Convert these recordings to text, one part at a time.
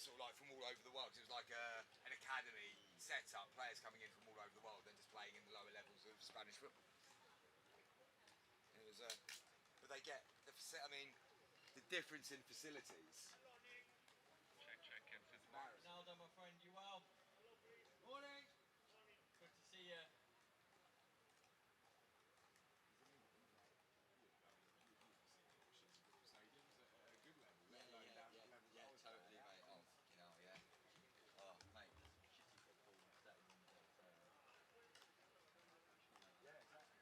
sort of like from all over the world. It was like an academy set up, players coming in from all over the world, then just playing in the lower levels of Spanish football. It was, but they get the the difference in facilities. Check in. Ronaldo, my friend, you well? Morning. Good to see you. Yeah, totally, mate. Oh, fucking hell, yeah. Oh, mate. Shitty football stadiums that. Yeah, exactly.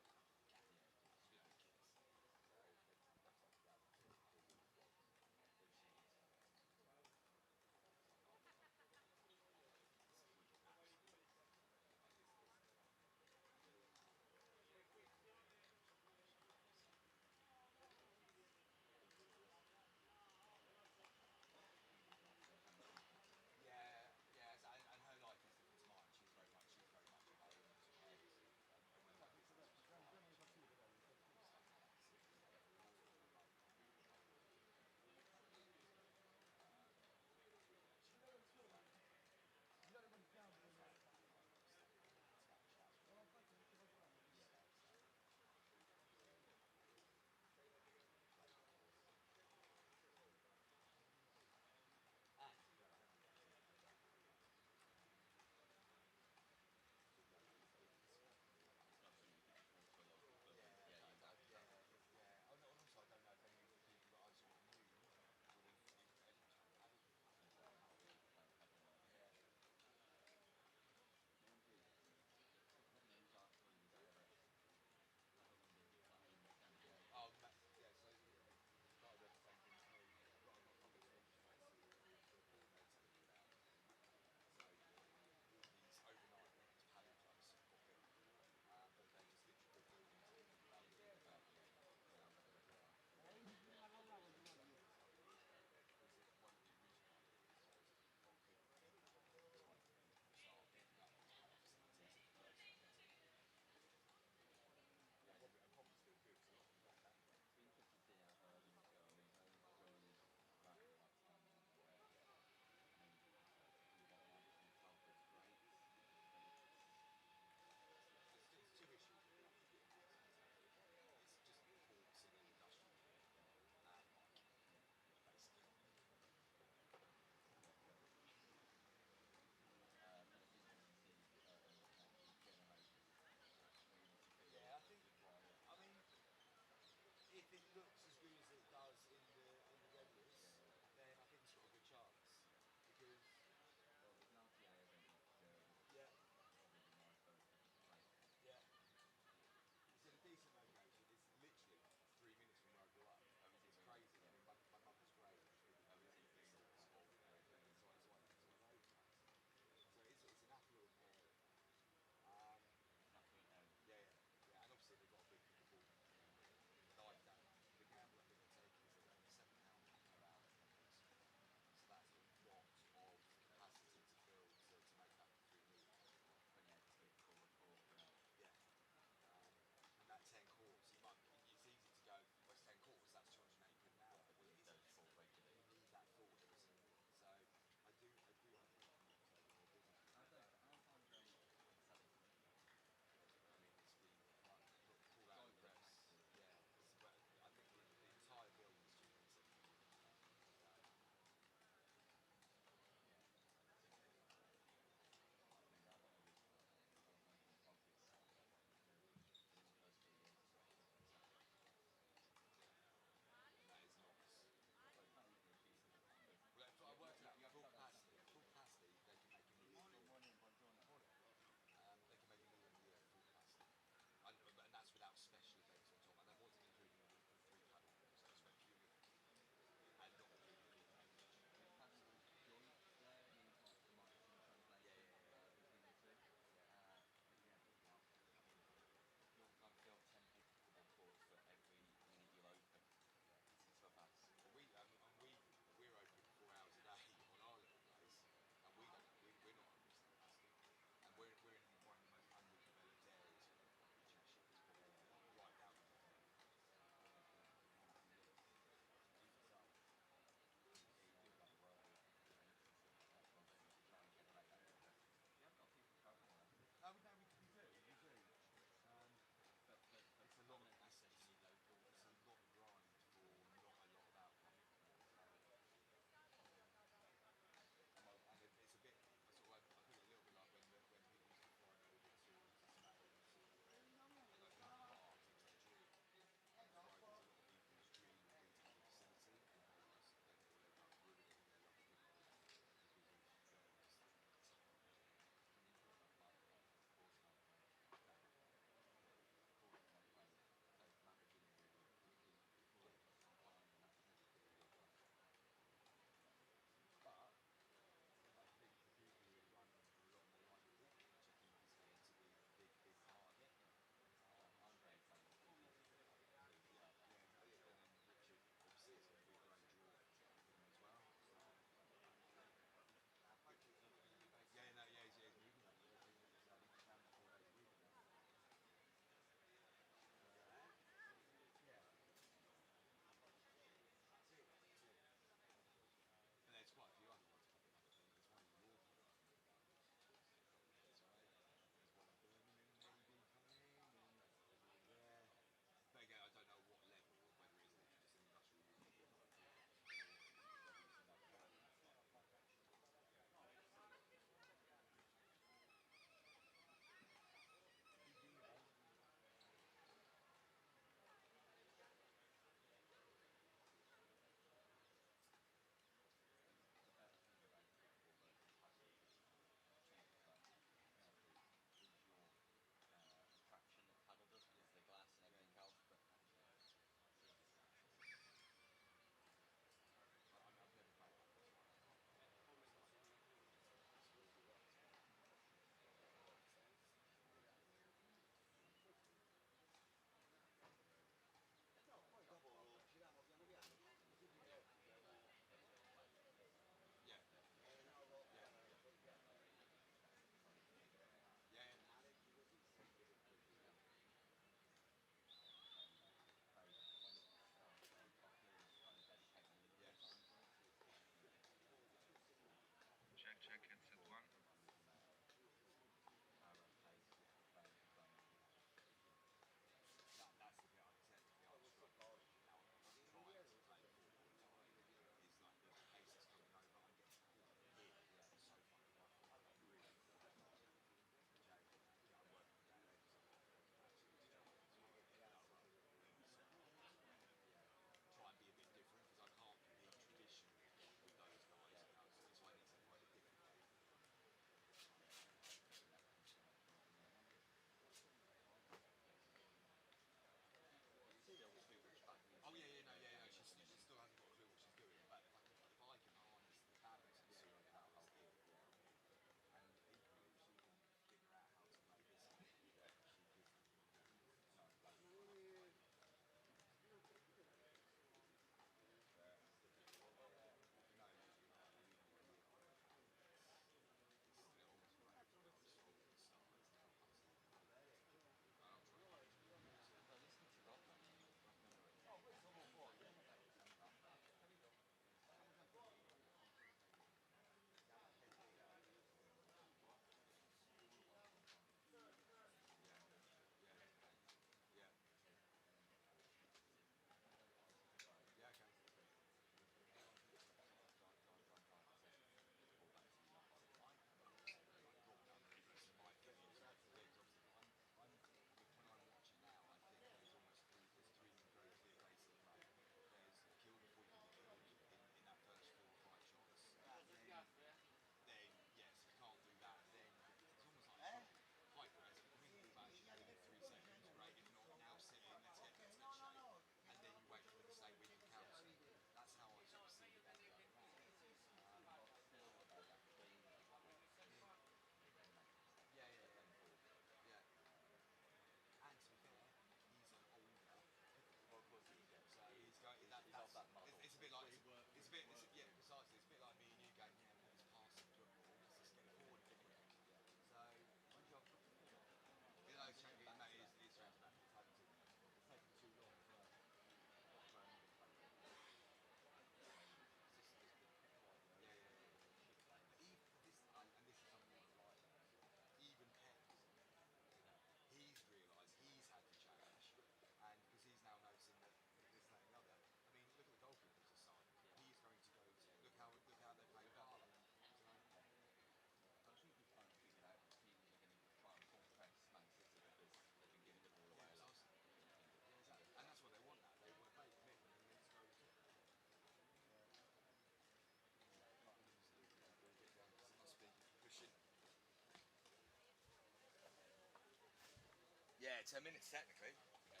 10 minutes technically. No,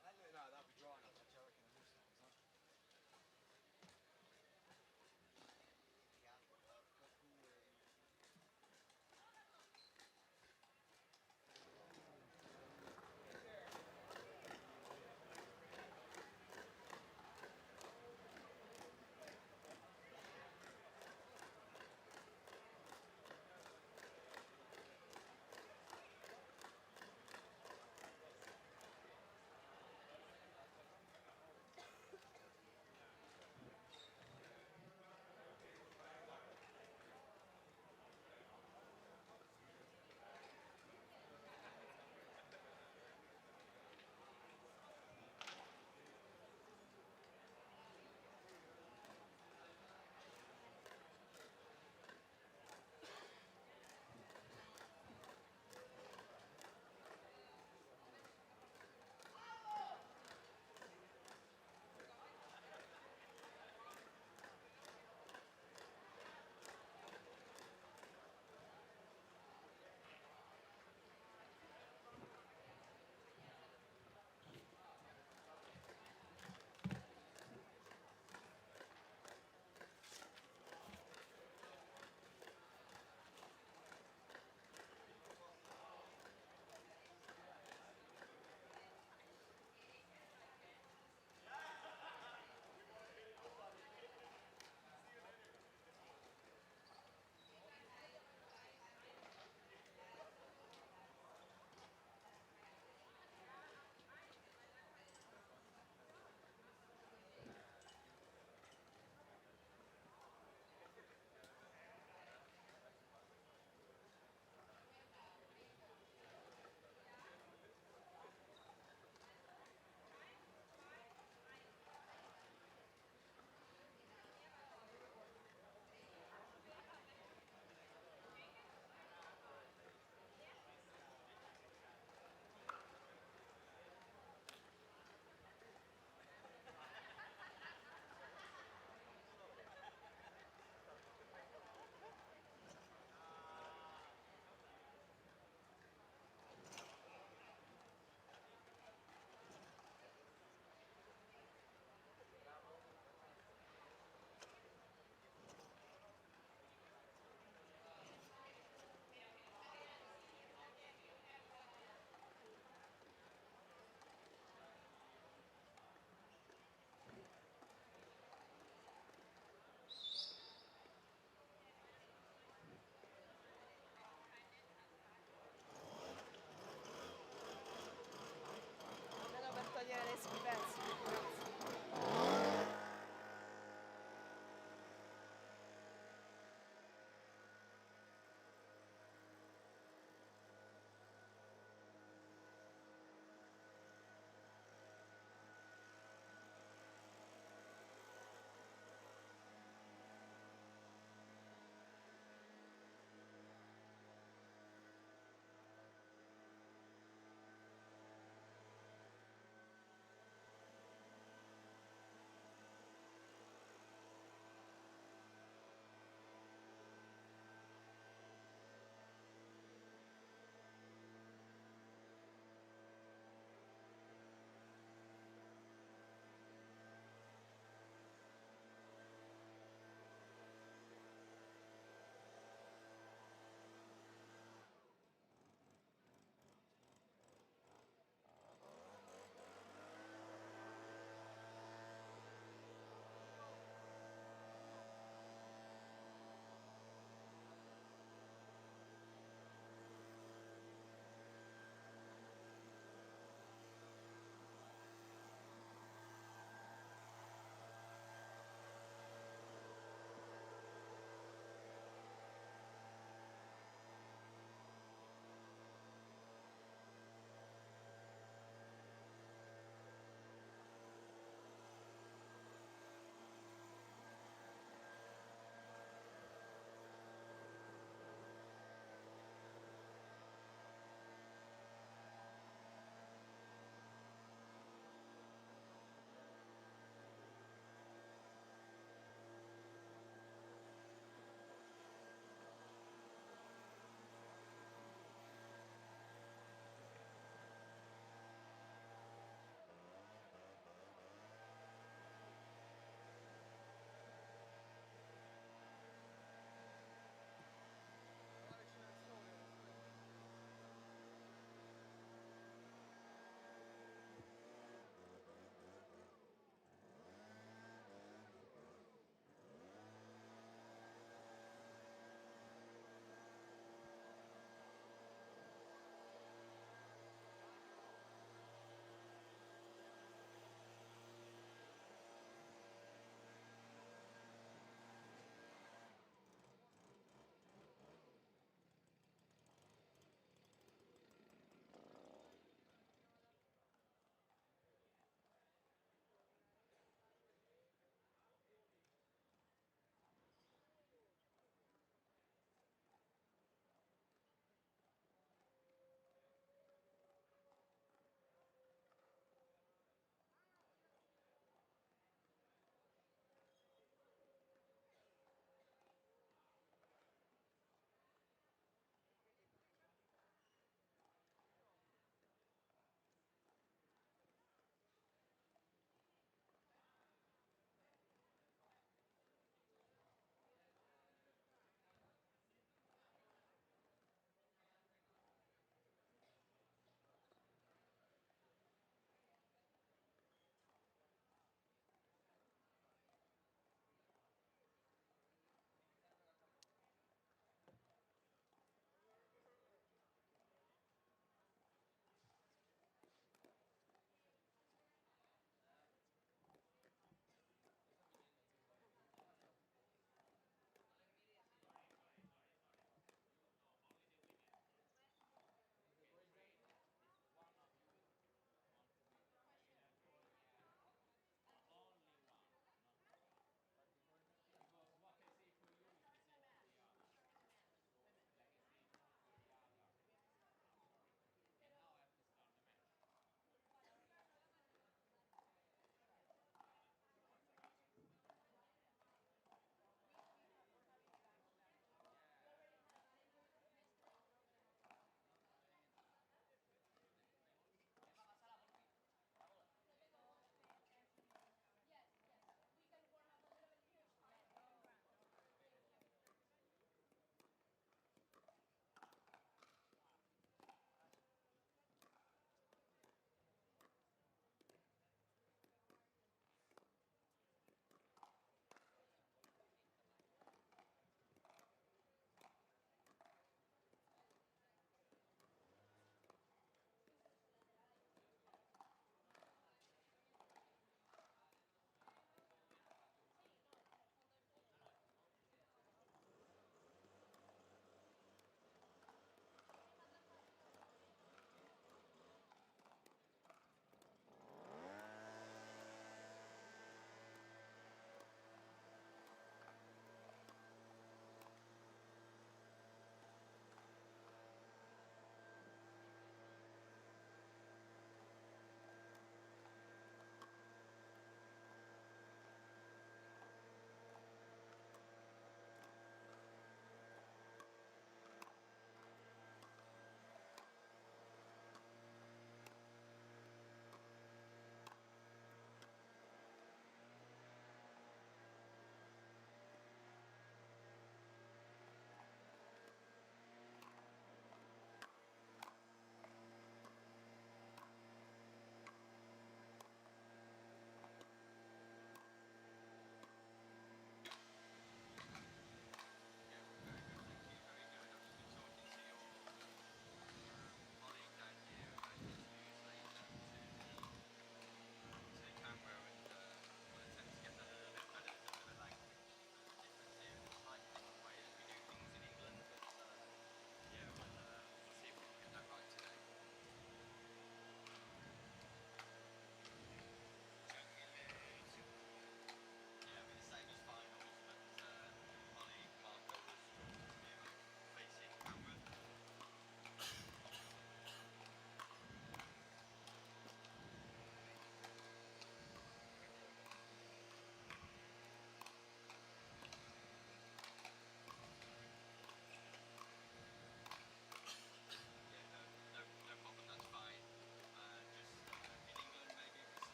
that'd be dry enough. Actually, I reckon it will start, son.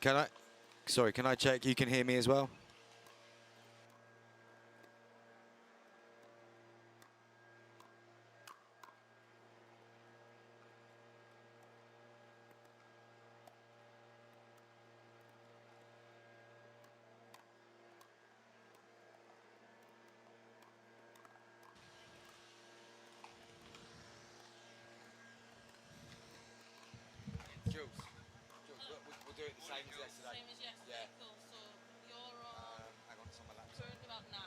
Can I check you can hear me as well? Jules, we'll do it the same as yesterday. Same as yesterday, Yeah. cool. So you're on Hang on, it's on my laptop. currently about 9.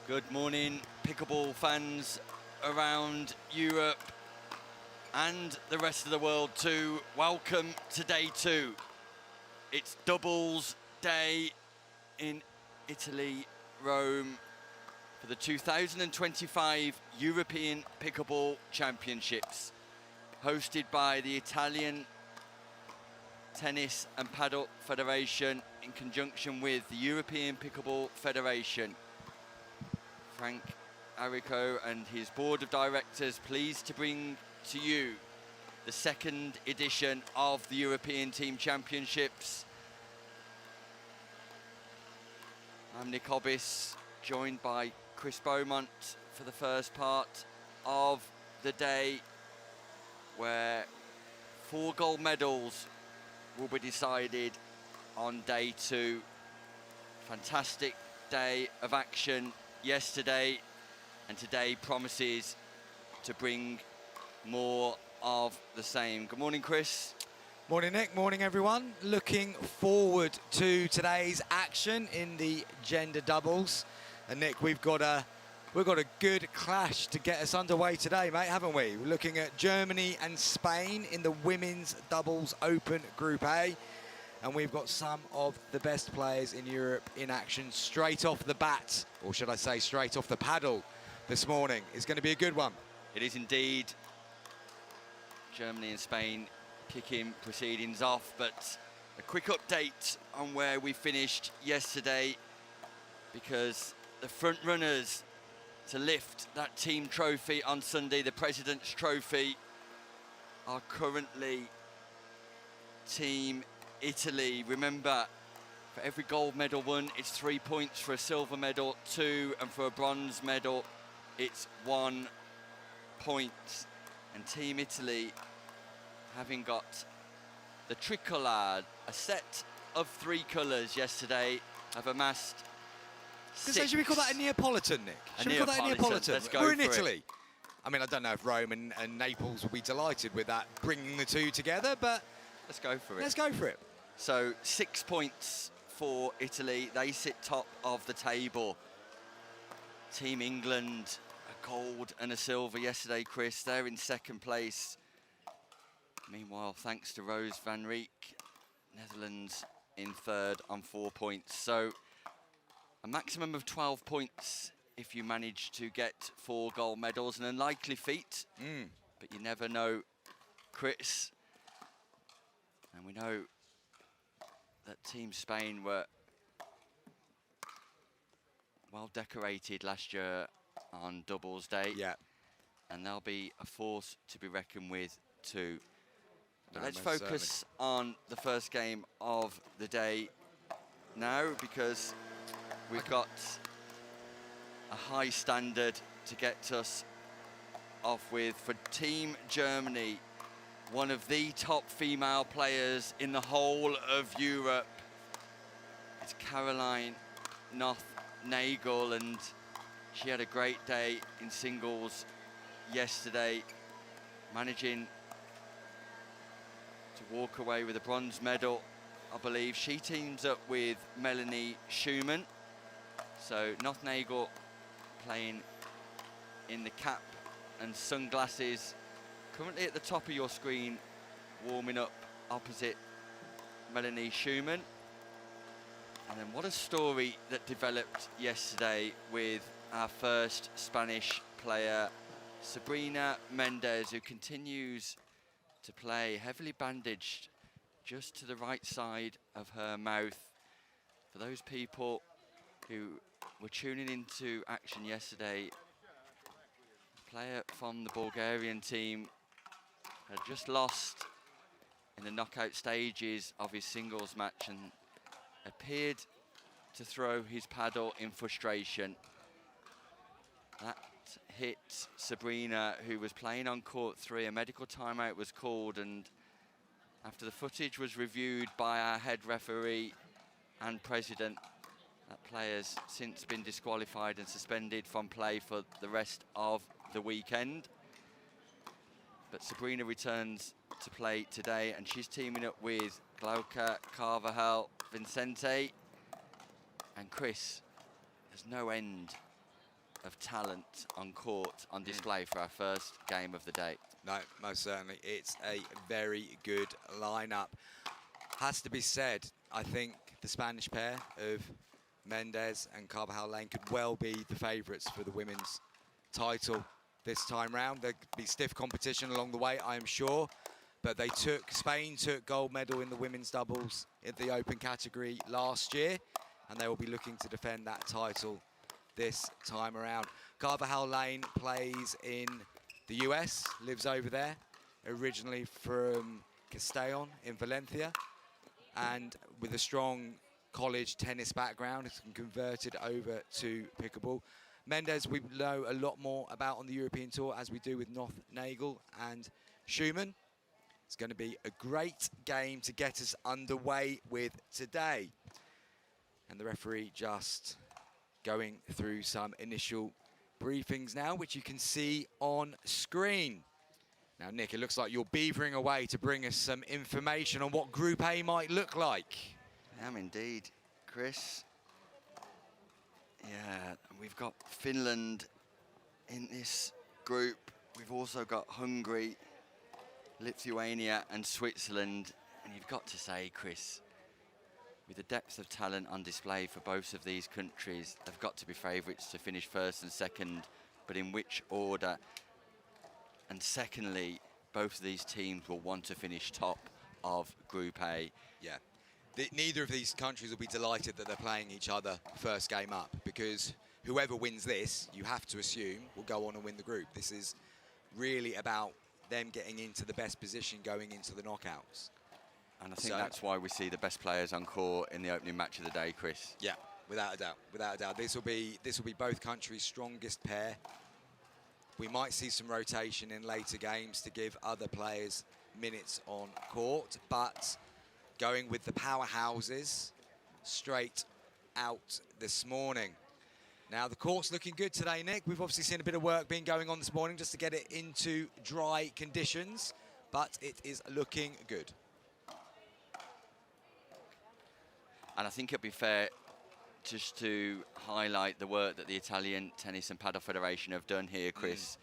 Good morning, pickleball fans around Europe and the rest of the world too. Welcome to day 2. It's doubles day in Italy, Rome, for the 2025 European Pickleball Championships, hosted by the Italian Tennis and Paddle Federation in conjunction with the European Pickleball Federation. Frank Arico and his board of directors pleased to bring to you the 2nd edition of the European Team Championships. I'm Nick Hobbis, joined by Chris Beaumont for the first part of the day, where 4 gold medals will be decided on day 2. Fantastic day of action yesterday, and today promises to bring more of the same. Good morning, Chris. Morning, Nick. Morning, everyone. Looking forward to today's action in the gender doubles. And Nick, we've got a good clash to get us underway today, mate, haven't we? We're looking at Germany and Spain in the women's doubles open Group A. and we've got some of the best players in Europe in action straight off the bat, or should I say straight off the paddle this morning. It's going to be a good one. It is indeed. Germany and Spain kicking proceedings off, but a quick update on where we finished yesterday, because the front runners to lift that team trophy on Sunday, the President's Trophy, are currently Team Italy. Remember, for every gold medal won, it's 3 points. For a silver medal, 2, and for a bronze medal, it's 1 point. And Team Italy, having got the tricolour, a set of 3 colours yesterday, have amassed 6. Should we call that a Neapolitan, Nick? A Should we call that a Neapolitan. Neapolitan? Let's go We're in for it. Italy. I mean, I don't know if Rome and Naples will be delighted with that, bringing the two together, but Let's go for it. let's go for it. So 6 points for Italy. They sit top of the table. Team England, a gold and a silver yesterday, Chris. They're in second place. Meanwhile, thanks to Rose van Rijk, Netherlands in third on 4 points. So a maximum of 12 points if you manage to get 4 gold medals. An unlikely feat, but you never know, Chris. And we know that Team Spain were well decorated last year on doubles day. Yeah. And they'll be a force to be reckoned with too. But No, let's most focus on the first game of the day now, because we've got a high standard to get us off with. For Team Germany, one of the top female players in the whole of Europe, it's Caroline Nagel, and she had a great day in singles yesterday, managing to walk away with a bronze medal, I believe. She teams up with Melanie Schumann. So Nagel playing in the cap and sunglasses, currently at the top of your screen, warming up opposite Melanie Schumann. And then what a story that developed yesterday with our first Spanish player, Sabrina Mendez, who continues to play heavily bandaged just to the right side of her mouth. For those people who were tuning into action yesterday, a player from the Bulgarian team had just lost in the knockout stages of his singles match and appeared to throw his paddle in frustration. That hit Sabrina, who was playing on court 3. A medical timeout was called, and after the footage was reviewed by our head referee and president, that player's since been disqualified and suspended from play for the rest of the weekend. But Sabrina returns to play today, and she's teaming up with Glauca Carvajal Vicente. And Chris, there's no end of talent on court on display for our first game of the day. No, most certainly. It's a very good lineup. Has to be said, I think the Spanish pair of Mendez and Carvajal Lane could well be the favourites for the women's title this time round. There'll be stiff competition along the way, I am sure. But Spain took gold medal in the women's doubles in the open category last year, and they will be looking to defend that title this time around. Carvajal Lane plays in the US, lives over there, originally from Castellón in Valencia, and with a strong college tennis background, has been converted over to pickleball. Mendez, we know a lot more about on the European tour, as we do with Nagel and Schumann. It's going to be a great game to get us underway with today. And the referee just going through some initial briefings now, which you can see on screen. Now, Nick, it looks like you're beavering away to bring us some information on what Group A might look like. I am indeed, Chris. Yeah, we've got Finland in this group. We've also got Hungary, Lithuania and Switzerland. And you've got to say, Chris, with the depth of talent on display for both of these countries, they've got to be favourites to finish first and second, but in which order? And secondly, both of these teams will want to finish top of Group A. Yeah. Neither of these countries will be delighted that they're playing each other first game up, because whoever wins this, you have to assume, will go on and win the group. This is really about them getting into the best position going into the knockouts. And I think that's why we see the best players on court in the opening match of the day, Chris. Yeah, without a doubt, without a doubt. This will be both countries' strongest pair. We might see some rotation in later games to give other players minutes on court, but going with the powerhouses straight out this morning. Now, the court's looking good today, Nick. We've obviously seen a bit of work being going on this morning just to get it into dry conditions, but it is looking good. And I think it'd be fair just to highlight the work that the Italian Tennis and Paddle Federation have done here, Chris,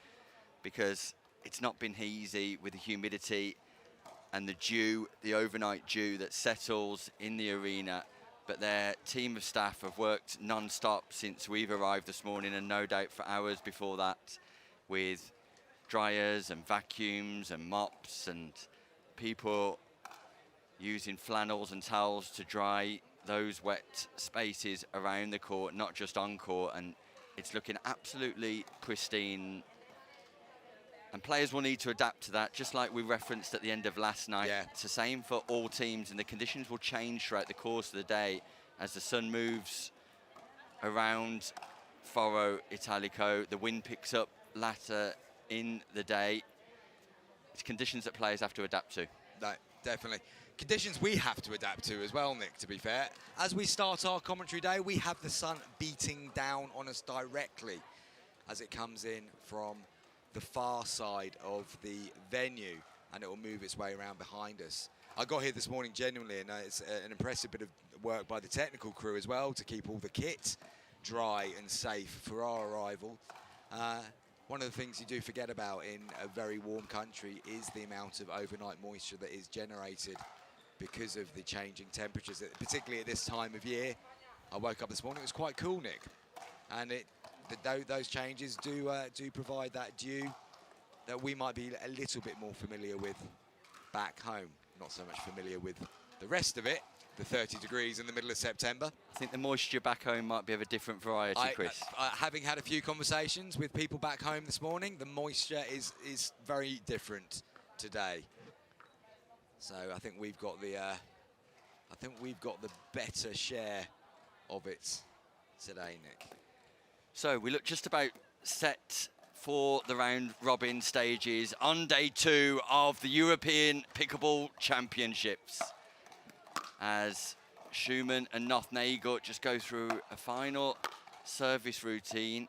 because it's not been easy with the humidity and the dew, the overnight dew that settles in the arena. But their team of staff have worked non-stop since we've arrived this morning, and no doubt for hours before that, with dryers and vacuums and mops and people using flannels and towels to dry those wet spaces around the court, not just on court, and it's looking absolutely pristine. And players will need to adapt to that, just like we referenced at the end of last night. Yeah. It's the same for all teams, and the conditions will change throughout the course of the day as the sun moves around Foro Italico. The wind picks up later in the day. It's conditions that players have to adapt to. No, definitely. Conditions we have to adapt to as well, Nick, to be fair. As we start our commentary day, we have the sun beating down on us directly as it comes in from the far side of the venue, and it will move its way around behind us. I got here this morning genuinely, and it's an impressive bit of work by the technical crew as well to keep all the kit dry and safe for our arrival. One of the things you do forget about in a very warm country is the amount of overnight moisture that is generated because of the changing temperatures, particularly at this time of year. I woke up this morning, it was quite cool, Nick. And those changes do provide that dew that we might be a little bit more familiar with back home. Not so much familiar with the rest of it, the 30 degrees in the middle of September. I think the moisture back home might be of a different variety, Chris. Having had a few conversations with people back home this morning, the moisture is very different today. So I think we've got the better share of it today, Nick. So we look just about set for the round robin stages on day 2 of the European Pickleball Championships, as Schumann and Nothnagel just go through a final service routine.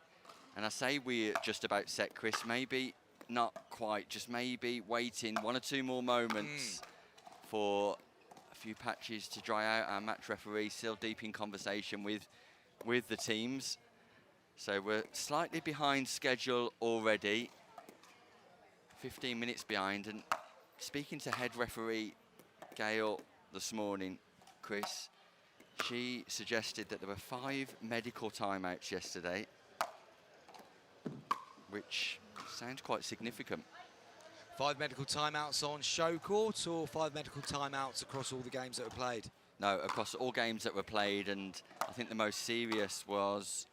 And I say we're just about set, Chris, maybe not quite, just maybe waiting 1 or 2 more moments for a few patches to dry out. Our match referee still deep in conversation with the teams. So we're slightly behind schedule already, 15 minutes behind. And speaking to head referee Gail this morning, Chris, she suggested that there were 5 medical timeouts yesterday, which sounds quite significant. 5 medical timeouts on show court, or 5 medical timeouts across all the games that were played? No, across all games that were played, and I think the most serious was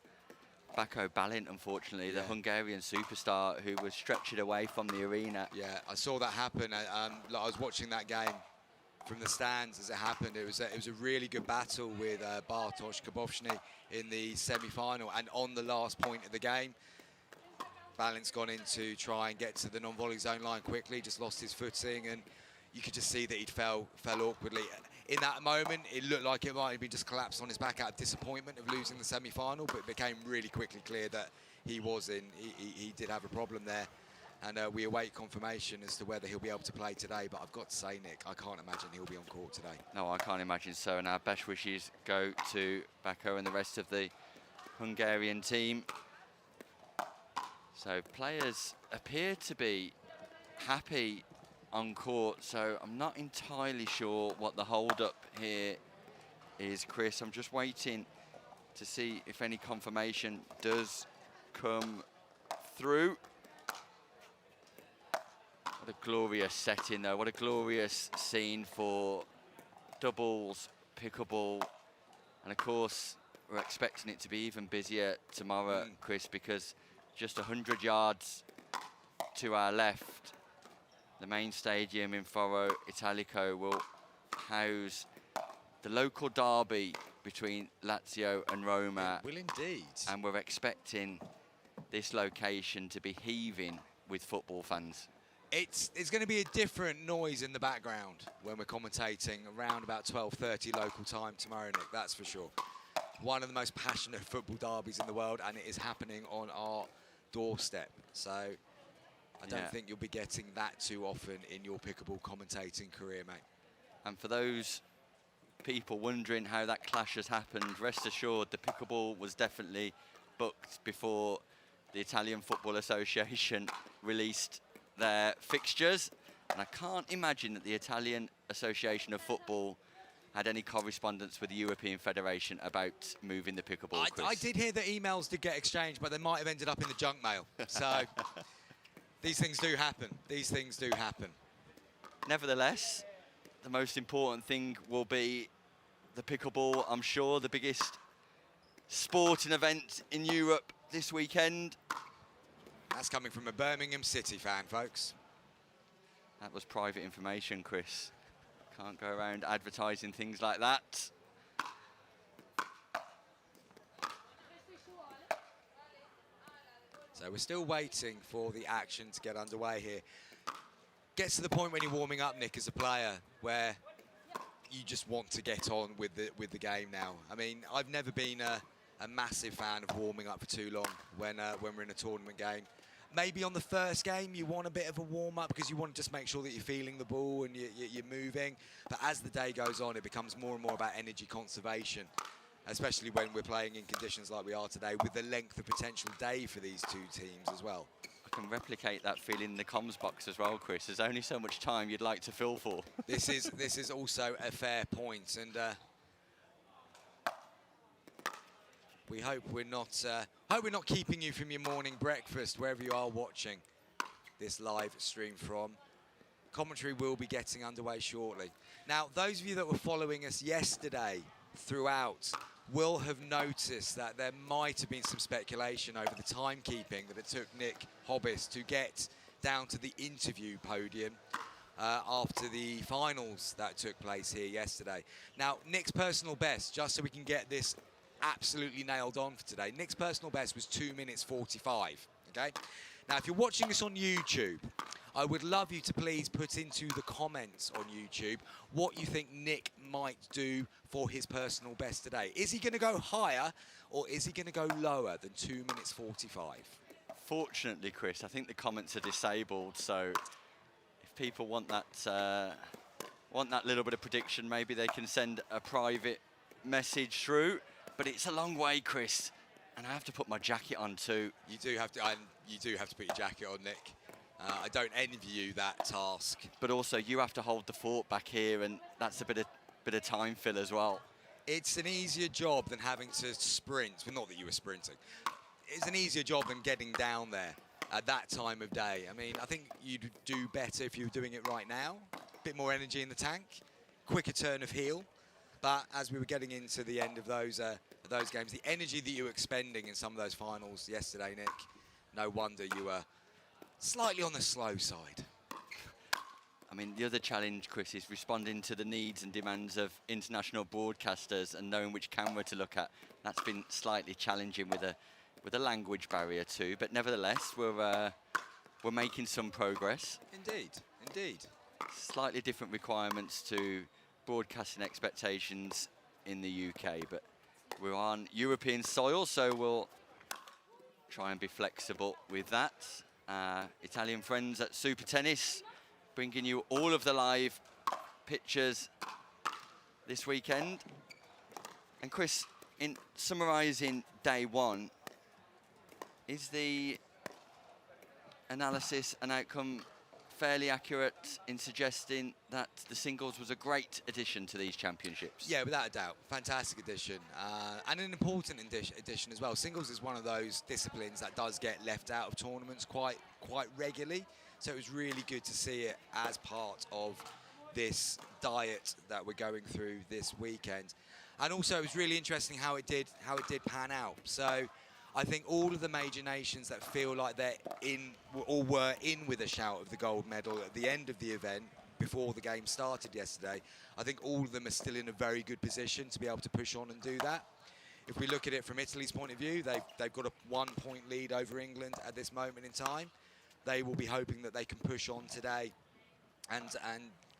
Bako Balint, unfortunately, the Hungarian superstar who was stretchered away from the arena. Yeah, I saw that happen. I was watching that game from the stands as it happened. It was a really good battle with Bartosz Kabowski in the semi-final, and on the last point of the game, Balint's gone in to try and get to the non-volley zone line quickly, just lost his footing, and you could just see that he fell awkwardly. In that moment, it looked like it might have been just collapsed on his back out of disappointment of losing the semi-final, but it became really quickly clear that he did have a problem there. And we await confirmation as to whether he'll be able to play today. But I've got to say, Nick, I can't imagine he'll be on court today. No, I can't imagine so. And our best wishes go to Bako and the rest of the Hungarian team. So players appear to be happy on court, so I'm not entirely sure what the hold-up here is Chris. I'm just waiting to see if any confirmation does come through. What a glorious setting though, what a glorious scene for doubles, pickleball, and of course we're expecting it to be even busier tomorrow, Chris, because just 100 yards to our left, the main stadium in Foro Italico will house the local derby between Lazio and Roma. It will indeed. And we're expecting this location to be heaving with football fans. It's going to be a different noise in the background when we're commentating around about 12:30 local time tomorrow, Nick, that's for sure. One of the most passionate football derbies in the world, and it is happening on our doorstep. So I don't think you'll be getting that too often in your pickleball commentating career, mate. And for those people wondering how that clash has happened, rest assured the pickleball was definitely booked before the Italian Football Association released their fixtures. And I can't imagine that the Italian Association of Football had any correspondence with the European Federation about moving the pickleball, Chris. I did hear that emails did get exchanged, but they might have ended up in the junk mail. So these things do happen. These things do happen. Nevertheless, the most important thing will be the pickleball. I'm sure the biggest sporting event in Europe this weekend. That's coming from a Birmingham City fan, folks. That was private information, Chris. Can't go around advertising things like that. So we're still waiting for the action to get underway here. Gets to the point when you're warming up, Nick, as a player, where you just want to get on with the game now. I mean, I've never been a massive fan of warming up for too long when we're in a tournament game. Maybe on the first game you want a bit of a warm-up because you want to just make sure that you're feeling the ball and you're moving. But as the day goes on, it becomes more and more about energy conservation, especially when we're playing in conditions like we are today with the length of potential day for these two teams as well. I can replicate that feeling in the comms box as well, Chris. There's only so much time you'd like to fill for. This is also a fair point, and we hope we're not keeping you from your morning breakfast wherever you are watching this live stream from. Commentary will be getting underway shortly. Now, those of you that were following us yesterday throughout will have noticed that there might have been some speculation over the timekeeping that it took Nick Hobbs to get down to the interview podium after the finals that took place here yesterday. Now, Nick's personal best, just so we can get this absolutely nailed on for today, Nick's personal best was 2 minutes 45, okay? Now, if you're watching this on YouTube, I would love you to please put into the comments on YouTube what you think Nick might do for his personal best today. Is he going to go higher or is he going to go lower than 2 minutes 45? Fortunately, Chris, I think the comments are disabled, so if people want that little bit of prediction, maybe they can send a private message through. But it's a long way, Chris, and I have to put my jacket on too. You do have to put your jacket on, Nick. I don't envy you that task. But also, you have to hold the fort back here, and that's a bit of time fill as well. It's an easier job than having to sprint. Well, not that you were sprinting. It's an easier job than getting down there at that time of day. I mean, I think you'd do better if you were doing it right now. A bit more energy in the tank, quicker turn of heel. But as we were getting into the end of those games, the energy that you were expending in some of those finals yesterday, Nick, no wonder you were slightly on the slow side. I mean, the other challenge, Chris, is responding to the needs and demands of international broadcasters and knowing which camera to look at. That's been slightly challenging with a language barrier too. But nevertheless, we're making some progress. Indeed, indeed. Slightly different requirements to broadcasting expectations in the UK, but we're on European soil, so we'll try and be flexible with that. Italian friends at Super Tennis bringing you all of the live pictures this weekend. And Chris, in summarising day one, is the analysis and outcome fairly accurate in suggesting that the singles was a great addition to these championships. Yeah, without a doubt. Fantastic addition. And an important addition as well. Singles is one of those disciplines that does get left out of tournaments quite regularly. So it was really good to see it as part of this diet that we're going through this weekend. And also it was really interesting how it did pan out. So I think all of the major nations that feel like they're in or were in with a shout of the gold medal at the end of the event before the game started yesterday, I think all of them are still in a very good position to be able to push on and do that. If we look at it from Italy's point of view, they've got a 1-point lead over England at this moment in time. They will be hoping that they can push on today and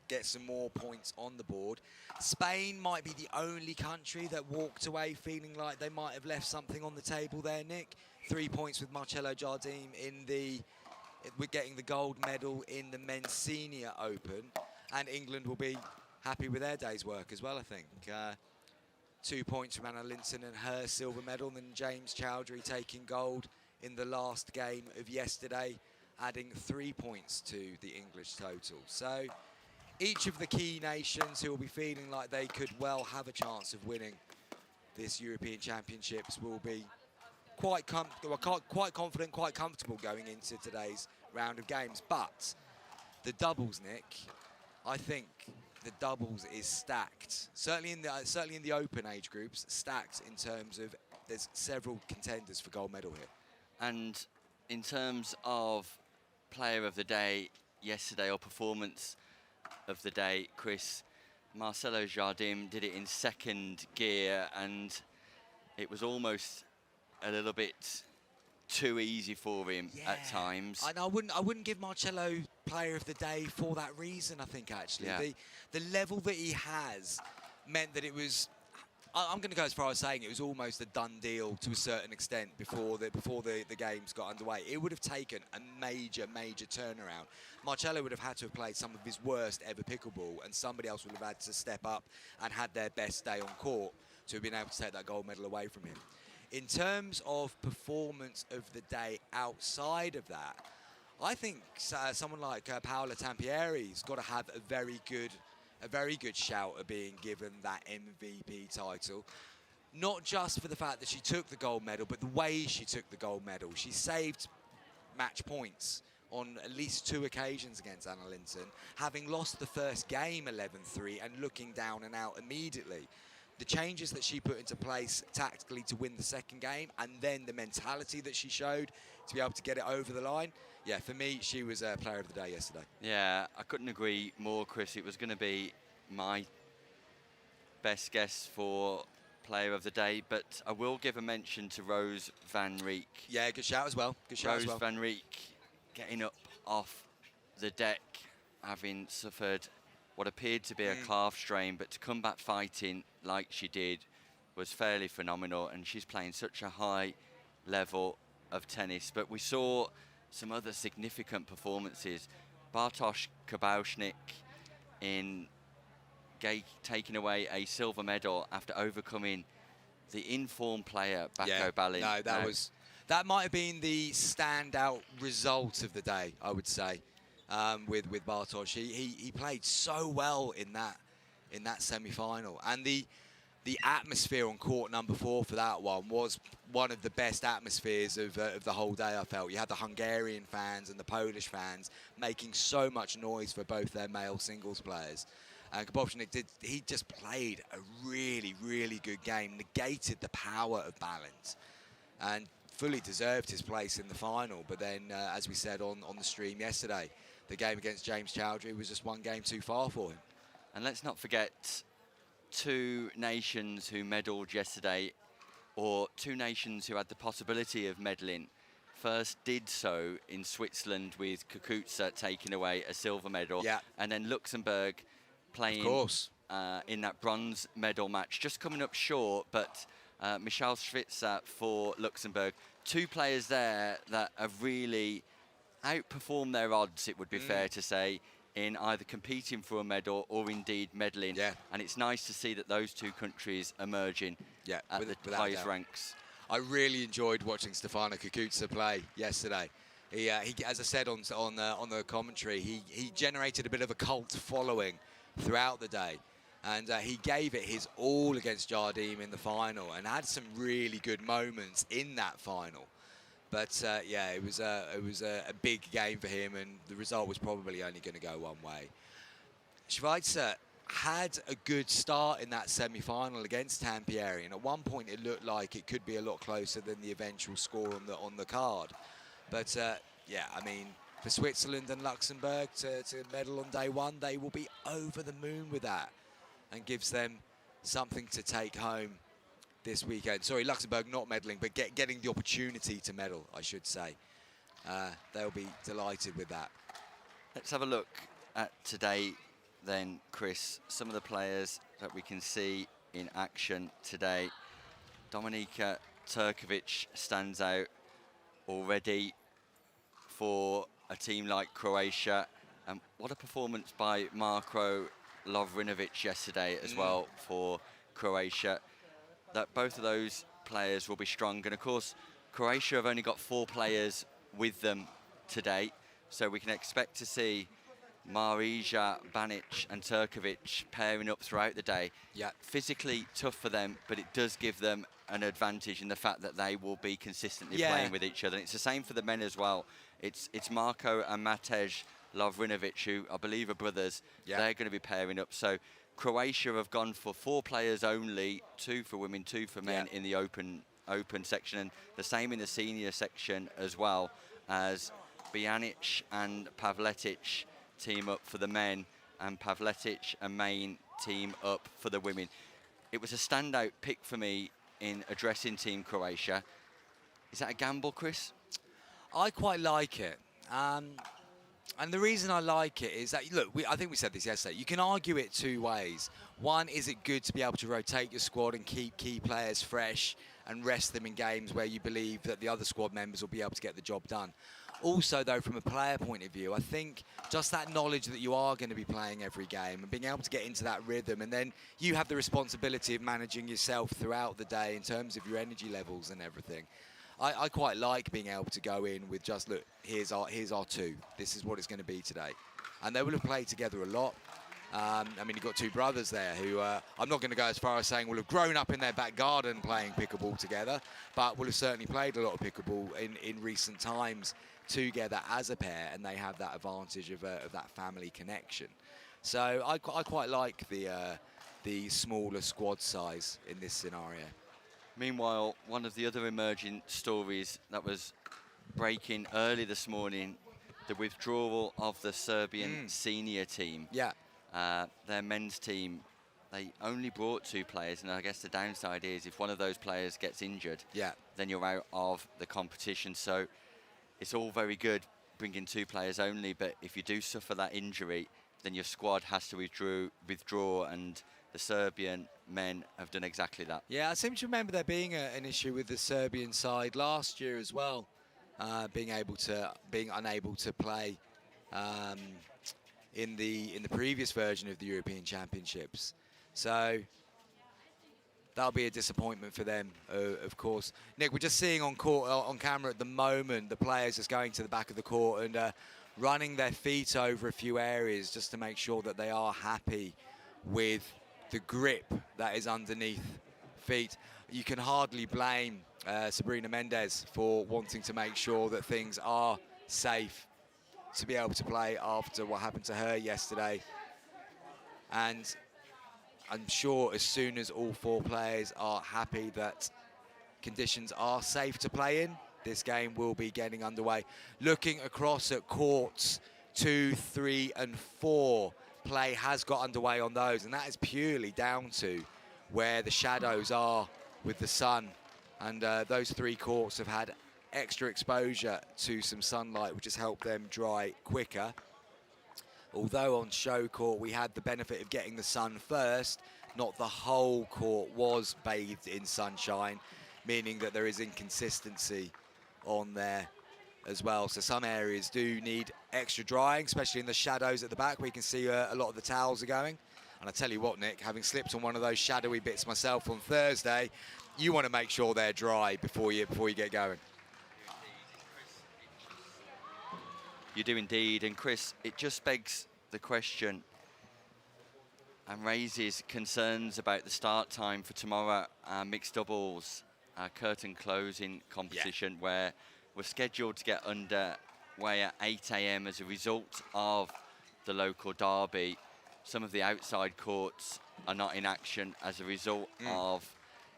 get some more points on the board. Spain might be the only country that walked away feeling like they might have left something on the table there, Nick. 3 points with Marcelo Jardim we're getting the gold medal in the men's senior open, and England will be happy with their day's work as well, I think. 2 points from Anna Linton and her silver medal, and then James Chowdhury taking gold in the last game of yesterday, adding 3 points to the English total. So each of the key nations who will be feeling like they could well have a chance of winning this European Championships will be quite confident, quite comfortable going into today's round of games. But the doubles, Nick, I think the doubles is stacked. Certainly in the open age groups, stacked in terms of there's several contenders for gold medal here. And in terms of player of the day yesterday, or performance of the day, Chris, Marcelo Jardim did it in second gear, and it was almost a little bit too easy for him at times. And I wouldn't give Marcelo player of the day for that reason, I think, actually. Yeah. The level that he has meant that it was, I'm going to go as far as saying it was almost a done deal to a certain extent before the games got underway. It would have taken a major turnaround. Marcelo would have had to have played some of his worst ever pickleball, and somebody else would have had to step up and had their best day on court to have been able to take that gold medal away from him. In terms of performance of the day outside of that, I think someone like Paola Tampieri's got to have a very good shout of being given that MVP title. Not just for the fact that she took the gold medal, but the way she took the gold medal. She saved match points on at least 2 occasions against Anna Linton, having lost the first game 11-3 and looking down and out immediately. The changes that she put into place tactically to win the second game, and then the mentality that she showed to be able to get it over the line. Yeah, for me, she was player of the day yesterday. Yeah, I couldn't agree more, Chris. It was going to be my best guess for player of the day, but I will give a mention to Rose van Rijk. Yeah, good shout as well. Good shout as well. Rose van Rijk getting up off the deck, having suffered what appeared to be a calf strain, but to come back fighting like she did was fairly phenomenal, and she's playing such a high level of tennis. But we saw some other significant performances. Bartosz Kabausznik taking away a silver medal after overcoming the informed player Bako Balin. No, that might have been the standout result of the day, I would say. With Bartosz, he played so well in that semi-final, and the atmosphere on court number 4 for that one was one of the best atmospheres of the whole day. I felt you had the Hungarian fans and the Polish fans making so much noise for both their male singles players. And Kabausznik he just played a really good game, negated the power of balance, and fully deserved his place in the final. But then, as we said on the stream yesterday, the game against James Chowdhury was just one game too far for him. And let's not forget 2 nations who medalled yesterday, or 2 nations who had the possibility of medaling. First did so in Switzerland with Kukuza taking away a silver medal. Yeah. And then Luxembourg playing in that bronze medal match. Just coming up short, but Michal Svitzer for Luxembourg. 2 players there that have really outperformed their odds, it would be fair to say, in either competing for a medal or indeed medaling. Yeah. And it's nice to see that those 2 countries emerging at the highest ranks. I really enjoyed watching Stefano Kukuza play yesterday. He, as I said on the commentary, he generated a bit of a cult following throughout the day, and he gave it his all against Jardim in the final, and had some really good moments in that final. But yeah, it was a big game for him, and the result was probably only going to go one way. Schweitzer had a good start in that semi-final against Tampieri, and at one point it looked like it could be a lot closer than the eventual score on the card. But yeah, I mean, for Switzerland and Luxembourg to medal on day one, they will be over the moon with that, and gives them something to take home this weekend. Sorry, Luxembourg not medaling, but getting the opportunity to medal, I should say. They'll be delighted with that. Let's have a look at today then, Chris. Some of the players that we can see in action today. Dominika Turkovic stands out already for a team like Croatia. And what a performance by Marko Lovrinovic yesterday as well for Croatia. That both of those players will be strong. And of course, Croatia have only got 4 players with them today. So we can expect to see Marija, Banic and Turkovic pairing up throughout the day. Yeah. Physically tough for them, but it does give them an advantage in the fact that they will be consistently playing with each other. And it's the same for the men as well. It's Marko and Matej Lovrinovic, who I believe are brothers. Yeah. They're going to be pairing up. So Croatia have gone for 4 players only, 2 for women, 2 for men in the open section, and the same in the senior section as well, as Bijanic and Pavletic team up for the men, and Pavletic and Main team up for the women. It was a standout pick for me in addressing Team Croatia. Is that a gamble, Chris? I quite like it. And the reason I like it is that, look, I think we said this yesterday, you can argue it 2 ways. One, is it good to be able to rotate your squad and keep key players fresh and rest them in games where you believe that the other squad members will be able to get the job done? Also, though, from a player point of view, I think just that knowledge that you are going to be playing every game and being able to get into that rhythm, and then you have the responsibility of managing yourself throughout the day in terms of your energy levels and everything. I quite like being able to go in with just, look, here's our 2. This is what it's going to be today. And they will have played together a lot. I mean, you've got 2 brothers there who, I'm not going to go as far as saying will have grown up in their back garden playing pickleball together, but will have certainly played a lot of pickleball in recent times together as a pair, and they have that advantage of that family connection. So I quite like the smaller squad size in this scenario. Meanwhile, one of the other emerging stories that was breaking early this morning, the withdrawal of the Serbian senior team. Yeah. Their men's team, they only brought 2 players, and I guess the downside is if one of those players gets injured, then you're out of the competition. So it's all very good bringing 2 players only, but if you do suffer that injury, then your squad has to withdraw, and the Serbian men have done exactly that. Yeah, I seem to remember there being an issue with the Serbian side last year as well, being unable to play in the previous version of the European Championships. So that'll be a disappointment for them, of course. Nick, we're just seeing on camera at the moment the players just going to the back of the court and running their feet over a few areas just to make sure that they are happy with the grip that is underneath feet. You can hardly blame Sabrina Mendes for wanting to make sure that things are safe to be able to play after what happened to her yesterday. And I'm sure as soon as all 4 players are happy that conditions are safe to play in, this game will be getting underway. Looking across at courts 2, 3 and 4, play has got underway on those, and that is purely down to where the shadows are with the sun. And those 3 courts have had extra exposure to some sunlight, which has helped them dry quicker. Although on show court we had the benefit of getting the sun first, not the whole court was bathed in sunshine, meaning that there is inconsistency on there as well. So some areas do need extra drying, especially in the shadows at the back where you can see a lot of the towels are going. And I tell you what, Nick, having slipped on one of those shadowy bits myself on Thursday, you want to make sure they're dry before you get going. You do indeed. And Chris, it just begs the question and raises concerns about the start time for tomorrow, mixed doubles, curtain closing competition, where we're scheduled to get underway at 8 a.m. as a result of the local derby. Some of the outside courts are not in action as a result of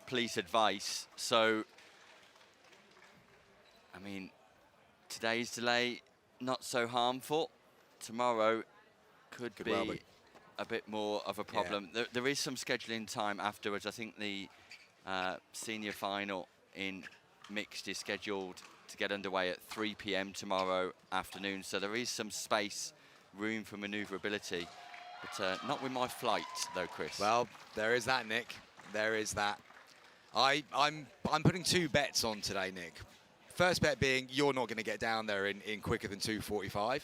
police advice. So, I mean, today's delay, not so harmful. Tomorrow could be, well be a bit more of a problem. There is some scheduling time afterwards. I think the senior final in mixed is scheduled to get underway at 3 p.m. tomorrow afternoon. So there is some space, room for manoeuvrability. But not with my flight, though, Chris. Well, there is that, Nick. There is that. I'm putting 2 bets on today, Nick. First bet being you're not going to get down there in quicker than 2:45.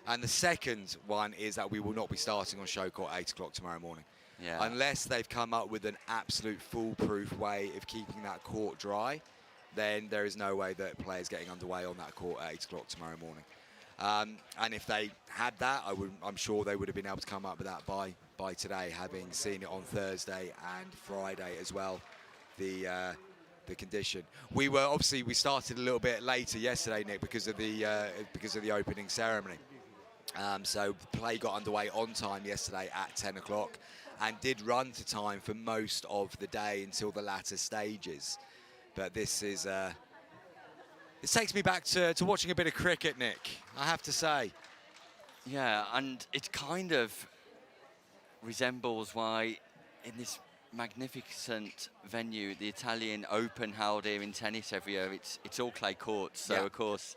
And the second one is that we will not be starting on show court 8 o'clock tomorrow morning. Yeah. Unless they've come up with an absolute foolproof way of keeping that court dry, then there is no way that players getting underway on that court at 8 o'clock tomorrow morning. And if they had that, I'm sure they would have been able to come up with that by today, having seen it on Thursday and Friday as well, the condition. We started a little bit later yesterday, Nick, because of the opening ceremony. So play got underway on time yesterday at 10 o'clock and did run to time for most of the day until the latter stages. But this is... It takes me back to watching a bit of cricket, Nick, I have to say. Yeah, and it kind of resembles why in this magnificent venue, the Italian Open held here in tennis every year, it's all clay courts. So, of course,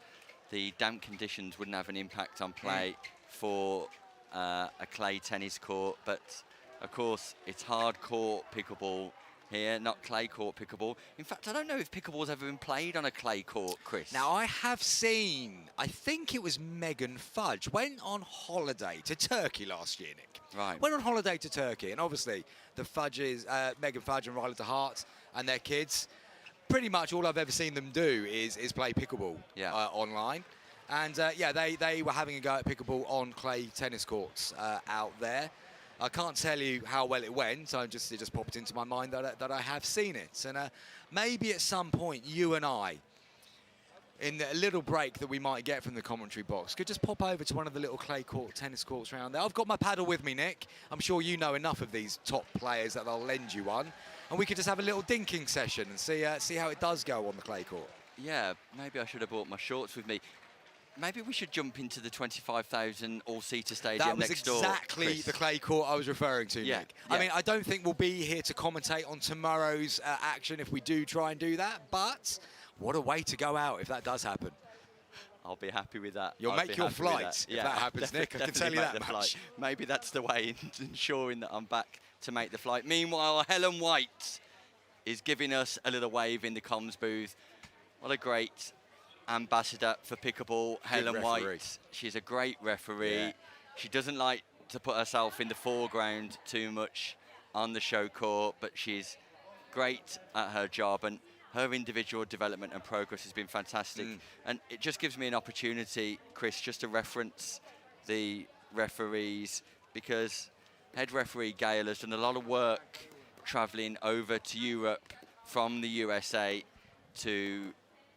the damp conditions wouldn't have an impact on play for a clay tennis court. But, of course, it's hard court pickleball here, not clay court pickleball. In fact, I don't know if pickleball's ever been played on a clay court, Chris. Now, I have seen, I think it was Megan Fudge, went on holiday to Turkey last year, Nick. Right. Went on holiday to Turkey, and obviously the Fudges, Megan Fudge and Riley DeHart and their kids, pretty much all I've ever seen them do is play pickleball online. And they were having a go at pickleball on clay tennis courts out there. I can't tell you how well it went. It just popped into my mind that I have seen it. And maybe at some point, you and I, in the little break that we might get from the commentary box, could just pop over to one of the little clay court tennis courts around there. I've got my paddle with me, Nick. I'm sure you know enough of these top players that they'll lend you one. And we could just have a little dinking session and see how it does go on the clay court. Yeah, maybe I should have brought my shorts with me. Maybe we should jump into the 25,000 all-seater stadium next door. That was exactly the clay court I was referring to, Nick. I mean, I don't think we'll be here to commentate on tomorrow's action if we do try and do that, but what a way to go out if that does happen. I'll be happy with that. You'll make your flight if that happens, Nick. I can tell you that much. Maybe that's the way in ensuring that I'm back to make the flight. Meanwhile, Helen White is giving us a little wave in the comms booth. What a great ambassador for pickleball, Helen White. She's a great referee. Yeah. She doesn't like to put herself in the foreground too much on the show court, but she's great at her job, and her individual development and progress has been fantastic. And it just gives me an opportunity, Chris, just to reference the referees, because head referee Gail has done a lot of work travelling over to Europe from the USA to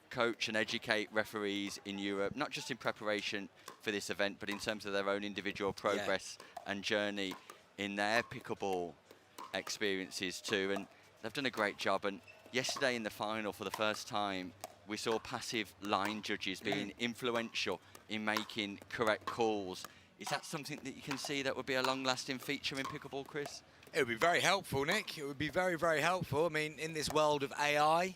coach and educate referees in Europe, not just in preparation for this event, but in terms of their own individual progress and journey in their pickleball experiences too. And they've done a great job. And yesterday in the final, for the first time, we saw passive line judges being influential in making correct calls. Is that something that you can see that would be a long-lasting feature in pickleball, Chris? It would be very helpful, Nick. It would be very, very helpful. I mean, in this world of AI,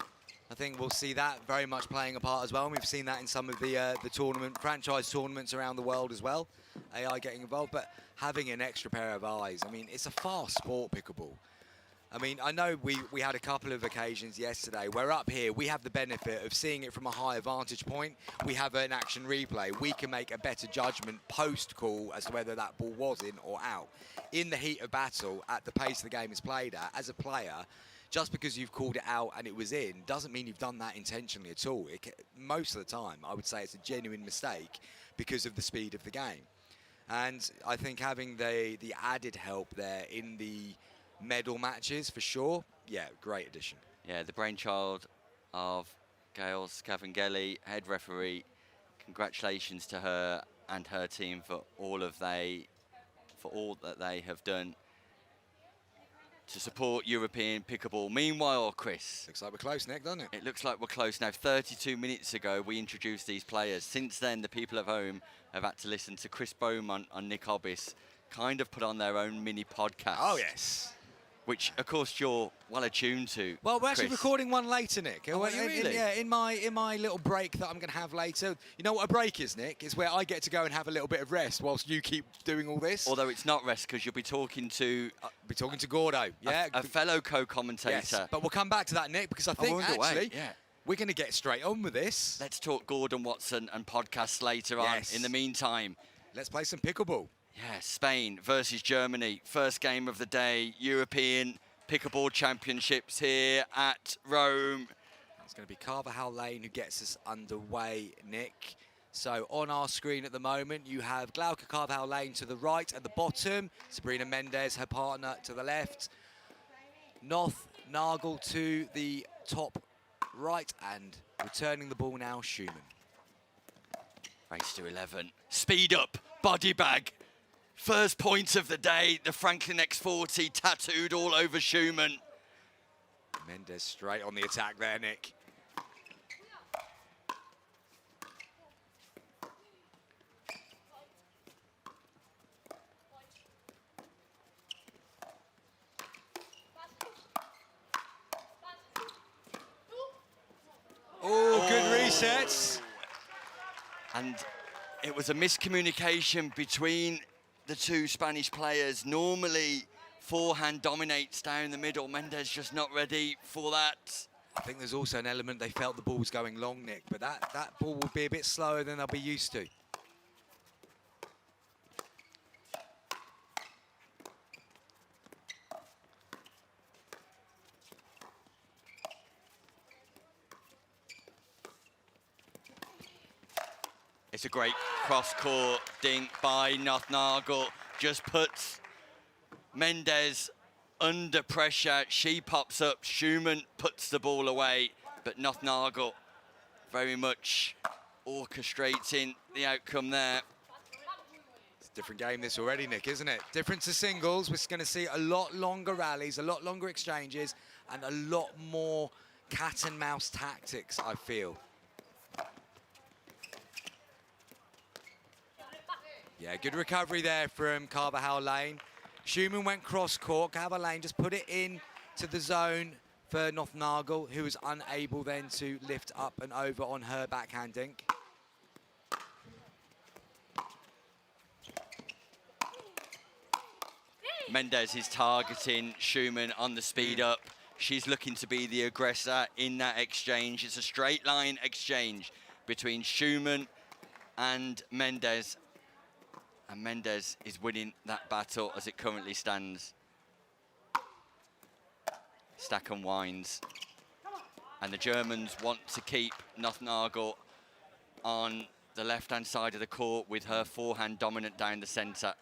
I think we'll see that very much playing a part as well. And we've seen that in some of the franchise tournaments around the world as well. AI getting involved, but having an extra pair of eyes. I mean, it's a fast sport, pickleball. I mean, I know we had a couple of occasions yesterday where up here we have the benefit of seeing it from a higher vantage point. We have an action replay. We can make a better judgment post-call as to whether that ball was in or out. In the heat of battle, at the pace the game is played at, as a player, just because you've called it out and it was in doesn't mean you've done that intentionally at all. Most of the time, I would say it's a genuine mistake because of the speed of the game. And I think having the added help there in the medal matches, for sure, yeah, great addition. Yeah, the brainchild of Gail Scavengeli, head referee. Congratulations to her and her team for all that they have done to support European pickleball. Meanwhile, Chris. Looks like we're close, Nick, doesn't it? It looks like we're close now. 32 minutes ago, we introduced these players. Since then, the people at home have had to listen to Chris Beaumont and Nick Hobbis kind of put on their own mini podcast. Oh, yes. Which, of course, you're well attuned to. Well, we're actually Chris. recording one later, Nick. Oh, are you really? Yeah, in my little break that I'm going to have later. You know what a break is, Nick? It's where I get to go and have a little bit of rest whilst you keep doing all this. Although it's not rest, because you'll be talking to... be talking to Gordo, yeah. A fellow co-commentator. Yes, but we'll come back to that, Nick, because I think, we're underway, actually, yeah. we're going to get straight on with this. Let's talk Gordon Watson and podcasts later Yes. on. In the meantime... Let's play some pickleball. Yeah, Spain versus Germany. First game of the day, European Pickleball Championships here at Rome. It's going to be Carvajal Lane who gets us underway, Nick. So on our screen at the moment, you have Glauca Carvajal Lane to the right at the bottom. Sabrina Mendez, her partner, to the left. Noth Nagel to the top right, and returning the ball now, Schumann. Race to 11. Speed up, body bag. First point of the day, the Franklin X40 tattooed all over Schumann. Mendez straight on the attack there, Nick. Oh, good resets. And it was a miscommunication between the two Spanish players. Normally, forehand dominates down the middle. Mendez just not ready for that. I think there's also an element they felt the ball was going long, Nick, but that ball will be a bit slower than they'll be used to. It's a great cross-court dink by Nothnagel. Just puts Mendez under pressure. She pops up. Schumann puts the ball away. But Nothnagel very much orchestrating the outcome there. It's a different game this already, Nick, isn't it? Different to singles. We're going to see a lot longer rallies, a lot longer exchanges, and a lot more cat and mouse tactics, I feel. Yeah, good recovery there from Carvajal Lane. Schumann went cross-court. Carvajal Lane just put it in to the zone for Nothnagel, who was unable then to lift up and over on her backhand dink. Mendez is targeting Schumann on the speed up. She's looking to be the aggressor in that exchange. It's a straight line exchange between Schumann and Mendez. And Mendez is winning that battle as it currently stands. Stack and winds. And the Germans want to keep Nothnagel on the left-hand side of the court with her forehand dominant down the centre.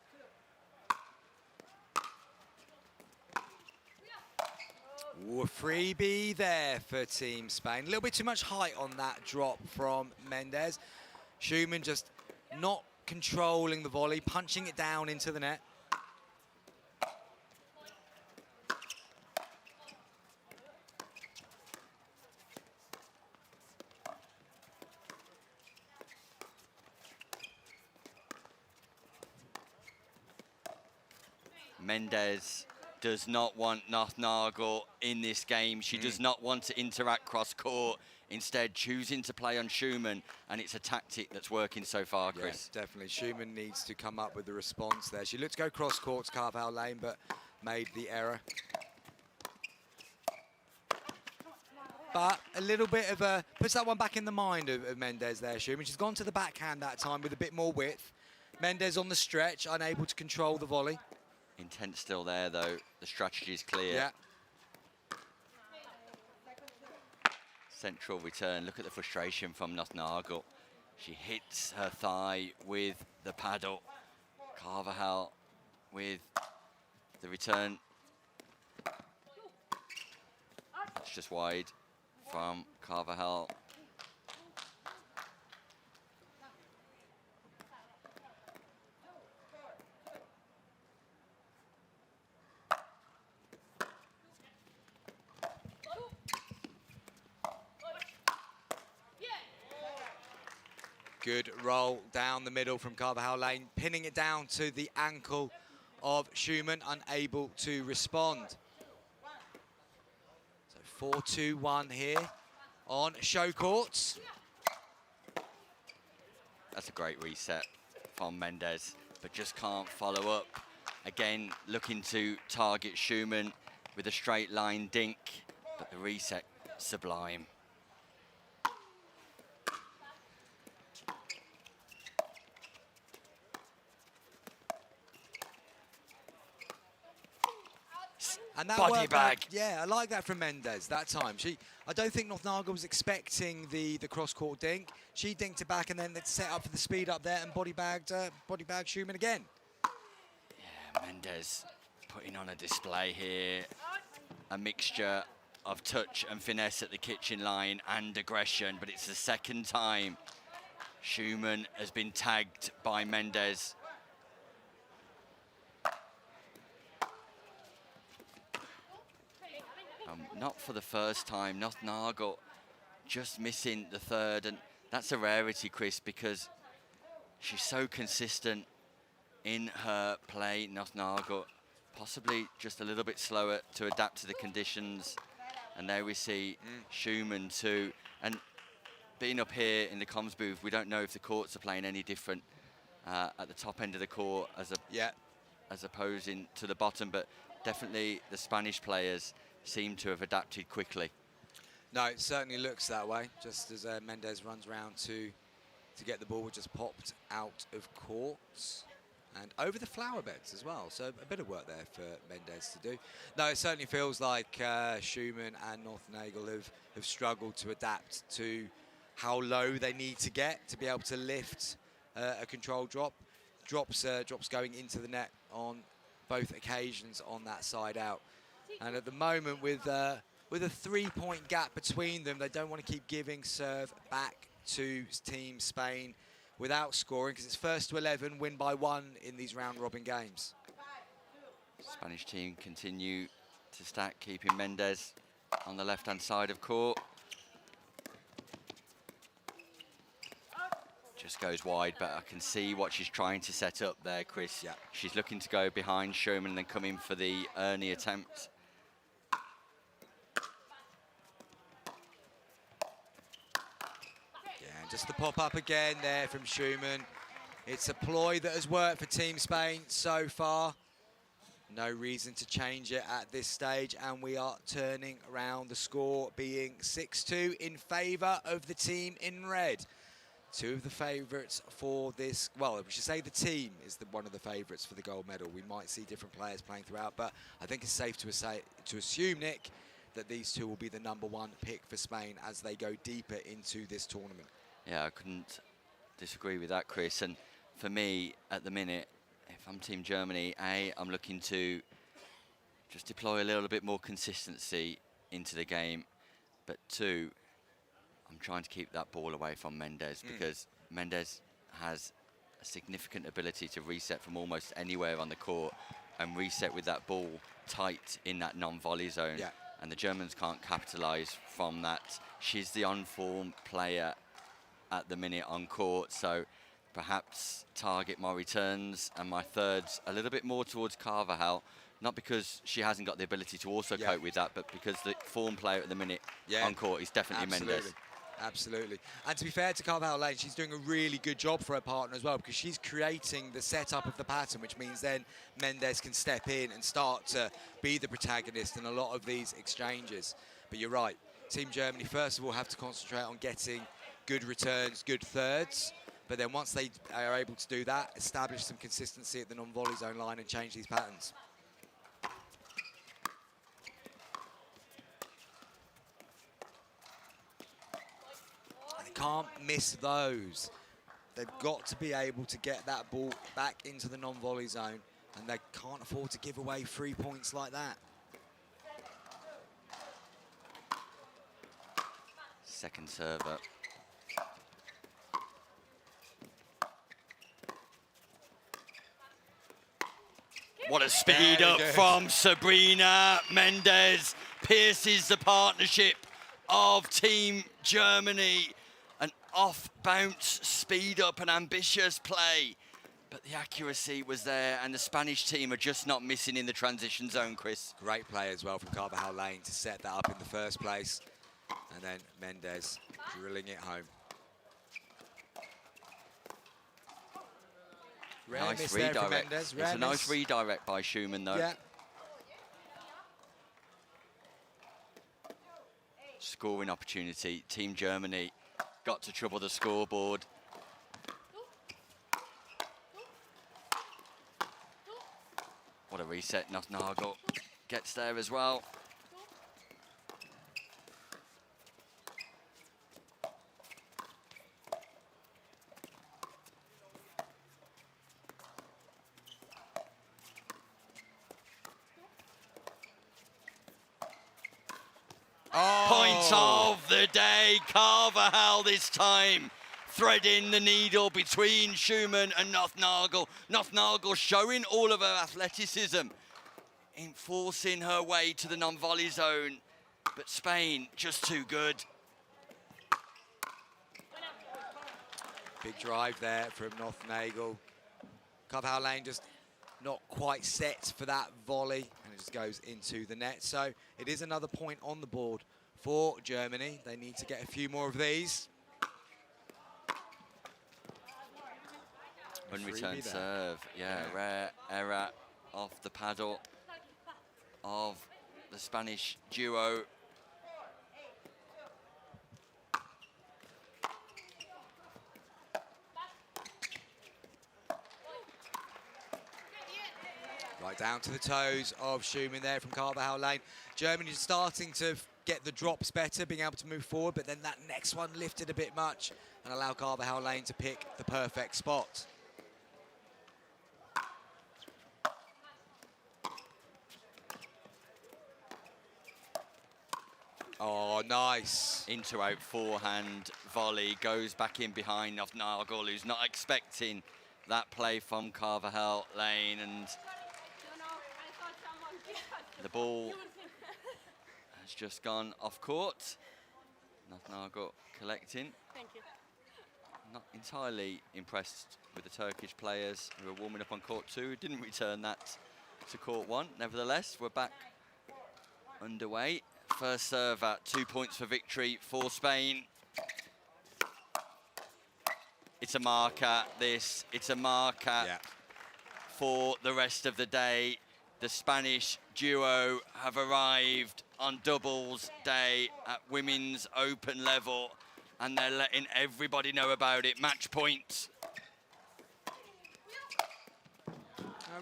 Ooh, a freebie there for Team Spain. A little bit too much height on that drop from Mendez. Schumann just not controlling the volley, punching it down into the net. Mendez does not want Nothnagel in this game. She does not want to interact cross-court, instead choosing to play on Schumann, and it's a tactic that's working so far, Chris. Yes, definitely. Schumann needs to come up with the response there. She looked to go cross-court to Carvajal Lane, but made the error. But a little bit of a, puts that one back in the mind of Mendez there, Schumann. She's gone to the backhand that time with a bit more width. Mendez on the stretch, unable to control the volley. Intent still there, though. The strategy is clear. Yeah. central return. Look at the frustration from Nothnagel. She hits her thigh with the paddle. Carvajal with the return. It's just wide from Carvajal. Good roll down the middle from Carvajal Lane, pinning it down to the ankle of Schumann, unable to respond. So 4-2-1 here on show courts. That's a great reset from Mendes, but just can't follow up. Again, looking to target Schumann with a straight line dink, but the reset sublime. And that Body worked bag. Yeah, I like that from Mendes that time. I don't think Nothnagel was expecting the cross-court dink. She dinked it back and then set up for the speed up there and body bagged Schumann again. Yeah, Mendes putting on a display here. A mixture of touch and finesse at the kitchen line and aggression, but it's the second time Schumann has been tagged by Mendes. Not for the first time. Nothnagel just missing the third, and that's a rarity, Chris, because she's so consistent in her play. Nothnagel possibly just a little bit slower to adapt to the conditions, and there we see Schumann too. And being up here in the comms booth, we don't know if the courts are playing any different at the top end of the court as opposing to the bottom, but definitely the Spanish players seem to have adapted quickly. No, it certainly looks that way. Just as Mendes runs around to get the ball, just popped out of court and over the flower beds as well. So a bit of work there for Mendes to do. No, it certainly feels like Schumann and Nothnagel have struggled to adapt to how low they need to get to be able to lift a controlled drop. Drops going into the net on both occasions on that side out. And at the moment, with a 3-point gap between them, they don't want to keep giving serve back to Team Spain without scoring, because it's first to 11, win by 1 in these round-robin games. Spanish team continue to stack, keeping Mendes on the left-hand side of court. Just goes wide, but I can see what she's trying to set up there, Chris. Yeah. She's looking to go behind Schumann and then come in for the Ernie attempt. Just the pop-up again there from Schumann. It's a ploy that has worked for Team Spain so far. No reason to change it at this stage, and we are turning around the score being 6-2 in favour of the team in red. Two of the favourites for this, well, we should say the team is one of the favourites for the gold medal. We might see different players playing throughout, but I think it's safe to assume, Nick, that these two will be the #1 pick for Spain as they go deeper into this tournament. Yeah, I couldn't disagree with that, Chris. And for me, at the minute, if I'm Team Germany, I'm looking to just deploy a little bit more consistency into the game. But 2, I'm trying to keep that ball away from Mendes, because Mendes has a significant ability to reset from almost anywhere on the court and reset with that ball tight in that non-volley zone. Yeah. And the Germans can't capitalise from that. She's the on-form player at the minute on court, so perhaps target my returns and my thirds a little bit more towards Carvajal, not because she hasn't got the ability to also cope with that, but because the form player at the minute on court is definitely Mendes. Absolutely. And to be fair to Carvajal Lane, she's doing a really good job for her partner as well, because she's creating the setup of the pattern, which means then Mendes can step in and start to be the protagonist in a lot of these exchanges. But you're right, Team Germany first of all have to concentrate on getting good returns, good thirds, but then once they are able to do that, establish some consistency at the non-volley zone line and change these patterns. can't miss those. They've got to be able to get that ball back into the non-volley zone, and they can't afford to give away 3 points like that. Second server. What a speed up from Sabrina Mendes. Pierces the partnership of Team Germany. An off-bounce speed up and ambitious play. But the accuracy was there, and the Spanish team are just not missing in the transition zone, Chris. Great play as well from Carvajal Lane to set that up in the first place. And then Mendes drilling it home. Rare Nice miss there from redirect. Mendes. It's a nice redirect by Schumann, though. Yeah. Scoring opportunity. Team Germany got to trouble the scoreboard. What a reset. Nagel gets there as well. Point of the day, Carvajal this time, threading the needle between Schumann and Nagel. Nagel showing all of her athleticism in forcing her way to the non-volley zone, but Spain just too good. Big drive there from Nagel. Carvajal Lane just not quite set for that volley, and it just goes into the net. So it is another point on the board for Germany. They need to get a few more of these. Unreturned serve, yeah, rare error off the paddle of the Spanish duo. Right down to the toes of Schumann there from Carvajal Lane. Germany starting to get the drops better, being able to move forward, but then that next one lifted a bit much and allow Carvajal Lane to pick the perfect spot. Oh, nice. Into out forehand volley, goes back in behind of Nagel, who's not expecting that play from Carvajal Lane, and the ball has just gone off court. Nagel collecting. Thank you. Not entirely impressed with the Turkish players who are warming up on court 2. Didn't return that to court 1. Nevertheless, we're back underway. First serve at 2 points for victory for Spain. It's a marker, this. It's a marker for the rest of the day. The Spanish duo have arrived on doubles day at women's open level, and they're letting everybody know about it. Match point. A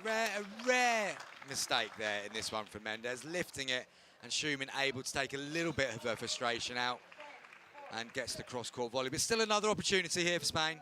rare mistake there in this one from Mendes, lifting it, and Schumann able to take a little bit of her frustration out and gets the cross-court volley. But still another opportunity here for Spain.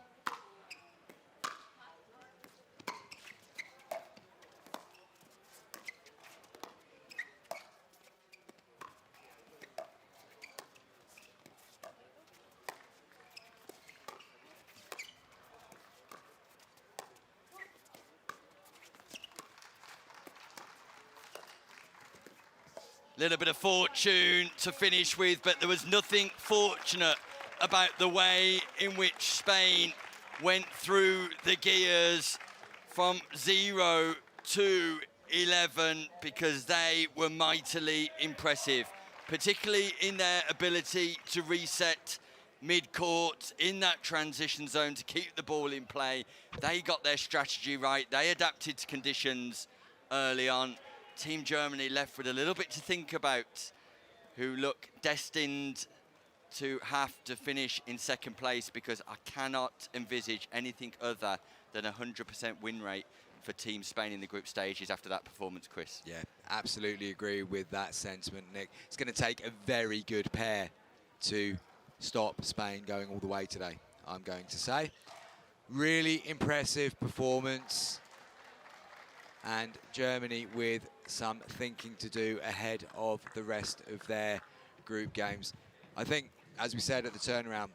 Little bit of fortune to finish with, but there was nothing fortunate about the way in which Spain went through the gears from 0 to 11, because they were mightily impressive, particularly in their ability to reset mid-court in that transition zone to keep the ball in play. They got their strategy right. They adapted to conditions early on. Team Germany left with a little bit to think about, who look destined to have to finish in second place, because I cannot envisage anything other than a 100% win rate for Team Spain in the group stages after that performance, Chris. Yeah, absolutely agree with that sentiment, Nick. It's going to take a very good pair to stop Spain going all the way today, I'm going to say. Really impressive performance. And Germany with some thinking to do ahead of the rest of their group games. I think, as we said at the turnaround,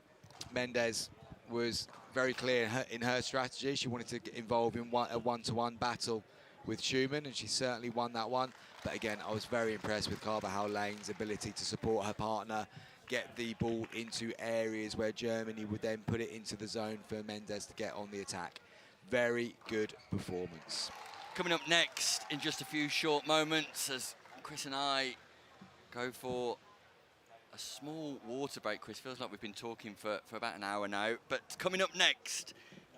Mendes was very clear in her strategy. She wanted to get involved in a one-to-one battle with Schumann, and she certainly won that one. But again, I was very impressed with Carvajal Lane's ability to support her partner, get the ball into areas where Germany would then put it into the zone for Mendes to get on the attack. Very good performance. Coming up next in just a few short moments, as Chris and I go for a small water break. Chris, feels like we've been talking for about an hour now. But coming up next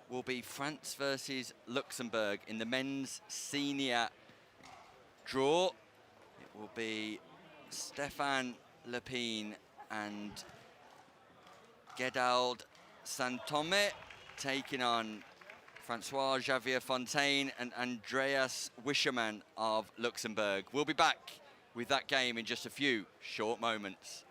will be France versus Luxembourg in the men's senior draw. It will be Stéphane Lepine and Gedald Santome taking on Francois Javier Fontaine and Andreas Wischermann of Luxembourg. We'll be back with that game in just a few short moments.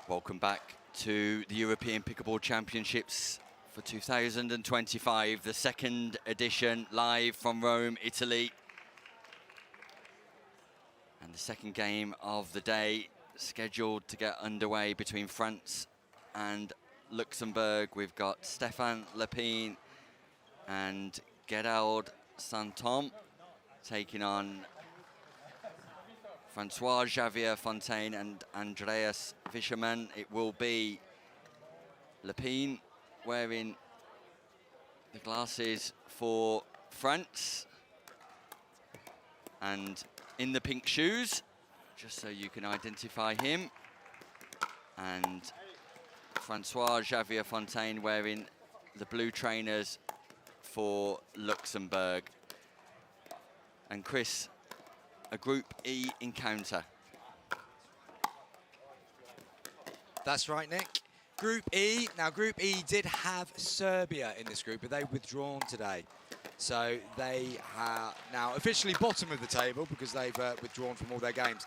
Welcome back to the European Pickleball Championships for 2025, the second edition, live from Rome, Italy. And the second game of the day scheduled to get underway between France and Luxembourg. We've got Stéphane Lepine and Gedald Santome taking on Francois Javier Fontaine and Andreas Wischermann. It will be Lepine wearing the glasses for France and in the pink shoes, just so you can identify him. And Francois Javier Fontaine wearing the blue trainers for Luxembourg. And Chris, a Group E encounter. That's right, Nick. Group E. Now, Group E did have Serbia in this group, but they've withdrawn today. So they are now officially bottom of the table because they've withdrawn from all their games.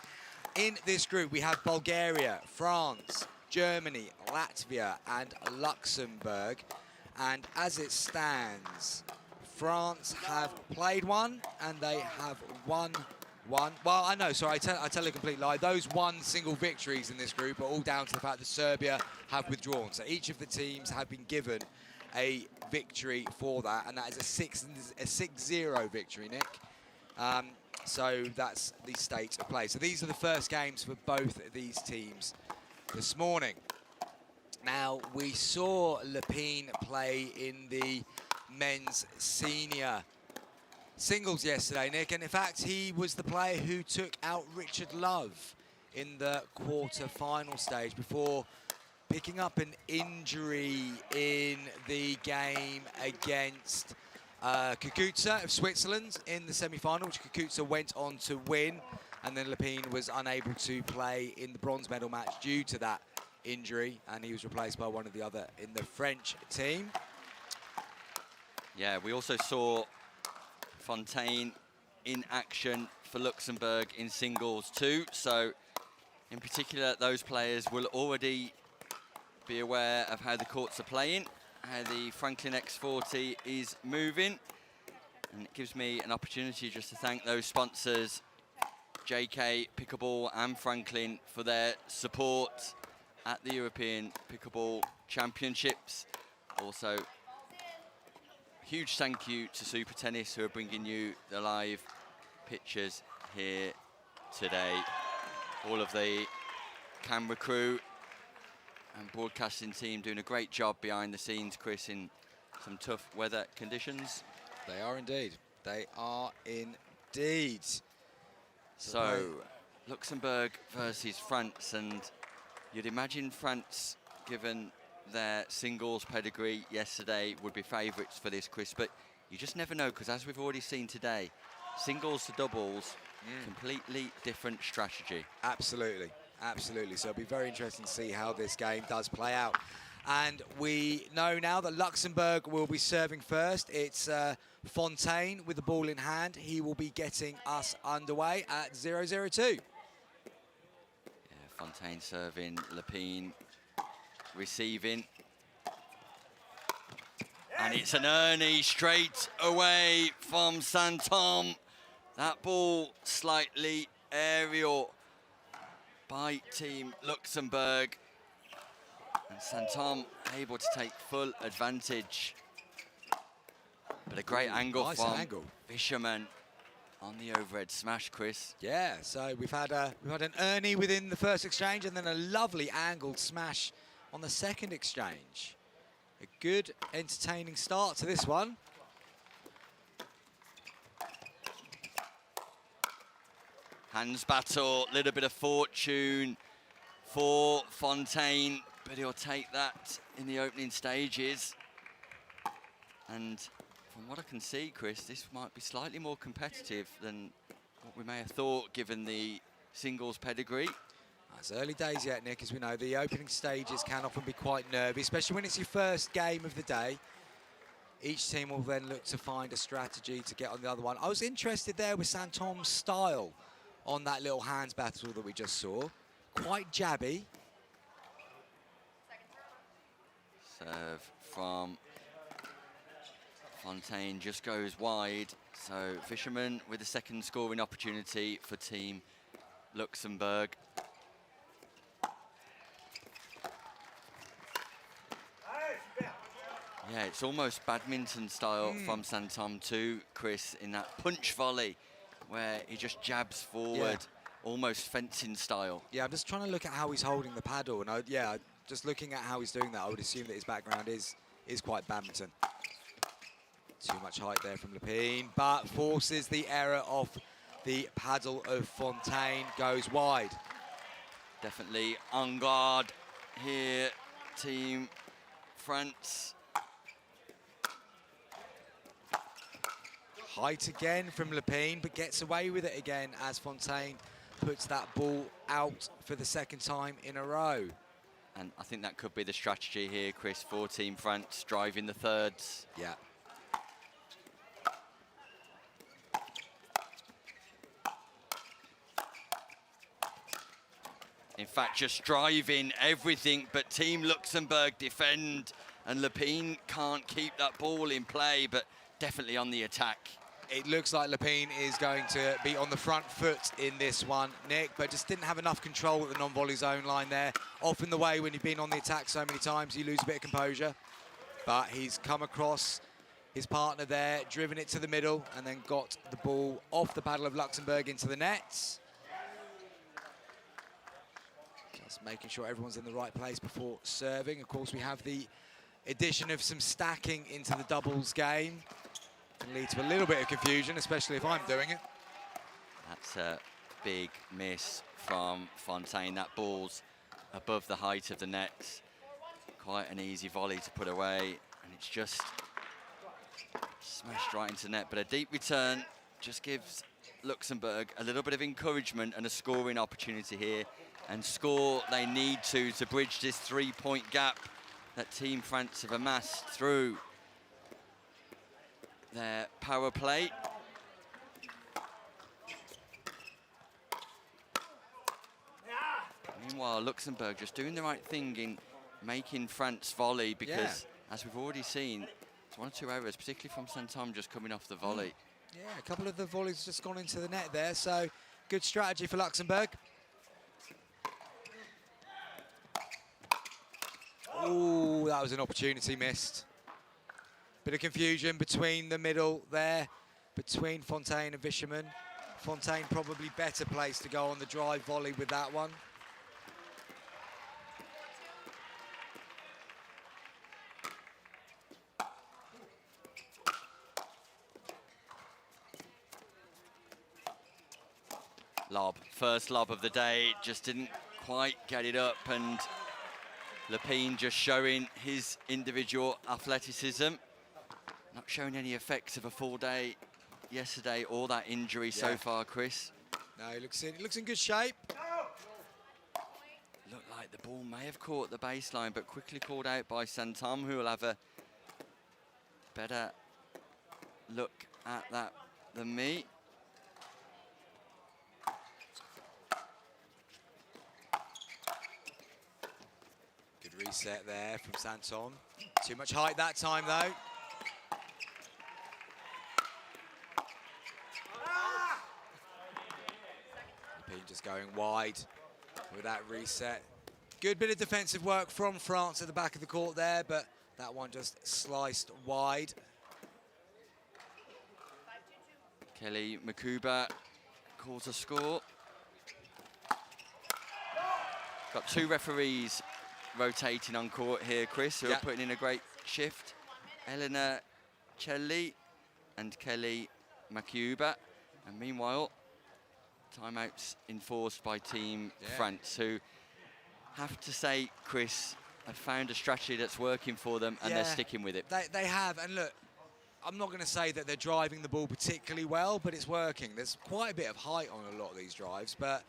In this group, we have Bulgaria, France, Germany, Latvia and Luxembourg. And as it stands, France have played one and they have won one. Well, I know, sorry, I tell a complete lie. Those one single victories in this group are all down to the fact that Serbia have withdrawn. So each of the teams have been given a victory for that, and that is a 6-0 victory, Nick. So that's the state of play. So these are the first games for both of these teams this morning. Now, we saw Lepine play in the men's senior singles yesterday, Nick, and in fact, he was the player who took out Richard Love in the quarter-final stage before picking up an injury in the game against Kukuza of Switzerland in the semi-final, which Kukuza went on to win, and then Lepine was unable to play in the bronze medal match due to that injury, and he was replaced by one of the other in the French team. Yeah, we also saw Fontaine in action for Luxembourg in singles too. So in particular, those players will already be aware of how the courts are playing, how the Franklin X40 is moving. And it gives me an opportunity just to thank those sponsors, JK, Pickleball and Franklin, for their support at the European Pickleball Championships. Also, huge thank you to Super Tennis, who are bringing you the live pictures here today. All of the camera crew and broadcasting team doing a great job behind the scenes, Chris, in some tough weather conditions. They are indeed. They are indeed. So, Luxembourg versus France, and you'd imagine France, given their singles pedigree yesterday, would be favourites for this, Chris, but you just never know, because as we've already seen today, singles to doubles, completely different strategy. Absolutely, absolutely. So it'll be very interesting to see how this game does play out. And we know now that Luxembourg will be serving first. It's Fontaine with the ball in hand. He will be getting us underway at 0-0-2. Yeah, Fontaine serving, Lepine receiving. And it's an Ernie straight away from Santom. That ball slightly aerial by Team Luxembourg. And Santom able to take full advantage. But a great angle nice from angle. Fisherman on the overhead smash, Chris. Yeah, so we've had an Ernie within the first exchange and then a lovely angled smash on the second exchange. A good, entertaining start to this one. Hands battle, little bit of fortune for Fontaine, but he'll take that in the opening stages. And from what I can see, Chris, this might be slightly more competitive than what we may have thought, given the singles pedigree. It's early days yet, Nick, as we know. The opening stages can often be quite nervy, especially when it's your first game of the day. Each team will then look to find a strategy to get on the other one. I was interested there with Santom's style on that little hands battle that we just saw. Quite jabby. Serve from Fontaine just goes wide. So Fisherman with the second scoring opportunity for Team Luxembourg. Yeah, it's almost badminton style from Santom too, Chris, in that punch volley where he just jabs forward, almost fencing style. Yeah, I'm just trying to look at how he's holding the paddle, and just looking at how he's doing that, I would assume that his background is quite badminton. Too much height there from Lepine, but forces the error off the paddle of Fontaine, goes wide. Definitely on guard here, Team France. Height again from Lepine, but gets away with it again as Fontaine puts that ball out for the second time in a row. And I think that could be the strategy here, Chris, for Team France, driving the thirds. Yeah. In fact, just driving everything, but Team Luxembourg defend, and Lepine can't keep that ball in play, but definitely on the attack. It looks like Lepine is going to be on the front foot in this one, Nick, but just didn't have enough control at the non-volley zone line there. Often the way when you've been on the attack so many times, you lose a bit of composure. But he's come across his partner there, driven it to the middle, and then got the ball off the paddle of Luxembourg into the nets. Just making sure everyone's in the right place before serving. Of course, we have the addition of some stacking into the doubles game. Can lead to a little bit of confusion, especially if I'm doing it. That's a big miss from Fontaine. That ball's above the height of the nets. Quite an easy volley to put away, and it's just smashed right into the net. But a deep return just gives Luxembourg a little bit of encouragement and a scoring opportunity here. And score they need to bridge this 3-point gap that Team France have amassed through their power play. Meanwhile, Luxembourg just doing the right thing in making France volley, because as we've already seen, it's 1 or 2 errors, particularly from Santom just coming off the volley. Yeah, a couple of the volleys just gone into the net there, so good strategy for Luxembourg. Oh, that was an opportunity missed. Bit of confusion between the middle there, between Fontaine and Wischermann. Fontaine probably better placed to go on the drive volley with that one. Lob, first lob of the day, just didn't quite get it up, and Lepine just showing his individual athleticism. Not showing any effects of a full day yesterday or that injury so far, Chris. No, he looks in good shape. Looked like the ball may have caught the baseline, but quickly called out by Santom, who will have a better look at that than me. Good reset there from Santom. Too much height that time, though. Just going wide with that reset. Good bit of defensive work from France at the back of the court there, but that one just sliced wide. Kelly Makuba calls a score. Got 2 referees rotating on court here, Chris, who are putting in a great shift. Elena Celli and Kelly Makuba. And meanwhile, timeouts enforced by Team France, who have to say, Chris, have found a strategy that's working for them, and they're sticking with it. They have, and look, I'm not going to say that they're driving the ball particularly well, but it's working. There's quite a bit of height on a lot of these drives, but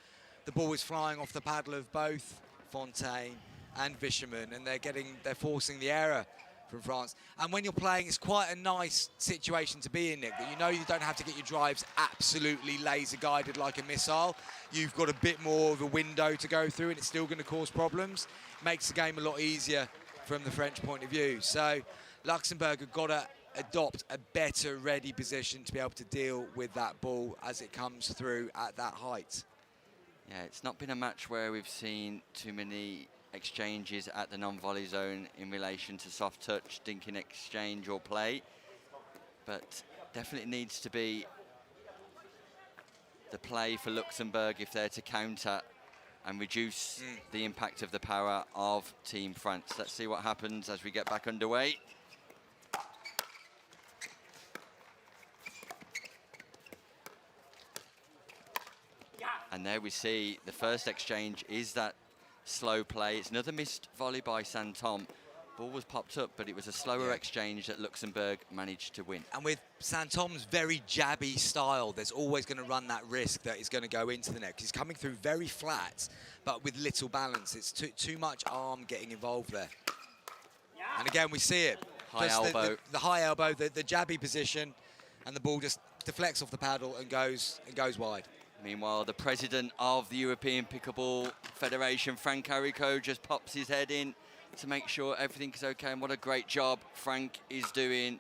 the ball is flying off the paddle of both Fontaine and Wischermann, and they're forcing the error from France. And when you're playing, it's quite a nice situation to be in, Nick, that you know you don't have to get your drives absolutely laser guided like a missile. You've got a bit more of a window to go through, and it's still going to cause problems. Makes the game a lot easier from the French point of view. So Luxembourg have got to adopt a better ready position to be able to deal with that ball as it comes through at that height. Yeah, it's not been a match where we've seen too many exchanges at the non-volley zone in relation to soft touch, dinking exchange or play, but definitely needs to be the play for Luxembourg if they're to counter and reduce the impact of the power of Team France. Let's see what happens as we get back underway. And there we see the first exchange is that slow play. It's another missed volley by Santom. Ball was popped up, but it was a slower exchange that Luxembourg managed to win. And with Santom's very jabby style, there's always going to run that risk that he's going to go into the net. He's coming through very flat, but with little balance. It's too much arm getting involved there. And again, we see it. High elbow. The high elbow, the jabby position, and the ball just deflects off the paddle and goes wide. Meanwhile, the president of the European Pickleball Federation, Frank Arico, just pops his head in to make sure everything is okay. And what a great job Frank is doing,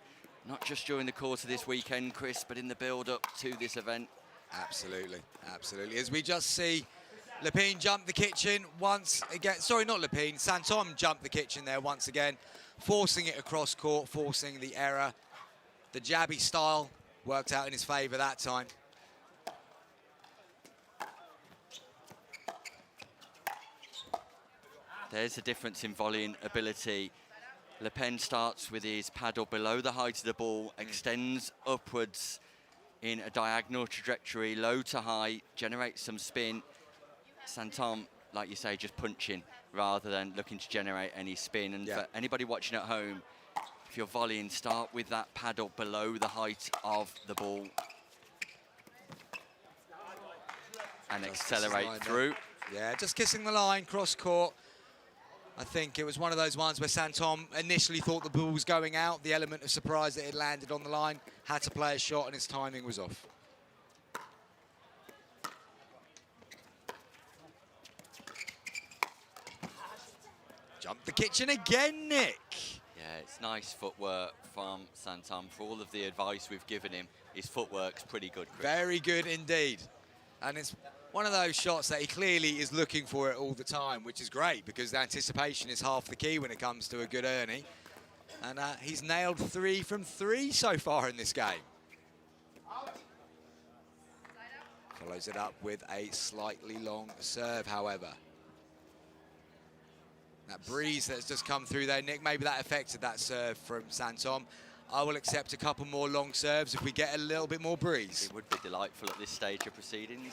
not just during the course of this weekend, Chris, but in the build-up to this event. Absolutely, absolutely. As we just see Lepine jump the kitchen once again. Sorry, not Lepine. Santom jumped the kitchen there once again, forcing it across court, forcing the error. The jabby style worked out in his favour that time. There's a difference in volleying ability. Le Pen starts with his paddle below the height of the ball, extends upwards in a diagonal trajectory, low to high, generates some spin. Santom, like you say, just punching rather than looking to generate any spin. And for anybody watching at home, if you're volleying, start with that paddle below the height of the ball and accelerate through. Yeah, just kissing the line, cross court. I think it was one of those ones where Santom initially thought the ball was going out. The element of surprise that it landed on the line, had to play a shot and his timing was off. Jump the kitchen again, Nick. Yeah, it's nice footwork from Santom. For all of the advice we've given him, his footwork's pretty good, Chris. Very good indeed. And it's one of those shots that he clearly is looking for it all the time, which is great because the anticipation is half the key when it comes to a good Ernie. And he's nailed 3 from 3 so far in this game. Follows it up with a slightly long serve, however. That breeze that's just come through there, Nick, maybe that affected that serve from Santom. I will accept a couple more long serves if we get a little bit more breeze. It would be delightful at this stage of proceedings.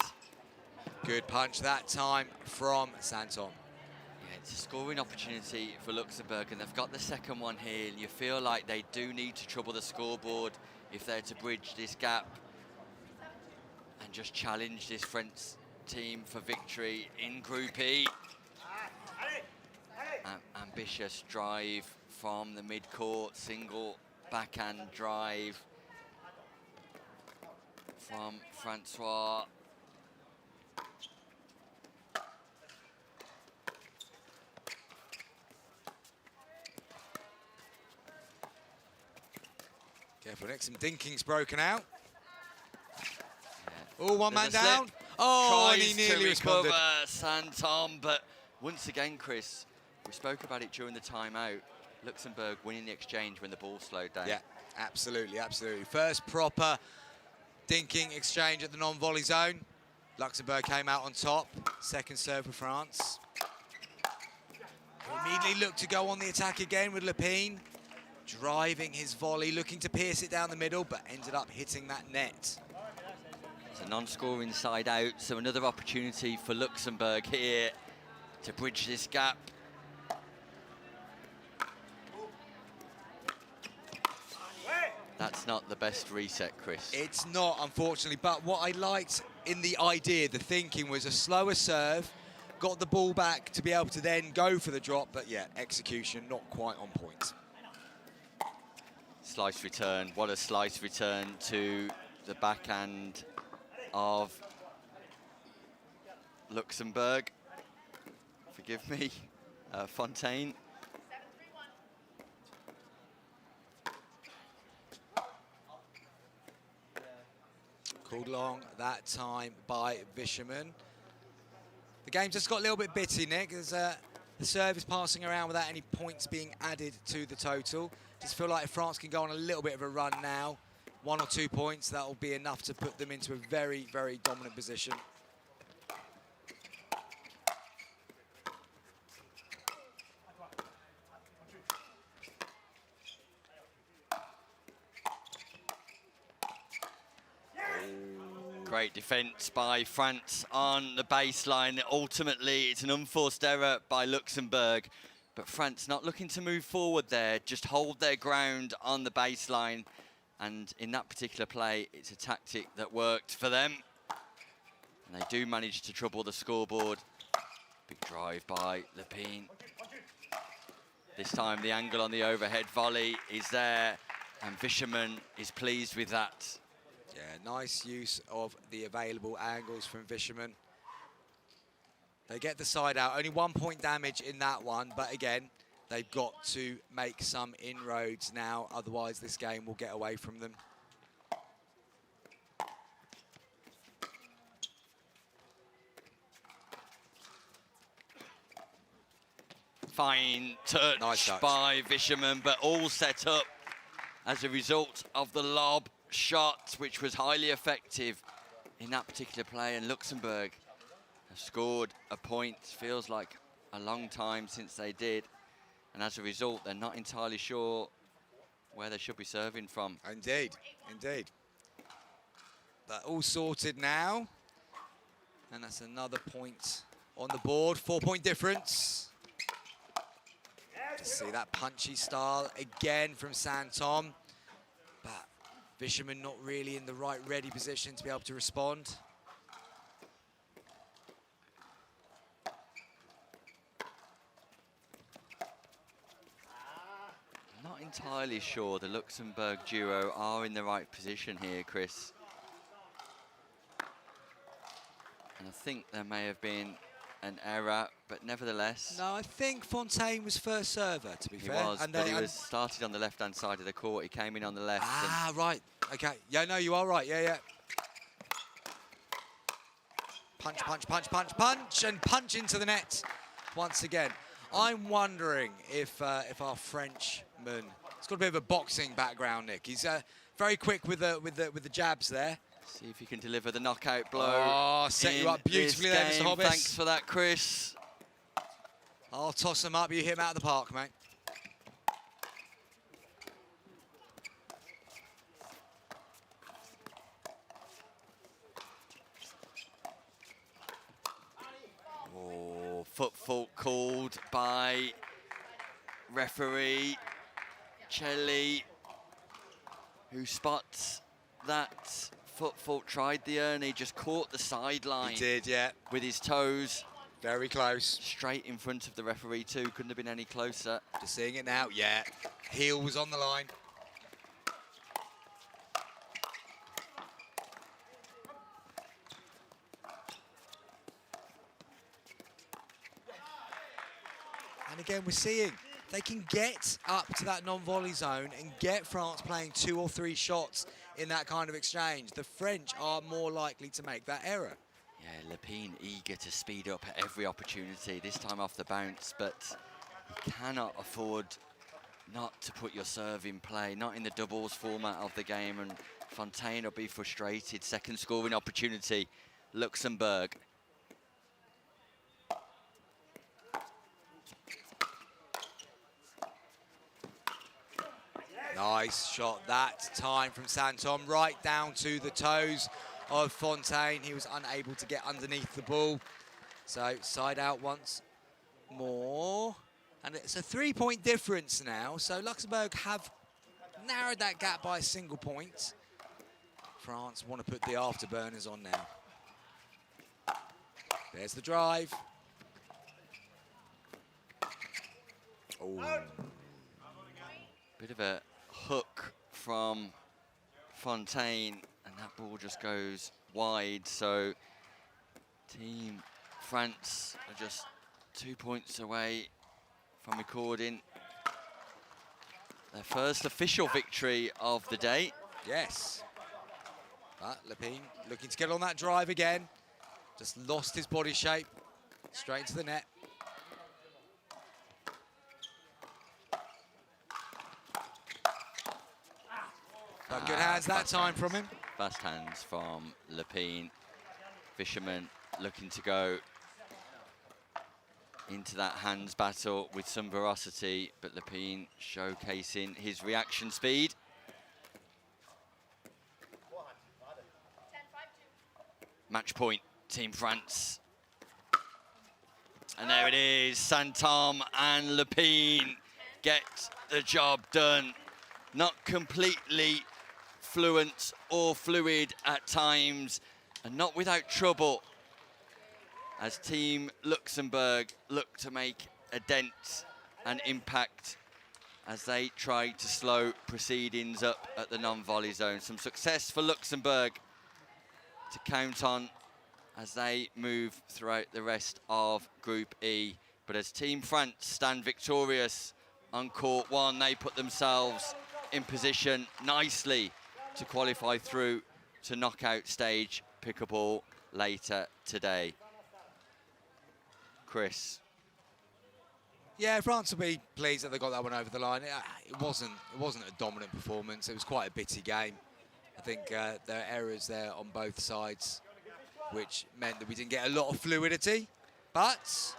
Good punch that time from Santom. Yeah, it's a scoring opportunity for Luxembourg, and they've got the second one here. And you feel like they do need to trouble the scoreboard if they're to bridge this gap and just challenge this French team for victory in Group E. Ambitious drive from the mid-court, single backhand drive from Francois. Careful, Nick, some dinking's broken out. Yeah. Oh, one man There's a down. slip. Oh, and Tries he nearly to responded. recover Santom, but once again, Chris, we spoke about it during the timeout. Luxembourg winning the exchange when the ball slowed down. Yeah, absolutely, absolutely. First proper dinking exchange at the non-volley zone. Luxembourg came out on top. Second serve for France. Immediately looked to go on the attack again with Lepine. Driving his volley, looking to pierce it down the middle, but ended up hitting that net. It's a non-scoring side out, so another opportunity for Luxembourg here to bridge this gap. That's not the best reset, Chris. It's not, unfortunately, but what I liked in the idea, the thinking, was a slower serve, got the ball back to be able to then go for the drop, but yeah, execution not quite on point. Slice return, what a slice return to the backhand of Luxembourg. Forgive me, Fontaine. Called long that time by Vischerman. The game just got a little bit bitty, Nick, as the serve is passing around without any points being added to the total. Just feel like if France can go on a little bit of a run now, 1 or 2 points, that will be enough to put them into a very, very dominant position. Great defence by France on the baseline. Ultimately, it's an unforced error by Luxembourg. But France not looking to move forward there, just hold their ground on the baseline. And in that particular play, it's a tactic that worked for them. And they do manage to trouble the scoreboard. Big drive by Lepine. This time the angle on the overhead volley is there. And Vischerman is pleased with that. Yeah, nice use of the available angles from Fisherman. They get the side out. Only 1 point damage in that one, but again, they've got to make some inroads now, otherwise this game will get away from them. Fine touch, Nice touch by Fisherman, but all set up as a result of the lob shot, which was highly effective in that particular play. And Luxembourg have scored a point. Feels like a long time since they did. And as a result, they're not entirely sure where they should be serving from. Indeed, indeed. That all sorted now. And that's another point on the board. 4 point difference. Just see that punchy style again from Santom. But Fisherman not really in the right ready position to be able to respond. Not entirely sure the Luxembourg duo are in the right position here, Chris. And I think there may have been an error, but nevertheless... No, I think Fontaine was first server, to be fair. He was, but he was started on the left-hand side of the court. He came in on the left. Ah, right. Okay. Yeah, no, you are right. Yeah, yeah. Punch, punch, punch, punch, punch, and punch into the net once again. I'm wondering if our Frenchman, he's got a bit of a boxing background, Nick. He's very quick with the jabs there. See if he can deliver the knockout blow. Oh, set you up beautifully there, Mr. Hobbs. Thanks for that, Chris. I'll toss him up. You hit him out of the park, mate. Oh, foot fault called by referee Chelly, who spots that foot fault, tried the Ernie, just caught the sideline. He did, yeah. With his toes. Very close. Straight in front of the referee too, couldn't have been any closer. Just seeing it now, yeah. Heel was on the line. And again, we're seeing they can get up to that non-volley zone and get France playing 2 or 3 shots in that kind of exchange. The French are more likely to make that error. Yeah, Lepine eager to speed up at every opportunity, this time off the bounce, but you cannot afford not to put your serve in play, not in the doubles format of the game, and Fontaine will be frustrated. Second scoring opportunity, Luxembourg. Nice shot that time from Santom, right down to the toes of Fontaine. He was unable to get underneath the ball. So side out once more. And it's a 3 point difference now. So Luxembourg have narrowed that gap by a single point. France want to put the afterburners on now. There's the drive. Oh. Bit of a hook from Fontaine, and that ball just goes wide. So Team France are just 2 points away from recording their first official victory of the day. Yes. But Lepine looking to get on that drive again. Just lost his body shape. Straight to the net. But good hands that time from him. Fast hands from Lepine. Fisherman looking to go into that hands battle with some ferocity, but Lepine showcasing his reaction speed. Match point, Team France. And there it is, Santom and Lepine get the job done. Not completely fluent or fluid at times, and not without trouble, as Team Luxembourg look to make a dent and impact as they try to slow proceedings up at the non-volley zone. Some success for Luxembourg to count on as they move throughout the rest of Group E. But as Team France stand victorious on court one, they put themselves in position nicely to qualify through to knockout stage pickleball later today. Chris. Yeah, France will be pleased that they got that one over the line. It wasn't a dominant performance. It was quite a bitty game. I think there are errors there on both sides, which meant that we didn't get a lot of fluidity. But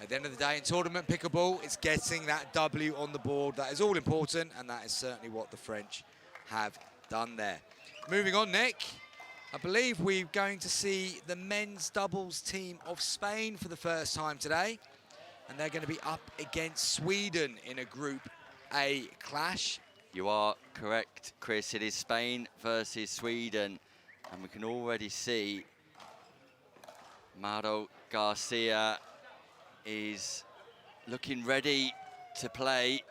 at the end of the day, in tournament pickleball, it's getting that W on the board. That is all important, and that is certainly what the French have done there. Moving on, Nick. I believe we're going to see the men's doubles team of Spain for the first time today. And they're going to be up against Sweden in a Group A clash. You are correct, Chris. It is Spain versus Sweden. And we can already see Mauro Garcia is looking ready to play.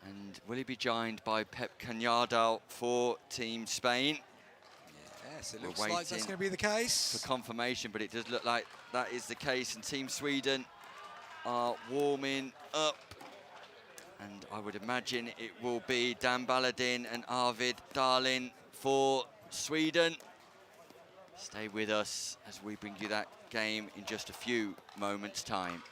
And will he be joined by Pep Cañadal for Team Spain? Yes, it looks like that's going to be the case. For confirmation, but it does look like that is the case. And Team Sweden are warming up. And I would imagine it will be Dan Baladin and Arvid Dahlin for Sweden. Stay with us as we bring you that game in just a few moments' time.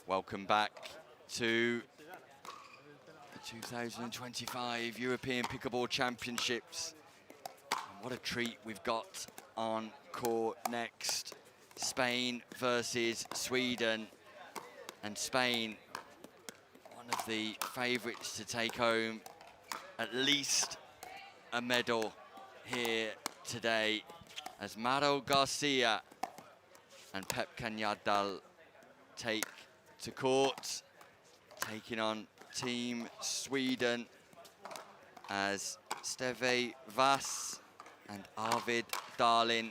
Welcome back to the 2025 European Pickleball Championships. And what a treat we've got on court next. Spain versus Sweden. And Spain, one of the favourites to take home at least a medal here today, as Mauro Garcia and Pep Cañadal take to court, taking on Team Sweden as Steve Vass and Arvid Dahlin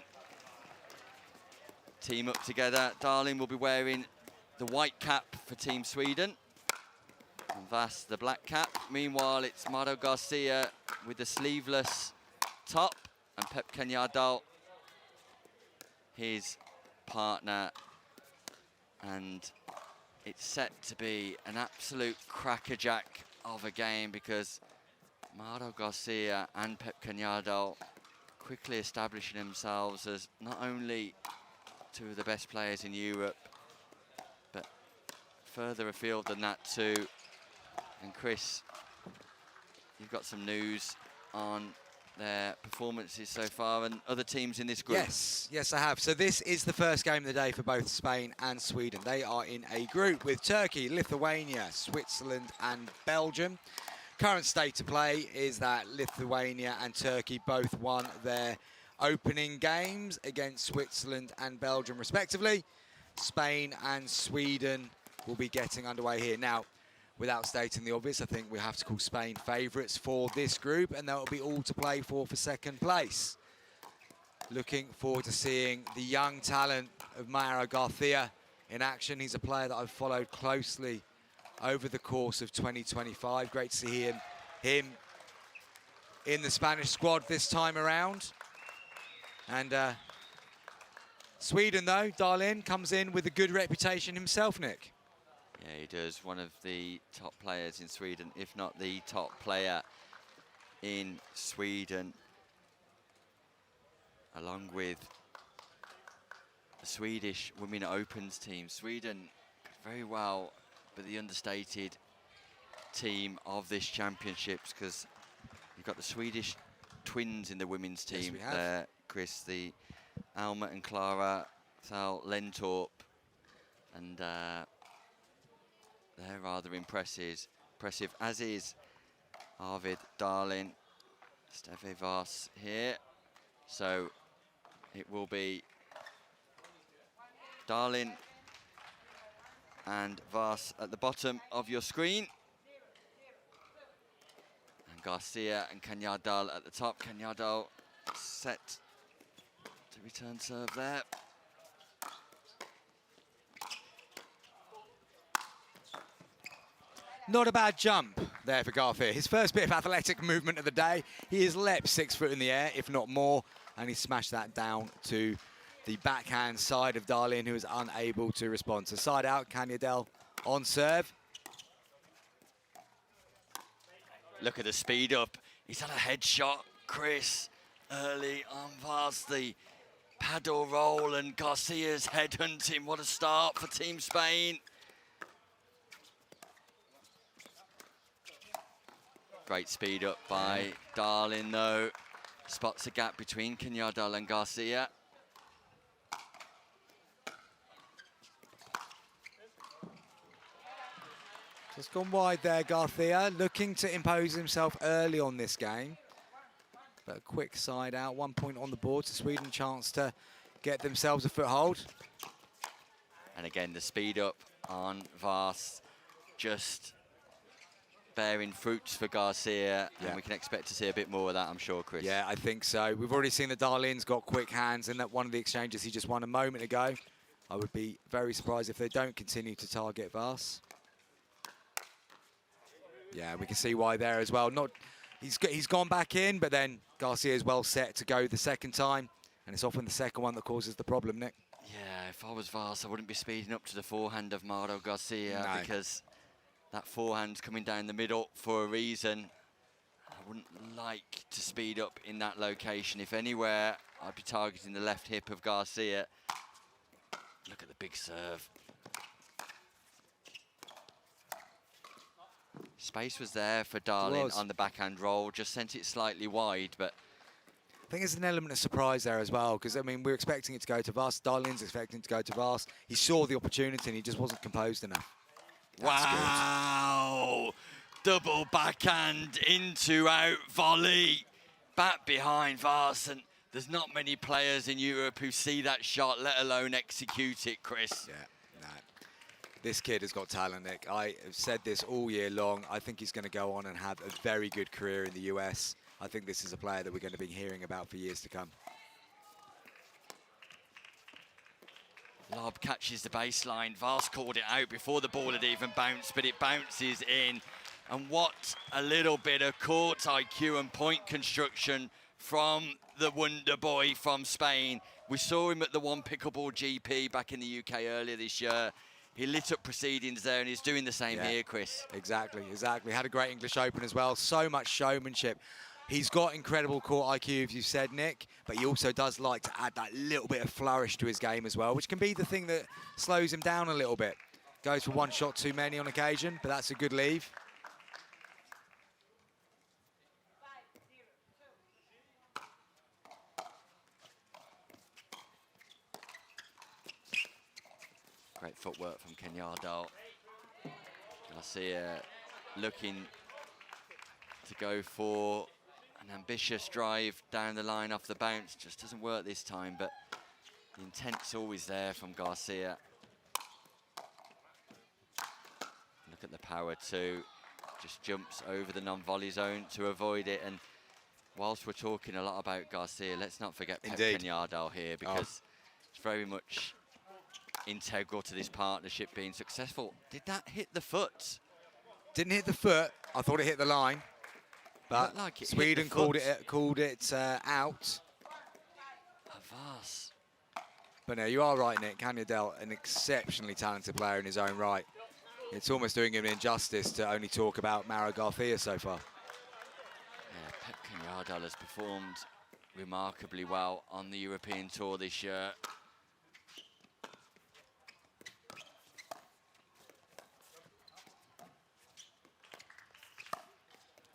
team up together. Dahlin will be wearing the white cap for Team Sweden and Vass the black cap. Meanwhile, it's Mauro Garcia with the sleeveless top and Pep Cañadal, his partner, and it's set to be an absolute crackerjack of a game because Mauro Garcia and Pep Cañadal quickly establishing themselves as not only two of the best players in Europe, but further afield than that too. And Chris, you've got some news on their performances so far and other teams in this group. Yes, I have. So this is the first game of the day for both Spain and Sweden. They are in a group with Turkey, Lithuania, Switzerland and Belgium. Current state of play is that Lithuania and Turkey both won their opening games against Switzerland and Belgium respectively. Spain and Sweden will be getting underway here. Now, without stating the obvious, I think we have to call Spain favourites for this group, and that will be all to play for second place. Looking forward to seeing the young talent of Mauro Garcia in action. He's a player that I've followed closely over the course of 2025. Great to see him in the Spanish squad this time around. And Sweden, though, Darlin comes in with a good reputation himself, Nick. Yeah, he does. One of the top players in Sweden, if not the top player in Sweden, along with the Swedish Women Opens team. Sweden very well, but the understated team of this championships, because you've got the Swedish twins in the women's team there, Chris, the Alma and Clara Thal Lentorp, and they're rather impressive, as is Arvid Darlin, Steffe Vars here. So it will be Darlin and Vars at the bottom of your screen. And Garcia and Kanyardal at the top. Kanyardal set to return serve there. Not a bad jump there for Garcia. His first bit of athletic movement of the day. He has leapt 6 foot in the air, if not more, and he smashed that down to the backhand side of Darlin, who was unable to respond. So side out, Kanyardal on serve. Look at the speed up. He's had a headshot, Chris, early on Vars, the paddle roll, and Garcia's headhunting. What a start for Team Spain. Great speed up by Darlin, though. Spots a gap between Kanyardal and Garcia. Just gone wide there, Garcia, looking to impose himself early on this game. But a quick side out, 1 point on the board to Sweden, chance to get themselves a foothold. And again, the speed up on Vars, just bearing fruits for Garcia, and we can expect to see a bit more of that, I'm sure, Chris. Yeah, I think so. We've already seen that Darlin's got quick hands, and that one of the exchanges he just won a moment ago. I would be very surprised if they don't continue to target Vars. Yeah, we can see why there as well. He's gone back in, but then Garcia is well set to go the second time, and it's often the second one that causes the problem, Nick. Yeah, if I was Vars, I wouldn't be speeding up to the forehand of Mauro Garcia, because that forehand's coming down the middle for a reason. I wouldn't like to speed up in that location. If anywhere, I'd be targeting the left hip of Garcia. Look at the big serve. Space was there for Darlin on the backhand roll, just sent it slightly wide, but I think there's an element of surprise there as well, because, I mean, we're expecting it to go to Vars. Darlin's expecting it to go to Vars. He saw the opportunity and he just wasn't composed enough. That's wow! Good. Double backhand into out volley. Back behind Vars, and there's not many players in Europe who see that shot, let alone execute it, Chris. Yeah, no. This kid has got talent, Nick. I have said this all year long. I think he's going to go on and have a very good career in the US. I think this is a player that we're going to be hearing about for years to come. Lob catches the baseline. Vars called it out before the ball had even bounced, but it bounces in. And what a little bit of court IQ and point construction from the Wonder Boy from Spain. We saw him at the One Pickleball GP back in the UK earlier this year. He lit up proceedings there, and he's doing the same here, Chris. Exactly. Had a great English Open as well. So much showmanship. He's got incredible court IQ, as you said, Nick, but he also does like to add that little bit of flourish to his game as well, which can be the thing that slows him down a little bit. Goes for one shot too many on occasion, but that's a good leave. Great footwork from Kenyardal. Garcia looking to go for an ambitious drive down the line off the bounce. Just doesn't work this time, but the intent's always there from Garcia. Look at the power too. Just jumps over the non-volley zone to avoid it. And whilst we're talking a lot about Garcia, let's not forget Pep Kenyardal here, because it's very much integral to this partnership being successful. Did that hit the foot? Didn't hit the foot. I thought it hit the line, but like it Sweden hit the called it out. Avas. But no, you are right, Nick. Kenyardal, an exceptionally talented player in his own right. It's almost doing him an injustice to only talk about Mauro Garcia so far. Yeah, Pep Kenyardal has performed remarkably well on the European Tour this year.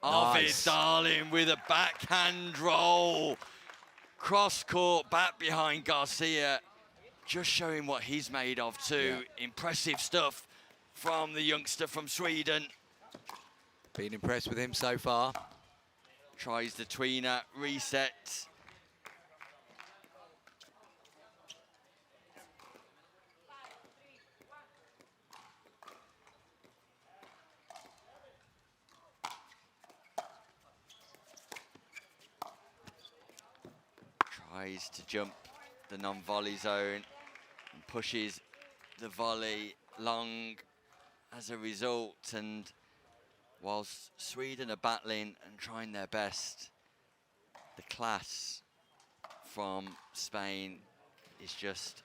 Nice. Arvid Darling with a backhand roll. Cross court, back behind Garcia. Just showing what he's made of too. Yeah. Impressive stuff from the youngster from Sweden. Been impressed with him so far. Tries the tweener, reset. Tries to jump the non-volley zone and pushes the volley long as a result. And whilst Sweden are battling and trying their best, the class from Spain is just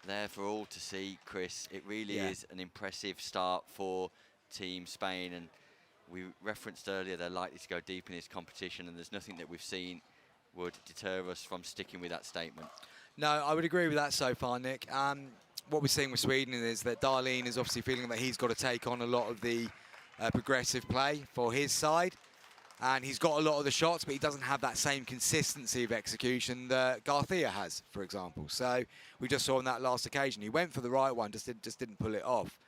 there for all to see, Chris. It really is an impressive start for Team Spain. And we referenced earlier they're likely to go deep in this competition, and there's nothing that we've seen would deter us from sticking with that statement. No, I would agree with that so far, Nick. What we're seeing with Sweden is that Darlene is obviously feeling that he's got to take on a lot of the progressive play for his side. And he's got a lot of the shots, but he doesn't have that same consistency of execution that Garcia has, for example. So we just saw on that last occasion, he went for the right one, just didn't pull it off.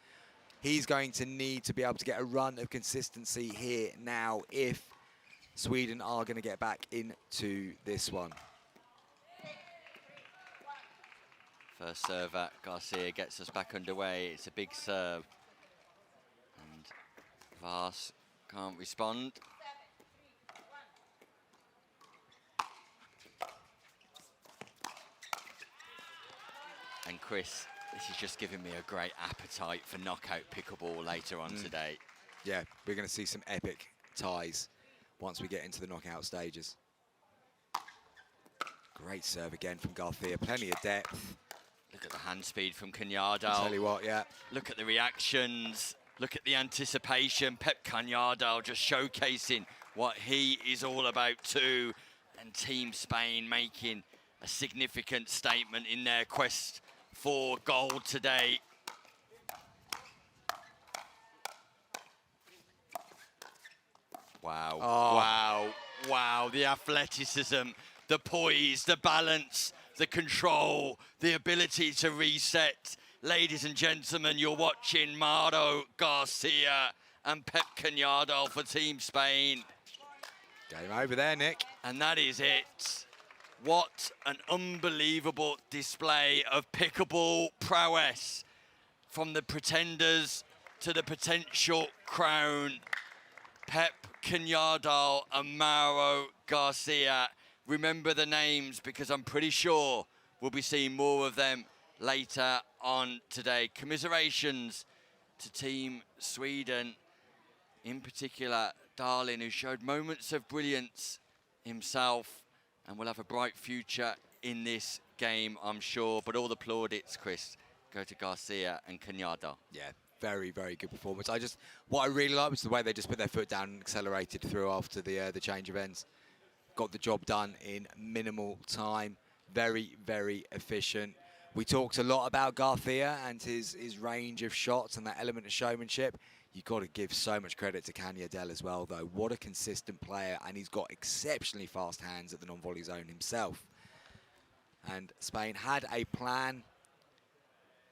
He's going to need to be able to get a run of consistency here now if Sweden are going to get back into this one. First serve at Garcia gets us back underway. It's a big serve. And Vas can't respond. And Chris, this is just giving me a great appetite for knockout pickleball later on today. Yeah, we're going to see some epic ties once we get into the knockout stages. Great serve again from Garcia, plenty of depth. Look at the hand speed from Kenyardal. I'll tell you what, yeah. Look at the reactions. Look at the anticipation. Pep Kenyardal just showcasing what he is all about too. And Team Spain making a significant statement in their quest for gold today. Wow, wow, wow. The athleticism, the poise, the balance, the control, the ability to reset. Ladies and gentlemen, you're watching Mauro Garcia and Pep Kenyardal for Team Spain. Game over there, Nick. And that is it. What an unbelievable display of pickleball prowess from the pretenders to the potential crown. Pep Kenyardal and Mauro Garcia. Remember the names because I'm pretty sure we'll be seeing more of them later on today. Commiserations to Team Sweden, in particular Darling, who showed moments of brilliance himself and will have a bright future in this game, I'm sure. But all the plaudits, Chris, go to Garcia and Kenyardal. Yeah, very, very good performance. What I really like was the way they just put their foot down and accelerated through after the change of ends. got the job done in minimal time. Very, very efficient. We talked a lot about Garcia and his range of shots and that element of showmanship. You've got to give so much credit to Kanyadel as well, though. What a consistent player, and he's got exceptionally fast hands at the non-volley zone himself. And Spain had a plan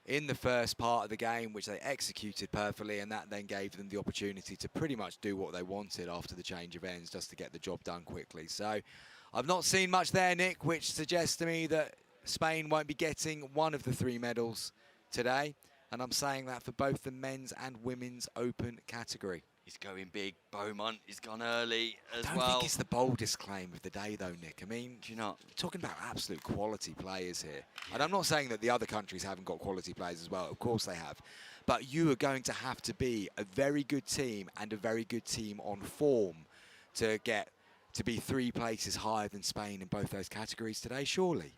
in the first part of the game, which they executed perfectly, and that then gave them the opportunity to pretty much do what they wanted after the change of ends, just to get the job done quickly. So I've not seen much there, Nick, which suggests to me that Spain won't be getting one of the 3 medals today. And I'm saying that for both the men's and women's open category. He's going big. Beaumont is gone early as I don't well. think it's the boldest claim of the day, though, Nick. I mean, Do you not? we're talking about absolute quality players here. And I'm not saying that the other countries haven't got quality players as well. Of course they have. But you are going to have to be a very good team and a very good team on form to get to be 3 places higher than Spain in both those categories today, surely.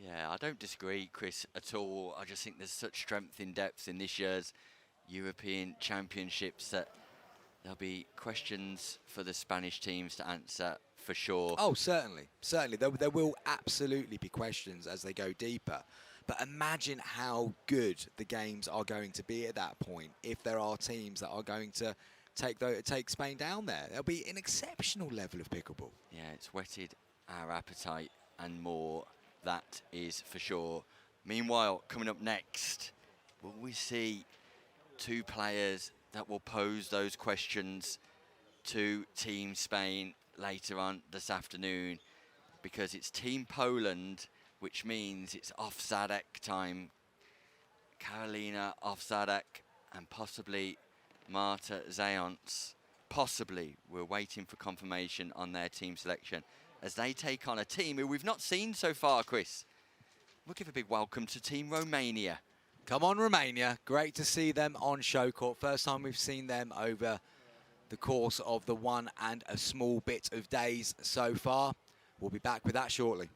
Yeah, I don't disagree, Chris, at all. I just think there's such strength in depth in this year's European Championships that there'll be questions for the Spanish teams to answer for sure. Oh, certainly. Certainly. There will absolutely be questions as they go deeper. But imagine how good the games are going to be at that point if there are teams that are going to take Spain down there. There'll be an exceptional level of pickleball. Yeah, it's whetted our appetite and more, that is for sure. Meanwhile, coming up next, will we see 2 players that will pose those questions to Team Spain later on this afternoon? Because it's Team Poland, which means it's off-Zadek time. Karolina off-Zadek and possibly Marta Zając. Possibly. We're waiting for confirmation on their team selection as they take on a team who we've not seen so far, Chris. We'll give a big welcome to Team Romania. Come on, Romania. Great to see them on show court. First time we've seen them over the course of the 1 and a small bit of days so far. We'll be back with that shortly.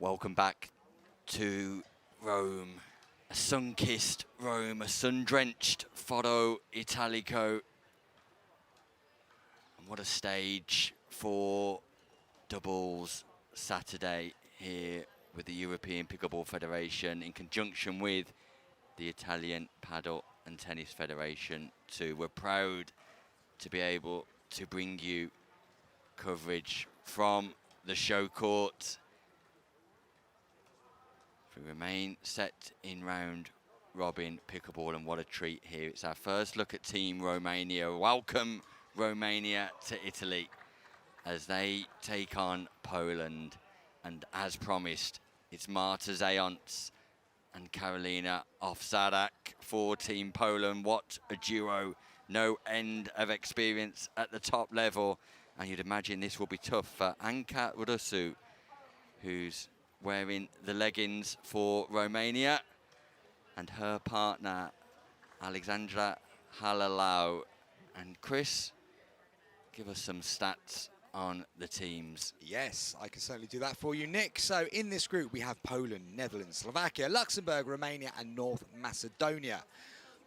Welcome back to Rome, a sun-kissed Rome, a sun-drenched Foro Italico. And what a stage for doubles Saturday here with the European Pickleball Federation in conjunction with the Italian Paddle and Tennis Federation too. We're proud to be able to bring you coverage from the show court. We remain set in round robin pickleball, and what a treat here. It's our first look at Team Romania. Welcome Romania to Italy as they take on Poland. And as promised, it's Marta Zając and Karolina Owsiak for Team Poland. What a duo. No end of experience at the top level. And you'd imagine this will be tough for Anka Rusu, who's wearing the leggings for Romania, and her partner, Alexandra Halalau. And Chris, give us some stats on the teams. Yes, I can certainly do that for you, Nick. So in this group, we have Poland, Netherlands, Slovakia, Luxembourg, Romania, and North Macedonia.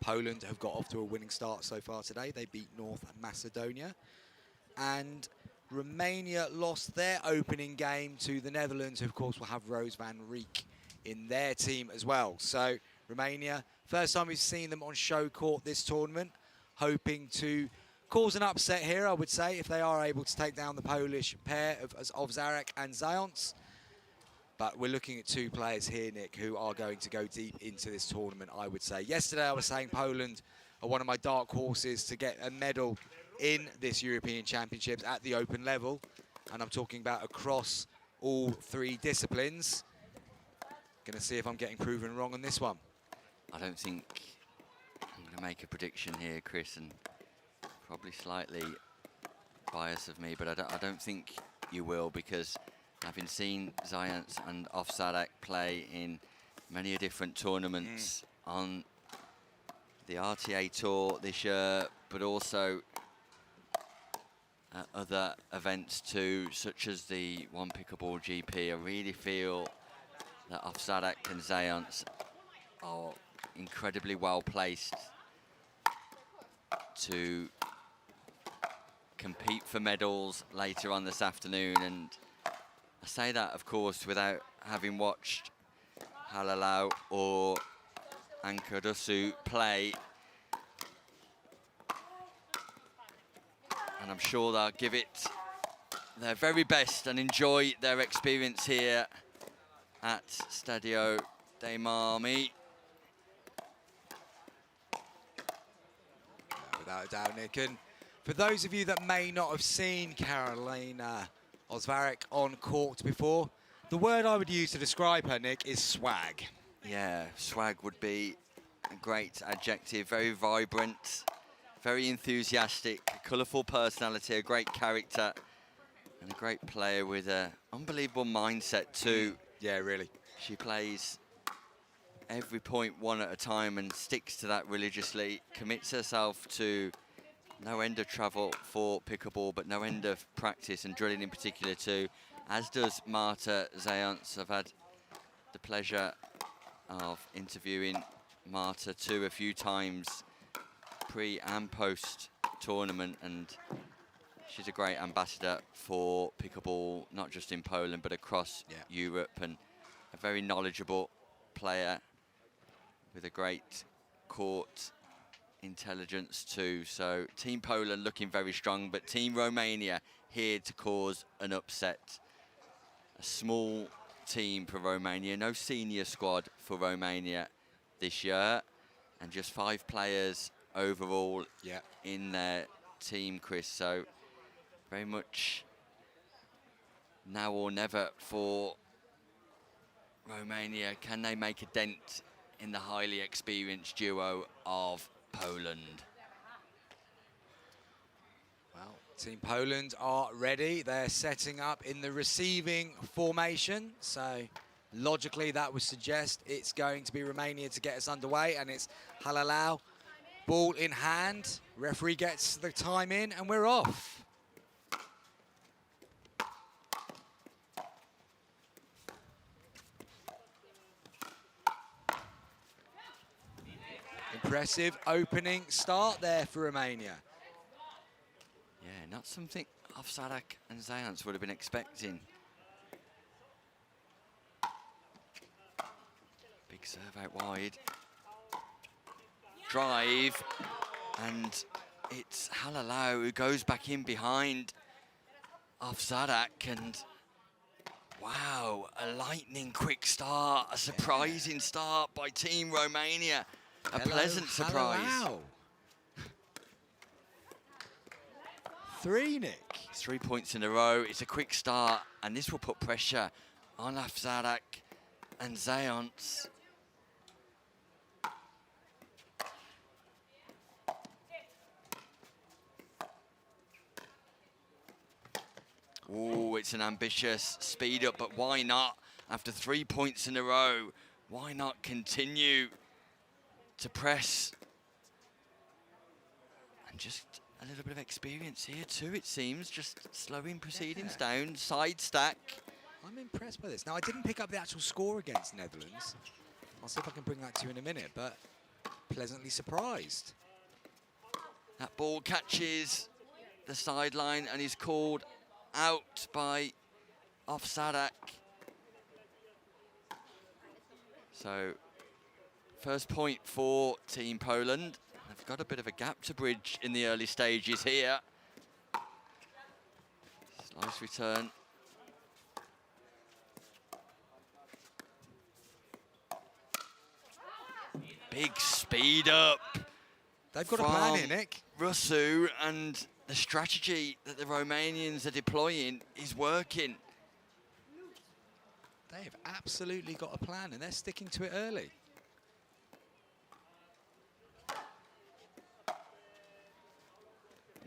Poland have got off to a winning start so far today. They beat North Macedonia. And Romania lost their opening game to the Netherlands, who of course will have Rose van Rijk in their team as well. So Romania, first time we've seen them on show court this tournament, hoping to cause an upset here, I would say, if they are able to take down the Polish pair of Owsiak and Zając. But we're looking at two players here, Nick, who are going to go deep into this tournament, I would say. Yesterday I was saying Poland are one of my dark horses to get a medal in this European Championships at the open level. And I'm talking about across all three disciplines. Gonna see if I'm getting proven wrong on this one. I don't think I'm going to make a prediction here, Chris, and probably slightly biased of me, but I don't think you will, because having seen Zając and Owsiak play in many different tournaments on the RTA Tour this year, but also at other events too, such as the One Pickleball GP, I really feel that Owsiak and Zając are incredibly well placed to compete for medals later on this afternoon. And I say that, of course, without having watched Halalau or Anka Rusu play. And I'm sure they'll give it their very best and enjoy their experience here at Stadio dei Marmi. Without a doubt, Nick. And for those of you that may not have seen Karolina Owsiak on court before, the word I would use to describe her, Nick, is swag. Yeah, swag would be a great adjective. Very vibrant, very enthusiastic, colourful personality, a great character, and a great player with an unbelievable mindset too. Yeah, really. She plays every point one at a time and sticks to that religiously, commits herself to no end of travel for pickleball, but no end of practice and drilling in particular too, as does Marta Zając. I've had the pleasure of interviewing Marta too a few times, pre and post tournament, and she's a great ambassador for pickleball, not just in Poland, but across Europe, and a very knowledgeable player with a great court intelligence too. So Team Poland looking very strong, but Team Romania here to cause an upset. A small team for Romania, no senior squad for Romania this year, and just 5 players overall in their team, Chris. So very much now or never for Romania. Can they make a dent in the highly experienced duo of Poland? Well, Team Poland are ready. They're setting up in the receiving formation. So logically, that would suggest it's going to be Romania to get us underway, and it's Halalau, ball in hand. Referee gets the time in, and we're off. Impressive opening start there for Romania. Yeah, not something Ovsadak and Zayants would have been expecting. Big serve out wide. Drive, and it's Halalau who goes back in behind Ovsadak, and wow, a lightning quick start, a surprising start by Team Romania. A pleasant surprise. Halalau. 3, Nick. 3 points in a row. It's a quick start, and this will put pressure on Ovsadak and Zayants. Oh, it's an ambitious speed up, but why not? After 3 points in a row, why not continue to press? And just a little bit of experience here too, it seems. Just slowing proceedings down, side stack. I'm impressed by this. Now, I didn't pick up the actual score against Netherlands. I'll see if I can bring that to you in a minute, but pleasantly surprised. That ball catches the sideline and is called out by Ovsadak. So, first point for Team Poland. They've got a bit of a gap to bridge in the early stages here. Slice return. Big speed up. They've got a plan here, Nick. Rusu, and the strategy that the Romanians are deploying is working. They have absolutely got a plan, and they're sticking to it early.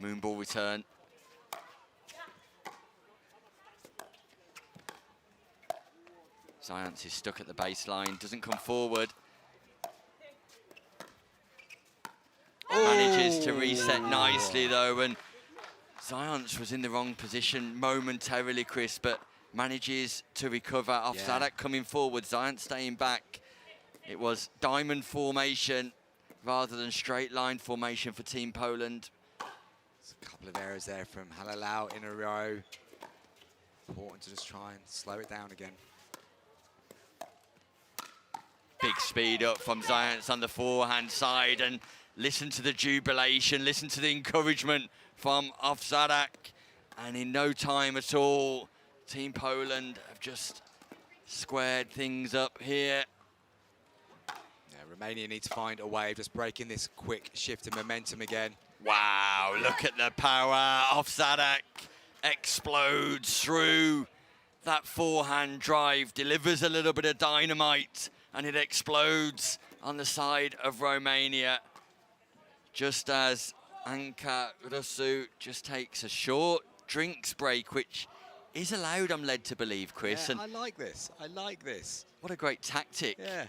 Moonball return. Zayants is stuck at the baseline, doesn't come forward. Manages to reset nicely though, and Zayants was in the wrong position momentarily, Chris, but manages to recover. Ovsadak coming forward, Zayants staying back. It was diamond formation rather than straight line formation for Team Poland. There's a couple of errors there from Halalau in a row. Important to just try and slow it down again. Big speed up from Zayants on the forehand side, and listen to the jubilation, listen to the encouragement from Ovsadak. And in no time at all, Team Poland have just squared things up here. Yeah, Romania need to find a way of just breaking this quick shift in momentum again. Wow, look at the power. Ovsadak explodes through that forehand drive, delivers a little bit of dynamite, and it explodes on the side of Romania. Just as Anka Rusu just takes a short drinks break, which is allowed, I'm led to believe, Chris. Yeah, and I like this. I like this. what a great tactic. Yeah.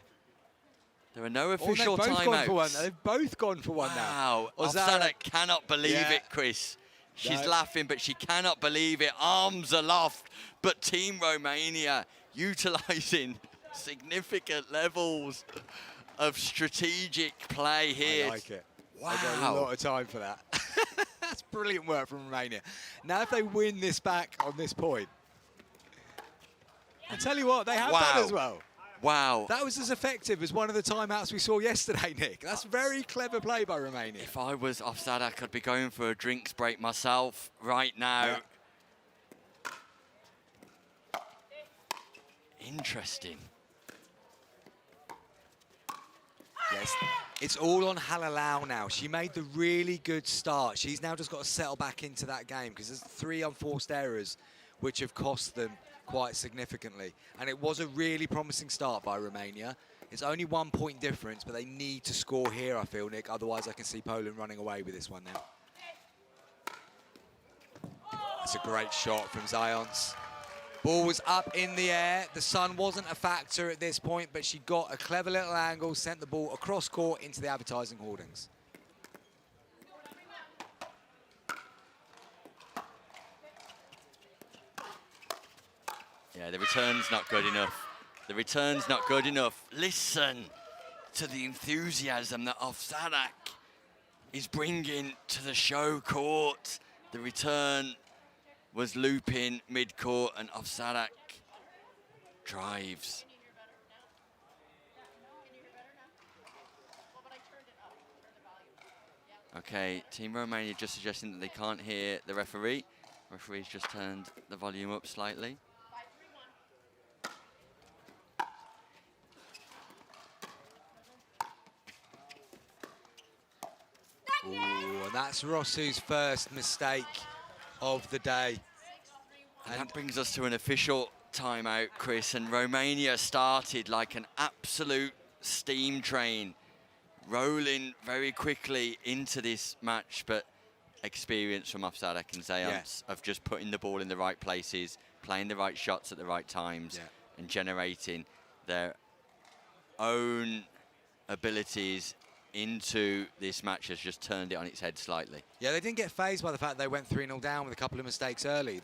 There are no official they've both timeouts. gone for one. They've both gone for one now. Wow, Ovsadak cannot believe it, Chris. She's No. laughing, but she cannot believe it. Arms aloft. But Team Romania utilising significant levels of strategic play here. I like it. Wow. I've got a lot of time for that. That's brilliant work from Romania. Now, if they win this back on this point, I tell you what, they have done as well. Wow. That was as effective as one of the timeouts we saw yesterday, Nick. That's very clever play by Romania. If I was Ovsadak, I'd be going for a drinks break myself right now. Yeah. Interesting. Yes, it's all on Halalau now. She made the really good start. She's now just got to settle back into that game because there's 3 unforced errors which have cost them quite significantly. And it was a really promising start by Romania. It's only 1 point difference, but they need to score here, I feel, Nick. Otherwise, I can see Poland running away with this one now. That's a great shot from Zayants. Ball was up in the air. The sun wasn't a factor at this point, but she got a clever little angle, sent the ball across court into the advertising hoardings. Yeah, the return's not good enough. The return's not good enough. Listen to the enthusiasm that Afsarak is bringing to the show court. The return was looping mid-court, and Afsarak drives. Okay, Team Romania just suggesting that they can't hear the referee. The referee's just turned the volume up slightly. Ooh, and that's Rosu's first mistake of the day. And that brings us to an official timeout, Chris. And Romania started like an absolute steam train, rolling very quickly into this match, but experience from Afsarak and Zayants of just putting the ball in the right places, playing the right shots at the right times, and generating their own abilities into this match has just turned it on its head slightly. Yeah, they didn't get fazed by the fact they went 3-0 down with a couple of mistakes early.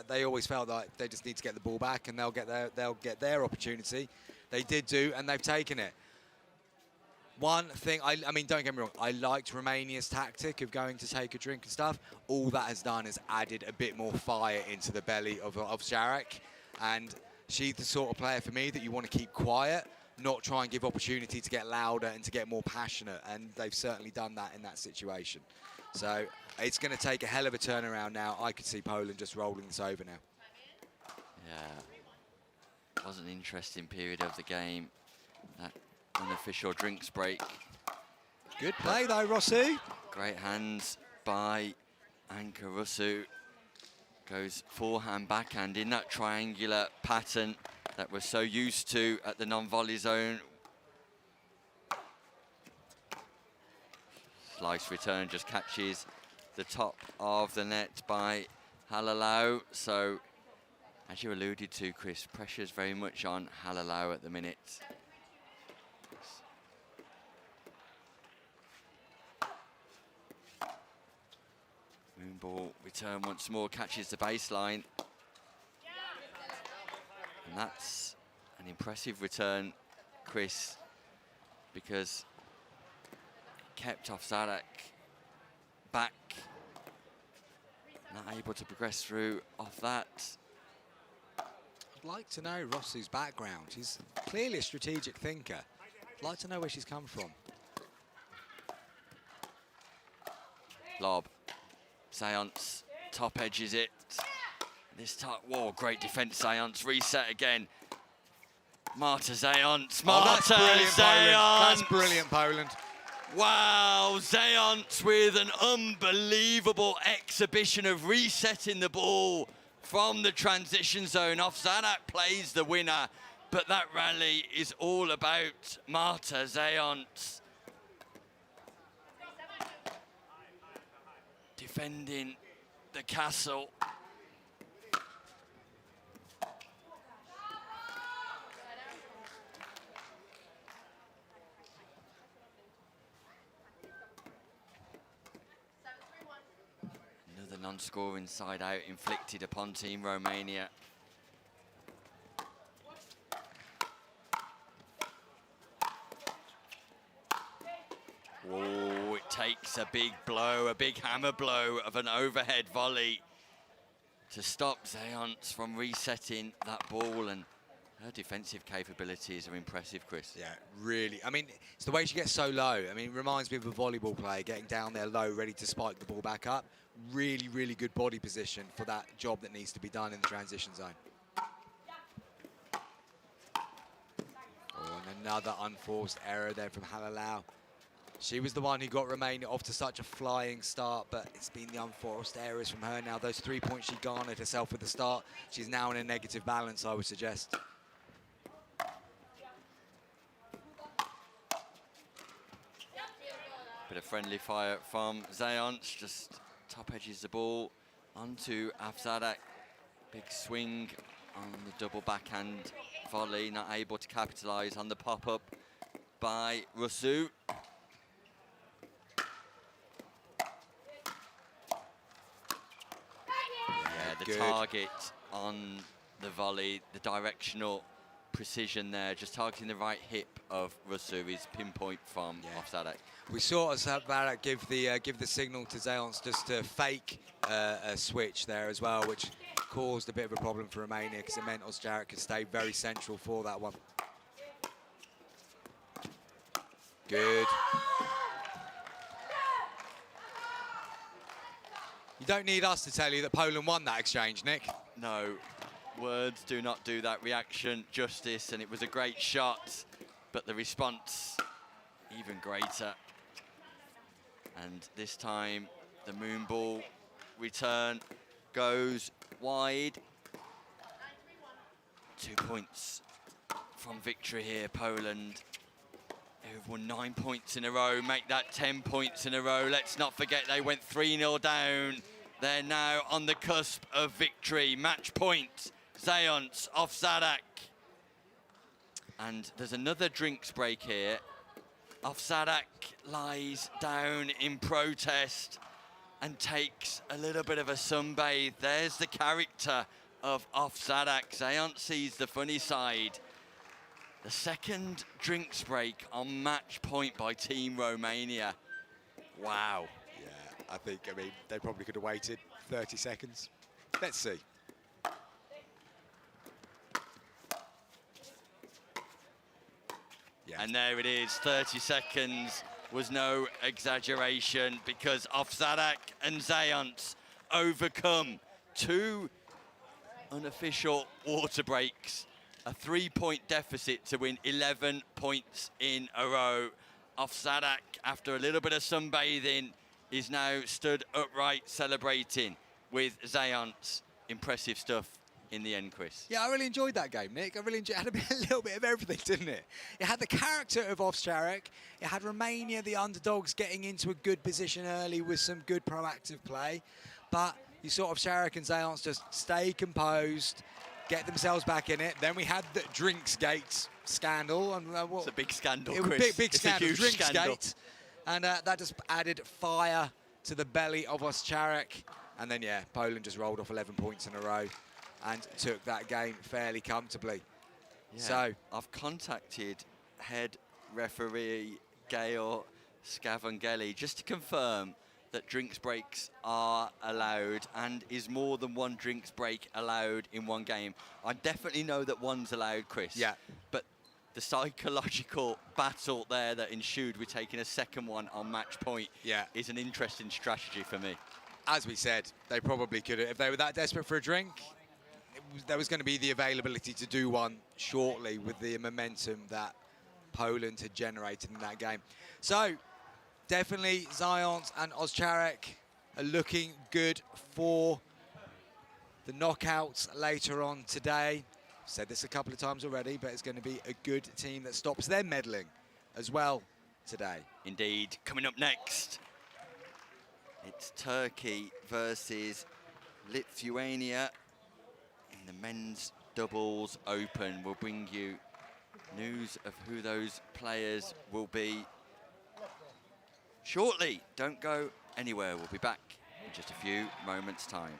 They always felt like they just need to get the ball back and they'll get their opportunity. They did do, and they've taken it. One thing, I mean, don't get me wrong, I liked Romania's tactic of going to take a drink and stuff. All that has done is added a bit more fire into the belly of Zarek. And she's the sort of player for me that you want to keep quiet, not try and give opportunity to get louder and to get more passionate. And they've certainly done that in that situation. So it's going to take a hell of a turnaround now. I could see Poland just rolling this over now. Yeah, it was an interesting period of the game. That unofficial drinks break. Good play though, Rosu. Great hands by Anka Rusu. Goes forehand, backhand in that triangular pattern that we're so used to at the non-volley zone. Slice return just catches the top of the net by Halalau. So, as you alluded to, Chris, pressure's very much on Halalau at the minute. Moonball return once more, catches the baseline. And that's an impressive return, Chris, because it kept Afsarak back, not able to progress through off that. I'd like to know Rosu's background. She's clearly a strategic thinker. I'd like to know where she's come from. Lob. Zayants top edges it. This time, whoa, great defense, Zayants. Reset again. Marta Zayants. Marta Zayants. That's brilliant, Poland. Wow, Zayants with an unbelievable exhibition of resetting the ball from the transition zone. Afsarak plays the winner, but that rally is all about Marta Zayants. Defending the castle. Another non-scoring side out inflicted upon Team Romania. Oh, it takes a big blow, a big hammer blow of an overhead volley to stop Zayants from resetting that ball, and her defensive capabilities are impressive, Chris. Yeah, really. I mean, it's the way she gets so low. I mean, it reminds me of a volleyball player getting down there low, ready to spike the ball back up. Really, really good body position for that job that needs to be done in the transition zone. Oh, and another unforced error there from Halalau. She was the one who got Romania off to such a flying start, but it's been the unforced errors from her now. Those 3 points she garnered herself at the start, she's now in a negative balance, I would suggest. Bit of friendly fire from Zayants, just top edges the ball onto Afsarak. Big swing on the double backhand volley, not able to capitalise on the pop-up by Rusu. Yeah, the target on the volley, the directional precision there, just targeting the right hip of Rusuri's pinpoint from Ovsadek. We saw Barak give the signal to Zeons just to fake a switch there as well, which caused a bit of a problem for Romania because it meant Ozjarek could stay very central for that one. Good. You don't need us to tell you that Poland won that exchange, Nick. No, words do not do that reaction justice, and it was a great shot, but the response even greater. And this time, the moon ball return goes wide. 2 points from victory here, Poland, who've won 9 points in a row, make that 10 points in a row. Let's not forget they went 3-0 down. They're now on the cusp of victory. Match point, Zeons off Zadak. And there's another drinks break here. Ovsadek lies down in protest and takes a little bit of a sunbathe. There's the character of Ovsadek. Zeons sees the funny side. The second drinks break on match point by Team Romania. Wow. Yeah, I mean, they probably could have waited 30 seconds. Let's see. Yeah. And there it is, 30 seconds was no exaggeration because Ovsadek and Zeons overcome 2 unofficial water breaks, a 3-point deficit to win 11 points in a row. Ovsadek, after a little bit of sunbathing, is now stood upright celebrating with Zeons. Impressive stuff in the end, Chris. Yeah, I really enjoyed that game, Nick. I really enjoyed it. It had a little bit of everything, didn't it? It had the character of Ovsarek. It had Romania, the underdogs, getting into a good position early with some good proactive play. But you saw Ovsarek and Zeons just stay composed, get themselves back in it. Then we had the Drinksgate scandal. And, it's a big scandal, it was Chris. Big it's scandal, a huge scandal. And that just added fire to the belly of Ovsarek. And then, yeah, Poland just rolled off 11 points in a row and took that game fairly comfortably. Yeah. So I've contacted head referee Gail Scavangeli just to confirm that drinks breaks are allowed, and is more than one drinks break allowed in one game. I definitely know that one's allowed, Chris. Yeah. But the psychological battle there that ensued with taking a second one on match point is an interesting strategy for me. As we said, they probably could have, if they were that desperate for a drink, there was going to be the availability to do one shortly with the momentum that Poland had generated in that game. So, definitely Zeons and Ozjarek are looking good for the knockouts later on today. I've said this a couple of times already, but it's going to be a good team that stops their meddling as well today. Indeed. Coming up next, it's Turkey versus Lithuania in the men's doubles open. We'll bring you news of who those players will be shortly. Don't go anywhere. We'll be back in just a few moments' time.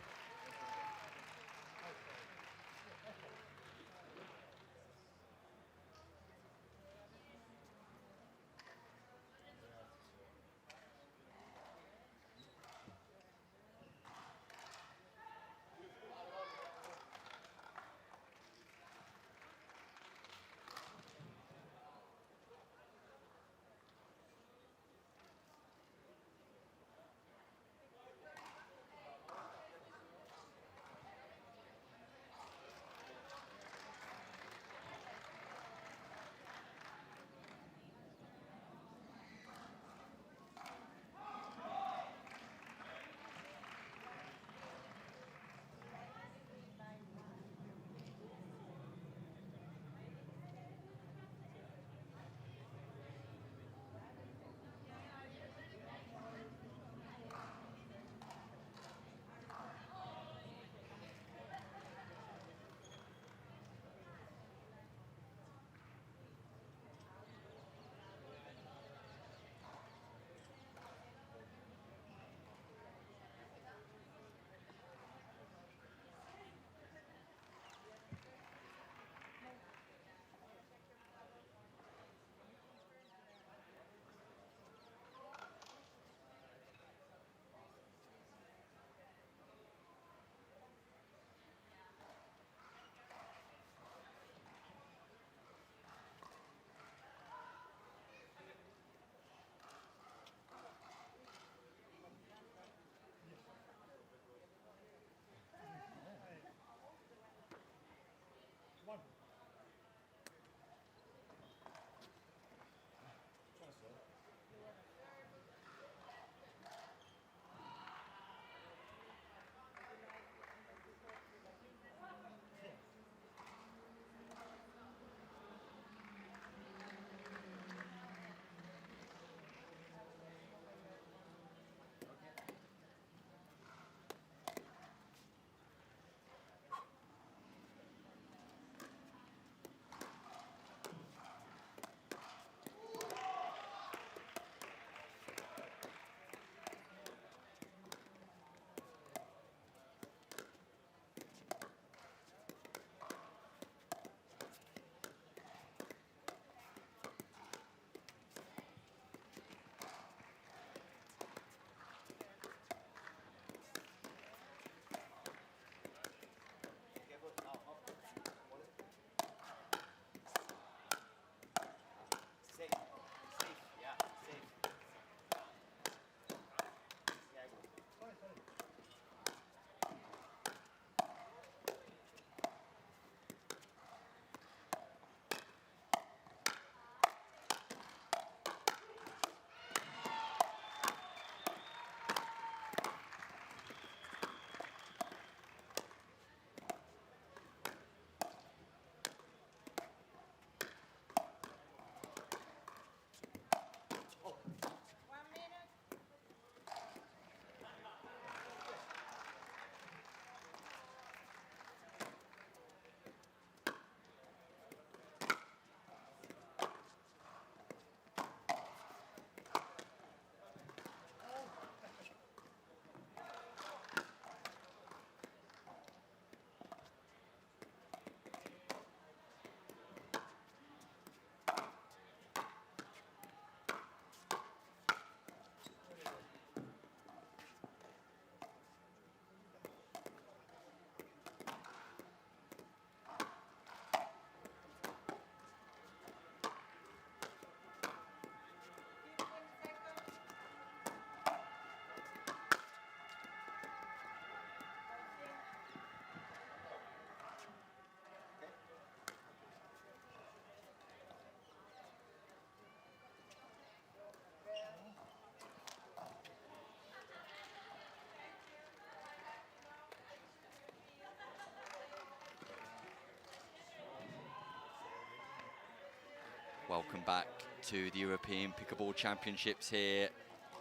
Welcome back to the European Pickleball Championships here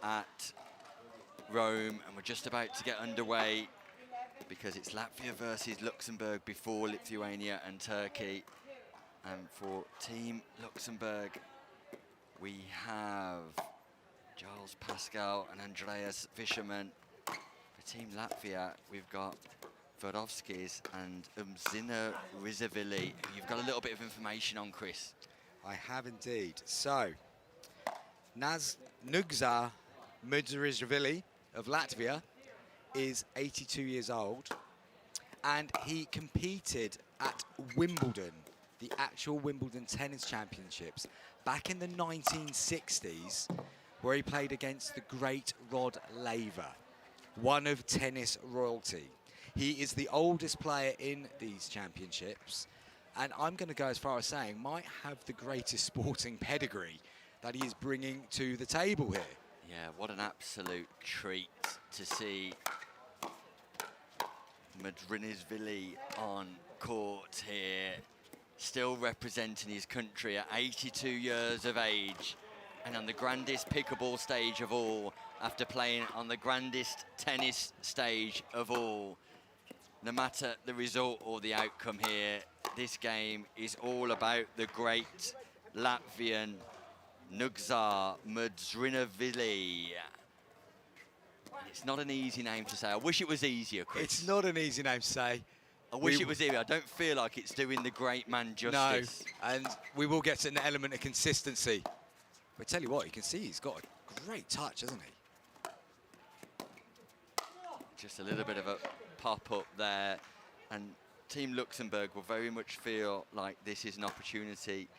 at Rome, and we're just about to get underway because it's Latvia versus Luxembourg before Lithuania and Turkey. And for Team Luxembourg, we have Giles Pascal and Andreas Fischerman. For Team Latvia, we've got Vorovskis and Umzina Rizavili. You've got a little bit of information on, Chris. I have indeed. So, Nugza Mudzrizvili of Latvia is 82 years old, and he competed at Wimbledon, the actual Wimbledon Tennis Championships, back in the 1960s, where he played against the great Rod Laver, one of tennis royalty. He is the oldest player in these championships, and I'm going to go as far as saying might have the greatest sporting pedigree that he is bringing to the table here. Yeah, what an absolute treat to see Mudzrizvili on court here, still representing his country at 82 years of age, and on the grandest pickleball stage of all, after playing on the grandest tennis stage of all. No matter the result or the outcome here, this game is all about the great Latvian Nugza Mudzrizvili. It's not an easy name to say. I wish it was easier, Chris. It's not an easy name to say. I wish it was easier. I don't feel like it's doing the great man justice. No, and we will get to an element of consistency. But tell you what, you can see he's got a great touch, hasn't he? Just a little bit of a pop-up there. And Team Luxembourg will very much feel like this is an opportunity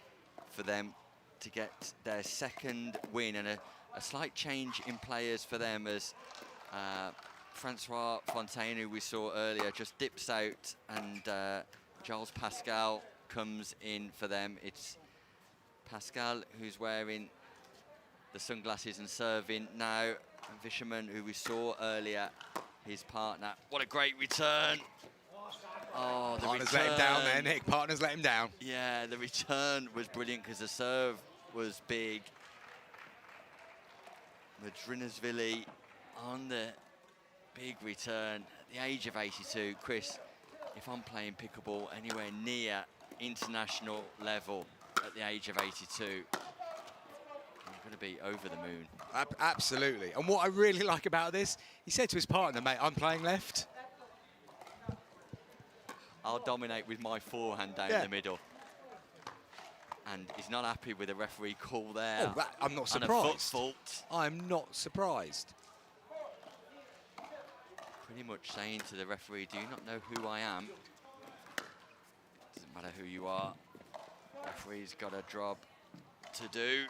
for them to get their second win, and a slight change in players for them as Francois Fontaine, who we saw earlier, just dips out, and Giles Pascal comes in for them. It's Pascal who's wearing the sunglasses and serving now, and Fischerman, who we saw earlier, his partner. What a great return. Oh, the Partners return. let him down there, Nick. Partners let him down. Yeah, the return was brilliant because the serve was big. Mudzrizvili on the big return at the age of 82. Chris, if I'm playing pickleball anywhere near international level at the age of 82, I'm going to be over the moon. Absolutely. And what I really like about this, he said to his partner, mate, I'm playing left. I'll dominate with my forehand down the middle. And he's not happy with the referee call there. Oh, I'm not surprised. And a foot fault. I'm not surprised. Pretty much saying to the referee, do you not know who I am? Doesn't matter who you are. Referee's got a job to do.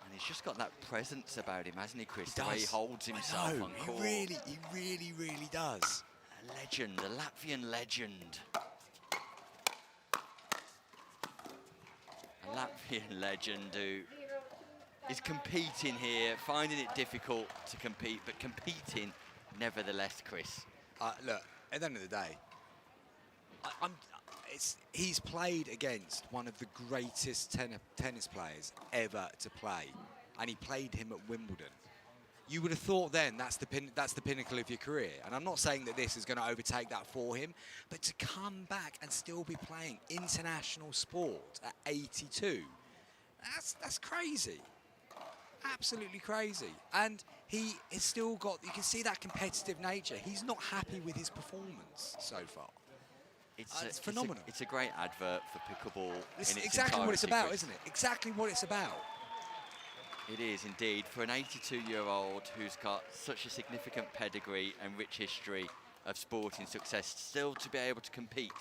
And he's just got that presence about him, hasn't he, Chris? The way he holds himself on court. He really does. A legend, a Latvian legend. A Latvian legend who is competing here, finding it difficult to compete, but competing nevertheless, Chris. Look, at the end of the day, he's played against one of the greatest tennis players ever to play, and he played him at Wimbledon. You would have thought then that's the pinnacle of your career, and I'm not saying that this is going to overtake that for him, but to come back and still be playing international sport at 82, that's crazy. Absolutely crazy. And he has still got, you can see that competitive nature. He's not happy with his performance so far. It's phenomenal. It's a great advert for pickleball. It's in its exactly what it's entirety, about, Chris. isn't it? Exactly what it's about. It is indeed, for an 82-year-old who's got such a significant pedigree and rich history of sporting success, still to be able to compete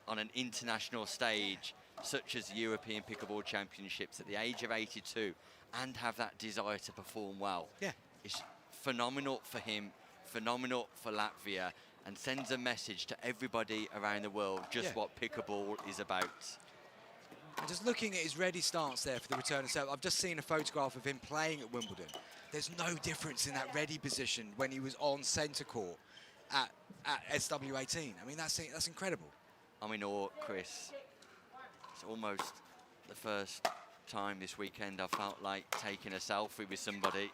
on an international stage such as the European Pickleball Championships at the age of 82 and have that desire to perform well. Yeah. It's phenomenal for him, phenomenal for Latvia, and sends a message to everybody around the world just what pickleball is about. And just looking at his ready stance there for the return of serve, I've just seen a photograph of him playing at Wimbledon. There's no difference in that ready position when he was on centre court at SW18. I mean, that's incredible. I'm in awe, Chris. It's almost the first time this weekend I felt like taking a selfie with somebody.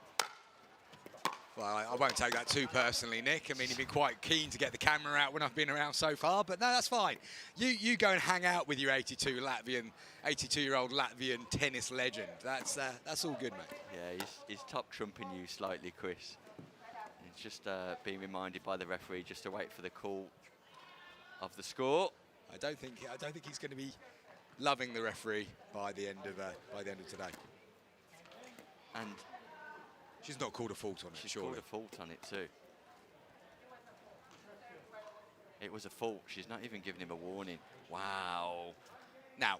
Well, I won't take that too personally, Nick. I mean, you've been quite keen to get the camera out when I've been around so far, but no, that's fine. You go and hang out with your 82-year-old Latvian tennis legend. That's all good, mate. Yeah, he's top trumping you slightly, Chris. It's just being reminded by the referee just to wait for the call of the score. I don't think he's going to be loving the referee by the end of today. And she's not called a fault on it. She's surely. called a fault on it too. It was a fault. She's not even giving him a warning. Wow. Now,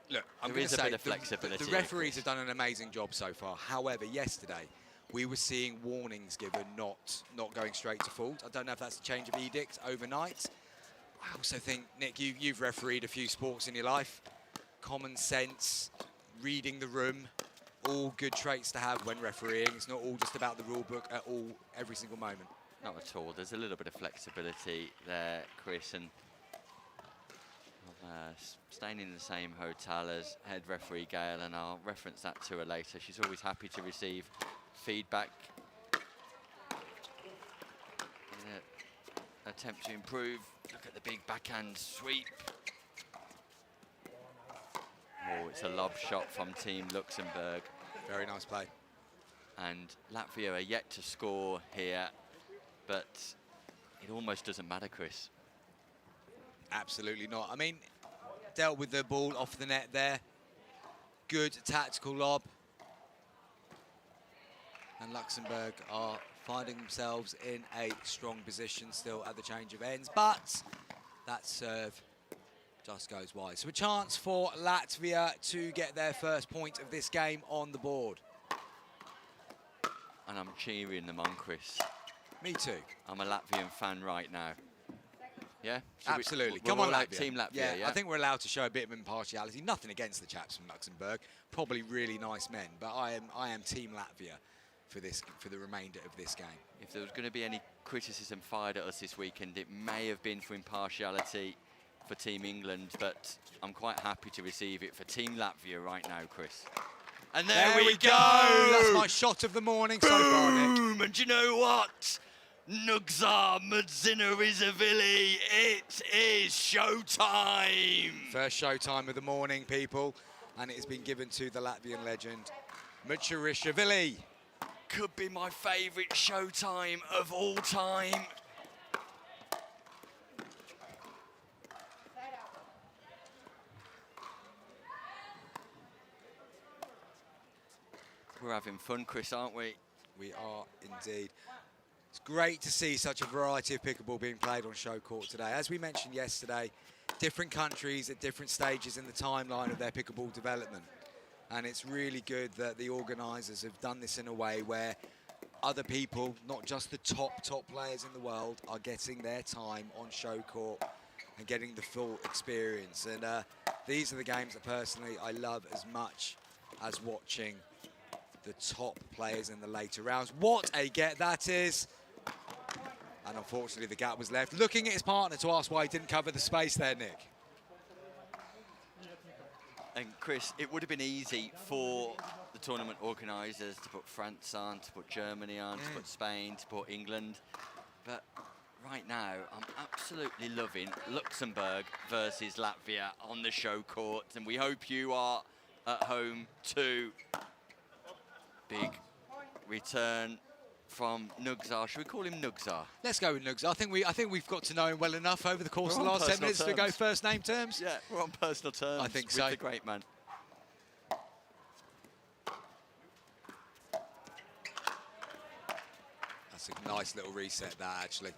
look, I'm going to say a bit of flexibility. the referees have done an amazing job so far. However, yesterday we were seeing warnings given, not going straight to fault. I don't know if that's a change of edict overnight. I also think, Nick, you've refereed a few sports in your life. Common sense, reading the room, all good traits to have when refereeing. It's not all just about the rule book at all, every single moment. Not at all. There's a little bit of flexibility there, Chris, and staying in the same hotel as head referee Gail, and I'll reference that to her later. She's always happy to receive feedback. Attempt to improve. Look at the big backhand sweep. Oh, it's a lob shot from Team Luxembourg. Very nice play. And Latvia are yet to score here, but it almost doesn't matter, Chris. Absolutely not. I mean, dealt with the ball off the net there. Good tactical lob. And Luxembourg are finding themselves in a strong position still at the change of ends, but that serve just goes wide. So a chance for Latvia to get their first point of this game on the board. And I'm cheering them on, Chris. Me too. I'm a Latvian fan right now. Yeah? Absolutely. Come on, like Latvia. Team Latvia, yeah? I think we're allowed to show a bit of impartiality. Nothing against the chaps from Luxembourg. Probably really nice men, but I am Team Latvia for the remainder of this game. If there was going to be any criticism fired at us this weekend, it may have been for impartiality for Team England, but I'm quite happy to receive it for Team Latvia right now, Chris. And there we go! That's my shot of the morning so far, Nick. Boom! And you know what? Nugza Madzinarizavili, it is showtime! First showtime of the morning, people, and it has been given to the Latvian legend, Madzinarizavili. Could be my favourite showtime of all time. We're having fun, Chris, aren't we? We are indeed. It's great to see such a variety of pickleball being played on show court today. As we mentioned yesterday, different countries at different stages in the timeline of their pickleball development. And it's really good that the organisers have done this in a way where other people, not just the top players in the world, are getting their time on show court and getting the full experience. And these are the games that personally I love as much as watching the top players in the later rounds. What a get that is. And unfortunately the gap was left. Looking at his partner to ask why he didn't cover the space there, Nick. And Chris, it would have been easy for the tournament organisers to put France on, to put Germany on, to put Spain, to put England. But right now, I'm absolutely loving Luxembourg versus Latvia on the show court. And we hope you are at home too. Big return from Nugza. Should we call him Nugza? Let's go with Nugza. I think we've got to know him well enough over the course of the last 10 minutes to go first name terms. Yeah, we're on personal terms. I think with so. The great man. That's a nice little reset there, actually.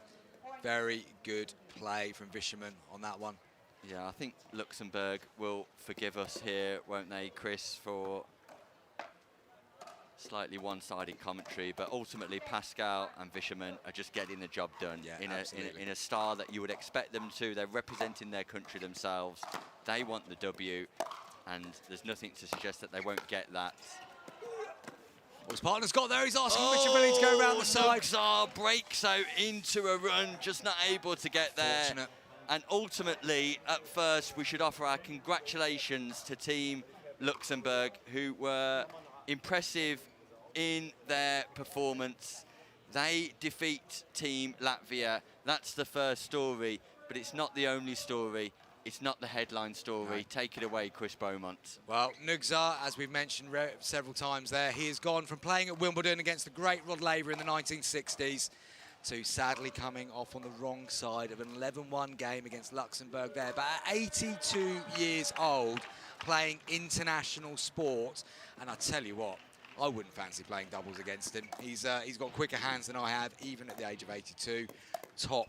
Very good play from Vischerman on that one. Yeah, I think Luxembourg will forgive us here, won't they, Chris, for slightly one-sided commentary, but ultimately Pascal and Vischerman are just getting the job done in a style that you would expect them to. They're representing their country themselves. They want the W, and there's nothing to suggest that they won't get that. Well, his partner's got there. He's asking Vischerman to go around the side. Nugza breaks out into a run, just not able to get there. Fortunate. And ultimately, at first, we should offer our congratulations to Team Luxembourg, who were impressive in their performance. They defeat Team Latvia. That's the first story, but it's not the only story. It's not the headline story. No. Take it away, Chris Beaumont. Well, Nugzar, as we've mentioned several times there, he has gone from playing at Wimbledon against the great Rod Laver in the 1960s to sadly coming off on the wrong side of an 11-1 game against Luxembourg there. But at 82 years old, playing international sport, and I tell you what, I wouldn't fancy playing doubles against him. He's got quicker hands than I have, even at the age of 82. Top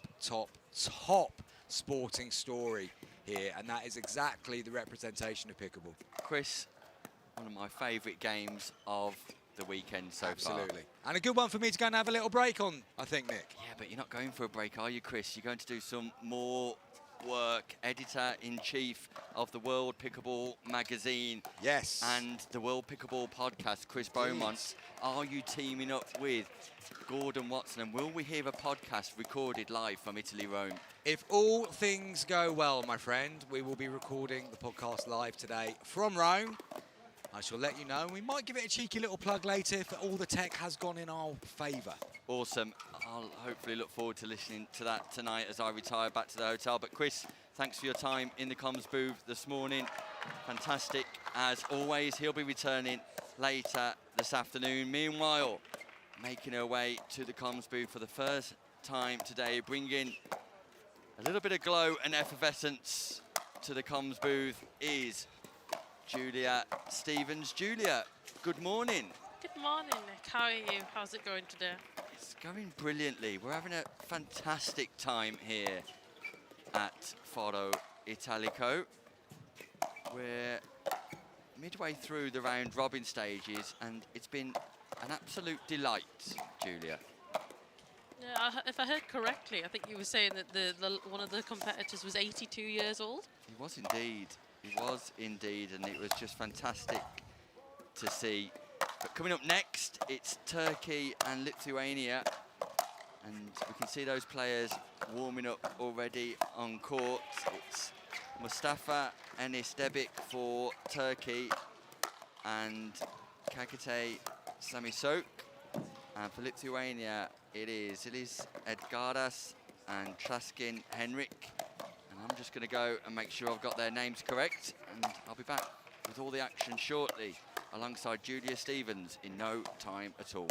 sporting story here, and that is exactly the representation of pickleball. Chris, one of my favourite games of the weekend so far. Absolutely. And a good one for me to go and have a little break on, I think, Nick. Yeah, but you're not going for a break, are you, Chris? You're going to do some more work. Editor-in-Chief of the World Pickleball magazine. Yes. And the World Pickleball podcast, Chris Beaumont. Are you teaming up with Gordon Watson? And will we hear a podcast recorded live from Italy, Rome? If all things go well, my friend, we will be recording the podcast live today from Rome. I shall let you know. We might give it a cheeky little plug later if all the tech has gone in our favour. Awesome. I'll hopefully look forward to listening to that tonight as I retire back to the hotel. But Chris, thanks for your time in the comms booth this morning. Fantastic. As always, he'll be returning later this afternoon. Meanwhile, making her way to the comms booth for the first time today, bringing a little bit of glow and effervescence to the comms booth is Julia Stevens. Julia, good morning. Good morning, Nick. How are you? How's it going today? It's going brilliantly. We're having a fantastic time here at Foro Italico. We're midway through the round robin stages, and it's been an absolute delight, Julia. Yeah, if I heard correctly, I think you were saying that the one of the competitors was 82 years old. He was indeed. He was indeed, and it was just fantastic to see. But coming up next, it's Turkey and Lithuania, and we can see those players warming up already on court. It's Mustafa Enis Debic for Turkey and Kakate Samisok, and for Lithuania it is Edgaras and Traskin Henrik. And I'm just going to go and make sure I've got their names correct, and I'll be back with all the action shortly alongside Julia Stevens in no time at all.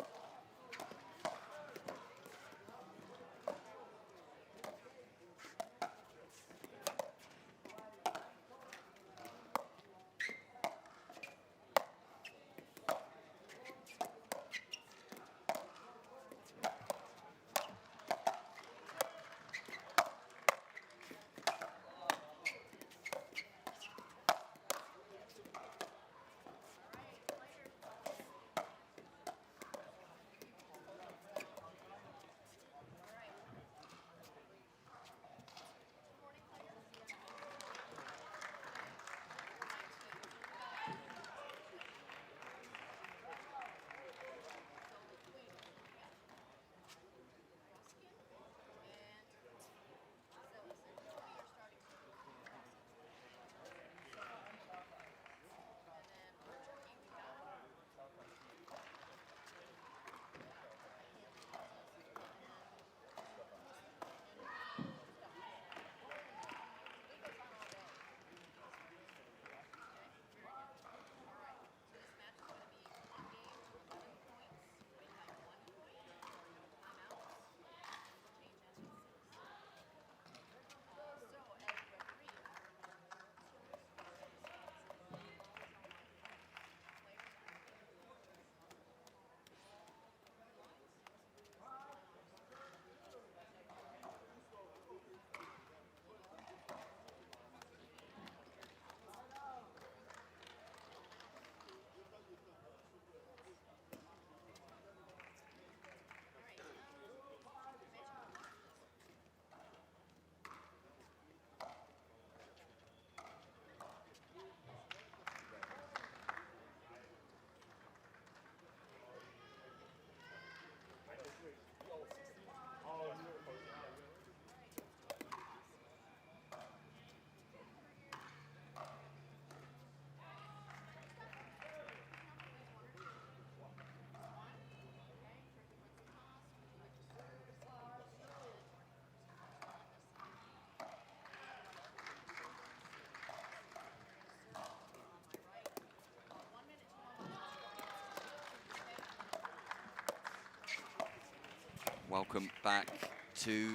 welcome back to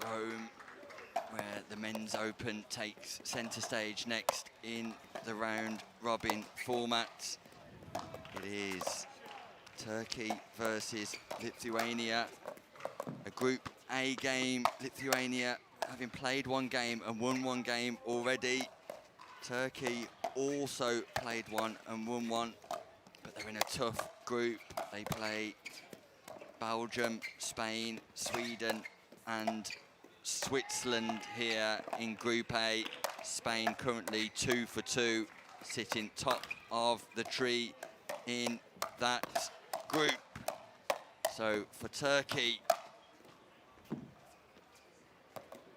Rome, where the Men's Open takes centre stage next in the round robin format. It is Turkey versus Lithuania, a Group A game. Lithuania having played one game and won one game already. Turkey also played one and won one, but they're in a tough group. They play Belgium, Spain, Sweden and Switzerland here in Group A. Spain currently 2 for 2, sitting top of the tree in that group. So for Turkey,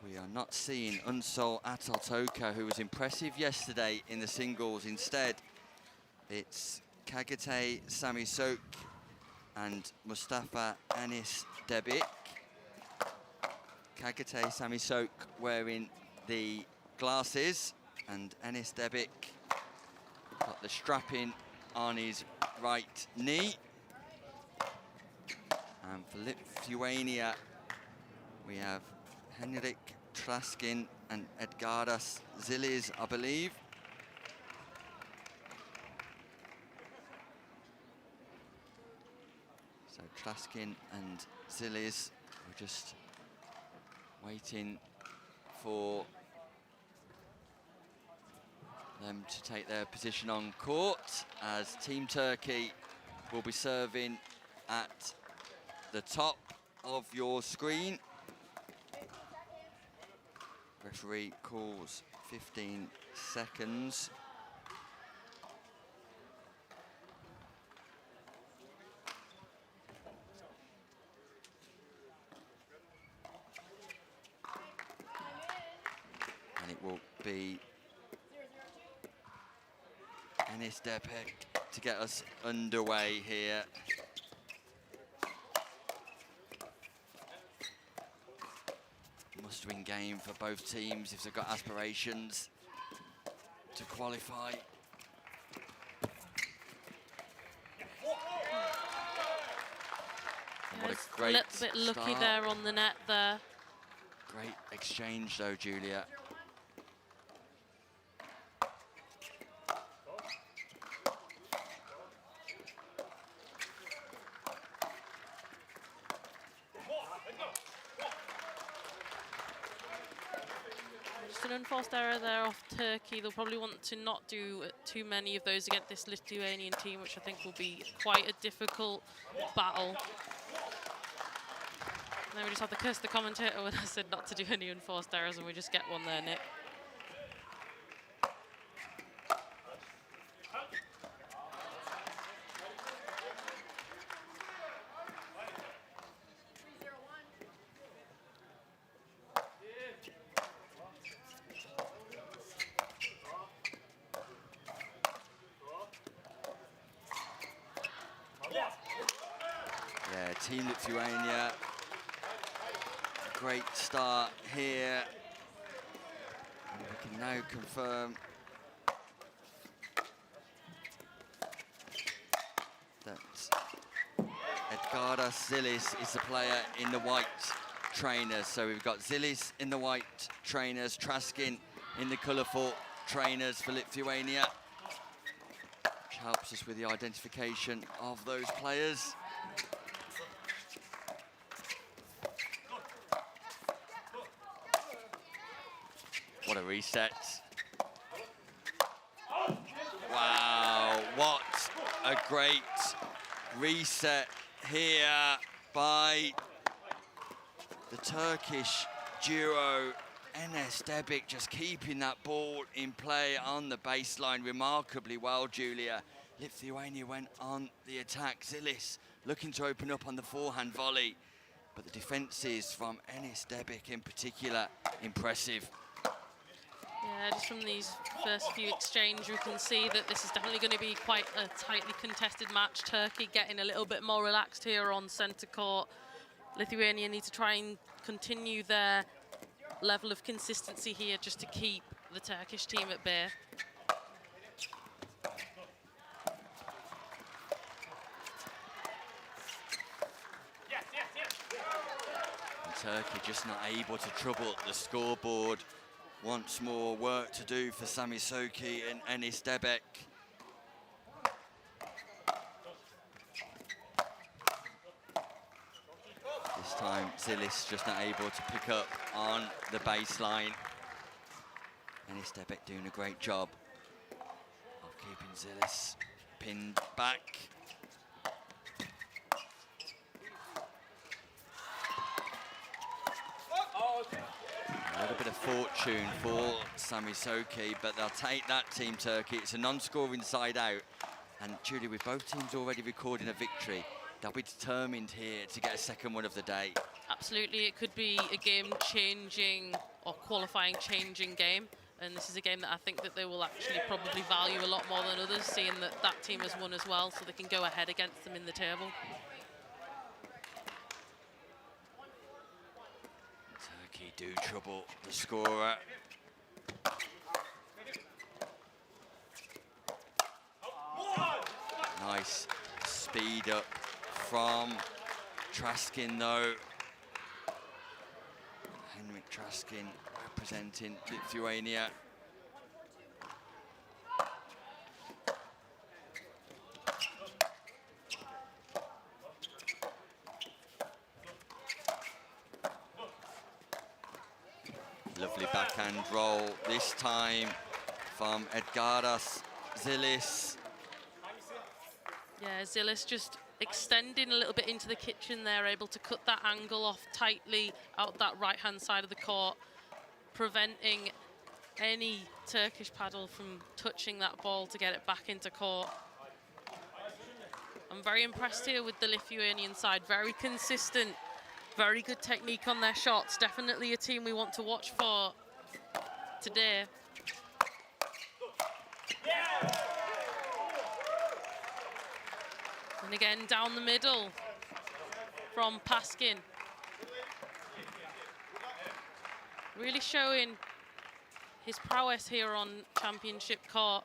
we are not seeing Unsol Ataltoka, who was impressive yesterday in the singles. Instead, it's Kagate Samisok and Mustafa Anis Debic. Kagate Samisok wearing the glasses, and Anis Debic got the strapping on his right knee. And for Lithuania, we have Henrik Traskin and Edgaras Zilis, I believe. So Traskin and Zilis are just waiting for them to take their position on court, as Team Turkey will be serving at the top of your screen. Referee calls 15 seconds. And it will be Anis Debic to get us underway here. Must-win game for both teams if they've got aspirations to qualify. What a great little bit lucky start. there on the net there. Great exchange though, Julia. Just an unforced error there off Turkey. They'll probably want to not do too many of those against this Lithuanian team, which I think will be quite a difficult battle. And then we just have to curse the commentator when I said not to do any unforced errors, and we just get one there, Nick. Yeah, Team Lithuania, great start here. And we can now confirm that Edgaras Zilis is the player in the white trainers. So we've got Zilis in the white trainers, Traskin in the colourful trainers for Lithuania, which helps us with the identification of those players. What a reset. Wow, what a great reset here by the Turkish duo. Enes Debic just keeping that ball in play on the baseline remarkably well, Julia. Lithuania went on the attack. Zilis looking to open up on the forehand volley, but the defences from Enes Debic in particular, impressive. Yeah, just from these first few exchanges, we can see that this is definitely going to be quite a tightly contested match. Turkey getting a little bit more relaxed here on centre court. Lithuania need to try and continue their level of consistency here just to keep the Turkish team at bay. Turkey just not able to trouble the scoreboard. Once more work to do for Sami Soki and Enis Debek. This time Zilis just not able to pick up on the baseline. Enis Debek doing a great job of keeping Zilis pinned back. A little bit of fortune for Sami Soki, but they'll take that, Team Turkey. It's a non-scoring side out. And Julie, with both teams already recording a victory, they'll be determined here to get a second one of the day. Absolutely, it could be a game-changing or qualifying-changing game. And this is a game that I think that they will actually probably value a lot more than others, seeing that that team has won as well, so they can go ahead against them in the table. Turkey do trouble the scorer. Nice speed up from Traskin though. Henrik Traskin representing Lithuania. Lovely backhand roll this time from Edgaras Zilis. Yeah, Zilis just extending a little bit into the kitchen there, able to cut that angle off tightly out that right-hand side of the court, preventing any Turkish paddle from touching that ball to get it back into court. I'm very impressed here with the Lithuanian side, very consistent, very good technique on their shots. Definitely a team we want to watch for today. And again, down the middle from Paskin. Really showing his prowess here on championship court.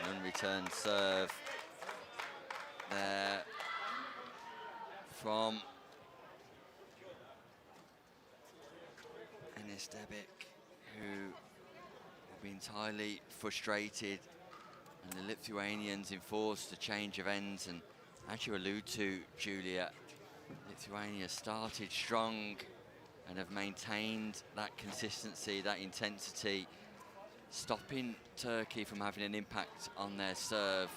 Unreturned serve there from Enis Debek, who will be entirely frustrated, and the Lithuanians enforced the change of ends. And as you allude to, Julia, Lithuania started strong and have maintained that consistency, that intensity, stopping Turkey from having an impact on their serve.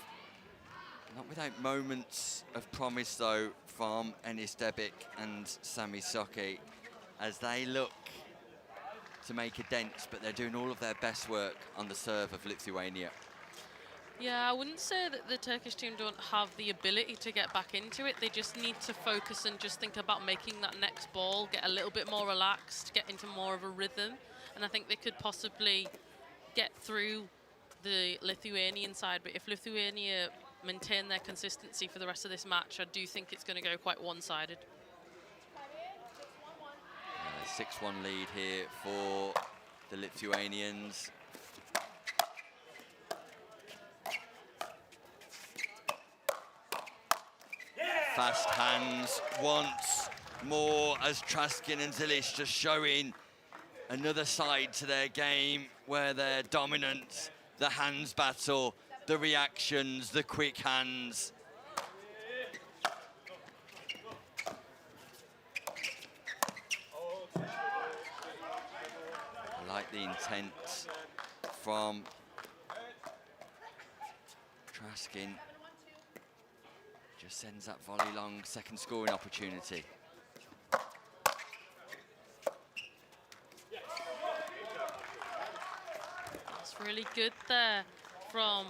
Not without moments of promise though from Enis Debek and Sami Soki as they look to make a dent, but they're doing all of their best work on the serve of Lithuania. Yeah, I wouldn't say that the Turkish team don't have the ability to get back into it. They just need to focus and just think about making that next ball, get a little bit more relaxed, get into more of a rhythm. And I think they could possibly get through the Lithuanian side. But if Lithuania maintain their consistency for the rest of this match, I do think it's going to go quite one-sided. 6-1 lead here for the Lithuanians. Fast hands once more as Traskin and Zilis just showing another side to their game where they're dominant. The hands battle, the reactions, the quick hands. I like the intent from Traskin. Just sends that volley long, second scoring opportunity. That's really good there from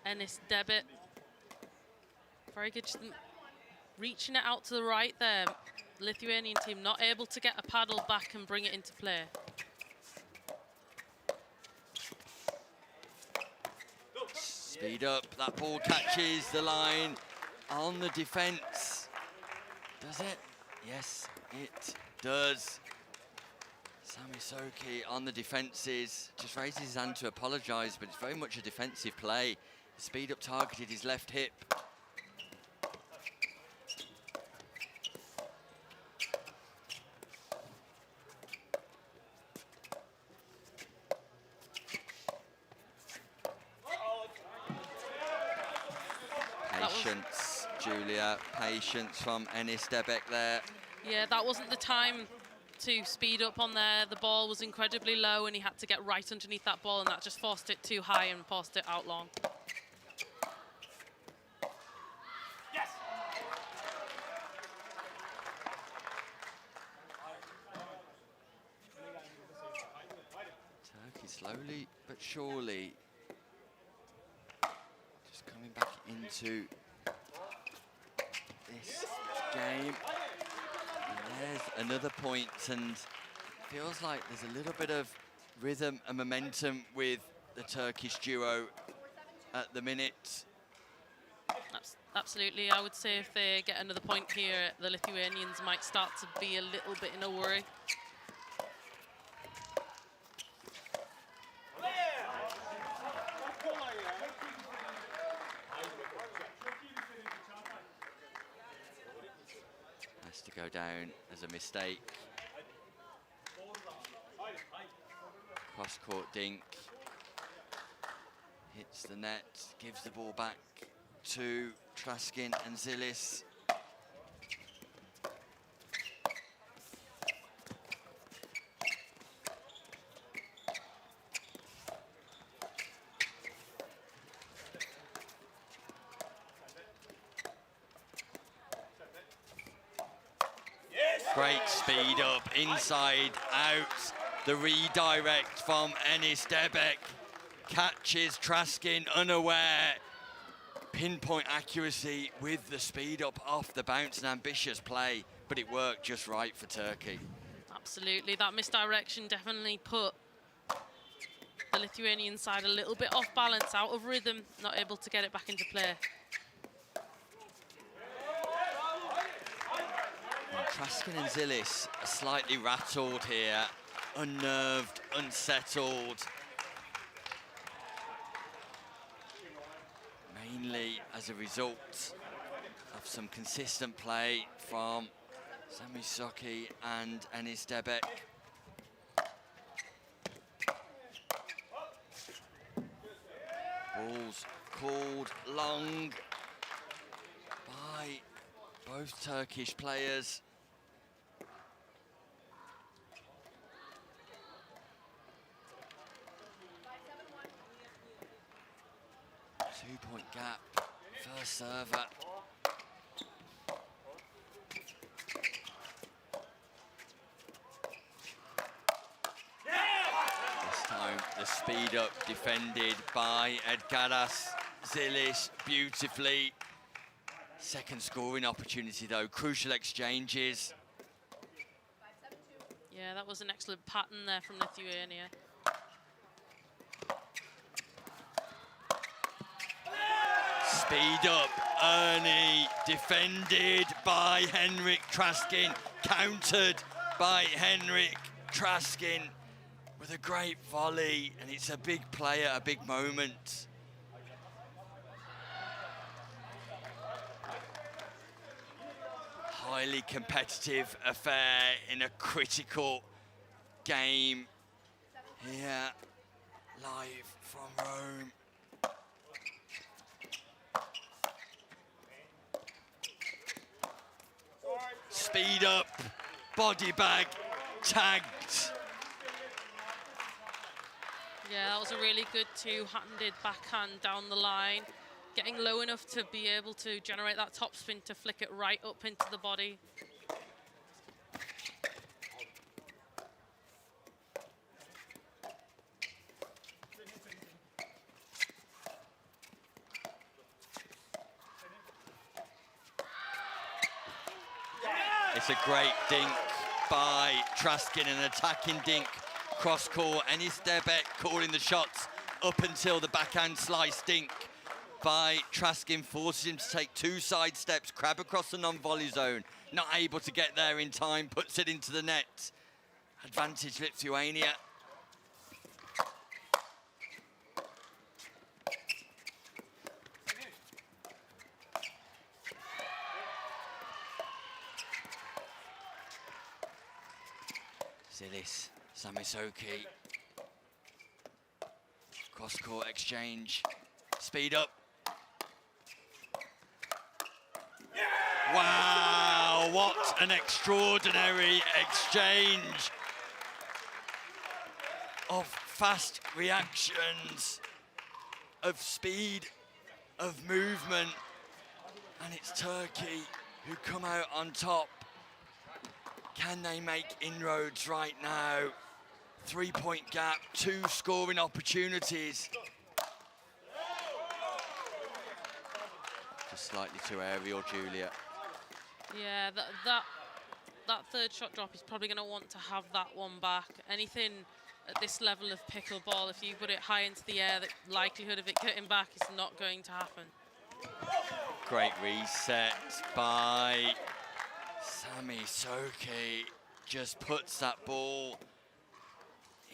Enis Debek. Very good, just reaching it out to the right there. Lithuanian team not able to get a paddle back and bring it into play. Speed up, that ball catches the line on the defense. Does it? Yes, it does. Sami Soki on the defenses, just raises his hand to apologise, but it's very much a defensive play. Speed up targeted his left hip. Patience, Julia. Patience from Enis Debek there. Yeah, that wasn't the time to speed up on there. The ball was incredibly low and he had to get right underneath that ball, and that just forced it too high and forced it out long. Turkey slowly but surely just coming back into this game. And there's another point, and feels like there's a little bit of rhythm and momentum with the Turkish duo at the minute. Absolutely, I would say if they get another point here, the Lithuanians might start to be a little bit in a worry. Has to go down as a mistake. Cross-court dink. Hits the net, gives the ball back to Traskin and Zilis. Great speed up, inside, out. The redirect from Enis Debek. Catches Traskin unaware. Pinpoint accuracy with the speed up off the bounce, an ambitious play, but it worked just right for Turkey. Absolutely, that misdirection definitely put the Lithuanian side a little bit off balance, out of rhythm, not able to get it back into play. And Traskin and Zilis are slightly rattled here, unnerved, unsettled. Mainly as a result of some consistent play from Sami Soki and Enis Debek. Balls called long by both Turkish players. Two-point gap, first server. This time the speed up defended by Edgaras Zilis beautifully. Second scoring opportunity though, crucial exchanges. Yeah, that was an excellent pattern there from Lithuania. Speed up, Ernie, defended by Henrik Traskin, countered by Henrik Traskin with a great volley, and it's a big play at a big moment. Highly competitive affair in a critical game here, live from Rome. Speed up, body bag, tagged. Yeah, that was a really good two-handed backhand down the line. Getting low enough to be able to generate that topspin to flick it right up into the body. It's a great dink by Traskin, an attacking dink, cross-court. Enis Debek calling the shots up until the backhand slice dink by Traskin forces him to take two side steps, crab across the non-volley zone. Not able to get there in time, puts it into the net. Advantage Lithuania. Zilis, Samisoki. Cross-court exchange. Speed up. Wow, what an extraordinary exchange of fast reactions, of speed, of movement. And it's Turkey who come out on top. Can they make inroads right now? 3-point gap, 2 scoring opportunities. Just slightly too aerial, Julia. Yeah, that third shot drop, he's probably going to want to have that one back. Anything at this level of pickleball, if you put it high into the air, the likelihood of it getting back is not going to happen. Great reset by Sami Soki. Just puts that ball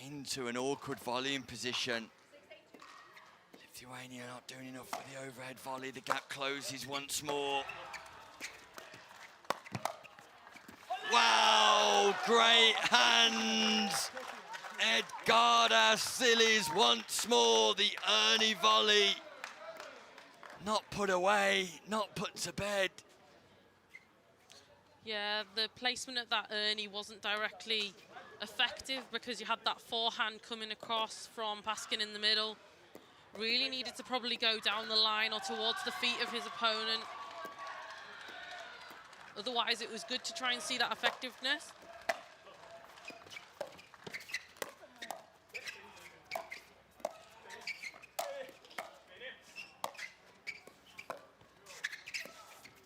into an awkward volleying position. Lithuania not doing enough with the overhead volley. The gap closes once more. Wow, great hands. Edgarda Sillies once more, the Ernie volley. Not put away, not put to bed. Yeah, the placement at that Ernie wasn't directly effective because you had that forehand coming across from Paskin in the middle. Really needed to probably go down the line or towards the feet of his opponent. Otherwise, it was good to try and see that effectiveness.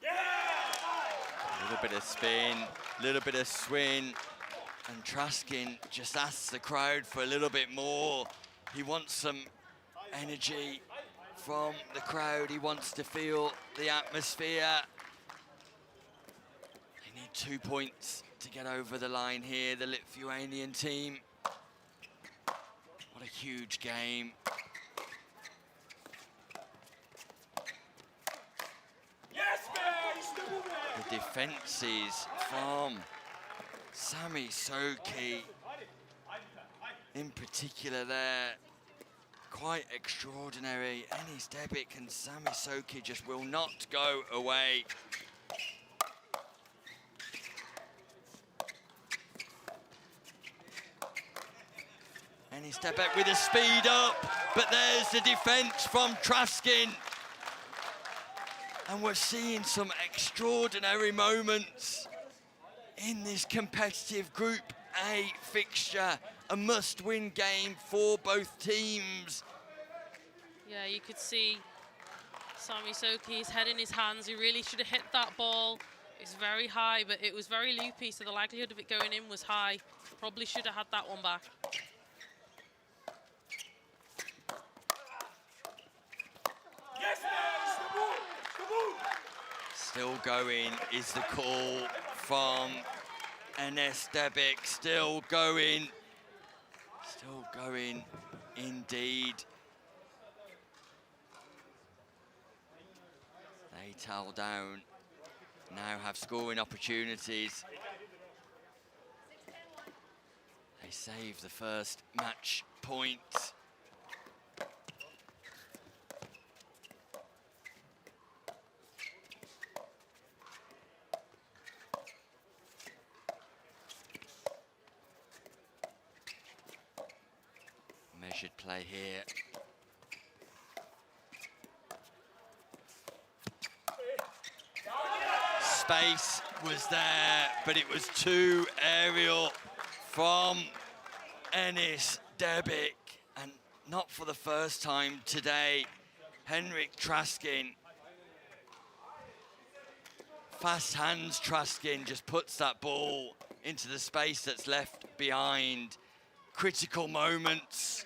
A little bit of spin, a little bit of swing, and Traskin just asks the crowd for a little bit more. He wants some energy from the crowd. He wants to feel the atmosphere. They need 2 points to get over the line here, the Lithuanian team. What a huge game. The defences from Sami Soki in particular there, quite extraordinary. Enis Debic and Sami Soki just will not go away. Enis Debic with a speed up, but there's the defence from Traskin. And we're seeing some extraordinary moments in this competitive Group A fixture. A must-win game for both teams. Yeah, you could see Sami Soki, his head in his hands. He really should have hit that ball. It's very high, but it was very loopy, so the likelihood of it going in was high. Probably should have had that one back. Still going is the call from Enis Debic. Still going indeed. They towel down, now have scoring opportunities. They save the first match point. Measured play here. Space was there, but it was too aerial from Enis Debic, and not for the first time today. Henrik Traskin, fast hands Traskin, just puts that ball into the space that's left behind. Critical moments.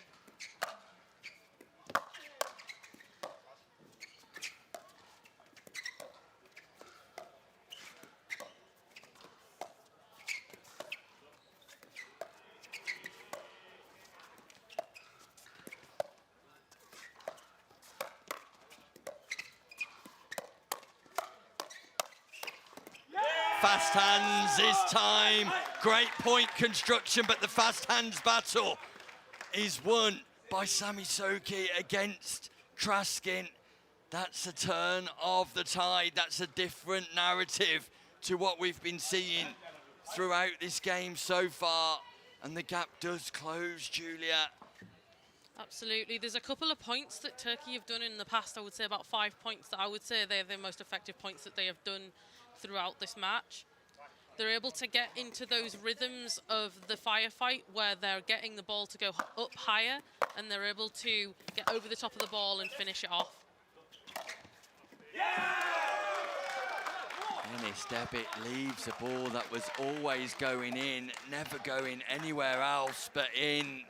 Fast hands this time. Great point construction, but the fast hands battle is won by Sami Soki against Traskin. That's a turn of the tide. That's a different narrative to what we've been seeing throughout this game so far. And the gap does close, Julia. Absolutely. There's a couple of points that Turkey have done in the past. I would say about 5 points that I would say they're the most effective points that they have done throughout this match. They're able to get into those rhythms of the firefight where they're getting the ball to go up higher and they're able to get over the top of the ball and finish it off. Ennis Debbit leaves a ball that was always going in, never going anywhere else but in.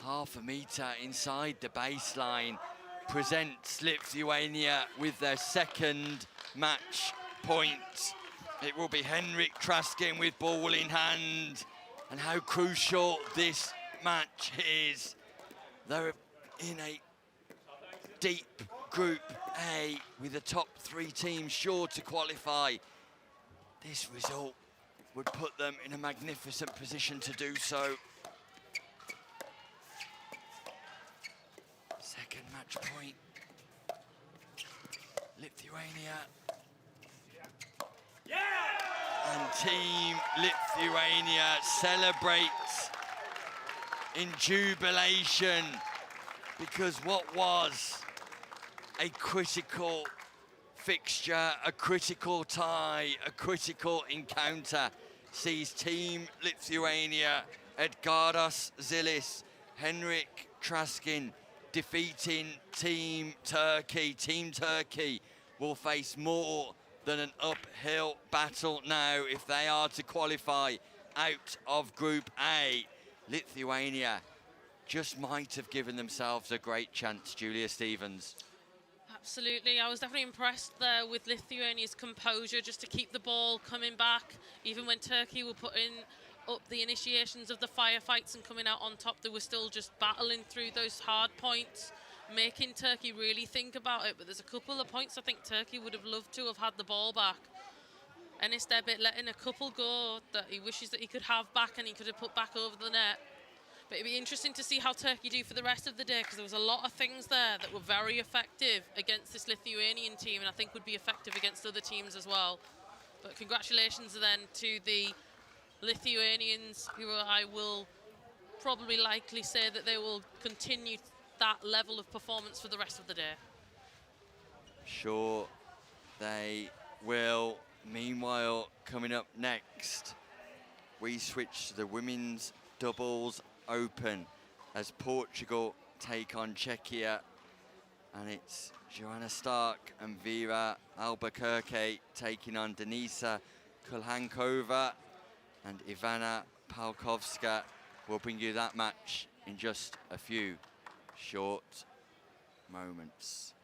Half a metre inside the baseline. Presents Lithuania with their second match point. It will be Henrik Traskin with ball in hand. And how crucial this match is. They're in a deep Group A with the top 3 teams sure to qualify. This result would put them in a magnificent position to do so. Second match point. Lithuania. And Team Lithuania celebrates in jubilation because what was a critical fixture, a critical tie, a critical encounter sees Team Lithuania, Edgaras Zilis, Henrik Traskin defeating Team Turkey. Team Turkey will face more than an uphill battle now if they are to qualify out of Group A. Lithuania just might have given themselves a great chance, Julia Stevens. Absolutely, I was definitely impressed there with Lithuania's composure just to keep the ball coming back. Even when Turkey were putting up the initiations of the firefights and coming out on top, they were still just battling through those hard points, making Turkey really think about it. But there's a couple of points I think Turkey would have loved to have had the ball back. Ennis Debbit letting a couple go that he wishes that he could have back and he could have put back over the net. But it'd be interesting to see how Turkey do for the rest of the day because there was a lot of things there that were very effective against this Lithuanian team and I think would be effective against other teams as well. But congratulations then to the Lithuanians, who I will probably likely say that they will continue that level of performance for the rest of the day. Sure, they will. Meanwhile, coming up next, we switch to the women's doubles open as Portugal take on Czechia, and it's Joanna Stark and Vera Albuquerque taking on Denisa Kulhankova, and Ivana Palkovska will bring you that match in just a few short moments.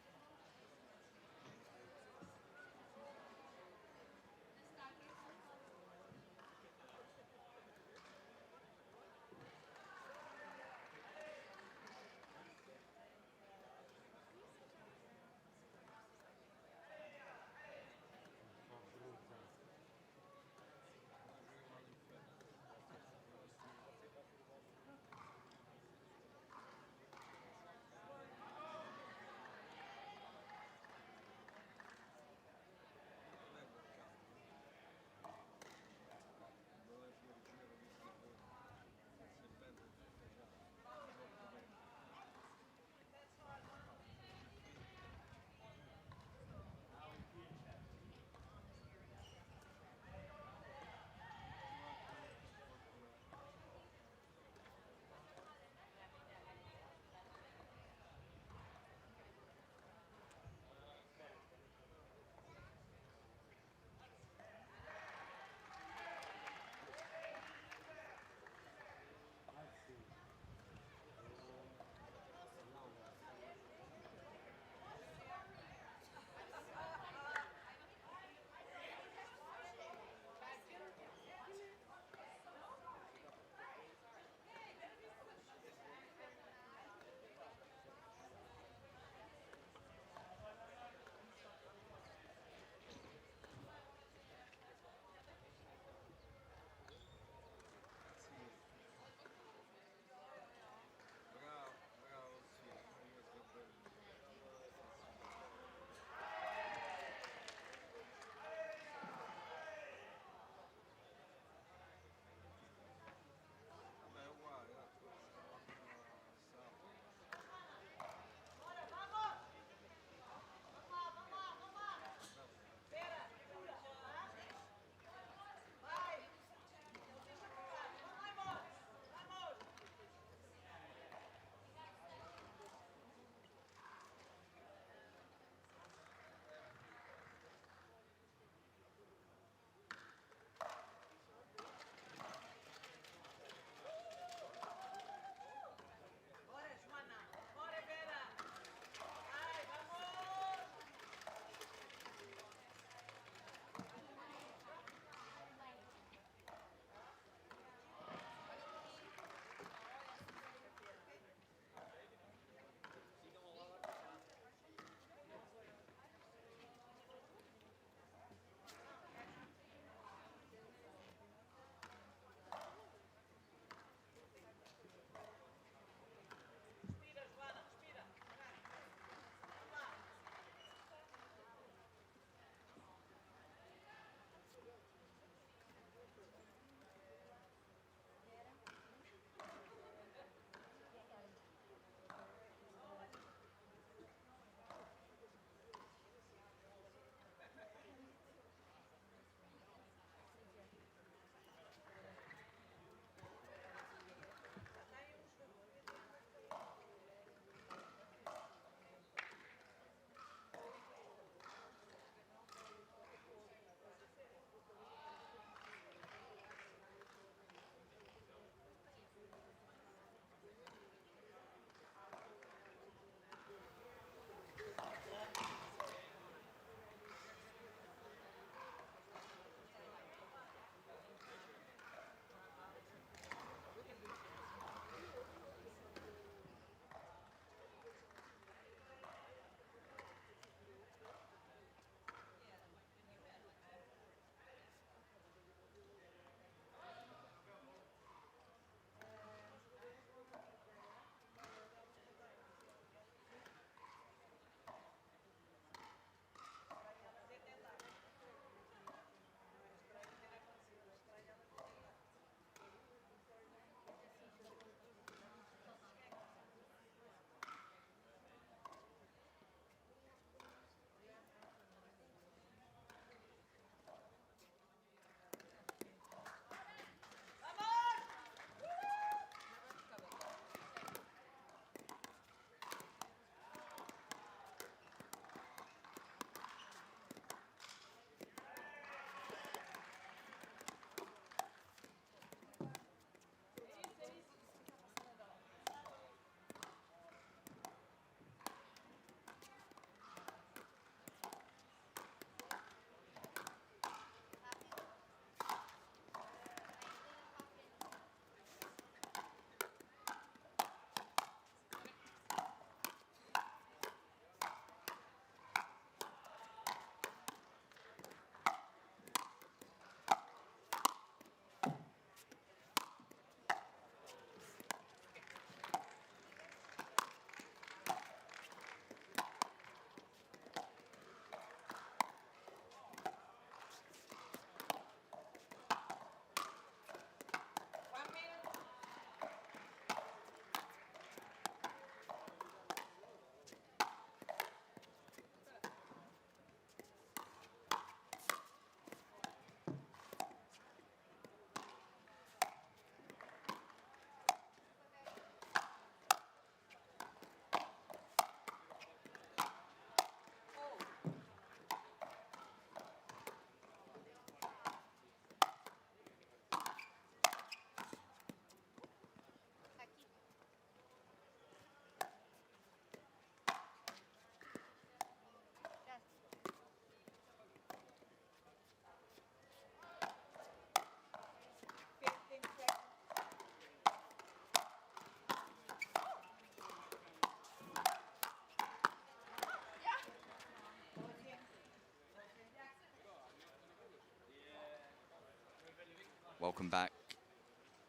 Welcome back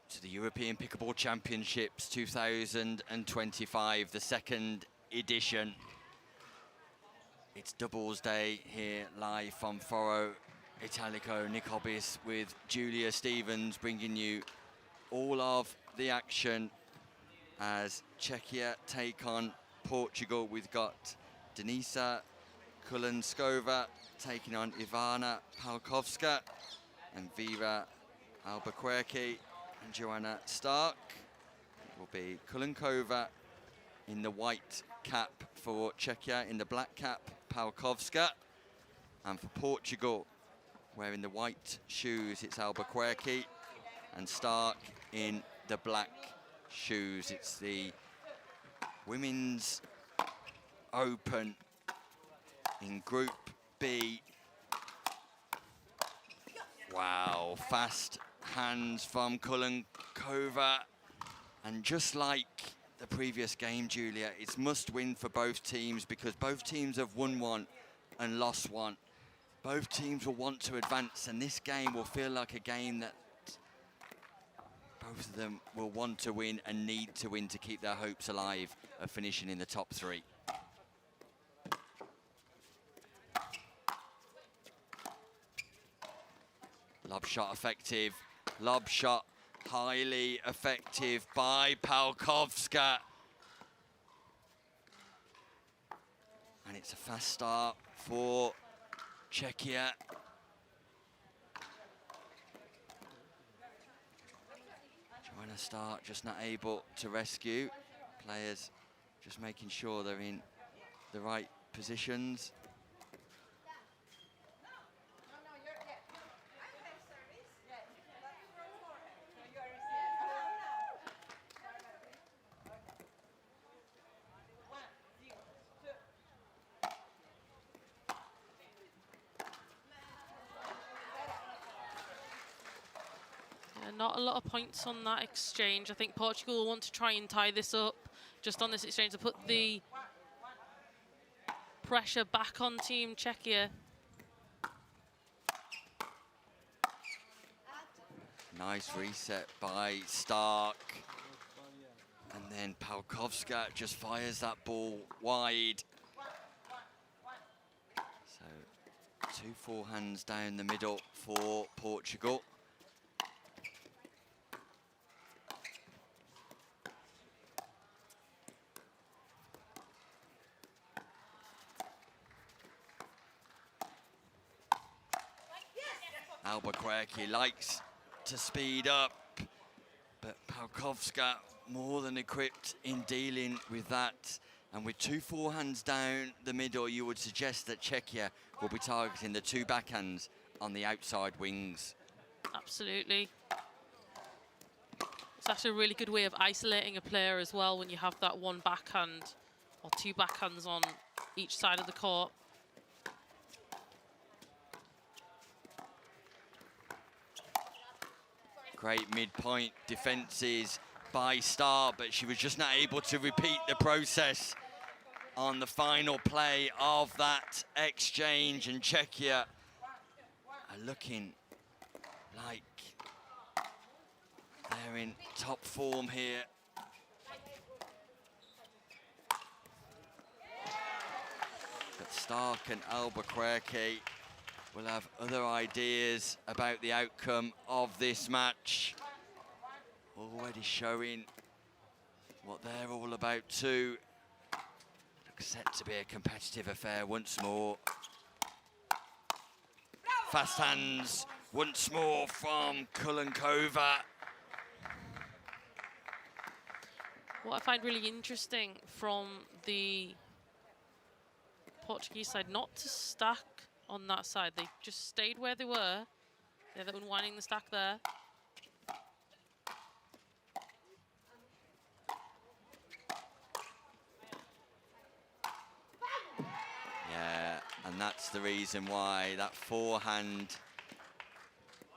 to the European Pickleball Championships 2025, the second edition. It's doubles day here live from Foro Italico. Nick Hobbis with Julia Stevens bringing you all of the action as Czechia take on Portugal. We've got Denisa Kulanskova taking on Ivana Palkovska, and Vera Albuquerque and Joanna Stark. It will be Kulankova in the white cap for Czechia, in the black cap Palkovska, and for Portugal, wearing the white shoes, it's Albuquerque, and Stark in the black shoes. It's the Women's Open in Group B. Wow, fast hands from Kulankova. And just like the previous game, Julia, it's must win for both teams because both teams have won one and lost one. Both teams will want to advance, and this game will feel like a game that both of them will want to win and need to win to keep their hopes alive of finishing in the top three. Lob shot effective. Lob shot highly effective by Palkovska. And it's a fast start for Czechia. Trying to start, just not able to rescue. Players just making sure they're in the right positions. Not a lot of points on that exchange. I think Portugal will want to try and tie this up just on this exchange to put the pressure back on Team Czechia. Nice reset by Stark. And then Palkovska just fires that ball wide. So 2 forehands down the middle for Portugal. Albuquerque likes to speed up, but Palkovska more than equipped in dealing with that. And with 2 forehands down the middle, you would suggest that Czechia will be targeting the 2 backhands on the outside wings. Absolutely. It's actually a really good way of isolating a player as well when you have that 1 backhand or 2 backhands on each side of the court. Great midpoint defences by Starr, but she was just not able to repeat the process on the final play of that exchange. And Czechia are looking like they're in top form here. But Stark and Albuquerque will have other ideas about the outcome of this match. Already showing what they're all about too. Looks set to be a competitive affair once more. Fast hands once more from Kulankova. What I find really interesting from the Portuguese side, not to stack on that side. They just stayed where they were. They're unwinding the stack there. Yeah, and that's the reason why that forehand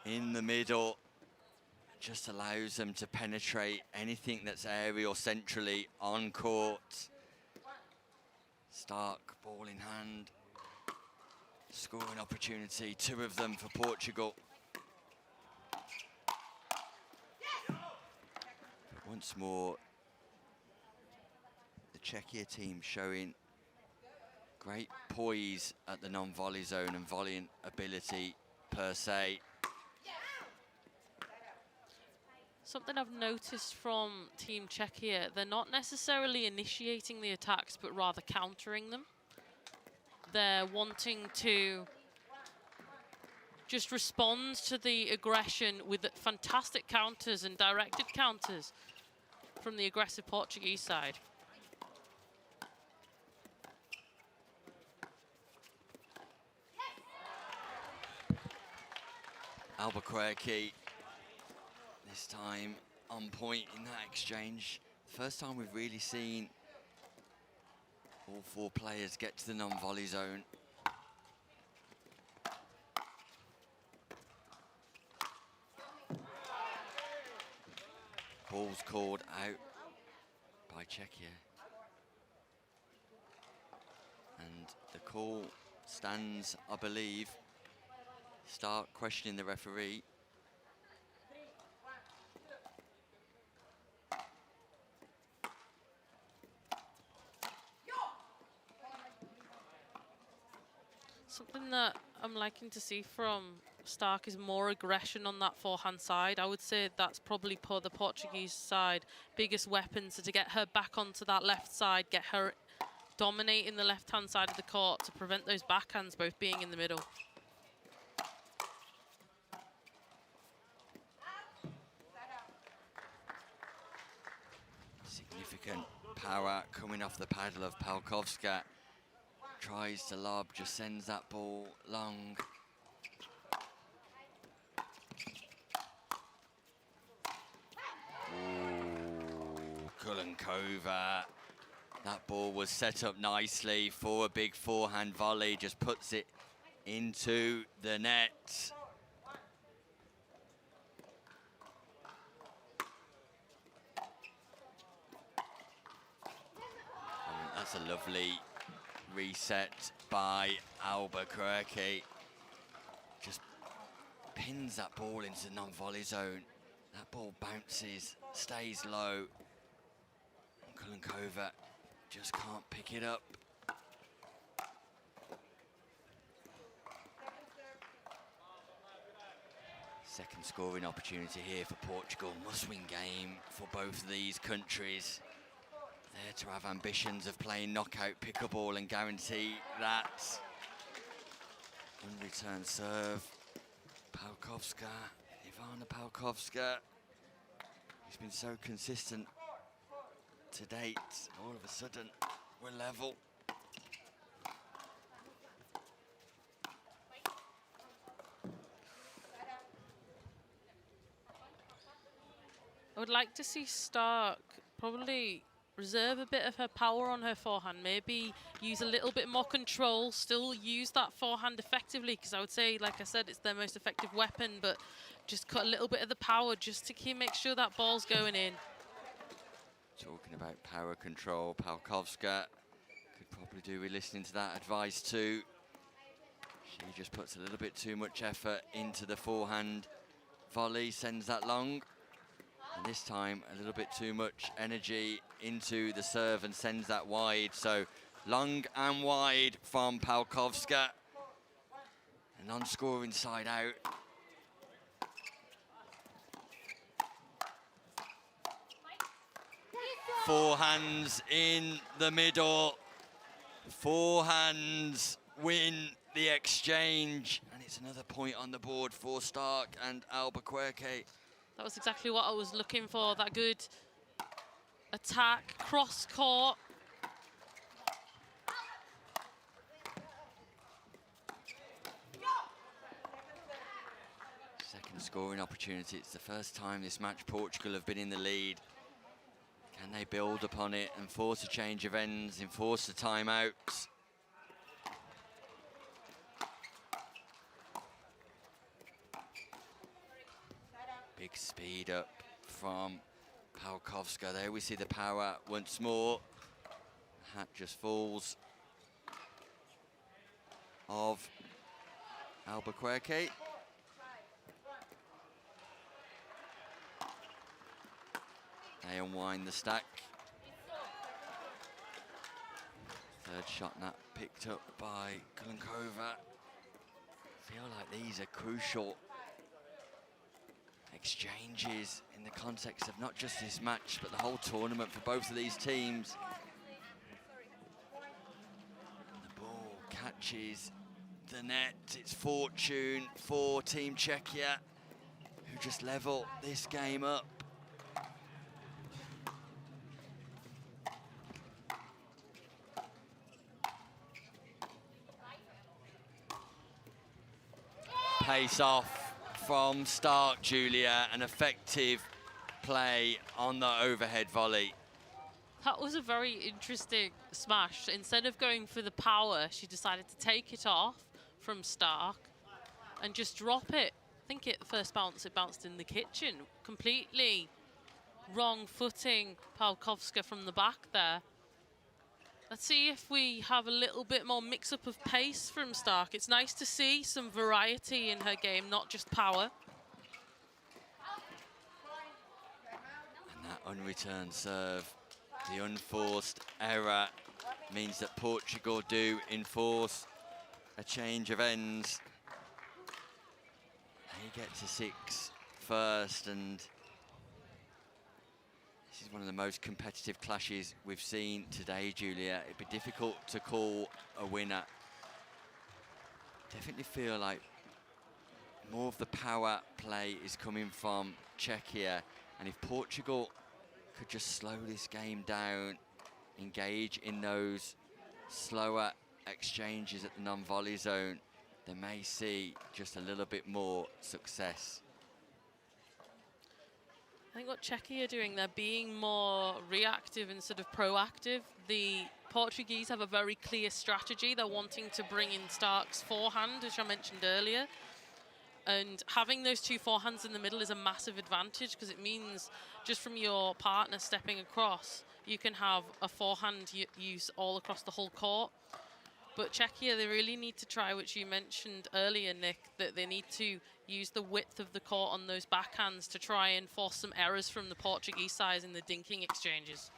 in the middle just allows them to penetrate anything that's aerial centrally on court. Stark, ball in hand. Scoring opportunity, 2 of them for Portugal. Once more, the Czechia team showing great poise at the non-volley zone and volleying ability per se. Something I've noticed from Team Czechia, they're not necessarily initiating the attacks, but rather countering them. They're wanting to just respond to the aggression with fantastic counters and directed counters from the aggressive Portuguese side. Albuquerque this time on point in that exchange. First time we've really seen all four players get to the non-volley zone. Ball's called out by Czechia. And the call stands, I believe. Start questioning the referee. Something that I'm liking to see from Stark is more aggression on that forehand side. I would say that's probably the Portuguese side biggest weapon, so to get her back onto that left side, get her dominating the left-hand side of the court to prevent those backhands both being in the middle. Significant power coming off the paddle of Palkovska. Tries to lob, just sends that ball long. Ooh, Kulankova. That ball was set up nicely for a big forehand volley, just puts it into the net. That's a lovely reset by Albuquerque. Just pins that ball into the non-volley zone. That ball bounces, stays low. And Kulankova just can't pick it up. Second scoring opportunity here for Portugal. Must-win game for both of these countries. There to have ambitions of playing knockout pickleball and guarantee that. In return serve, Palkovska, Ivana Palkovska. He's been so consistent to date. All of a sudden, we're level. I would like to see Stark probably reserve a bit of her power on her forehand, maybe use a little bit more control, still use that forehand effectively, because I would say, like I said, it's their most effective weapon, but just cut a little bit of the power just to make sure that ball's going in. Talking about power control, Palkovska could probably do with listening to that advice too. She just puts a little bit too much effort into the forehand volley, sends that long. And this time, a little bit too much energy into the serve and sends that wide. So long and wide from Palkovska. A non-scoring side out. Forehands in the middle. Forehands win the exchange. And it's another point on the board for Stark and Albuquerque. That was exactly what I was looking for, that good attack, cross-court. Second scoring opportunity. It's the first time this match Portugal have been in the lead. Can they build upon it and force a change of ends, enforce the timeouts? Big speed up from Palkovska. There we see the power once more. Hat just falls of Albuquerque. They unwind the stack. Third shot net picked up by Klunkova. Feel like these are crucial exchanges in the context of not just this match, but the whole tournament for both of these teams. The ball catches the net. It's fortune for Team Czechia, who just level this game up. Pace off from start, Julia, an effective play on the overhead volley. That was a very interesting smash. Instead of going for the power, she decided to take it off from Stark and just drop it. I think at the first bounce, it bounced in the kitchen. Completely wrong footing, Pawlikowska from the back there. Let's see if we have a little bit more mix-up of pace from Stark. It's nice to see some variety in her game, not just power. And that unreturned serve, the unforced error, means that Portugal do enforce a change of ends. They get to 6 first, and this is one of the most competitive clashes we've seen today, Julia. It'd be difficult to call a winner. Definitely feel like more of the power play is coming from Czechia, and if Portugal could just slow this game down, engage in those slower exchanges at the non-volley zone, they may see just a little bit more success. I think what Czechia are doing, they're being more reactive instead of proactive. The Portuguese have a very clear strategy. They're wanting to bring in Stark's forehand, which I mentioned earlier. And having those two forehands in the middle is a massive advantage, because it means just from your partner stepping across, you can have a forehand use all across the whole court. But Czechia, they really need to try, which you mentioned earlier, Nick, that they need to use the width of the court on those backhands to try and force some errors from the Portuguese side in the dinking exchanges.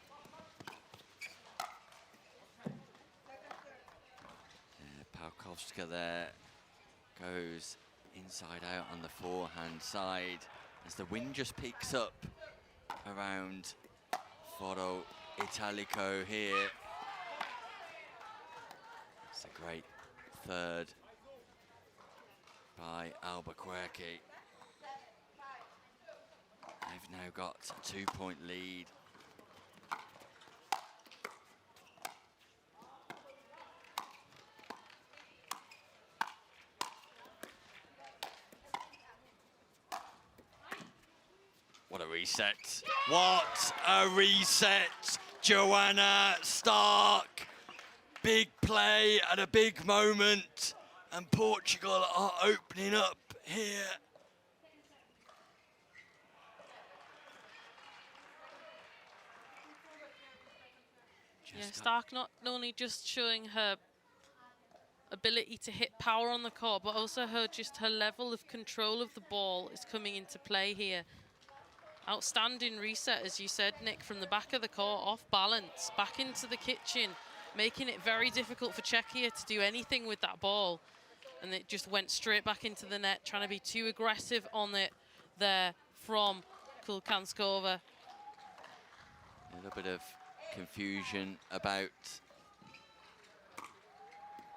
Pawlikowska there goes inside out on the forehand side as the wind just picks up around Foro Italico here. It's a great third by Albuquerque. They've now got a 2-point lead. What a reset. What a reset. Joanna Stark. Big play at a big moment. And Portugal are opening up here. Yeah, Stark not only just showing her ability to hit power on the court, but also her level of control of the ball is coming into play here. Outstanding reset, as you said, Nick, from the back of the court, off balance, back into the kitchen, making it very difficult for Czechia to do anything with that ball. And it just went straight back into the net, trying to be too aggressive on it there from Kulkanskova. A little bit of confusion about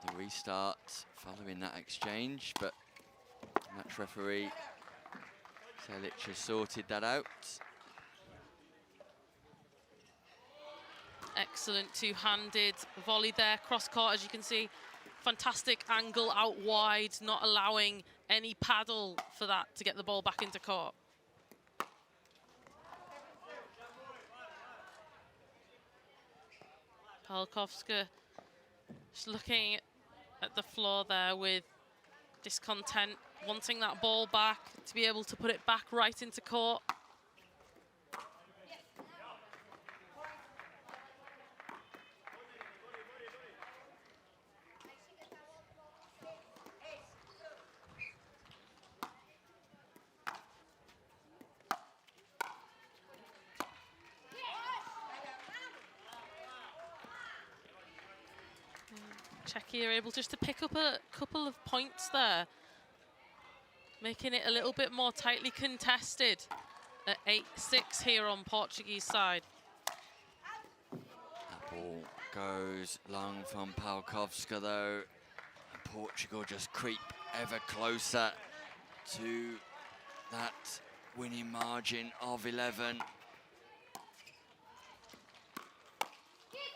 the restart following that exchange, but match referee Selic has sorted that out. Excellent two-handed volley there, cross court, as you can see. Fantastic angle out wide, not allowing any paddle for that to get the ball back into court. Pawlikowska just looking at the floor there with discontent, wanting that ball back to be able to put it back right into court. Czechia able just to pick up a couple of points there, making it a little bit more tightly contested at 8-6 here on Portuguese side. That ball goes long from Palkowska though. And Portugal just creep ever closer to that winning margin of 11.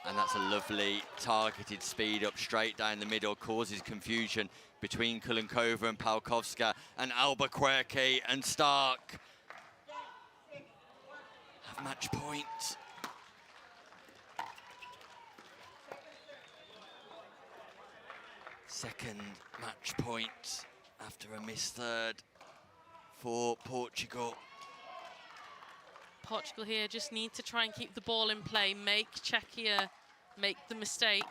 And that's a lovely targeted speed up straight down the middle, causes confusion between Kulunkova and Palkowska, and Albuquerque and Stark have match point. Second match point after a missed third for Portugal. Portugal here just need to try and keep the ball in play, make Czechia make the mistake.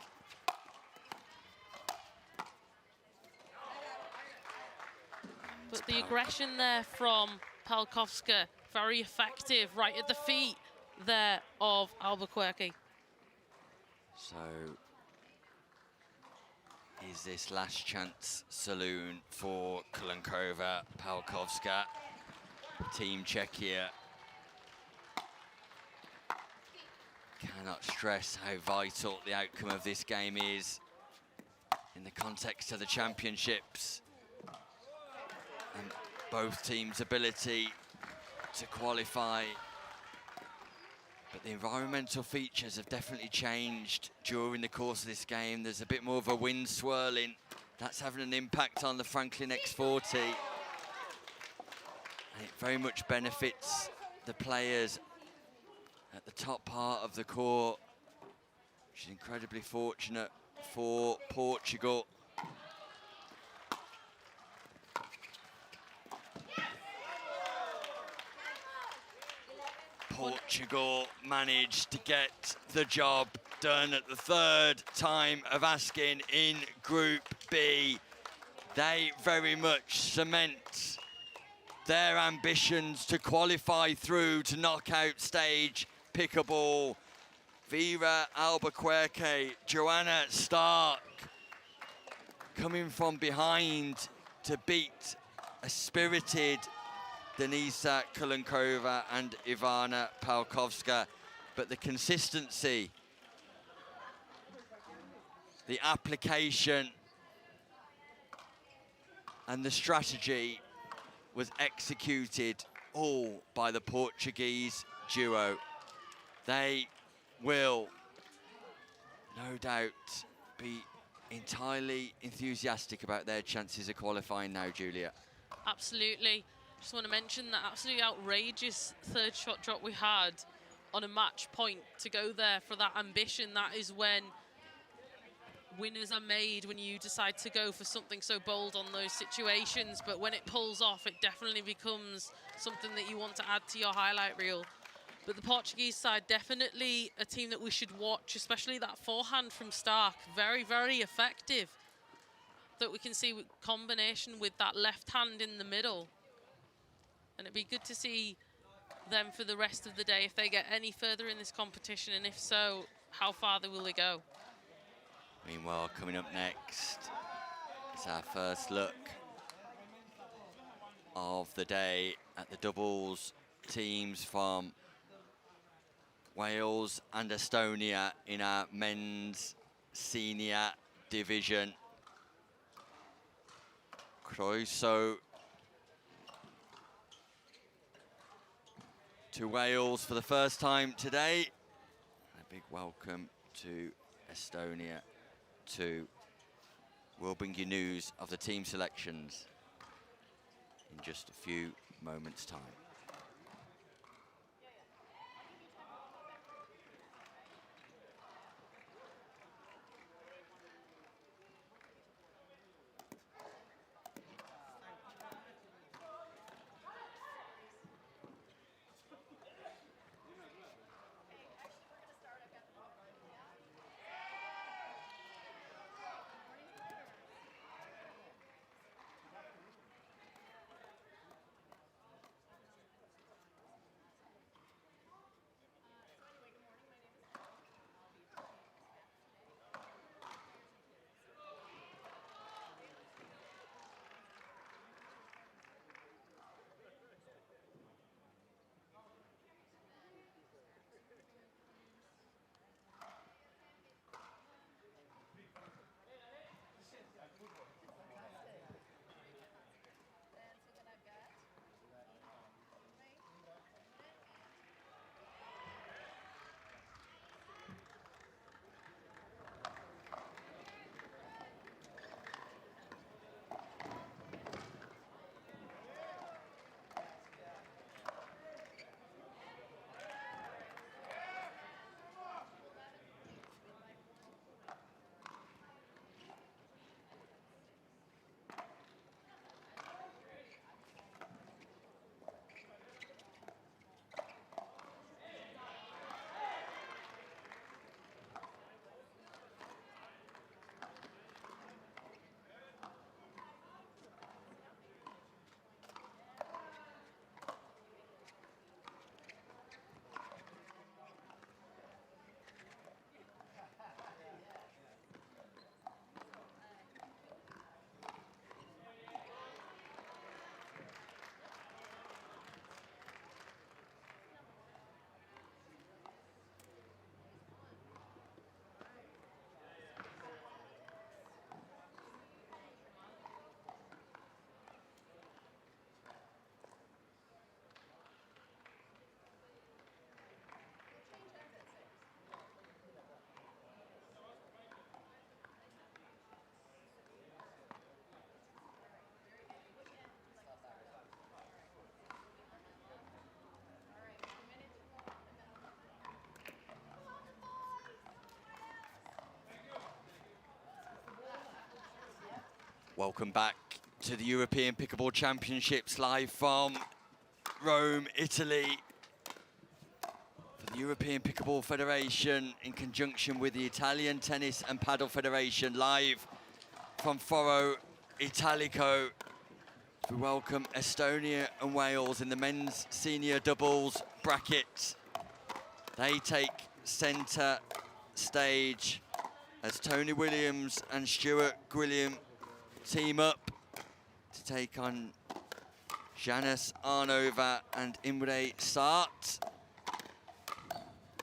But the aggression there from Palkowska, very effective, right at the feet there of Albuquerque. So, is this last chance saloon for Kulunkova, Palkowska, Team Czechia? Cannot stress how vital the outcome of this game is in the context of the championships and both teams' ability to qualify. But the environmental features have definitely changed during the course of this game. There's a bit more of a wind swirling. That's having an impact on the Franklin X40. And it very much benefits the players at the top part of the court, which is incredibly fortunate for Portugal. Portugal managed to get the job done at the third time of asking in Group B. They very much cement their ambitions to qualify through to knockout stage pickleball. Vera Albuquerque, Joanna Stark coming from behind to beat a spirited Denisa Kulunkova and Ivana Palkowska. But the consistency, the application and the strategy was executed all by the Portuguese duo. They will, no doubt, be entirely enthusiastic about their chances of qualifying now, Julia. Absolutely. Just want to mention that absolutely outrageous third shot drop we had on a match point to go there for that ambition. That is when winners are made, when you decide to go for something so bold on those situations. But when it pulls off, it definitely becomes something that you want to add to your highlight reel. But the Portuguese side, definitely a team that we should watch, especially that forehand from Stark. Very, very effective. That we can see with combination with that left hand in the middle. And it'd be good to see them for the rest of the day if they get any further in this competition, and if so, how far will they go? Meanwhile, coming up next is our first look of the day at the doubles teams from Wales and Estonia in our men's senior division. Croeso to Wales for the first time today. A big welcome to Estonia too. We'll bring you news of the team selections in just a few moments' time. Welcome back to the European Pickleball Championships live from Rome, Italy. For the European Pickleball Federation in conjunction with the Italian Tennis and Paddle Federation live from Foro Italico. We welcome Estonia and Wales in the men's senior doubles bracket. They take centre stage as Tony Williams and Stuart Gwilliam team up to take on Janis Arnova and Imre Sart.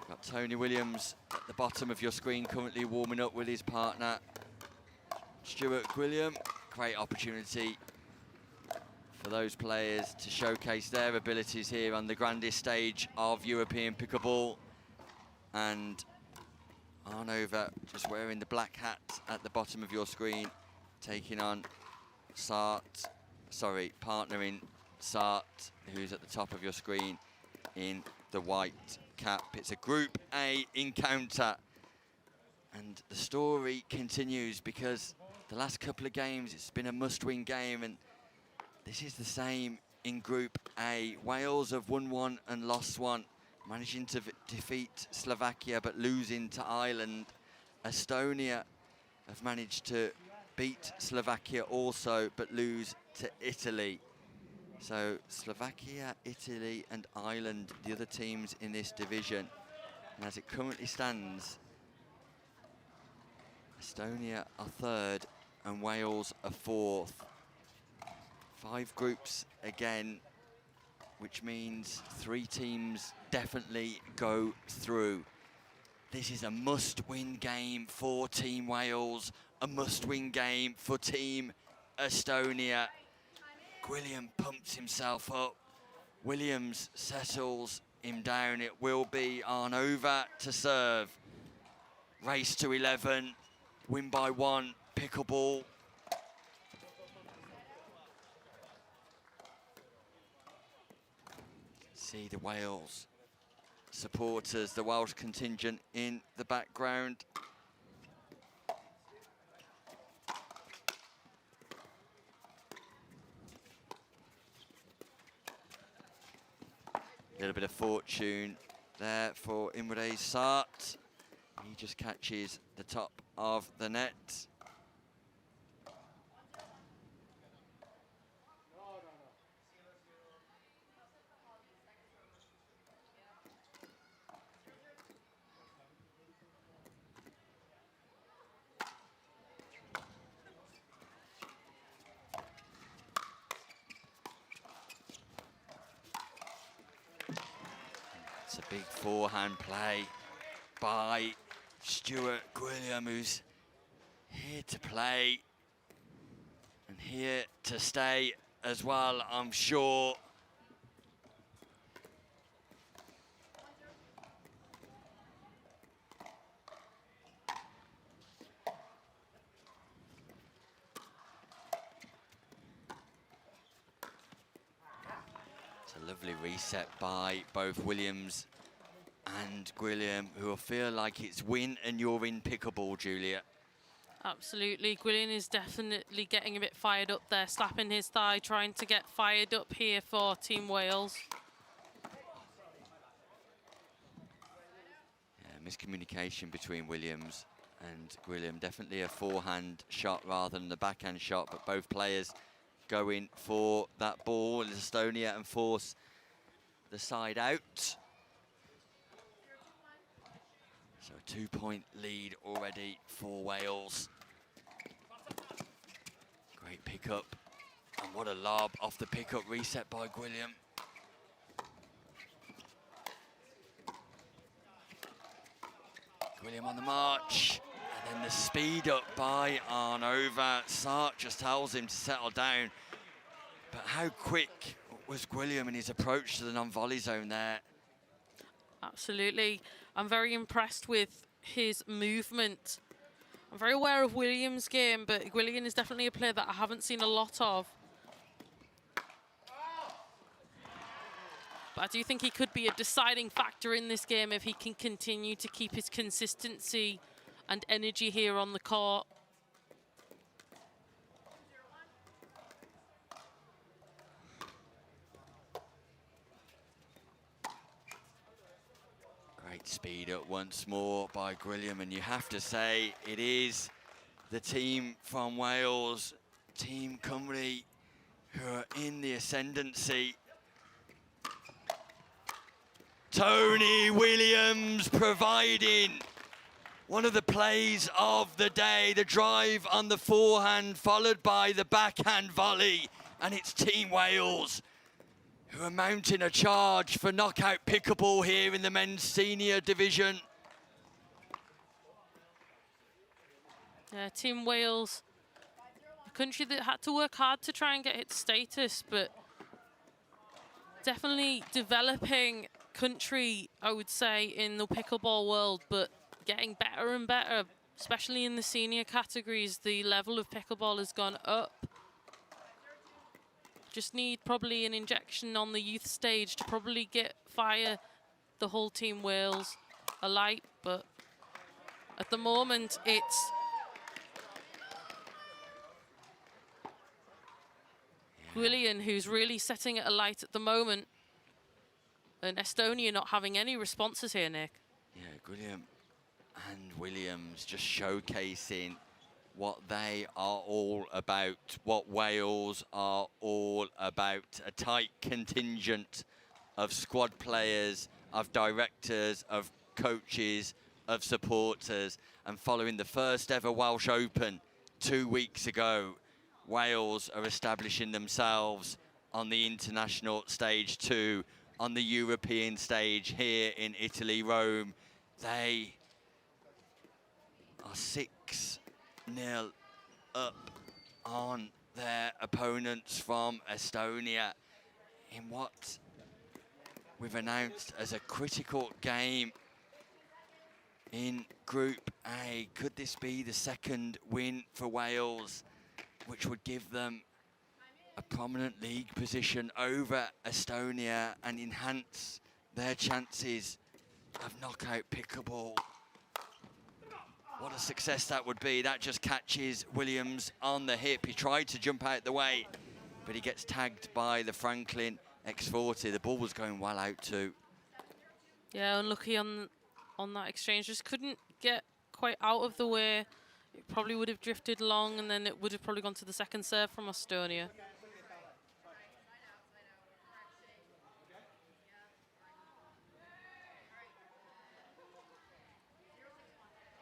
Got Tony Williams at the bottom of your screen currently warming up with his partner Stuart Gwilliam. Great opportunity for those players to showcase their abilities here on the grandest stage of European pickleball. And Arnova just wearing the black hat at the bottom of your screen, taking on partnering Sart, who's at the top of your screen in the white cap. It's a Group A encounter. And the story continues because the last couple of games, it's been a must-win game, and this is the same in Group A. Wales have won one and lost one, managing to defeat Slovakia but losing to Ireland. Estonia have managed to beat Slovakia also but lose to Italy. So Slovakia, Italy and Ireland, the other teams in this division. And as it currently stands, Estonia are third and Wales are fourth. 5 groups again, which means 3 teams definitely go through. This is a must-win game for Team Wales, a must-win game for Team Estonia. Gwilliam pumps himself up. Williams settles him down. It will be Arnova to serve. Race to 11, win by 1, pickleball. See the Wales supporters, the Welsh contingent in the background. A little bit of fortune there for Imre Sart. He just catches the top of the net. It's a big forehand play by Stuart Gwilliam, who's here to play and here to stay as well, I'm sure. It's a lovely reset by both Williams and Gwilliam, who will feel like it's win and you're in pickleball, Julia. Absolutely. Gwilliam is definitely getting a bit fired up there, slapping his thigh, trying to get fired up here for Team Wales. Yeah, miscommunication between Williams and Gwilliam. Definitely a forehand shot rather than the backhand shot, but both players going for that ball in Estonia and force the side out. So a 2-point lead already for Wales. Great pickup. And what a lob off the pickup, reset by Gwilliam. Gwilliam on the march. And then the speed up by Arnova. Sart just tells him to settle down. But how quick was Gwilliam in his approach to the non-volley zone there? Absolutely. I'm very impressed with his movement. I'm very aware of Williams' game, but Gwilliam is definitely a player that I haven't seen a lot of. But I do think he could be a deciding factor in this game if he can continue to keep his consistency and energy here on the court. speed up once more by Gwilym, and you have to say it is the team from Wales, Team Cymru, who are in the ascendancy. Tony Williams providing one of the plays of the day, the drive on the forehand followed by the backhand volley, and it's Team Wales who are mounting a charge for knockout pickleball here in the men's senior division. Yeah, Team Wales, a country that had to work hard to try and get its status, but definitely developing country, I would say, in the pickleball world, but getting better and better, especially in the senior categories. The level of pickleball has gone up. Just need probably an injection on the youth stage to probably fire the whole Team Wales alight, but at the moment it's Gwilym who's really setting it alight at the moment, and Estonia not having any responses here, Nick. Yeah, Gwilym and Williams just showcasing what they are all about, what Wales are all about. A tight contingent of squad players, of directors, of coaches, of supporters. And following the first ever Welsh Open 2 weeks ago, Wales are establishing themselves on the international stage too, on the European stage here in Italy, Rome. They are 6-0 up on their opponents from Estonia in what we've announced as a critical game in Group A. Could this be the second win for Wales, which would give them a prominent league position over Estonia and enhance their chances of knockout pickleball? What a success that would be. That just catches Williams on the hip. He tried to jump out the way, but he gets tagged by the Franklin X40. The ball was going well out too. Yeah, unlucky on that exchange. Just couldn't get quite out of the way. It probably would have drifted long, and then it would have probably gone to the second serve from Estonia.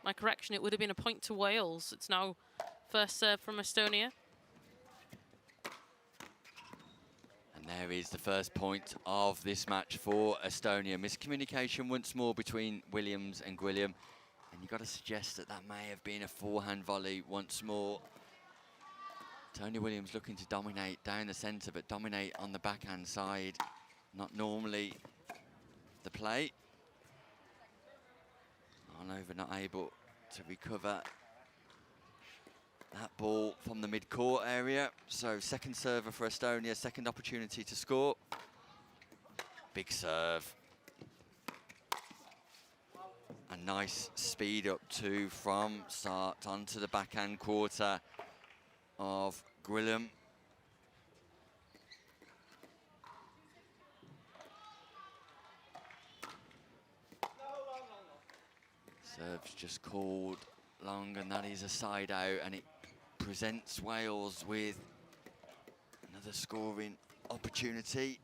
My correction, it would have been a point to Wales. It's now first serve from Estonia. And there is the first point of this match for Estonia. Miscommunication once more between Williams and Gwilym. And you've got to suggest that that may have been a forehand volley once more. Tony Williams looking to dominate down the centre, but dominate on the backhand side. Not normally the play. Arnova not able to recover that ball from the mid-court area. So second server for Estonia, second opportunity to score. Big serve. A nice speed up too from Sart onto the backhand quarter of Gwilym. Serve's just called long, and that is a side out, and it presents Wales with another scoring opportunity.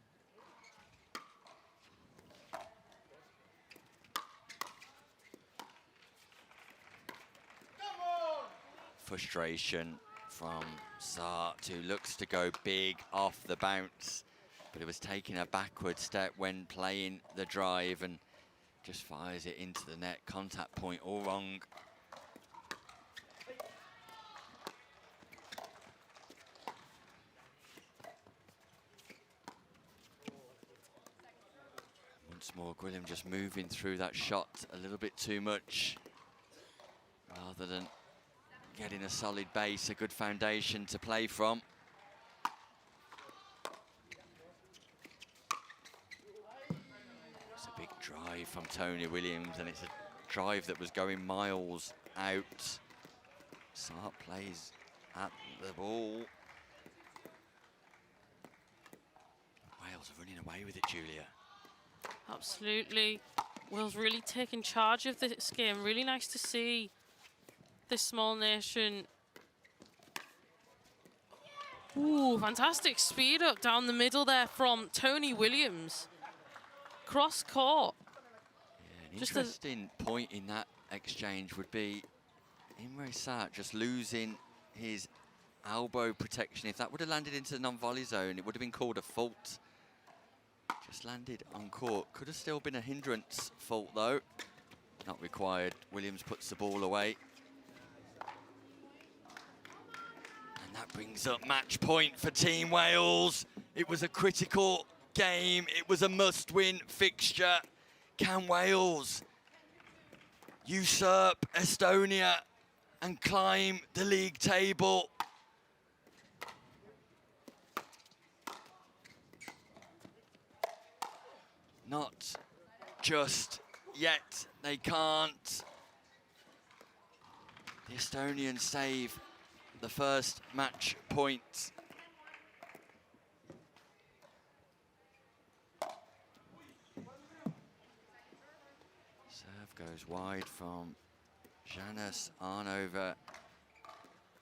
Frustration from Sart, who looks to go big off the bounce, but it was taking a backward step when playing the drive and just fires it into the net. Contact point all wrong. Once more, Gwilym just moving through that shot a little bit too much, rather than getting a solid base, a good foundation to play from. It's a big drive from Tony Williams, and it's a drive that was going miles out. Sart plays at the ball. Wales are running away with it, Julia. Absolutely. Wales really taking charge of this game. Really nice to see this small nation. Ooh, fantastic speed up down the middle there from Tony Williams. Cross court. Yeah, an interesting point in that exchange would be Imre Sart just losing his elbow protection. If that would have landed into the non-volley zone, it would have been called a fault. Just landed on court. Could have still been a hindrance fault though. Not required. Williams puts the ball away. And that brings up match point for Team Wales. It was a critical game. It was a must-win fixture. Can Wales usurp Estonia and climb the league table? Not just yet. They can't. The Estonians save the first match point. Serve goes wide from Janis Arnover.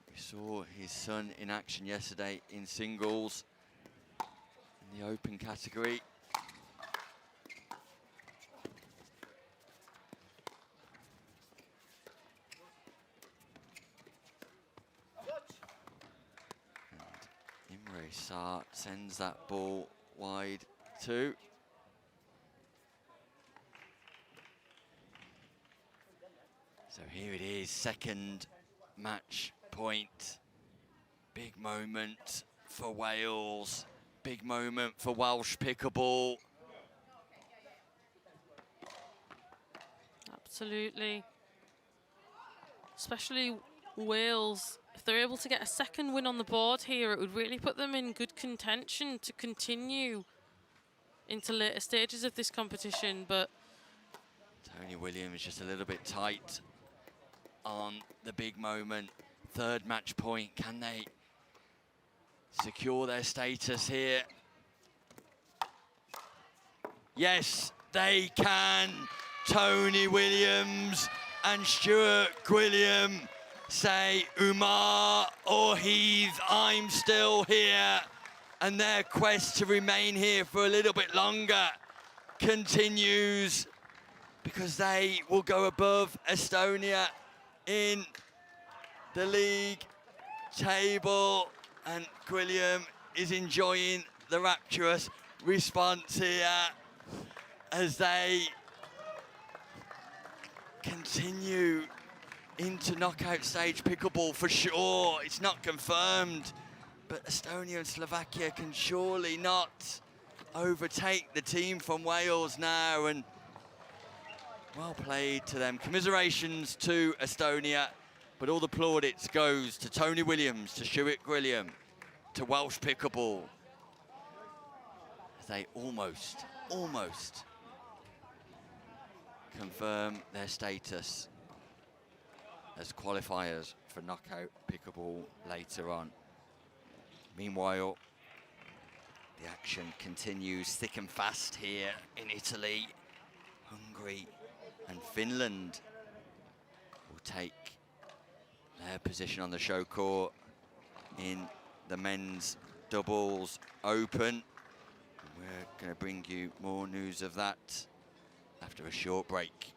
We saw his son in action yesterday in singles in the open category. Sart sends that ball wide too. So here it is, second match point. Big moment for Wales. Big moment for Welsh pickleball. Absolutely. Especially Wales. If they're able to get a second win on the board here, it would really put them in good contention to continue into later stages of this competition. But Tony Williams just a little bit tight on the big moment. Third match point. Can they secure their status here? Yes, they can. Tony Williams and Stuart Gwilliam say, Umar or Heath, I'm still here. And their quest to remain here for a little bit longer continues, because they will go above Estonia in the league table. And Gwilliam is enjoying the rapturous response here as they continue into knockout stage pickleball for sure. It's not confirmed, but Estonia and Slovakia can surely not overtake the team from Wales now, and well played to them. Commiserations to Estonia, but all the plaudits goes to Tony Williams, to Stuart Gwilliam, to Welsh pickleball, as they almost confirm their status as qualifiers for knockout pickleball later on. Meanwhile, the action continues thick and fast here in Italy. Hungary and Finland will take their position on the show court in the men's doubles open. We're going to bring you more news of that after a short break.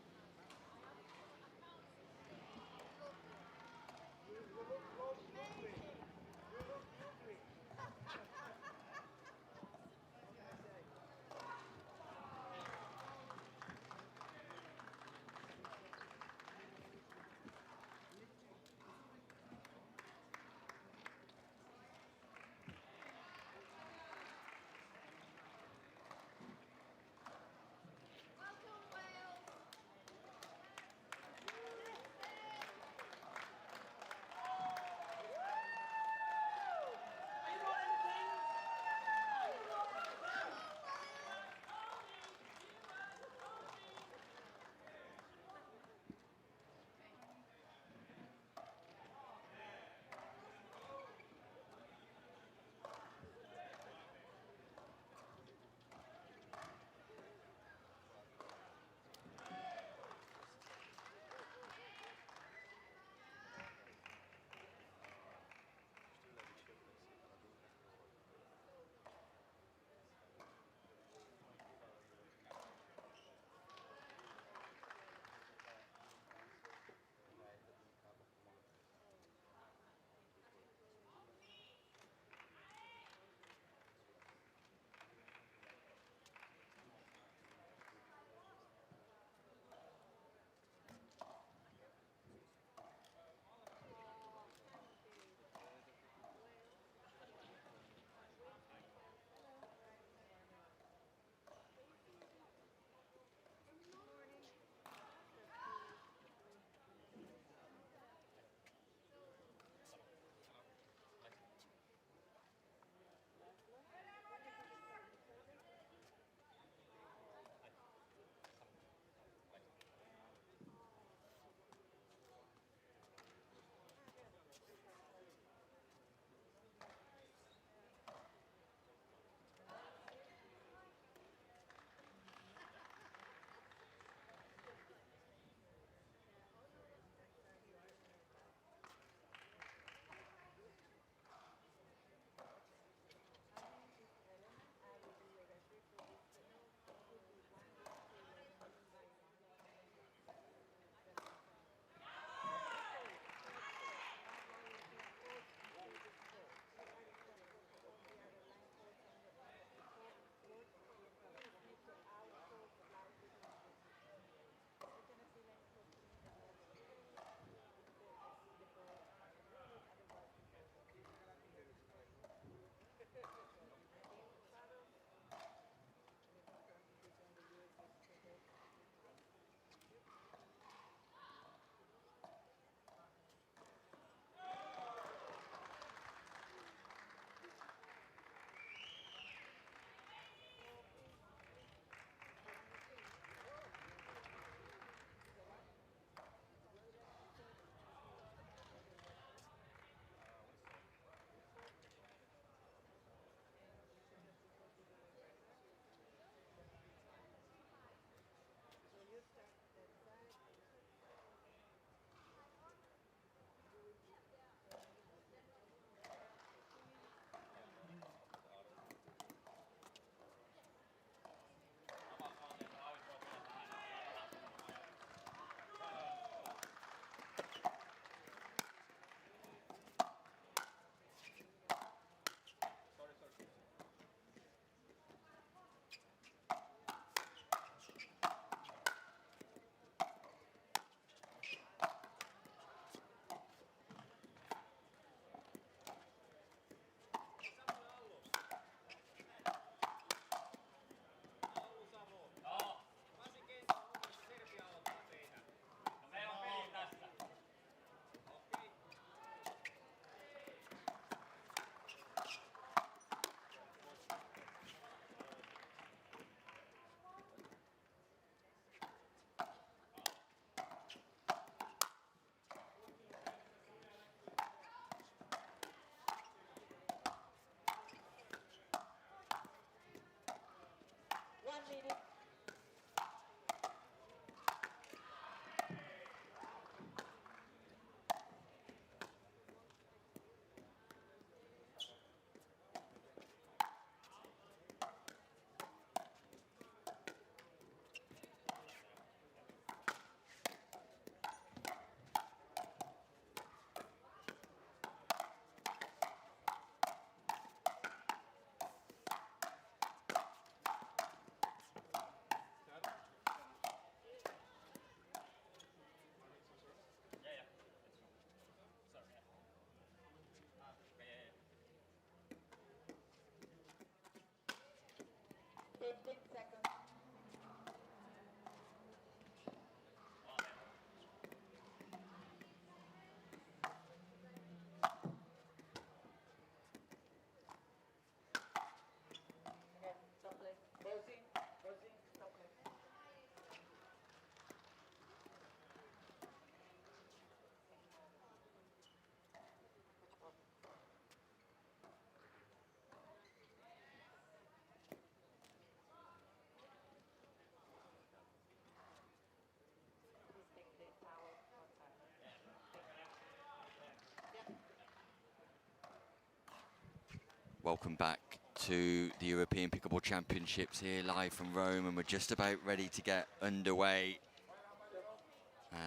Welcome back to the European Pickleball Championships here live from Rome, and we're just about ready to get underway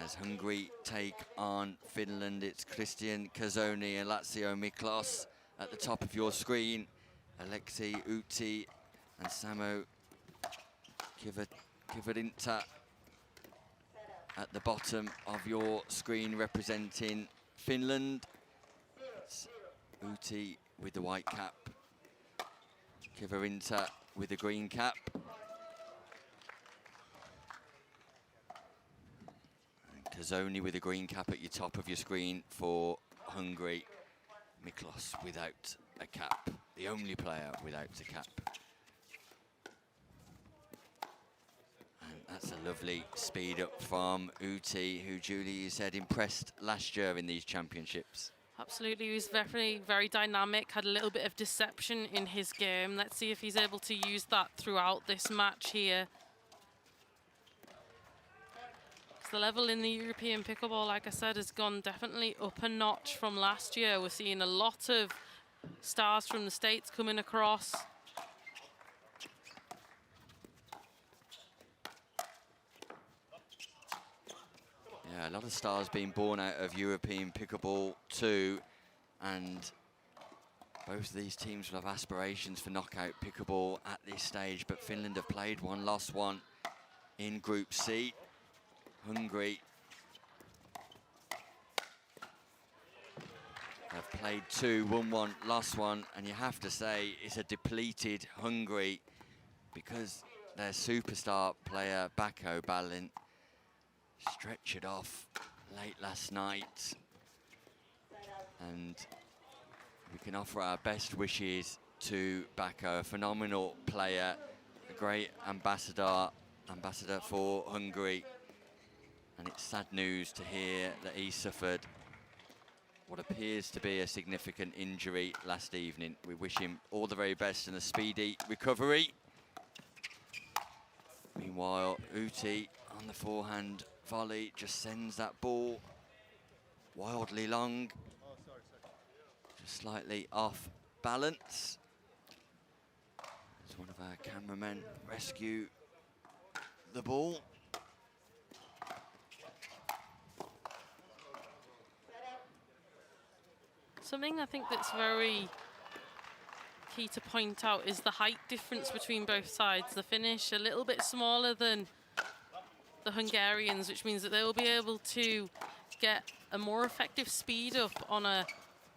as Hungary take on Finland. It's Christian Kazoni and Lazio Miklos at the top of your screen. Alexei Uti and Samo Kivarinta at the bottom of your screen representing Finland. It's Uti with the white cap, Kivarinta with the green cap. And Kazoni with the green cap at your top of your screen for Hungary. Miklos without a cap, the only player without a cap. And that's a lovely speed up from Uti, who, Julie, you said impressed last year in these championships. Absolutely, he was very, very dynamic, had a little bit of deception in his game. Let's see if he's able to use that throughout this match here. The level in the European pickleball, like I said, has gone definitely up a notch from last year. We're seeing a lot of stars from the States coming across. Yeah, a lot of stars being born out of European pickleball too, and both of these teams will have aspirations for knockout pickleball at this stage, but Finland have played one, lost one in Group C. Hungary have played two, won one, lost one, and you have to say it's a depleted Hungary because their superstar player Bako Balin stretched off late last night, and we can offer our best wishes to Bako, a phenomenal player, a great ambassador for Hungary. And it's sad news to hear that he suffered what appears to be a significant injury last evening. We wish him all the very best and a speedy recovery. Meanwhile, Uti on the forehand volley just sends that ball wildly long, just slightly off balance. As one of our cameramen rescue the ball. Something I think that's very key to point out is the height difference between both sides. The Finnish a little bit smaller than the Hungarians, which means that they will be able to get a more effective speed up on a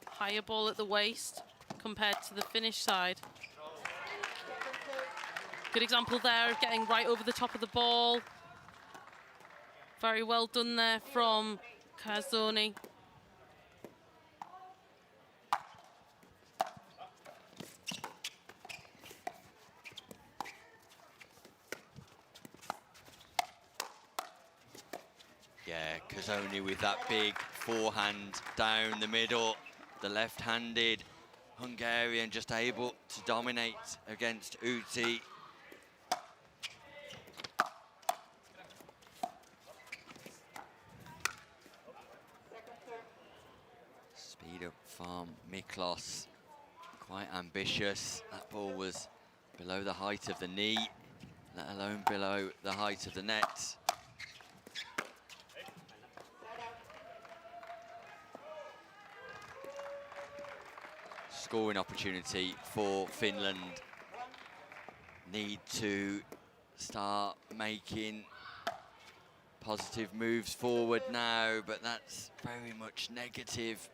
higher ball at the waist compared to the Finnish side. Good example there of getting right over the top of the ball. Very well done there from Kazoni. Yeah, Kazoni with that big forehand down the middle. The left-handed Hungarian just able to dominate against Uti. Speed up from Miklos, quite ambitious. That ball was below the height of the knee, let alone below the height of the net. Scoring opportunity for Finland. Need to start making positive moves forward now, but that's very much negative.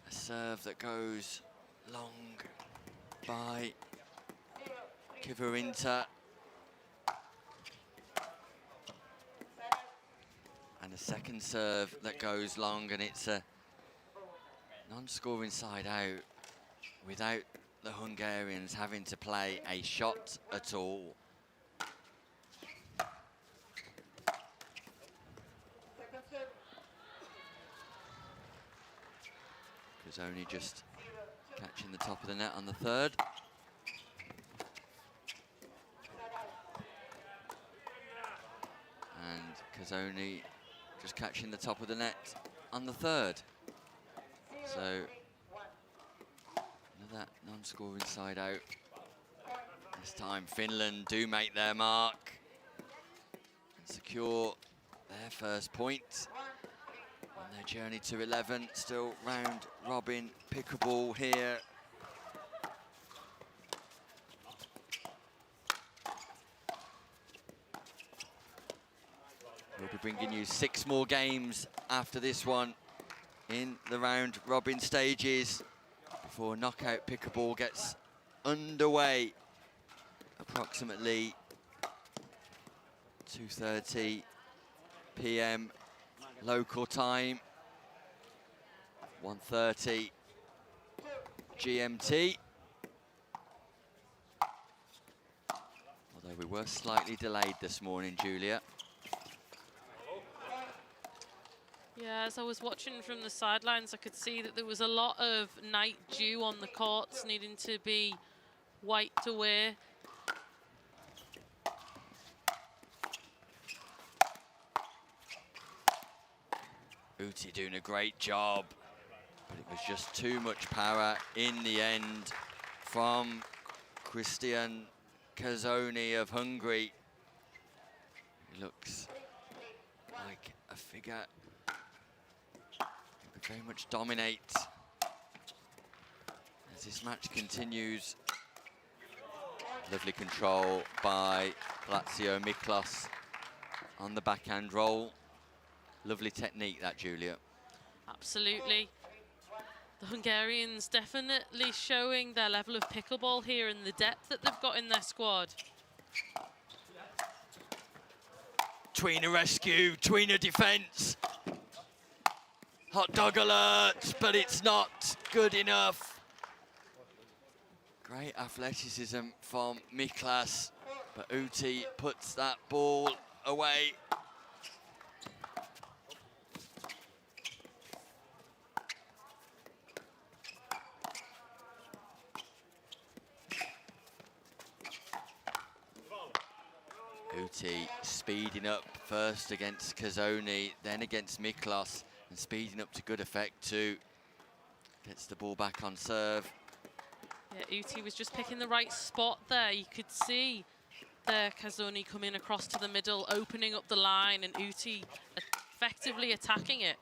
A serve that goes long by Kivarinta. And a second serve that goes long, and it's a non-scoring side out without the Hungarians having to play a shot at all. Kazoni just catching the top of the net on the third. And Kazoni just catching the top of the net on the third. So Another non-scoring side out. This time Finland do make their mark and secure their first point on their journey to 11. Still round robin pickleball here. We'll be bringing you 6 more games after this one in the round robin stages before knockout pickleball gets underway. Approximately 2:30 p.m. local time, 1:30 GMT. Although we were slightly delayed this morning, Julia. Yeah, as I was watching from the sidelines, I could see that there was a lot of night dew on the courts needing to be wiped away. Uti doing a great job, but it was just too much power in the end from Christian Kazoni of Hungary. He looks like a figure who could very much dominate as this match continues. Lovely control by Lazio Miklos on the backhand roll. Lovely technique, that, Julia. Absolutely. The Hungarians definitely showing their level of pickleball here and the depth that they've got in their squad. Tweener rescue, Tweener defence. Hot dog alert, but it's not good enough. Great athleticism from Miklas, but Uti puts that ball away. Uti speeding up first against Kazoni, then against Miklos, and speeding up to good effect too. Gets the ball back on serve. Yeah, Uti was just picking the right spot there. You could see there Kazoni coming across to the middle, opening up the line, and Uti effectively attacking it.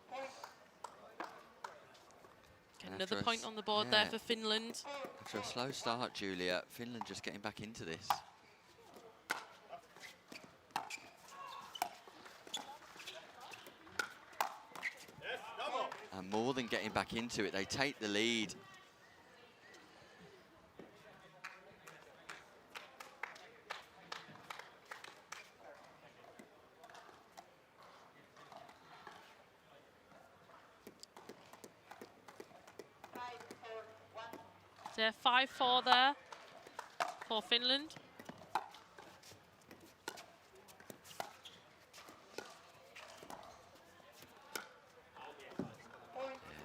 Another point on the board there for Finland. After a slow start, Julia, Finland just getting back into this. And more than getting back into it, they take the lead. They're 5-4 there for Finland.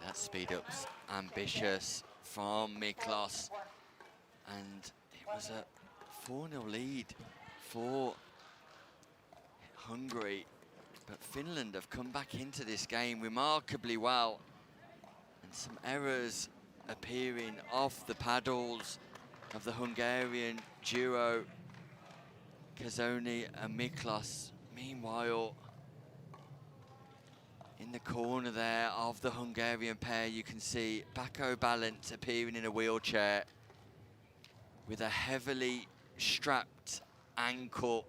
That speed up's ambitious from Miklos, and it was a 4-0 lead for Hungary, but Finland have come back into this game remarkably well, and some errors appearing off the paddles of the Hungarian duo Kazoni and Miklos. Meanwhile, in the corner there of the Hungarian pair, you can see Bako Balint appearing in a wheelchair with a heavily strapped ankle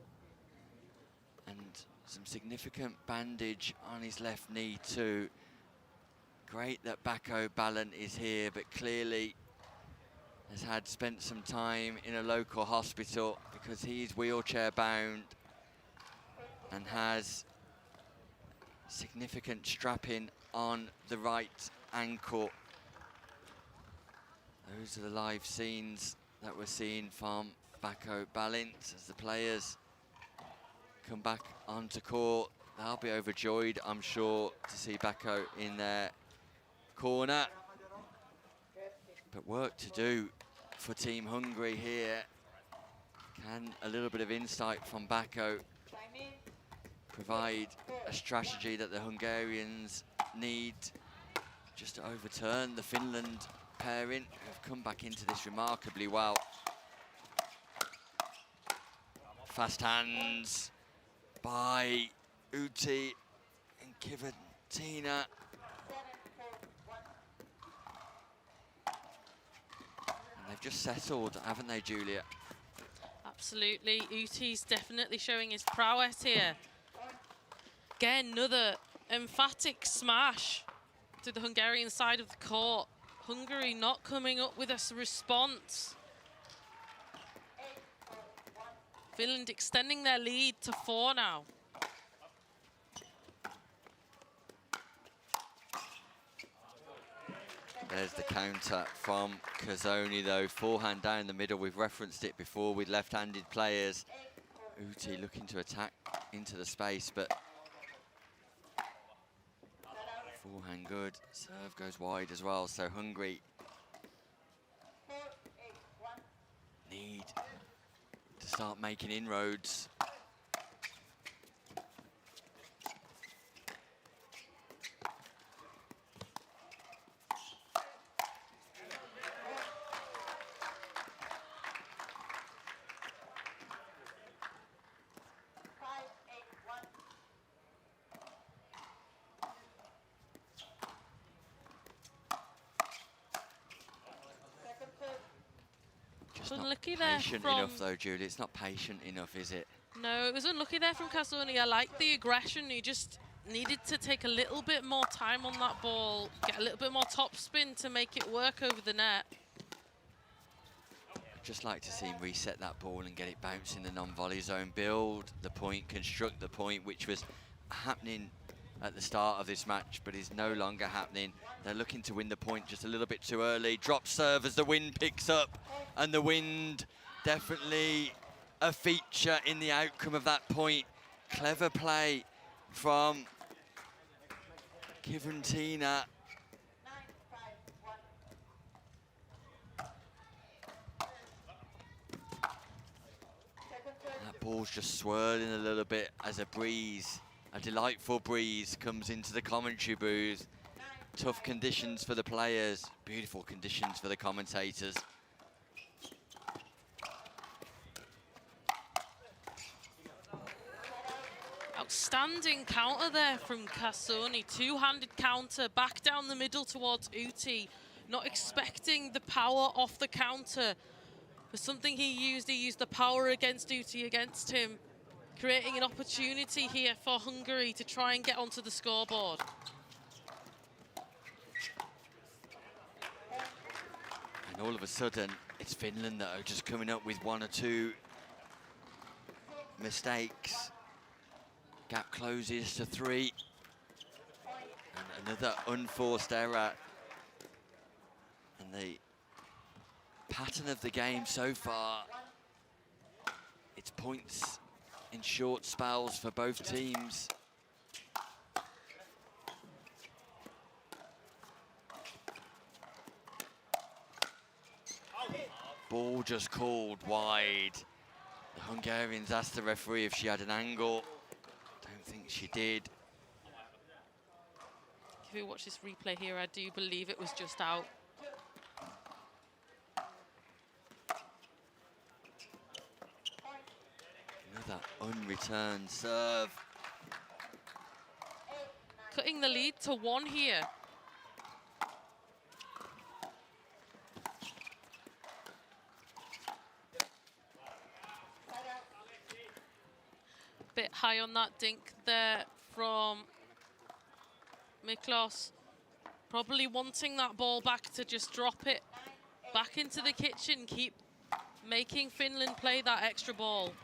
and some significant bandage on his left knee too. Great that Bako Balint is here, but clearly has spent some time in a local hospital because he's wheelchair bound and has significant strapping on the right ankle. Those are the live scenes that we're seeing from Bako Balint as the players come back onto court. They'll be overjoyed, I'm sure, to see Bako in their corner. But work to do for Team Hungary here. Can a little bit of insight from Bako provide a strategy that the Hungarians need just to overturn the Finland pairing have come back into this remarkably well. Fast hands by Uti and Kivatina. And they've just settled, haven't they, Julia? Absolutely. Uti's definitely showing his prowess here. Again, another emphatic smash to the Hungarian side of the court. Hungary not coming up with a response. Finland extending their lead to 4 now. There's the counter from Kazoni, though. Forehand down the middle. We've referenced it before with left-handed players. Uti looking to attack into the space, but forehand good. Serve goes wide as well, so Hungary need to start making inroads. Unlucky there Patient from... enough though, Julie. It's not patient enough, is it? No, it was unlucky there from Kazuni. I like the aggression. He just needed to take a little bit more time on that ball, get a little bit more topspin to make it work over the net. I'd just like to see him reset that ball and get it bounced in the non-volley zone, build the point, construct the point, which was happening at the start of this match, but is no longer happening. They're looking to win the point just a little bit too early. Drop serve as the wind picks up, and the wind definitely a feature in the outcome of that point. Clever play from Kivantina. That ball's just swirling a little bit as a breeze, a delightful breeze comes into the commentary booth. Tough conditions for the players, beautiful conditions for the commentators. Outstanding counter there from Kasoni. Two-handed counter, back down the middle towards Uti. Not expecting the power off the counter. For something he used the power against Uti, against him. Creating an opportunity here for Hungary to try and get onto the scoreboard. And all of a sudden, it's Finland that are just coming up with one or two mistakes. Gap closes to 3. And another unforced error. And the pattern of the game so far, it's points in short spells for both teams. Ball just called wide. The Hungarians asked the referee if she had an angle. Don't think she did. If you watch this replay here, I do believe it was just out. Another unreturned serve. Cutting the lead to 1 here. Bit high on that dink there from Miklos. Probably wanting that ball back to just drop it back into the kitchen, keep making Finland play that extra ball.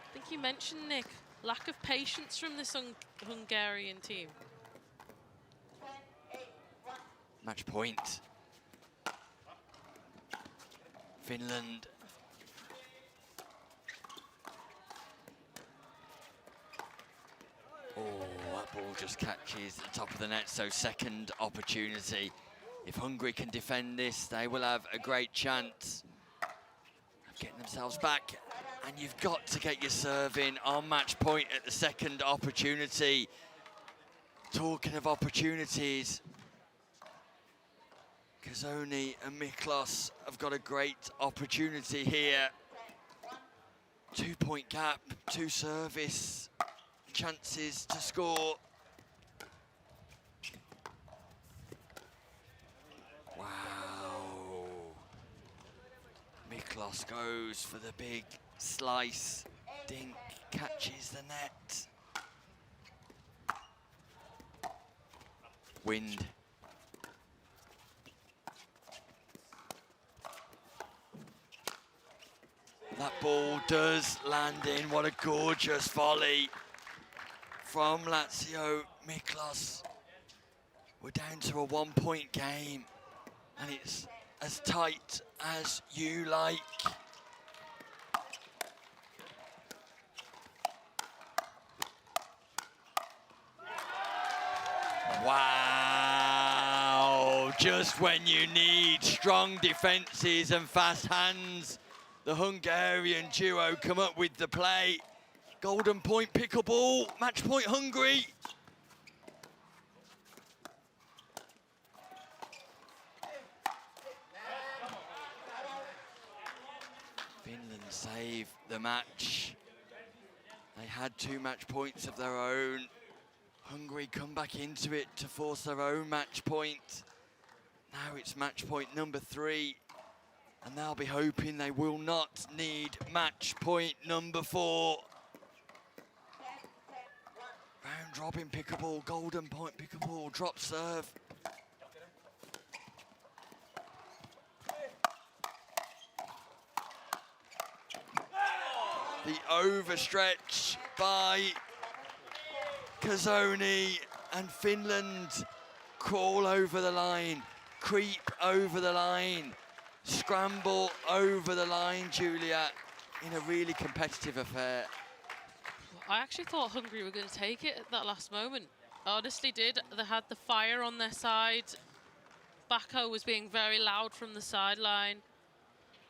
I think you mentioned, Nick, lack of patience from this Hungarian team. Match point. Finland. Oh, that ball just catches the top of the net, so second opportunity. If Hungary can defend this, they will have a great chance of getting themselves back And you've got to get your serve in on match point at the second opportunity. Talking of opportunities, Kazoni and Miklos have got a great opportunity here. 2-point gap, 2 service chances to score. Wow. Miklos goes for the big slice. Dink catches the net. Wind. That ball does land in. What a gorgeous volley from Lazio. Miklos. We're down to a 1-point game, and it's as tight as you like. Wow, just when you need strong defences and fast hands, the Hungarian duo come up with the play. Golden point pickleball, match point Hungary. Finland save the match. They had 2 match points of their own. Hungary come back into it to force their own match point. Now it's match point number 3. And they'll be hoping they will not need match point number 4. Round robin pickleball, golden point pickleball, drop serve. The overstretch by Kazoni, and Finland crawl over the line, creep over the line, scramble over the line, Julia, in a really competitive affair. I actually thought Hungary were going to take it at that last moment. I honestly did. They had the fire on their side. Bacco was being very loud from the sideline.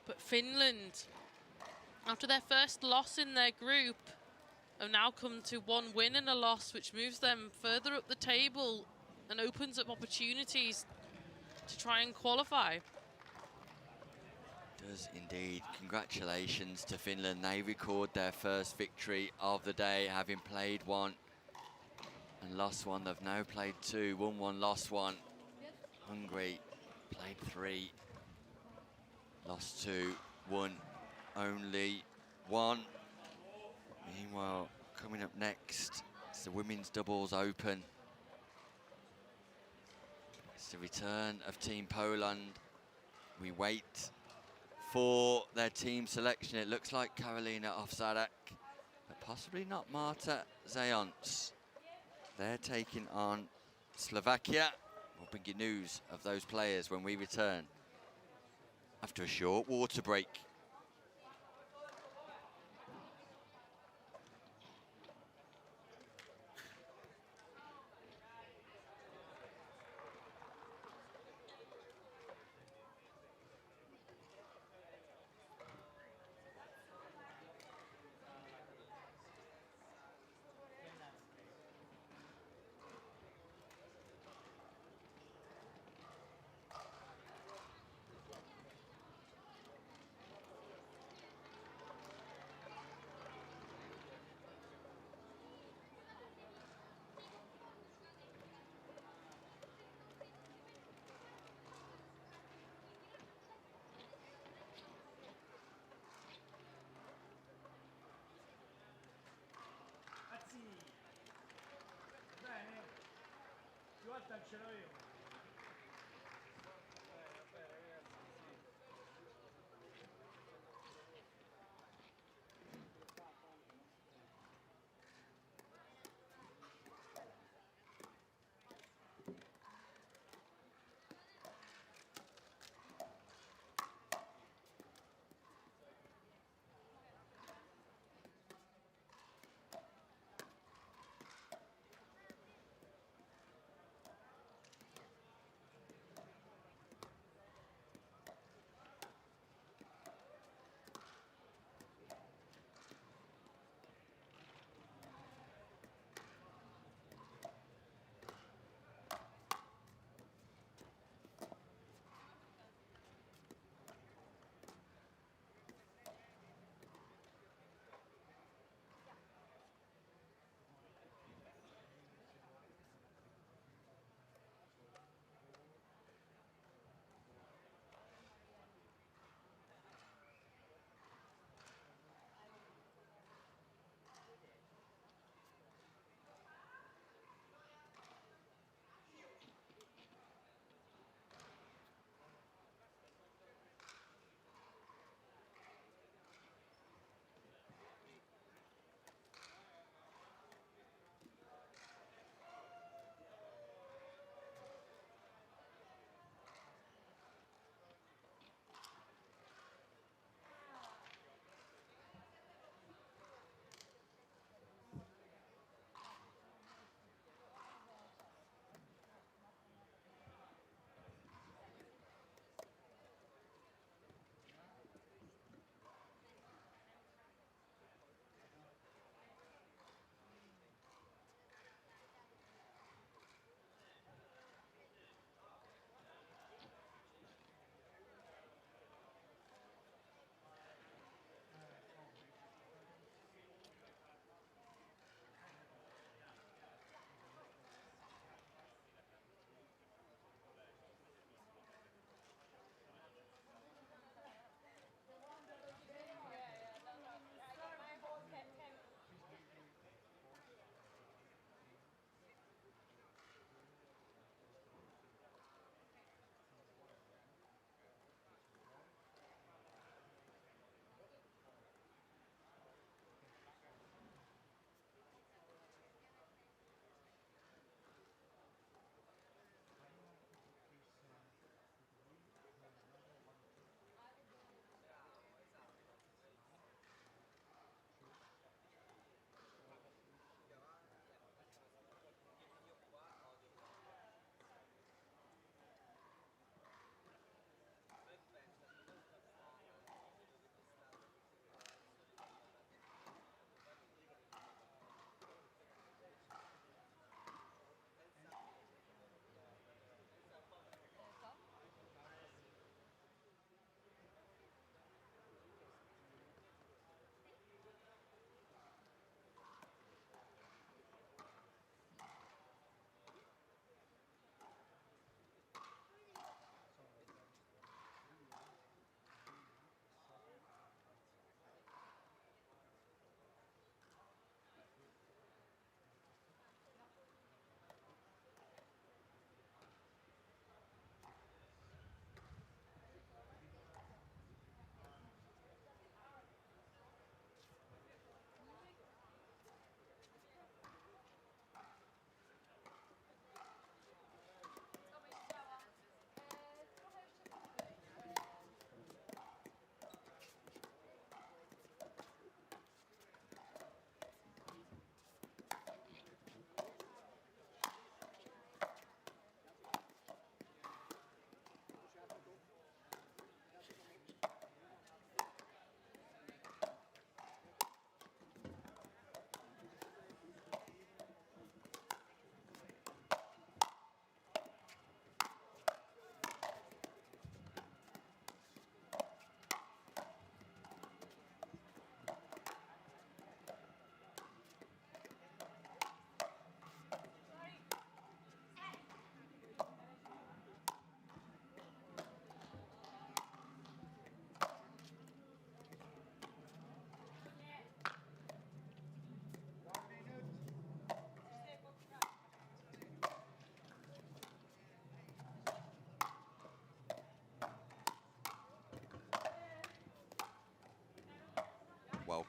But Finland, after their first loss in their group, have now come to 1 win and a loss, which moves them further up the table and opens up opportunities to try and qualify. Does indeed. Congratulations to Finland. They record their first victory of the day, having played 1 and lost 1. They've now played 2, won 1, lost 1. Hungary played 3, lost 2, won only 1. Meanwhile, coming up next, it's the Women's Doubles Open. It's the return of Team Poland. We wait for their team selection. It looks like Karolina Owczarek, but possibly not Marta Zając. They're taking on Slovakia. We'll bring you news of those players when we return after a short water break. ce l'ho io.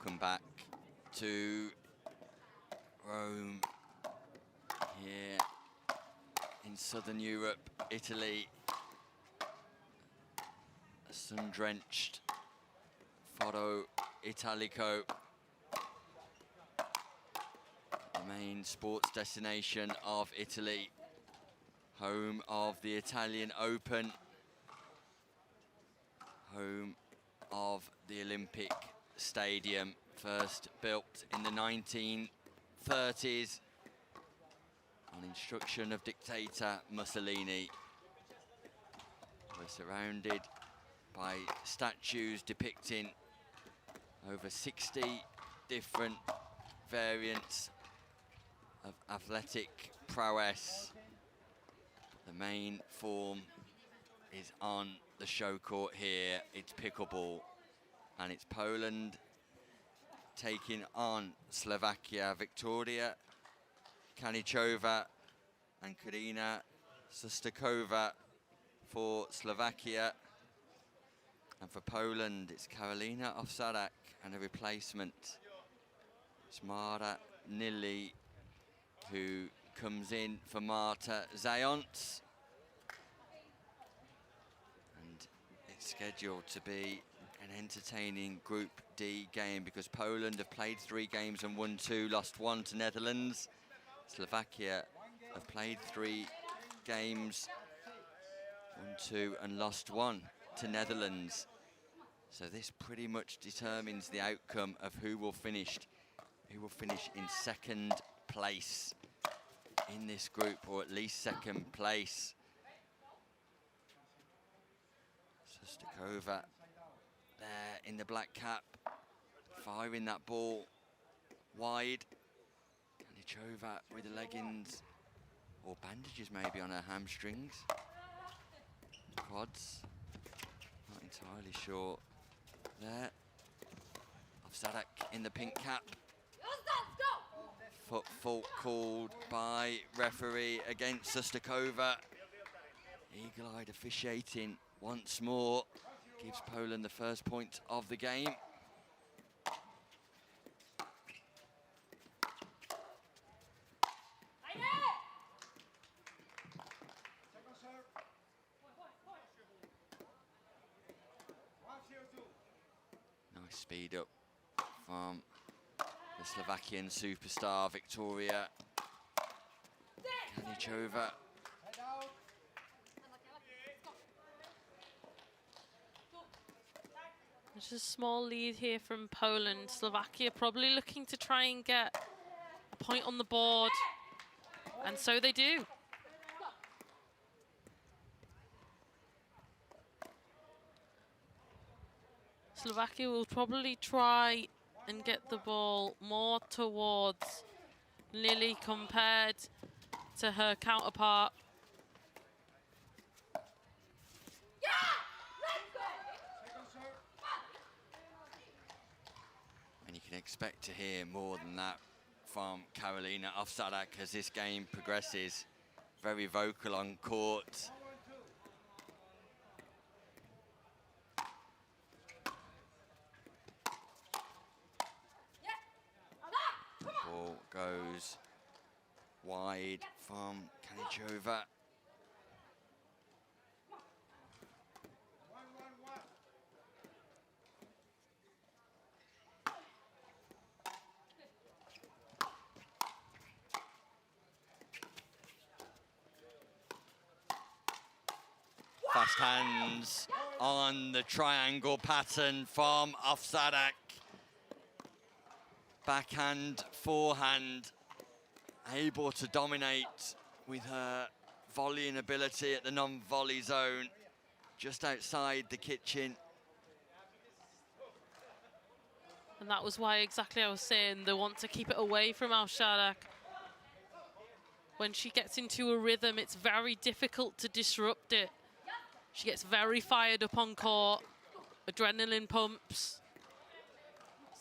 welcome back to Rome, here in southern Europe, Italy. A sun-drenched Foro Italico, the main sports destination of Italy, home of the Italian Open, home of the Olympic Stadium, first built in the 1930s on instruction of dictator Mussolini. We're surrounded by statues depicting over 60 different variants of athletic prowess. The main form is on the show court here. It's pickleball, and it's Poland taking on Slovakia. Victoria Kanichova and Karina Sustakova for Slovakia. And for Poland, it's Karolina Ovsadák and a replacement. It's Mara Nili, who comes in for Marta Zając. And it's scheduled to be an entertaining Group D game because Poland have played 3 games and won 2, lost 1 to Netherlands. Slovakia have played 3 games, won 2 and lost 1 to Netherlands. So this pretty much determines the outcome of who will finish in second place in this group, or at least second place. Sustakova there in the black cap, firing that ball wide. Kanichova with the leggings, or bandages maybe on her hamstrings, quads, not entirely sure there. Ovsadák in the pink cap. Foot fault called by referee against Sustakova. Eagle-eyed officiating once more gives Poland the first point of the game. Nice speed up from the Slovakian superstar Victoria Kanichova. There's a small lead here from Poland. Slovakia probably looking to try and get a point on the board, and so they do. Slovakia will probably try and get the ball more towards Lily compared to her counterpart. And you can expect to hear more than that from Karolina Ovsadák as this game progresses. Very vocal on court. Ball goes wide from Kanichova. Fast hands on the triangle pattern from Ovsadák. Backhand, forehand, able to dominate with her volleying ability at the non-volley zone, just outside the kitchen. And that was why exactly I was saying they want to keep it away from Ovsadák. When she gets into a rhythm, it's very difficult to disrupt it. She gets very fired up on court, adrenaline pumps.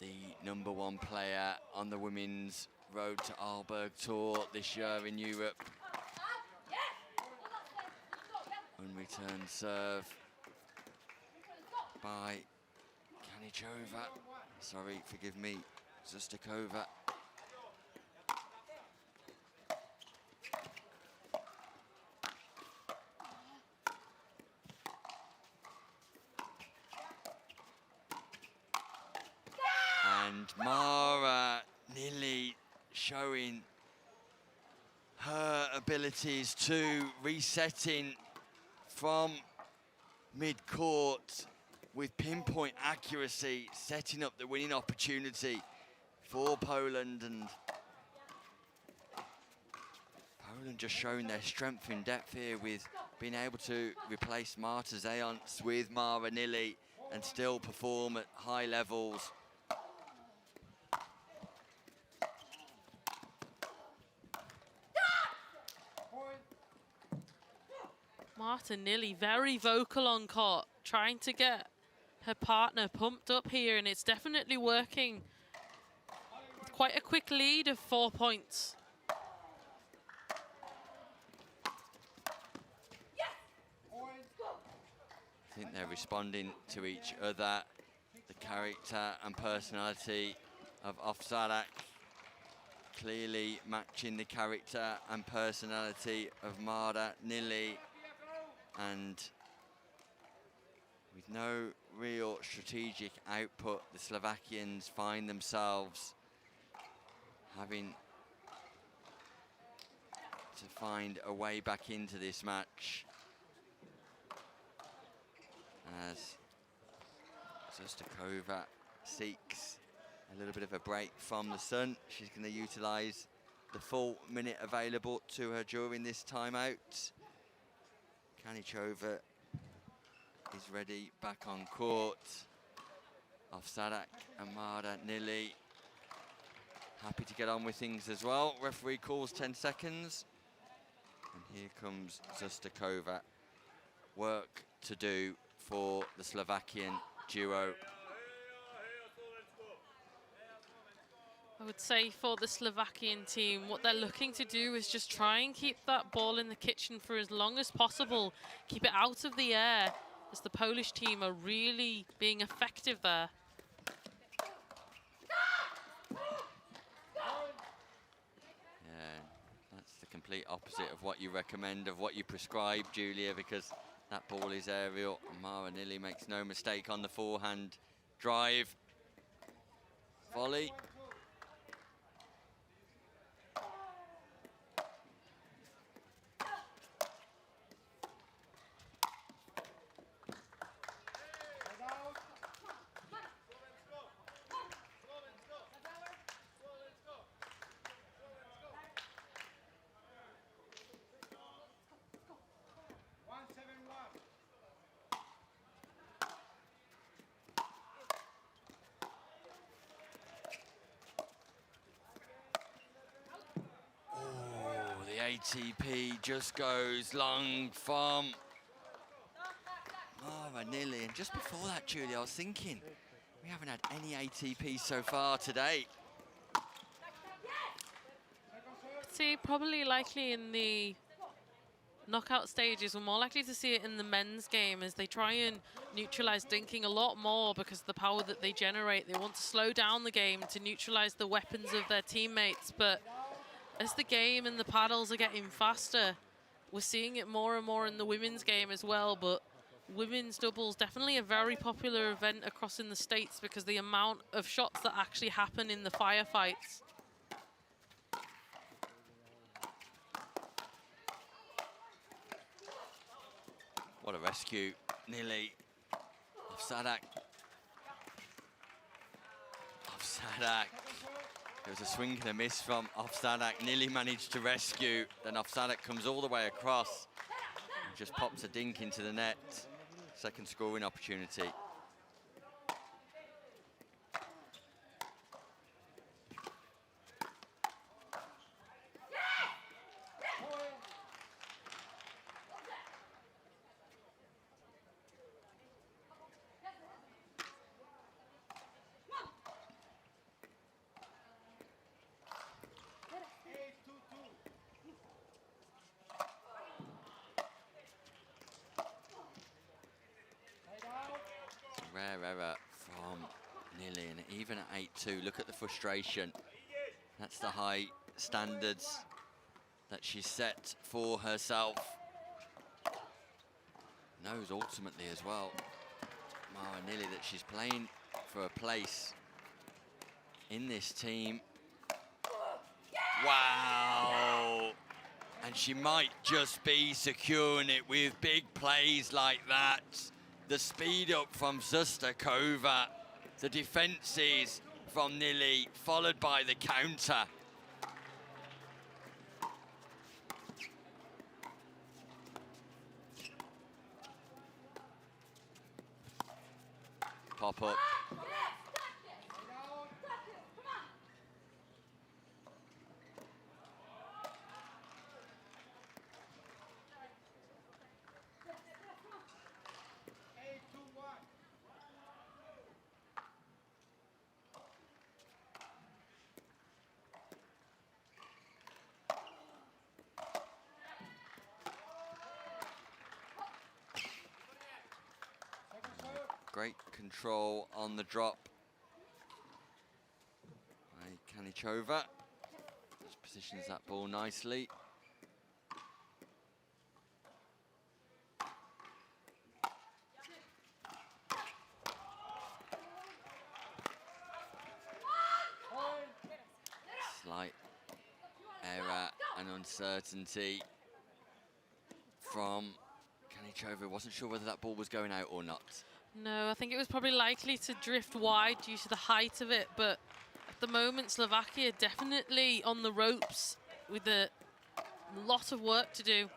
The #1 player on the women's Road to Aalborg Tour this year in Europe. Unreturned serve by Kanichova. Sorry, forgive me, Zustakova. And Mara nearly showing her abilities too, resetting from mid-court with pinpoint accuracy, setting up the winning opportunity for Poland. And Poland just showing their strength in depth here with being able to replace Marta Zając with Mara Nili and still perform at high levels. Marta Nili very vocal on court, trying to get her partner pumped up here, and it's definitely working. With quite a quick lead of 4 points. I think they're responding to each other. The character and personality of Ofsadak clearly matching the character and personality of Mara Nili. And with no real strategic output, the Slovakians find themselves having to find a way back into this match. As Zustakova seeks a little bit of a break from the sun, she's going to utilise the full minute available to her during this timeout. Kanichova is ready back on court. Ofsadak and Mara Nili happy to get on with things as well. Referee calls 10 seconds. And here comes Zustakova. Work to do for the Slovakian duo. I would say for the Slovakian team, what they're looking to do is just try and keep that ball in the kitchen for as long as possible. Keep it out of the air, as the Polish team are really being effective there. Yeah, that's the complete opposite of what you recommend, of what you prescribe, Julia, because that ball is aerial. Mara Nili makes no mistake on the forehand drive. Volley. ATP just goes long from Mara Nili. And just before that, Julia, I was thinking, we haven't had any ATP so far today. I'd say probably likely in the knockout stages, we're more likely to see it in the men's game as they try and neutralize dinking a lot more because of the power that they generate. They want to slow down the game to neutralize the weapons of their teammates, but as the game and the paddles are getting faster, we're seeing it more and more in the women's game as well. But women's doubles definitely a very popular event across in the States because the amount of shots that actually happen in the firefights. What a rescue, Nili. Ofsadak. Ofsadak. There was a swing and a miss from Ofsadak. Nili managed to rescue. Then Ofsadak comes all the way across and just pops a dink into the net. Second scoring opportunity. Rare error from Nearly, and even at 8-2, look at the frustration. That's the high standards that she set for herself. Knows ultimately as well, Mara Neely, that she's playing for a place in this team. Wow! And she might just be securing it with big plays like that. The speed up from Zustakova, the defences from Nili, followed by the counter. Pop up. Great control on the drop. Kanichova just positions that ball nicely. Slight error and uncertainty from Kanichova. Wasn't sure whether that ball was going out or not. No, I think it was probably likely to drift wide due to the height of it, but at the moment, Slovakia definitely on the ropes with a lot of work to do.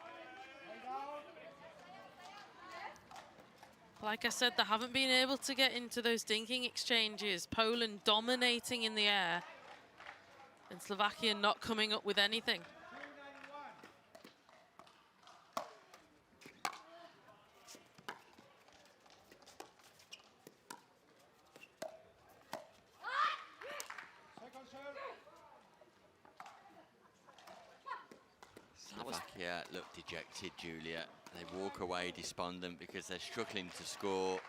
Like I said, they haven't been able to get into those dinking exchanges. Poland dominating in the air, and Slovakia not coming up with anything. Slovakia look dejected, Julia. They walk away despondent because they're struggling to score.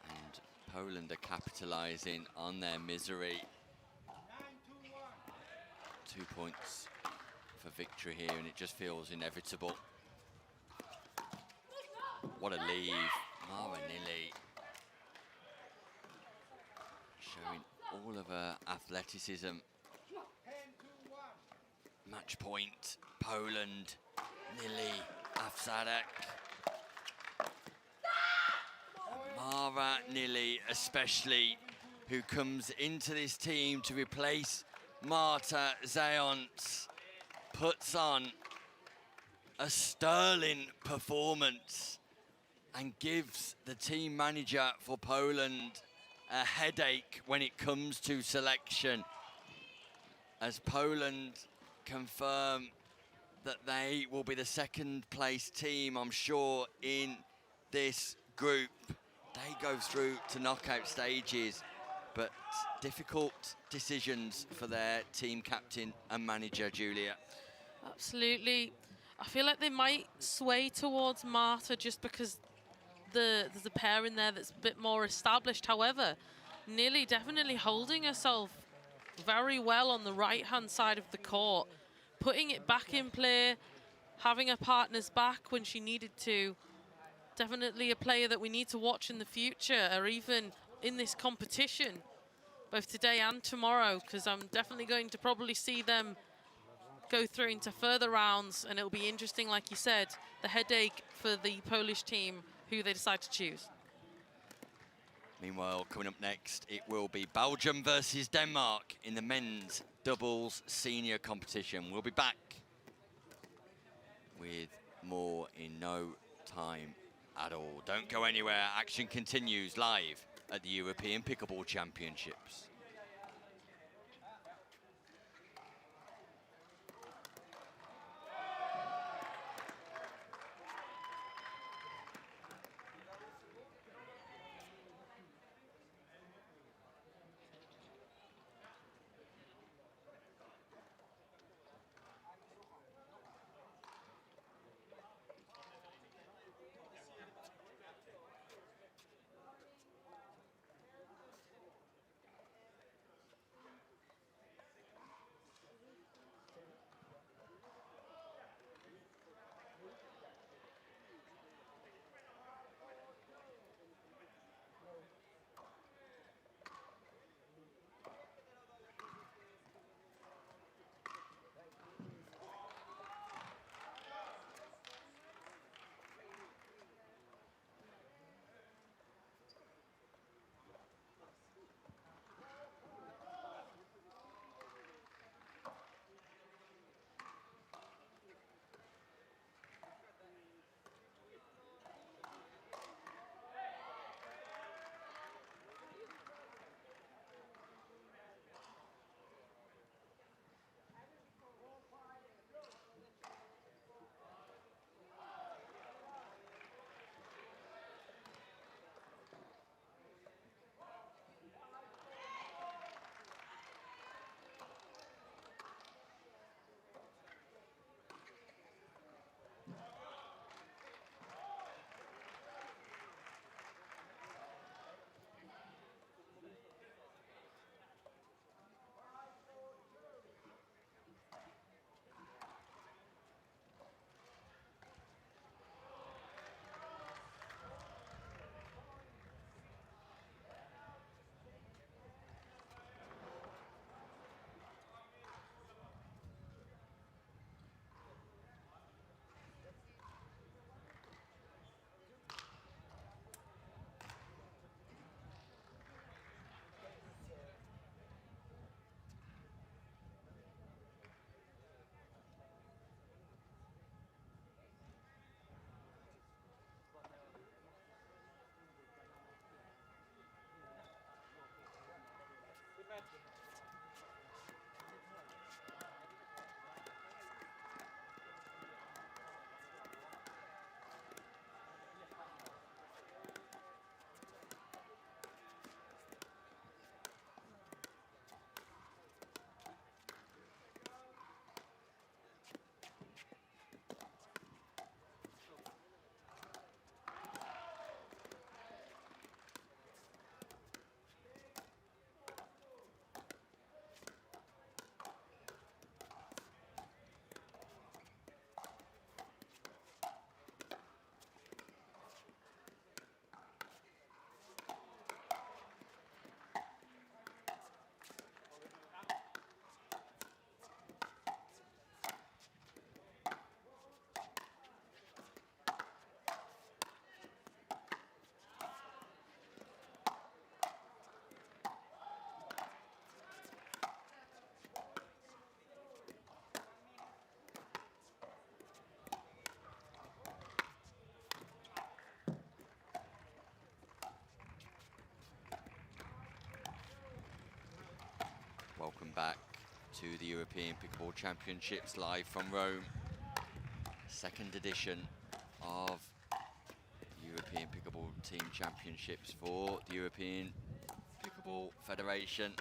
And Poland are capitalising on their misery. 2 points for victory here, and it just feels inevitable. What a leave. Mara Nili showing all of her athleticism. Match point, Poland, Nili Afsadek. Mara Nili especially, who comes into this team to replace Marta Zayont, puts on a sterling performance and gives the team manager for Poland a headache when it comes to selection, as Poland confirm that they will be the second place team, I'm sure, in this group. They go through to knockout stages, but difficult decisions for their team captain and manager, Julia. Absolutely. I feel like they might sway towards Marta just because there's a pair in there that's a bit more established. However, Nili definitely holding herself very well on the right-hand side of the court, putting it back in play, having her partners back when she needed to. Definitely a player that we need to watch in the future, or even in this competition, both today and tomorrow, because I'm definitely going to probably see them go through into further rounds, and it'll be interesting, like you said, the headache for the Polish team, who they decide to choose. Meanwhile, coming up next, it will be Belgium versus Denmark in the men's doubles senior competition. We'll be back with more in no time at all. Don't go anywhere. Action continues live at the European Pickleball Championships. Welcome back to the European Pickleball Championships live from Rome. Second edition of the European Pickleball Team Championships for the European Pickleball Federation.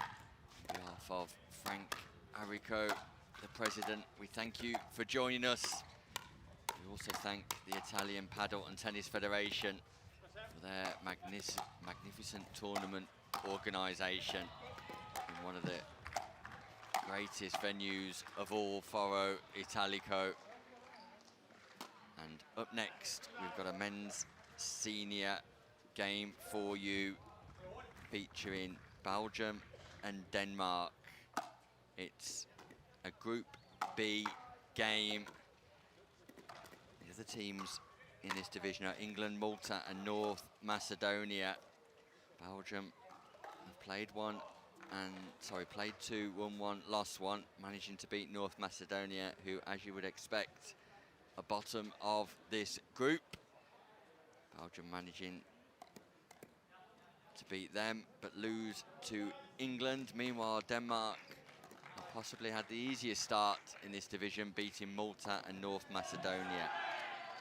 On behalf of Frank Arrico, the president, we thank you for joining us. We also thank the Italian Paddle and Tennis Federation for their magnificent tournament organisation in one of the greatest venues of all, Foro Italico. And up next, we've got a men's senior game for you, featuring Belgium and Denmark. It's a Group B game. The other teams in this division are England, Malta and North Macedonia. Belgium have played played two, won one, lost one, managing to beat North Macedonia, who, as you would expect, are bottom of this group. Belgium managing to beat them, but lose to England. Meanwhile, Denmark have possibly had the easiest start in this division, beating Malta and North Macedonia.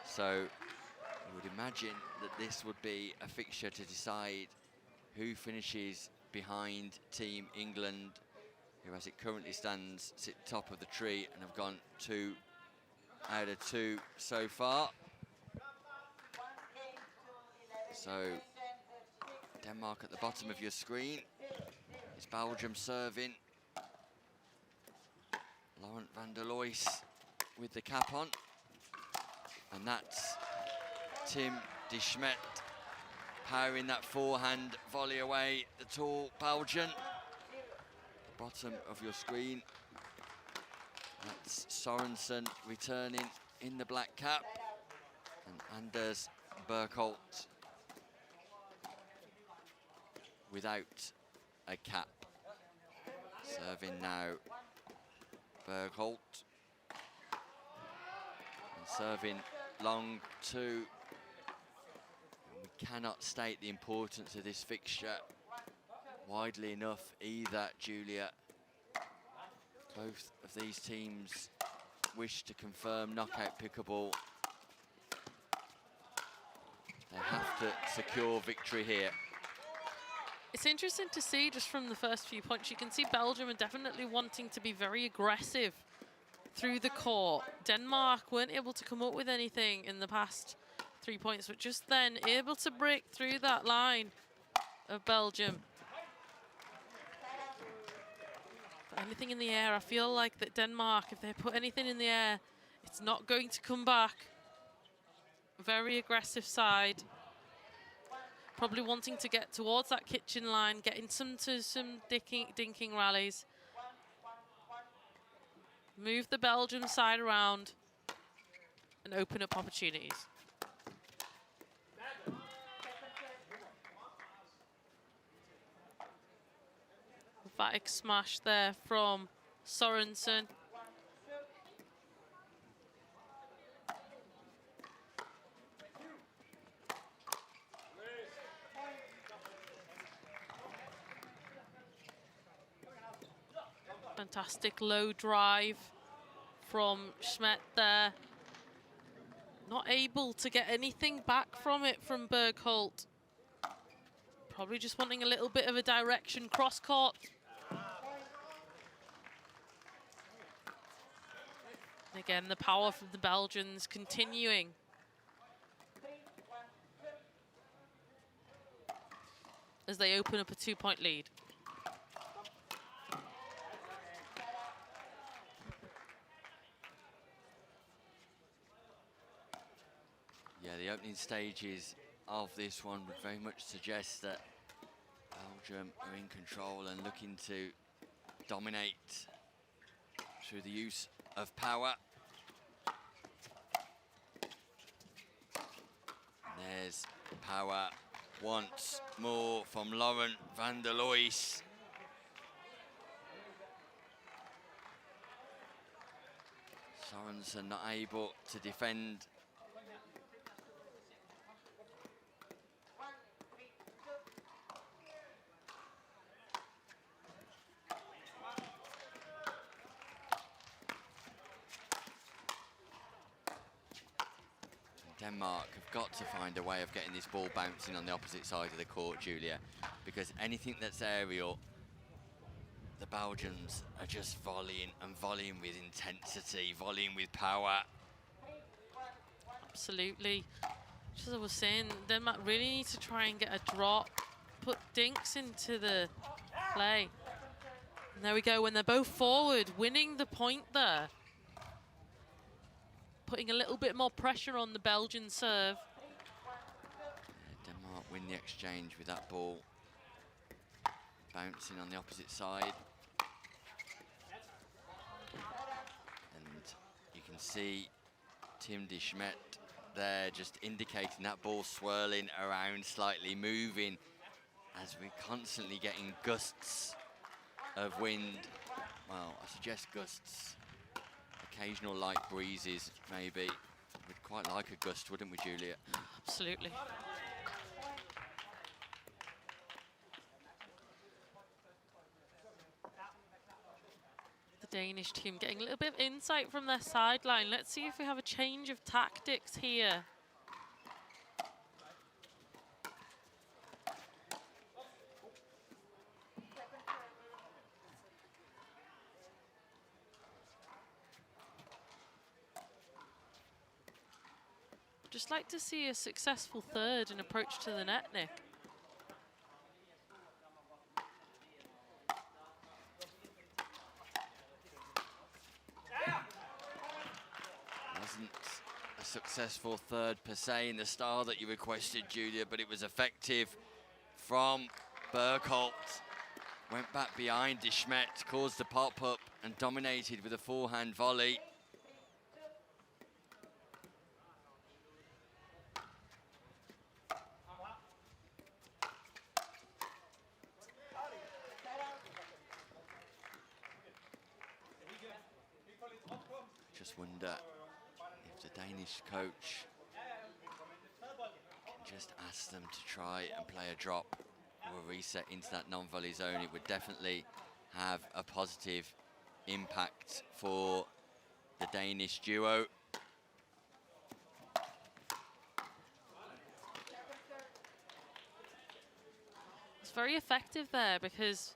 So you would imagine that this would be a fixture to decide who finishes behind Team England, who, as it currently stands, sit top of the tree and have gone 2 out of 2 so far. So Denmark at the bottom of your screen. It's Belgium serving. Laurent van der Lois with the cap on. And that's Tim de Smet powering that forehand volley away, the tall Belgian. Bottom of your screen. That's Sorensen returning in the black cap. And Anders Bergholt without a cap. Serving now Bergholt. And serving long two. We cannot state the importance of this fixture widely enough either, Julia. Both of these teams wish to confirm knockout pickleball. They have to secure victory here. It's interesting to see just from the first few points. You can see Belgium are definitely wanting to be very aggressive through the court. Denmark weren't able to come up with anything in the past 3 points, but just then able to break through that line of Belgium. But anything in the air, I feel like that Denmark, if they put anything in the air, it's not going to come back. Very aggressive side. Probably wanting to get towards that kitchen line, get into some dinking rallies. Move the Belgium side around and open up opportunities. Emphatic smash there from Sorensen. Fantastic low drive from Schmidt there. Not able to get anything back from it from Bergholt. Probably just wanting a little bit of a direction cross court. Again, the power from the Belgians continuing. As they open up a 2-point lead. Yeah, the opening stages of this one would very much suggest that Belgium are in control and looking to dominate through the use of power. There's power once more from Laurent van der Lois. Sorensen not able to defend. Denmark have got to find a way of getting this ball bouncing on the opposite side of the court, Julia, because anything that's aerial, the Belgians are just volleying and volleying with intensity, volleying with power. Absolutely. Just as I was saying, Denmark really need to try and get a drop, put dinks into the play. And there we go, when they're both forward, winning the point there. Putting a little bit more pressure on the Belgian serve. Denmark win the exchange with that ball bouncing on the opposite side. And you can see Tim de Smet there just indicating that ball swirling around slightly, moving as we're constantly getting gusts of wind. Well, I suggest gusts. Occasional light breezes, maybe. We'd quite like a gust, wouldn't we, Julia? Absolutely. The Danish team getting a little bit of insight from their sideline. Let's see if we have a change of tactics here. Just like to see a successful third and approach to the net, Nick. Wasn't a successful third per se in the style that you requested, Julia, but it was effective from Bergholt. Went back behind de Smet, caused the pop-up and dominated with a forehand volley. Just wonder if the Danish coach can just ask them to try and play a drop or a reset into that non-volley zone. It would definitely have a positive impact for the Danish duo. It's very effective there because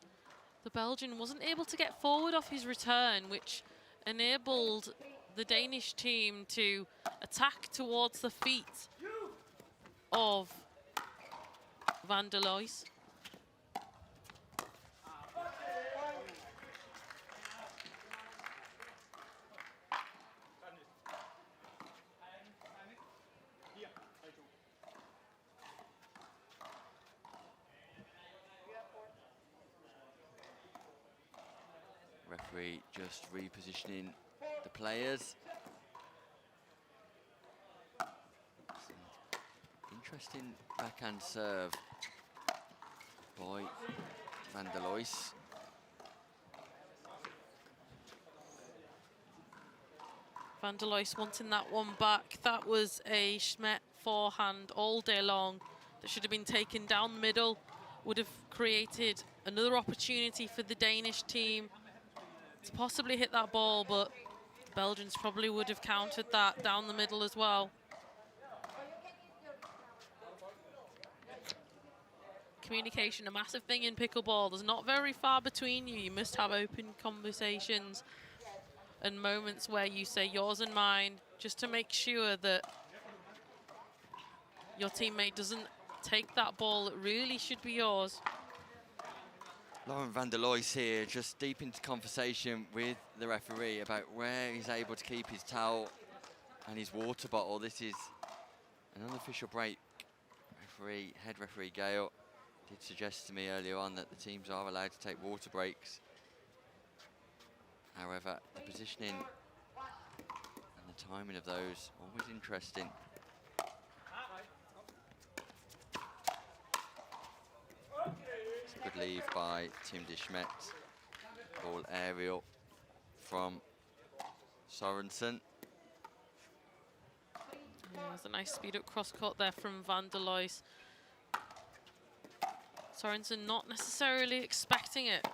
the Belgian wasn't able to get forward off his return, which enabled the Danish team to attack towards the feet of Van der Loys. Referee just repositioning the players. Interesting backhand serve by Van der Loys. Van der Loys wanting that one back. That was a Schmet forehand all day long that should have been taken down the middle. Would have created another opportunity for the Danish team to possibly hit that ball, but the Belgians probably would have countered that down the middle as well. Communication, a massive thing in pickleball. There's not very far between you. You must have open conversations and moments where you say yours and mine, just to make sure that your teammate doesn't take that ball that really should be yours. Lauren Van der Loys here, just deep into conversation with the referee about where he's able to keep his towel and his water bottle. This is an unofficial break. Head referee Gale did suggest to me earlier on that the teams are allowed to take water breaks. However, the positioning and the timing of those, always interesting. It's a good leave by Tim de Smet. Ball aerial from Sorensen. Yeah, there's a nice speed up cross court there from Van der Loys. Sorensen not necessarily expecting it.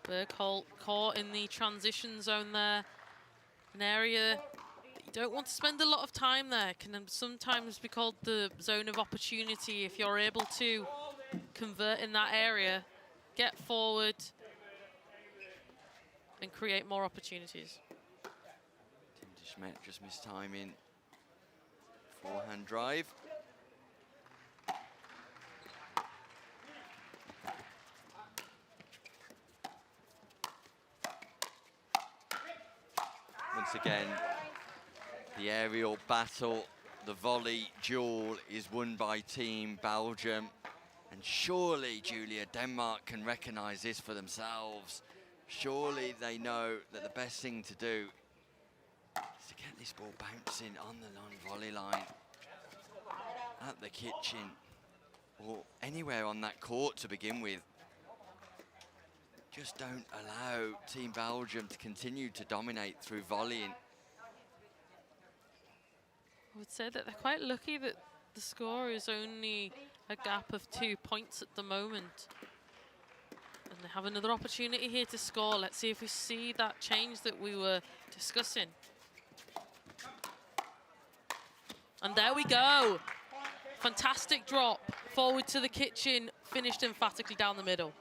Bergholt caught in the transition zone there. An area that you don't want to spend a lot of time there. Can sometimes be called the zone of opportunity if you're able to convert in that area, get forward, and create more opportunities. Tim de Smet just missed timing. Forehand drive. Once again, the aerial battle, the volley duel is won by Team Belgium. And surely, Julia, Denmark can recognise this for themselves. Surely they know that the best thing to do is to get this ball bouncing on the non-volley line, at the kitchen, or anywhere on that court to begin with. Just don't allow Team Belgium to continue to dominate through volleying. I would say that they're quite lucky that the score is only a gap of 2 points at the moment. And they have another opportunity here to score. Let's see if we see that change that we were discussing. And there we go. Fantastic drop. Forward to the kitchen, finished emphatically down the middle.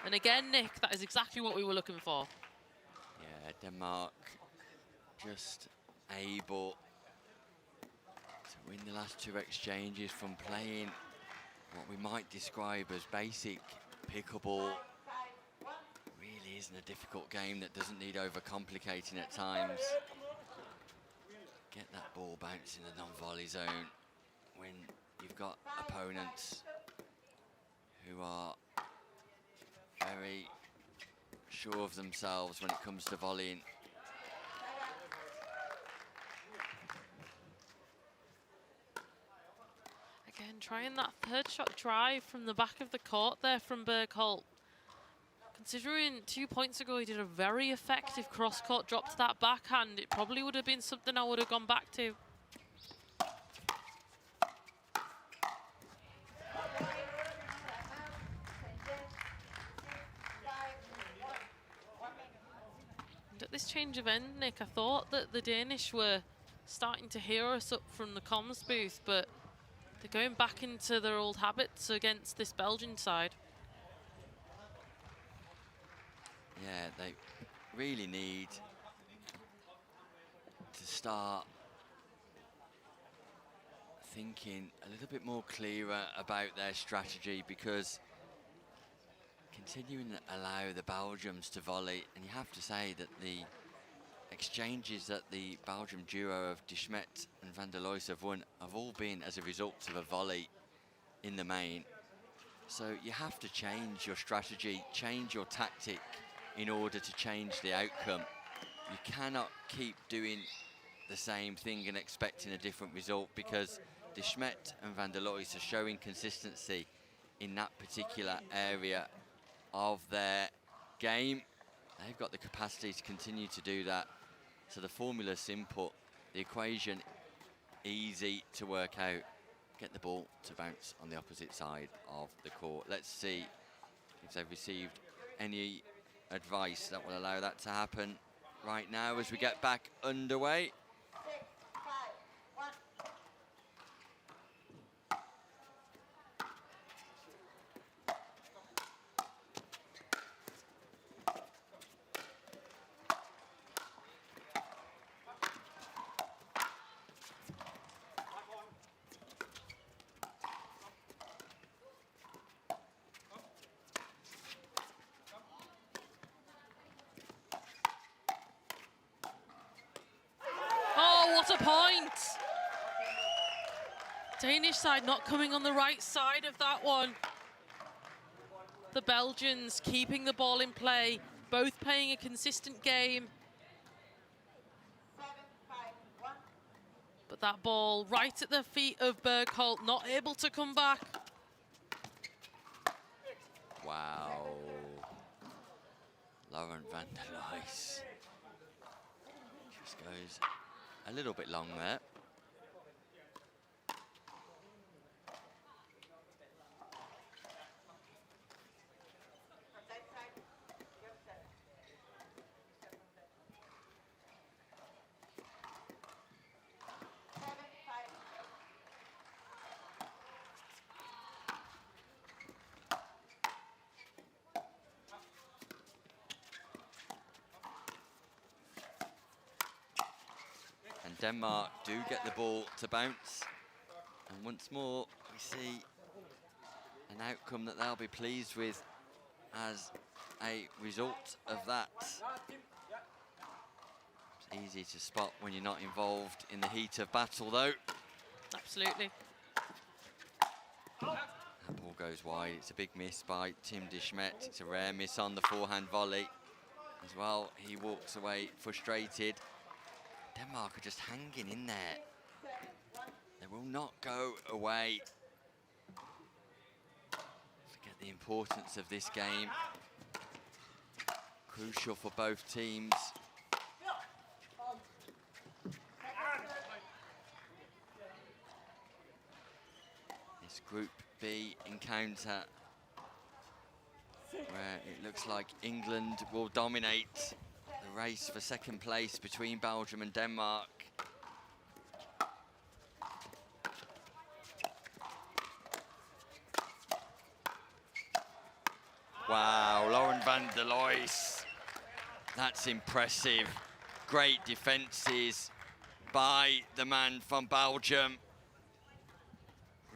And again, Nick, that is exactly what we were looking for. Yeah, Denmark just able to win the last 2 exchanges from playing what we might describe as basic pickleball. Really isn't a difficult game that doesn't need overcomplicating at times. Get that ball bouncing in the non-volley zone when you've got opponents who are very sure of themselves when it comes to volleying. Again, trying that third shot drive from the back of the court there from Bergholt. Considering 2 points ago he did a very effective cross-court drop to that backhand, it probably would have been something I would have gone back to. And at this change of end, Nick, I thought that the Danish were starting to hear us up from the comms booth, but they're going back into their old habits against this Belgian side. Yeah, they really need to start thinking a little bit more clearer about their strategy, because continuing to allow the Belgians to volley, and you have to say that the exchanges that the Belgium duo of de Smet and van der Loos have won have all been as a result of a volley in the main. So you have to change your strategy, change your tactic in order to change the outcome. You cannot keep doing the same thing and expecting a different result, because de Smet and van der Loos are showing consistency in that particular area of their game. They've got the capacity to continue to do that. So the formula's simple, the equation easy to work out. Get the ball to bounce on the opposite side of the court. Let's see if they've received any advice that will allow that to happen right now as we get back underway. What a point! Danish side not coming on the right side of that one. The Belgians keeping the ball in play, both playing a consistent game. But that ball right at the feet of Bergholt, not able to come back. Wow. Lauren van der Leys just goes a little bit long there. Denmark do get the ball to bounce, and once more we see an outcome that they'll be pleased with as a result of that. It's easy to spot when you're not involved in the heat of battle, though. Absolutely. That ball goes wide. It's a big miss by Tim de Smet. It's a rare miss on the forehand volley as well. He walks away frustrated. Denmark are just hanging in there. They will not go away. Forget the importance of this game. Crucial for both teams. This Group B encounter, where it looks like England will dominate the race for second place between Belgium and Denmark. Wow, Lauren van der Leys. That's impressive. Great defences by the man from Belgium.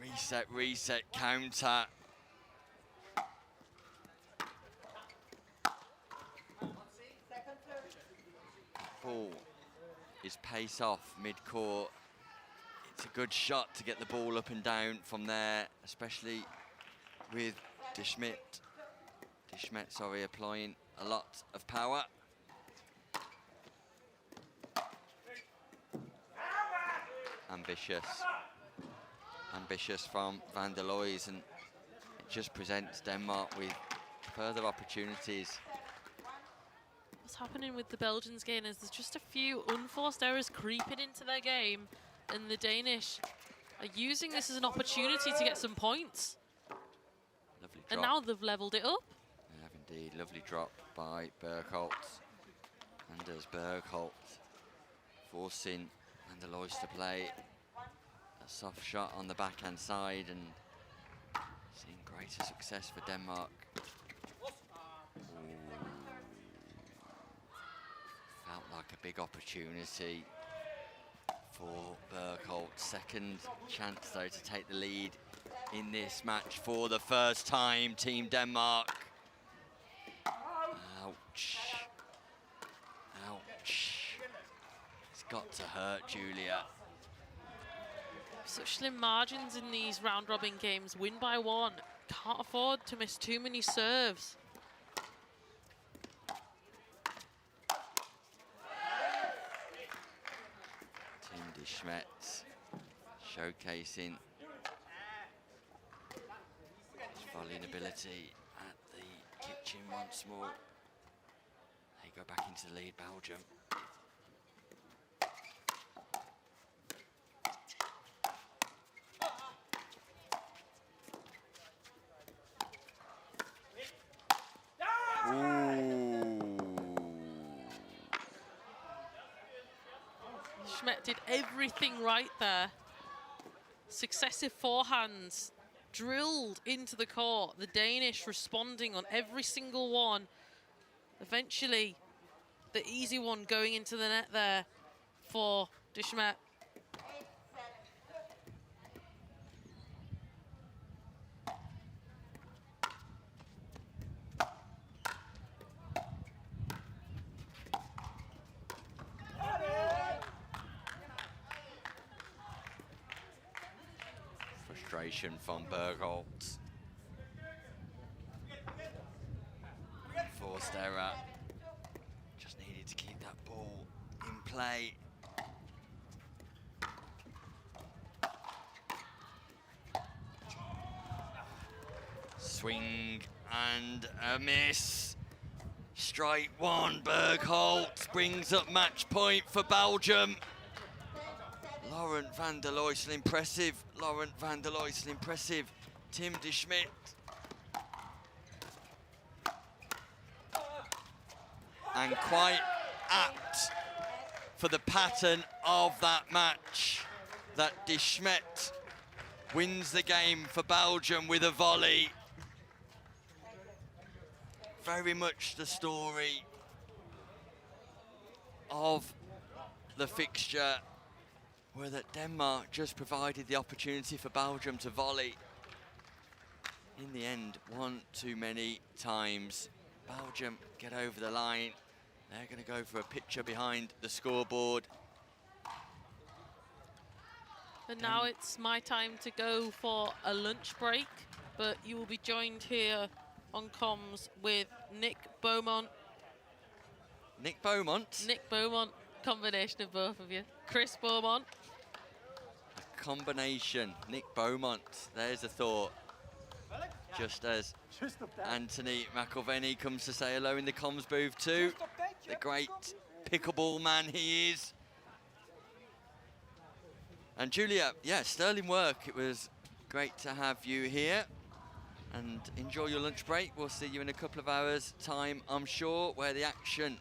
Reset, reset, counter. Ball is pace off mid-court. It's a good shot to get the ball up and down from there, especially with de Smet, applying a lot of power. Ambitious from van der Leys, and it just presents Denmark with further opportunities. What's happening with the Belgians game is there's just a few unforced errors creeping into their game, and the Danish are using this as an opportunity to get some points. Lovely drop. And now they've levelled it up. They have indeed. Lovely drop by Bergholt. Anders Bergholt forcing van der Leys to play a soft shot on the backhand side, and seeing greater success for Denmark. Felt like a big opportunity for Bergholt. Second chance, though, to take the lead in this match for the first time, Team Denmark. Ouch. Ouch. It's got to hurt, Julia. Such slim margins in these round-robin games. Win by one. Can't afford to miss too many serves. Tim de Smet showcasing his volleying ability at the kitchen once more. They go back into the lead, Belgium. Schmidt did everything right there. Successive forehands drilled into the court. The Danish responding on every single one. Eventually, the easy one going into the net there for de Smet. Frustration from Bergholt. Forced error. Just needed to keep that ball in play. Swing and a miss. straight one. Bergholt brings up match point for Belgium. Laurent van der Leusel, impressive. Laurent van der Leusel, impressive. Tim de Schmidt. And quite apt for the pattern of that match, that de Schmidt wins the game for Belgium with a volley. Very much the story of the fixture, where that Denmark just provided the opportunity for Belgium to volley. In the end, one too many times. Belgium get over the line. They're going to go for a picture behind the scoreboard. And now it's my time to go for a lunch break, but you will be joined here on comms with Nick Beaumont. Nick Beaumont. Nick Beaumont, combination of both of you. Chris Beaumont. A combination. Nick Beaumont, there's a thought. Just as Anthony McElveny comes to say hello in the comms booth too. The great pickleball man he is. And Julia, yeah, sterling work. It was great to have you here. And enjoy your lunch break. We'll see you in a couple of hours' time, I'm sure, where the action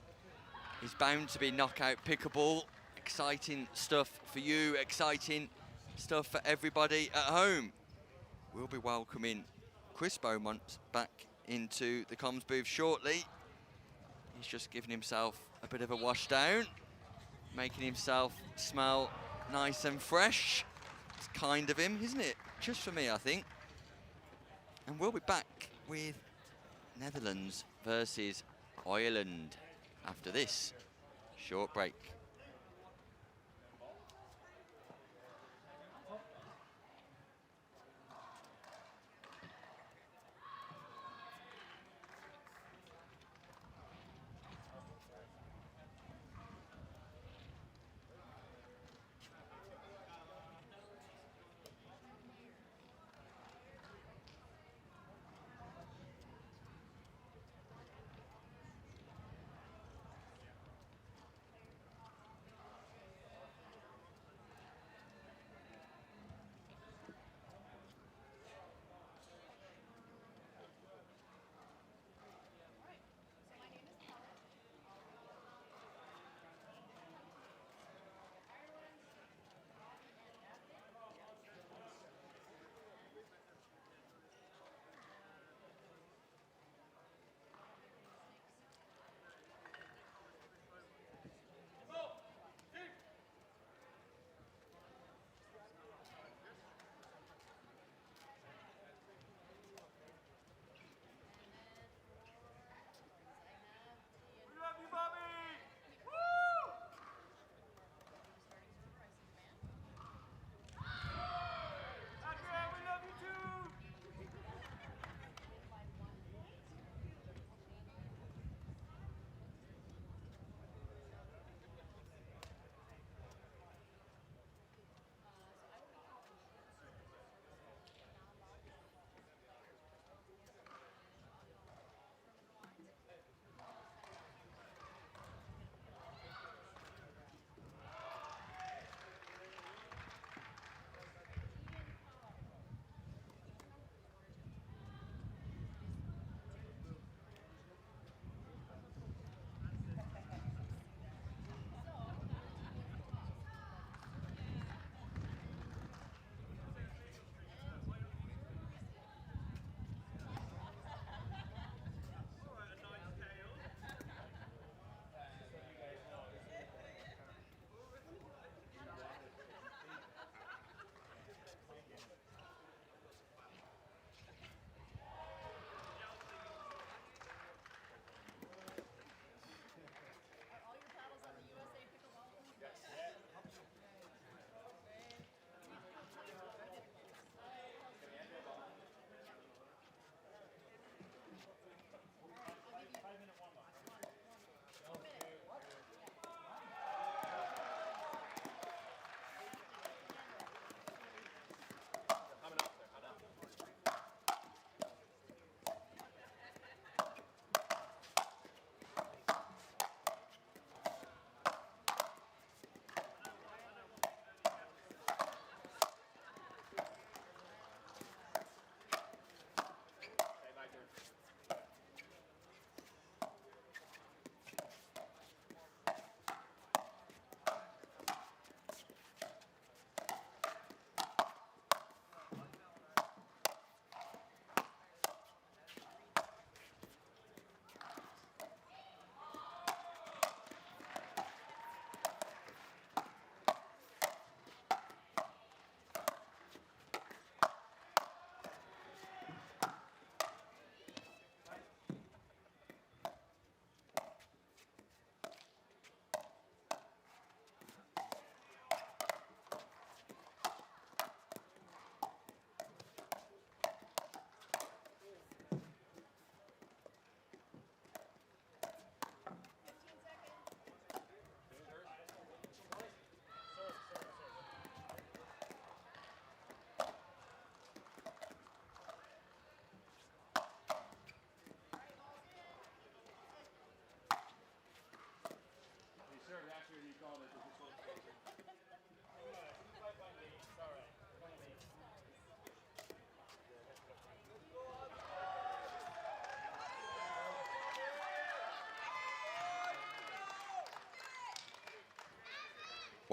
is bound to be knockout pickleball. Exciting stuff for you, exciting stuff for everybody at home. We'll be welcoming Chris Beaumont back into the comms booth shortly. He's just giving himself a bit of a wash down, making himself smell nice and fresh. It's kind of him, isn't it? Just for me, I think. And we'll be back with Netherlands versus Ireland after this short break.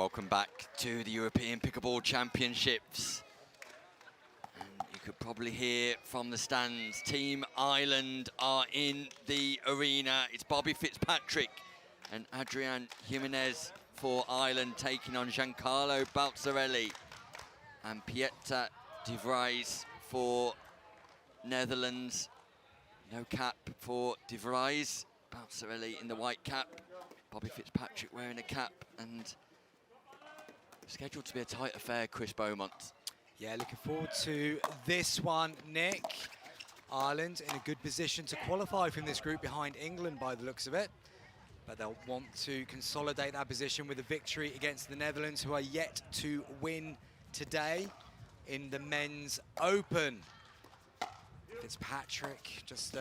Welcome back to the European Pickleball Championships. And you could probably hear from the stands, Team Ireland are in the arena. It's Bobby Fitzpatrick and Adrian Jimenez for Ireland, taking on Giancarlo Balzarelli and Pieter de Vries for Netherlands. No cap for de Vries. Balzarelli in the white cap. Bobby Fitzpatrick wearing a cap, and scheduled to be a tight affair, Chris Beaumont. Yeah, looking forward to this one, Nick. Ireland in a good position to qualify from this group behind England by the looks of it. But they'll want to consolidate that position with a victory against the Netherlands, who are yet to win today in the Men's Open. Fitzpatrick just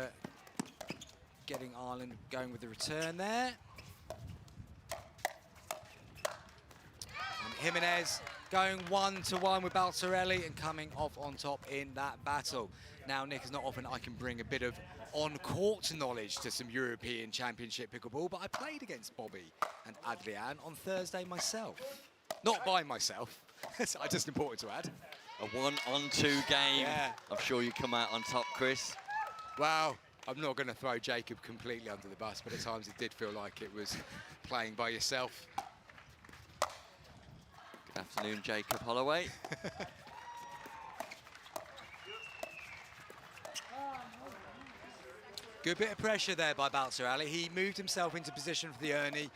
getting Ireland going with the return there. And Jimenez going 1-to-1 with Balzarelli and coming off on top in that battle. Now, Nick, it's not often I can bring a bit of on-court knowledge to some European Championship pickleball, but I played against Bobby and Adrian on Thursday myself. Not by myself, it's just important to add. A 1-on-2 game. Yeah. I'm sure you come out on top, Chris. Well, I'm not going to throw Jacob completely under the bus, but at times it did feel like it was playing by yourself. Good afternoon, Jacob Holloway. Good bit of pressure there by Balzarelli. He moved himself into position for the Ernie,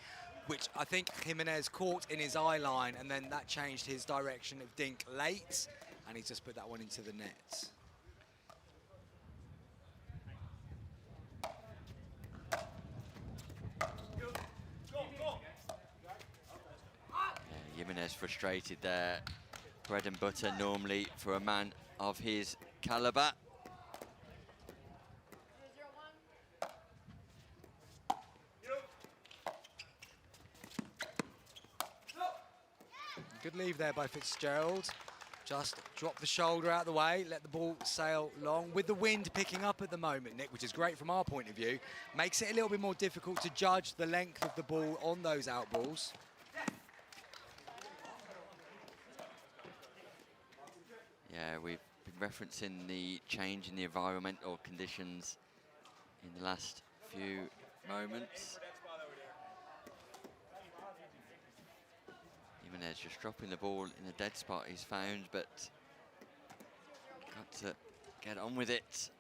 which I think Jimenez caught in his eye line, and then that changed his direction of dink late, and he just put that one into the net. Jimenez frustrated there. Bread and butter normally for a man of his calibre. Good leave there by Fitzgerald. Just drop the shoulder out of the way, let the ball sail long. With the wind picking up at the moment, Nick, which is great from our point of view, makes it a little bit more difficult to judge the length of the ball on those out balls. Yeah, we've been referencing the change in the environmental conditions in the last few moments. Jimenez just dropping the ball in a dead spot he's found, but got to get on with it. It's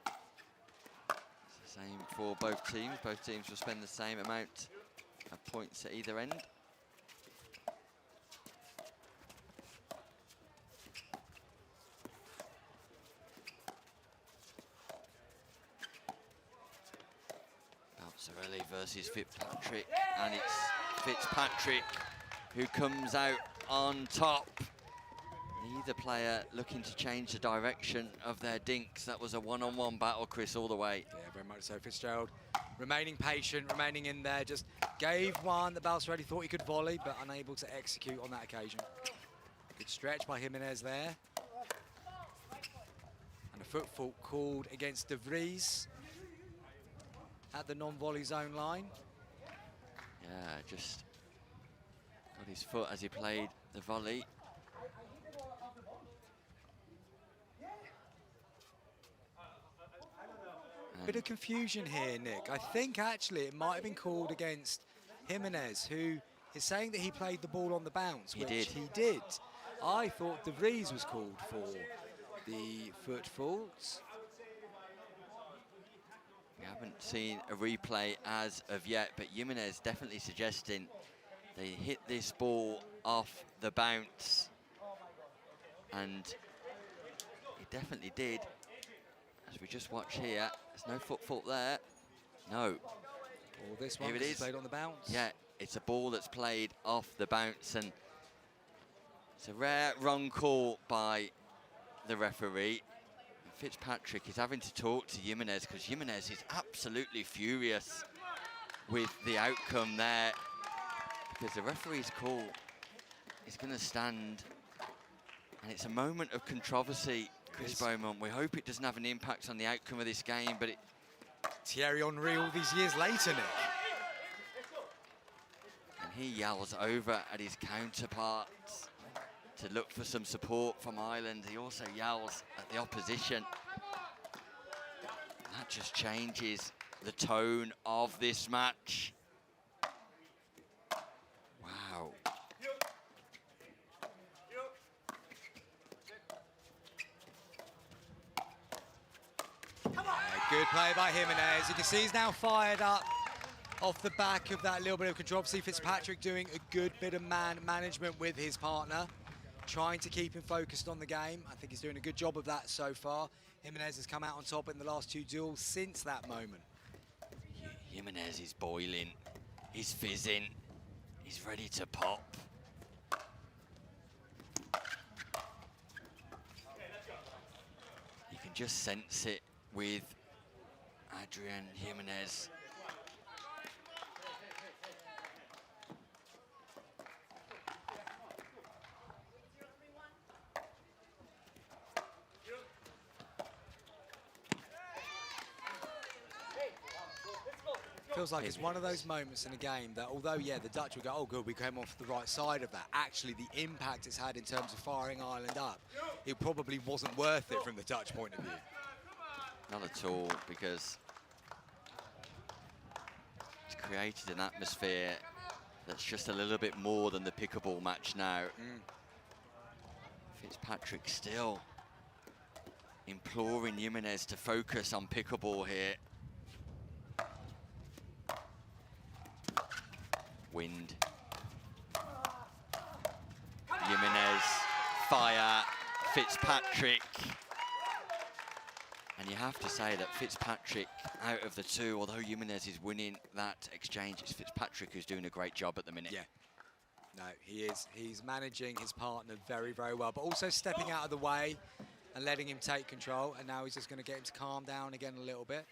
the same for both teams. Both teams will spend the same amount of points at either end. Balzarelli versus Fitzpatrick, and it's Fitzpatrick who comes out on top. Neither player looking to change the direction of their dinks. That was a one-on-one battle, Chris, all the way. Yeah, very much so. Fitzgerald remaining patient, remaining in there, just gave one that Balzarelli thought he could volley, but unable to execute on that occasion. Good stretch by Jimenez there. And a foot fault called against de Vries at the non-volley zone line. Yeah, just got his foot as he played the volley. Bit of confusion here, Nick. I think actually it might have been called against Jimenez, who is saying that he played the ball on the bounce, He which did. he did. I thought de Vries was called for the foot fault. We haven't seen a replay as of yet, but Jimenez definitely suggesting they hit this ball off the bounce, and he definitely did. As we just watch here, there's no foot fault there. No. Or this one Here it was is. played on the bounce. Yeah, it's a ball that's played off the bounce, and it's a rare wrong call by the referee. Fitzpatrick is having to talk to Jimenez because Jimenez is absolutely furious with the outcome there, because the referee's call is going to stand, and it's a moment of controversy, Chris Beaumont. We hope it doesn't have an impact on the outcome of this game, but it... Thierry Henry all these years later, Nick. And He yells over at his counterparts to look for some support from Ireland. He also yells at the opposition. That just changes the tone of this match. Wow. Good play by Jimenez. You can see he's now fired up off the back of that little bit of controversy. Fitzpatrick doing a good bit of man management with his partner, trying to keep him focused on the game. I think he's doing a good job of that so far. Jimenez has come out on top in the last 2 duels since that moment. Jimenez is boiling. He's fizzing. He's ready to pop. You can just sense it with Adrian Jimenez. Feels like it's one of those moments in a game that, although, yeah, the Dutch will go, oh, good, we came off the right side of that. Actually, the impact it's had in terms of firing Ireland up, it probably wasn't worth it from the Dutch point of view. Not at all, because it's created an atmosphere that's just a little bit more than the pickleball match now. Fitzpatrick still imploring Jimenez to focus on pickleball here. Wind. Jimenez, fire, Fitzpatrick. And you have to say that Fitzpatrick, out of the two, although Jimenez is winning that exchange, it's Fitzpatrick who's doing a great job at the minute. Yeah. No, he is. He's managing his partner very, very well, but also stepping out of the way and letting him take control. And now he's just going to get him to calm down again a little bit.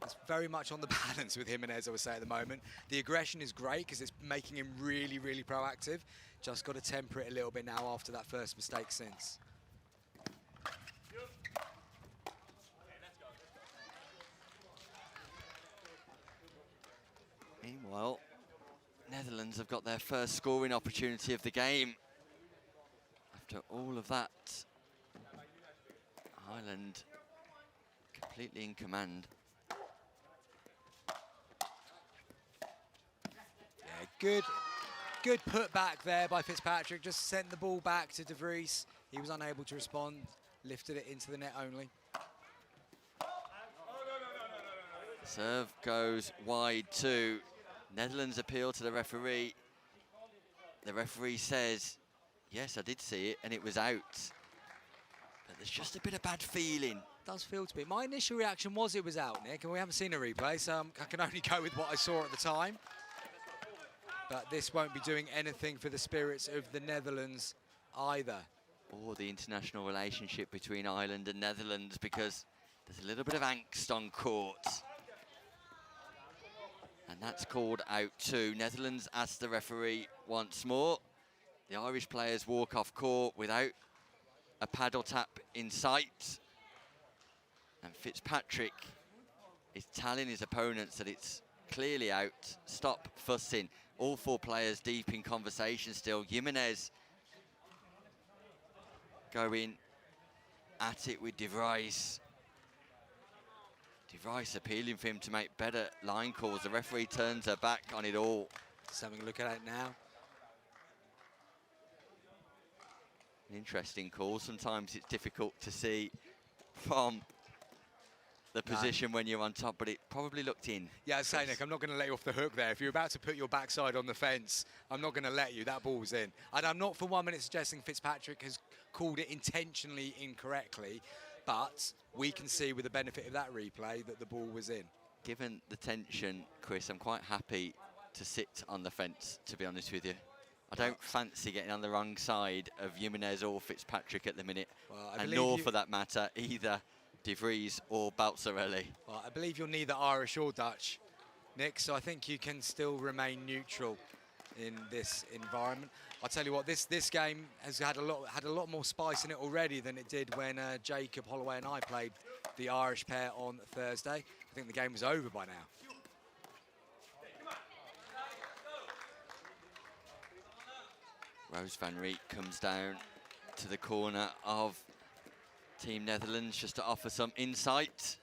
It's very much on the balance with Jimenez, I would say, at the moment. The aggression is great because it's making him really, really proactive. Just got to temper it a little bit now after that first mistake since. Meanwhile, Netherlands have got their first scoring opportunity of the game. After all of that, Ireland completely in command. Good put back there by Fitzpatrick. Just sent the ball back to De Vries. He was unable to respond. Lifted it into the net only. Serve goes wide too. Netherlands appeal to the referee. The referee says, yes, I did see it, and it was out. But there's just a bit of bad feeling. Does feel to be. My initial reaction was it was out, Nick, and we haven't seen a replay, so I can only go with what I saw at the time. But this won't be doing anything for the spirits of the Netherlands either. Or the international relationship between Ireland and Netherlands, because there's a little bit of angst on court. And that's called out too. Netherlands ask the referee once more. The Irish players walk off court without a paddle tap in sight. And Fitzpatrick is telling his opponents that it's clearly out. Stop fussing. All 4 players deep in conversation still. Jimenez going at it with De Vries. De Vries appealing for him to make better line calls. The referee turns her back on it all. Just having a look at it now. An interesting call. Sometimes it's difficult to see from the position when you're on top, but it probably looked in. Yeah, I was saying, Nick, I'm not going to let you off the hook there. If you're about to put your backside on the fence, I'm not going to let you. That ball was in. And I'm not for 1 minute suggesting Fitzpatrick has called it intentionally incorrectly, but we can see with the benefit of that replay that the ball was in. Given the tension, Chris, I'm quite happy to sit on the fence, to be honest with you. I don't fancy getting on the wrong side of Jimenez or Fitzpatrick at the minute, Well, and nor, for that matter, either De Vries or Baltzarelli. Well, I believe you're neither Irish or Dutch, Nick, so I think you can still remain neutral in this environment. I'll tell you what, this game has had a lot more spice in it already than it did when Jacob Holloway and I played the Irish pair on Thursday. I think the game was over by now. Rose van Riet comes down to the corner of Team Netherlands just to offer some insight.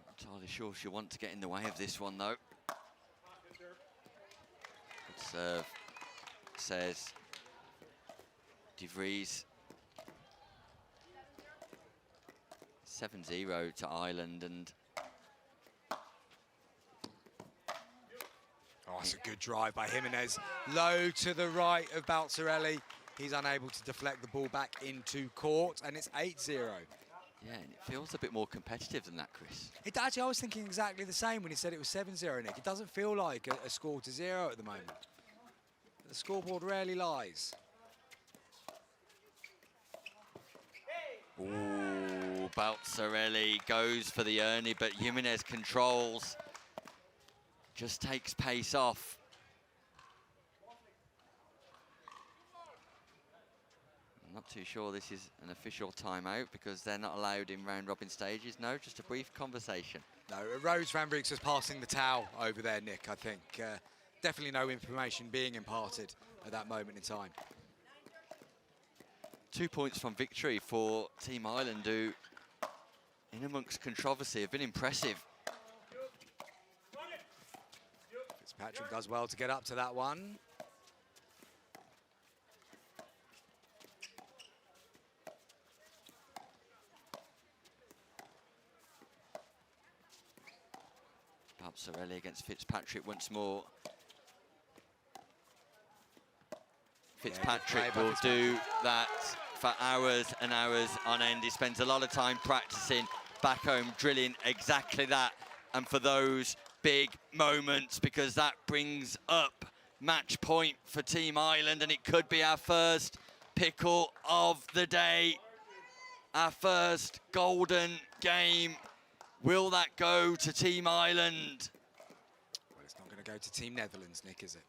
Not entirely sure she'll want to get in the way of this one though. Good serve, says De Vries. 7-0 to Ireland, and oh, it's a good drive by Jimenez. Low to the right of Baltzarelli. He's unable to deflect the ball back into court, and it's 8-0. yeah, and it feels a bit more competitive than that, Chris. It actually, I was thinking exactly the same when he said it was 7-0, Nick. It doesn't feel like a score to 0 at the moment. The scoreboard rarely lies. Ooh, Baltzarelli goes for the Ernie, but Jimenez controls. Just takes pace off. I'm not too sure this is an official timeout because they're not allowed in round-robin stages. No, just a brief conversation. No, Rose van Riet was passing the towel over there, Nick, I think. Definitely no information being imparted at that moment in time. 2 points from victory for Team Ireland, who, in amongst controversy, have been impressive. Fitzpatrick does well to get up to that one. Baltzarelli against Fitzpatrick once more. Fitzpatrick will do that for hours and hours on end. He spends a lot of time practicing back home, drilling exactly that. And for those big moments, because that brings up match point for Team Ireland, and it could be our first pickle of the day. Our first golden game. Will that go to Team Ireland? Well, it's not going to go to Team Netherlands, Nick, is it?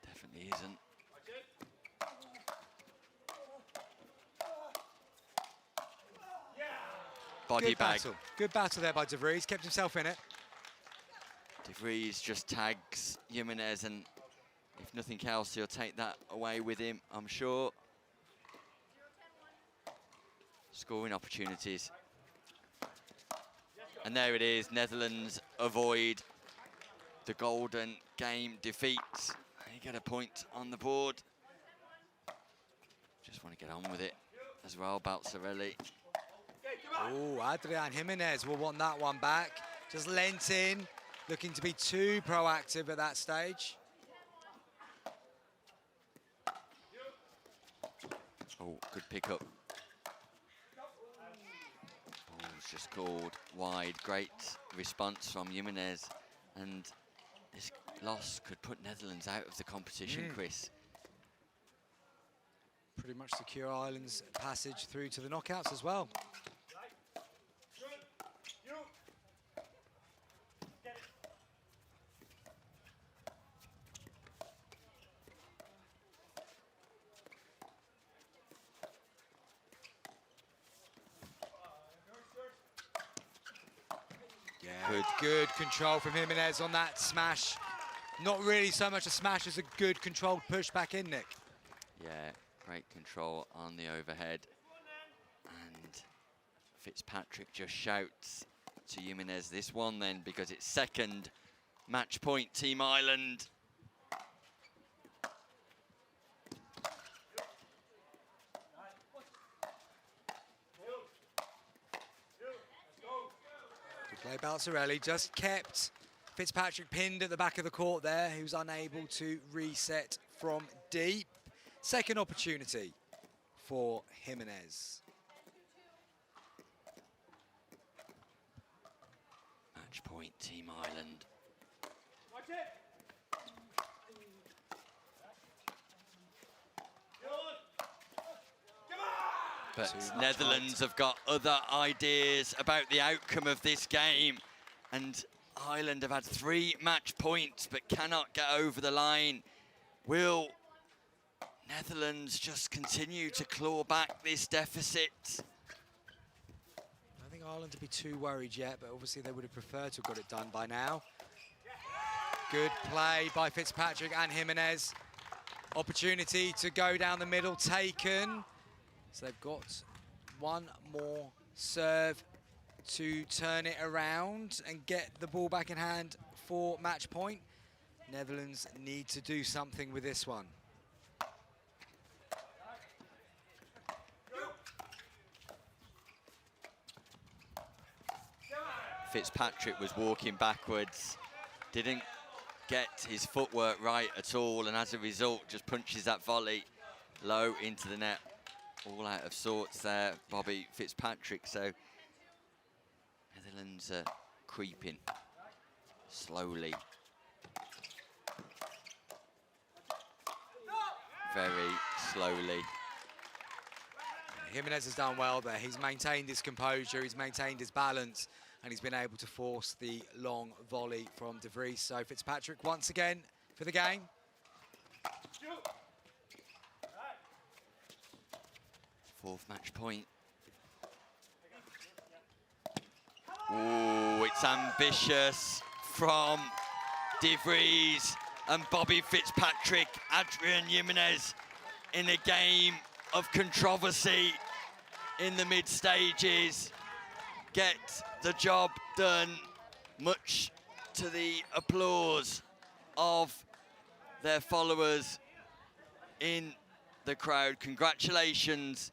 Definitely isn't. Body Good bag. battle. Good battle there by De Vries. Kept himself in it. De Vries just tags Jimenez, and if nothing else, he'll take that away with him, I'm sure. Scoring opportunities. And there it is. Netherlands avoid the golden game defeat. They get a point on the board. Just want to get on with it as well, Baltzarelli. Oh, Adrian Jimenez will want that one back. Just lent in, looking to be too proactive at that stage. Oh, good pickup. Oh, it's just called wide. Great response from Jimenez. And this loss could put Netherlands out of the competition, Chris. Pretty much secure Ireland's passage through to the knockouts as well. Good control from Jimenez on that smash. Not really so much a smash as a good controlled push back in, Nick. Yeah, great control on the overhead. And Fitzpatrick just shouts to Jimenez this one then, because it's second match point, Team Ireland. Play Baltzarelli just kept Fitzpatrick pinned at the back of the court there. He was unable to reset from deep. Second opportunity for Jimenez. Match point, Team Ireland. But Netherlands have got other ideas about the outcome of this game. And Ireland have had 3 match points but cannot get over the line. Will Netherlands just continue to claw back this deficit? I don't think Ireland would be too worried yet, but obviously they would have preferred to have got it done by now. Good play by Fitzpatrick and Jimenez. Opportunity to go down the middle taken. So they've got one more serve to turn it around and get the ball back in hand for match point. Netherlands need to do something with this one. Fitzpatrick was walking backwards, didn't get his footwork right at all, and as a result just punches that volley low into the net. All out of sorts there, Bobby Fitzpatrick. So Netherlands are creeping slowly. Very slowly. Jimenez has done well there. He's maintained his composure, he's maintained his balance, and he's been able to force the long volley from De Vries. So Fitzpatrick once again for the game. Fourth match point. Ooh, it's ambitious from De Vries and Bobby Fitzpatrick. Adrian Jimenez in a game of controversy in the mid stages. Get the job done, much to the applause of their followers in the crowd. Congratulations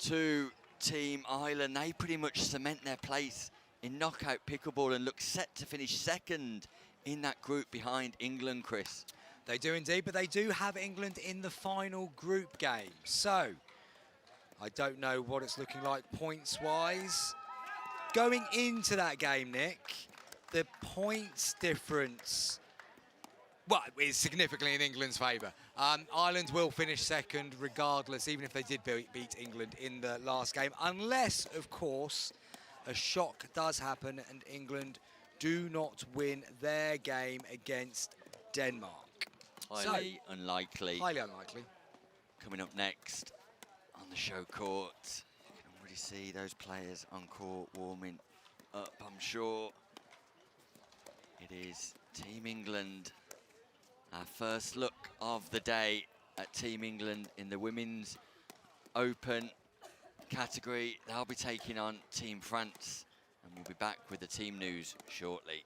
to Team Ireland. They pretty much cement their place in knockout pickleball and look set to finish second in that group behind England, Chris. They do indeed, but they do have England in the final group game. So I don't know what it's looking like points-wise. Going into that game, Nick, the points difference, well, is significantly in England's favour. Ireland will finish second regardless, even if they did beat England in the last game, unless, of course, a shock does happen and England do not win their game against Denmark. Highly unlikely. Highly unlikely. Coming up next on the show court, you can already see those players on court warming up, I'm sure. It is Team England. Our first look of the day at Team England in the Women's Open category. They'll be taking on Team France, and we'll be back with the team news shortly.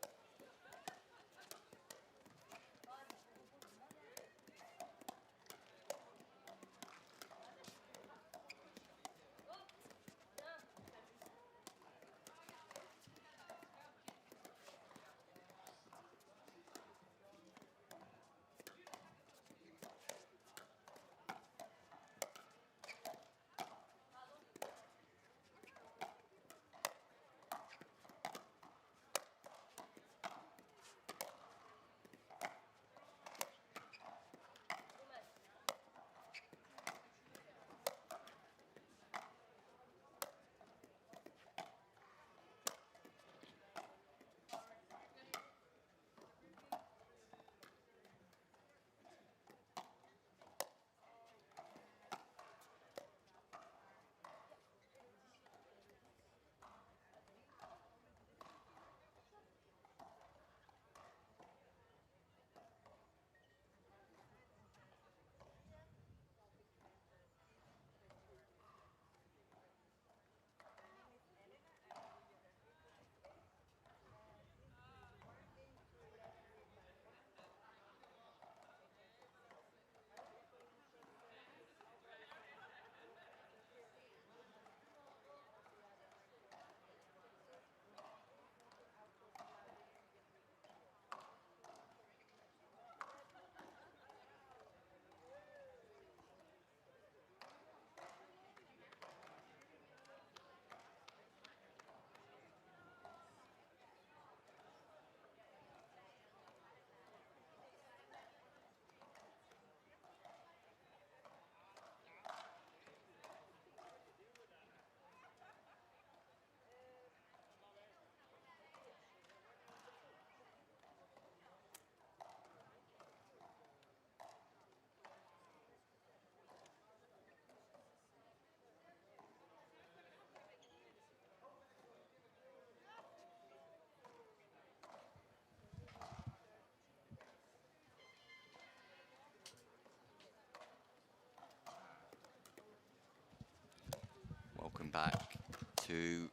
back to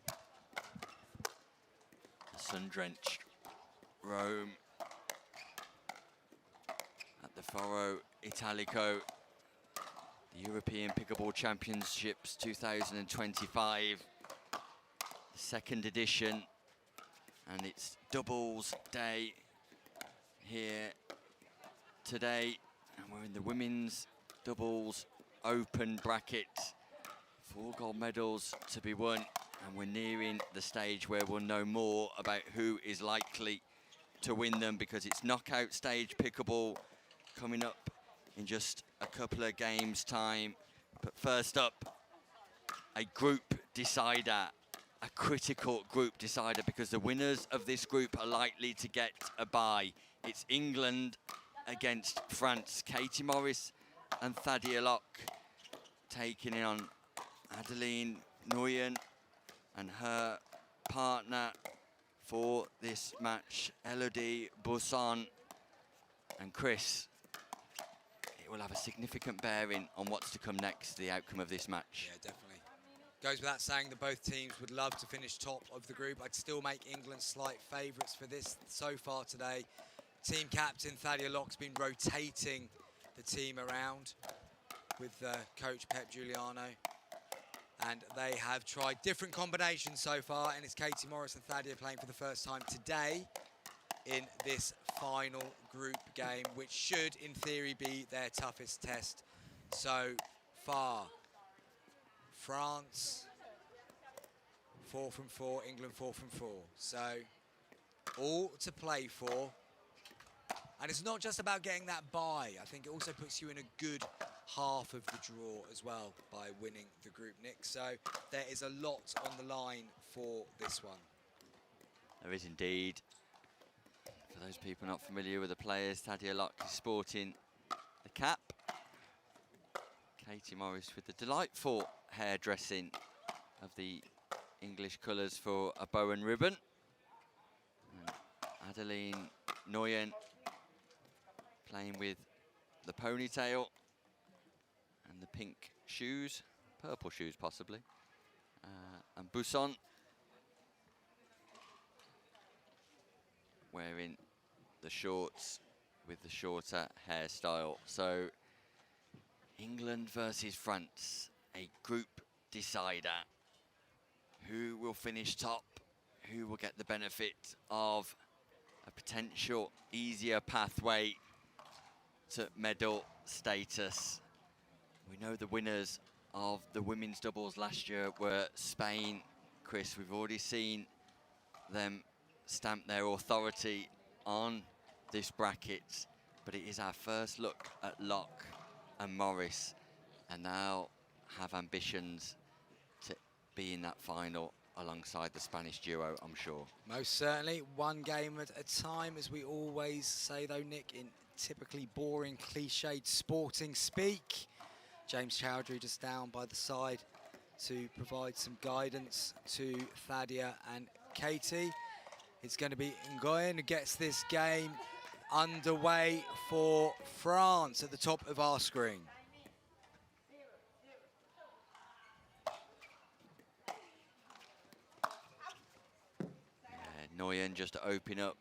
the sun-drenched Rome at the Foro Italico, the European Pickleball Championships 2025, the second edition, and it's doubles day here today, and we're in the women's doubles open bracket. 4 gold medals to be won, and we're nearing the stage where we'll know more about who is likely to win them, because it's knockout stage pickleball coming up in just a couple of games time. But first up, a group decider, a critical group decider, because the winners of this group are likely to get a bye. It's England against France. Katie Morris and Thadia Locke taking it on Adeline Nguyen and her partner for this match, Elodie Bousson. And Chris, it will have a significant bearing on what's to come next, the outcome of this match. Yeah, definitely. Goes without saying that both teams would love to finish top of the group. I'd still make England slight favourites for this so far today. Team captain Thadia Locke's been rotating the team around with coach Pep Giuliano, and they have tried different combinations so far, and it's Katie Morris and Thadia playing for the first time today in this final group game, which should in theory be their toughest test so far. France 4 from 4, England 4 from 4, so all to play for. And it's not just about getting that bye. I think it also puts you in a good half of the draw as well by winning the group, Nick. So there is a lot on the line for this one. There is indeed. For those people not familiar with the players, Thadia Locke is sporting the cap. Katie Morris with the delightful hairdressing of the English colours for a bow and ribbon. And Adeline Nguyen playing with the ponytail and the pink shoes, purple shoes possibly. And Bousson wearing the shorts with the shorter hairstyle. So England versus France, a group decider. Who will finish top? Who will get the benefit of a potential easier pathway to medal status? We know the winners of the women's doubles last year were Spain. Chris, we've already seen them stamp their authority on this bracket, but it is our first look at Locke and Morris, and now have ambitions to be in that final alongside the Spanish duo, I'm sure. Most certainly, one game at a time, as we always say though, Nick, in typically boring, cliched sporting speak. James Chowdhury just down by the side to provide some guidance to Thadia and Katie. It's going to be Nguyen who gets this game underway for France at the top of our screen. Nguyen just open up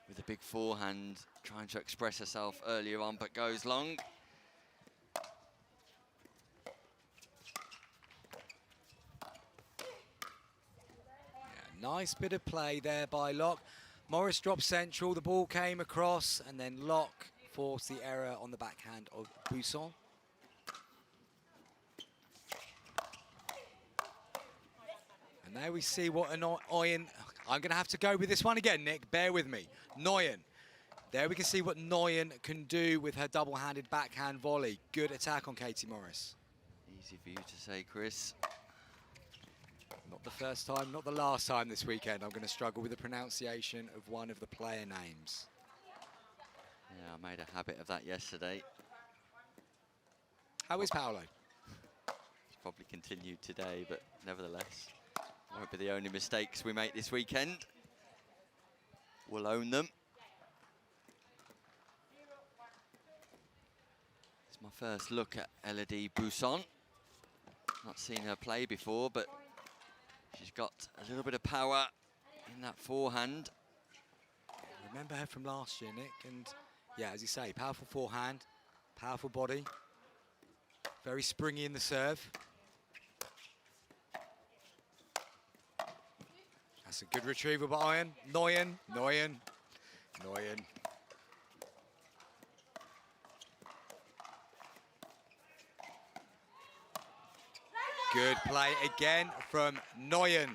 with a big forehand, trying to express herself earlier on, but goes long. Yeah, nice bit of play there by Locke. Morris dropped central, the ball came across, and then Locke forced the error on the backhand of Bousson. And there we see what Nguyen, I'm going to have to go with this one again, Nick, bear with me. Nguyen. There we can see what Nguyen can do with her double-handed backhand volley. Good attack on Katie Morris. Easy for you to say, Chris. Not the first time, not the last time this weekend. I'm going to struggle with the pronunciation of one of the player names. Yeah, I made a habit of that yesterday. How is Paolo? It's probably continued today, but nevertheless, won't be the only mistakes we make this weekend. We'll own them. It's my first look at Elodie Bousson. Not seen her play before, but She's got a little bit of power in that forehand. Remember her from last year, Nick, and yeah, as you say, powerful forehand, powerful body, very springy in the serve. That's a good retrieval by Nguyen. Nguyen. Good play again from Nguyen.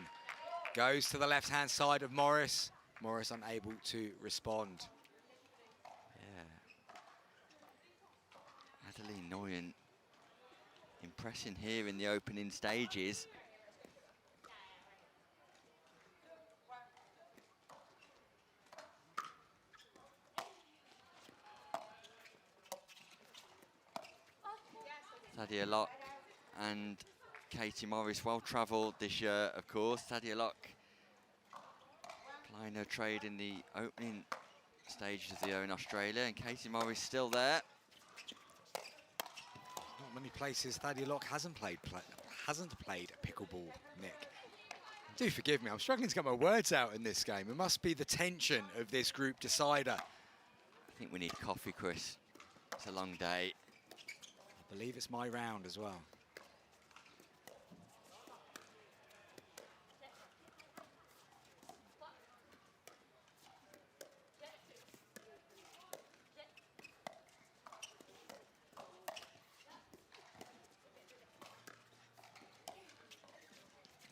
Goes to the left-hand side of Morris. Morris unable to respond. Yeah. Adeline Nguyen impressing here in the opening stages. Thadia Locke and Katie Morris, well travelled this year, of course. Thadia Locke plying her trade in the opening stages of the year in Australia, and Katie Morris still there. Not many places Thadia Locke hasn't played pickleball, Nick. Do forgive me, I'm struggling to get my words out in this game. It must be the tension of this group decider. I think we need coffee, Chris. It's a long day. I believe it's my round as well.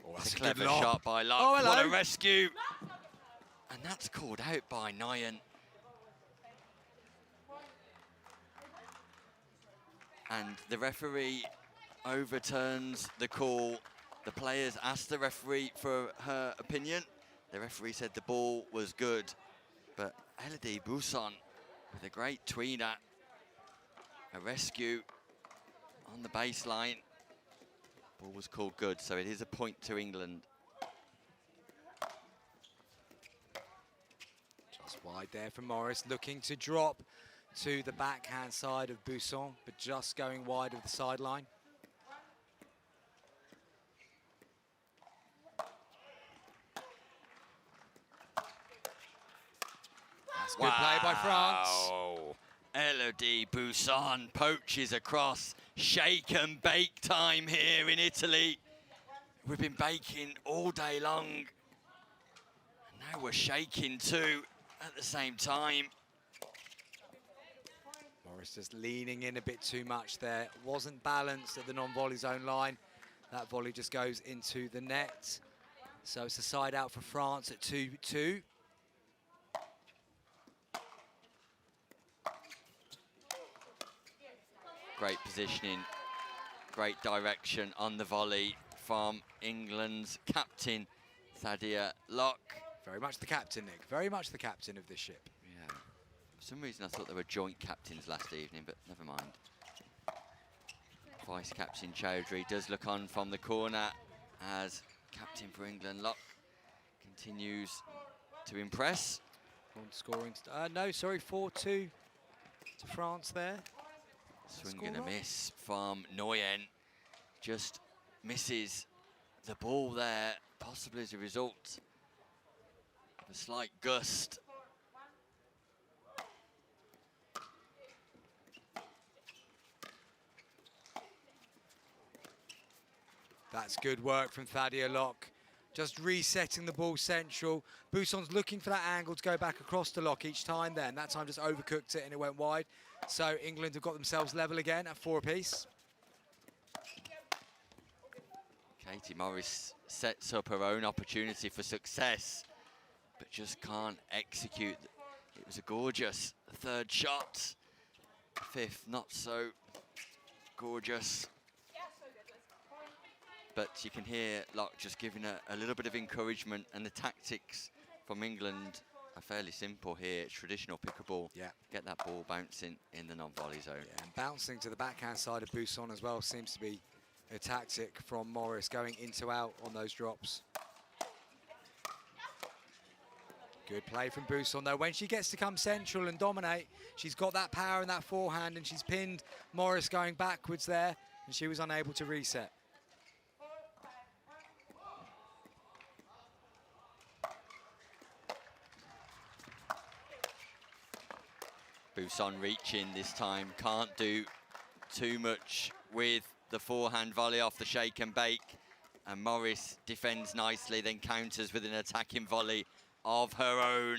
Oh, that's It's a a clever good lob. shot by Locke. Oh, hello. What a rescue. And that's called out by Nguyen. And the referee overturns the call. The players asked the referee for her opinion. The referee said the ball was good, but Elodie Bousson with a great tweener, a rescue on the baseline. Ball was called good, so it is a point to England. Just wide there from Morris, looking to drop to the backhand side of Bousson, but just going wide of the sideline. That's good play by France. Elodie Bousson poaches across. Shake and bake time here in Italy. We've been baking all day long. And now we're shaking too at the same time. Morris just leaning in a bit too much there. Wasn't balanced at the non-volley zone line. That volley just goes into the net. So it's a side out for France at 2-2. Great positioning, great direction on the volley from England's captain, Thadia Locke. Very much the captain, Nick. Very much the captain of this ship. Yeah. For some reason, I thought they were joint captains last evening, but never mind. Vice-captain Chowdhury does look on from the corner as captain for England, Locke, continues to impress. On scoring, no, sorry, 4-2 to France there. Swing and a miss from Nguyen. Just misses the ball there, possibly as a result of a slight gust. That's good work from Thadia Locke. Just resetting the ball central. Bousson's looking for that angle to go back across to Locke each time there, and that time just overcooked it and it went wide. So England have got themselves level again at 4 apiece. Katie Morris sets up her own opportunity for success, but just can't execute. It was a gorgeous third shot. Fifth, not so gorgeous. But you can hear Locke just giving a little bit of encouragement, and the tactics from England are fairly simple here. It's traditional pickleball. Yeah. Get that ball bouncing in the non-volley zone. Yeah, and bouncing to the backhand side of Bousson as well seems to be a tactic from Morris, going into out on those drops. Good play from Bousson though. When she gets to come central and dominate, she's got that power in that forehand, and she's pinned Morris going backwards there, and she was unable to reset. Buson reaching this time, can't do too much with the forehand volley off the shake and bake. And Morris defends nicely, then counters with an attacking volley of her own.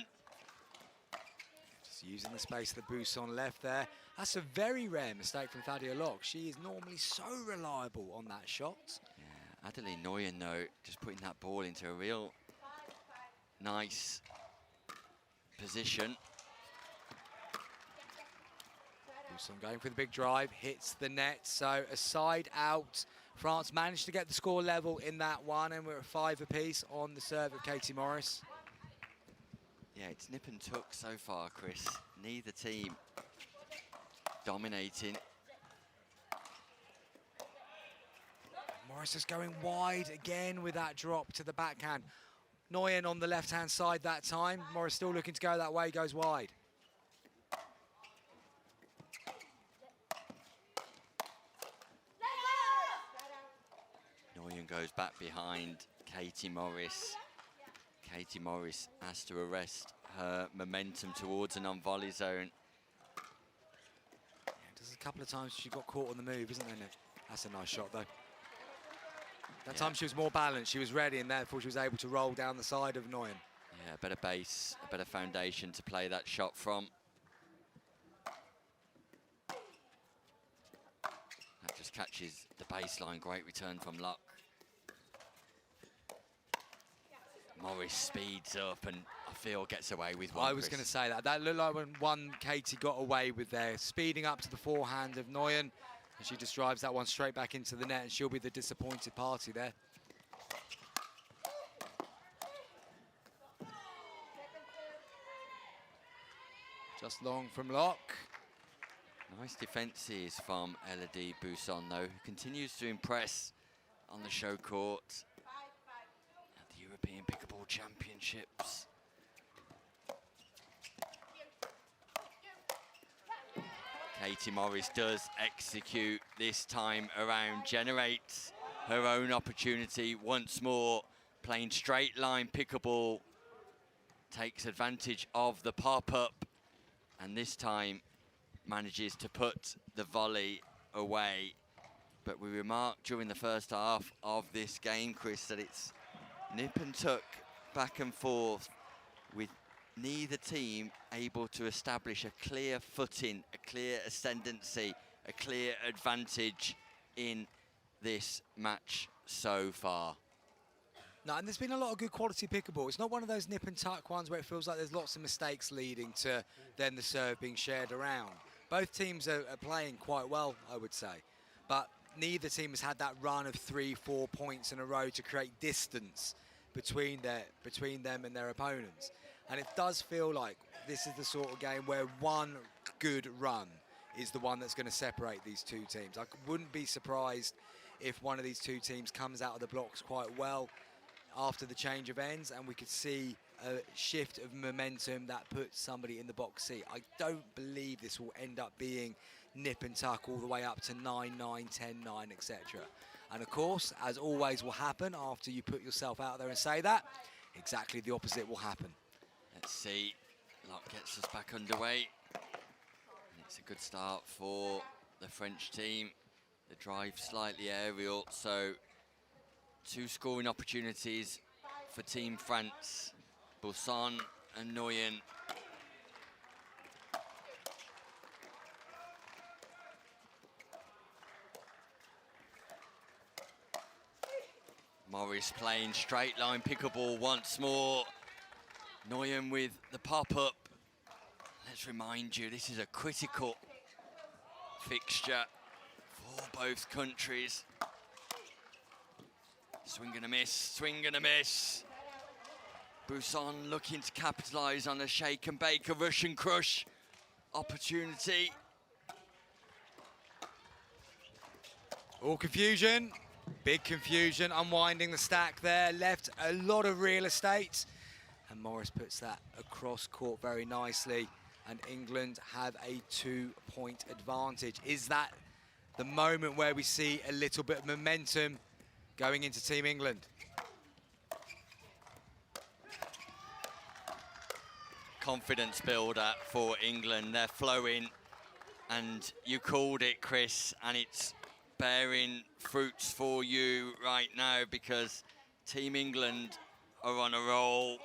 Just using the space that Buson left there. That's a very rare mistake from Thadia Locke. She is normally so reliable on that shot. Yeah, Adeline Nguyen, though, just putting that ball into a real nice position. Buson going for the big drive, hits the net, so a side out. France managed to get the score level in that one, and we're at 5 apiece on the serve of Katie Morris. Yeah, it's nip and tuck so far, Chris. Neither team dominating. Morris is going wide again with that drop to the backhand. Nguyen on the left-hand side that time. Morris still looking to go that way, goes wide. Nguyen goes back behind Katie Morris. Katie Morris has to arrest her momentum towards an on-volley zone. Yeah, there's a couple of times she got caught on the move, isn't there, Nick? That's a nice shot, though. That time she was more balanced, she was ready, and therefore she was able to roll down the side of Nguyen. Yeah, a better base, a better foundation to play that shot from. That just catches the baseline. Great return from Luck. Morris speeds up and I feel gets away with one. I was going to say that. That looked like when one Katie got away with there, speeding up to the forehand of Nguyen. And she just drives that one straight back into the net, and she'll be the disappointed party there. Just long from Locke. Nice defences from Elodie Buson, though, who continues to impress on the show court at the European Pickleball Championships. Katie Morris does execute this time around, generates her own opportunity once more, playing straight line pickleball, takes advantage of the pop-up, and this time manages to put the volley away. But we remarked during the first half of this game, Chris, that it's nip and tuck back and forth, with neither team able to establish a clear footing, a clear ascendancy, a clear advantage in this match so far. No, and there's been a lot of good quality pickleball. It's not one of those nip and tuck ones where it feels like there's lots of mistakes leading to then the serve being shared around. Both teams are playing quite well, I would say. But neither team has had that run of 3-4 points in a row to create distance between them and their opponents. And it does feel like this is the sort of game where one good run is the one that's going to separate these two teams. I wouldn't be surprised if one of these two teams comes out of the blocks quite well after the change of ends, and we could see a shift of momentum that puts somebody in the box seat. I don't believe this will end up being nip and tuck all the way up to 9-9, 10-9, etc. And of course, as always will happen after you put yourself out there and say that, exactly the opposite will happen. Let's see, Locke gets us back underway. And it's a good start for the French team. The drive slightly aerial, so 2 scoring opportunities for Team France. Buson and Nguyen. Morris playing straight line pickleball once more. Nguyen with the pop-up. Let's remind you, this is a critical fixture for both countries. Swing and a miss, swing and a miss. Buson looking to capitalise on a shake and bake, a Russian crush opportunity. All confusion, big confusion, unwinding the stack there, left a lot of real estate. And Morris puts that across court very nicely, and England have a 2-point advantage. Is that the moment where we see a little bit of momentum going into Team England? confidence builder for England. They're flowing, and you called it, Chris, and it's bearing fruits for you right now because Team England are on a roll.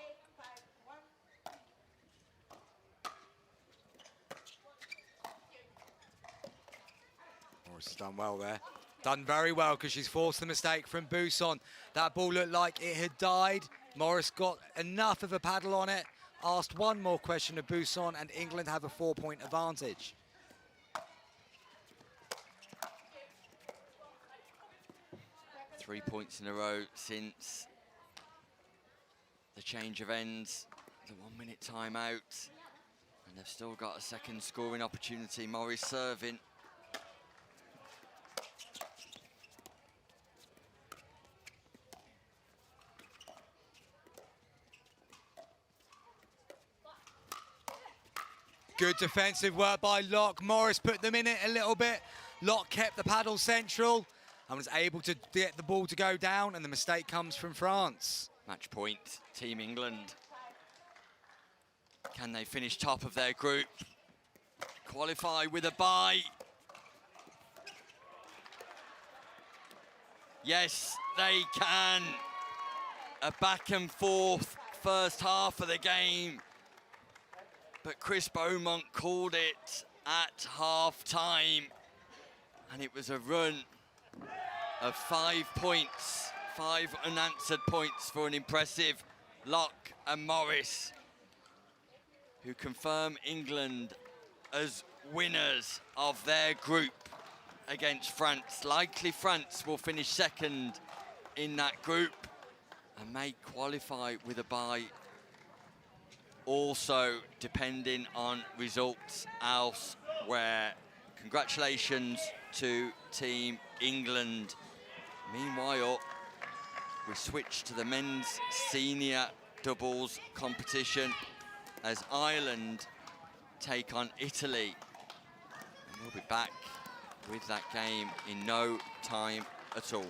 Morris has done well there. Done very well because she's forced the mistake from Buson. That ball looked like it had died. Morris got enough of a paddle on it, asked one more question of Buson, and England have a 4-point advantage. Three points in a row since the change of ends, the 1 minute timeout, and they've still got a second scoring opportunity. Morris serving. Good defensive work by Locke. Morris put them in it a little bit. Locke kept the paddle central and was able to get the ball to go down, and the mistake comes from France. Match point, Team England. Can they finish top of their group? Qualify with a bye. Yes, they can. A back and forth first half of the game. But Chris Beaumont called it at half-time. And it was a run of 5 points, 5 unanswered points for an impressive Locke and Morris, who confirm England as winners of their group against France. Likely France will finish second in that group and may qualify with a bye, also depending on results elsewhere. Congratulations to Team England. Meanwhile, we switch to the men's senior doubles competition as Ireland take on Italy. And we'll be back with that game in no time at all.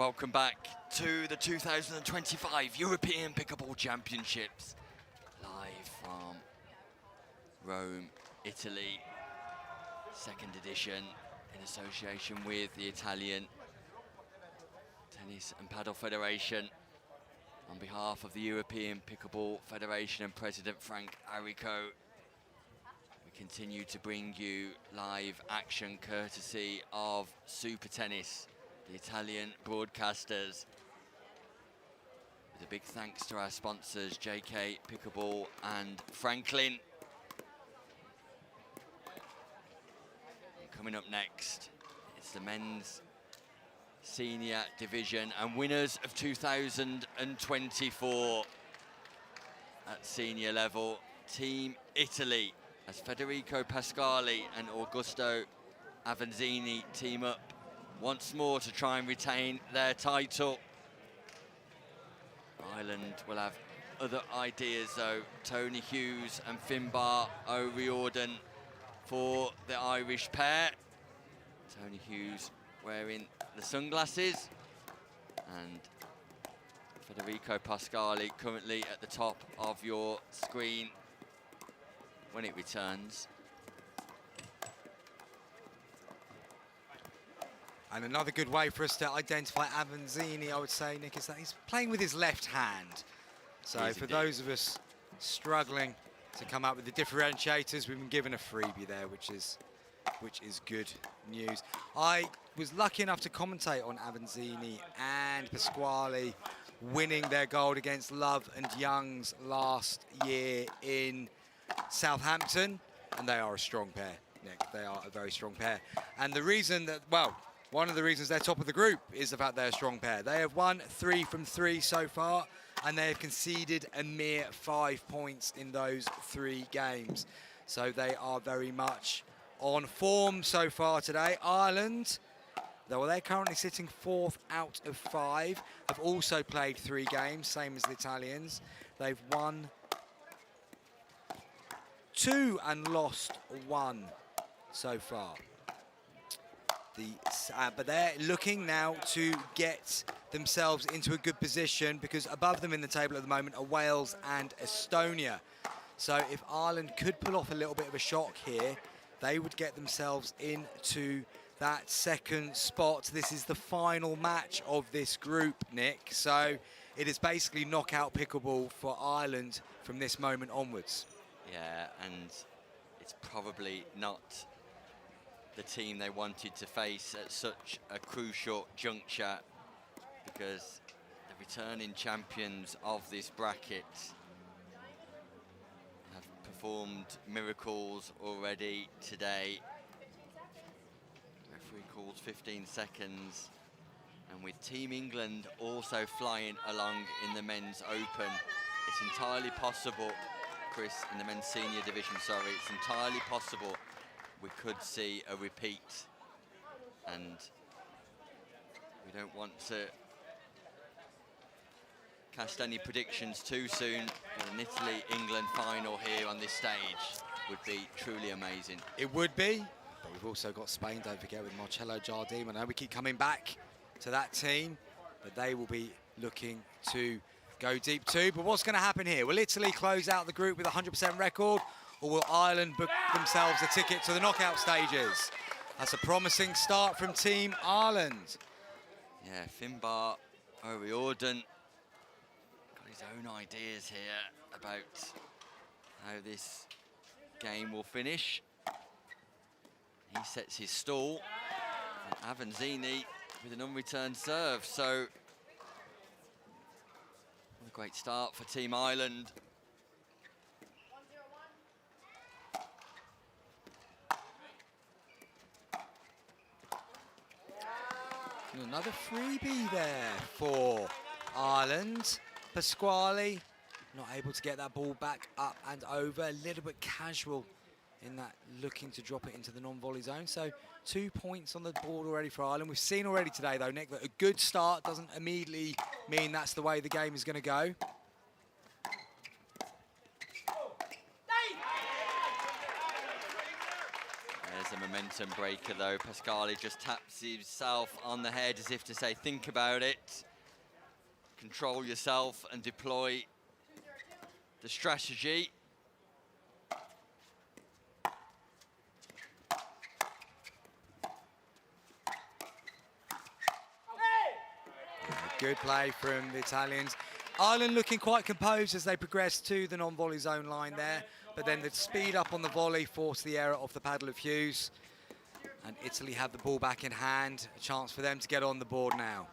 Welcome back to the 2025 European Pickleball Championships, live from Rome, Italy, second edition in association with the Italian Tennis and Paddle Federation. On behalf of the European Pickleball Federation and President Frank Arrico, we continue to bring you live action courtesy of Super Tennis, the Italian broadcasters. With a big thanks to our sponsors, JK Pickleball and Franklin. And coming up next, it's the men's senior division and winners of 2024 at senior level, Team Italy, as Federico Pasquali and Augusto Avanzini team up once more to try and retain their title. Ireland will have other ideas though. Tony Hughes and Finbar O'Riordan for the Irish pair. Tony Hughes wearing the sunglasses, and Federico Pasquali currently at the top of your screen when it returns. And another good way for us to identify Avanzini, I would say, Nick, is that he's playing with his left hand. So for those of us struggling to come up with the differentiators, we've been given a freebie there, which is good news. I was lucky enough to commentate on Avanzini and Pasquali winning their gold against Love and Youngs last year in Southampton, and they are a strong pair, Nick. They are a very strong pair. And the reason that, well, one of the reasons they're top of the group is the fact they're a strong pair. They have won 3 from 3 so far, and they have conceded a mere 5 points in those 3 games. So they are very much on form so far today. Ireland, though they're currently sitting 4th out of 5, have also played 3 games, same as the Italians. They've won 2 and lost 1 so far. But they're looking now to get themselves into a good position, because above them in the table at the moment are Wales and Estonia. So if Ireland could pull off a little bit of a shock here, they would get themselves into that second spot. This is the final match of this group, Nick. So it is basically knockout pickleball for Ireland from this moment onwards. Yeah, and it's probably not the team they wanted to face at such a crucial juncture, because the returning champions of this bracket have performed miracles already today. Referee calls 15 seconds, and with Team England also flying along in the men's open, it's entirely possible, Chris, in the men's senior division, sorry, it's entirely possible we could see a repeat, and we don't want to cast any predictions too soon, but an Italy-England final here on this stage would be truly amazing. It would be, but we've also got Spain, don't forget, with Marcello Jardim. I know we keep coming back to that team, but they will be looking to go deep too. But what's going to happen here? Will Italy close out the group with a 100% record, or will Ireland book themselves a ticket to the knockout stages? That's a promising start from Team Ireland. Yeah, Finbar O'Riordan got his own ideas here about how this game will finish. He sets his stall, and Avanzini with an unreturned serve. So, what a great start for Team Ireland. And another freebie there for Ireland. Pasquali not able to get that ball back up and over, a little bit casual in that, looking to drop it into the non-volley zone. So 2 points on the board already for Ireland. We've seen already today, though, Nick, that a good start doesn't immediately mean that's the way the game is going to go. There's a momentum breaker though. Pasquale just taps himself on the head as if to say, think about it. Control yourself and deploy the strategy. Good play from the Italians. Ireland looking quite composed as they progress to the non-volley zone line there, but then the speed up on the volley forced the error off the paddle of Hughes. And Italy have the ball back in hand, a chance for them to get on the board now.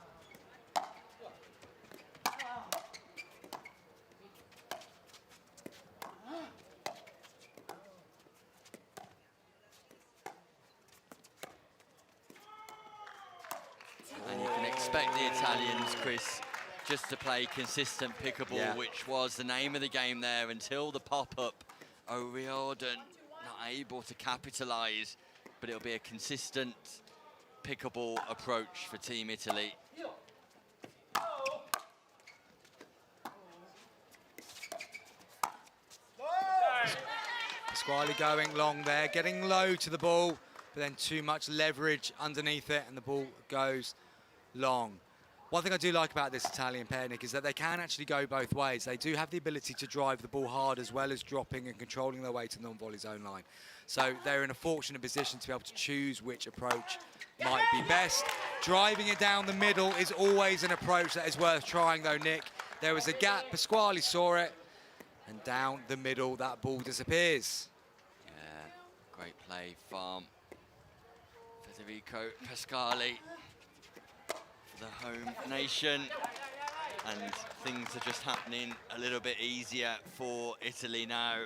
And you can expect the Italians, Chris, just to play consistent pickleball, which was the name of the game there until the pop-up. O'Riordan not able to capitalise, but it'll be a consistent pickleball approach for Team Italy. Pasquale going long there, getting low to the ball, but then too much leverage underneath it, and the ball goes long. One thing I do like about this Italian pair, Nick, is that they can actually go both ways. They do have the ability to drive the ball hard as well as dropping and controlling their way to the non-volley zone line. So they're in a fortunate position to be able to choose which approach might be best. Driving it down the middle is always an approach that is worth trying though, Nick. There was a gap, Pasquale saw it, and down the middle that ball disappears. Yeah, great play from Federico Pasquale. The home nation, and things are just happening a little bit easier for Italy now.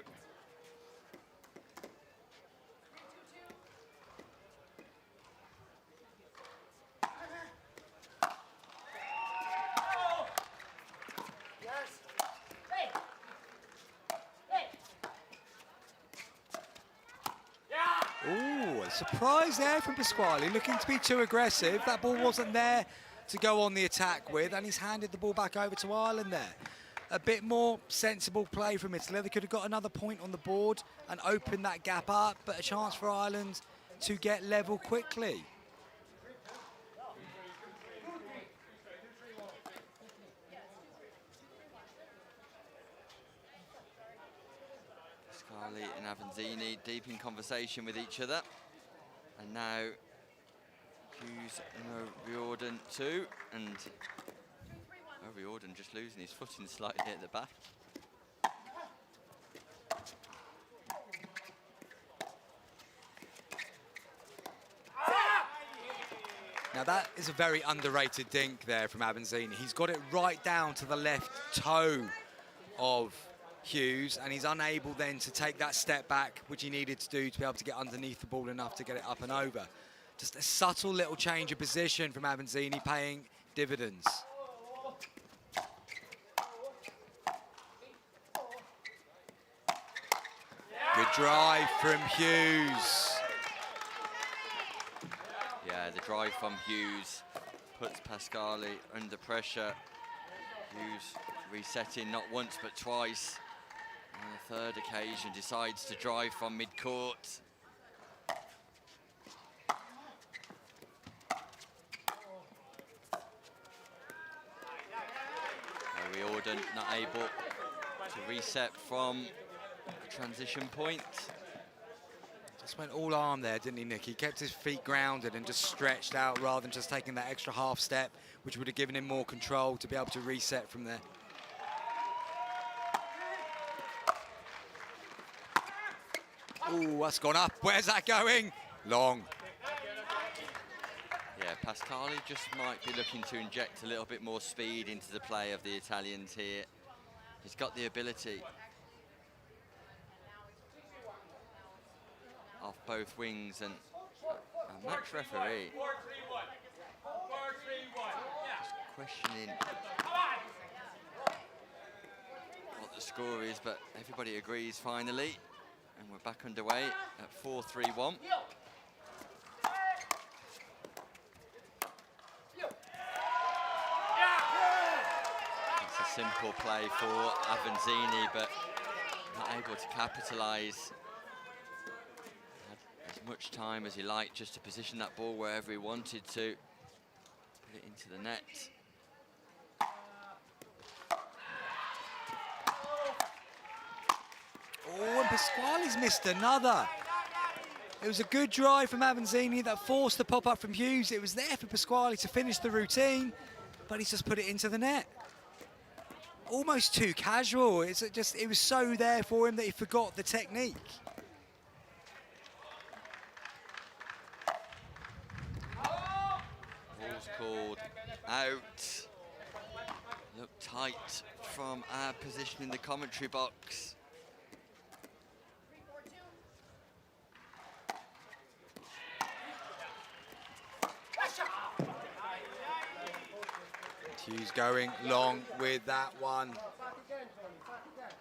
Ooh, a surprise there from Pasquale, looking to be too aggressive. That ball wasn't there to go on the attack with, and he's handed the ball back over to Ireland there. A bit more sensible play from Italy. They could have got another point on the board and opened that gap up, but a chance for Ireland to get level quickly. Pasquale and Avanzini deep in conversation with each other, and now Hughes and O'Riordan too, and O'Riordan just losing his footing slightly at the back. Now that is a very underrated dink there from Avanzini. He's got it right down to the left toe of Hughes, and he's unable then to take that step back, which he needed to do to be able to get underneath the ball enough to get it up and over. Just a subtle little change of position from Avanzini paying dividends. Good drive from Hughes. Yeah, the drive from Hughes puts Pasquale under pressure. Hughes resetting not once but twice. On the third occasion decides to drive from mid-court. O'Riordan not able to reset from the transition point. Just went all arm there, didn't he, Nick? He kept his feet grounded and just stretched out rather than just taking that extra half step, which would have given him more control to be able to reset from there. Ooh, that's gone up. Where's that going? Long. Yeah, Pasquale just might be looking to inject a little bit more speed into the play of the Italians here. He's got the ability. Off both wings, and a match referee just questioning what the score is, but everybody agrees finally, and we're back underway at 4-3-1. It's a simple play for Avanzini, but not able to capitalise. much time as he liked just to position that ball wherever he wanted to. Put it into the net. Oh, and Pasquale's missed another. It was a good drive from Avanzini that forced the pop-up from Hughes. It was there for Pasquale to finish the routine, but he's just put it into the net. Almost too casual. It was so there for him that he forgot the technique. Ball's called out. Looked tight from our position in the commentary box. Hughes going long with that one.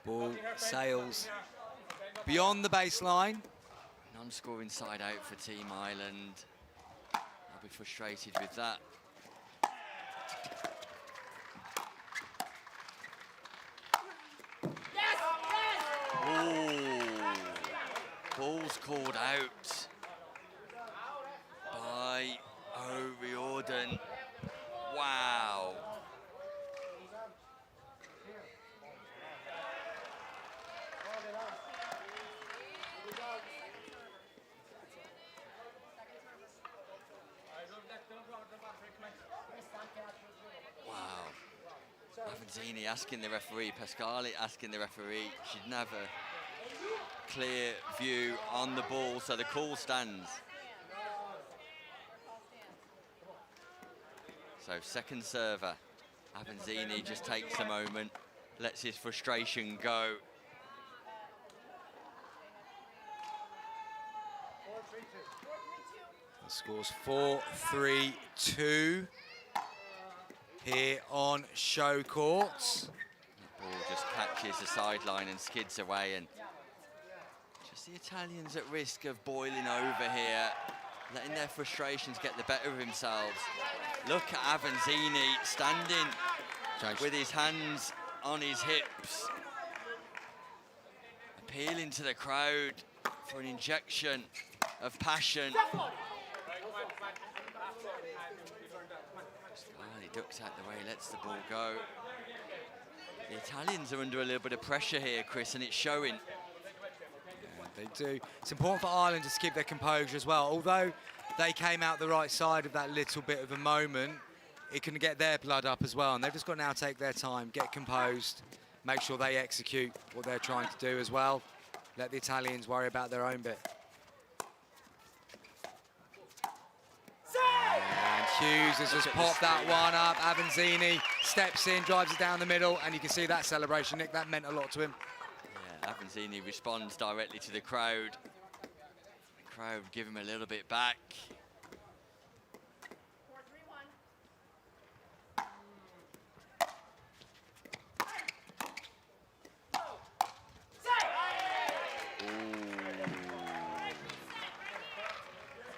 Ball sails beyond the baseline. Non-scoring side out for Team Ireland. I'll be frustrated with that. Ooh. Ball's called out by O'Riordan. Wow. Wow. Avanzini asking the referee, Pasquale asking the referee. She'd never clear view on the ball, so the call stands. So second server, Avanzini just takes a moment, lets his frustration go. The score's 4-3-2 here on show courts. The ball just catches the sideline and skids away, and just the Italians at risk of boiling over here, letting their frustrations get the better of themselves. Look at Avanzini standing with his hands on his hips, appealing to the crowd for an injection of passion. He ducks out the way, lets the ball go. The Italians are under a little bit of pressure here, Chris, and it's showing. Yeah, they do. It's important for Ireland to keep their composure as well. Although they came out the right side of that little bit of a moment, it can get their blood up as well. And they've just got to now take their time, get composed, make sure they execute what they're trying to do as well. Let the Italians worry about their own bit. And Hughes has just popped that one up. Avanzini steps in, drives it down the middle, and you can see that celebration, Nick. That meant a lot to him. Yeah, Avanzini responds directly to the crowd. The crowd give him a little bit back.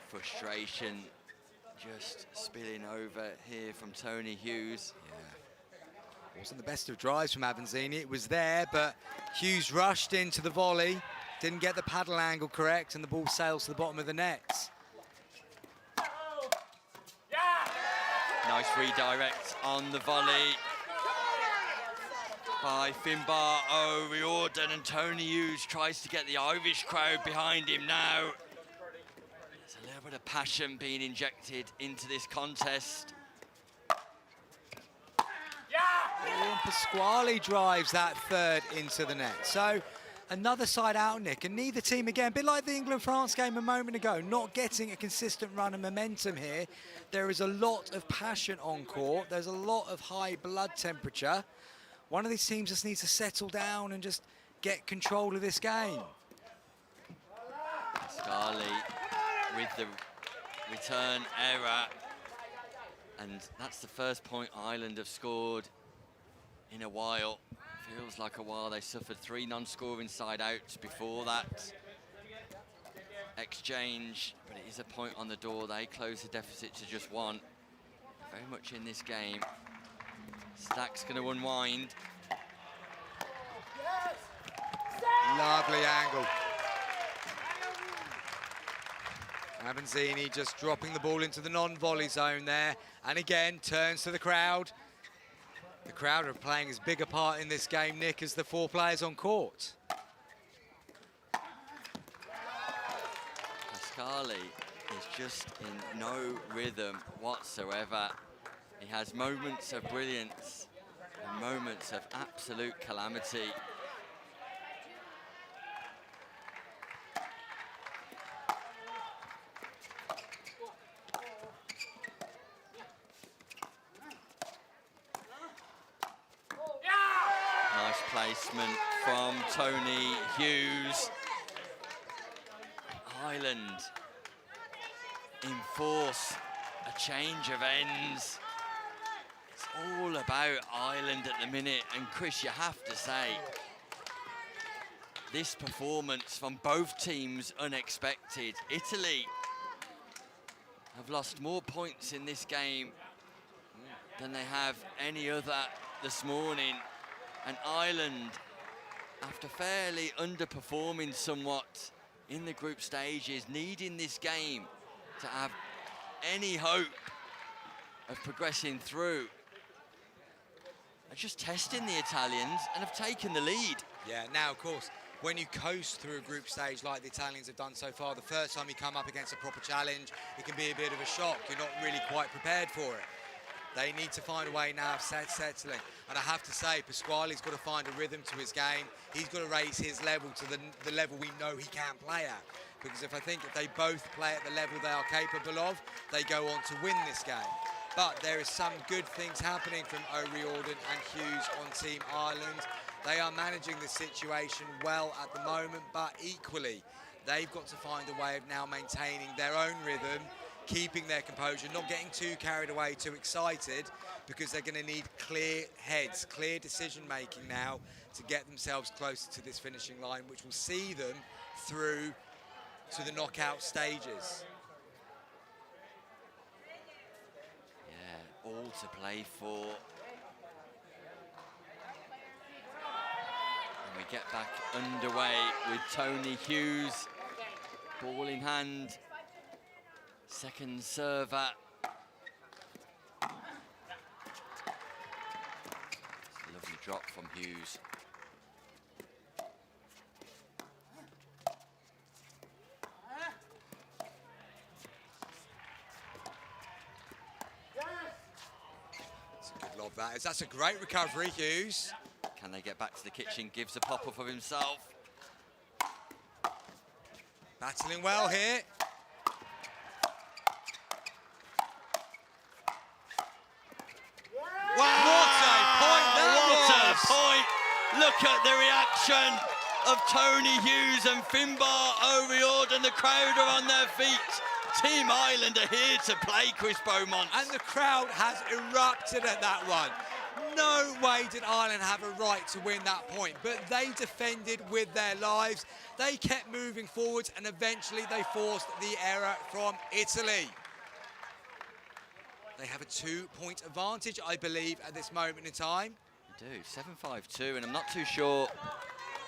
Frustration just spilling over here from Tony Hughes. Yeah. Wasn't the best of drives from Avanzini. It was there, but Hughes rushed into the volley, didn't get the paddle angle correct, and the ball sails to the bottom of the net. Nice redirect on the volley by Finbar O'Riordan, and Tony Hughes tries to get the Irish crowd behind him now. There's a little bit of passion being injected into this contest. And Pasquale drives that third into the net. So another side out, Nick, and neither team, again, a bit like the England-France game a moment ago, not getting a consistent run of momentum here. There is a lot of passion on court. There's a lot of high blood temperature. One of these teams just needs to settle down and just get control of this game. Pasquale with the return error, and that's the first point Ireland have scored in a while. Feels like a while. They suffered 3 non-scoring side outs before that exchange, but it is a point on the door. They close the deficit to just 1. Very much in this game. Stack's going to unwind. Lovely angle. Avanzini just dropping the ball into the non-volley zone there. And again, turns to the crowd. The crowd are playing as big a part in this game, Nick, as the 4 players on court. Pascali is just in no rhythm whatsoever. He has moments of brilliance and moments of absolute calamity. Nice placement from Tony Hughes. Ireland enforce a change of ends. It's all about Ireland at the minute, and Chris, you have to say, this performance from both teams unexpected. Italy have lost more points in this game than they have any other this morning, and Ireland, after fairly underperforming somewhat in the group stages, needing this game to have any hope of progressing through, are just testing the Italians and have taken the lead. Yeah, now, of course, when you coast through a group stage like the Italians have done so far, the first time you come up against a proper challenge, it can be a bit of a shock. You're not really quite prepared for it. They need to find a way now of settling. And I have to say, Pasquale's got to find a rhythm to his game. He's got to raise his level to the level we know he can play at. Because if they both play at the level they are capable of, they go on to win this game. But there is some good things happening from O'Riordan and Hughes on Team Ireland. They are managing the situation well at the moment, but equally, they've got to find a way of now maintaining their own rhythm, keeping their composure, not getting too carried away, too excited, because they're going to need clear heads, clear decision-making now to get themselves closer to this finishing line, which will see them through to the knockout stages. Yeah, all to play for. And we get back underway with Tony Hughes, ball in hand. Second server. It's a lovely drop from Hughes. It's a good lob, that is. That's a great recovery, Hughes. Can they get back to the kitchen? Gives a pop-up of himself. Battling well here. Wow, what a point! Look at the reaction of Tony Hughes and Finbar O'Riordan. The crowd are on their feet. Team Ireland are here to play, Chris Beaumont. And the crowd has erupted at that one. No way did Ireland have a right to win that point, but they defended with their lives. They kept moving forwards, and eventually they forced the error from Italy. They have a 2-point advantage, I believe, at this moment in time. They do, 7-5-2, and I'm not too sure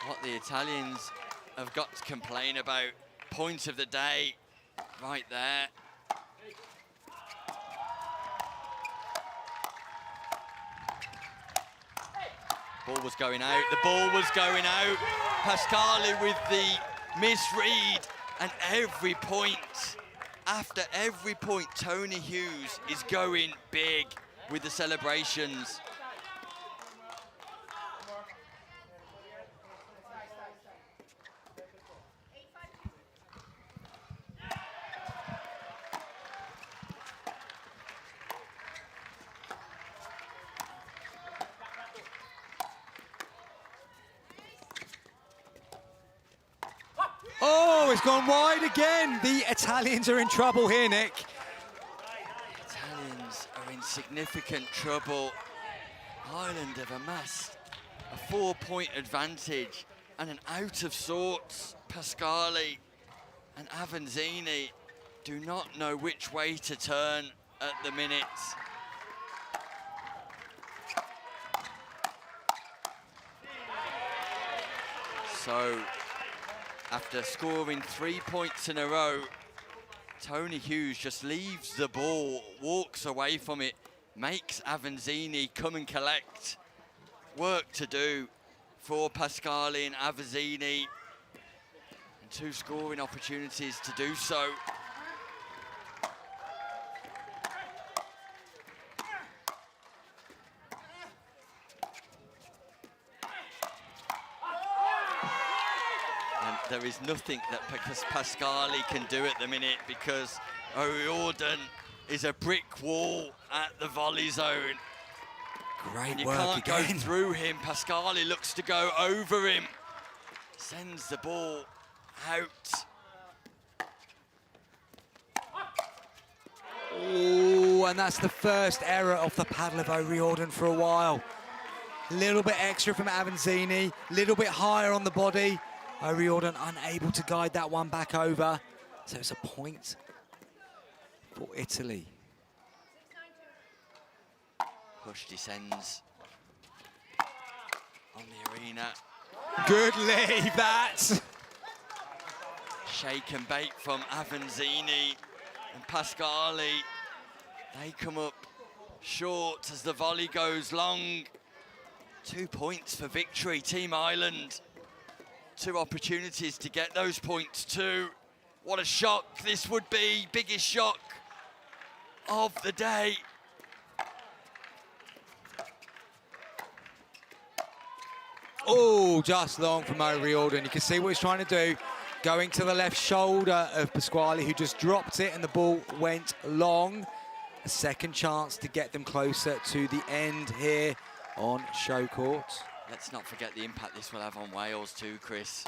what the Italians have got to complain about. Point of the day, right there. Ball was going out, the ball was going out. Pascali with the misread, and every point, after every point, Tony Hughes is going big with the celebrations. Oh, it's gone wide again. The Italians are in trouble here, Nick. Italians are in significant trouble. Ireland have amassed a 4-point advantage, and an out of sorts Pascali and Avanzini do not know which way to turn at the minute. So, after scoring 3 points in a row, Tony Hughes just leaves the ball, walks away from it, makes Avanzini come and collect. Work to do for Pasquale and Avanzini. And 2 scoring opportunities to do so. And there is nothing that Pasquale can do at the minute, because O'Riordan is a brick wall at the volley zone. Great And you work can't again. go through him. Pasquale looks to go over him. Sends the ball out. Oh, and that's the first error off the paddle of O'Riordan for a while. A little bit extra from Avanzini, a little bit higher on the body. O'Riordan unable to guide that one back over. So it's a point for Italy. Push descends on the arena. Good lead, that. Shake and bake from Avanzini and Pasquale. They come up short as the volley goes long. 2 points for victory, Team Ireland. 2 opportunities to get those points too. What a shock this would be, biggest shock of the day. Oh, just long from O'Riordan. You can see what he's trying to do. Going to the left shoulder of Pasquale, who just dropped it, and the ball went long. A second chance to get them closer to the end here on show court. Let's not forget the impact this will have on Wales too, Chris,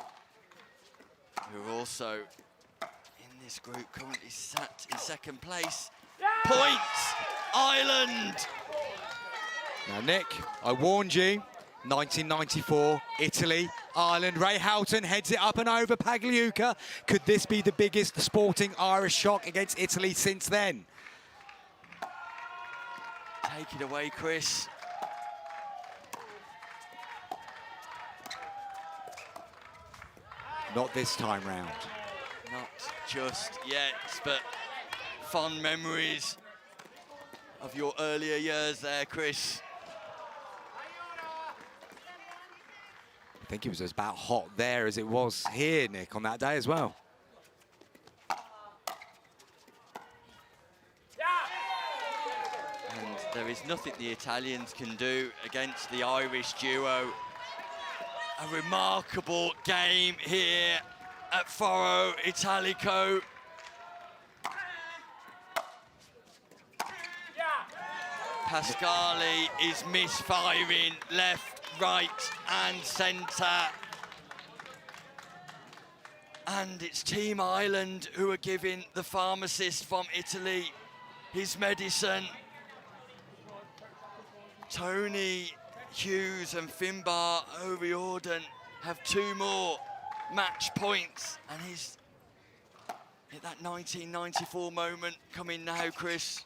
who are also in this group, currently sat in second place. Points, Ireland! Now, Nick, I warned you. 1994, Italy, Ireland. Ray Houghton heads it up and over Pagliuca. Could this be the biggest sporting Irish shock against Italy since then? Take it away, Chris. Not this time round. Not just yet, but fond memories of your earlier years there, Chris. I think it was about hot there as it was here, Nick, on that day as well. And there is nothing the Italians can do against the Irish duo. A remarkable game here at Foro Italico. Pasquale is misfiring left, right and centre. And it's Team Ireland who are giving the pharmacist from Italy his medicine. Tony Hughes and Finbar O'Riordan have 2 more match points, and he's at that 1994 moment coming now, Chris.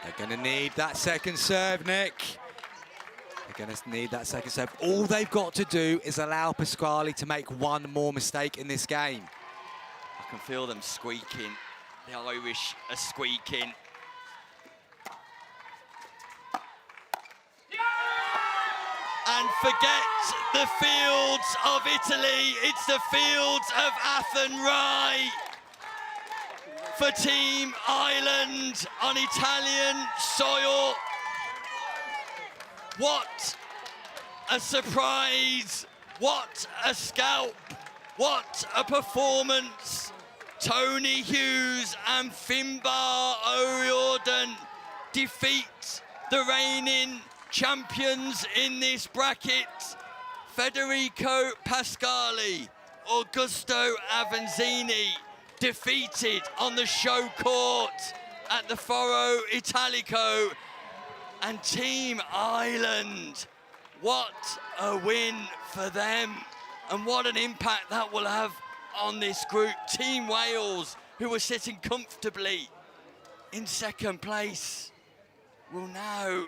They're going to need that second serve, Nick. They're going to need that second serve. All they've got to do is allow Pasquale to make 1 more mistake in this game. I can feel them squeaking. The Irish are squeaking. And forget the fields of Italy. It's the fields of Athenry for Team Ireland on Italian soil. What a surprise. What a scalp. What a performance. Tony Hughes and Finbar O'Riordan defeat the reigning champions in this bracket. Federico Pasquale, Augusto Avanzini, defeated on the show court at the Foro Italico. And Team Ireland, what a win for them, and what an impact that will have on this group. Team Wales, who were sitting comfortably in second place, will now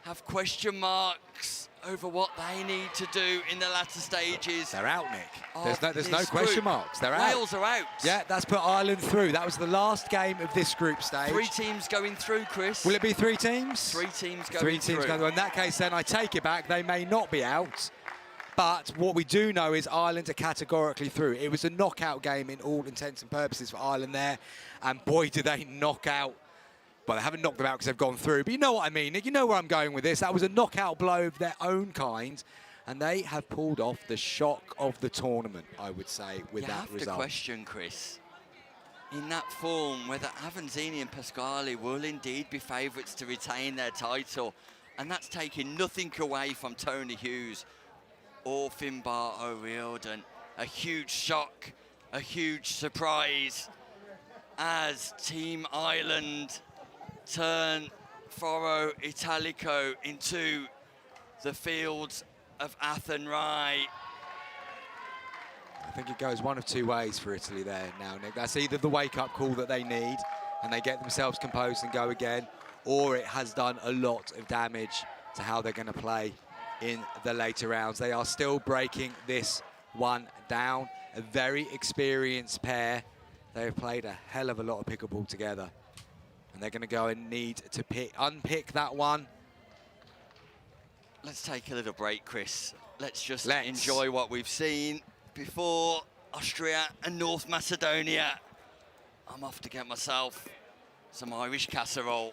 have question marks over what they need to do in the latter stages. They're out, Nick. of There's no this question group. marks. They're Wales out. are out. Yeah, that's put Ireland through. That was the last game of this group stage. 3 teams going through, Chris. Will it be 3 teams? 3 teams going 3 teams through. going through. In that case, then I take it back. They may not be out. But what we do know is Ireland are categorically through. It was a knockout game in all intents and purposes for Ireland there. And boy, do they knock out. Well, they haven't knocked them out because they've gone through. But you know what I mean, Nick. You know where I'm going with this. That was a knockout blow of their own kind. And they have pulled off the shock of the tournament, I would say, with that result. You have to question, Chris, in that form, whether Avanzini and Pasquale will indeed be favourites to retain their title. And that's taking nothing away from Tony Hughes or Finbar O'Riordan. A huge shock, a huge surprise as Team Ireland turn Foro Italico into the fields of Athenry. I think it goes one of 2 ways for Italy there now, Nick. That's either the wake-up call that they need and they get themselves composed and go again, or it has done a lot of damage to how they're going to play in the later rounds. They are still breaking this one down. A very experienced pair. They've played a hell of a lot of pickleball together. And they're going to go and need to unpick that one. Let's take a little break, Chris. Let's enjoy what we've seen before Austria and North Macedonia. I'm off to get myself some Irish casserole.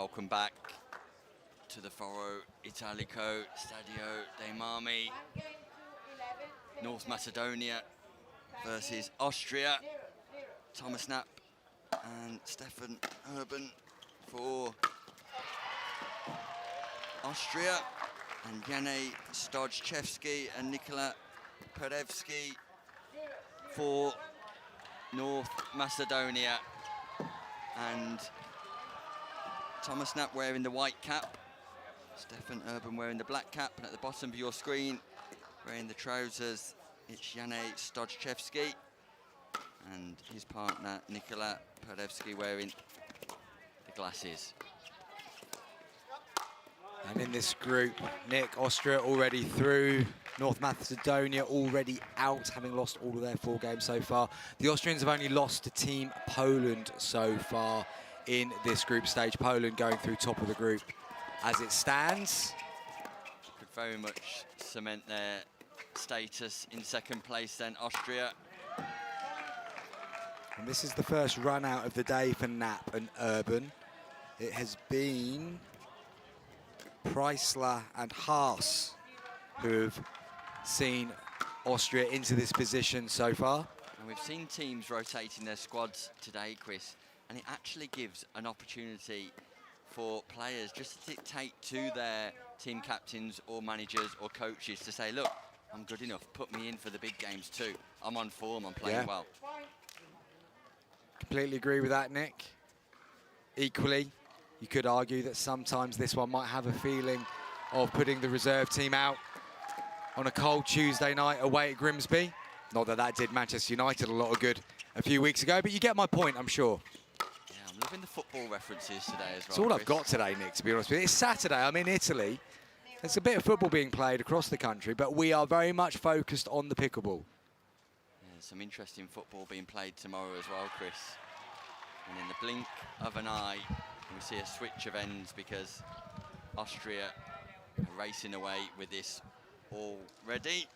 welcome back to the Foro Italico Stadio dei Marmi. North Macedonia versus Austria. Thomas Knapp and Stefan Urban for Austria, and Jane Stojchevski and Nikola Perevsky for North Macedonia. And Thomas Knapp wearing the white cap, Stefan Urban wearing the black cap, and at the bottom of your screen, wearing the trousers, it's Jane Stojchevski, and his partner Nikola Perevsky wearing the glasses. And in this group, Nick, Austria already through, North Macedonia already out, having lost all of their 4 games so far. The Austrians have only lost to Team Poland so far in this group stage. Poland going through top of the group as it stands. Could very much cement their status in second place then, Austria. And this is the first run out of the day for Knapp and Urban. It has been Preisler and Haas who have seen Austria into this position so far. And we've seen teams rotating their squads today, Chris, and it actually gives an opportunity for players just to dictate to their team captains or managers or coaches to say, look, I'm good enough, put me in for the big games too. I'm on form, I'm playing well. Completely agree with that, Nick. Equally, you could argue that sometimes this one might have a feeling of putting the reserve team out on a cold Tuesday night away at Grimsby. Not that that did Manchester United a lot of good a few weeks ago, but you get my point, I'm sure. Yeah, I'm loving the football references today as well. It's all Chris. I've got today, Nick, to be honest with you. It's Saturday, I'm in Italy. There's a bit of football being played across the country, but we are very much focused on the pickleball. Yeah, there's some interesting football being played tomorrow as well, Chris. And in the blink of an eye, we see a switch of ends because Austria are racing away with this already.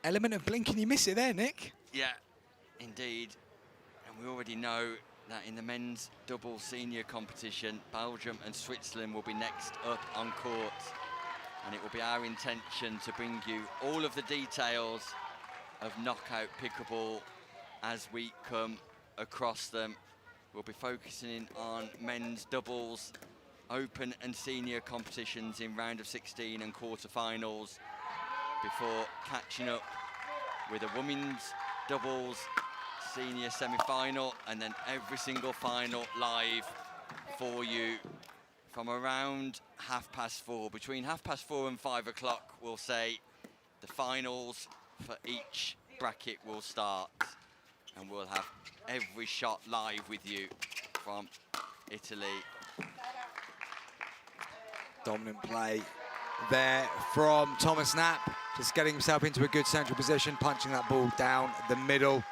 Element of blinking, you miss it there, Nick. Yeah, indeed. And we already know that in the men's double senior competition, Belgium and Switzerland will be next up on court. And it will be our intention to bring you all of the details of knockout pickleball as we come across them. We'll be focusing on men's doubles, open and senior competitions in round of 16 and quarterfinals before catching up with a women's doubles senior semi-final, and then every single final live for you from around 4:30. Between 4:30 and 5 o'clock, we'll say the finals for each bracket will start, and we'll have every shot live with you from Italy. Dominant play there from Thomas Knapp, just getting himself into a good central position, punching that ball down the middle.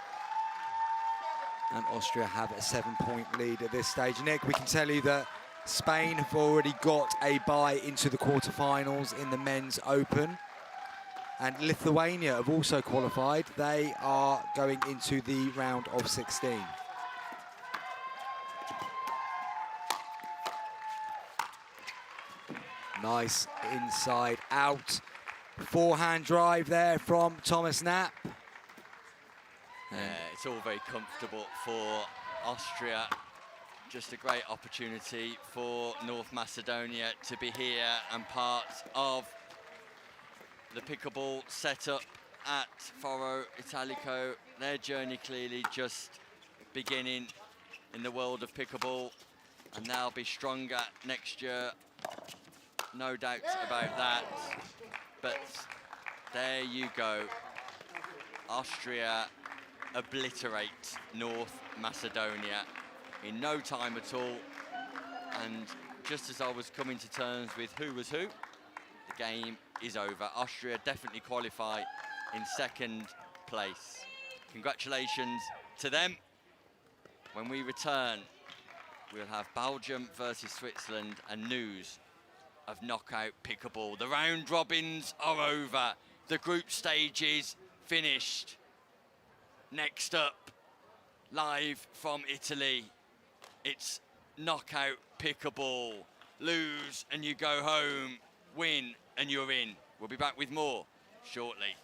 And Austria have a 7-point lead at this stage. Nick, we can tell you that Spain have already got a bye into the quarterfinals in the men's open. And Lithuania have also qualified. They are going into the round of 16. Nice inside out. Forehand drive there from Thomas Knapp. It's all very comfortable for Austria. Just a great opportunity for North Macedonia to be here and part of the pickleball setup at Foro Italico. Their journey clearly just beginning in the world of pickleball, and they'll be stronger next year. No doubts about that. But there you go. Austria obliterate North Macedonia in no time at all. And just as I was coming to terms with who was who, the game is over. Austria definitely qualify in second place. Congratulations to them. When we return, we'll have Belgium versus Switzerland and news of knockout pickleball. The round robins are over. The group stage is finished. Next up, live from Italy, it's knockout pickleball. Lose and you go home, win and you're in. We'll be back with more shortly.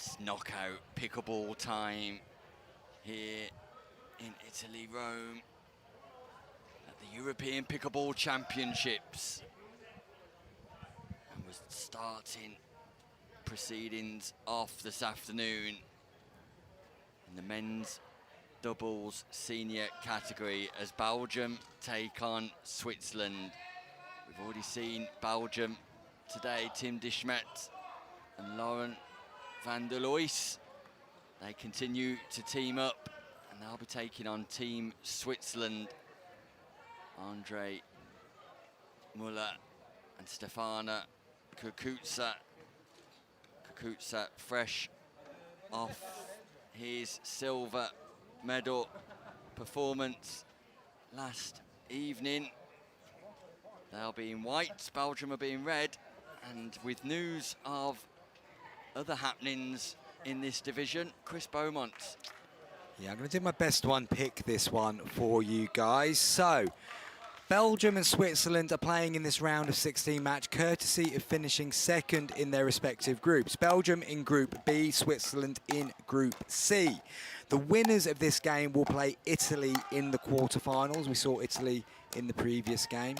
It's knockout pickleball time here in Italy, Rome, at the European Pickleball Championships. And we're starting proceedings off this afternoon in the men's doubles senior category as Belgium take on Switzerland. We've already seen Belgium today, Tim de Smet and Laurent van der Lois. They continue to team up and they'll be taking on Team Switzerland. Andre Muller and Stefana Kukuza. Kukuza fresh off his silver medal performance last evening. They'll be in white, Belgium will be in red, and with news of other happenings in this division, Chris Beaumont. Yeah, I'm going to do my best to unpick this one for you guys. So, Belgium and Switzerland are playing in this round of 16 match, courtesy of finishing second in their respective groups. Belgium in Group B, Switzerland in Group C. The winners of this game will play Italy in the quarterfinals. We saw Italy in the previous game.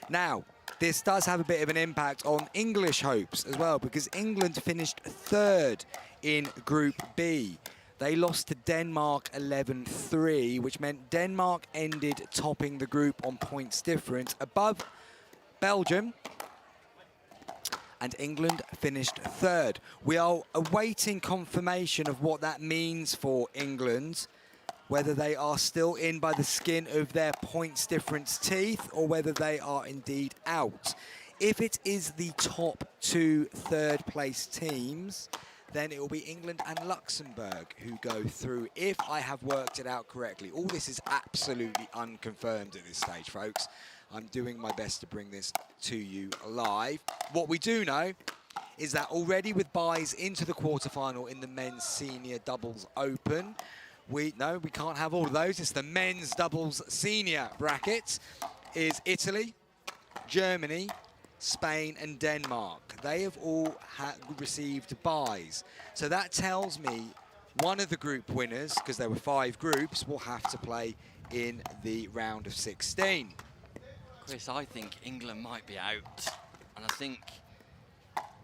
Now, this does have a bit of an impact on English hopes as well, because England finished third in Group B. They lost to Denmark 11-3, which meant Denmark ended topping the group on points difference above Belgium, and England finished third. We are awaiting confirmation of what that means for England, whether they are still in by the skin of their points difference teeth or whether they are indeed out. If it is the top two third place teams, then it will be England and Luxembourg who go through, if I have worked it out correctly. All this is absolutely unconfirmed at this stage, folks. I'm doing my best to bring this to you live. What we do know is that already with buys into the quarterfinal in the men's senior doubles open, we can't have all of those. It's the men's doubles senior bracket is Italy, Germany, Spain and Denmark. They have all received buys. So that tells me one of the group winners, because there were 5 groups, will have to play in the round of 16. Chris, I think England might be out, and I think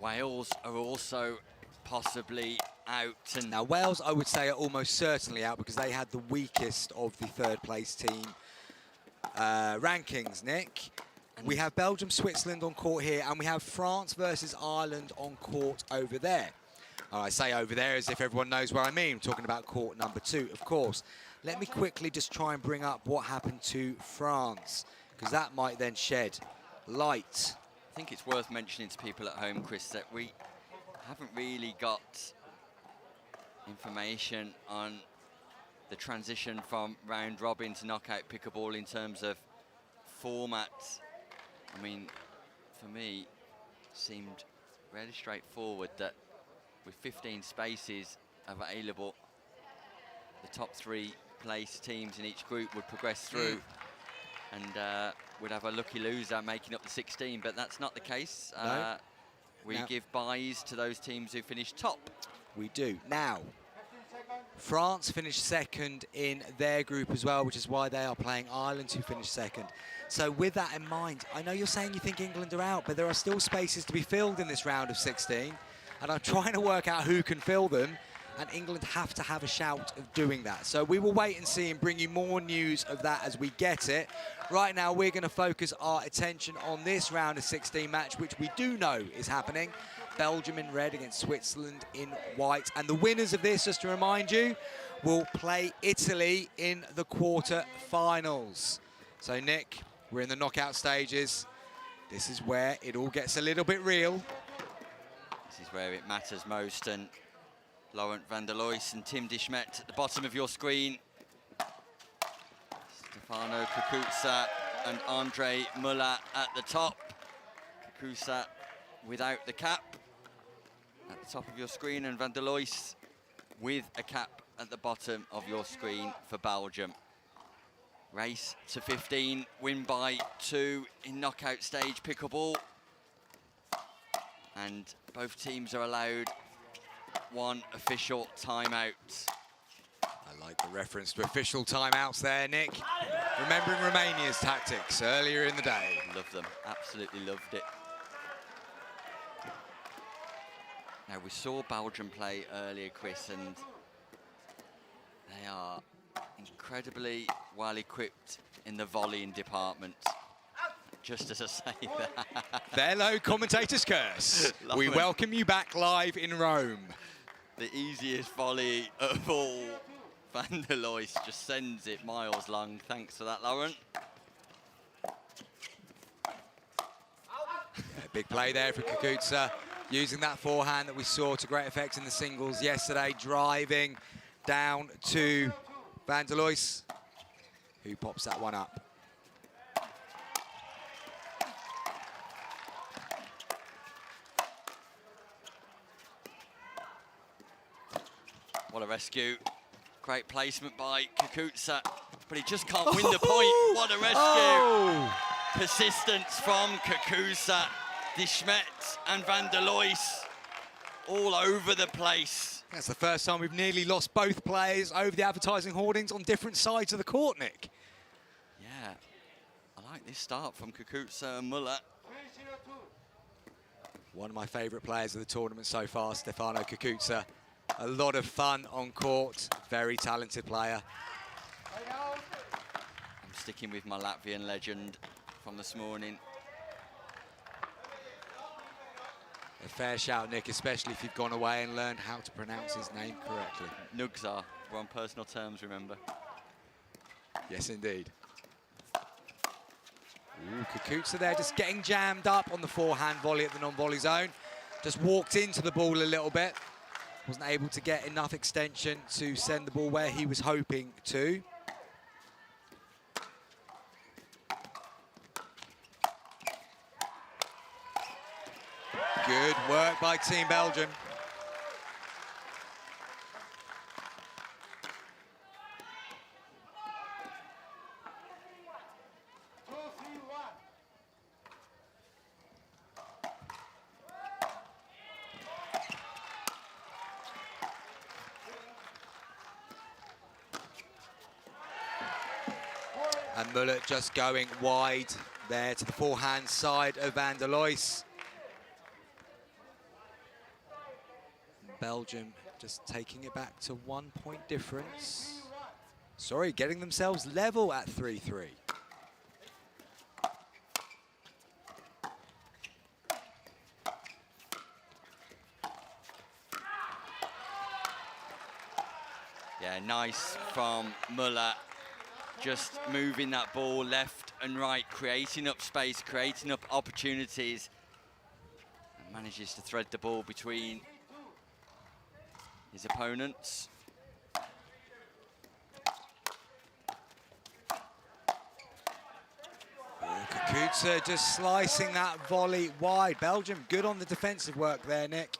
Wales are also possibly out. And now Wales, I would say, are almost certainly out because they had the weakest of the third place team rankings, Nick. We have Belgium, Switzerland on court here, and we have France versus Ireland on court over there. I say over there as if everyone knows where I mean. I'm talking about court number 2, of course. Let me quickly just try and bring up what happened to France, because that might then shed light. I think it's worth mentioning to people at home, Chris, that we haven't really got information on the transition from round robin to knockout pickleball in terms of formats. I mean, for me, it seemed really straightforward that with 15 spaces available, the top 3 place teams in each group would progress through and would have a lucky loser making up the 16, but that's not the case. No. We give buys to those teams who finish top. We do. Now, France finished second in their group as well, which is why they are playing Ireland, who finished second. So with that in mind, I know you're saying you think England are out, but there are still spaces to be filled in this round of 16. And I'm trying to work out who can fill them, and England have to have a shout of doing that. So we will wait and see and bring you more news of that as we get it. Right now, we're going to focus our attention on this round of 16 match, which we do know is happening. Belgium in red against Switzerland in white. And the winners of this, just to remind you, will play Italy in the quarter-finals. So, Nick, we're in the knockout stages. This is where it all gets a little bit real. This is where it matters most. And Laurent van der Lois and Tim de Smet at the bottom of your screen. Stefano Kukuza and Andre Muller at the top. Kukuza without the cap at the top of your screen, and van der Lois with a cap at the bottom of your screen for Belgium. Race to 15, win by 2 in knockout stage pickleball. And both teams are allowed one official timeout. I like the reference to official timeouts there, Nick. Remembering Romania's tactics earlier in the day. Love them, absolutely loved it. Now, we saw Belgium play earlier, Chris, and they are incredibly well equipped in the volleying department. Just as I say that. Hello, commentator's curse. We welcome you back live in Rome. The easiest volley of all. Van der Lois just sends it miles long. Thanks for that, Lauren. Big play there for Kukuca, using that forehand that we saw to great effect in the singles yesterday, driving down to Van der Lois, who pops that one up. What a rescue. Great placement by Kukuca, but he just can't win the point. What a rescue. Oh. Persistence from Kukuca, De Smet and Van der Lois all over the place. That's the first time we've nearly lost both players over the advertising hoardings on different sides of the court, Nick. Yeah, I like this start from Kukuca and Muller. One of my favourite players of the tournament so far, Stefano Kukuca. A lot of fun on court, very talented player. I'm sticking with my Latvian legend from this morning. A fair shout, Nick, especially if you've gone away and learned how to pronounce his name correctly. Nugzar, we're on personal terms, remember? Yes, indeed. Ooh, Kukuca there just getting jammed up on the forehand volley at the non-volley zone. Just walked into the ball a little bit. Wasn't able to get enough extension to send the ball where he was hoping to. Good work by Team Belgium. And Muller just going wide there to the forehand side of Van der Lois. Belgium just taking it back to 1 point difference. Sorry, getting themselves level at 3-3. Yeah, nice from Muller. Just moving that ball left and right, creating up space, creating up opportunities. And manages to thread the ball between his opponents. Kukuca just slicing that volley wide. Belgium good on the defensive work there, Nick.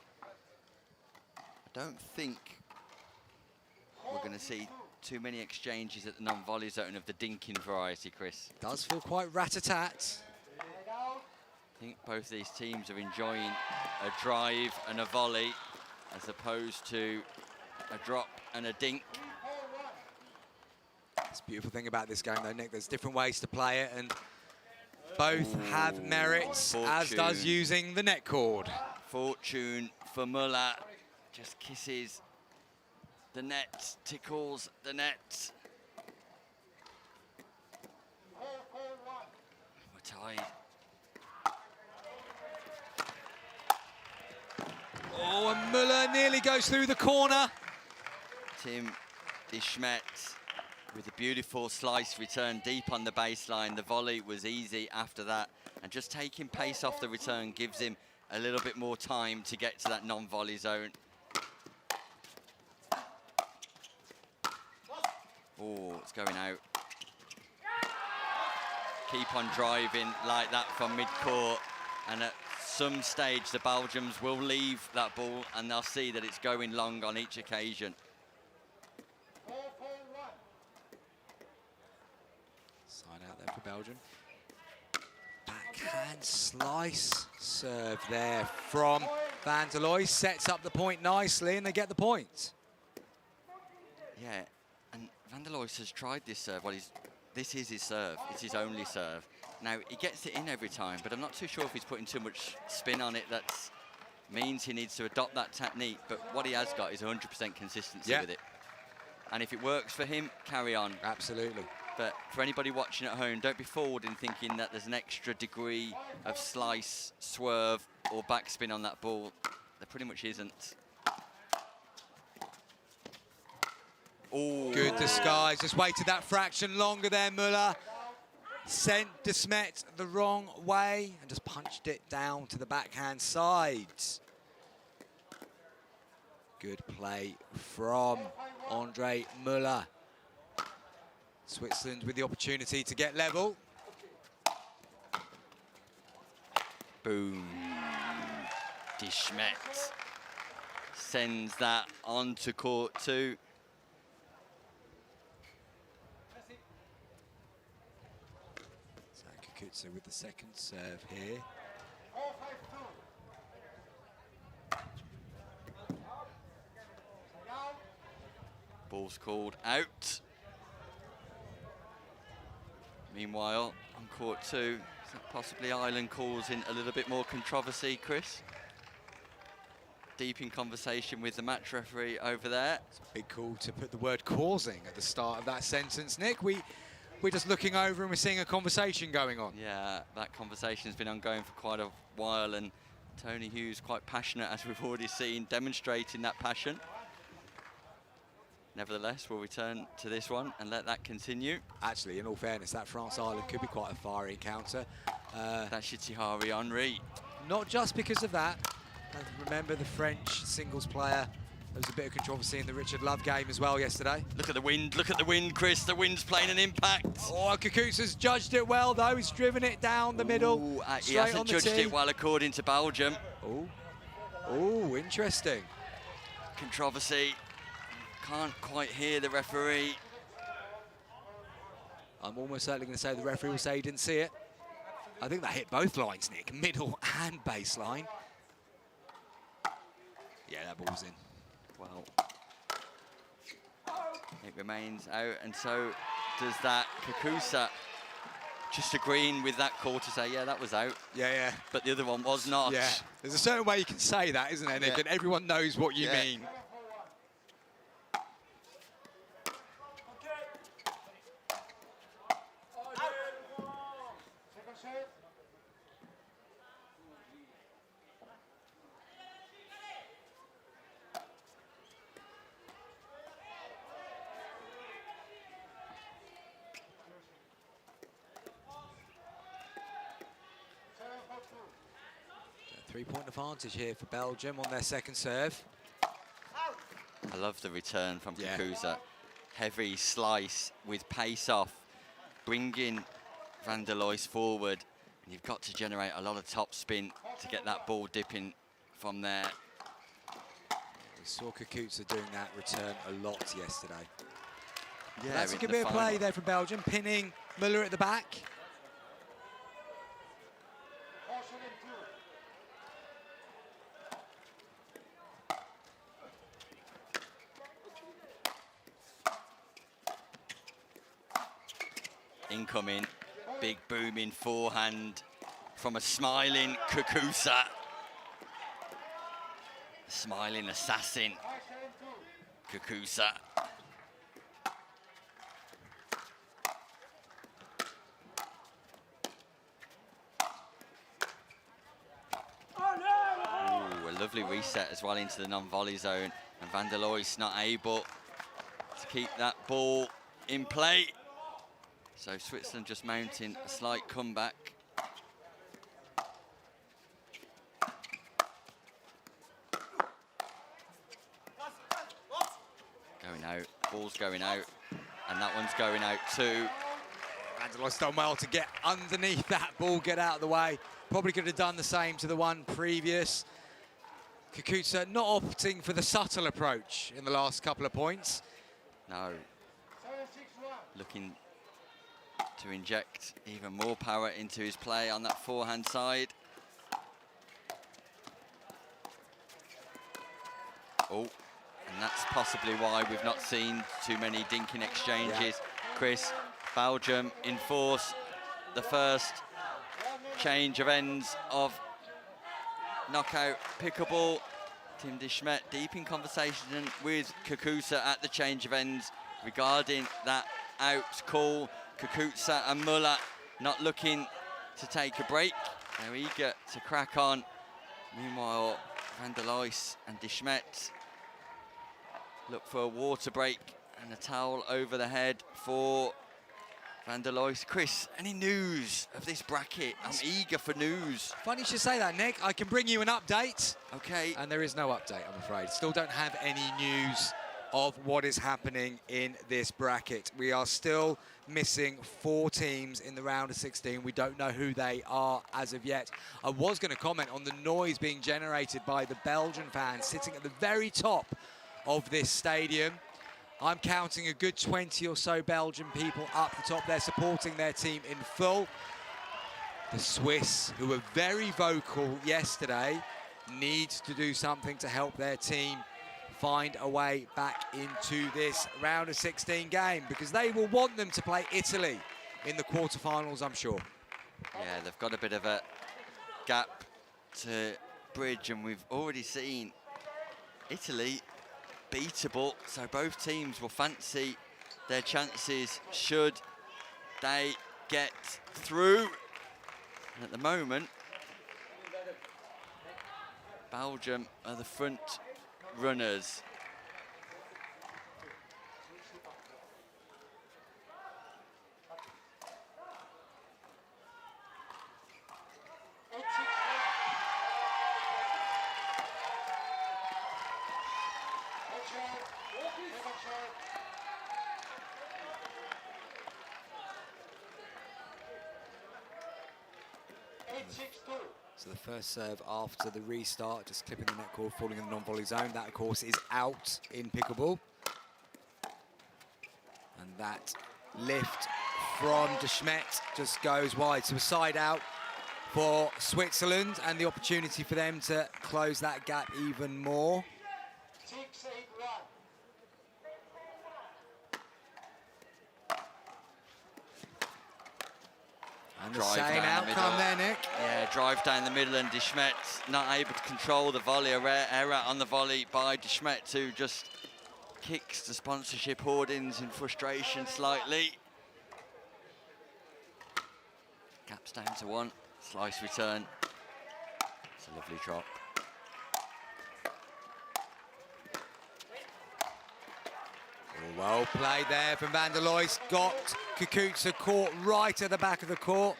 I don't think we're going to see too many exchanges at the non-volley zone of the dinking variety, Chris. Does feel quite rat-a-tat. I think both these teams are enjoying a drive and a volley as opposed to a drop and a dink. That's the beautiful thing about this game, though, Nick. There's different ways to play it, and both have merits, as does using the net cord. Fortune for Muller. Just kisses the net, tickles the net. We're tied. Oh, and Muller nearly goes through the corner. Tim De Smet with a beautiful slice return deep on the baseline. The volley was easy after that. And just taking pace off the return gives him a little bit more time to get to that non-volley zone. Oh, it's going out. Keep on driving like that from mid-court. And at some stage, the Belgians will leave that ball and they'll see that it's going long on each occasion. Sign out there for Belgium. Back backhand slice serve there from Van der Looy. Sets up the point nicely, and they get the point. Yeah, and Van der Looy has tried this serve. Well, this is his serve. It's his only serve. Now, he gets it in every time, but I'm not too sure if he's putting too much spin on it. That means he needs to adopt that technique, but what he has got is 100% consistency with it. And if it works for him, carry on. Absolutely. But for anybody watching at home, don't be forward in thinking that there's an extra degree of slice, swerve, or backspin on that ball. There pretty much isn't. Oh. Good disguise. Just waited that fraction longer there, Müller. Sent De Smet the wrong way and just punched it down to the backhand side. Good play from Andre Müller. Switzerland with the opportunity to get level. Boom. De Smet sends that on to court 2. Kukuza with the second serve here. Ball's called out. Meanwhile, on court 2, is that possibly Ireland causing a little bit more controversy, Chris? Deep in conversation with the match referee over there. It's a big call to put the word causing at the start of that sentence, Nick. We're just looking over and we're seeing a conversation going on. Yeah, that conversation has been ongoing for quite a while, and Tony Hughes quite passionate, as we've already seen, demonstrating that passion. Nevertheless, we'll return to this one and let that continue. Actually, in all fairness, that France-Ireland could be quite a fiery encounter. That's Thierry Henry. Not just because of that. Remember the French singles player. There was a bit of controversy in the Richard Love game as well yesterday. Look at the wind, Chris. The wind's playing an impact. Oh, Kukuza's judged it well, though. He's driven it down the middle. He hasn't judged it well, according to Belgium. Oh, interesting. Controversy. Can't quite hear the referee. I'm almost certainly going to say the referee will say he didn't see it. I think that hit both lines, Nick, middle and baseline. Yeah, that ball's in. Well, it remains out, and so does that Kukuza. Just agreeing with that call to say, yeah, that was out. Yeah. But the other one was not. Yeah, there's a certain way you can say that, isn't there, Nick? And everyone knows what you mean. Three-point advantage here for Belgium on their second serve. I love the return from Kukuza. Heavy slice with pace off, bringing Van der Looy forward. And you've got to generate a lot of top spin to get that ball dipping from there. We saw Kukuza doing that return a lot yesterday. Yeah, that's a good bit of play there from Belgium, pinning Müller at the back. Incoming, big booming forehand from a smiling Kukuza. Smiling assassin, Kukuza. Ooh, a lovely reset as well into the non-volley zone. And Van der Looy's not able to keep that ball in play. So Switzerland just mounting a slight comeback. Going out, ball's going out, and that one's going out too. Van der Looy's done well to get underneath that ball, get out of the way. Probably could have done the same to the one previous. Kukuza not opting for the subtle approach in the last couple of points. No. Looking to inject even more power into his play on that forehand side. Oh, and that's possibly why we've not seen too many dinking exchanges. Chris, Belgium enforce the first change of ends of knockout pickleball. Tim de Smet deep in conversation with Kukusa at the change of ends regarding that out call. Kukusa and Muller not looking to take a break. They're eager to crack on. Meanwhile, Van der Leus and de Smet look for a water break and a towel over the head for Van der Leus. Chris, any news of this bracket? I'm eager for news. Funny you should say that, Nick. I can bring you an update. Okay. And there is no update, I'm afraid. Still don't have any news of what is happening in this bracket. We are still missing 4 teams in the round of 16. We don't know who they are as of yet. I was going to comment on the noise being generated by the Belgian fans sitting at the very top of this stadium. I'm counting a good 20 or so Belgian people up the top. They're supporting their team in full. The Swiss, who were very vocal yesterday, need to do something to help their team find a way back into this round of 16 game, because they will want them to play Italy in the quarterfinals, I'm sure. Yeah, they've got a bit of a gap to bridge, and we've already seen Italy beatable, so both teams will fancy their chances should they get through. And at the moment, Belgium are the front runners. So the first serve after the restart, just clipping the net cord, falling in the non-volley zone. That, of course, is out in pickleball. And that lift from de Smet just goes wide. So a side out for Switzerland, and the opportunity for them to close that gap even more. And the same outcome there, Nick. Yeah, drive down the middle, and de Smet not able to control the volley. A rare error on the volley by de Smet, who just kicks the sponsorship hoardings in frustration slightly. Gaps down to 1. Slice return. It's a lovely drop. Well played there from Van der Leus. Got Kukusa caught right at the back of the court,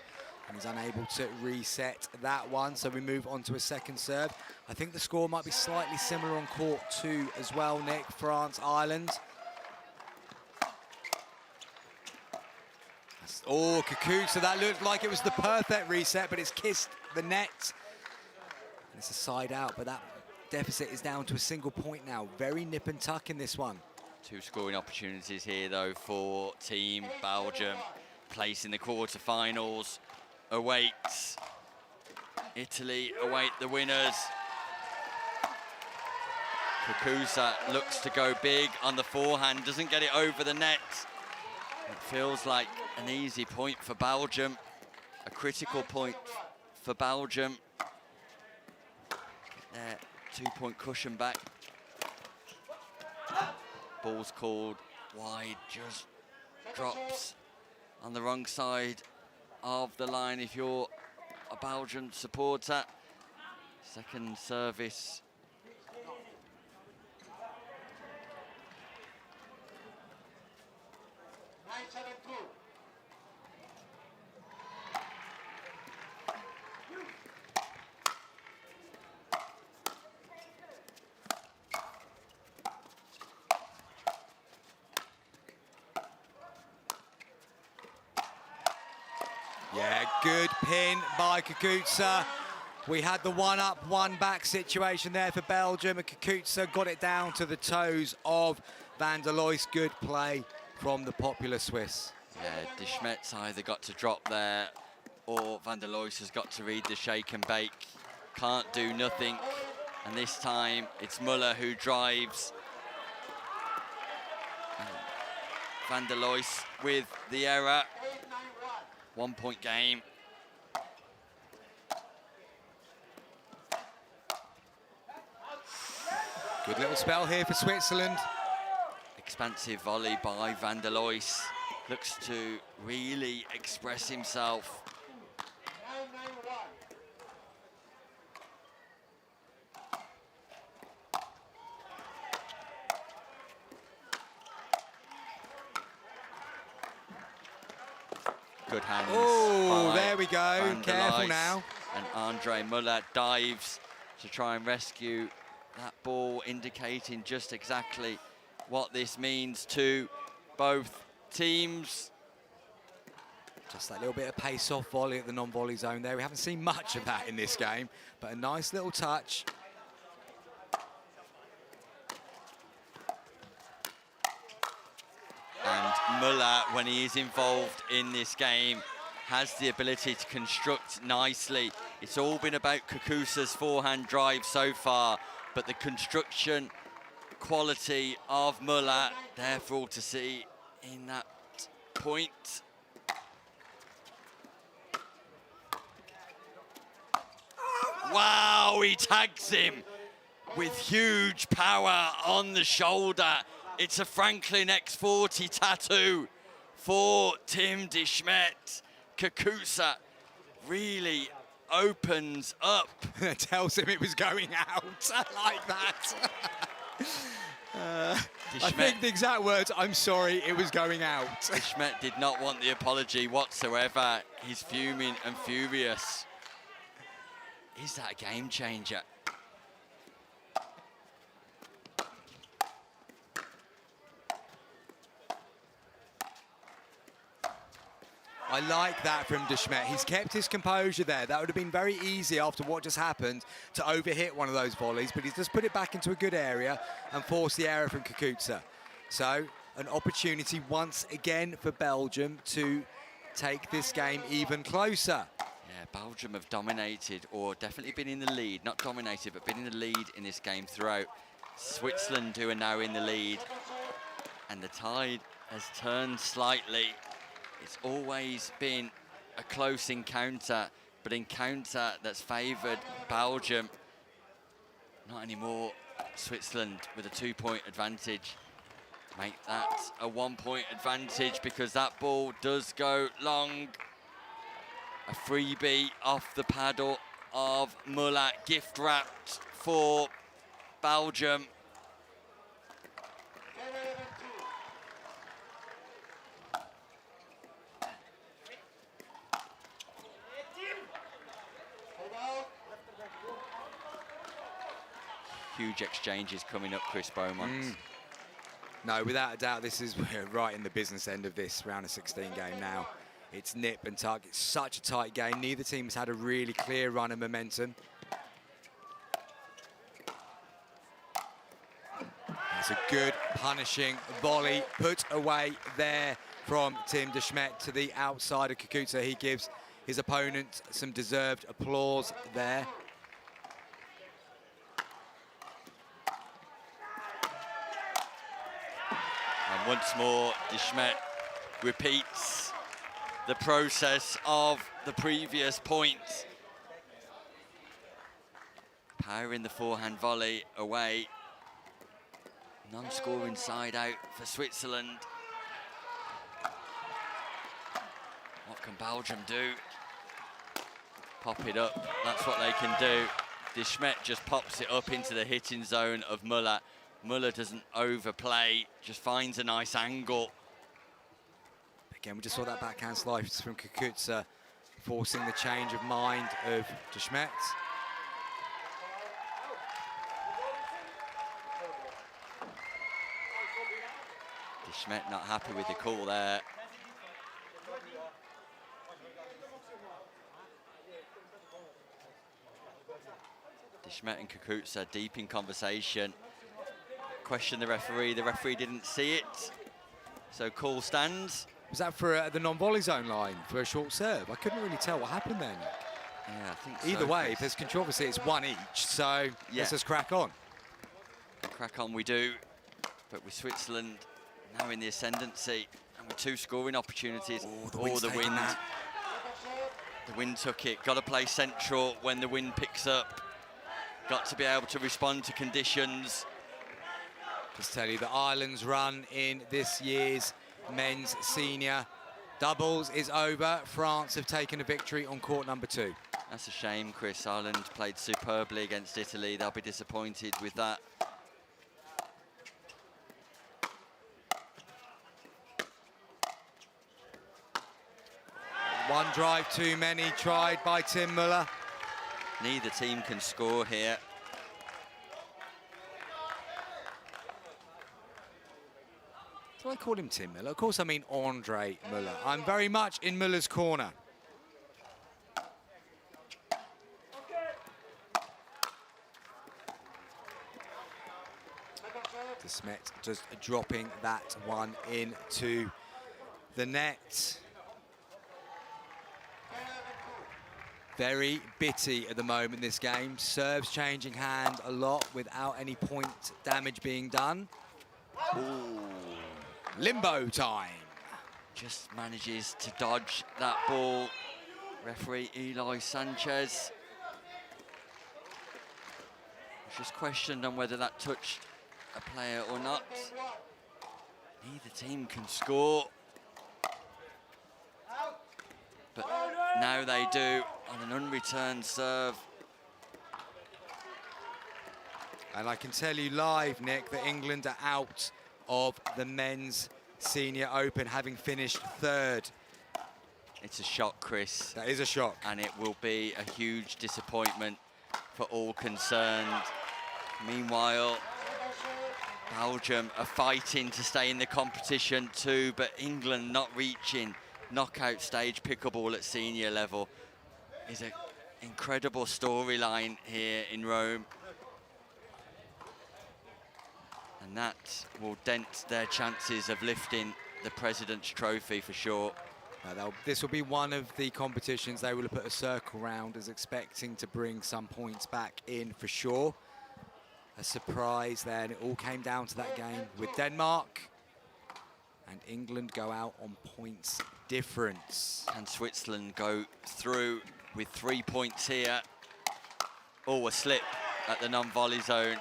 and he's unable to reset that one. So we move on to a second serve. I think the score might be slightly similar on court 2 as well, Nick. France, Ireland. Oh, Kukusa, that looked like it was the perfect reset, but it's kissed the net. And it's a side out, but that deficit is down to a single point now. Very nip and tuck in this one. 2 scoring opportunities here, though, for Team Belgium. Place in the quarterfinals awaits. Italy await the winners. Kukusa looks to go big on the forehand, doesn't get it over the net. It feels like an easy point for Belgium, a critical point for Belgium. Get their 2-point cushion back. Ball's called wide, just drops on the wrong side of the line if you're a Belgian supporter. Second service. Yeah, good pin by Kukusa. We had the 1-up, 1-back situation there for Belgium, and Kukusa got it down to the toes of Van der Leus. Good play from the popular Swiss. Yeah, De Smet's either got to drop there or Van der Lois has got to read the shake and bake. Can't do nothing. And this time it's Muller who drives. And Van der Lois with the error. 1 point game. Good little spell here for Switzerland. Expansive volley by Van der Lois. Looks to really express himself. Good hands. Oh, by there we go. Van der Careful Lois. now. And Andre Muller dives to try and rescue that ball, indicating just exactly what this means to both teams. Just that little bit of pace-off volley at the non-volley zone there. We haven't seen much of that in this game, but a nice little touch. And Muller, when he is involved in this game, has the ability to construct nicely. It's all been about Kakusa's forehand drive so far, but the construction quality of Muller there for all to see in that point. Wow, he tags him with huge power on the shoulder. It's a Franklin X40 tattoo for Tim De Smet. Kakusa really opens up. Tells him it was going out like that. I think the exact words, I'm sorry, it was going out. De Smet did not want the apology whatsoever. He's fuming and furious. Is that a game changer? I like that from De Smet. He's kept his composure there. That would have been very easy after what just happened to overhit one of those volleys, but he's just put it back into a good area and forced the error from Kakusa. So an opportunity once again for Belgium to take this game even closer. Yeah, Belgium have dominated, or definitely been in the lead. Not dominated, but been in the lead in this game throughout. Switzerland, who are now in the lead. And the tide has turned slightly. It's always been a close encounter, but encounter that's favoured Belgium. Not anymore. Switzerland with a 2-point advantage. Make that a 1-point advantage because that ball does go long. A freebie off the paddle of Muller, gift wrapped for Belgium. Huge exchanges coming up, Chris Beaumont. No, without a doubt, this is we're right in the business end of this round of 16 game now. It's nip and tuck. It's such a tight game. Neither team has had a really clear run of momentum. That's a good punishing volley put away there from Tim De Smet to the outside of Kakusa. He gives his opponent some deserved applause there. And once more, De Smet repeats the process of the previous point. Powering the forehand volley away. Non-scoring side out for Switzerland. What can Belgium do? Pop it up, that's what they can do. De Smet just pops it up into the hitting zone of Muller. Muller doesn't overplay, just finds a nice angle. Again, we just saw that backhand slice from Kakusa, forcing the change of mind of De Smet. De Smet not happy with the call there. De Smet and Kakusa deep in conversation. Question the referee didn't see it. So call stands. Was that for the non-volley zone line for a short serve? I couldn't really tell what happened then. Yeah, I think so. Either way, Chris. if there's controversy, it's one each. So Yeah. let's just crack on. Crack on we do. But with Switzerland now in the ascendancy and with 2 scoring opportunities. The wind's taking wind. that. The wind took it. Got to play central when the wind picks up. Got to be able to respond to conditions. Just tell you that Ireland's run in this year's men's senior doubles is over. France have taken a victory on court number 2. That's a shame, Chris. Ireland played superbly against Italy. They'll be disappointed with that. One drive too many tried by Tim Muller. Neither team can score here. Do I call him Tim Muller? Of course I mean Andre Muller. I'm very much in Muller's corner. De Smet just dropping that one into the net. Very bitty at the moment, this game. Serves changing hand a lot without any point damage being done. Ooh. Limbo time. Just manages to dodge that ball. Referee Eli Sanchez was just questioned on whether that touched a player or not. Neither team can score. But now they do on an unreturned serve. And I can tell you live, Nick, that England are out of the men's senior open, having finished 3rd. It's a shock, Chris. That is a shock. And it will be a huge disappointment for all concerned. Meanwhile, Belgium are fighting to stay in the competition too, but England not reaching knockout stage pickleball at senior level is an incredible storyline here in Rome. And that will dent their chances of lifting the President's Trophy for sure. This will be one of the competitions they will have put a circle round as expecting to bring some points back in for sure. A surprise there, and it all came down to that game with Denmark. And England go out on points difference. And Switzerland go through with 3 points here. Oh, a slip at the non-volley zone.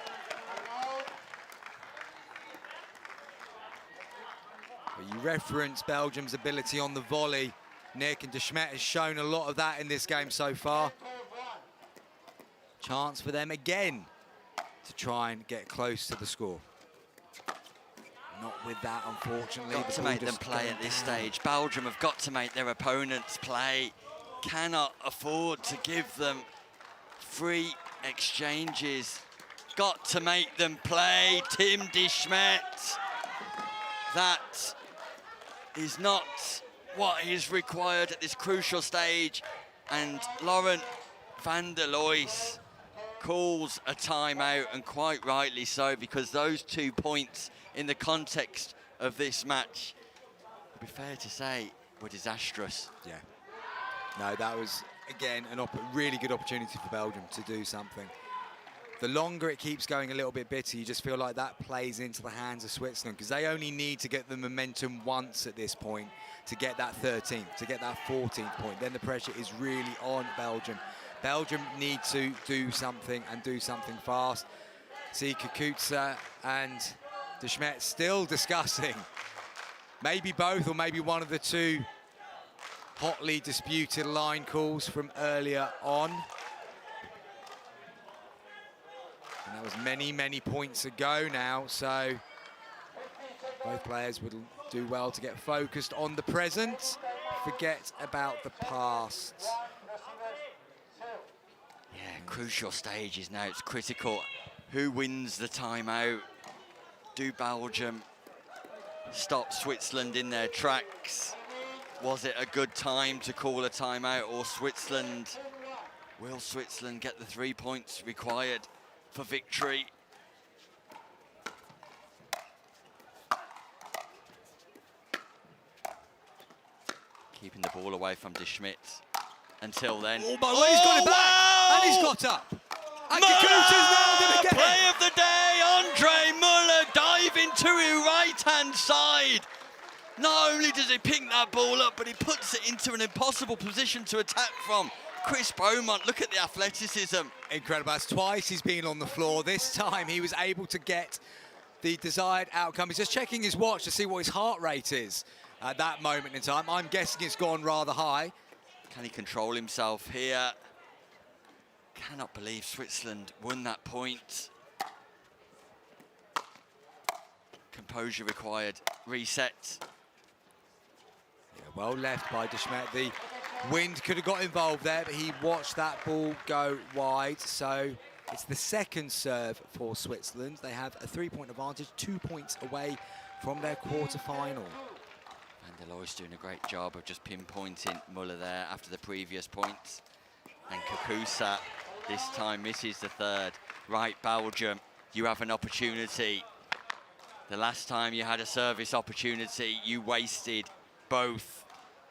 But you reference Belgium's ability on the volley, Nick, and De Smet has shown a lot of that in this game so far. Chance for them again to try and get close to the score. Not with that, unfortunately. Got to make them play at this stage. Belgium have got to make their opponents play. Cannot afford to give them free exchanges. Got to make them play. Tim De Smet. That is not what is required at this crucial stage. And Laurent van der Lois calls a timeout, and quite rightly so, because those 2 points in the context of this match, to be fair to say, were disastrous. Yeah. No, that was, again, a really good opportunity for Belgium to do something. The longer it keeps going a little bit bitter, you just feel like that plays into the hands of Switzerland, because they only need to get the momentum once at this point to get that 13th, to get that 14th point. Then the pressure is really on Belgium. Belgium need to do something, and do something fast. See Kukuza and De Smet still discussing maybe both or maybe one of the 2 hotly disputed line calls from earlier on. And that was many, many points ago now, so both players would do well to get focused on the present, forget about the past. Yeah, crucial stages now. It's critical. Who wins the timeout? Do Belgium stop Switzerland in their tracks? Was it a good time to call a timeout, or Switzerland? Will Switzerland get the 3 points required for victory? Keeping the ball away from De Schmidt until then. Oh, my word, he's got it back. Wow! And he's got up. And Kakuta's nailed him again. Play of the day, Andre Muller diving to his right-hand side. Not only does he pick that ball up, but he puts it into an impossible position to attack from. Chris Beaumont, look at the athleticism. Incredible. That's twice he's been on the floor. This time he was able to get the desired outcome. He's just checking his watch to see what his heart rate is at that moment in time. I'm guessing it's gone rather high. Can he control himself here? Cannot believe Switzerland won that point. Composure required. Reset. Yeah, well left by De Schmidt. The wind could have got involved there, but he watched that ball go wide. So it's the second serve for Switzerland. They have a 3-point advantage, 2 points away from their quarter-final. Van der Loy's doing a great job of just pinpointing Muller there after the previous points. And Kakusa this time misses the third. Right, Belgium, you have an opportunity. The last time you had a service opportunity, you wasted both.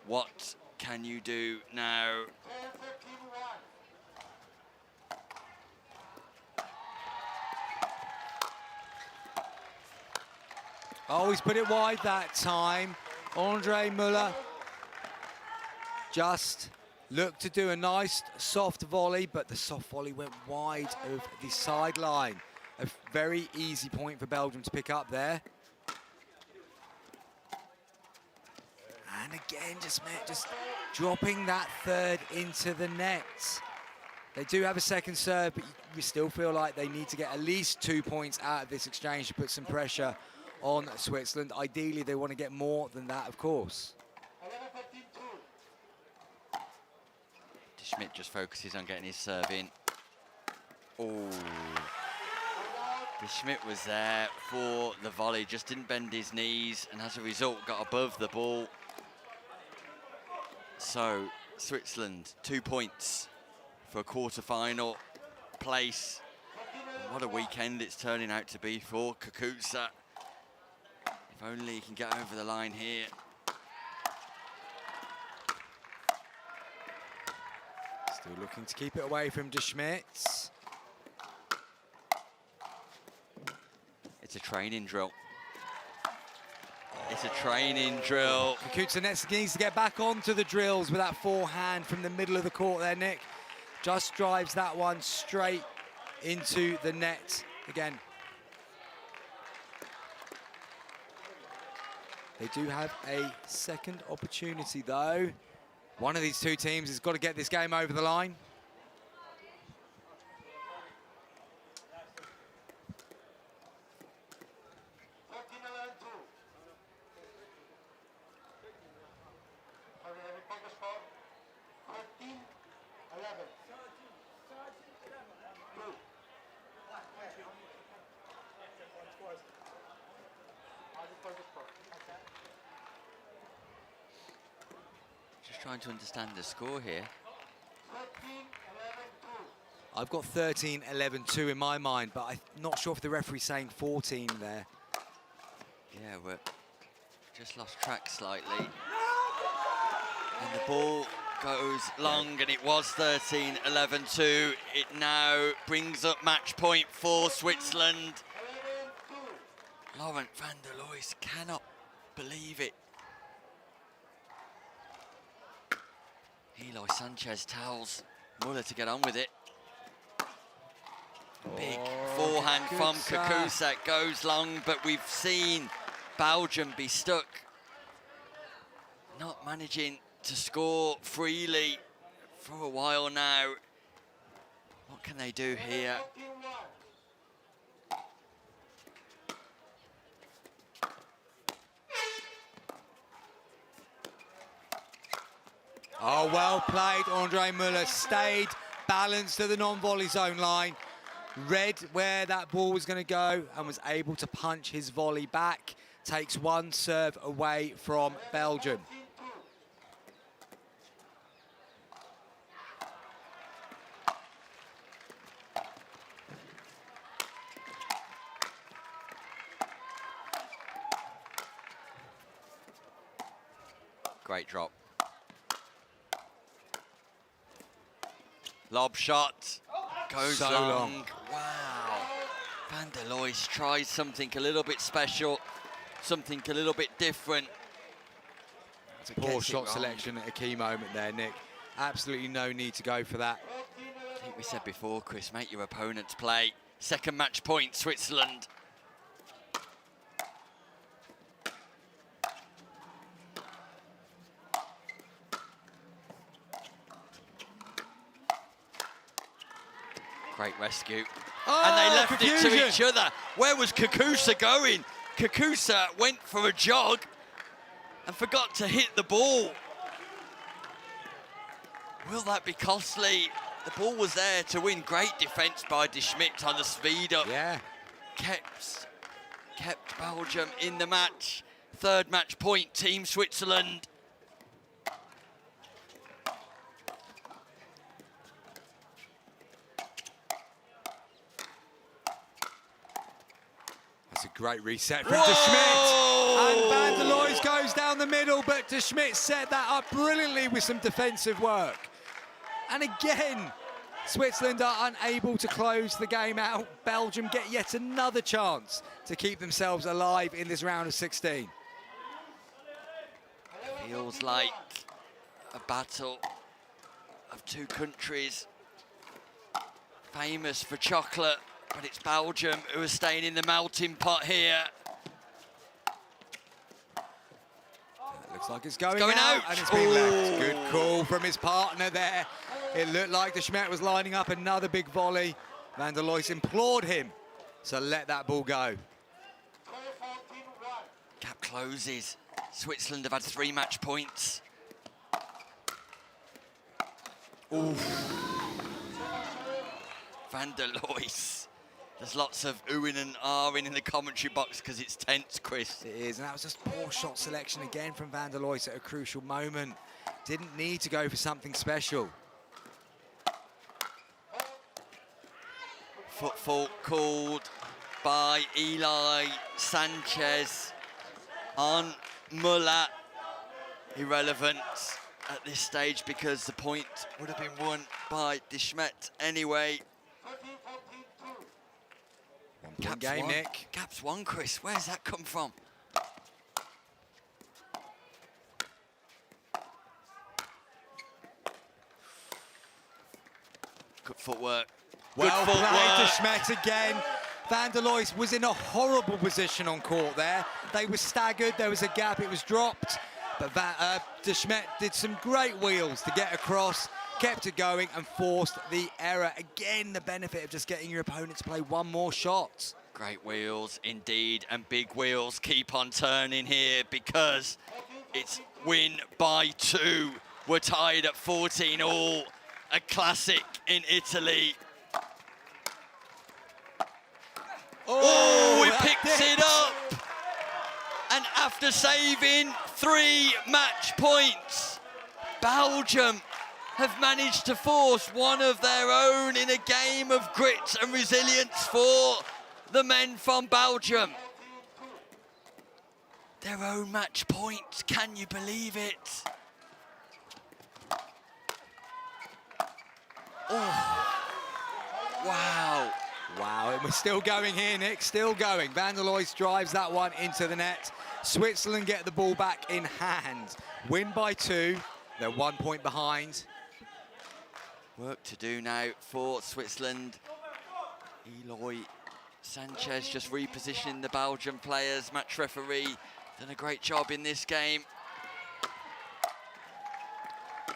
What can you do now? Oh, he's put it wide that time. Andre Muller just looked to do a nice soft volley, but the soft volley went wide of the sideline. A very easy point for Belgium to pick up there. And again, just dropping that third into the net. They do have a second serve, but you still feel like they need to get at least 2 points out of this exchange to put some pressure on Switzerland. Ideally, they want to get more than that, of course. De Schmidt just focuses on getting his serve in. Oh, De Schmidt was there for the volley, just didn't bend his knees, and as a result got above the ball. So Switzerland, 2 points for a quarter-final place. And what a weekend it's turning out to be for Kakusa. If only he can get over the line here. Still looking to keep it away from De Schmidt. It's a training drill. It's a training drill. Kakuta needs to get back onto the drills with that forehand from the middle of the court there, Nick. Just drives that one straight into the net again. They do have a second opportunity, though. One of these two teams has got to get this game over the line. Just trying to understand the score here. I've got 13-11-2 in my mind, but I'm not sure if the referee's saying 14 there. Yeah, we're just lost track slightly. And the ball goes long, and it was 13-11-2. It now brings up match point for Switzerland. Laurent van der Loys cannot believe it. Eloy Sanchez tells Muller to get on with it. Big forehand from Kakusa, goes long, but we've seen Belgium be stuck. Not managing to score freely for a while now. What can they do here? Oh, well played, Andre Muller. Stayed balanced to the non-volley zone line. Read where that ball was going to go and was able to punch his volley back. Takes one serve away from Belgium. Great drop. Lob shot. Goes So long. long. Wow. Van der Lois tries something a little bit special, something a little bit different. It's a But poor gets it shot wrong. selection at a key moment there, Nick. Absolutely no need to go for that. I think we said before, Chris, make your opponents play. Second match point, Switzerland. Great rescue. And they left it to confusion. each other. Where was Kakusa going? Kakusa went for a jog and forgot to hit the ball. Will that be costly? The ball was there to win. Great defence by De Schmidt on the speed up. Yeah. Kept Belgium in the match. Third match point, Team Switzerland. That's a great reset from De Schmidt. And Whoa! Van der Lois goes down the middle, but De Schmidt set that up brilliantly with some defensive work. And again, Switzerland are unable to close the game out. Belgium get yet another chance to keep themselves alive in this round of 16. Feels like a battle of two countries famous for chocolate, but it's Belgium who are staying in the melting pot here. Looks like it's going going out, out. and it's been left. Ooh. Good call from his partner there. It looked like De Schmidt was lining up another big volley. Van der Lois implored him to let that ball go. Gap closes. Switzerland have had 3 match points. Ooh. Van der Lois. There's lots of oohing and ahhing in the commentary box because it's tense, Chris. It is, and that was just poor shot selection again from Van der Lois at a crucial moment. Didn't need to go for something special. Foot fault called by Eli Sanchez on Muller. Irrelevant at this stage because the point would have been won by De Schmidt anyway. One game, won. Nick. Gaps won, Chris. Where's that come from? Good footwork. Well Good played, De footwork. Schmidt again. Van der Lois was in a horrible position on court there. They were staggered, there was a gap, it was dropped. But De Schmidt did some great wheels to get across, kept it going and forced the error. Again, the benefit of just getting your opponent to play one more shot. Great wheels indeed, and big wheels keep on turning here because it's win by 2. We're tied at 14 all. A classic in Italy. Oh, it that picks dipped. it up. And after saving 3 match points, Belgium have managed to force one of their own in a game of grit and resilience for the men from Belgium. Their own match point, can you believe it? Oh, wow. Wow, and we're still going here, Nick, still going. Van der Lois drives that one into the net. Switzerland get the ball back in hand. Win by 2, they're 1 point behind. Work to do now for Switzerland. Eloy Sanchez just repositioning the Belgian players. Match referee done a great job in this game.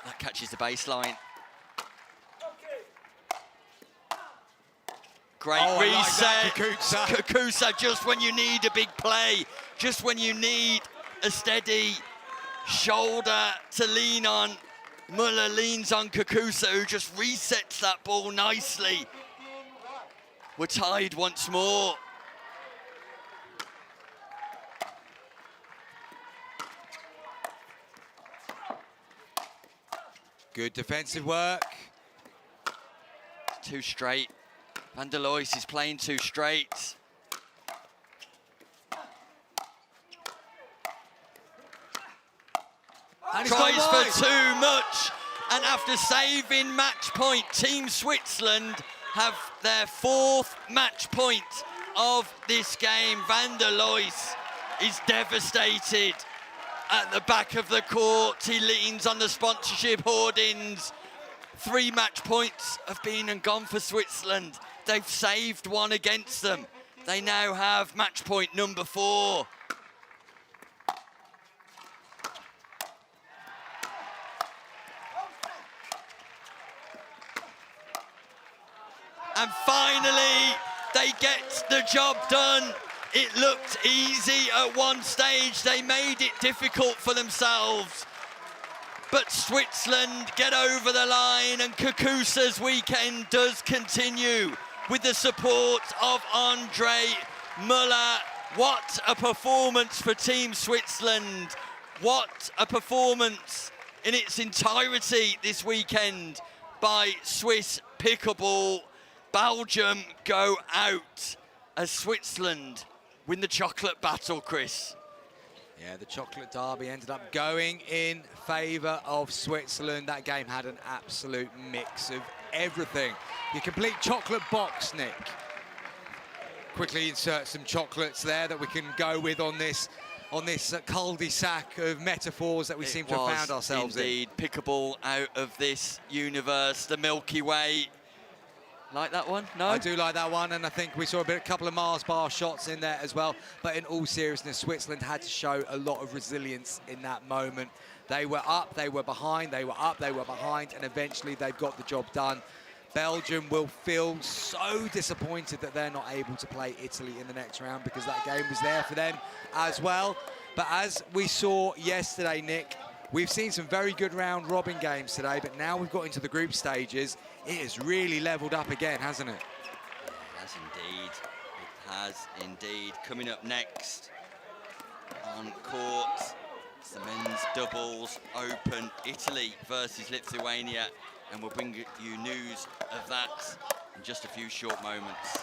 That catches the baseline. Great Oh, I like reset. that, Kakusa. Kakusa, just when you need a big play, just when you need a steady shoulder to lean on. Muller leans on Kakusa, who just resets that ball nicely. We're tied once more. Good defensive work. 2 straight. Van der Lois is playing 2 straight. And he's Tries gone wide. for too much. And after saving match point, Team Switzerland have their 4th match point of this game. Van der Lois is devastated at the back of the court. He leans on the sponsorship hoardings. 3 match points have been and gone for Switzerland. They've saved one against them. They now have match point number 4. And finally, they get the job done. It looked easy at one stage. They made it difficult for themselves. But Switzerland get over the line, and Kakusa's weekend does continue with the support of Andre Muller. What a performance for Team Switzerland. What a performance in its entirety this weekend by Swiss Pickleball. Belgium go out as Switzerland win the chocolate battle, Chris. Yeah, the chocolate derby ended up going in favour of Switzerland. That game had an absolute mix of everything. Your complete chocolate box, Nick. Quickly insert some chocolates there that we can go with on this cul-de-sac of metaphors that we seem to have found ourselves indeed Pickleball out of this universe, the Milky Way. Like that one? No? I do like that one, and I think we saw a couple of Mars bar shots in there as well. But in all seriousness, Switzerland had to show a lot of resilience in that moment. They were up, they were behind, they were up, they were behind, and eventually they got the job done. Belgium will feel so disappointed that they're not able to play Italy in the next round, because that game was there for them as well. But as we saw yesterday, Nick, we've seen some very good round-robin games today, but now we've got into the group stages, it has really levelled up again, hasn't it? It has indeed. It has indeed. Coming up next on court, it's the men's doubles open, Italy versus Lithuania, and we'll bring you news of that in just a few short moments.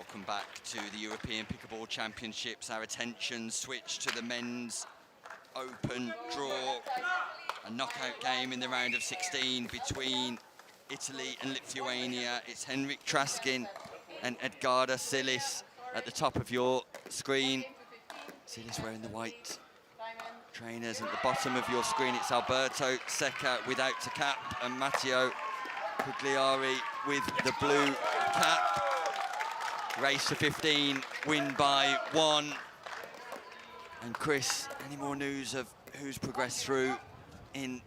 Welcome back to the European Pickleball Championships. Our attention switched to the men's open draw. A knockout game in the round of 16 between Italy and Lithuania. It's Henrik Traskin and Edgarda Silis at the top of your screen. Silis wearing the white trainers. At the bottom of your screen, it's Alberto Secca without a cap and Matteo Pugliari with the blue cap. Race to 15, win by 1. And Chris, any more news of who's progressed through in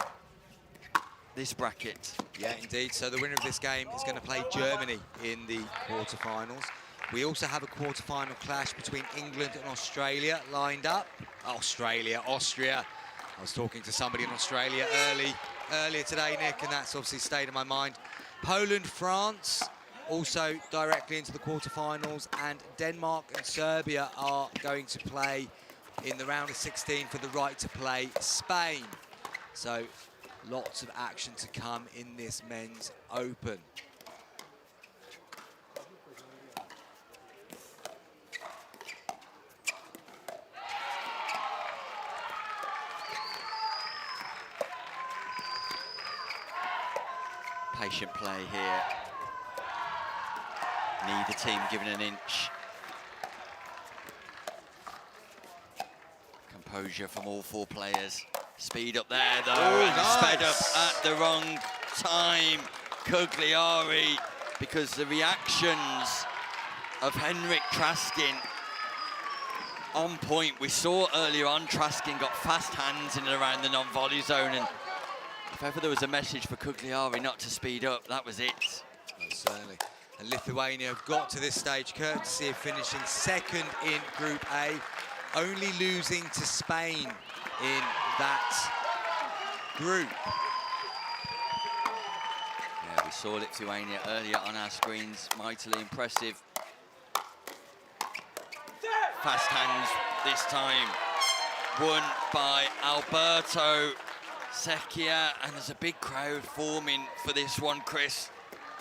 this bracket? Yeah, indeed. So the winner of this game is going to play Germany in the quarterfinals. We also have a quarterfinal clash between England and Australia lined up. Austria. I was talking to somebody in Australia earlier today, Nick, and that's obviously stayed in my mind. Poland, France, also directly into the quarterfinals, and Denmark and Serbia are going to play in the round of 16 for the right to play Spain. So lots of action to come in this men's open. Patient play here. Neither team given an inch. Composure from all 4 players. Speed up there though, and nice. sped up at the wrong time. Cugliari, because the reactions of Henrik Traskin on point. We saw earlier on Traskin got fast hands in and around the non-volley zone, and if ever there was a message for Cugliari not to speed up, that was it. Oh, certainly. And Lithuania have got to this stage courtesy of finishing second in Group A, only losing to Spain in that group. Yeah, we saw Lithuania earlier on our screens, mightily impressive. Fast hands this time, won by Alberto Secchia, and there's a big crowd forming for this one, Chris,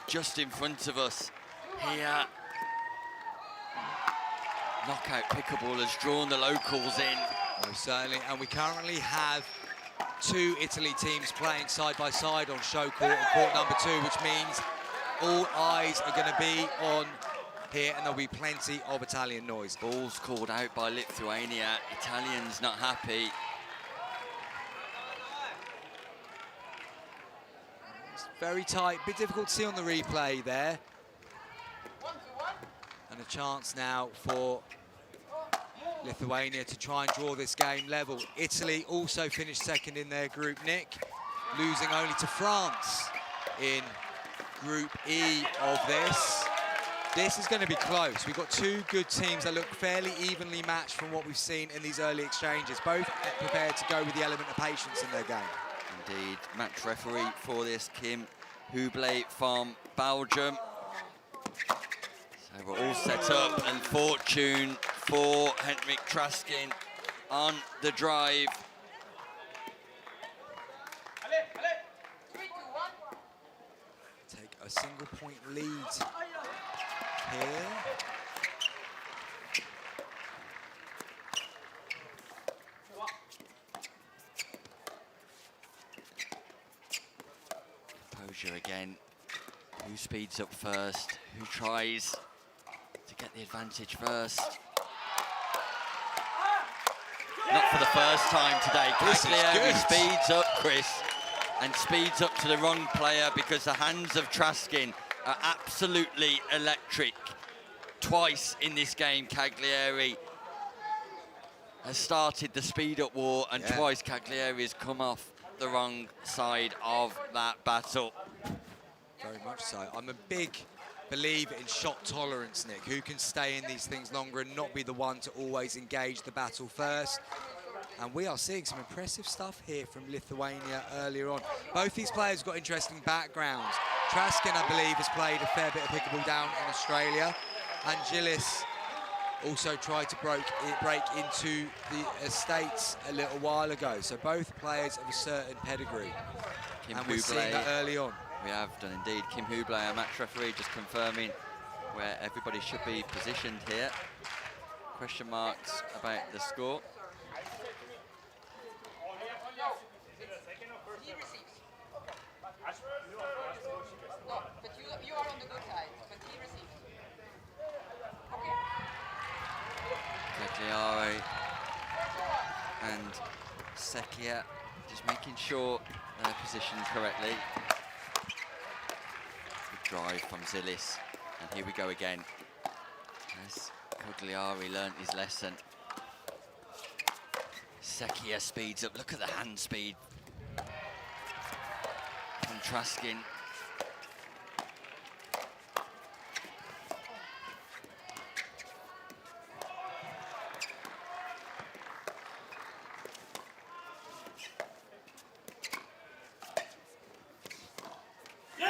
just in front of us here. Knockout Pickleball has drawn the locals in. Most certainly, and we currently have 2 Italy teams playing side by side on show court and court number 2, which means all eyes are going to be on here, and there'll be plenty of Italian noise. Balls called out by Lithuania. Italians not happy. It's very tight, bit difficult to see on the replay there. And a chance now for Lithuania to try and draw this game level. Italy also finished second in their group, Nick, losing only to France in Group E of this. This is going to be close. We've got 2 good teams that look fairly evenly matched from what we've seen in these early exchanges, both prepared to go with the element of patience in their game. Indeed. Match referee for this, Kim Hublé from Belgium. So we're all set up, and fortune for Henrik Traskin on the drive. Take a single point lead here. Composure again. Who speeds up first? Who tries to get the advantage first? Not for the first time today. Cagliari speeds up, Chris, and speeds up to the wrong player, because the hands of Traskin are absolutely electric. Twice in this game, Cagliari has started the speed-up war, and twice Cagliari has come off the wrong side of that battle. Very much so. I'm a big believer in shot tolerance, Nick. Who can stay in these things longer and not be the one to always engage the battle first? And we are seeing some impressive stuff here from Lithuania earlier on. Both these players have got interesting backgrounds. Traskin, I believe, has played a fair bit of pickleball down in Australia. And Gillis also tried to break into the States a little while ago. So both players of a certain pedigree. Kim and we're seeing that early on. We have done indeed. Kim Hublé, our match referee, just confirming where everybody should be positioned here. Question marks about the score. He receives. No, but you are on the good side, but he receives. Cagliari and Secchia just making sure they're positioned correctly. Good drive from Zilis, and here we go again. As Cagliari learnt his lesson. Secchia speeds up. Look at the hand speed from Traskin.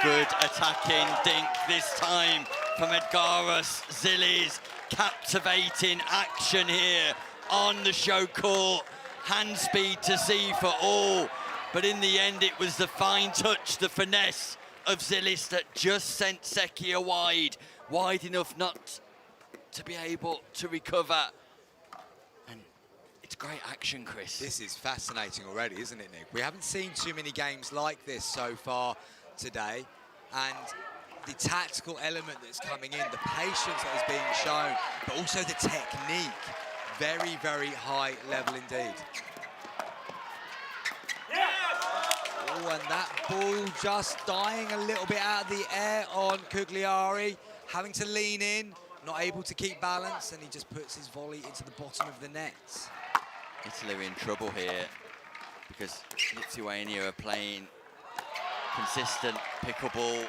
Good attacking dink this time from Edgaras Zilis. Captivating action here on the show court. Hand speed to see for all. But in the end, it was the fine touch, the finesse of Zilis that just sent Secchia wide enough not to be able to recover. And it's great action, Chris. This is fascinating already, isn't it, Nick? We haven't seen too many games like this so far today, and the tactical element that's coming in, the patience that is being shown, but also the technique, very, very high level indeed. Oh, and that ball just dying a little bit out of the air on Cagliari, having to lean in, not able to keep balance, and he just puts his volley into the bottom of the net. Italy are in trouble here because Lithuania are playing consistent pickleball.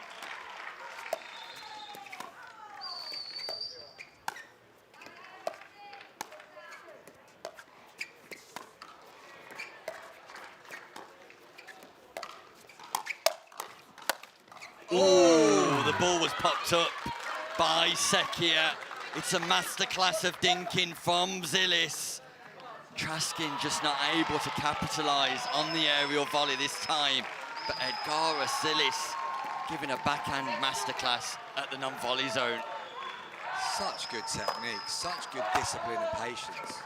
Oh, the ball was popped up by Secchia. It's a masterclass of dinking from Zilis. Traskin just not able to capitalise on the aerial volley this time. But Edgaras Zilis giving a backhand masterclass at the non-volley zone. Such good technique, such good discipline and patience.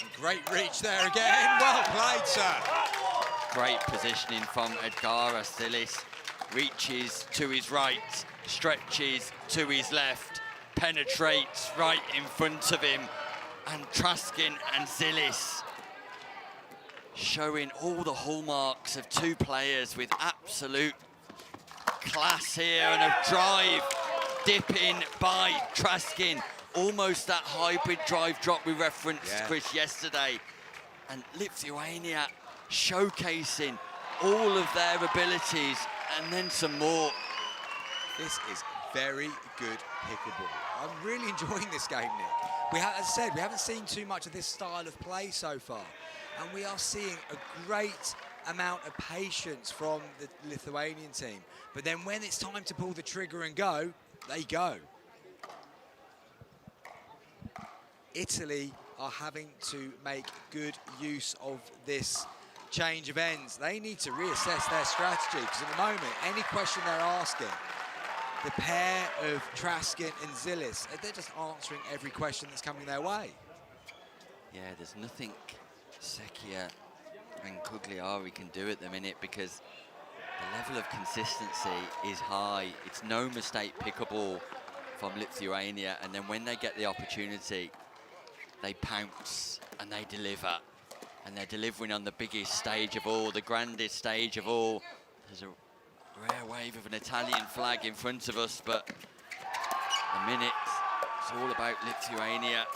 And great reach there again. Well played, sir. Great positioning from Edgaras Zilis. Reaches to his right, stretches to his left, penetrates right in front of him. And Traskin and Zilis showing all the hallmarks of two players with absolute class here, and a drive dipping by Traskin. Almost that hybrid drive drop we referenced, Chris, yesterday. And Lithuania showcasing all of their abilities and then some more. This is very good pickleball. I'm really enjoying this game, Nick. As I said, we haven't seen too much of this style of play so far. And we are seeing a great amount of patience from the Lithuanian team. But then when it's time to pull the trigger and go, they go. Italy are having to make good use of this change of ends. They need to reassess their strategy, because at the moment, any question they're asking, the pair of Traskin and Zilis, they're just answering every question that's coming their way. Yeah, there's nothing Secchia and Cagliari can do at the minute, because the level of consistency is high. It's no mistake pickleball from Lithuania, and then when they get the opportunity, they pounce and they deliver. And they're delivering on the biggest stage of all, the grandest stage of all. There's a rare wave of an Italian flag in front of us, but the minute, it's all about Lithuania.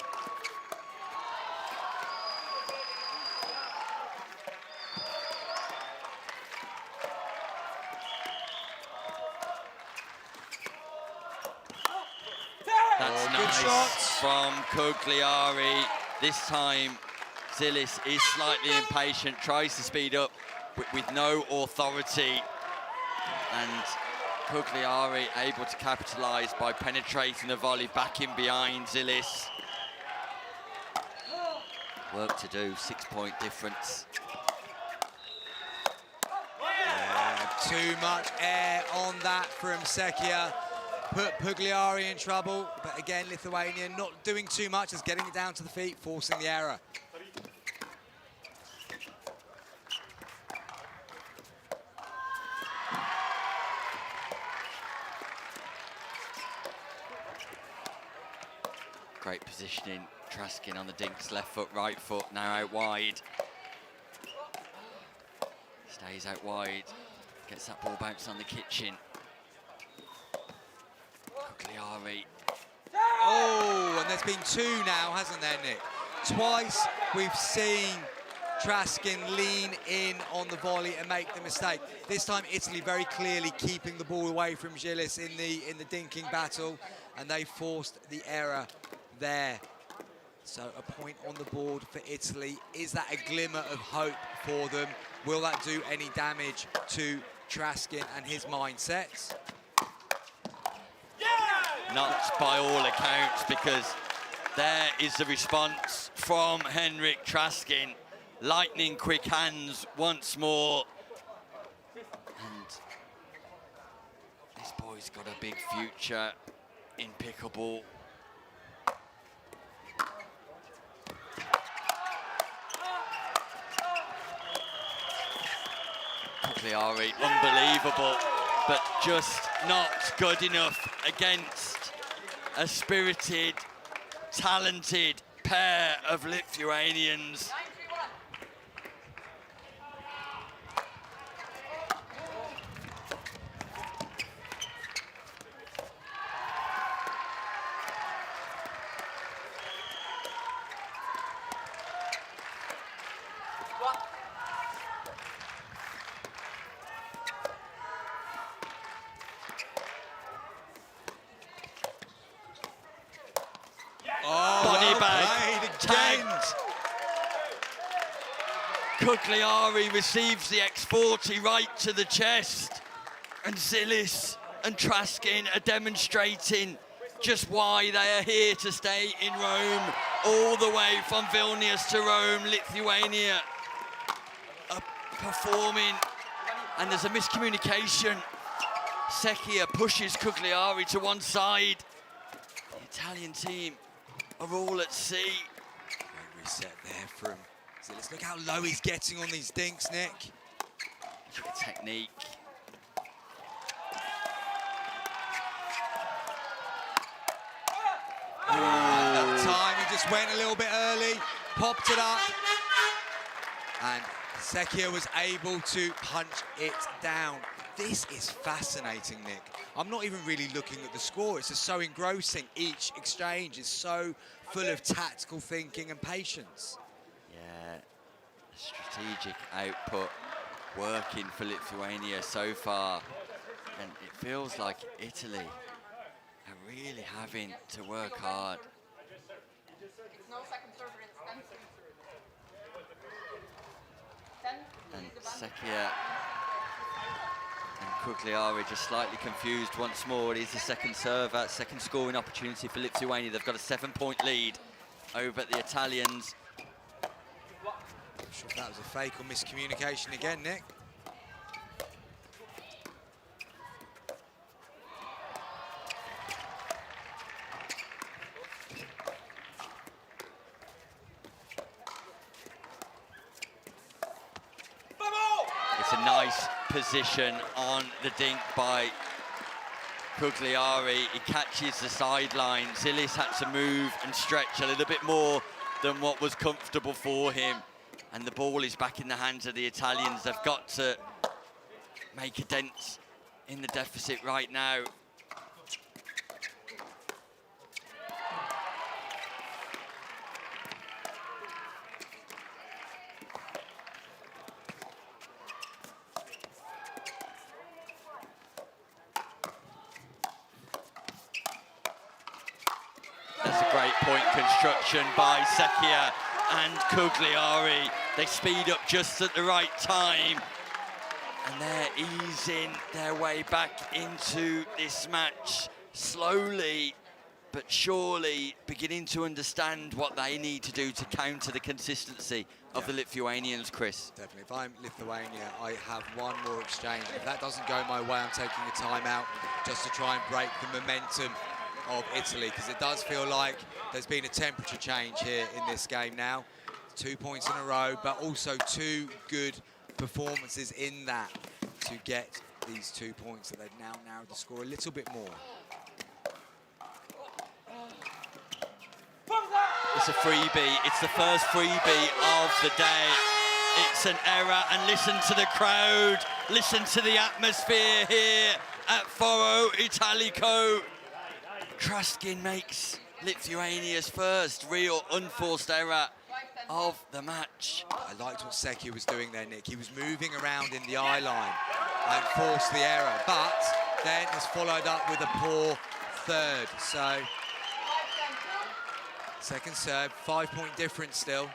That's nice from Cagliari. This time, Zilis is slightly impatient, tries to speed up with no authority. And Cagliari able to capitalise by penetrating the volley back in behind Zilis. Work to do, 6-point difference. Yeah, Too much air on that from Sekia. Put Pugliari in trouble, but again, Lithuania not doing too much, just getting it down to the feet, forcing the error. Great positioning, Traskin on the dinks, left foot, right foot, now out wide. Stays out wide, gets that ball bounce on the kitchen. Pugliari. Oh, and there's been two now, hasn't there, Nick? Twice we've seen Traskin lean in on the volley and make the mistake. This time Italy very clearly keeping the ball away from Gillis in the dinking battle, and they forced the error there. So a point on the board for Italy. Is that a glimmer of hope for them? Will that do any damage to Traskin and his mindsets? Not by all accounts, because there is the response from Henrik Traskin. Lightning quick hands once more. And this boy's got a big future in pickleball. Pugliari, unbelievable, but just not good enough against a spirited, talented pair of Lithuanians. Pugliari receives the X40 right to the chest, and Zilis and Traskin are demonstrating just why they are here to stay in Rome, all the way from Vilnius to Rome. Lithuania are performing, and there's a miscommunication. Sekia pushes Pugliari to one side. The Italian team are all at sea. Great reset there from Zilis. Look how low he's getting on these dinks, Nick. Look at the technique. And that time he just went a little bit early, popped it up, and Sekia was able to punch it down. This is fascinating, Nick. I'm not even really looking at the score. It's just so engrossing. Each exchange is so full of tactical thinking and patience. Yeah, strategic output working for Lithuania so far. And it feels like Italy are really having to work hard. It's no second server, it's 10. And Sekia and Pugliari just slightly confused once more. It is the second server, second scoring opportunity for Lithuania. They've got a 7-point lead over the Italians. Not sure if that was a fake or miscommunication again, Nick. It's a nice position on the dink by Pugliari. He catches the sideline. Zilis had to move and stretch a little bit more than what was comfortable for him. And the ball is back in the hands of the Italians. They've got to make a dent in the deficit right now. That's a great point construction by Sekia and Pugliari. They speed up just at the right time, and they're easing their way back into this match slowly but surely beginning to understand what they need to do to counter the consistency of the Lithuanians, Chris. Definitely. If I'm Lithuania, I have one more exchange. If that doesn't go my way, I'm taking a timeout just to try and break the momentum of Italy, because it does feel like there's been a temperature change here in this game now. 2 points in a row, but also 2 good performances in that to get these 2 points that they've now narrowed the score a little bit more. It's a freebie. It's the first freebie of the day. It's an error, and listen to the crowd. Listen to the atmosphere here at Foro Italico. Truskin makes Lithuania's first real unforced error of the match. I liked what Secchia was doing there, Nick. He was moving around in the eye line and forced the error, but then has followed up with a poor third. So, second serve, 5-point difference still.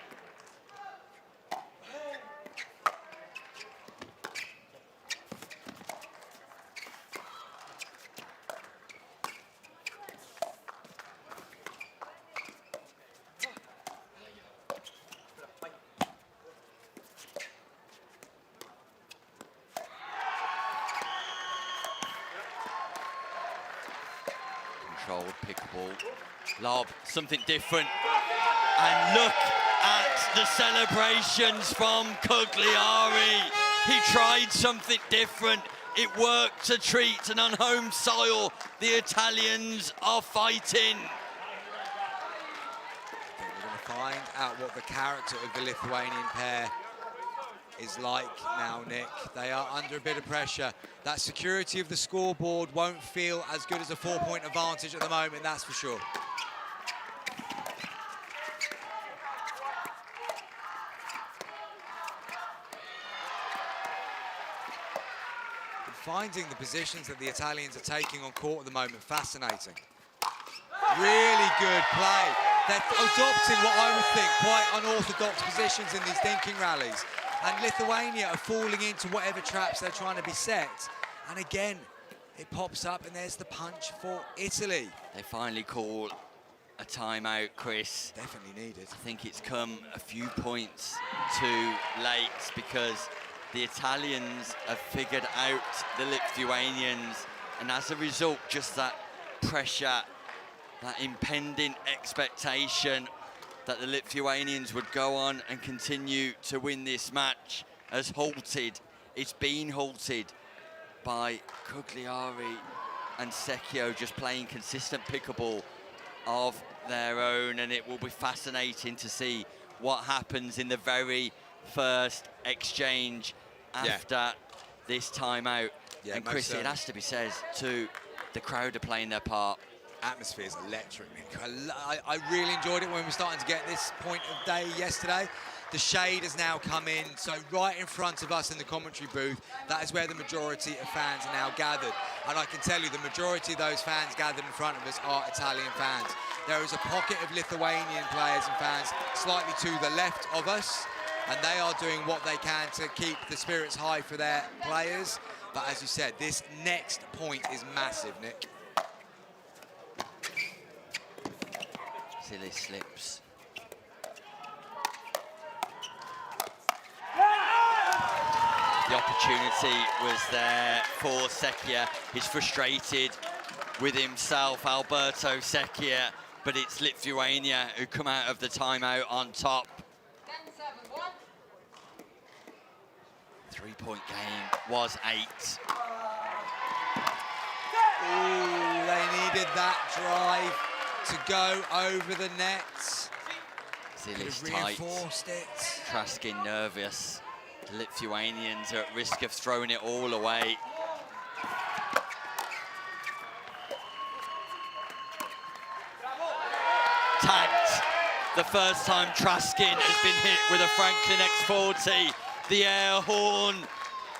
Controlled pickleball. Lob, something different. And look at the celebrations from Cugliari. He tried something different. It worked a treat, and on home soil, the Italians are fighting. I think we're going to find out what the character of the Lithuanian pair is like now, Nick. They are under a bit of pressure. That security of the scoreboard won't feel as good as a 4-point advantage at the moment, that's for sure. Finding the positions that the Italians are taking on court at the moment fascinating. Really good play. They're adopting what I would think quite unorthodox positions in these dinking rallies. And Lithuania are falling into whatever traps they're trying to be set. And again, it pops up and there's the punch for Italy. They finally call a timeout, Chris. Definitely needed. I think it's come a few points too late, because the Italians have figured out the Lithuanians, and as a result, just that pressure, that impending expectation that the Lithuanians would go on and continue to win this match has halted. It's been halted by Cugliari and Secchia just playing consistent pickleball of their own, and it will be fascinating to see what happens in the very first exchange after this timeout. Yeah, and Chris, it has to be said too, the crowd are playing their part. Atmosphere is electric, Nick. I really enjoyed it when we were starting to get this point of day yesterday. The shade has now come in, so right in front of us in the commentary booth, that is where the majority of fans are now gathered. And I can tell you, the majority of those fans gathered in front of us are Italian fans. There is a pocket of Lithuanian players and fans slightly to the left of us, and they are doing what they can to keep the spirits high for their players. But as you said, this next point is massive, Nick. Silly slips. The opportunity was there for Secchia. He's frustrated with himself, Alberto Secchia, but it's Lithuania who come out of the timeout on top. 10-7-1. 3-point game was 8. Ooh, they needed that drive to go over the net. Zili's tight. Reinforced it. Truskin nervous. The Lithuanians are at risk of throwing it all away. Tagged. The first time Truskin has been hit with a Franklin X40. The air horn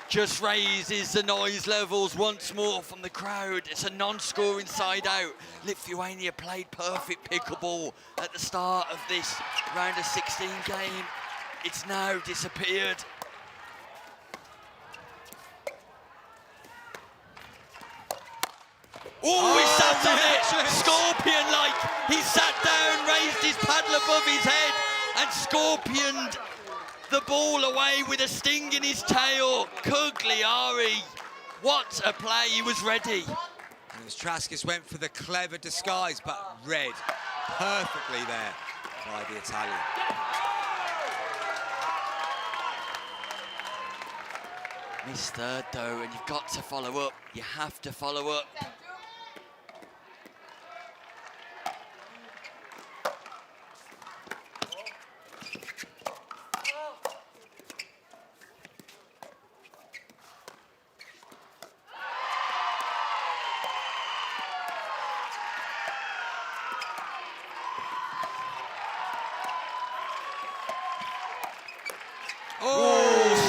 just raises the noise levels once more from the crowd. It's a non-scoring side out. Lithuania played perfect pickleball at the start of this round of 16 game. It's now disappeared. Oh, he sat on it! Scorpion-like scorpioned the ball away with a sting in his tail. Cugliari, what a play, he was ready. And as Traskis went for the clever disguise, but read perfectly there by the Italian. Missed third though, and you've got to follow up. You have to follow up.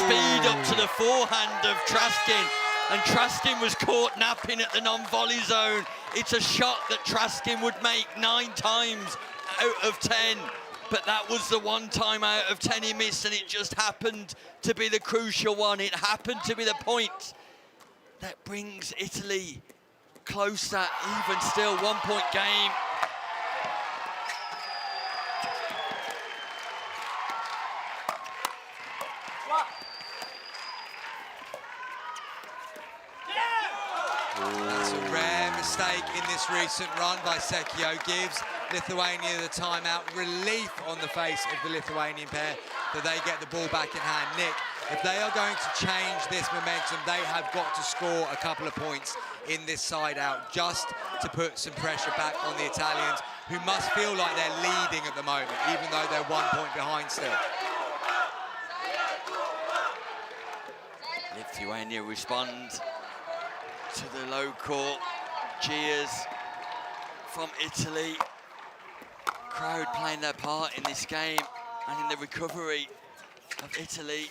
Speed up to the forehand of Traskin, and Traskin was caught napping at the non-volley zone. It's a shot that Traskin would make 9 times out of 10, but that was the 1 time out of 10 he missed, and it just happened to be the crucial one. It happened to be the point that brings Italy closer, even still, 1-point game. That's a rare mistake in this recent run by Sekio. Gives Lithuania the timeout. Relief on the face of the Lithuanian pair that they get the ball back in hand. Nick, if they are going to change this momentum, they have got to score a couple of points in this side out just to put some pressure back on the Italians, who must feel like they're leading at the moment, even though they're 1 point behind still. Lithuania respond to the local cheers from Italy. Crowd playing their part in this game and in the recovery of Italy.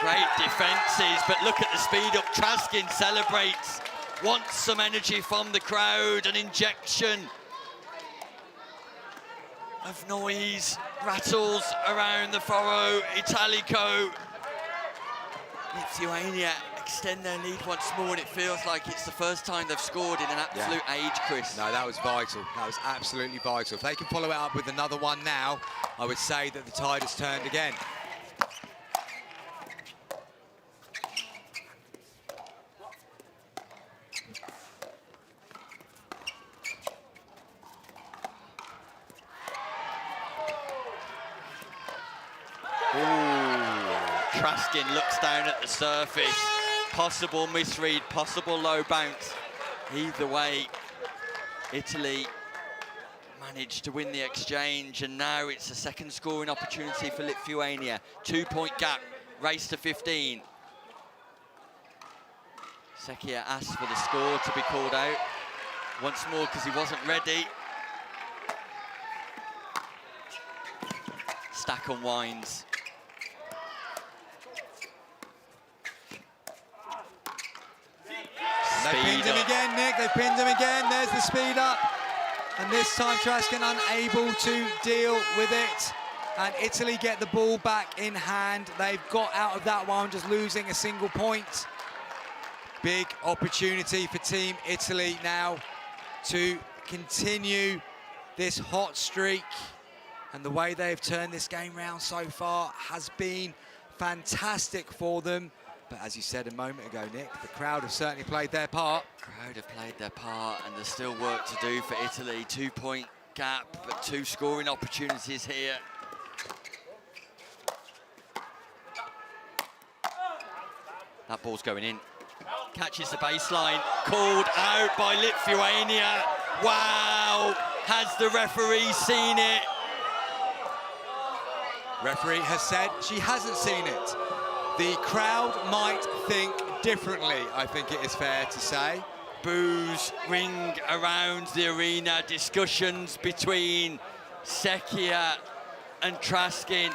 Great defences, but look at the speed up. Traskin celebrates, wants some energy from the crowd, an injection of noise rattles around the Foro Italico. Lithuania extend their lead once more, and it feels like it's the first time they've scored in an absolute age, Chris. No, that was vital. That was absolutely vital. If they can follow it up with another one now, I would say that the tide has turned again. Traskin looks down at the surface. Possible misread, possible low bounce. Either way, Italy managed to win the exchange, and now it's a second scoring opportunity for Lithuania. 2-point gap, race to 15. Sekia asked for the score to be called out once more because he wasn't ready. Stack unwinds. They pinned him again, Nick. They pinned him again. There's the speed up. And this time Traskin unable to deal with it. And Italy get the ball back in hand. They've got out of that one, just losing a single point. Big opportunity for Team Italy now to continue this hot streak. And the way they've turned this game round so far has been fantastic for them. But as you said a moment ago, Nick, the crowd have certainly played their part. Crowd have played their part, and there's still work to do for Italy. 2-point gap, but 2 scoring opportunities here. That ball's going in. Catches the baseline. Called out by Lithuania. Wow! Has the referee seen it? Referee has said she hasn't seen it. The crowd might think differently, I think it is fair to say. Boos ring around the arena. Discussions between Sekia and Traskin.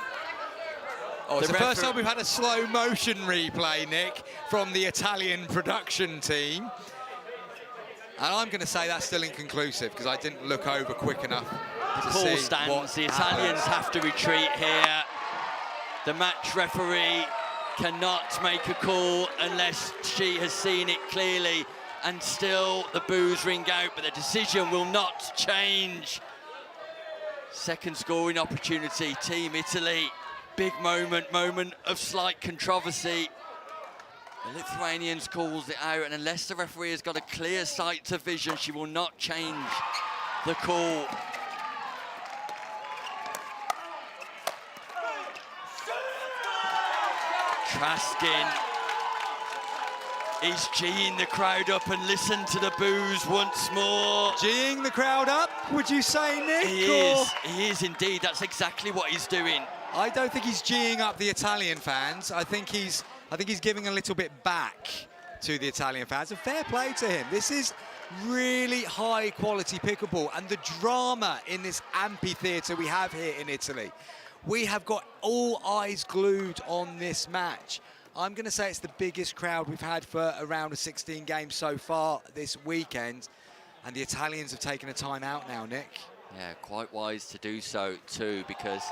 Oh, it's the first time we've had a slow motion replay, Nick, from the Italian production team. And I'm going to say that's still inconclusive because I didn't look over quick enough to see Call stands. The Italians have to retreat here. The match referee cannot make a call unless she has seen it clearly, and still the boos ring out, but the decision will not change. Second scoring opportunity, Team Italy. Big moment of slight controversy. The Lithuanians calls it out, and unless the referee has got a clear sight to vision, she will not change the call. Traskin is geeing the crowd up, and listen to the boos once more. Geeing the crowd up, would you say, Nick? He is indeed. That's exactly what he's doing. I don't think he's geeing up the Italian fans. I think he's giving a little bit back to the Italian fans. And fair play to him. This is really high quality pickleball, and the drama in this amphitheatre we have here in Italy. We have got all eyes glued on this match. I'm going to say it's the biggest crowd we've had for a round of 16 games so far this weekend. And the Italians have taken a time out now, Nick. Yeah, quite wise to do so too, because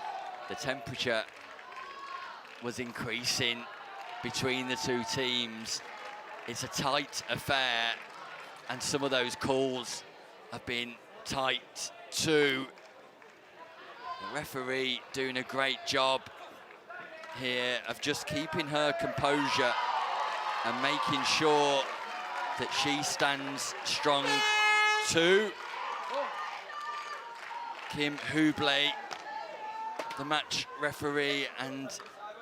the temperature was increasing between the two teams. It's a tight affair, and some of those calls have been tight too. The referee doing a great job here of just keeping her composure and making sure that she stands strong too. Kim Hubley, the match referee, and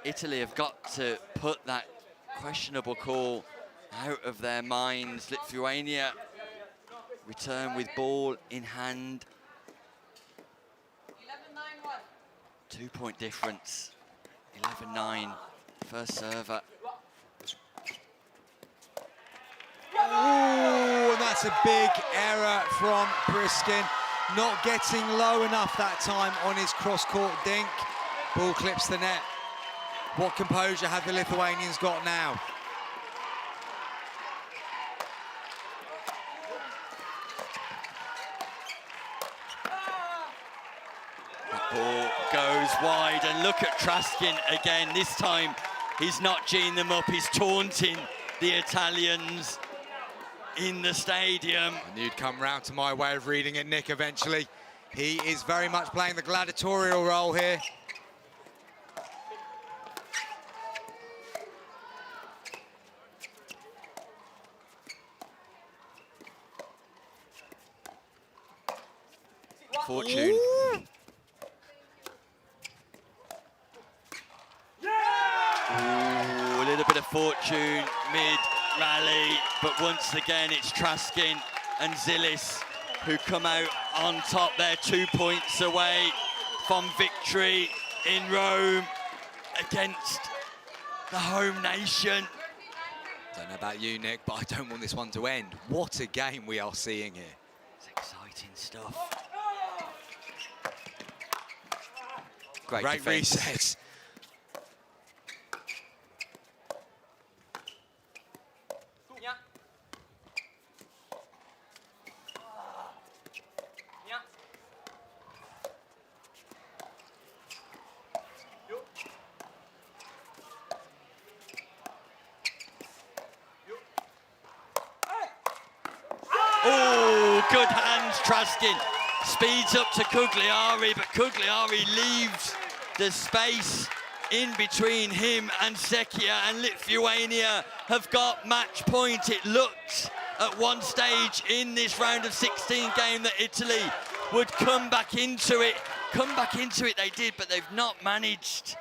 Italy have got to put that questionable call out of their minds. Lithuania return with ball in hand. 11-9-1. 2-point difference. 11-9, first server. Oh, and that's a big error from Briskin. Not getting low enough that time on his cross-court dink. Ball clips the net. What composure have the Lithuanians got now? Ball goes wide, and look at Traskin again. This time he's not geeing them up, he's taunting the Italians in the stadium. And you'd come round to my way of reading it, Nick, eventually. He is very much playing the gladiatorial role here. Fortune. Ooh. Ooh, a little bit of fortune mid-rally, but once again it's Traskin and Zilis who come out on top. They're 2 points away from victory in Rome against the home nation. Don't know about you, Nick, but I don't want this one to end. What a game we are seeing here. It's exciting stuff. Great defense. reset. Oh, good hands, Traskin. Speeds up to Cugliari, but Cugliari leaves the space in between him and Sekia, and Lithuania have got match point. It looked at one stage in this round of 16 game that Italy would come back into it. They did, but they've not managed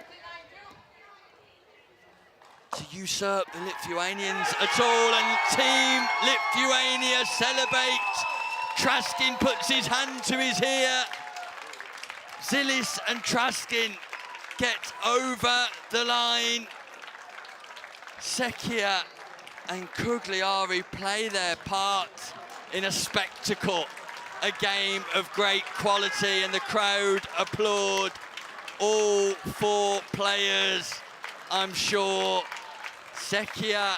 to usurp the Lithuanians at all, and Team Lithuania celebrate. Traskin puts his hand to his ear. Zilis and Traskin get over the line. Sekia and Cugliari play their part in a spectacle, a game of great quality, and the crowd applaud all four players, I'm sure. Sekia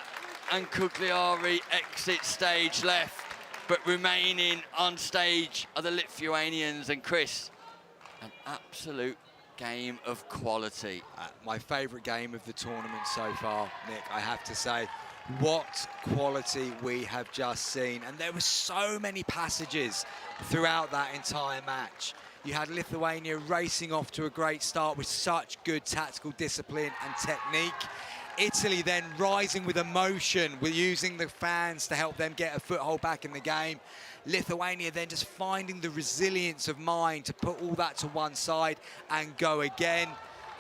and Cugliari exit stage left, but remaining on stage are the Lithuanians. And Chris, an absolute game of quality. My favourite game of the tournament so far, Nick, I have to say. What quality we have just seen. And there were so many passages throughout that entire match. You had Lithuania racing off to a great start with such good tactical discipline and technique. Italy then rising with emotion, with using the fans to help them get a foothold back in the game. Lithuania then just finding the resilience of mind to put all that to one side and go again.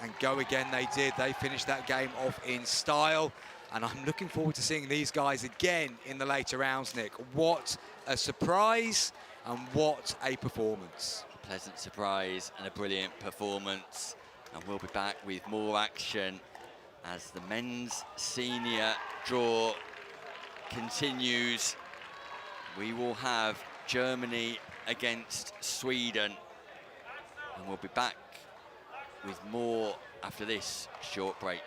And go again they did. They finished that game off in style. And I'm looking forward to seeing these guys again in the later rounds, Nick. What a surprise and what a performance. Pleasant surprise and a brilliant performance. And we'll be back with more action as the men's senior draw continues. We will have Germany against Sweden. And we'll be back with more after this short break.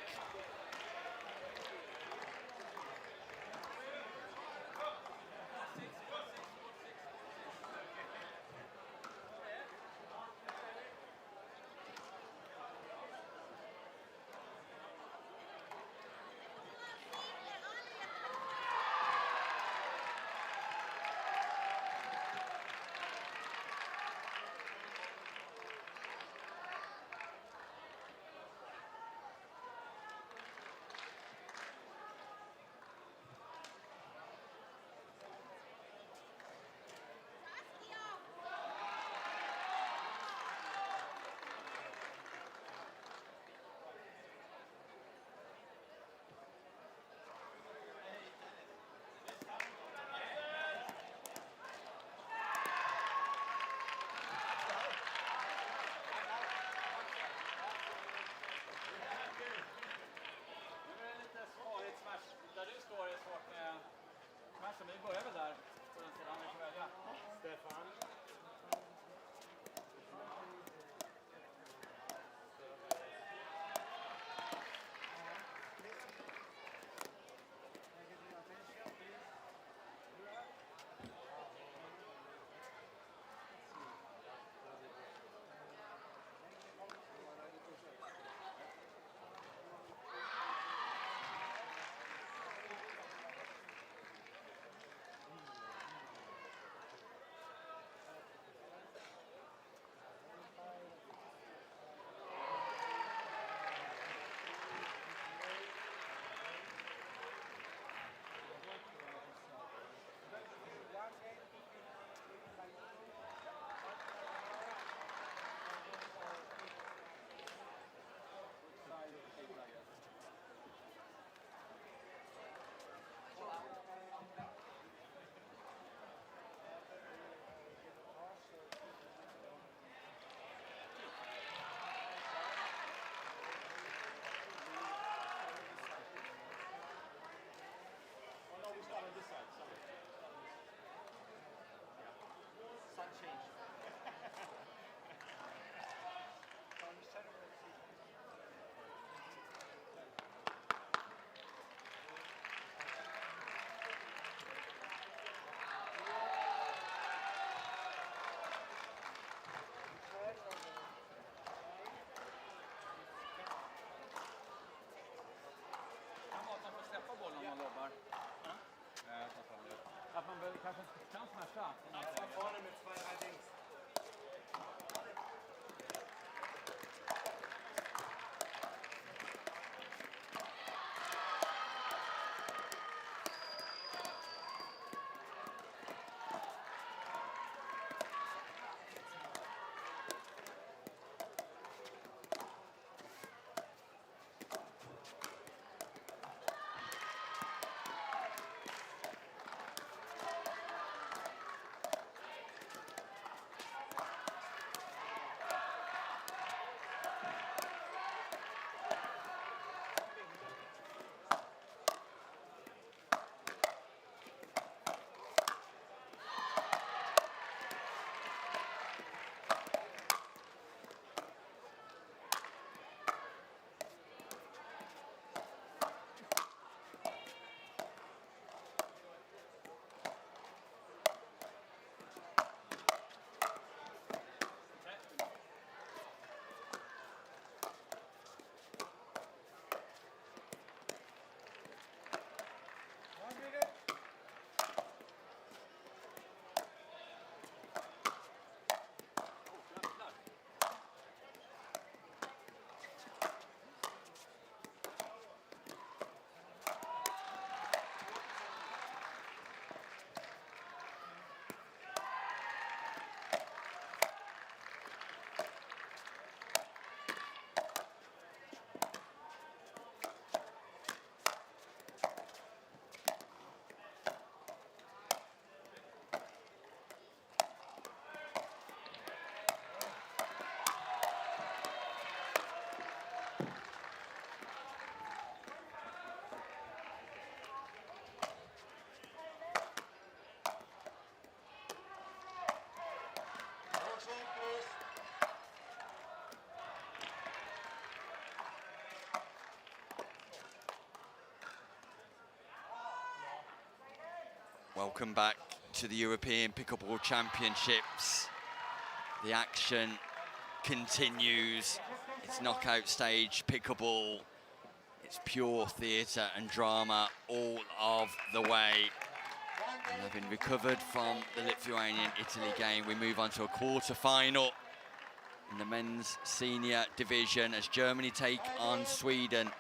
Welcome back to the European Pickleball Championships. The action continues. It's knockout stage pickleball. It's pure theatre and drama all of the way. And having recovered from the Lithuanian-Italy game, we move on to a quarter-final in the men's senior division as Germany take on Sweden.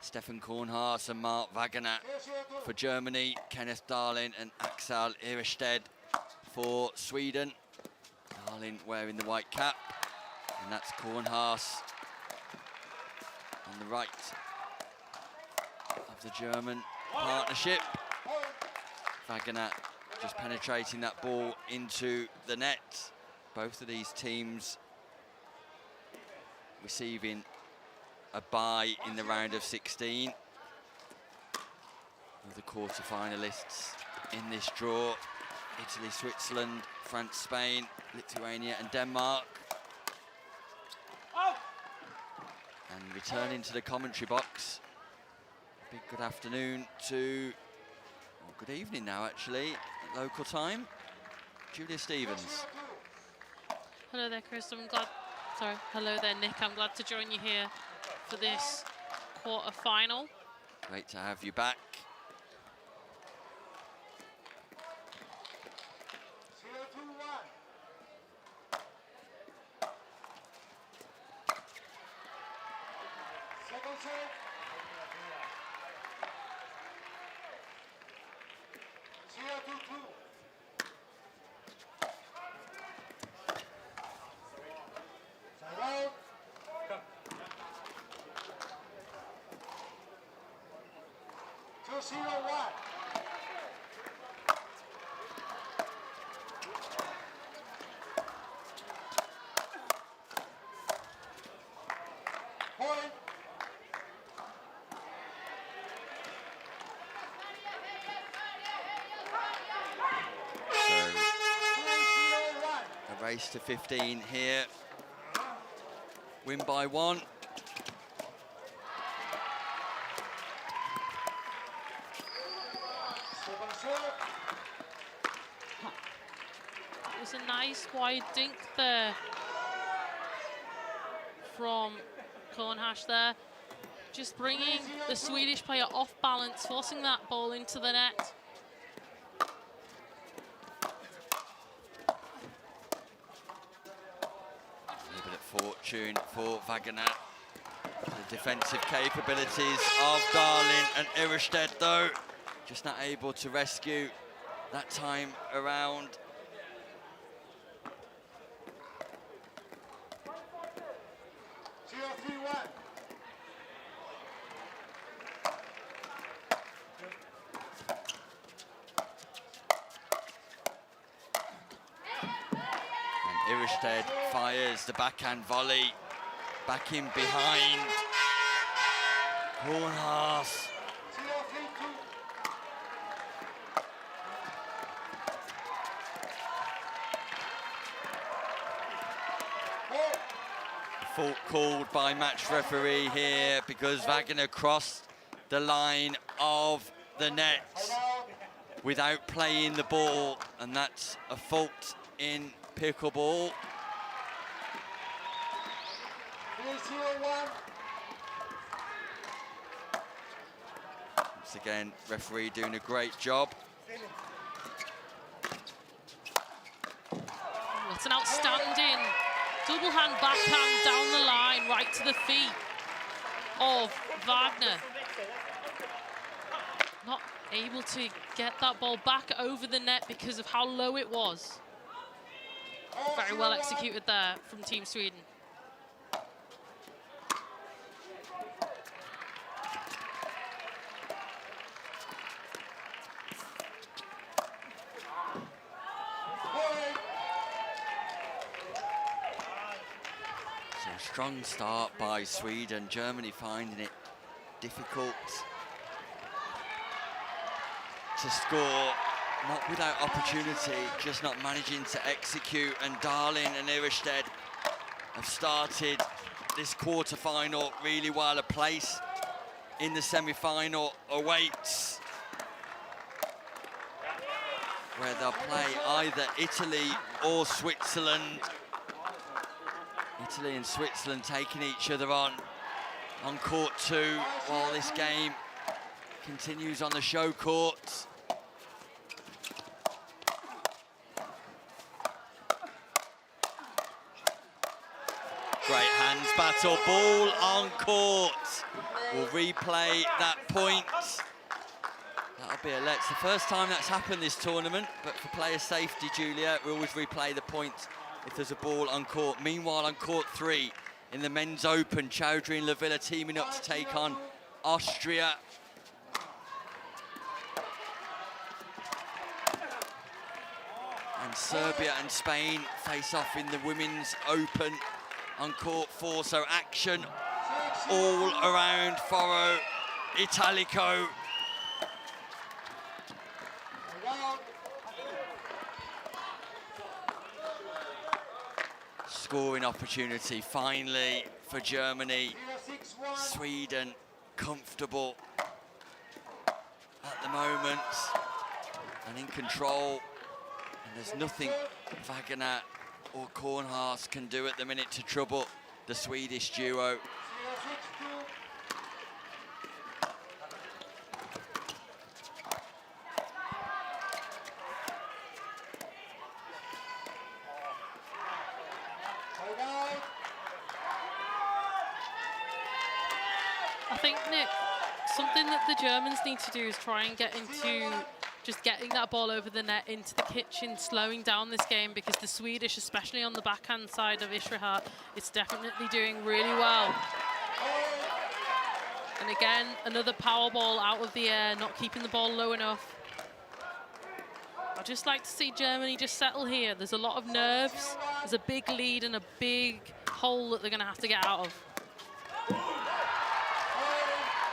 Stefan Kornhaas and Mark Wagner for Germany, Kenneth Darling and Axel Irested for Sweden. Darling wearing the white cap, and that's Kornhaas on the right of the German partnership. Wagner just penetrating that ball into the net. Both of these teams receiving a bye in the round of 16. With the quarter-finalists in this draw: Italy, Switzerland, France, Spain, Lithuania and Denmark. And returning to the commentary box, a big good afternoon to, or good evening now actually, at local time, Julia Stevens. Hello there, Chris. Hello there, Nick. I'm glad to join you here for this quarter-final. Great to have you back. Race to 15 here. Win by 1. It was a nice wide dink there from Kornhaas there. Just bringing the Swedish player off balance, forcing that ball into the net. Fortune for Wagner. The defensive capabilities of Darling and Irested, though, just not able to rescue that time around. Irested fires the backhand volley, back in behind. Kornhaas. Fault called by match referee here because Wagner crossed the line of the net without playing the ball, and that's a fault in pickleball. Once again, referee doing a great job. It's an outstanding double hand backhand down the line, right to the feet of Wagner. Not able to get that ball back over the net because of how low it was. Very well executed there from Team Sweden. So a strong start by Sweden. Germany finding it difficult to score. Not without opportunity, just not managing to execute. And Darling and Irested have started this quarter-final really well. A place in the semi-final awaits. where they'll play either Italy or Switzerland. Italy and Switzerland taking each other on court 2 while this game continues on the show court. Great hands battle, ball on court. We'll replay that point. That'll be it's the first time that's happened this tournament, but for player safety, Julia, we always replay the point if there's a ball on court. Meanwhile, on court 3 in the men's open, Chowdhury and Lavilla teaming up to take on Austria. And Serbia and Spain face off in the women's open on court 4. So action all around Foro Italico. Scoring opportunity finally for Germany. Sweden comfortable at the moment and in control. And there's nothing Wagner or Kornhaas can do at the minute to trouble the Swedish duo. I think, Nick, something that the Germans need to do is try and get into just getting that ball over the net into the kitchen, slowing down this game, because the Swedish, especially on the backhand side of Ishriha, it's definitely doing really well. And again, another power ball out of the air, not keeping the ball low enough. I'd just like to see Germany just settle here. There's a lot of nerves. There's a big lead and a big hole that they're going to have to get out of.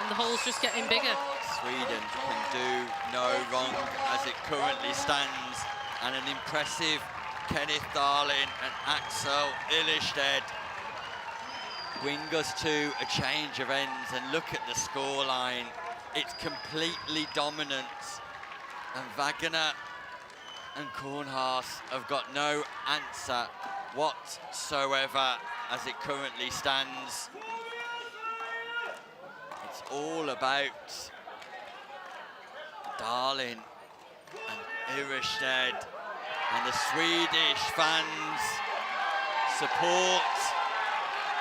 And the hole's just getting bigger. Sweden can do no wrong as it currently stands. And an impressive Kenneth Darling and Axel Illerstedt bring us to a change of ends. And look at the scoreline. It's completely dominant. And Wagner and Kornhaas have got no answer whatsoever as it currently stands. It's all about Darling and Illerstedt, and the Swedish fans support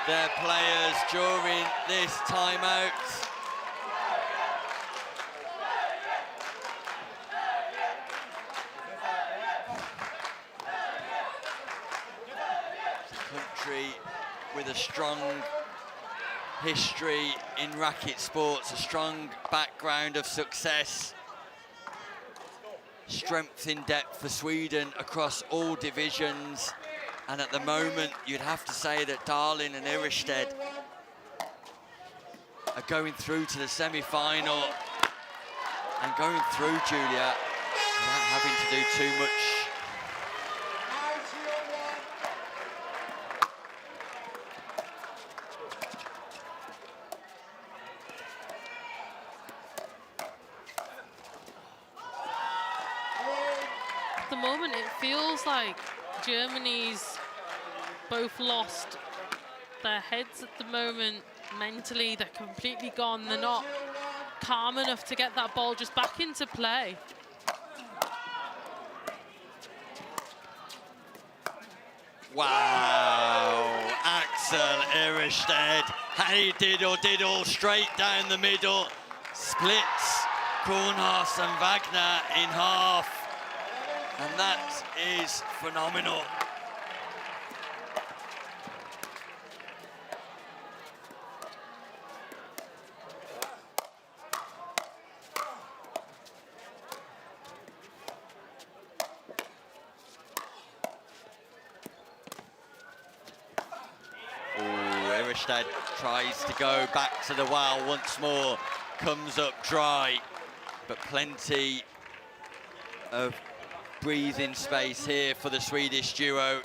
their players during this timeout. Country with a strong history in racket sports, a strong background of success, strength in depth for Sweden across all divisions. And at the moment, you'd have to say that Darling and Illerstedt are going through to the semi-final and going through, Julia, without having to do too much. At the moment, it feels like Germany's both lost their heads at the moment. Mentally, they're completely gone. They're not calm enough to get that ball just back into play. Wow, Axel Illerstedt, hey diddle straight down the middle, splits Kornhaas and Wagner in half, and that is phenomenal. Illerstedt tries to go back to the well once more, comes up dry, but plenty of breathing space here for the Swedish duo.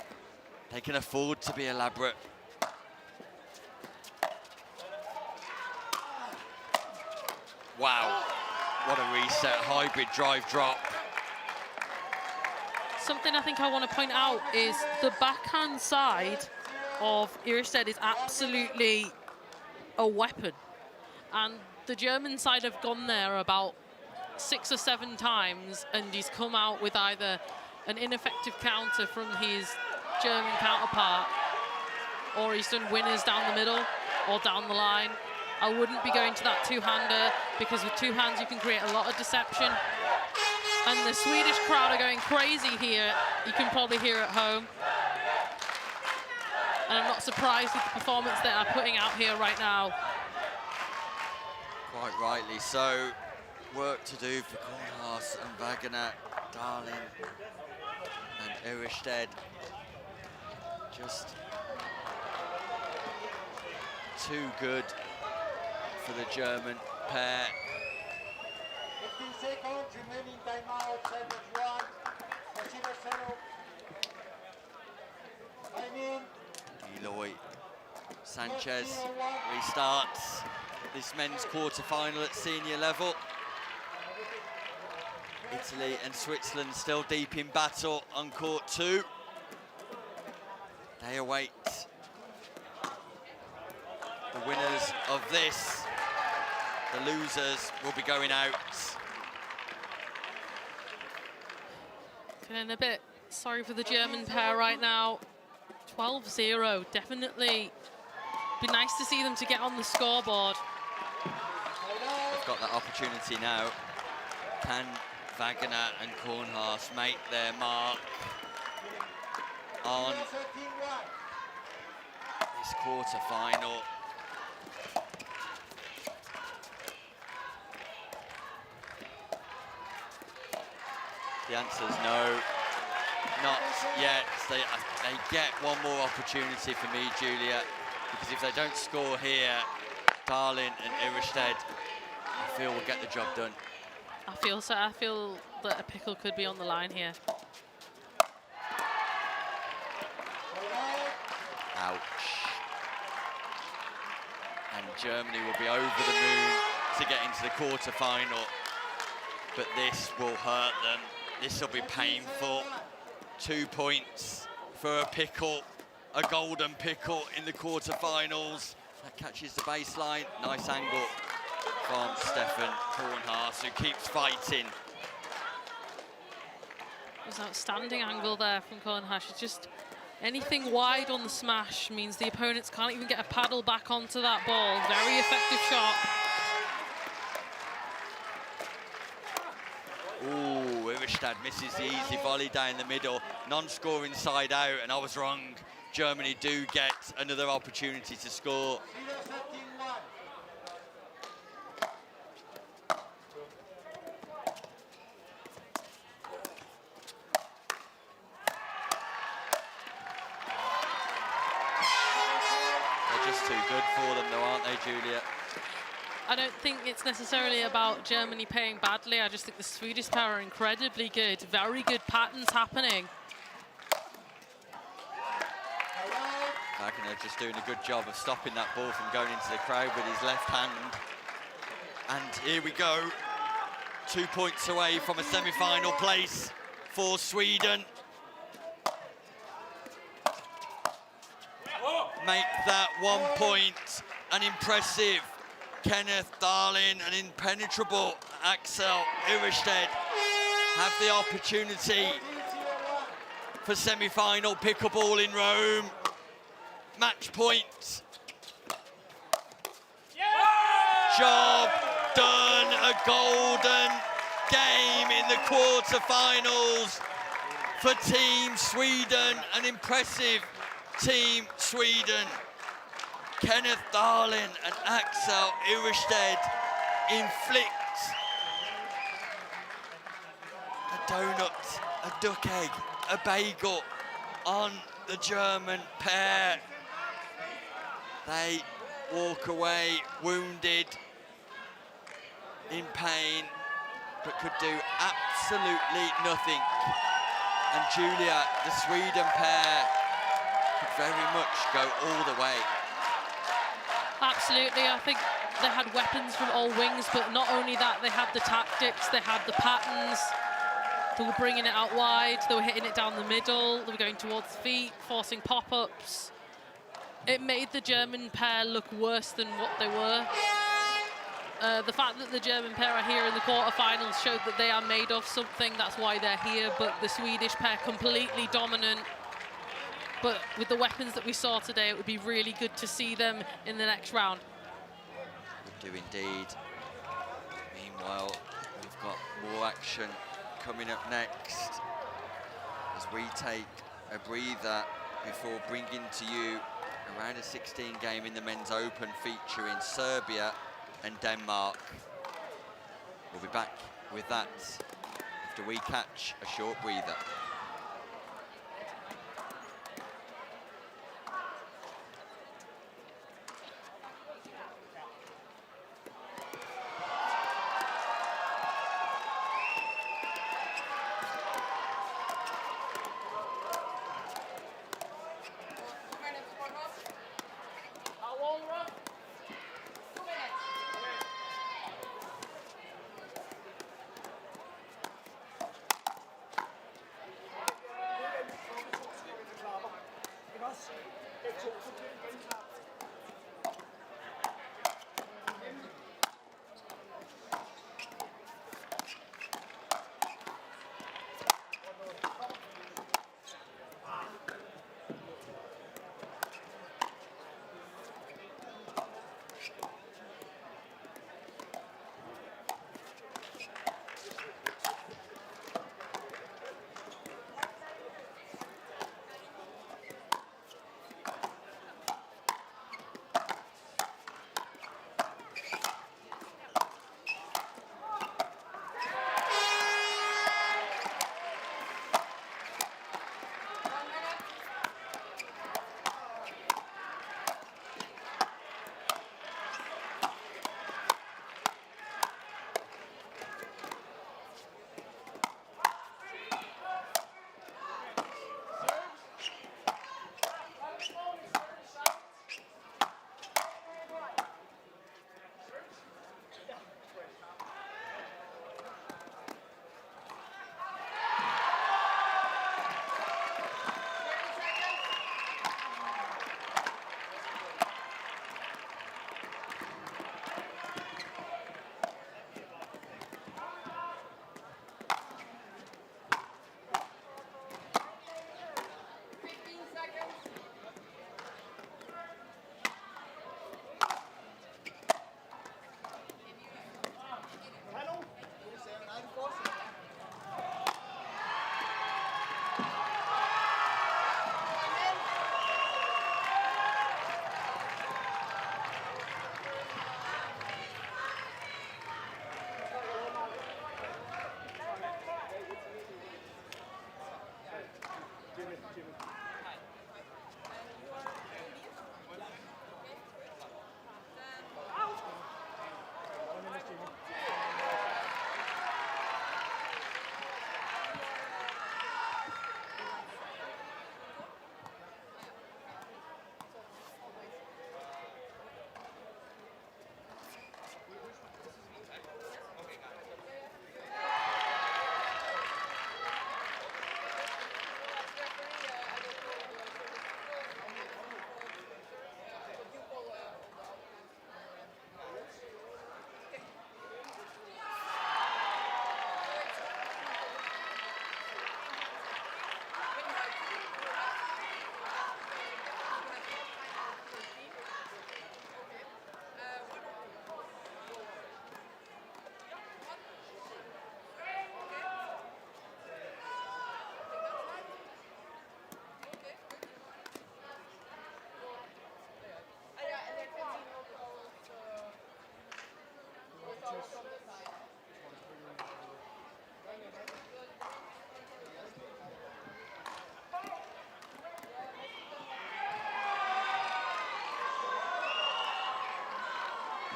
They can afford to be elaborate. Wow, what a reset, hybrid drive drop. Something I think I want to point out is the backhand side of Iristed is absolutely a weapon. And the German side have gone there about 6 or 7 times, and he's come out with either an ineffective counter from his German counterpart, or he's done winners down the middle or down the line. I wouldn't be going to that two-hander, because with two hands you can create a lot of deception. And the Swedish crowd are going crazy here. You can probably hear at home. And I'm not surprised with the performance they are putting out here right now. Quite rightly so. Work to do for Kornhaas and Wagner, Darling and Iristed. Just too good for the German pair. 15 seconds remaining timeout, service 1. Receiver 0. Time in. Eloy Sanchez restarts this men's quarter-final at senior level. Italy and Switzerland still deep in battle on court 2. They await the winners of this. The losers will be going out. Feeling a bit sorry for the German pair right now. 12-0, definitely be nice to see them to get on the scoreboard. They've got that opportunity now. Can Wagner and Kornhaas make their mark on this quarter-final? The answer's no, not yet. They get one more opportunity for me, Julia, because if they don't score here, Darling and Iristed, I feel will get the job done. I feel that a pickle could be on the line here. Ouch. And Germany will be over the moon to get into the quarter-final, but this will hurt them. This will be painful. 2 points for a pickle, a golden pickle in the quarter-finals. That catches the baseline. Nice angle from Stefan Kornhaas, who keeps fighting. There's an outstanding angle there from Kornhaas. It's just anything wide on the smash means the opponents can't even get a paddle back onto that ball. Very effective shot. Ooh, Iristed misses the easy volley down the middle. Non-scoring side out, and I was wrong. Germany do get another opportunity to score. They're just too good for them though, aren't they, Julia? I don't think it's necessarily about Germany playing badly. I just think the Swedish pair are incredibly good. Very good patterns happening. Wagner just doing a good job of stopping that ball from going into the crowd with his left hand. And here we go. 2 points away from a semi-final place for Sweden. Make that 1 point an impressive Kenneth Darling, an impenetrable Axel Iristed have the opportunity for semi-final pickleball in Rome. Match point. Job done. A golden game in the quarter-finals for Team Sweden. An impressive Team Sweden. Kenneth Darling and Axel Iristed inflict a donut, a duck egg, a bagel on the German pair. They walk away wounded, in pain, but could do absolutely nothing. And Julia, the Sweden pair, could very much go all the way. Absolutely, I think they had weapons from all wings, but not only that, they had the tactics, they had the patterns. They were bringing it out wide, they were hitting it down the middle, they were going towards the feet, forcing pop-ups. It made the German pair look worse than what they were. The fact that the German pair are here in the quarterfinals showed that they are made of something, that's why they're here, but the Swedish pair completely dominant. But with the weapons that we saw today, it would be really good to see them in the next round. We do indeed. Meanwhile, we've got more action coming up next as we take a breather before bringing to you a round of 16 game in the Men's Open featuring Serbia and Denmark. We'll be back with that after we catch a short breather.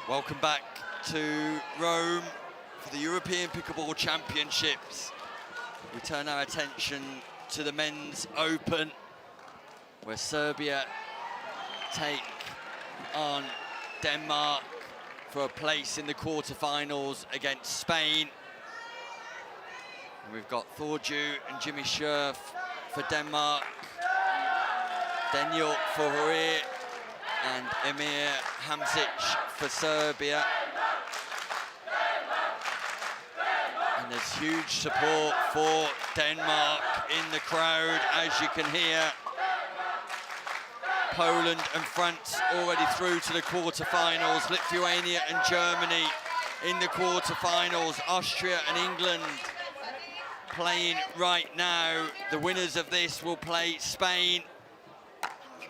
Welcome back to Rome for the European Pickleball Championships. We turn our attention to the Men's Open, where Serbia take on Denmark for a place in the quarterfinals against Spain. We've got Thorju and Jimmy Scherf for Denmark, Daniel for Hungary, and Emir Hamzic for Serbia. And there's huge support for Denmark in the crowd, as you can hear. Poland and France already through to the quarterfinals. Lithuania and Germany in the quarterfinals. Austria and England playing right now. The winners of this will play Spain.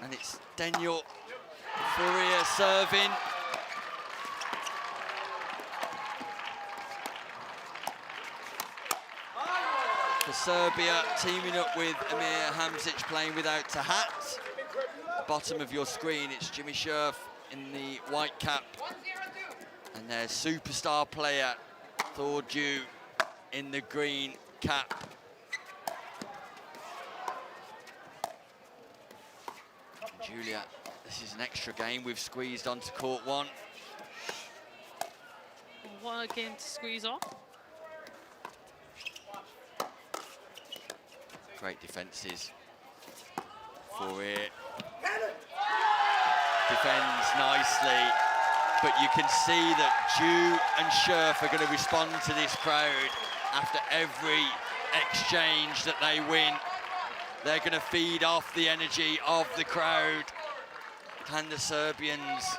And it's Daniel Furia serving. For Serbia, teaming up with Emir Hamzic, playing without Tahat. Bottom of your screen, it's Jimmy Scherf in the white cap. And their superstar player, Thorju, in the green cap. Julia, this is an extra game. We've squeezed onto court one. What a game to squeeze on. Great defences for it. Defends nicely, but you can see that Ju and Scherf are going to respond to this crowd after every exchange that they win. They're going to feed off the energy of the crowd. Can the Serbians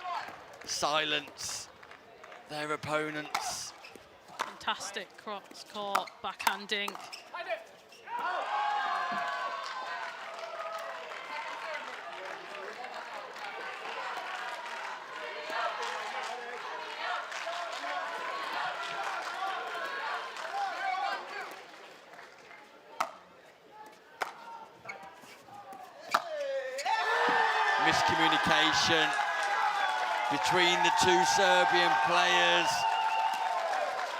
silence their opponents? Fantastic cross-court backhanding. Miscommunication between the two Serbian players.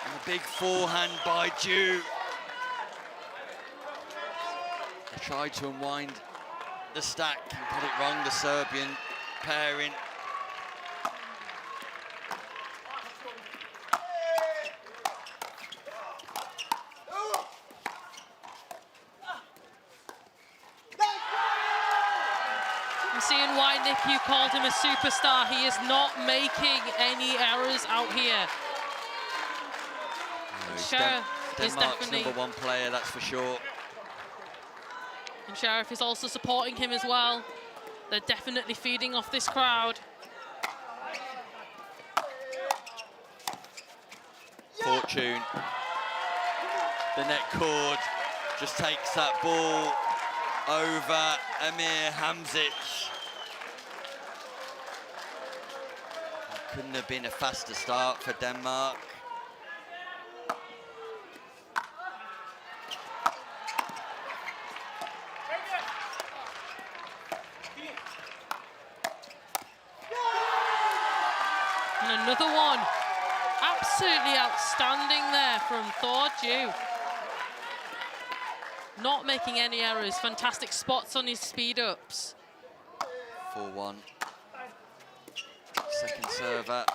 And a big forehand by Ju. They tried to unwind the stack and got it wrong, the Serbian pairing. Seeing why, Nick, you called him a superstar. He is not making any errors out here. No, Scherf is Denmark's definitely #1 player, that's for sure. And Scherf is also supporting him as well. They're definitely feeding off this crowd. Fortune, the net cord, just takes that ball over Emir Hamzic. Couldn't have been a faster start for Denmark. And another one. Absolutely outstanding there from Thorju. Not making any errors. Fantastic spots on his speed-ups. 4-1. Second server.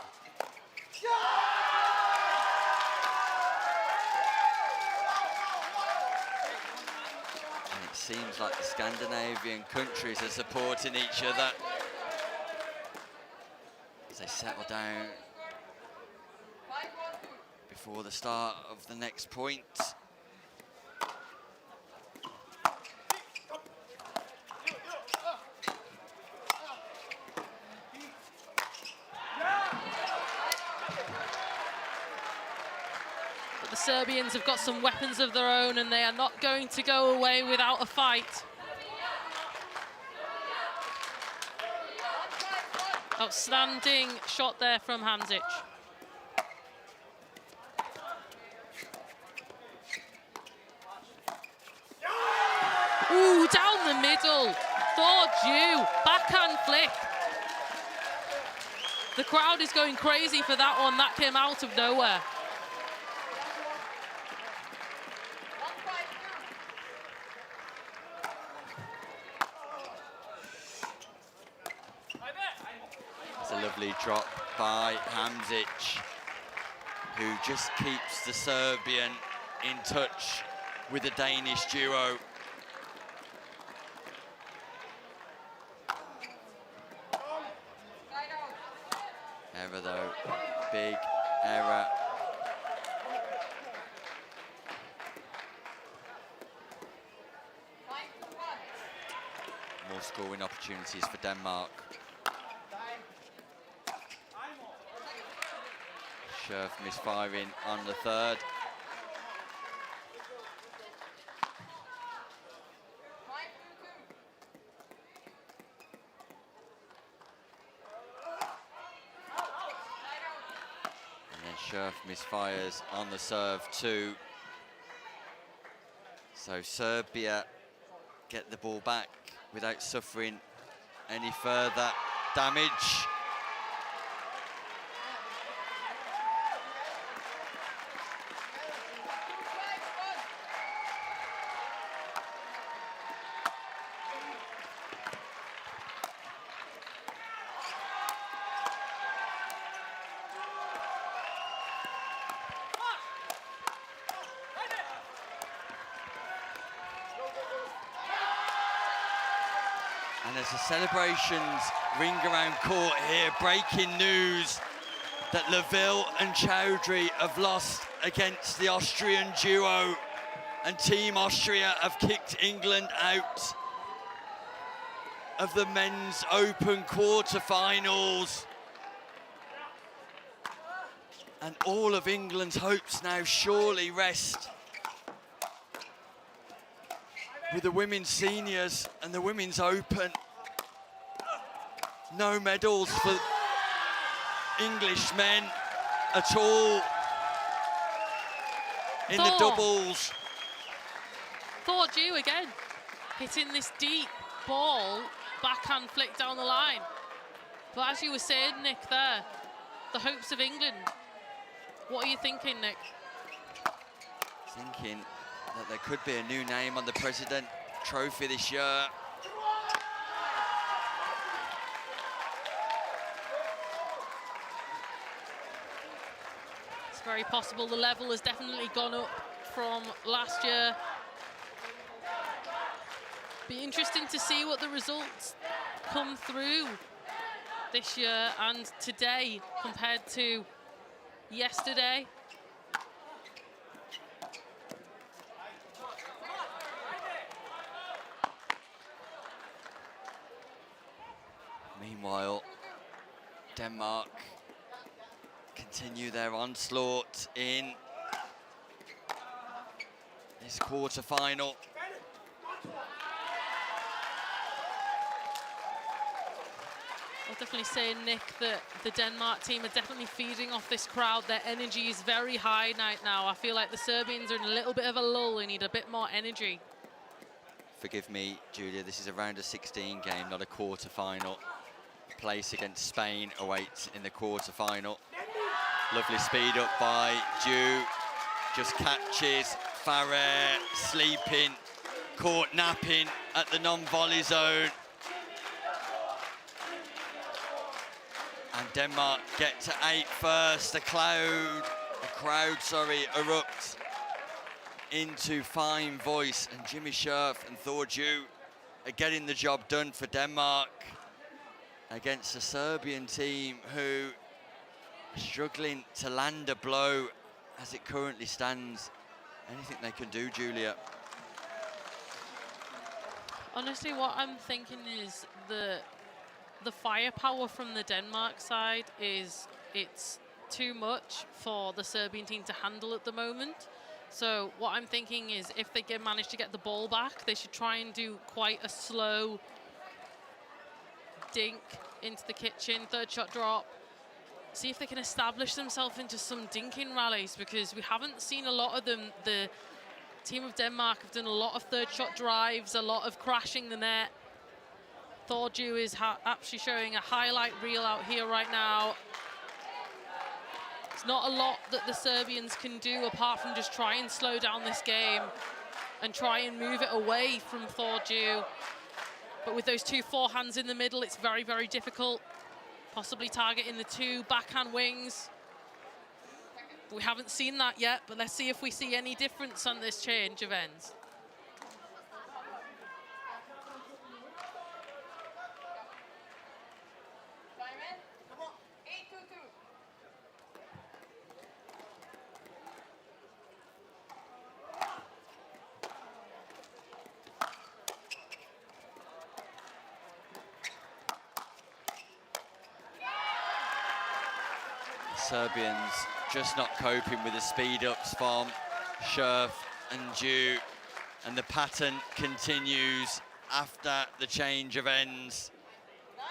And it seems like the Scandinavian countries are supporting each other as they settle down before the start of the next point. But the Serbians have got some weapons of their own and they are not going to go away without a fight. Outstanding shot there from Hamzic. Ooh, down the middle. Thorju, backhand flick. The crowd is going crazy for that one. That came out of nowhere. It's a lovely drop by Hamzic, who just keeps the Serbian in touch with the Danish duo. Error though, big error. More scoring opportunities for Denmark. Scherf misfiring on the third. And then Scherf misfires on the serve too. So Serbia get the ball back without suffering any further damage. And as the celebrations ring around court here, breaking news that Laville and Chowdhury have lost against the Austrian duo, and Team Austria have kicked England out of the men's open quarterfinals. And all of England's hopes now surely rest with the women's seniors and the women's open. No medals for English men at all in the doubles. Thought you again, hitting this deep ball, backhand flick down the line. But as you were saying, Nick, there, the hopes of England. What are you thinking, Nick? Thinking that there could be a new name on the President Trophy this year. It's very possible. The level has definitely gone up from last year. Be interesting to see what the results come through this year and today compared to yesterday. Meanwhile, Denmark continue their onslaught in this quarter-final. I'll definitely say, Nick, that the Denmark team are definitely feeding off this crowd. Their energy is very high right now. I feel like the Serbians are in a little bit of a lull. They need a bit more energy. Forgive me, Julia, this is a round of 16 game, not a quarter-final. Place against Spain awaits in the quarter-final. Lovely speed up by Dew. Just catches Farrer sleeping, caught napping at the non-volley zone. And Denmark get to 8 first. The crowd, erupts into fine voice, and Jimmy Scherf and Thor Dew are getting the job done for Denmark against a Serbian team who are struggling to land a blow as it currently stands. Anything they can do, Julia? Honestly, what I'm thinking is the firepower from the Denmark side is it's too much for the Serbian team to handle at the moment. So what I'm thinking is if they manage to get the ball back, they should try and do quite a slow dink into the kitchen, third shot drop. See if they can establish themselves into some dinking rallies, because we haven't seen a lot of them. The team of Denmark have done a lot of third shot drives, a lot of crashing the net. Thordew is actually showing a highlight reel out here right now. It's not a lot that the Serbians can do apart from just try and slow down this game and try and move it away from Thordew. But with those two forehands in the middle, it's very, very difficult. Possibly targeting the two backhand wings. We haven't seen that yet, but let's see if we see any difference on this change of ends. Simon? Come on. 8-2-2. Serbians just not coping with the speed-ups from Scherf and Dew, and the pattern continues after the change of ends. 9-2-2.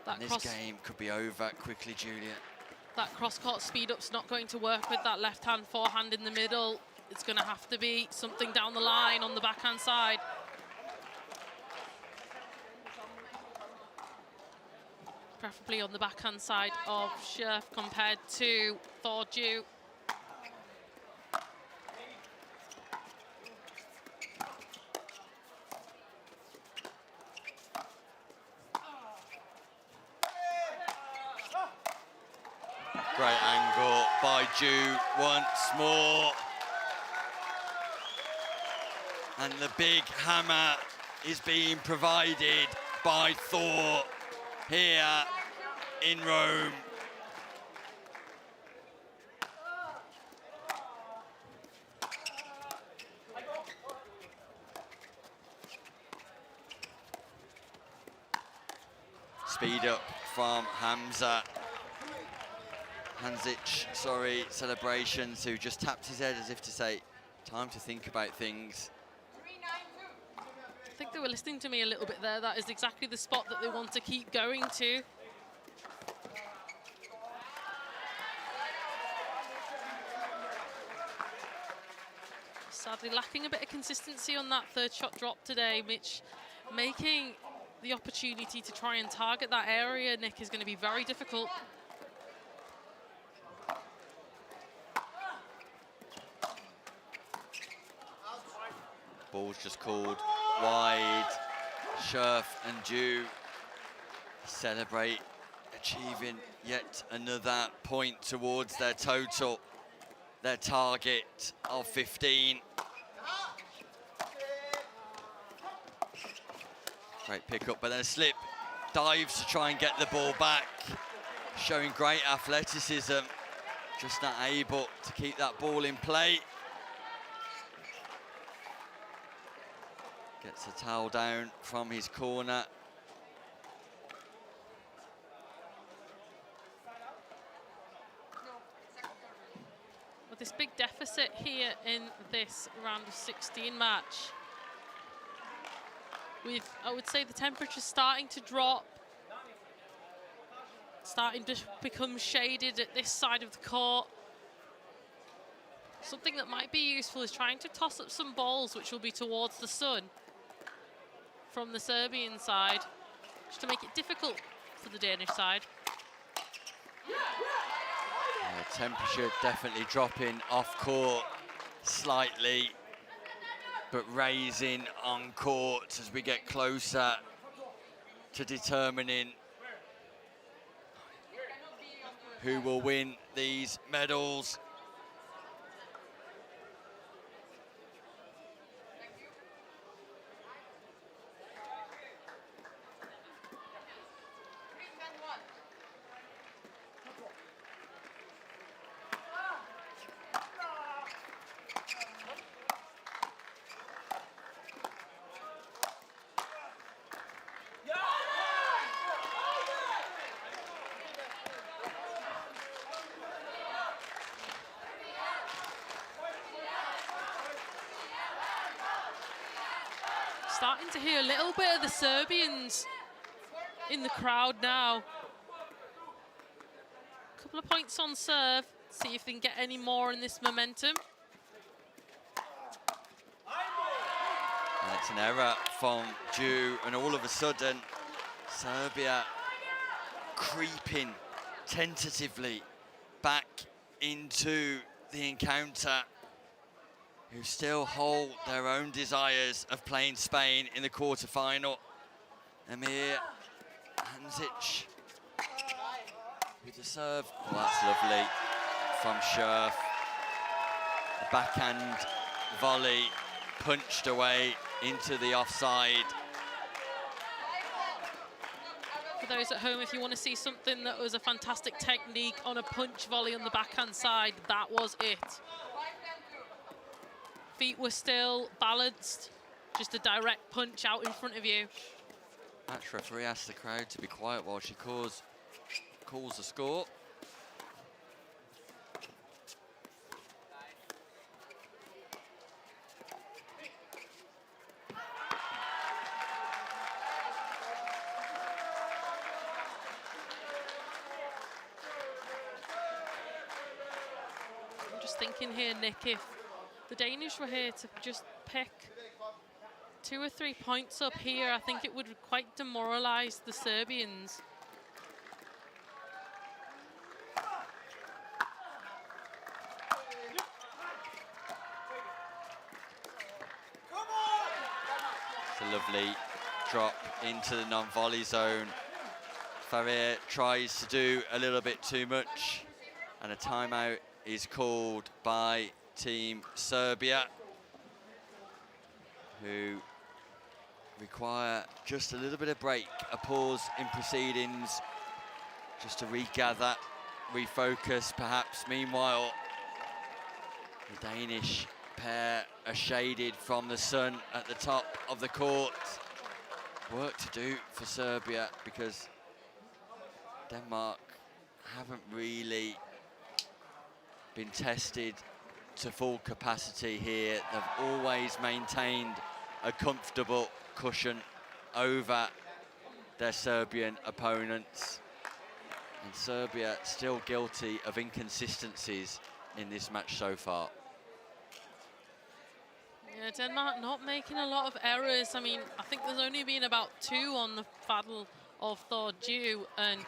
That This cross, game could be over quickly, Julia. that cross-court speed-up's not going to work with that left-hand forehand in the middle. It's going to have to be something down the line on the backhand side. Preferably on the backhand side of Scherf compared to Thordew. Great angle by Dew once more. And the big hammer is being provided by Thor here in Rome. Speed up from Hanzic, sorry, celebrations, who just tapped his head as if to say, time to think about things. 3-9-2. I think they were listening to me a little bit there. That is exactly the spot that they want to keep going to. Sadly lacking a bit of consistency on that third shot drop today, which making the opportunity to try and target that area, Nick, is going to be very difficult. Ball's just called wide. Scherf and Dew celebrate achieving yet another point towards their total, their target of 15. Great pick up, but then a slip. Dives to try and get the ball back. Showing great athleticism. Just not able to keep that ball in play. Gets a towel down from his corner. With this big deficit here in this round of 16 match, with, I would say, the temperature starting to drop, starting to become shaded at this side of the court. Something that might be useful is trying to toss up some balls which will be towards the sun from the Serbian side, just to make it difficult for the Danish side. Temperature definitely dropping off court slightly, but raising on court as we get closer to determining who will win these medals. Starting to hear a little bit of the Serbians in the crowd now. A couple of points on serve. See if they can get any more in this momentum. And it's an error from Dew, and all of a sudden, Serbia creeping tentatively back into the encounter, who still hold their own desires of playing Spain in the quarterfinal. Emir Hanzic with the serve. Oh, that's lovely from Scherf. The backhand volley punched away into the offside. For those at home, if you want to see something that was a fantastic technique on a punch volley on the backhand side, that was it. Feet were still balanced, just a direct punch out in front of you. Match referee asks the crowd to be quiet while she calls the score. I'm just thinking here, Nick, if the Danish were here to just pick 2 or 3 points up here, I think it would quite demoralise the Serbians. It's a lovely drop into the non-volley zone. Faria tries to do a little bit too much, and a timeout is called by Team Serbia, who require just a little bit of break, a pause in proceedings, just to regather, refocus perhaps. Meanwhile, the Danish pair are shaded from the sun at the top of the court. Work to do for Serbia, because Denmark haven't really been tested to full capacity here. They've always maintained a comfortable cushion over their Serbian opponents. And Serbia still guilty of inconsistencies in this match so far. Yeah, Denmark not making a lot of errors. I mean, I think there's only been about 2 on the Battle of Thordew, and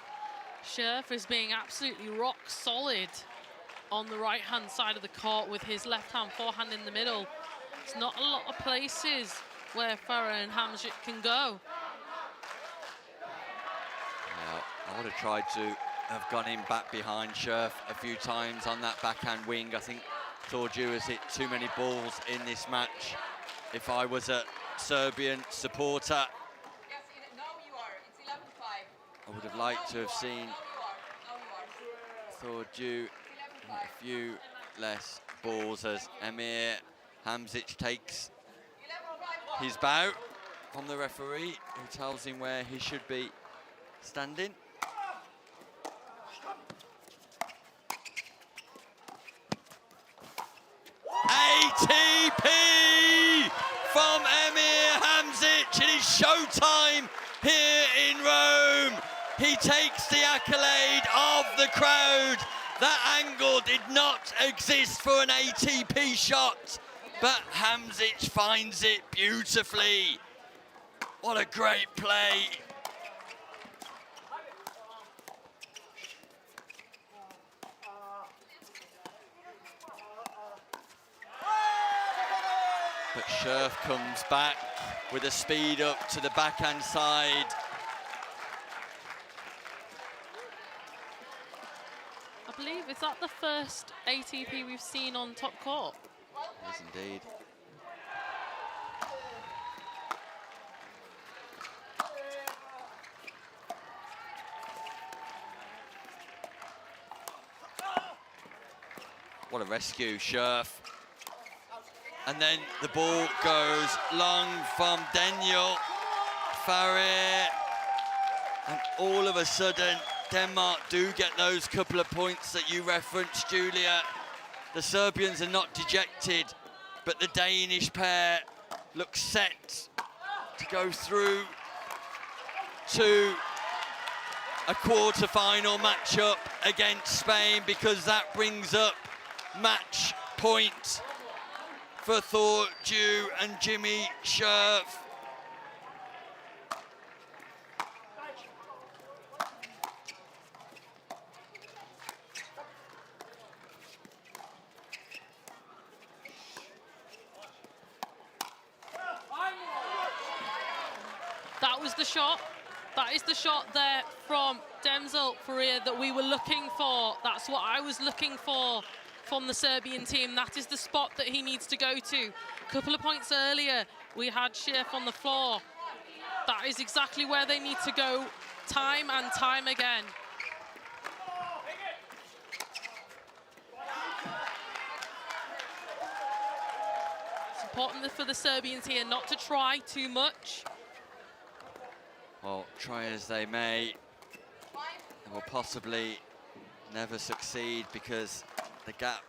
Scherf is being absolutely rock solid on the right-hand side of the court with his left-hand forehand in the middle. It's not a lot of places where Farah and Hamzic can go. I would have tried to have gone in back behind Scherf a few times on that backhand wing. I think Thordew has hit too many balls in this match. If I was a Serbian supporter, I would have liked to have seen Thordew hit a few less balls as Emir Hamzic takes his bow from the referee, who tells him where he should be standing. ATP from Emir Hamzic. It is showtime here in Rome. He takes the accolade of the crowd. That angle did not exist for an ATP shot, but Hamzic finds it beautifully. What a great play. But Scherf comes back with a speed up to the backhand side. I believe, is that the first ATP we've seen on top court? Yes, indeed. What a rescue, Scherf. And then the ball goes long from Daniel Faria. And all of a sudden, Denmark do get those couple of points that you referenced, Julia. The Serbians are not dejected, but the Danish pair look set to go through to a quarter-final matchup against Spain, because that brings up match point for Thordew and Jimmy Scherf. That was the shot. That is the shot there from Demzel Faria that we were looking for. That's what I was looking for from the Serbian team. That is the spot that he needs to go to. A couple of points earlier, we had Shirf on the floor. That is exactly where they need to go time and time again. It's important for the Serbians here not to try too much. Well, try as they may, they will possibly never succeed because the gap,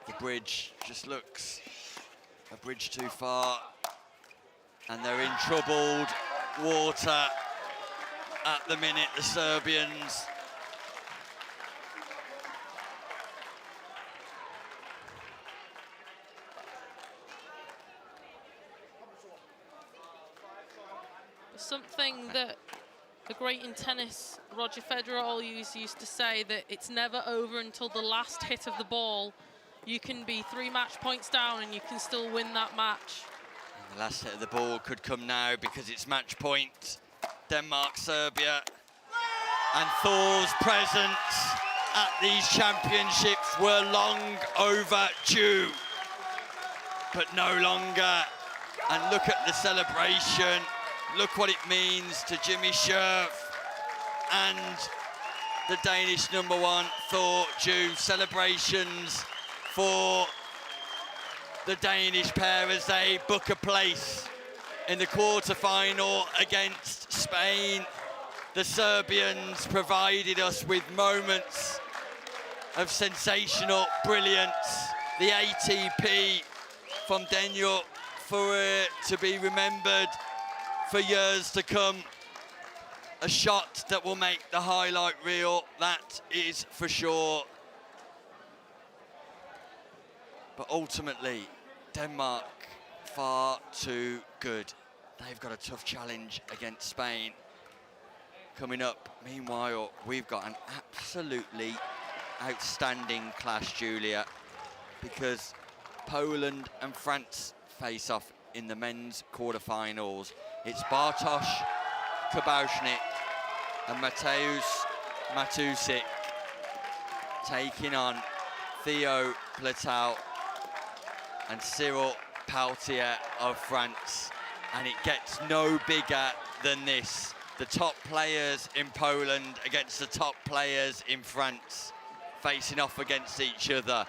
the bridge just looks a bridge too far, and they're in troubled water at the minute, the Serbians. Something that the great in tennis, Roger Federer, always used to say, that it's never over until the last hit of the ball. You can be 3 match points down and you can still win that match. And the last hit of the ball could come now because it's match point. Denmark, Serbia, and Thor's presence at these championships were long overdue, but no longer. And look at the celebration. Look what it means to Jimmy Scherf and the Danish #1, Thor Ju. Celebrations for the Danish pair as they book a place in the quarterfinal against Spain. The Serbians provided us with moments of sensational brilliance. The ATP from Daniel Faria to be remembered for years to come. A shot that will make the highlight reel, that is for sure. But ultimately, Denmark, far too good. They've got a tough challenge against Spain coming up. Meanwhile, we've got an absolutely outstanding clash, Julia, because Poland and France face off in the men's quarterfinals. It's Bartosz Kubausznik and Mateusz Matusik taking on Theo Platel and Cyril Pautier of France. And it gets no bigger than this. The top players in Poland against the top players in France, facing off against each other.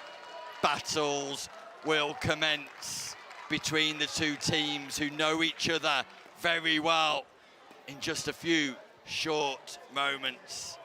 Battles will commence between the two teams who know each other very well in just a few short moments.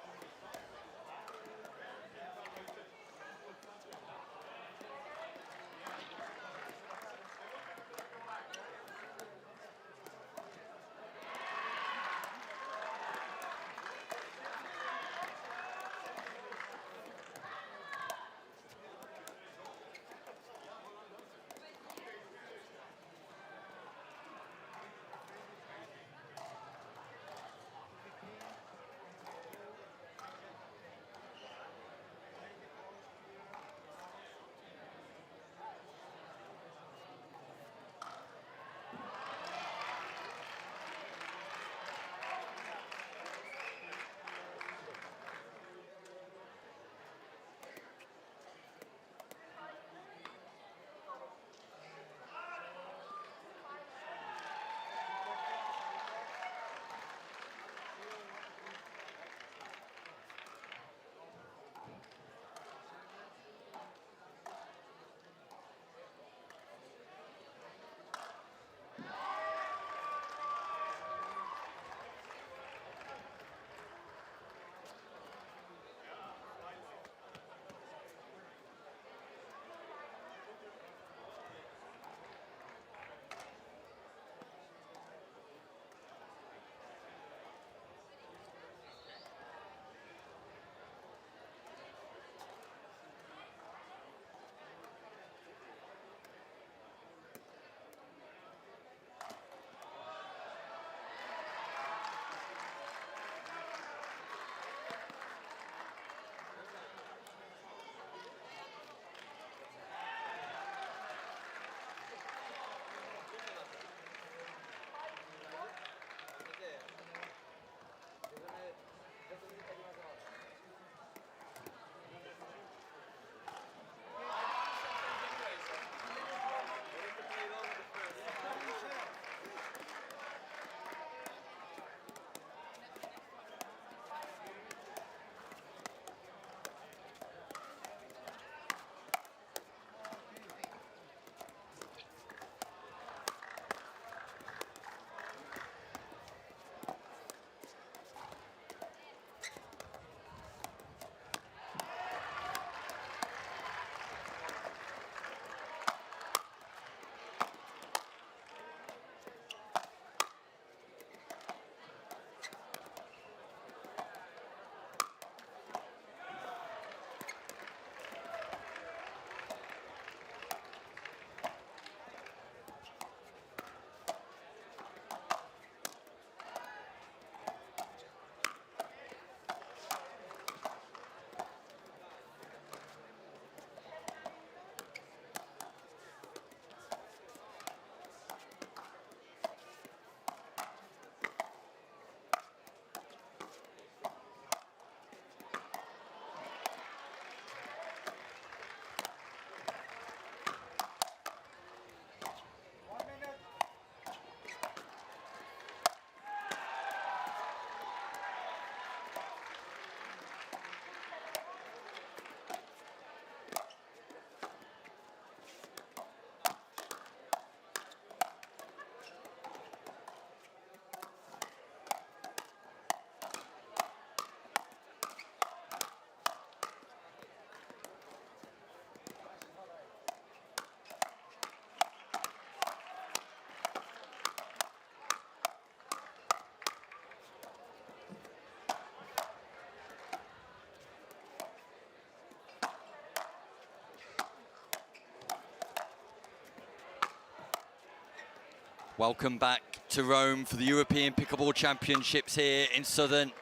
Welcome back to Rome for the European Pickleball Championships here in Southern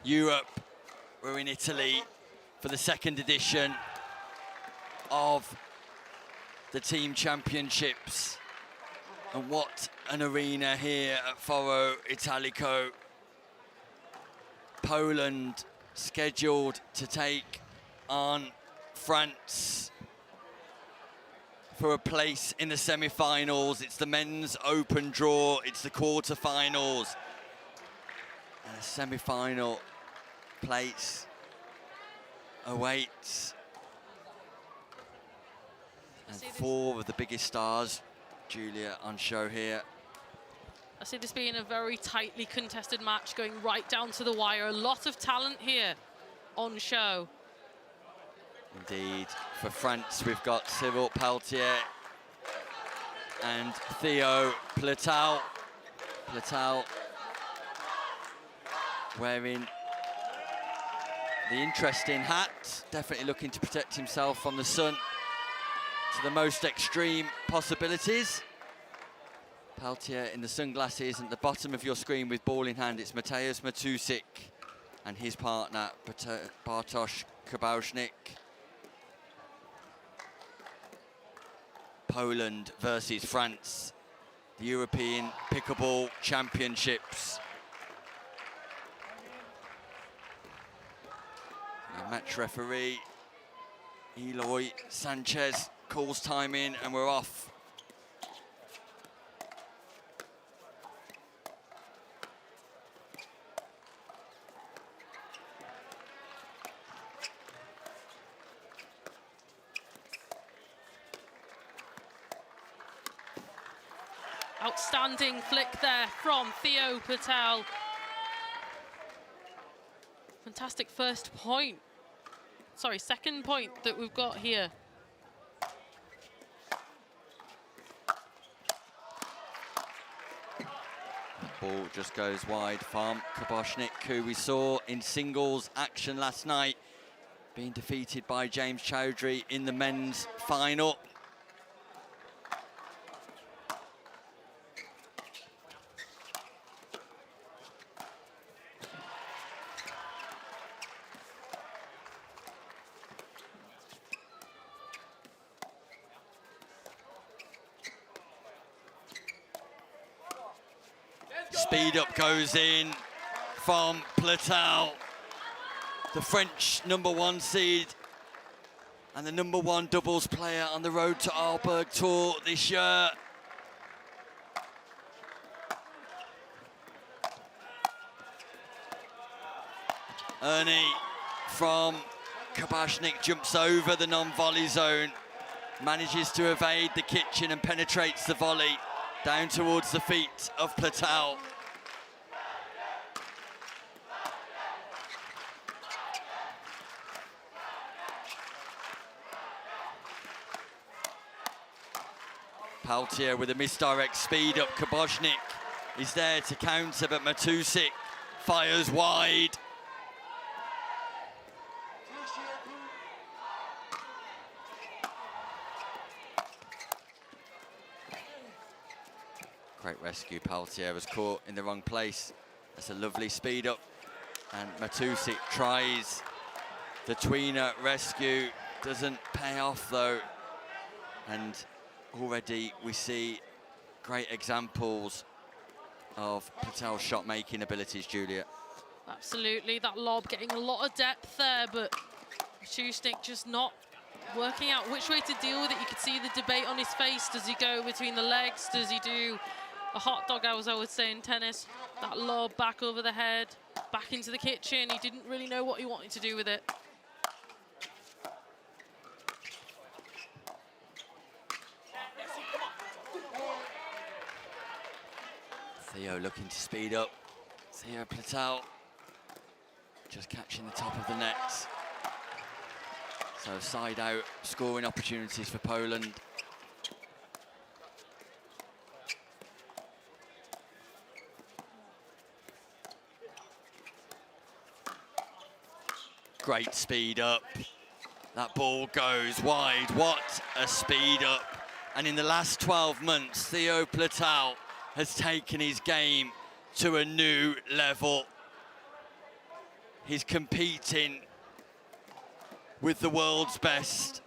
Europe. We're in Italy for the second edition of the Team Championships. And what an arena here at Foro Italico. Poland scheduled to take on France for a place in the semi-finals. It's the men's open draw, it's the quarter-finals. And a semi-final place awaits. And four of the biggest stars, Julia, on show here. I see this being a very tightly contested match, going right down to the wire. A lot of talent here on show. Indeed. For France, we've got Cyril Peltier and Theo Platel. Platel wearing the interesting hat, definitely looking to protect himself from the sun to the most extreme possibilities. Peltier in the sunglasses, and at the bottom of your screen with ball in hand, it's Mateusz Matusik and his partner, Bartosz Kabałnik. Poland versus France, the European Pickleball Championships. The match referee, Eloy Sanchez, calls time in and we're off. Outstanding flick there from Theo Patel. Fantastic first point. Sorry, second point that we've got here. Ball just goes wide from Kabałnik, who we saw in singles action last night, being defeated by James Chowdhury in the men's final. Speed up goes in from Platel, the French #1 seed and the #1 doubles player on the road to Arlberg Tour this year. Ernie from Kabałnik jumps over the non-volley zone, manages to evade the kitchen and penetrates the volley down towards the feet of Platel. Peltier with a misdirect speed up. Kabałnik is there to counter, but Matusik fires wide. Great rescue. Peltier was caught in the wrong place. That's a lovely speed up. And Matusik tries the tweener rescue. Doesn't pay off though. And already we see great examples of Patel's shot-making abilities, Julia. Absolutely, that lob getting a lot of depth there, but Matusik just not working out which way to deal with it. You could see the debate on his face. Does he go between the legs? Does he do a hot dog, as I would say in tennis? That lob back over the head, back into the kitchen. He didn't really know what he wanted to do with it. Theo looking to speed up. Theo Platel just catching the top of the net. So side out scoring opportunities for Poland. Great speed up. That ball goes wide. What a speed up. And in the last 12 months, Theo Platel has taken his game to a new level. He's competing with the world's best,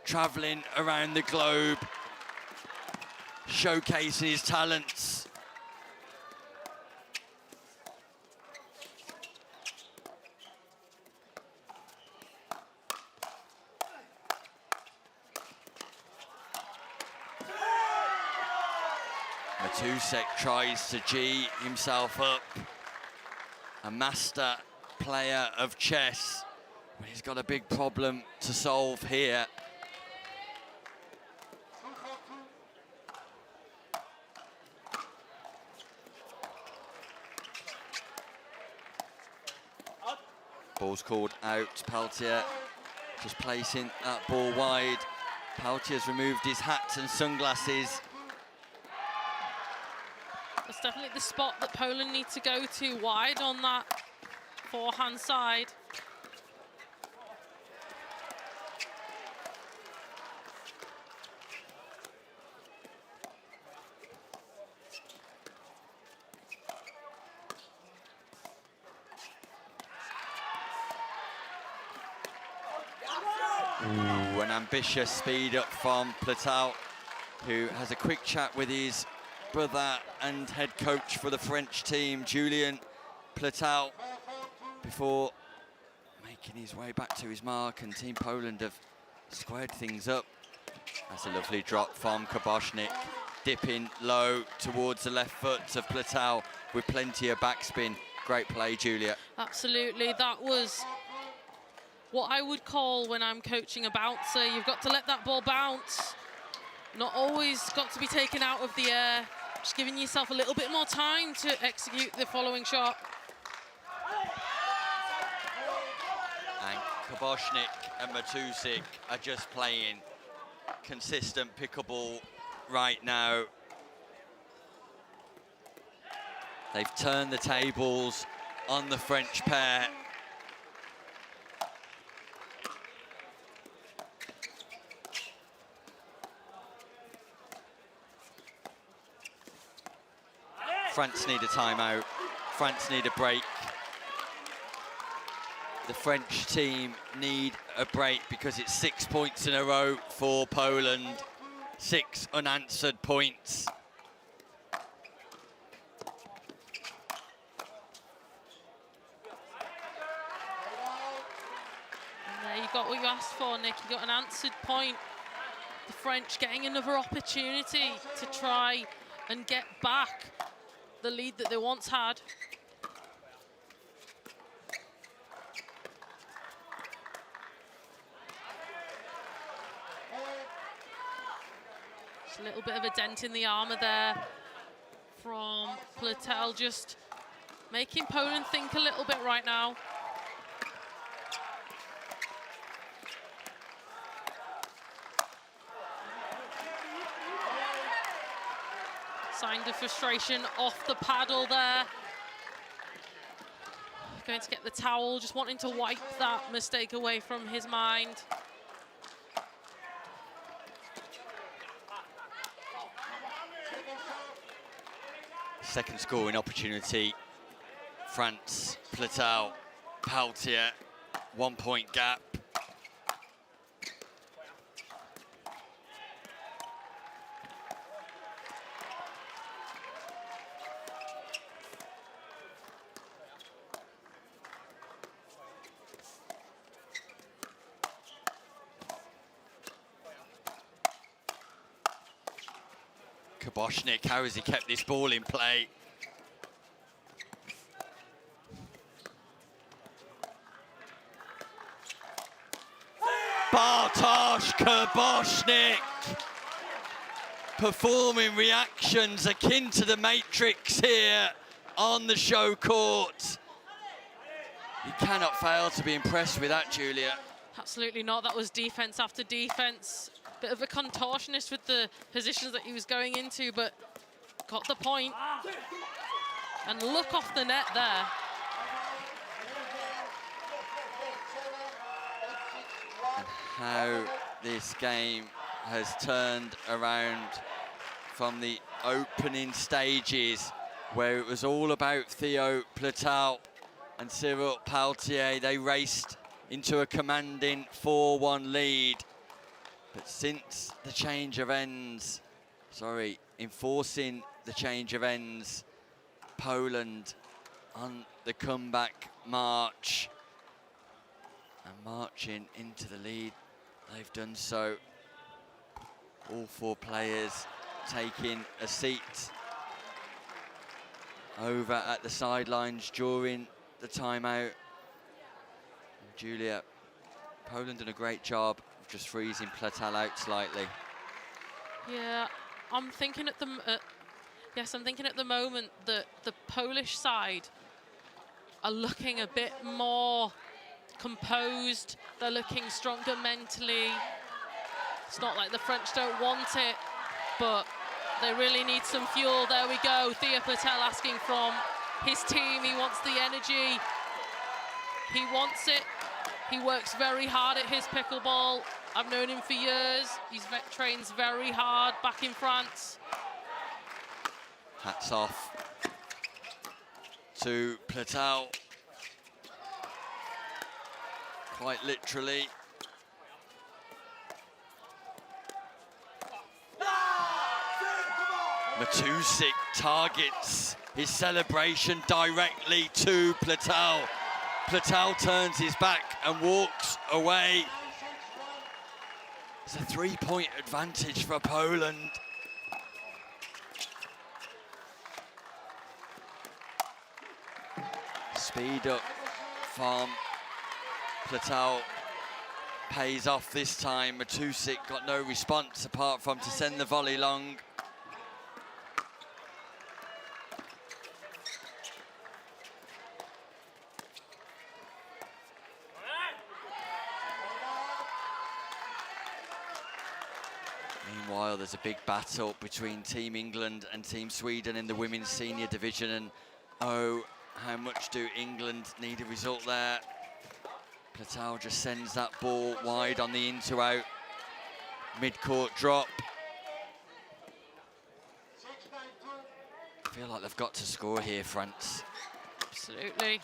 traveling around the globe, showcasing his talents. Matusek tries to G himself up. A master player of chess, but he's got a big problem to solve here. Ball's called out. Peltier just placing that ball wide. Peltier's removed his hat and sunglasses. That's definitely the spot that Poland need to go to, wide on that forehand side. Ooh, an ambitious speed up from Platel, who has a quick chat with his brother and head coach for the French team, Julien Platel, before making his way back to his mark, and Team Poland have squared things up. That's a lovely drop from Kaboshnik, dipping low towards the left foot of Platel with plenty of backspin. Great play, Julia. Absolutely, that was what I would call, when I'm coaching a bouncer, you've got to let that ball bounce. Not always got to be taken out of the air. Just giving yourself a little bit more time to execute the following shot. And Kaboshnik and Matusik are just playing consistent pickleball right now. They've turned the tables on the French pair. France need a timeout. France need a break. The French team need a break because it's 6 points in a row for Poland. 6 unanswered points. And there you got what you asked for, Nick. You got an answered point. The French getting another opportunity to try and get back the lead that they once had. Just a little bit of a dent in the armour there from Platel, just making Poland think a little bit right now. Sign of frustration off the paddle there. Going to get the towel, just wanting to wipe that mistake away from his mind. Second scoring opportunity. France, Platel, Peltier, 1 point gap. Kaboshnik, how has he kept this ball in play? Bartosz Kaboshnik performing reactions akin to the Matrix here on the show court. You cannot fail to be impressed with that, Julia. Absolutely not. That was defense after defense. Bit of a contortionist with the positions that he was going into, but got the point. And look off the net there. And how this game has turned around from the opening stages where it was all about Theo Platel and Cyril Paltier. They raced into a commanding 4-1 lead. But since the change of ends, enforcing the change of ends, Poland on the comeback march and marching into the lead. They've done so. All 4 players taking a seat over at the sidelines during the timeout. And Julia, Poland done a great job of just freezing Platel out slightly. Yeah, I'm thinking at the moment that the Polish side are looking a bit more composed. They're looking stronger mentally. It's not like the French don't want it, but they really need some fuel. There we go. Theo Platel asking from his team. He wants the energy. He wants it. He works very hard at his pickleball. I've known him for years. He trains very hard back in France. Hats off to Platel. Quite literally. Matusik targets his celebration directly to Platel. Platel turns his back and walks away. It's a 3-point advantage for Poland. Speed up from Platel pays off this time. Matusik got no response apart from to send the volley long. Meanwhile, there's a big battle between Team England and Team Sweden in the women's senior division, and oh, how much do England need a result there? Platel just sends that ball wide on the in-to-out mid-court drop. I feel like they've got to score here, France. Absolutely.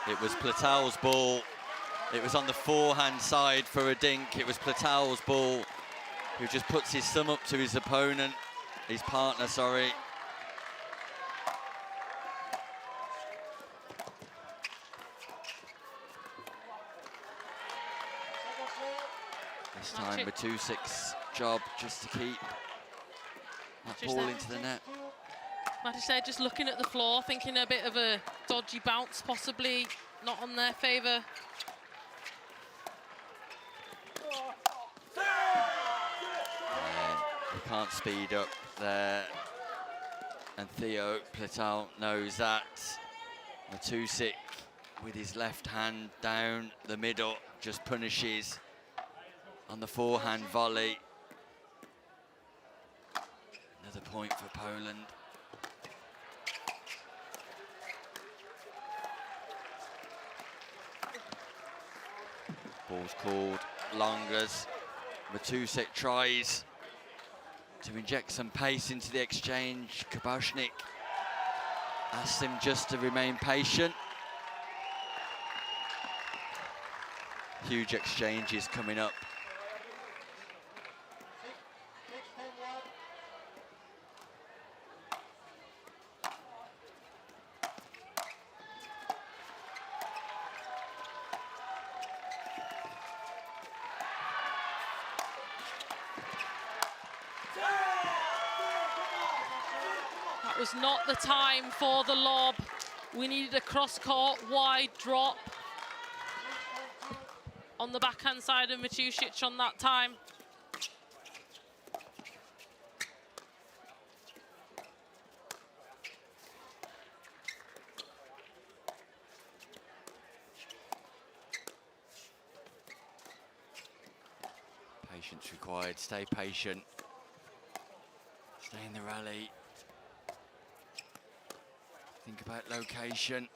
It was Platel's ball. It was on the forehand side for a dink. It was Platel's ball, who just puts his thumb up to his opponent, his partner, sorry. This time, Matusik's job just to keep that ball into the net. Matej just looking at the floor, thinking a bit of a dodgy bounce, possibly not on their favour. They can't speed up there, and Theo Platel knows that. Matusik, with his left hand down the middle, just punishes on the forehand volley. Another point for Poland. Ball's called long as Matusik tries to inject some pace into the exchange. Kabashnik asks him just to remain patient. Huge exchanges coming up. That was not the time for the lob. We needed a cross-court wide drop on the backhand side of Matusic on that time. Patience required, stay patient. the rally. Think about location.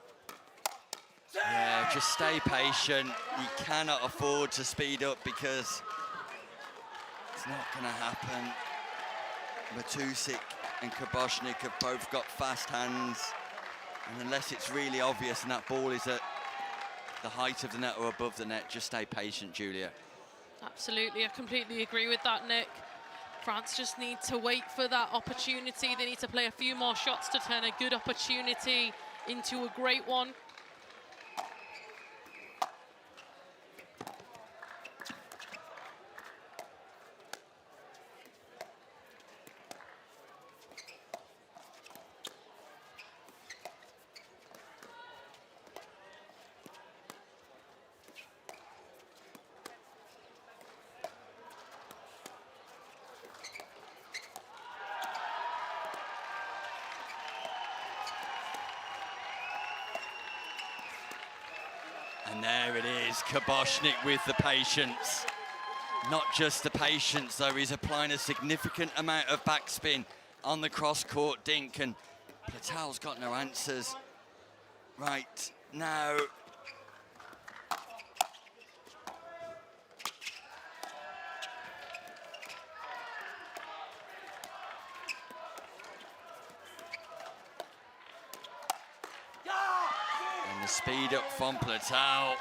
Yeah, just stay patient. You cannot afford to speed up because it's not going to happen. Matusik and Koboshnik have both got fast hands. And unless it's really obvious and that ball is at the height of the net or above the net, just stay patient, Julia. Absolutely, I completely agree with that, Nick. France just need to wait for that opportunity. They need to play a few more shots to turn a good opportunity into a great one. And there it is, Koboshnik with the patience. Not just the patience, though, he's applying a significant amount of backspin on the cross-court dink, and Platel's got no answers right now. And the speed up from Platel.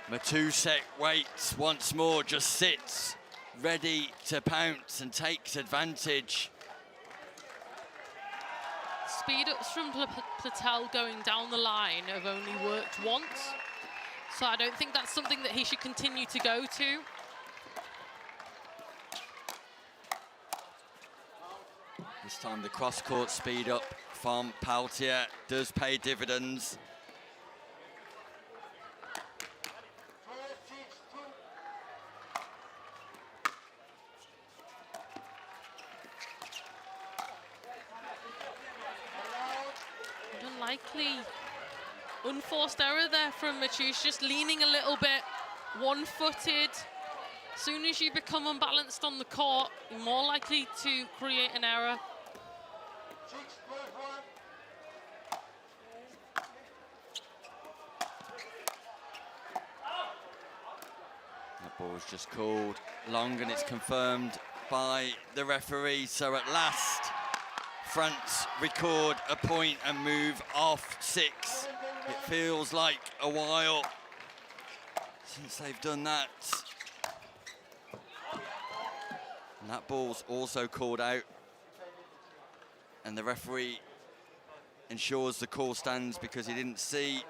Matusek waits once more, just sits, ready to pounce and takes advantage. Speed ups from Platel going down the line have only worked once, so I don't think that's something that he should continue to go to. This time the cross-court speed up from Paltier does pay dividends. Unlikely unforced error there from Matus, just leaning a little bit, one-footed. As soon as you become unbalanced on the court, you're more likely to create an error. That ball was just called long, and it's confirmed by the referee. So at last, France record a point and move off 6. It feels like a while since they've done that. And that ball's also called out. And the referee ensures the call stands because he didn't see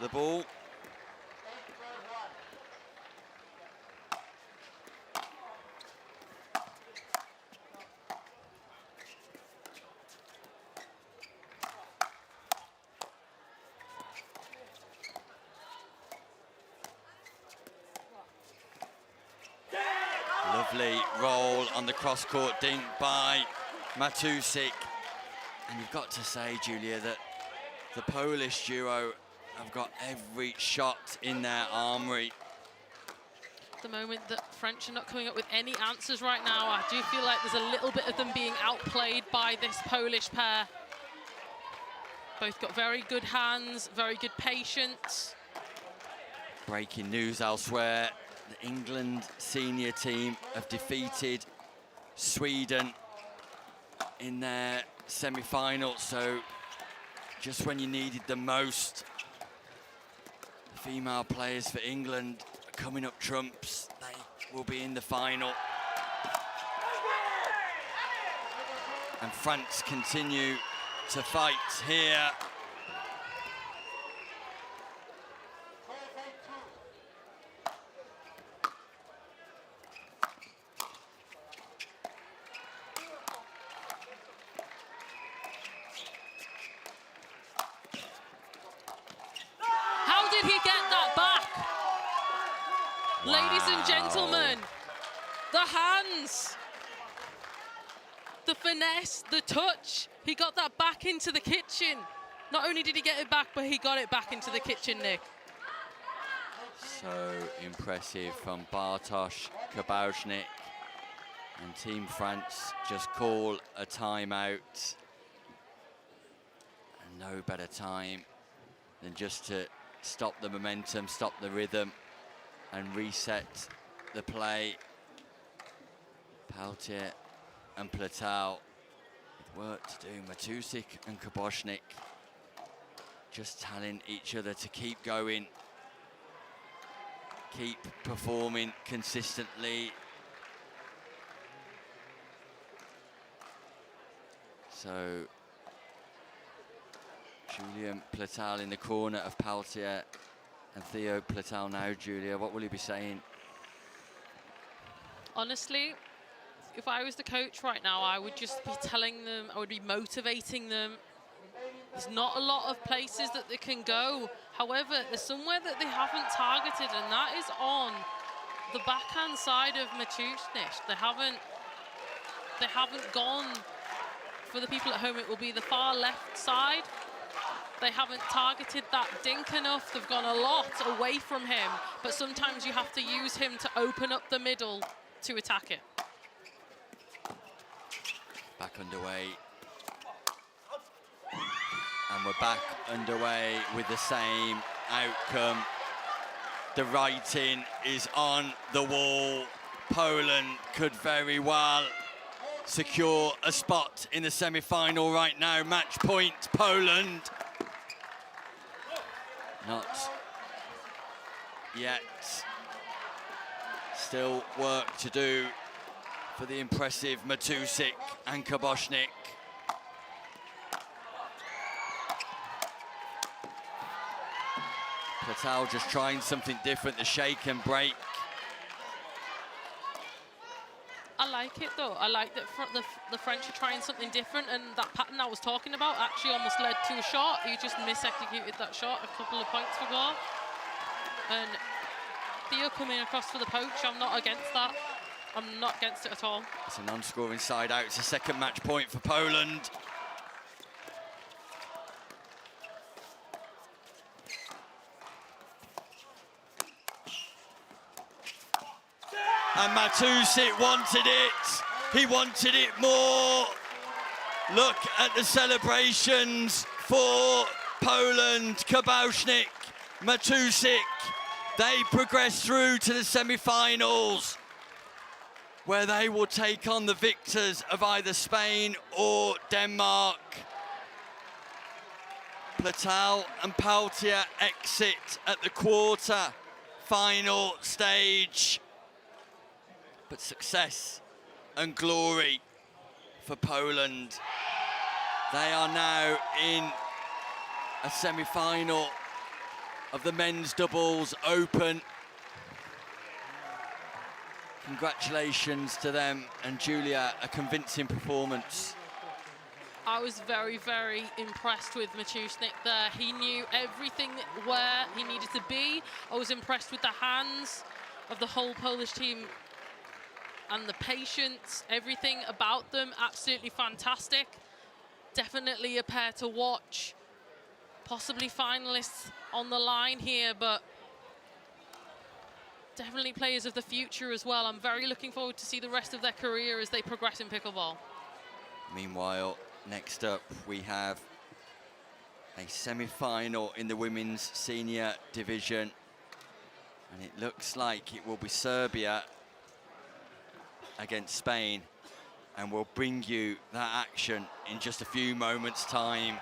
the ball. Lovely roll on the cross-court dink by Matusik. And you've got to say, Julia, that the Polish duo have got every shot in their armoury. At the moment that French are not coming up with any answers right now, I do feel like there's a little bit of them being outplayed by this Polish pair. Both got very good hands, very good patience. Breaking news elsewhere. The England senior team have defeated Sweden in their semi-final, so just when you needed them most, the female players for England are coming up trumps. They will be in the final. And France continue to fight here. Ladies and gentlemen, the hands, the finesse, the touch. He got that back into the kitchen. Not only did he get it back, but he got it back into the kitchen, Nick. So impressive from Bartosz Koboshnik. And Team France just call a timeout. And no better time than just to stop the momentum, stop the rhythm, and reset the play. Peltier and Platal with work to do. Matusik and Kaboshnik just telling each other to keep going, keep performing consistently. So Julian Platal in the corner of Peltier and Theo Platal now. Julia, what will you be saying? Honestly, if I was the coach right now, I would just be telling them, I would be motivating them. There's not a lot of places that they can go. However, there's somewhere that they haven't targeted, and that is on the backhand side of Matusnik. They haven't gone, for the people at home, it will be the far left side. They haven't targeted that dink enough. They've gone a lot away from him, but sometimes you have to use him to open up the middle to attack it. Back underway. And we're back underway with the same outcome. The writing is on the wall. Poland could very well secure a spot in the semi-final right now. Match point, Poland. Not yet. Still work to do for the impressive Matusik and Kaboshnik. Platal just trying something different, the shake and break. I like it though. I like that the French are trying something different, and that pattern I was talking about actually almost led to a shot. He just mis-executed that shot, a couple of points for goal. And Theo coming across for the poach, I'm not against that. I'm not against it at all. It's a non-scoring side out. It's a second match point for Poland. And Matusik wanted it. He wanted it more. Look at the celebrations for Poland. Kaboshnik, Matusik. They progress through to the semi-finals, where they will take on the victors of either Spain or Denmark. Platal and Peltier exit at the quarter-final stage. But success and glory for Poland. They are now in a semi-final of the men's doubles open. Congratulations to them, and Julia, a convincing performance. I was very, very impressed with Matusnik there. He knew everything where he needed to be. I was impressed with the hands of the whole Polish team and the patience, everything about them, absolutely fantastic. Definitely a pair to watch. Possibly finalists on the line here, but definitely players of the future as well. I'm very looking forward to see the rest of their career as they progress in pickleball. Meanwhile, next up we have a semi-final in the women's senior division, and it looks like it will be Serbia against Spain, and we'll bring you that action in just a few moments' time.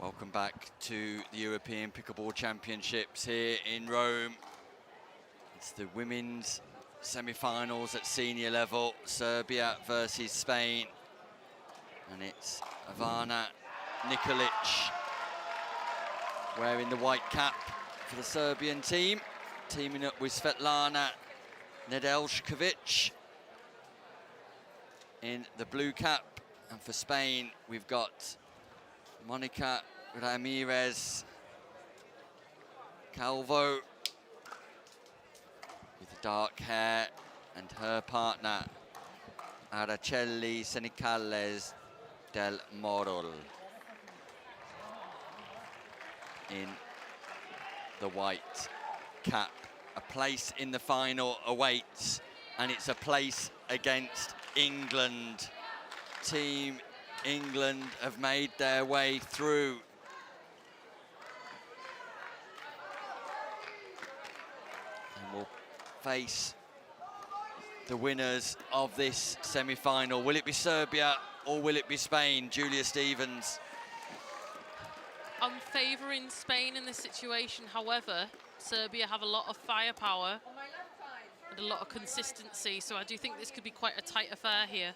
Welcome back to the European Pickleball Championships here in Rome. It's the women's semi-finals at senior level, Serbia versus Spain. And it's Ivana Nikolic wearing the white cap for the Serbian team, teaming up with Svetlana Nedeljkovic in the blue cap. And for Spain, we've got Monica Ramirez Calvo with dark hair, and her partner Araceli Senicales del Moral in the white cap. A place in the final awaits, and it's a place against England. Team England have made their way through. And will face the winners of this semi-final. Will it be Serbia or will it be Spain? Julia Stevens. I'm favouring Spain in this situation. However, Serbia have a lot of firepower and a lot of consistency, so I do think this could be quite a tight affair here.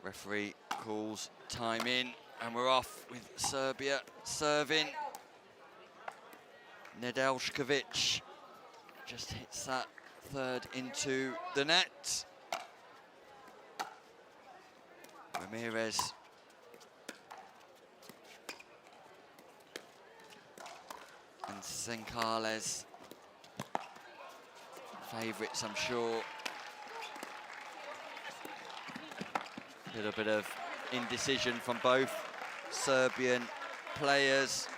Referee calls time in, and we're off with Serbia serving. Nedeljkovic just hits that third into the net. Ramirez and Sencales, favourites, I'm sure. Little bit of indecision from both Serbian players.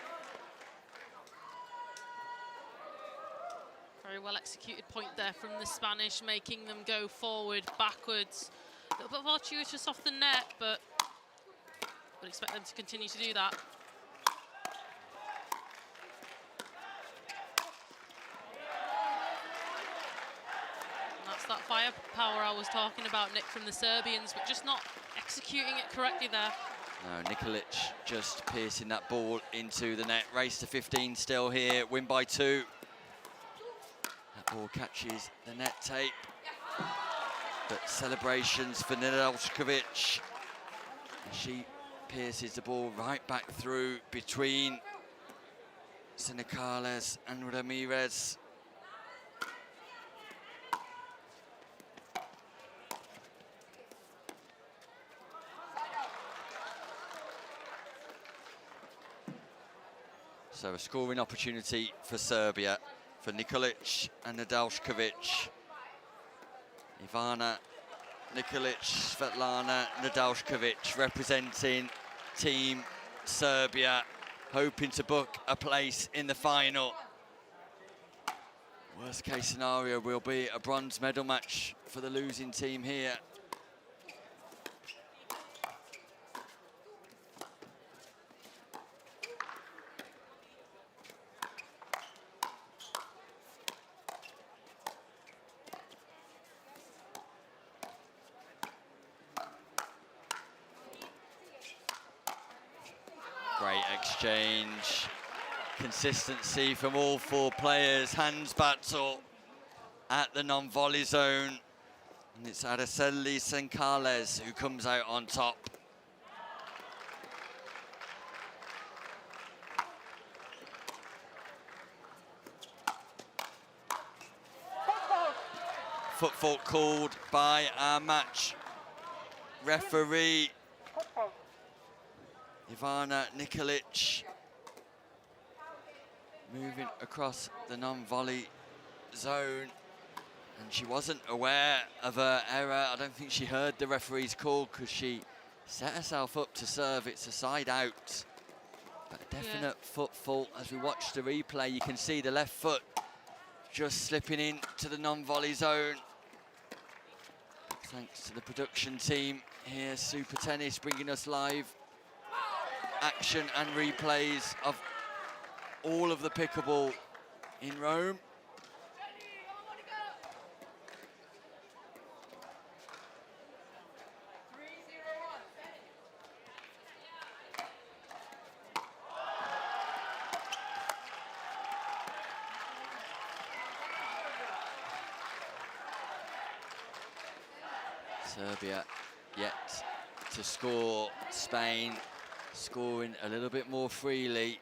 Very well executed point there from the Spanish, making them go forward, backwards. A little bit fortuitous off the net, but would expect them to continue to do that. And that's that firepower I was talking about, Nick, from the Serbians, but just not executing it correctly there. No, Nikolic just piercing that ball into the net. Race to 15 still here, win by 2. That ball catches the net tape. But celebrations for Nedeljkovic. She pierces the ball right back through between Senicales and Ramirez. So a scoring opportunity for Serbia, for Nikolic and Nedeljkovic. Ivana Nikolic, Svetlana Nedeljkovic representing Team Serbia, hoping to book a place in the final. Worst case scenario will be a bronze medal match for the losing team here. Great exchange, consistency from all 4 players. Hands battle at the non-volley zone, and it's Araceli Sencales who comes out on top. Foot fault called by our match referee. Ivana Nikolic moving across the non-volley zone, and she wasn't aware of her error. I don't think she heard the referee's call because she set herself up to serve. It's a side out, but a definite foot fault. As we watch the replay, you can see the left foot just slipping into the non-volley zone. Thanks to the production team here, Super Tennis, bringing us live action and replays of all of the pickleball in Rome. Serbia yet to score. Spain scoring a little bit more freely.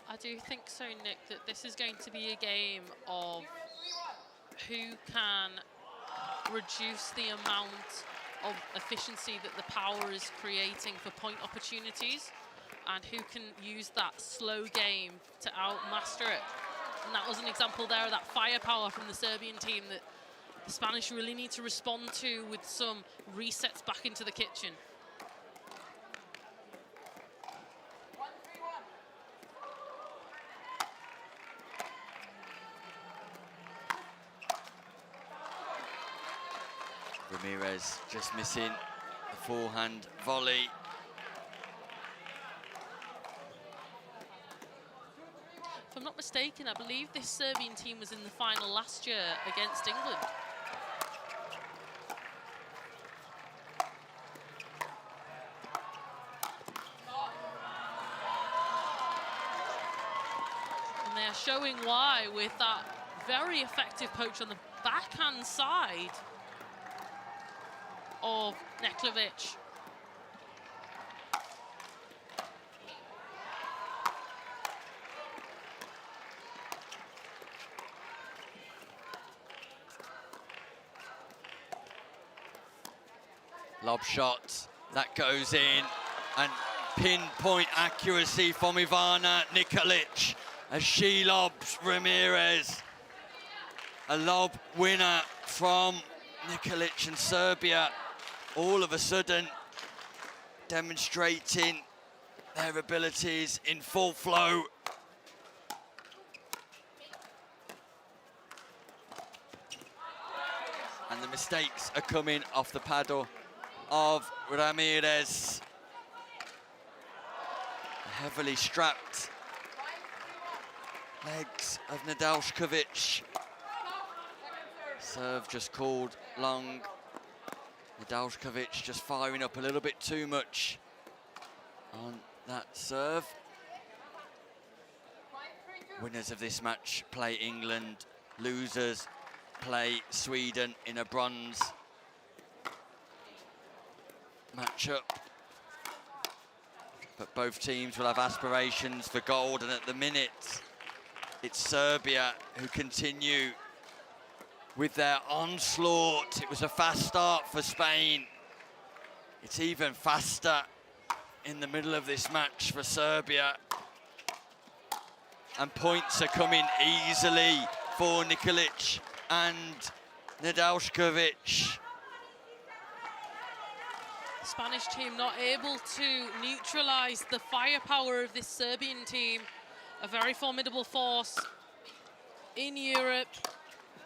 I do think so, Nick, that this is going to be a game of who can reduce the amount of efficiency that the power is creating for point opportunities, and who can use that slow game to outmaster it. And that was an example there of that firepower from the Serbian team that the Spanish really need to respond to with some resets back into the kitchen. Ramirez just missing the forehand volley. If I'm not mistaken, I believe this Serbian team was in the final last year against England. And they are showing why with that very effective poach on the backhand side of Neklovic. Lob shot, that goes in, and pinpoint accuracy from Ivana Nikolic as she lobs Ramirez. A lob winner from Nikolic, and Serbia all of a sudden demonstrating their abilities in full flow. And the mistakes are coming off the paddle of Ramirez. Heavily strapped legs of Nedeljkovic. Serve just called long. Nedeljkovic just firing up a little bit too much on that serve. Winners of this match play England. Losers play Sweden in a bronze matchup. But both teams will have aspirations for gold, and at the minute, it's Serbia who continue with their onslaught. It was a fast start for Spain. It's even faster in the middle of this match for Serbia. And points are coming easily for Nikolic and Nedeljkovic. The Spanish team not able to neutralise the firepower of this Serbian team. A very formidable force in Europe.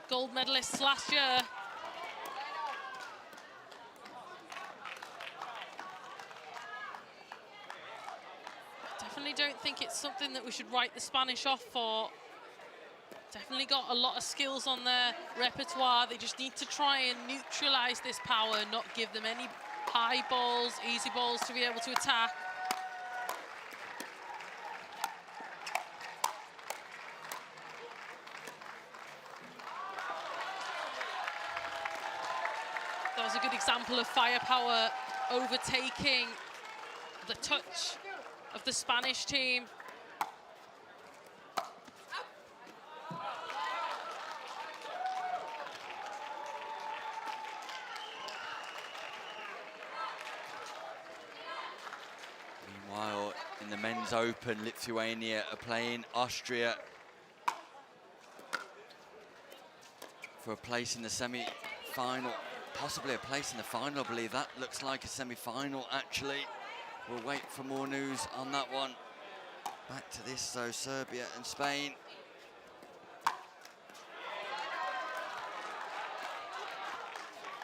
Gold medalists last year. Definitely don't think it's something that we should write the Spanish off for. Definitely got a lot of skills on their repertoire. They just need to try and neutralise this power, not give them any high balls, easy balls to be able to attack. That was a good example of firepower overtaking the touch of the Spanish team. Meanwhile, in the men's open, Lithuania are playing Austria for a place in the semi-final. Possibly a place in the final, I believe. That looks like a semi-final, actually. We'll wait for more news on that one. Back to this, though, Serbia and Spain.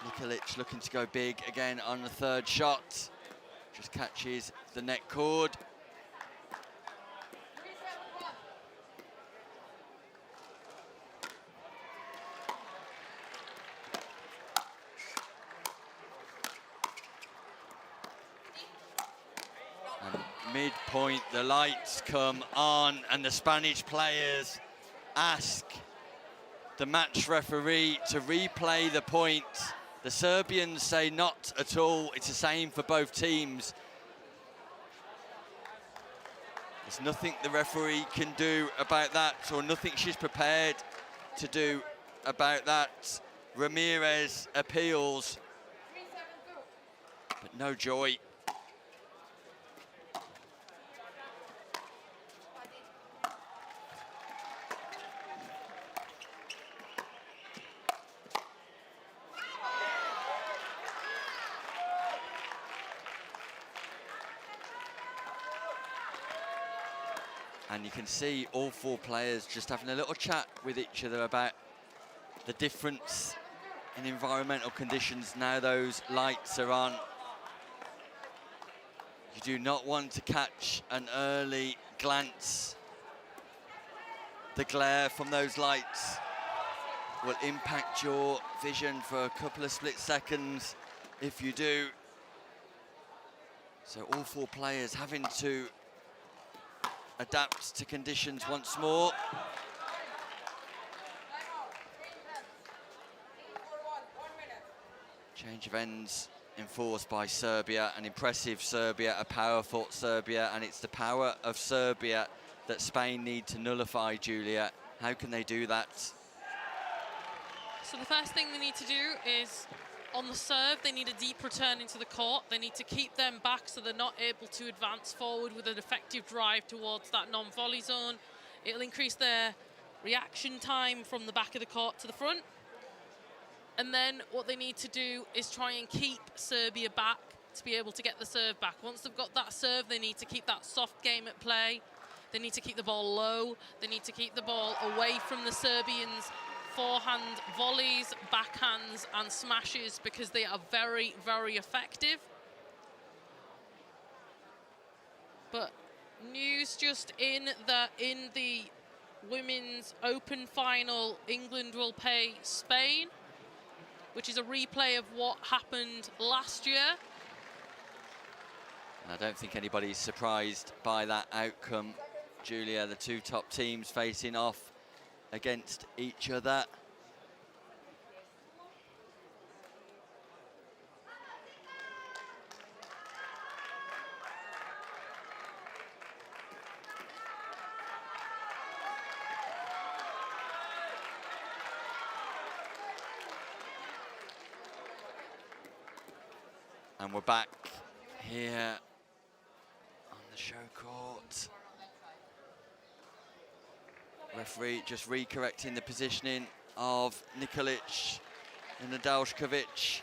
Nikolic looking to go big again on the third shot. Just catches the net cord. point. The lights come on and the Spanish players ask the match referee to replay the point. The Serbians say not at all. It's the same for both teams. There's nothing the referee can do about that, or nothing she's prepared to do about that. Ramirez appeals, but no joy. And you can see all four players just having a little chat with each other about the difference in environmental conditions now those lights are on. You do not want to catch an early glance. The glare from those lights will impact your vision for a couple of split seconds if you do. So all four players having to adapt to conditions once more. Change of ends enforced by Serbia, an impressive Serbia, a powerful Serbia, and it's the power of Serbia that Spain need to nullify, Julia. How can they do that? So the first thing they need to do is, on the serve, they need a deep return into the court. They need to keep them back so they're not able to advance forward with an effective drive towards that non-volley zone. It'll increase their reaction time from the back of the court to the front. And then what they need to do is try and keep Serbia back to be able to get the serve back. Once they've got that serve, they need to keep that soft game at play. They need to keep the ball low. They need to keep the ball away from the Serbians' forehand volleys, backhands and smashes, because they are very, very effective. But news just in that in the Women's Open final, England will play Spain, which is a replay of what happened last year. I don't think anybody's surprised by that outcome, Julia. The two top teams facing off against each other. And we're back here on the show court. Referee just recorrecting the positioning of Nikolic and Nadalshkovic.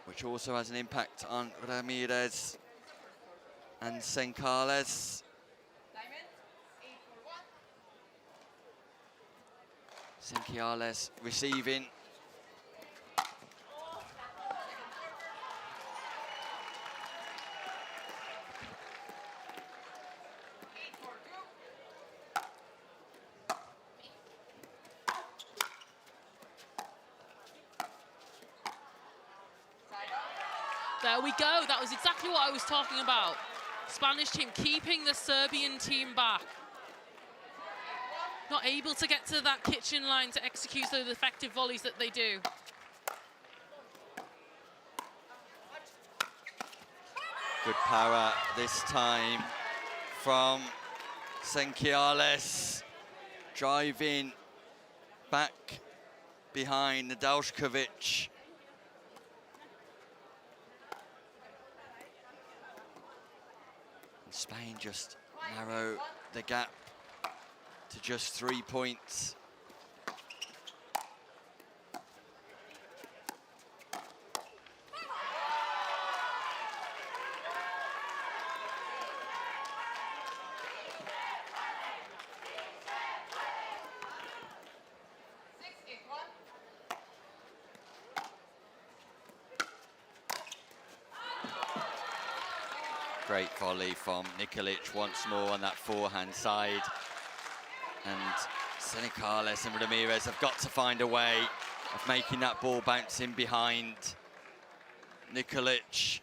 Which also has an impact on Ramirez and Sencales. Sencales receiving. There we go. That was exactly what I was talking about. Spanish team keeping the Serbian team back. Not able to get to that kitchen line to execute those effective volleys that they do. Good power this time from Sencales, driving back behind Nadalshkovic. Spain just narrow the gap to just 3 points. Great volley from Nikolic once more on that forehand side. And Sencales and Ramirez have got to find a way of making that ball bounce in behind. Nikolic.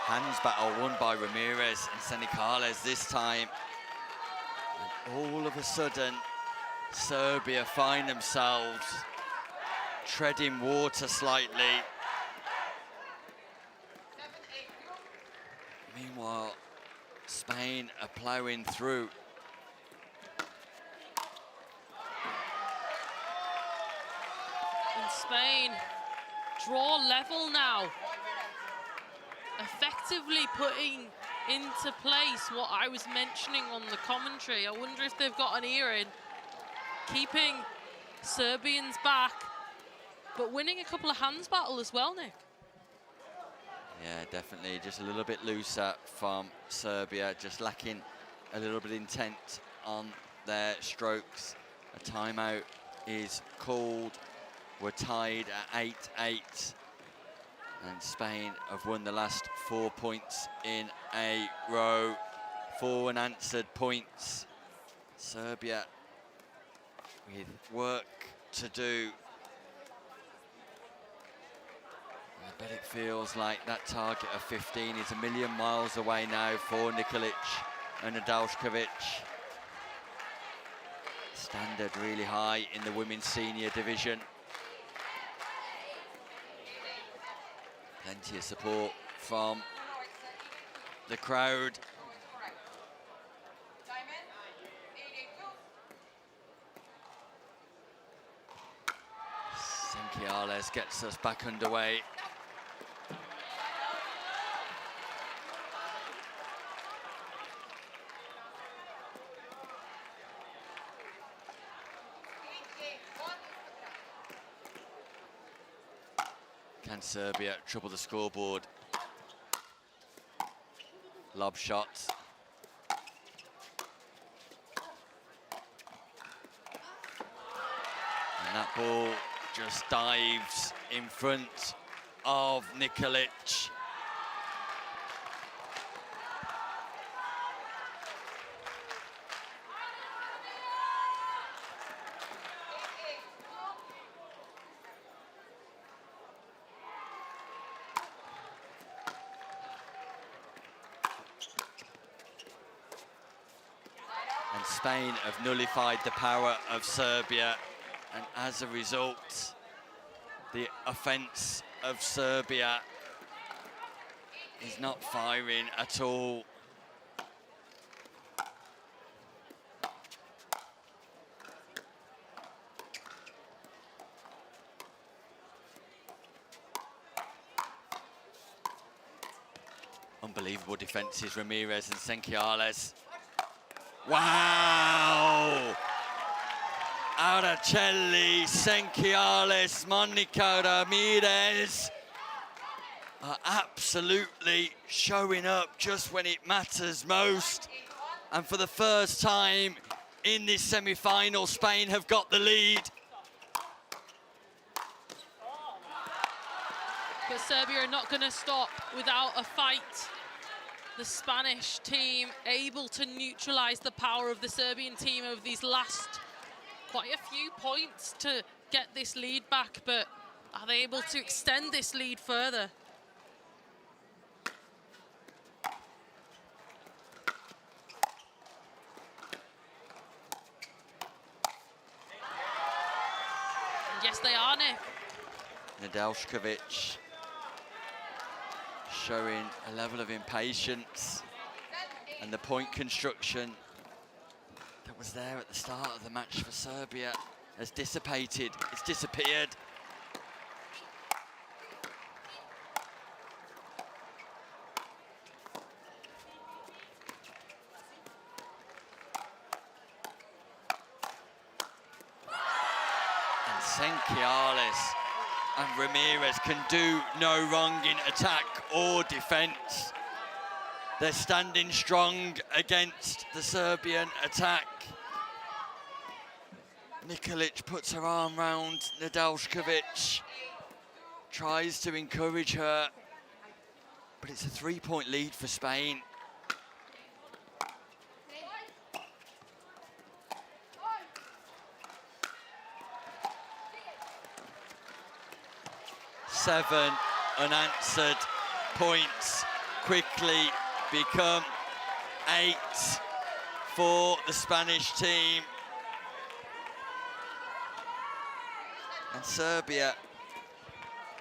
Hands battle won by Ramirez and Senecalis this time. And all of a sudden, Serbia find themselves treading water slightly. Meanwhile, Spain are ploughing through. And Spain draw level now. Effectively putting into place what I was mentioning on the commentary. I wonder if they've got an ear in keeping Serbians back, but winning a couple of hands battle as well, Nick. Yeah, definitely just a little bit looser from Serbia, just lacking a little bit of intent on their strokes. A timeout is called. We're tied at 8-8. And Spain have won the last 4 points in a row. 4 unanswered points. Serbia with work to do. I bet it feels like that target of 15 is a million miles away now for Nikolic and Nadalskovic. Standard really high in the women's senior division. Plenty of support from the crowd. Senkiales gets us back underway. Can Serbia trouble the scoreboard? Lob shots. And that ball just dives in front of Nikolic. And Spain have nullified the power of Serbia, and as a result, the offence of Serbia is not firing at all. Unbelievable defences, Ramirez and Senkiales. Wow! Aracelli, Senkiales, Monica Ramirez are absolutely showing up just when it matters most. And for the first time in this semi-final, Spain have got the lead. But Serbia are not going to stop without a fight. The Spanish team able to neutralise the power of the Serbian team over these last quite a few points to get this lead back, but are they able to extend this lead further? And yes, they are, Nick. Nadalskovic showing a level of impatience, and the point construction that was there at the start of the match for Serbia has dissipated. It's disappeared. And Senkiales and Ramirez can do no wrong in attack or defence. They're standing strong against the Serbian attack. Nikolic puts her arm round Nadalskovic, tries to encourage her, but it's a 3-point lead for Spain. 7 unanswered points quickly become 8 for the Spanish team. And Serbia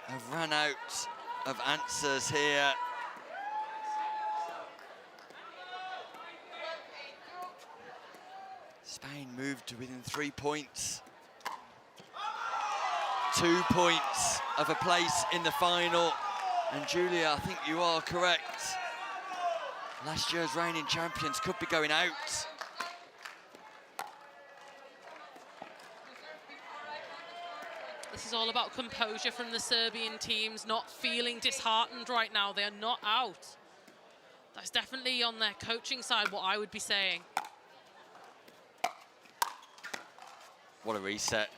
have run out of answers here. Spain moved to within 3 points. 2 points of a place in the final. And Julia, I think you are correct. Last year's reigning champions could be going out. This is all about composure from the Serbian teams, not feeling disheartened right now. They are not out. That's definitely on their coaching side what I would be saying. What a reset.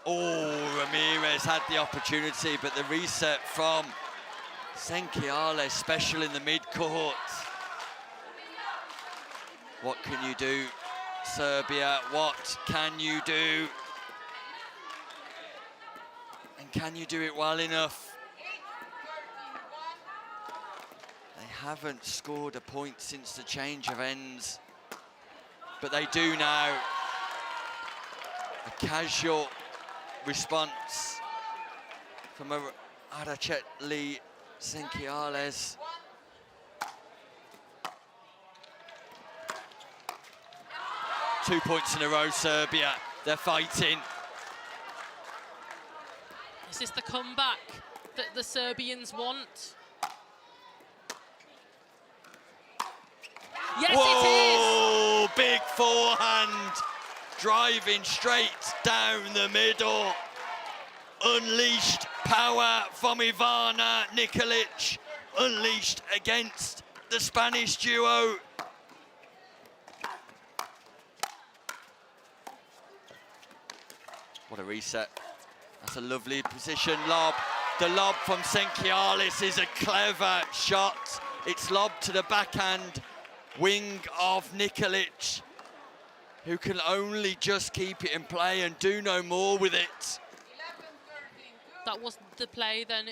Oh, Ramirez had the opportunity, but the reset from Senkiale, special in the mid-court. What can you do, Serbia? What can you do? And can you do it well enough? They haven't scored a point since the change of ends, but they do now. A casual response from Araceli Senkiales. Two points in a row, Serbia. They're fighting. Is this the comeback that the Serbians want? Yes, Whoa, it is! big forehand, driving straight down the middle. Unleashed power from Ivana Nikolic, unleashed against the Spanish duo. What a reset. That's a lovely position lob. The lob from Senkialis is a clever shot. It's lobbed to the backhand wing of Nikolic, who can only just keep it in play and do no more with it. That was the play then.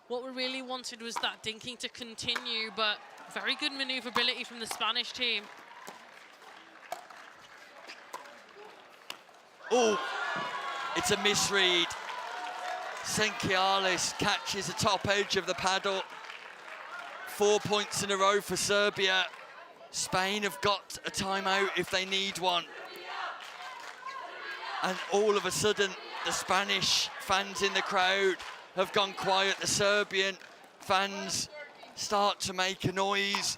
What we really wanted was that dinking to continue, but very good maneuverability from the Spanish team. Oh, it's a misread. Senkialis catches the top edge of the paddle. 4 points in a row for Serbia. Spain have got a timeout if they need one. And all of a sudden, the Spanish fans in the crowd have gone quiet. The Serbian fans start to make a noise.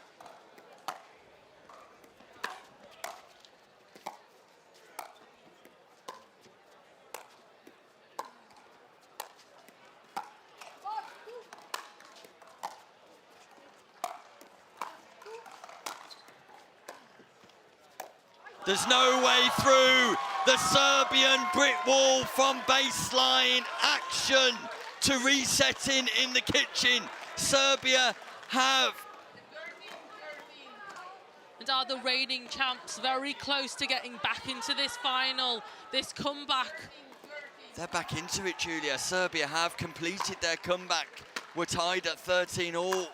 There's no way through the Serbian brick wall from baseline action to resetting in the kitchen. Serbia have. And are the reigning champs very close to getting back into this final, this comeback? They're back into it, Julia. Serbia have completed their comeback. We're tied at 13-all.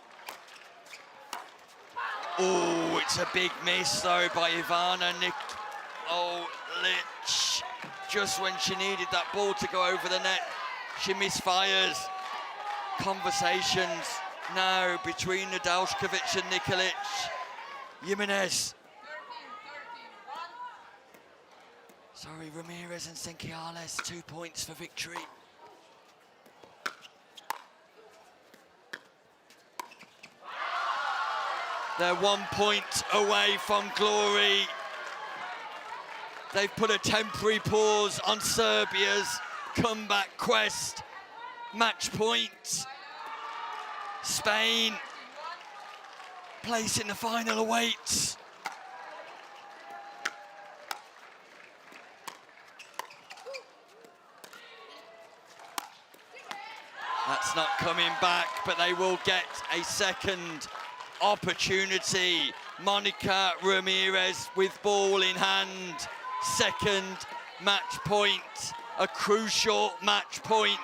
Oh, it's a big miss, though, by Ivana Nikolic. Just when she needed that ball to go over the net, she misfires. Conversations now between Nadalshkovic and Nikolic. Jimenez. Sorry, Ramirez and Senkiales, 2 points for victory. They're 1 point away from glory. They've put a temporary pause on Serbia's comeback quest. Match point. Spain, place in the final awaits. That's not coming back, but they will get a second opportunity. Monica Ramirez with ball in hand. Second match point, a crucial match point.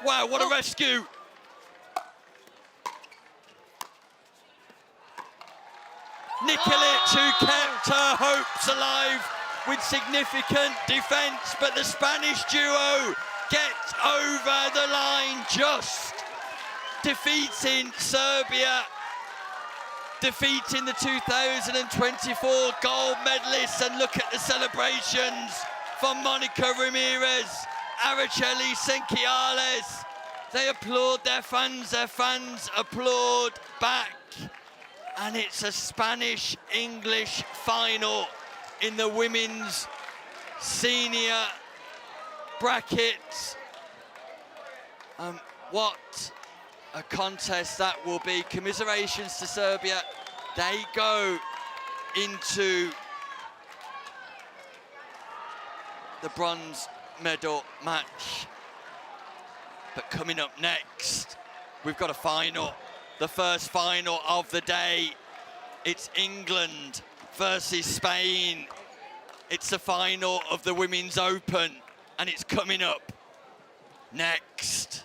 Wow, what a rescue. Nikolic, who kept her hopes alive with significant defence, but the Spanish duo gets over the line just, defeating Serbia, defeating the 2024 gold medalists. And look at the celebrations from Monica Ramirez, Araceli Senquiales. They applaud their fans applaud back. And it's a Spanish-English final in the women's senior brackets. What a contest that will be. Commiserations to Serbia. They go into the bronze medal match. But coming up next, we've got a final. The first final of the day. It's England versus Spain. It's the final of the Women's Open, and it's coming up next.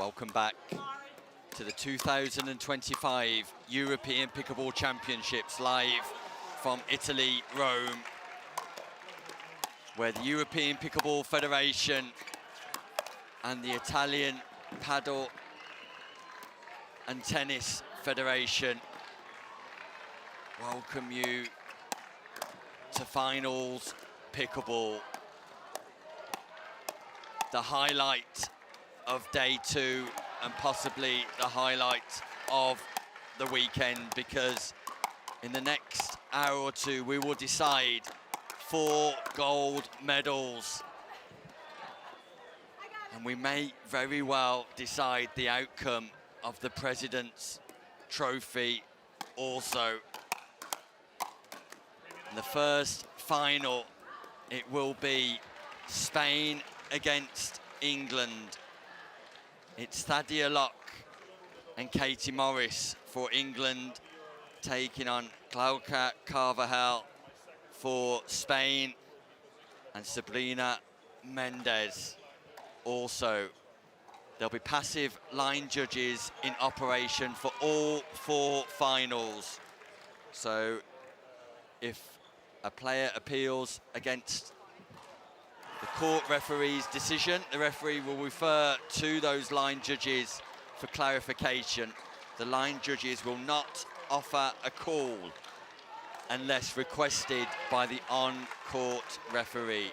Welcome back to the 2025 European Pickleball Championships, live from Italy, Rome, where the European Pickleball Federation and the Italian Paddle and Tennis Federation welcome you to finals pickleball. The highlight of day 2 and possibly the highlight of the weekend, because in the next hour or two we will decide 4 gold medals, and we may very well decide the outcome of the President's Trophy also. In the first final, it will be Spain against England. It's Thadia Locke and Katie Morris for England, taking on Glauca Carvajal for Spain, and Sabrina Mendez also. There'll be passive line judges in operation for all 4 finals. So if a player appeals against the court referee's decision, the referee will refer to those line judges for clarification. The line judges will not offer a call unless requested by the on-court referee.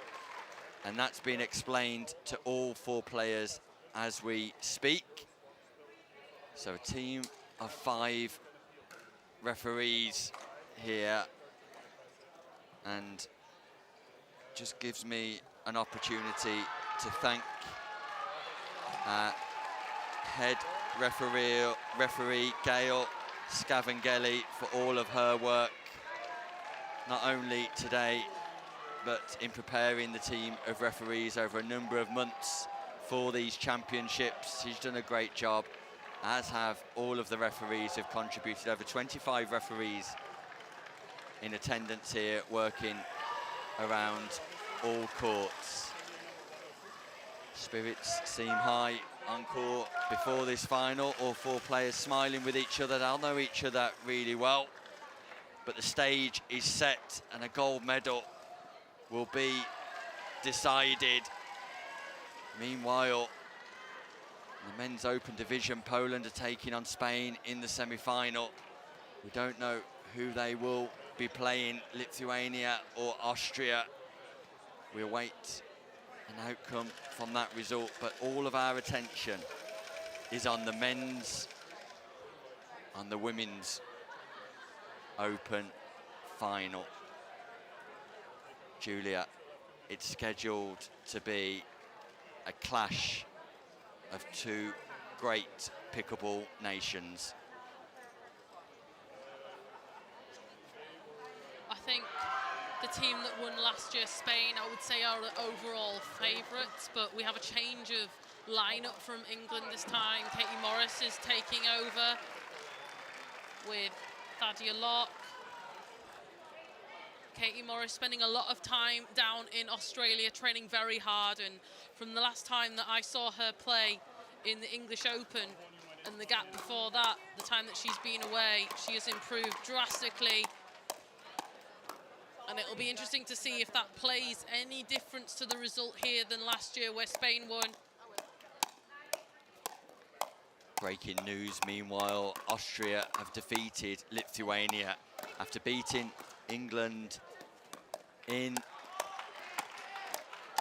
And that's been explained to all 4 players as we speak. So a team of 5 referees here, and just gives me an opportunity to thank head referee Gail Scavangeli for all of her work, not only today, but in preparing the team of referees over a number of months for these championships. She's done a great job, as have all of the referees who've contributed. Over 25 referees in attendance here, working around all courts. Spirits seem high on court before this final. All 4 players smiling with each other. They'll know each other really well. But the stage is set, and a gold medal will be decided. Meanwhile, the men's open division, Poland are taking on Spain in the semi-final. We don't know who they will be playing, Lithuania or Austria. We await an outcome from that result, but all of our attention is on the men's, on the women's open final. Julia, it's scheduled to be a clash of 2 great pickleball nations. I think the team that won last year, Spain, I would say are the overall favourites, but we have a change of lineup from England this time. Katie Morris is taking over with Thadia Locke. Katie Morris spending a lot of time down in Australia training very hard, and from the last time that I saw her play in the English Open and the gap before that, the time that she's been away, she has improved drastically. And it'll be interesting to see if that plays any difference to the result here than last year where Spain won. Breaking news, meanwhile, Austria have defeated Lithuania after beating England in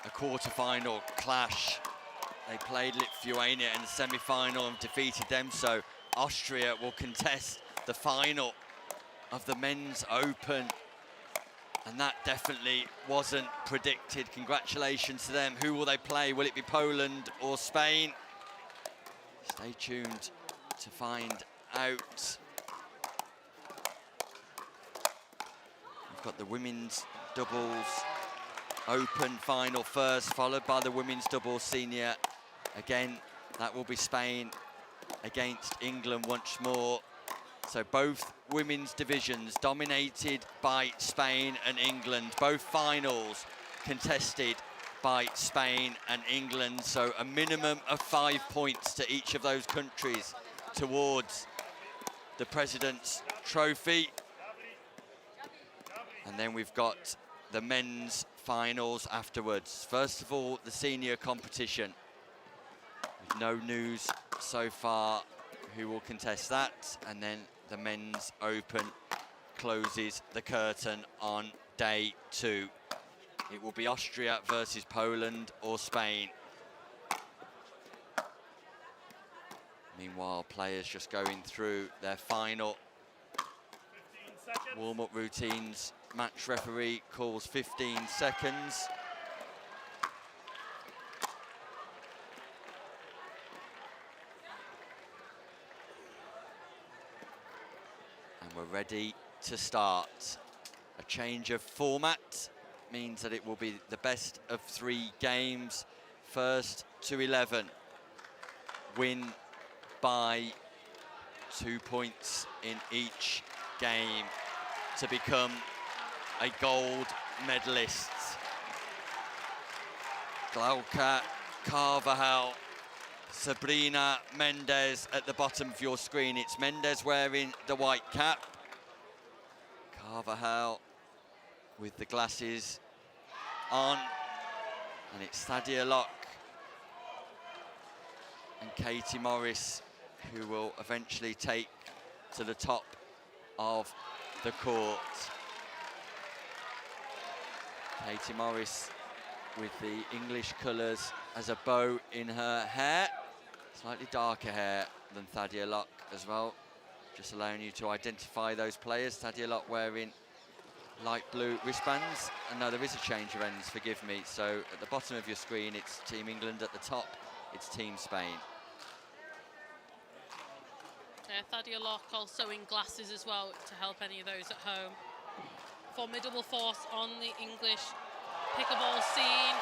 a quarter-final clash. They played Lithuania in the semi-final and defeated them, so Austria will contest the final of the men's open. And that definitely wasn't predicted. Congratulations to them. Who will they play? Will it be Poland or Spain? Stay tuned to find out. We've got the women's doubles open final first, followed by the women's doubles senior. Again, that will be Spain against England once more. So both women's divisions dominated by Spain and England. Both finals contested by Spain and England, so a minimum of 5 points to each of those countries towards the President's Trophy. And then we've got the men's finals afterwards. First of all, the senior competition. With no news so far who will contest that, and then the men's open closes the curtain on day 2. It will be Austria versus Poland or Spain. Meanwhile, players just going through their final warm-up routines. Match referee calls 15 seconds. And we're ready to start. A change of format means that it will be the best of 3 games. First to 11 win by 2 points in each game to become a gold medalist. Glauca, Carvajal, Sabrina Mendes at the bottom of your screen. It's Mendes wearing the white cap. Carvajal with the glasses on. And it's Thadia Locke and Katie Morris who will eventually take to the top of the court. Katie Morris with the English colours as a bow in her hair. Slightly darker hair than Thadia Locke as well, just allowing you to identify those players. Thadia Locke wearing light blue wristbands. And no, there is a change of ends, forgive me. So at the bottom of your screen, it's Team England. At the top, it's Team Spain. Thadia Locke also in glasses as well to help any of those at home. Formidable force on the English pickleball scene.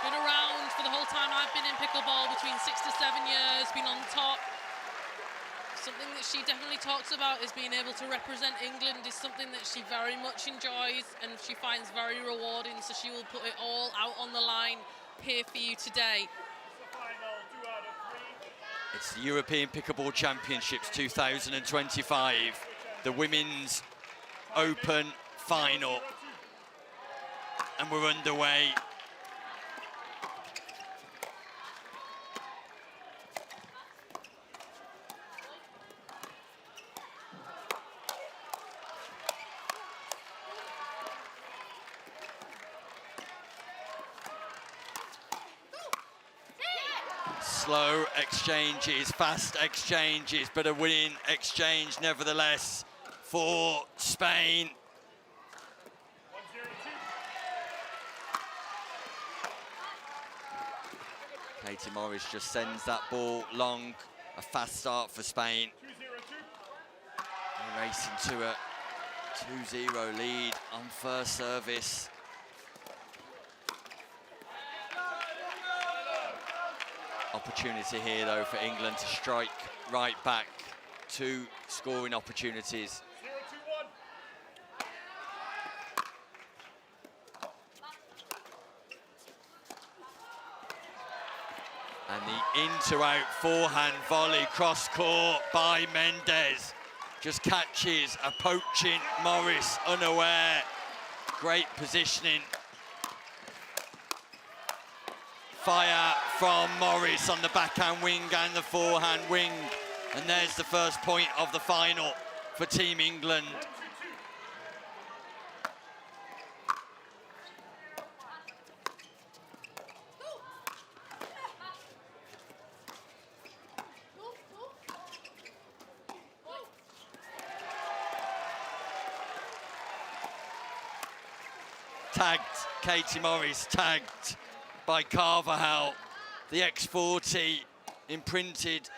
Been around for the whole time I've been in pickleball, between 6 to 7 years, been on top. Something that she definitely talks about is being able to represent England is something that she very much enjoys and she finds very rewarding, so she will put it all out on the line here for you today. It's the European Pickleball Championships 2025, the Women's Open Final. And we're underway. Slow exchanges, fast exchanges, but a winning exchange nevertheless for Spain. Katie Morris just sends that ball long. A fast start for Spain. They're racing to a 2-0 lead on first service. Opportunity here, though, for England to strike right back. 2 scoring opportunities. And the in-to-out forehand volley cross-court by Mendes. Just catches a poaching Morris unaware. Great positioning. Fire from Morris on the backhand wing and the forehand wing. And there's the first point of the final for Team England. Tagged, Katie Morris tagged by Carvajal. The X40 imprinted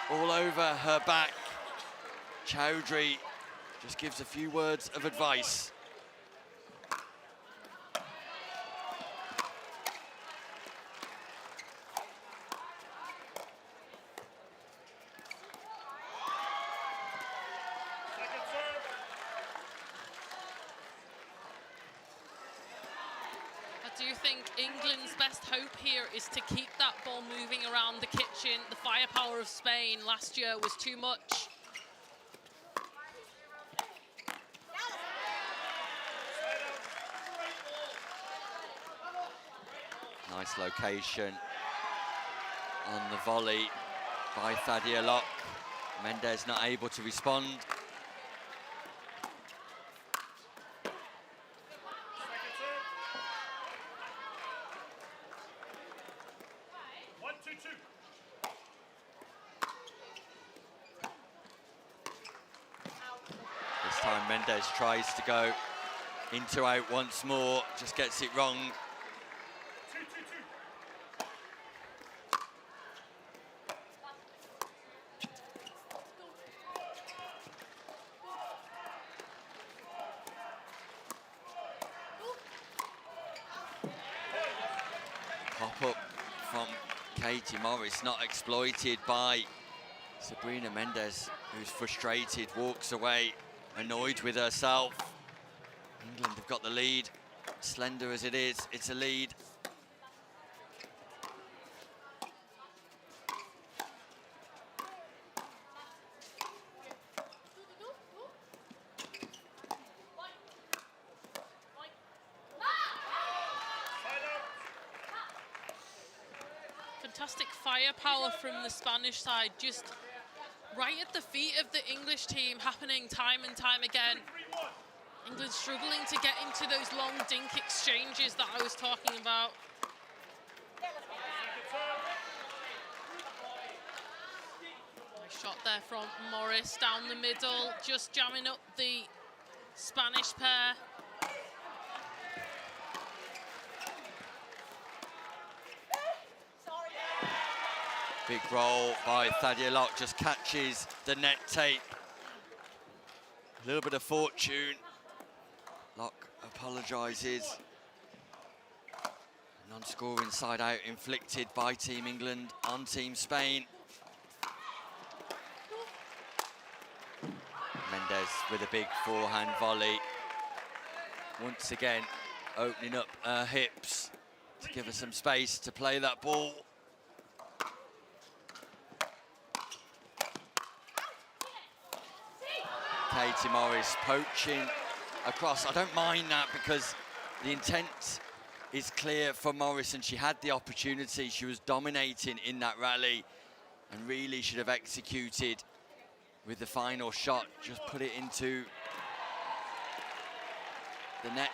all over her back. Chowdhury just gives a few words of advice. do think England's best hope here is to keep that ball moving around the kitchen. The firepower of Spain last year was too much. Nice location on the volley by Thadia Locke. Mendes not able to respond. This time Mendes tries to go into out once more, just gets it wrong. Pop-up from Katie Morris, not exploited by Sabrina Mendes, who's frustrated, walks away, annoyed with herself. England have got the lead. Slender as it is, it's a lead. Fantastic firepower from the Spanish side, just right at the feet of the English team, happening time and time again. England struggling to get into those long dink exchanges that I was talking about. Nice shot there from Morris down the middle, just jamming up the Spanish pair. Big roll by Thadia Locke, just catches the net tape. A little bit of fortune. Locke apologises. Non-scoring side out inflicted by Team England on Team Spain. Mendes with a big forehand volley. Once again, opening up her hips to give her some space to play that ball. Katie Morris poaching across. I don't mind that because the intent is clear for Morris and she had the opportunity. She was dominating in that rally and really should have executed with the final shot. Just put it into the net.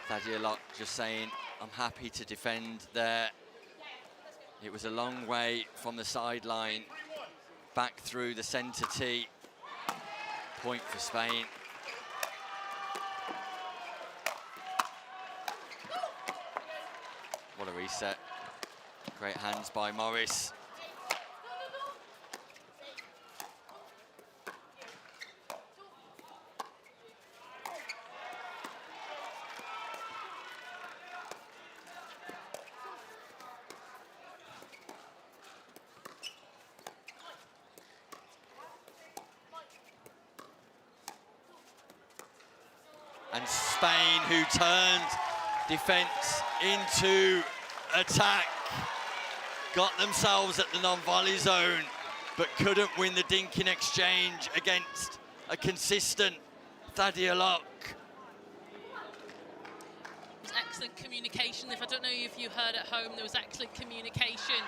Thadia Locke just saying, I'm happy to defend there. It was a long way from the sideline back through the centre tee. Point for Spain. What a reset. Great hands by Morris. And Spain, who turned defence into attack, got themselves at the non-volley zone, but couldn't win the dinking exchange against a consistent Thadia Locke. There was excellent communication. I don't know if you heard at home, there was excellent communication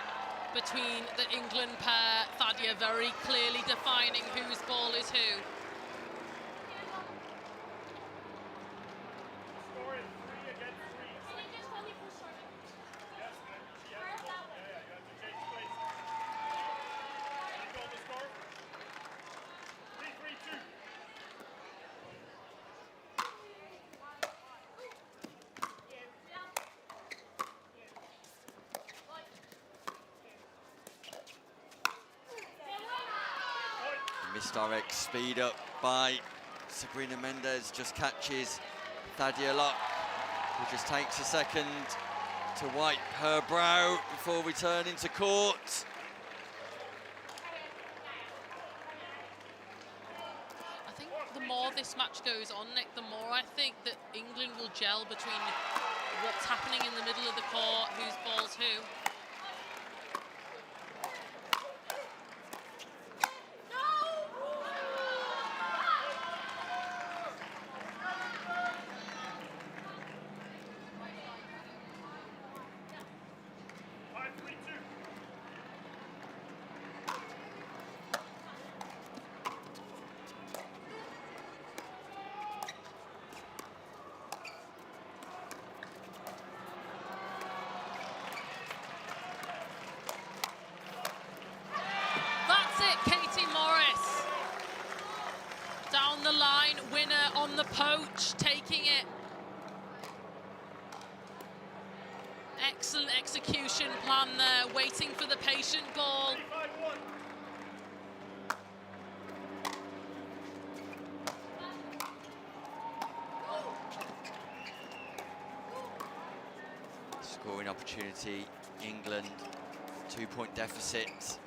between the England pair. Thadia very clearly defining whose ball is who. Misdirect speed up by Sabrina Mendes, just catches Thadia Locke, who just takes a second to wipe her brow before returning to court. I think the more this match goes on, Nick, the more I think that England will gel between what's happening in the middle of the court, whose ball's who. Down the line, winner on the poach, taking it. Excellent execution plan there, waiting for the patient ball. Scoring opportunity, England, 2-point deficit.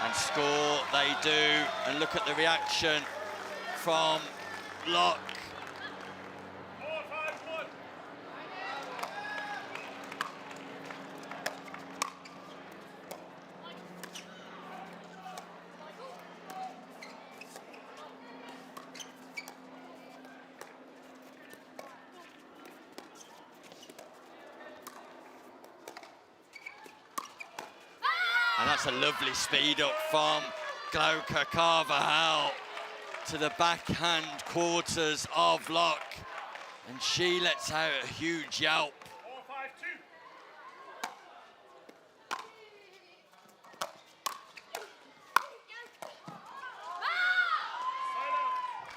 And score they do, and look at the reaction from Locke. And that's a lovely speed up from Glauca Carvajal to the backhand quarters of Locke. And she lets out a huge yelp. I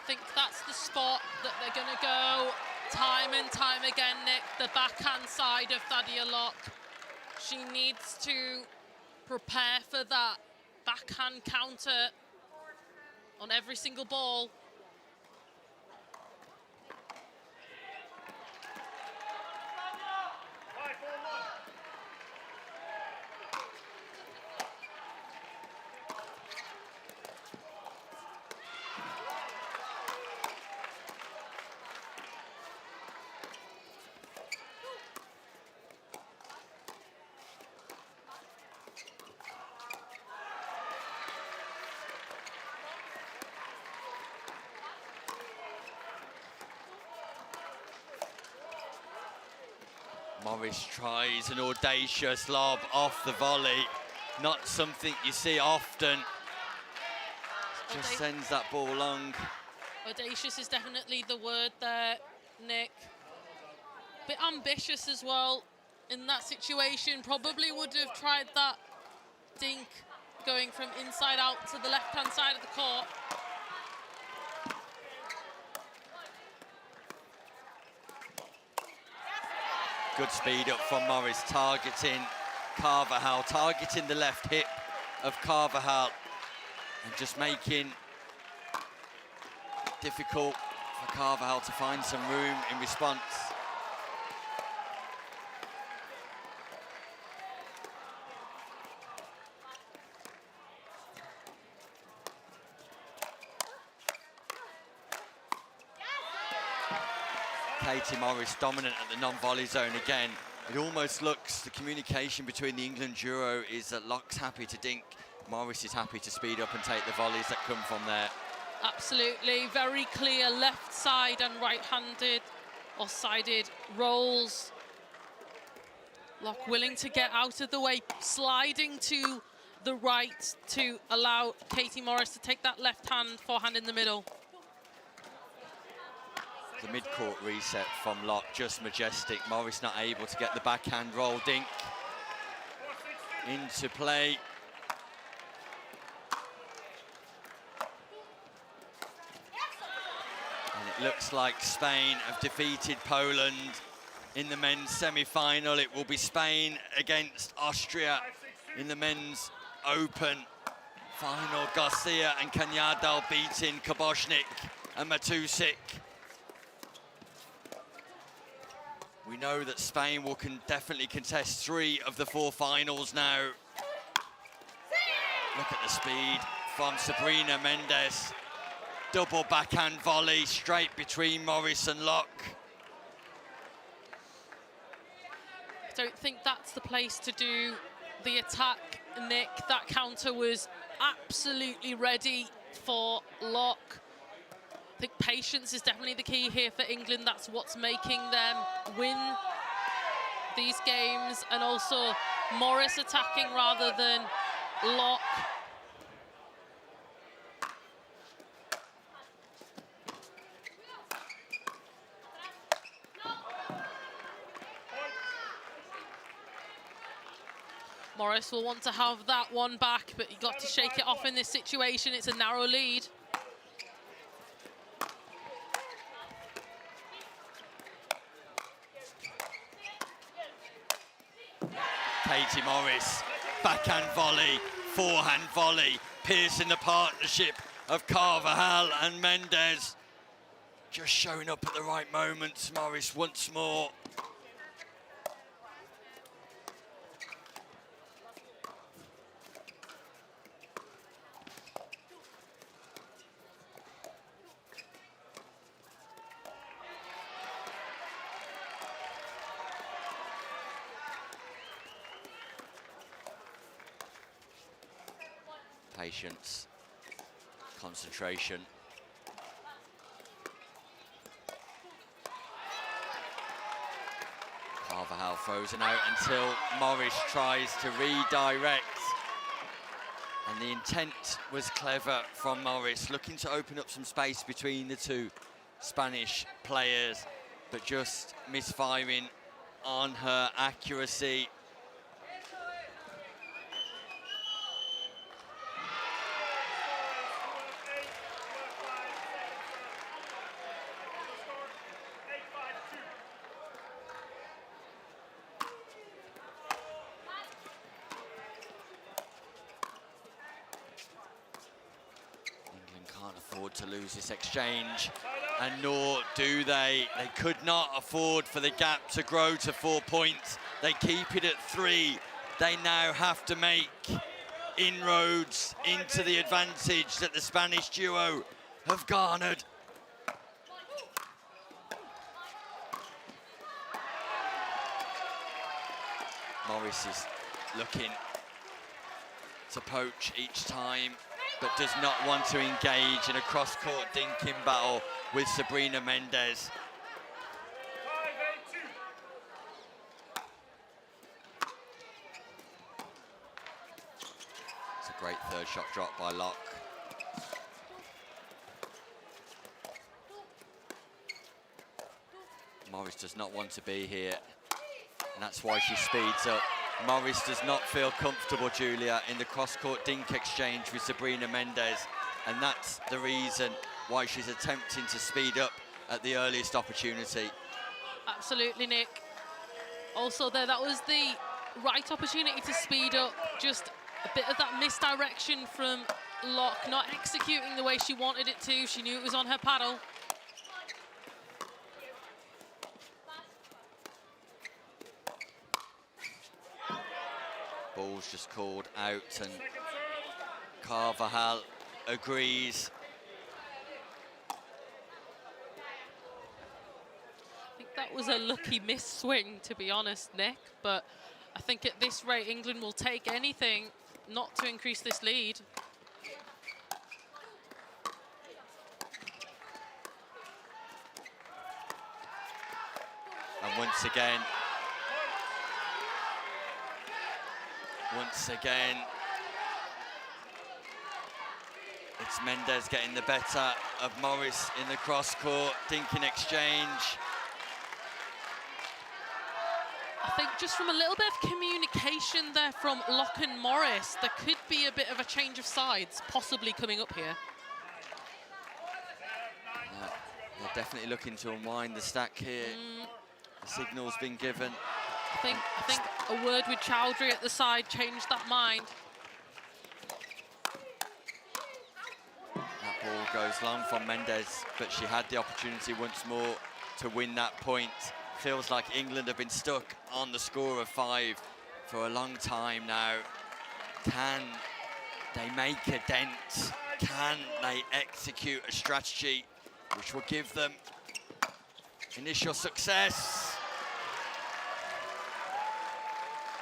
think that's the spot that they're going to go time and time again, Nick. The backhand side of Thadia Locke. She needs to prepare for that backhand counter on every single ball. Morris tries an audacious lob off the volley. Not something you see often. Just sends that ball long. Audacious is definitely the word there, Nick. Bit ambitious as well in that situation. Probably would have tried that dink going from inside out to the left-hand side of the court. Good speed up from Morris, targeting Carvajal, targeting the left hip of Carvajal, and just making it difficult for Carvajal to find some room in response. Katie Morris dominant at the non-volley zone again. It almost looks, the communication between the England duo is that Locke's happy to dink, Morris is happy to speed up and take the volleys that come from there. Absolutely, very clear left side and right-handed or sided rolls. Locke willing to get out of the way, sliding to the right to allow Katie Morris to take that left hand, forehand in the middle. The mid-court reset from Locke, just majestic. Morris not able to get the backhand roll dink into play. And it looks like Spain have defeated Poland in the men's semi-final. It will be Spain against Austria in the men's open final. Garcia and Cañadal beating Koboshnik and Matusik. We know that Spain will definitely contest 3 of the 4 finals now. Look at the speed from Sabrina Mendes. Double backhand volley straight between Morris and Locke. I don't think that's the place to do the attack, Nick. That counter was absolutely ready for Locke. I think patience is definitely the key here for England. That's what's making them win these games. And also Morris attacking rather than Locke. Morris will want to have that one back, but he got to shake it off in this situation. It's a narrow lead. Katie Morris, backhand volley, forehand volley, piercing the partnership of Carvajal and Mendes. Just showing up at the right moments, Morris once more. Patience, concentration. Carvajal frozen out until Morris tries to redirect. And the intent was clever from Morris, looking to open up some space between the 2 Spanish players, but just misfiring on her accuracy. To lose this exchange, and nor do they. They could not afford for the gap to grow to 4 points. They keep it at 3. They now have to make inroads into the advantage that the Spanish duo have garnered. Morris is looking to poach each time, but does not want to engage in a cross-court dinking battle with Sabrina Mendes. It's a great third shot drop by Locke. Morris does not want to be here, and that's why she speeds up. Morris does not feel comfortable, Julia, in the cross-court dink exchange with Sabrina Mendes, and that's the reason why she's attempting to speed up at the earliest opportunity. Absolutely, Nick. Also there, that was the right opportunity to speed up. Just a bit of that misdirection from Locke, not executing the way she wanted it to. She knew it was on her paddle. Ball's just called out, and Carvajal agrees. I think that was a lucky miss swing, to be honest, Nick, but I think at this rate England will take anything not to increase this lead. And once again, it's Mendes getting the better of Morris in the cross-court dinking exchange. I think just from a little bit of communication there from Locke and Morris, there could be a bit of a change of sides possibly coming up here. Yeah, they're definitely looking to unwind the stack here. The signal's been given. I think a word with Chowdhury at the side changed that mind. That Ball goes long from Mendes, but she had the opportunity once more to win that point. Feels like England have been stuck on the score of 5 for a long time now. Can they make a dent? Can they execute a strategy which will give them initial success?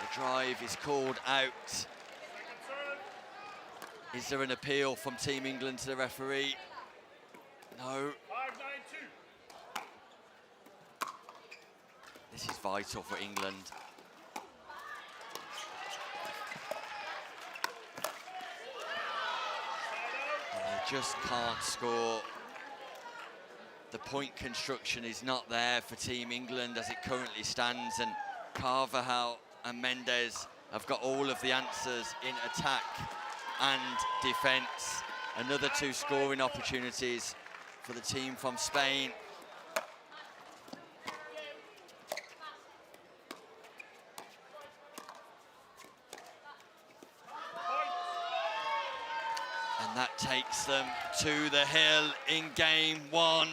The drive is called out. Is there an appeal from Team England to the referee? No. This is vital for England. And they just can't score. The point construction is not there for Team England as it currently stands, and Carvajal and Mendes have got all of the answers in attack and defence. Another 2 scoring opportunities for the team from Spain. And that takes them to the hill in game 1.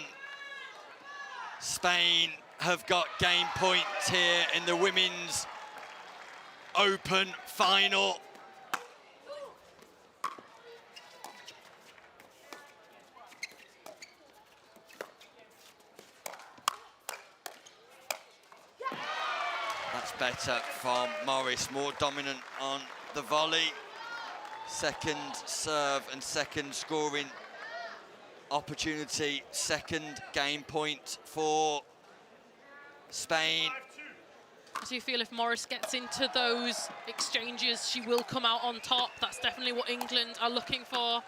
Spain have got game points here in the Women's Open final. That's better from Morris, more dominant on the volley. Second serve and second scoring opportunity, second game point for Spain. Do you feel if Morris gets into those exchanges, she will come out on top? That's definitely what England are looking for.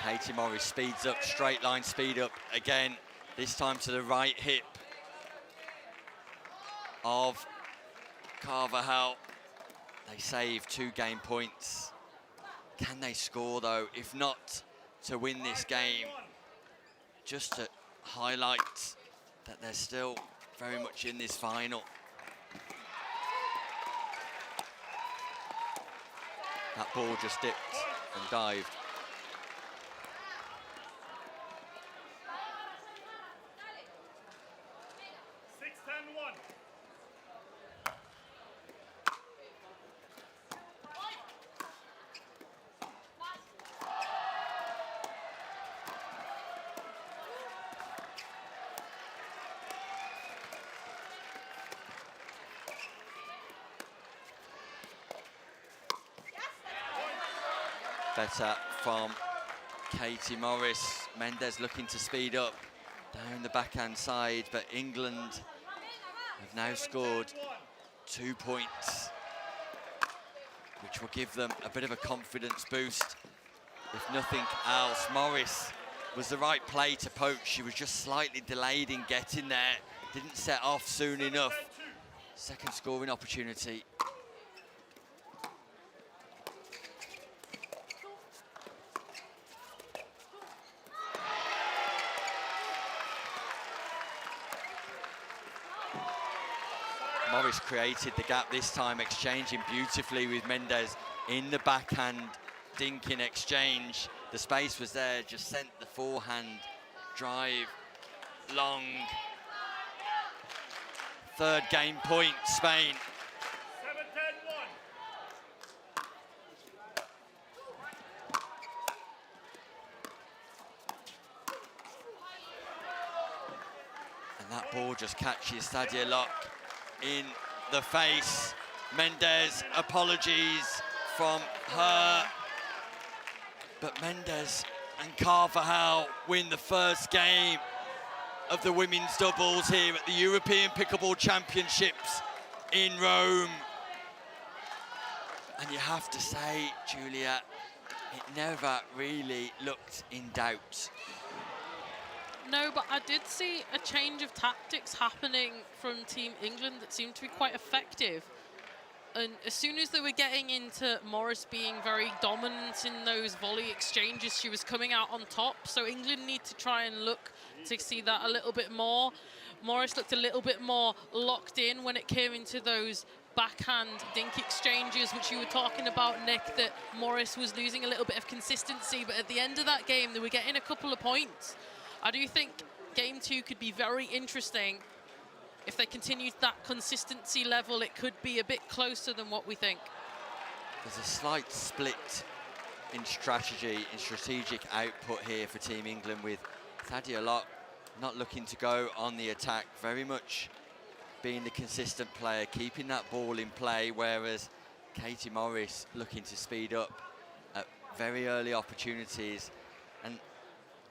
Katie Morris speeds up, straight line speed up again, this time to the right hip of Carvajal. They save 2 game points. Can they score though? If not, to win this game, just to highlight that they're still very much in this final. That ball just dipped and dived. Better from Katie Morris. Mendes looking to speed up down the backhand side, but England have now scored 2 points, which will give them a bit of a confidence boost. If nothing else, Morris was the right play to poach. She was just slightly delayed in getting there. Didn't set off soon enough. Second scoring opportunity. Morris created the gap this time, exchanging beautifully with Mendes in the backhand dinking exchange. The space was there, just sent the forehand drive long. Third game point, Spain. 7-10-1. And that ball just catches Stadia Locke in the face. Mendes, apologies from her. But Mendes and Carvajal win the first game of the women's doubles here at the European Pickleball Championships in Rome. And you have to say, Julia, it never really looked in doubt. No, but I did see a change of tactics happening from Team England that seemed to be quite effective. And as soon as they were getting into Morris being very dominant in those volley exchanges, she was coming out on top. So England need to try and look to see that a little bit more. Morris looked a little bit more locked in when it came into those backhand dink exchanges, which you were talking about, Nick, that Morris was losing a little bit of consistency, but at the end of that game, they were getting a couple of points. I do think game 2 could be very interesting. If they continued that consistency level, it could be a bit closer than what we think. There's a slight split in strategy, in strategic output here for Team England, with Thadia Locke not looking to go on the attack, very much being the consistent player, keeping that ball in play, whereas Katie Morris looking to speed up at very early opportunities. And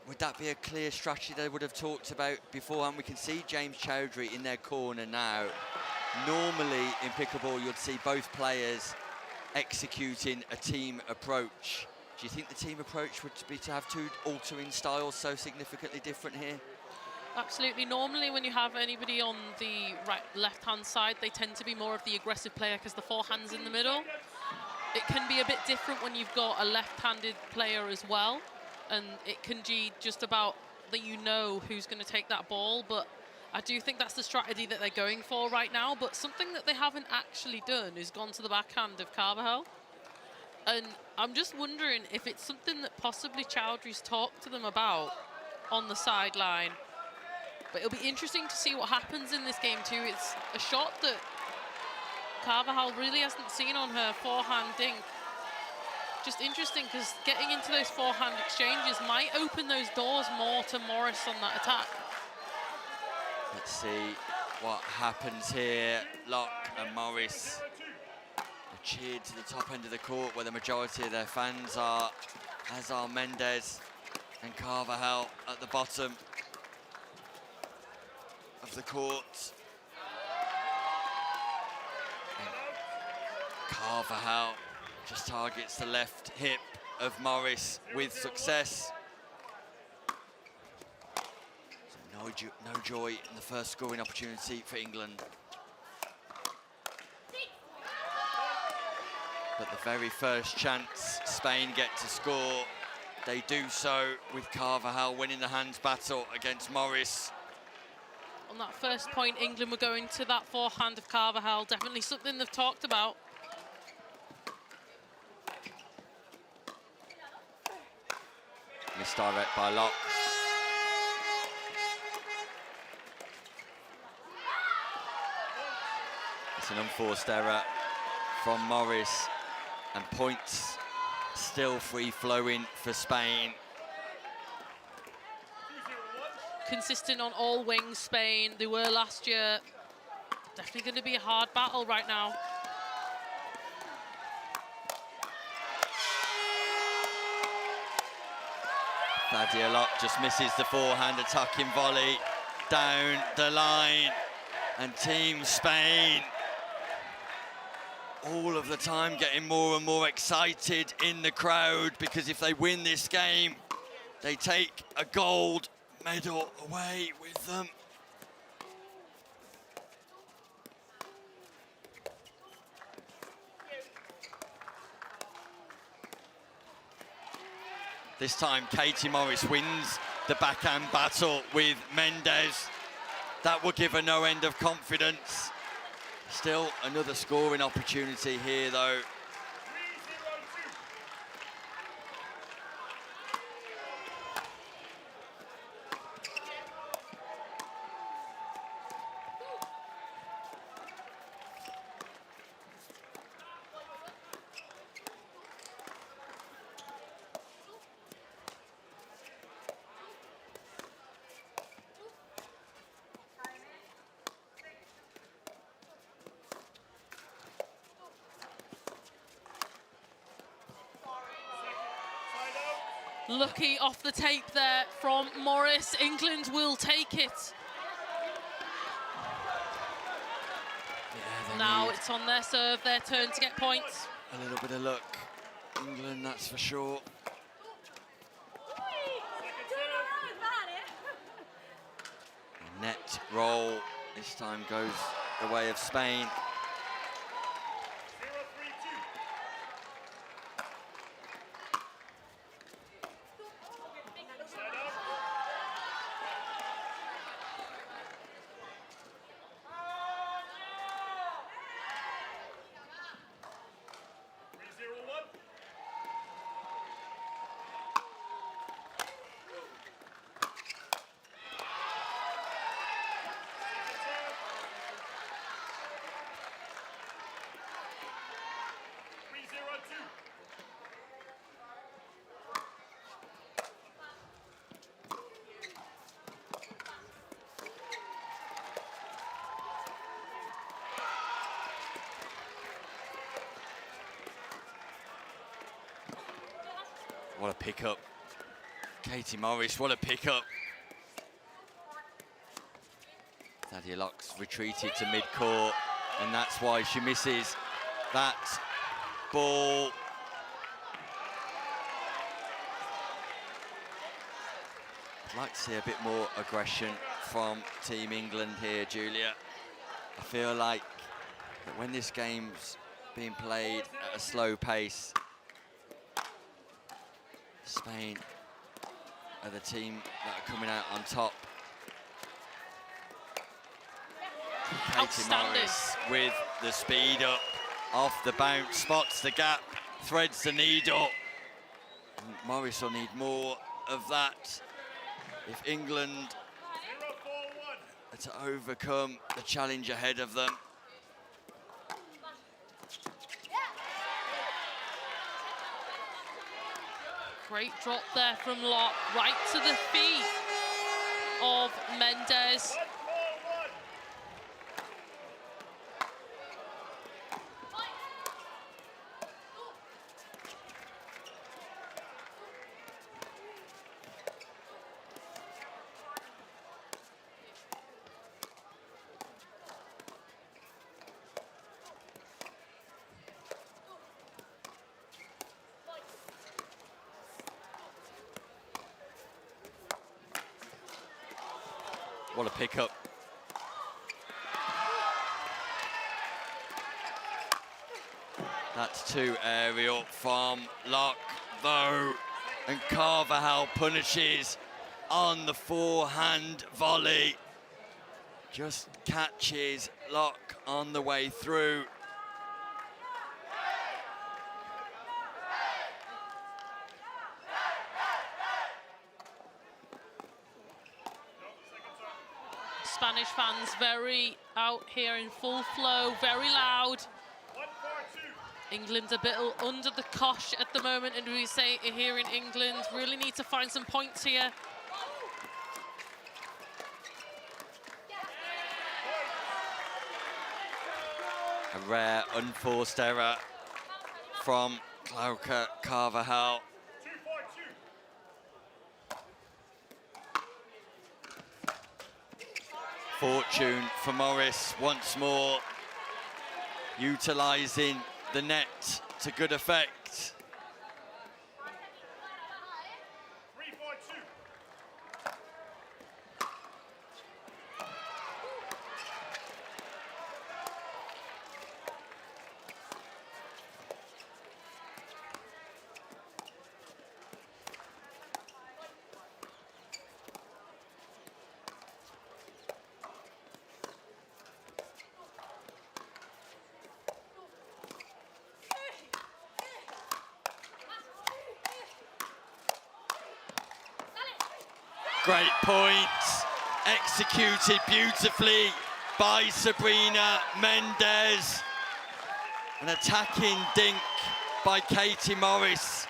would that be a clear strategy they would have talked about beforehand? We can see James Chowdhury in their corner now. Normally in pickleball, you'd see both players executing a team approach. Do you think the team approach would be to have two altering styles so significantly different here? Absolutely. Normally when you have anybody on the left-hand side, they tend to be more of the aggressive player because the forehand's in the middle. It can be a bit different when you've got a left-handed player as well, and it can be just about that you know who's going to take that ball, but I do think that's the strategy that they're going for right now. But something that they haven't actually done is gone to the backhand of Carvajal. And I'm just wondering if it's something that possibly Chowdhury's talked to them about on the sideline. But it'll be interesting to see what happens in this game too. It's a shot that Carvajal really hasn't seen on her forehand dink. Just interesting because getting into those forehand exchanges might open those doors more to Morris on that attack. Let's see what happens here. Locke and Morris are cheered to the top end of the court where the majority of their fans are, as are Mendez and Carvajal at the bottom of the court. And Carvajal just targets the left hip of Morris with success. So no joy in the first scoring opportunity for England. But the very first chance Spain get to score, they do so with Carvajal winning the hands battle against Morris. On that first point, England were going to that forehand of Carvajal, definitely something they've talked about. Misdirect by Locke. It's an unforced error from Morris, and points still free-flowing for Spain. Consistent on all wings, Spain. They were last year. Definitely going to be a hard battle right now. Thadia Locke just misses the forehand attacking volley down the line. And Team Spain all of the time getting more and more excited in the crowd, because if they win this game, they take a gold medal away with them. This time, Katie Morris wins the backhand battle with Mendez. That will give her no end of confidence. Still another scoring opportunity here, though. Lucky off the tape there from Morris. England will take it. Yeah, now it's on their serve, their turn to get points. A little bit of luck, England, that's for sure. The net roll this time goes the way of Spain. What a pickup. Katie Morris, what a pickup. Thadia Locks retreated to mid-court, and that's why she misses that ball. I'd like to see a bit more aggression from Team England here, Julia. I feel like that when this game's being played at a slow pace, Spain are the team that are coming out on top. Katie Morris with the speed up, off the bounce, spots the gap, threads the needle. And Morris will need more of that if England are to overcome the challenge ahead of them. Great drop there from Locke, right to the feet of Mendes. What a pickup. That's too aerial from Locke, though. And Carvajal punishes on the forehand volley. Just catches Locke on the way through. Spanish fans very out here in full flow, very loud. England's a bit under the cosh at the moment, and we say here in England, really need to find some points here. A rare unforced error from Glauca Carvajal. Fortune for Morris once more, utilising the net to good effect. Great point, executed beautifully by Sabrina Mendes. An attacking dink by Katie Morris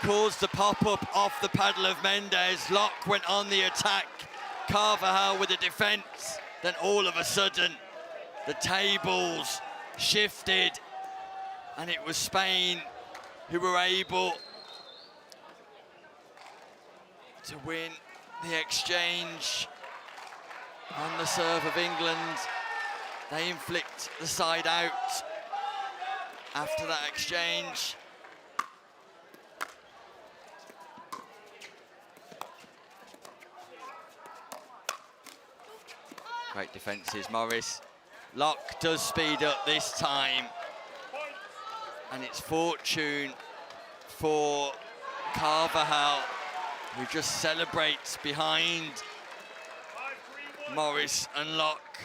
caused the pop-up off the paddle of Mendes. Locke went on the attack, Carvajal with the defence. Then all of a sudden, the tables shifted, and it was Spain who were able to win the exchange on the serve of England. They inflict the side out after that exchange. Great defences, Morris. Locke does speed up this time, and it's fortune for Carvajal, who just celebrates behind Morris and Locke.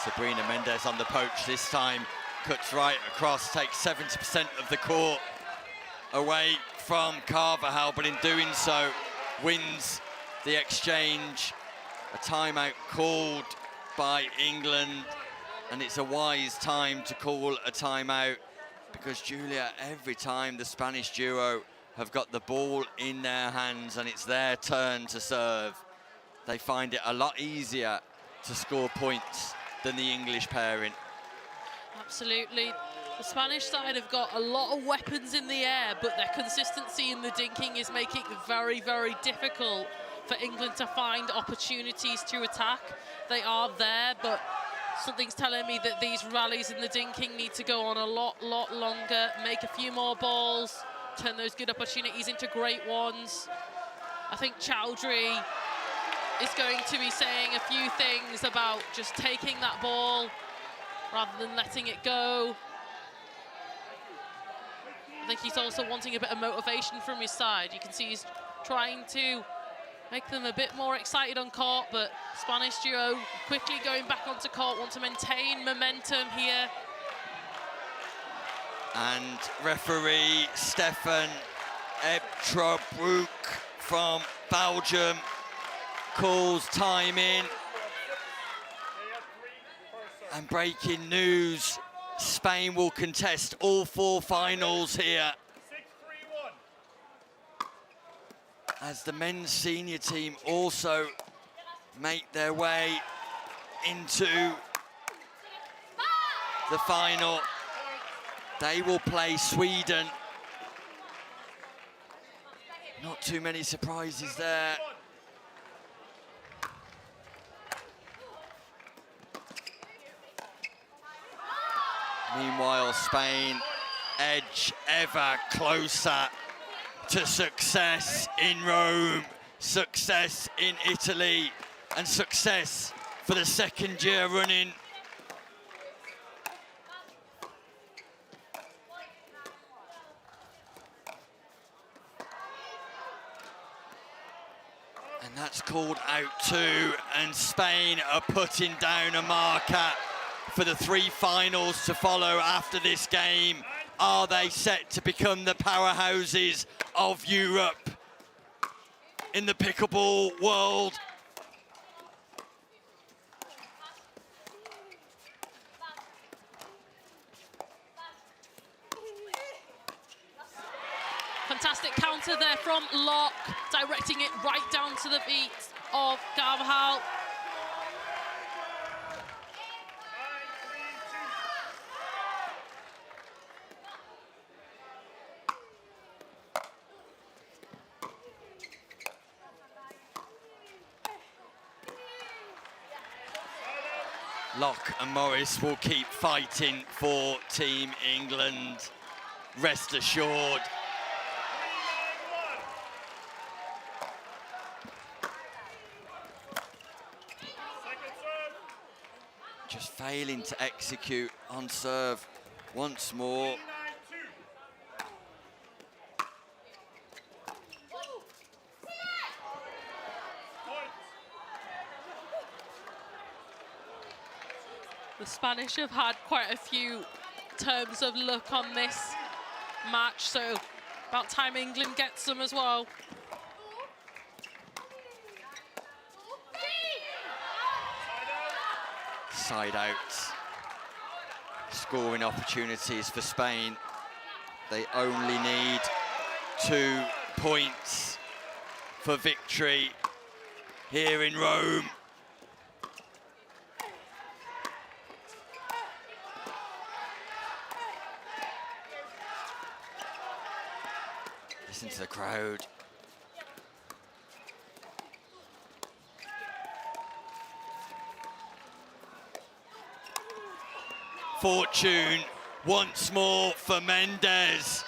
Sabrina Mendes on the poach this time, cuts right across, takes 70% of the court away from Carvajal, but in doing so, wins the exchange. A timeout called by England, and it's a wise time to call a timeout, because Julia, every time the Spanish duo have got the ball in their hands and it's their turn to serve, they find it a lot easier to score points than the English pairing. Absolutely. The Spanish side have got a lot of weapons in the air, but their consistency in the dinking is making it very, very difficult for England to find opportunities to attack. They are there, but something's telling me that these rallies in the dinking need to go on a lot longer, make a few more balls, turn those good opportunities into great ones. I think Chowdhury is going to be saying a few things about just taking that ball rather than letting it go. I think he's also wanting a bit of motivation from his side. You can see he's trying to make them a bit more excited on court, but Spanish duo quickly going back onto court, want to maintain momentum here. And referee Stefan Ebtrobroek from Belgium calls time in. And breaking news, Spain will contest all 4 finals here. As the men's senior team also make their way into the final. They will play Sweden. Not too many surprises there. Meanwhile, Spain edge ever closer to success in Rome, success in Italy, and success for the 2nd year running. And that's called out too, and Spain are putting down a marker for the 3 finals to follow after this game. Are they set to become the powerhouses of Europe in the pickleball world? Fantastic counter there from Locke, directing it right down to the feet of Carvajal. Locke and Morris will keep fighting for Team England, rest assured. Just failing to execute on serve once more. The Spanish have had quite a few terms of luck on this match, so about time England gets them as well. Side out. Scoring opportunities for Spain. They only need 2 points for victory here in Rome. Listen to the crowd. Fortune once more for Mendes.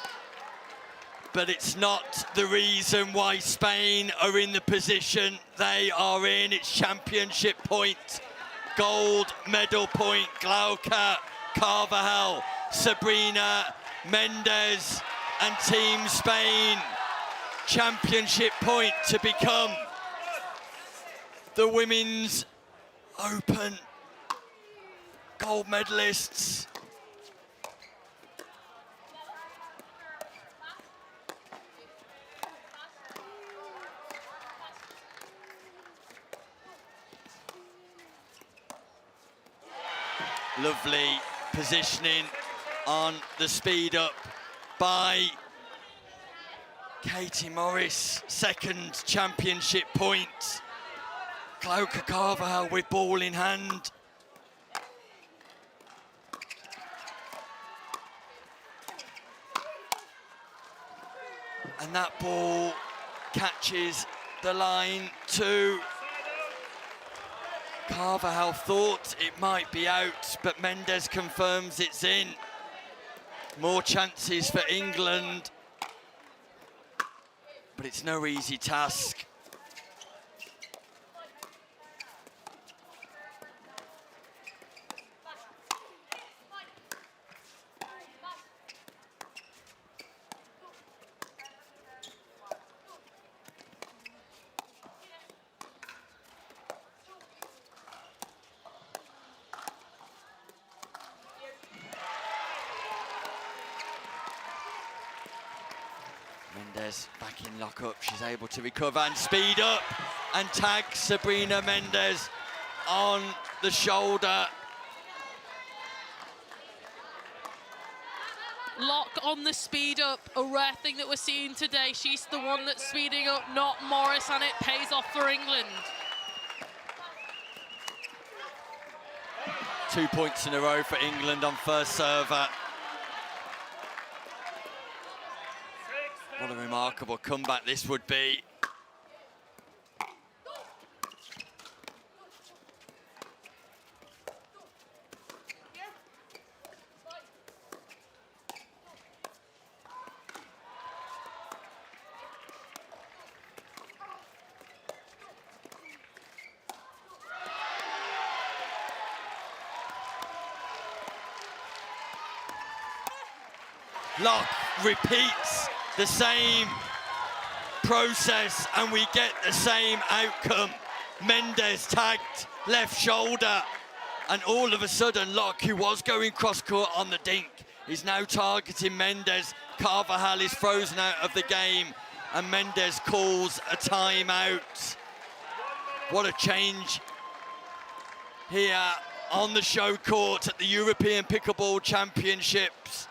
But it's not the reason why Spain are in the position they are in. It's championship point, gold medal point. Glauca, Carvajal, Sabrina, Mendes, and Team Spain. Championship point to become the Women's Open gold medalists. Lovely positioning on the speed up by Katie Morris. 2nd championship point Glauca Carvajal with ball in hand. And that ball catches the line too. Carvajal thought it might be out, but Mendes confirms it's in. More chances for England, but it's no easy task. Mendes back in lock-up, she's able to recover and speed up and tag Sabrina Mendes on the shoulder. Lock on the speed up, a rare thing that we're seeing today. She's the one that's speeding up, not Morris, and it pays off for England. 2 points in a row for England on first server. What a remarkable comeback this would be. Lock repeats the same process and we get the same outcome. Mendes tagged left shoulder, and all of a sudden Lock, who was going cross-court on the dink, is now targeting Mendes. Carvajal is frozen out of the game and Mendes calls a timeout. What a change here on the show court at the European Pickleball Championships.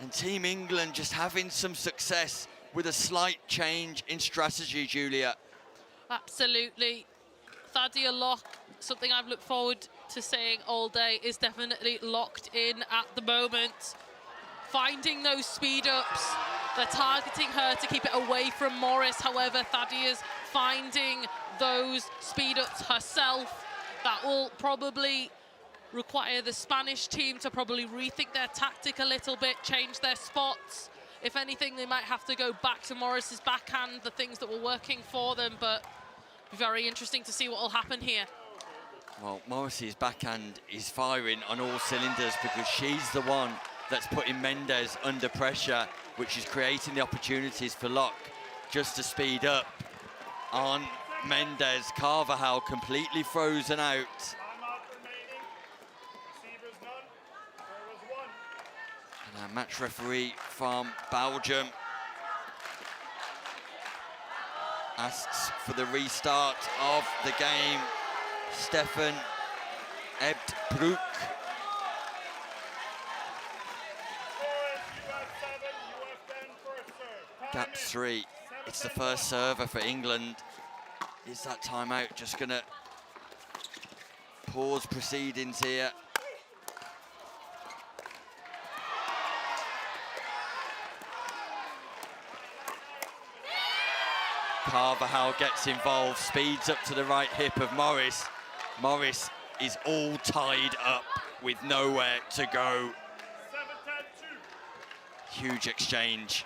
And Team England just having some success with a slight change in strategy, Julia. Absolutely. Thadia Lock, something I've looked forward to saying all day, is definitely locked in at the moment. Finding those speed ups. They're targeting her to keep it away from Morris. However, Thadia's finding those speed ups herself. That will probably require the Spanish team to probably rethink their tactic a little bit, change their spots. If anything, they might have to go back to Morris's backhand, the things that were working for them, but very interesting to see what will happen here. Well, Morris's backhand is firing on all cylinders because she's the one that's putting Mendes under pressure, which is creating the opportunities for Lock just to speed up on Mendes. Carvajal completely frozen out. And our match referee from Belgium asks for the restart of the game. Stefan Ebdbroek. Gap 3. It's the first server for England. Is that timeout just gonna pause proceedings here? Carvajal gets involved, speeds up to the right hip of Morris. Morris is all tied up with nowhere to go. Huge exchange.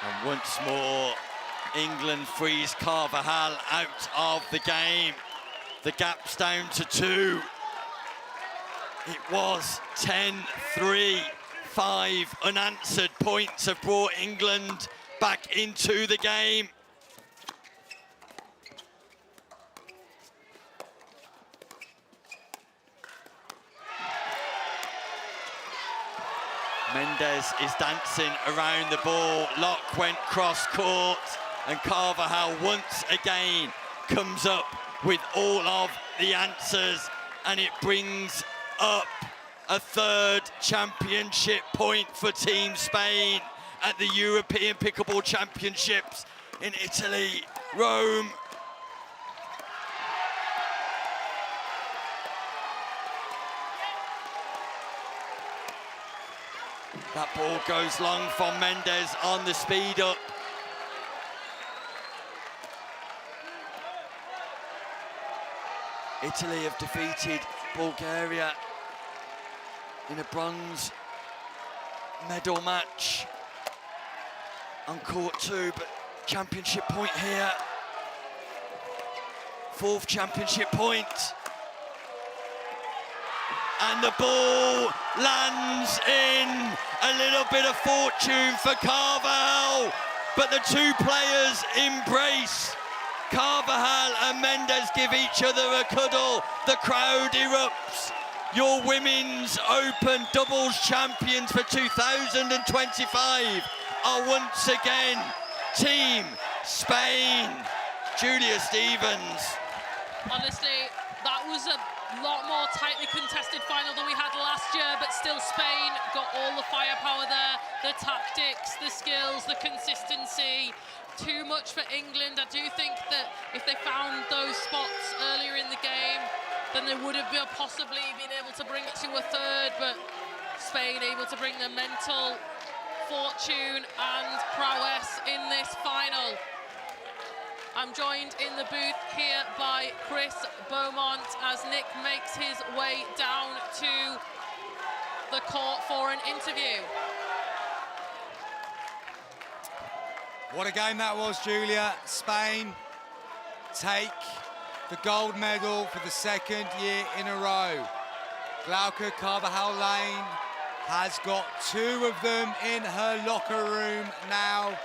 And once more, England frees Carvajal out of the game. The gap's down to 2. It was 10-3. 5 unanswered points have brought England back into the game. Mendes is dancing around the ball. Locke went cross court, and Carvajal once again comes up with all of the answers, and it brings up a third championship point for Team Spain at the European Pickleball Championships in Italy, Rome. That ball goes long from Mendes on the speed up. Italy have defeated Bulgaria in a bronze medal match on court 2, but championship point here. Fourth championship point. And the ball lands in. A little bit of fortune for Carvajal, but the two players embrace. Carvajal and Mendes give each other a cuddle. The crowd erupts. Your Women's Open doubles champions for 2025 are once again Team Spain. Julia Stevens. Honestly, that was a lot more tightly contested final than we had last year, but still Spain got all the firepower there, the tactics, the skills, the consistency. Too much for England. I do think that if they found those spots earlier in the game, then they would have possibly been able to bring it to a third, but Spain able to bring the mental fortune and prowess in this final. I'm joined in the booth here by Chris Beaumont as Nick makes his way down to the court for an interview. What a game that was, Julia. Spain take the gold medal for the second year in a row. Glauca Carvajal-Lane has got 2 of them in her locker room now.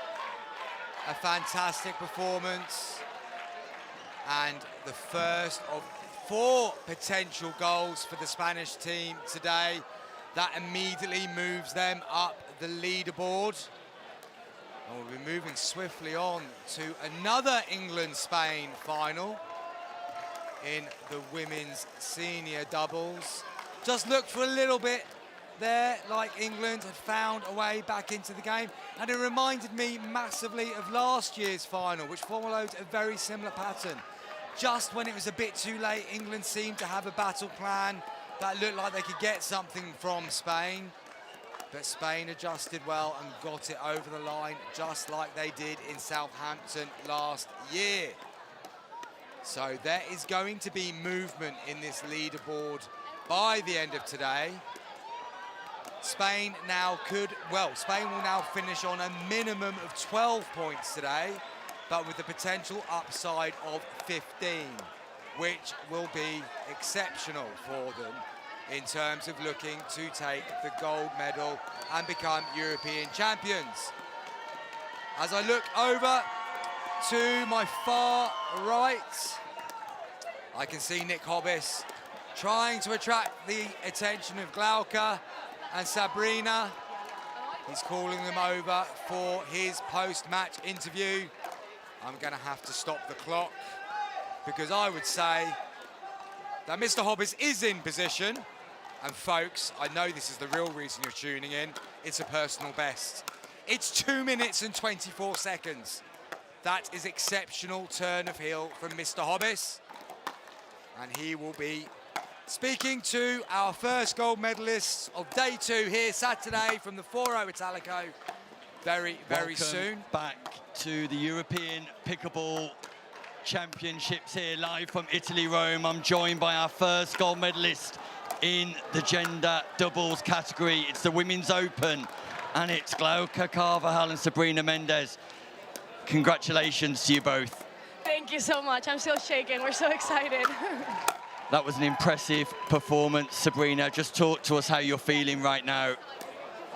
A fantastic performance, and the first of 4 potential goals for the Spanish team today. That immediately moves them up the leaderboard. And we'll be moving swiftly on to another England-Spain final in the women's senior doubles. Just looked for a little bit there, like England had found a way back into the game, and it reminded me massively of last year's final, which followed a very similar pattern. Just when it was a bit too late, England seemed to have a battle plan that looked like they could get something from Spain, but Spain adjusted well and got it over the line, just like they did in Southampton last year. So there is going to be movement in this leaderboard by the end of today. Spain will now finish on a minimum of 12 points today, but with the potential upside of 15, which will be exceptional for them in terms of looking to take the gold medal and become European champions. As I look over to my far right, I can see Nick Hobbs trying to attract the attention of Glauca and Sabrina. He's calling them over for his post-match interview. I'm going to have to stop the clock because I would say that Mr. Hobbs is in position. And folks, I know this is the real reason you're tuning in. It's a personal best. It's 2 minutes and 24 seconds. That is exceptional turn of heel from Mr. Hobbs. And he will be speaking to our first gold medalists of day 2 here Saturday from the Foro Italico very soon. Back to the European Pickleball Championships here live from Italy, Rome. I'm joined by our first gold medalist in the gender doubles category. It's the Women's Open, and it's Glauca Carvajal and Sabrina Mendes. Congratulations to you both. Thank you so much. I'm so shaken. We're so excited. That was an impressive performance, Sabrina. Just talk to us how you're feeling right now.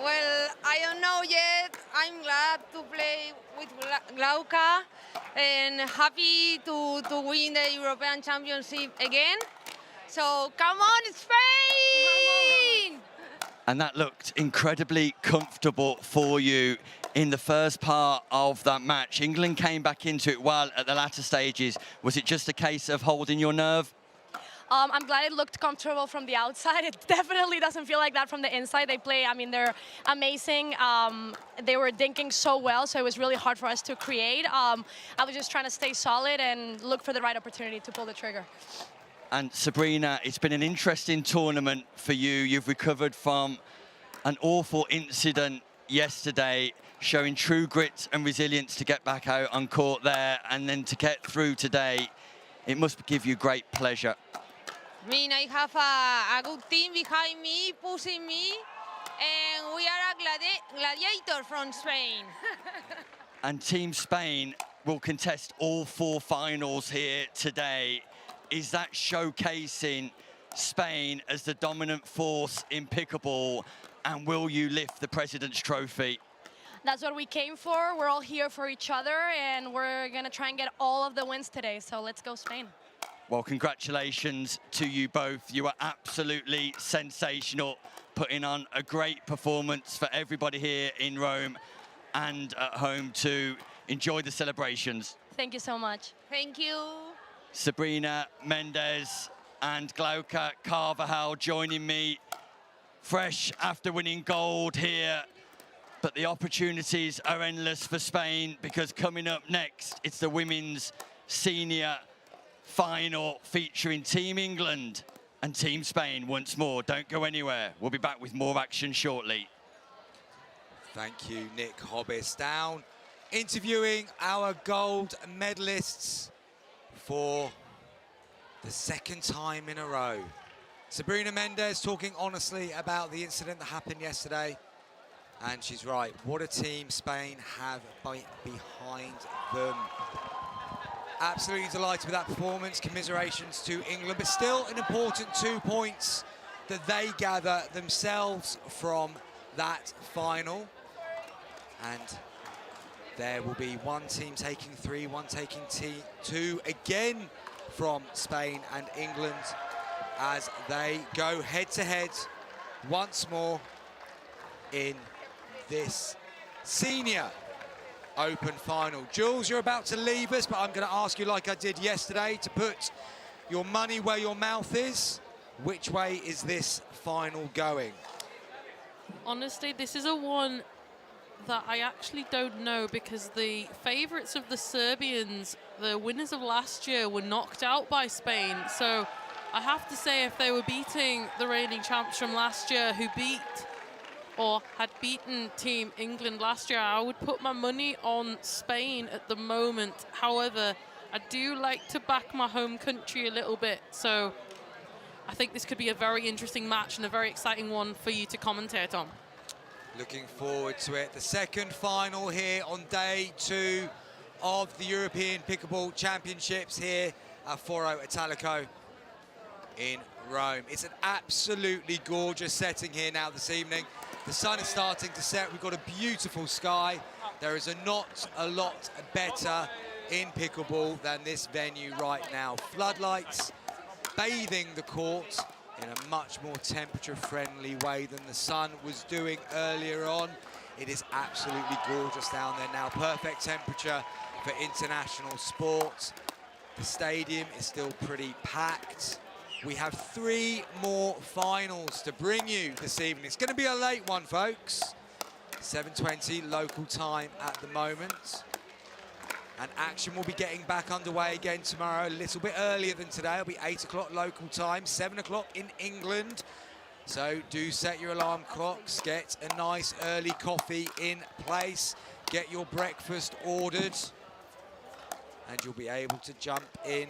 Well, I don't know yet. I'm glad to play with Glauca and happy to win the European Championship again. So come on, Spain! And that looked incredibly comfortable for you in the first part of that match. England came back into it well at the latter stages. Was it just a case of holding your nerve? I'm glad it looked comfortable from the outside. It definitely doesn't feel like that from the inside. They play, I mean, they're amazing. They were dinking so well, so it was really hard for us to create. I was just trying to stay solid and look for the right opportunity to pull the trigger. And Sabrina, it's been an interesting tournament for you. You've recovered from an awful incident yesterday, showing true grit and resilience to get back out on court there, and then to get through today. It must give you great pleasure. I mean, I have a good team behind me, pushing me, and we are a gladiator from Spain. And Team Spain will contest all 4 finals here today. Is that showcasing Spain as the dominant force in pickleball, and will you lift the President's Trophy? That's what we came for. We're all here for each other, and we're going to try and get all of the wins today. So let's go, Spain. Well, congratulations to you both. You are absolutely sensational, putting on a great performance for everybody here in Rome and at home to enjoy the celebrations. Thank you so much. Thank you. Sabrina Mendes and Glauca Carvajal joining me, fresh after winning gold here. But the opportunities are endless for Spain, because coming up next, it's the women's senior final featuring Team England and Team Spain once more. Don't go anywhere. We'll be back with more action shortly. Thank you, Nick Hobbs. Down interviewing our gold medalists for the second time in a row. Sabrina Mendes talking honestly about the incident that happened yesterday. And she's right, what a team Spain have behind them. Absolutely delighted with that performance. Commiserations to England, but still an important 2 points that they gather themselves from that final. And there will be one team taking 3, one taking 2 again from Spain and England as they go head-to-head once more in this senior open final. Jules, you're about to leave us, but I'm going to ask you, like I did yesterday, to put your money where your mouth is. Which way is this final going? Honestly, this is a one that I actually don't know, because the favourites of the Serbians, the winners of last year, were knocked out by Spain. So I have to say, if they were beating the reigning champs from last year, who beat or had beaten Team England last year, I would put my money on Spain at the moment. However, I do like to back my home country a little bit, so I think this could be a very interesting match and a very exciting one for you to commentate on. Looking forward to it. The second final here on day 2 of the European Pickleball Championships here at Foro Italico in Rome. It's an absolutely gorgeous setting here now this evening. The sun is starting to set. We've got a beautiful sky. There is not a lot better in pickleball than this venue right now. Floodlights bathing the court in a much more temperature-friendly way than the sun was doing earlier on. It is absolutely gorgeous down there now. Perfect temperature for international sport. The stadium is still pretty packed. We have 3 more finals to bring you this evening. It's going to be a late one, folks. 7:20 local time at the moment. And action will be getting back underway again tomorrow, a little bit earlier than today. It'll be 8 o'clock local time, 7 o'clock in England. So do set your alarm clocks, get a nice early coffee in place, get your breakfast ordered, and you'll be able to jump in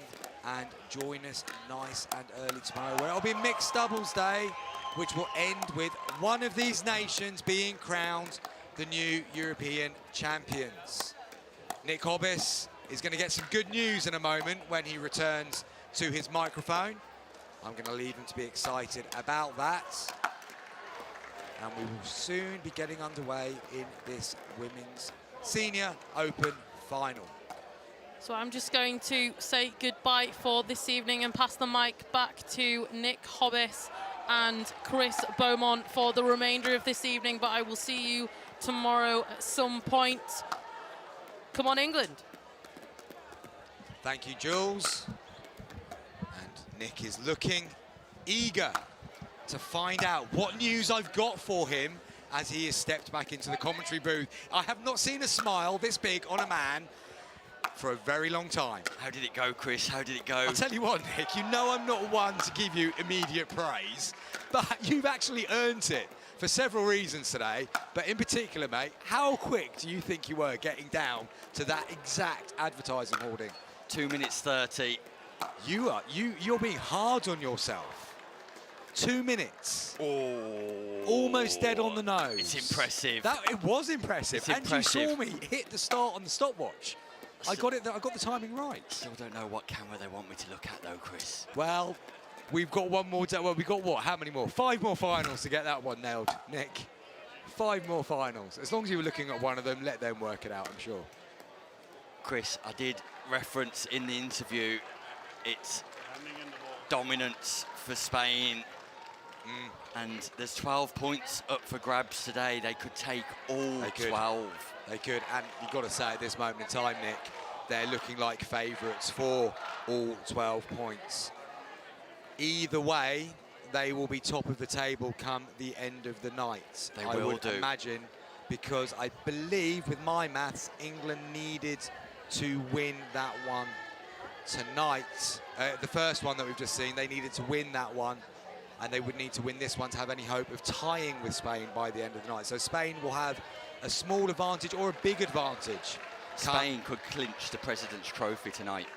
and join us nice and early tomorrow, where it'll be mixed doubles day, which will end with one of these nations being crowned the new European champions. Nick Hobbs is going to get some good news in a moment when he returns to his microphone. I'm going to leave him to be excited about that. And we will soon be getting underway in this Women's Senior Open Final. So I'm just going to say goodbye for this evening and pass the mic back to Nick Hobbs and Chris Beaumont for the remainder of this evening, but I will see you tomorrow at some point. Come on, England. Thank you, Jules. And Nick is looking eager to find out what news I've got for him as he has stepped back into the commentary booth. I have not seen a smile this big on a man for a very long time. How did it go, Chris? How did it go? I'll tell you what, Nick, you know I'm not one to give you immediate praise, but you've actually earned it for several reasons today. But in particular, mate, how quick do you think you were getting down to that exact advertising hoarding? 2 minutes 30. You're being hard on yourself. 2 minutes. Oh. Almost dead on the nose. It's impressive. It was impressive. It's and impressive. you saw me hit the start on the stopwatch. I got the timing right. Still don't know what camera they want me to look at though, Chris. Well, we've got one more. Well, we've got what? How many more? 5 more finals to get that one nailed, Nick. 5 more finals. As long as you were looking at one of them, let them work it out, I'm sure. Chris, I did reference in the interview it's dominance for Spain. And there's 12 points up for grabs today. They could take all 12. They could, and you've got to say at this moment in time, Nick, they're looking like favourites for all 12 points. Either way, they will be top of the table come the end of the night. I would imagine, because I believe, with my maths, England needed to win that one tonight. The first one that we've just seen, they needed to win that one, and they would need to win this one to have any hope of tying with Spain by the end of the night. So Spain will have a small advantage or a big advantage. Spain could clinch the President's Trophy tonight.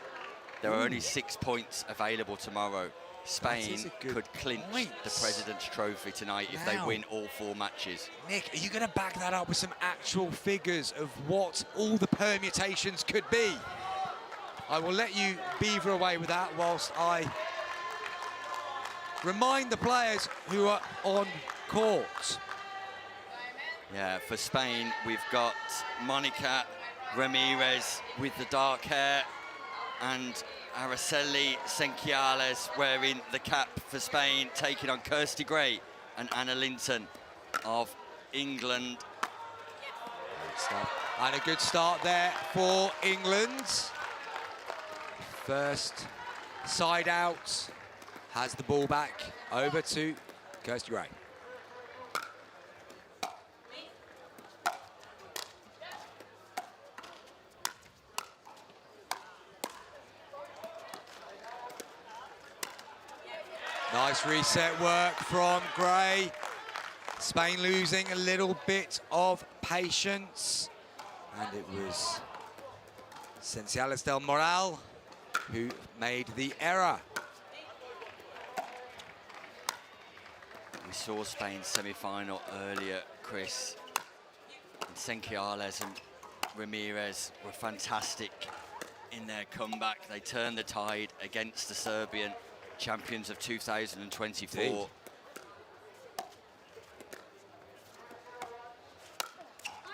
There are only 6 points available tomorrow. Spain could clinch the President's Trophy tonight if they win all 4 matches. Nick, are you going to back that up with some actual figures of what all the permutations could be? I will let you beaver away with that whilst I remind the players who are on court. Yeah, for Spain, we've got Monica Ramirez with the dark hair and Araceli Senquiales wearing the cap for Spain, taking on Kirsty Gray and Anna Linton of England. Good stuff. And a good start there for England. First side out, has the ball back over to Kirsty Gray. Nice reset work from Gray. Spain losing a little bit of patience. And it was Senquiales del Moral who made the error. We saw Spain's semi-final earlier, Chris. And Senquiales and Ramirez were fantastic in their comeback. They turned the tide against the Serbian champions of 2024. Indeed.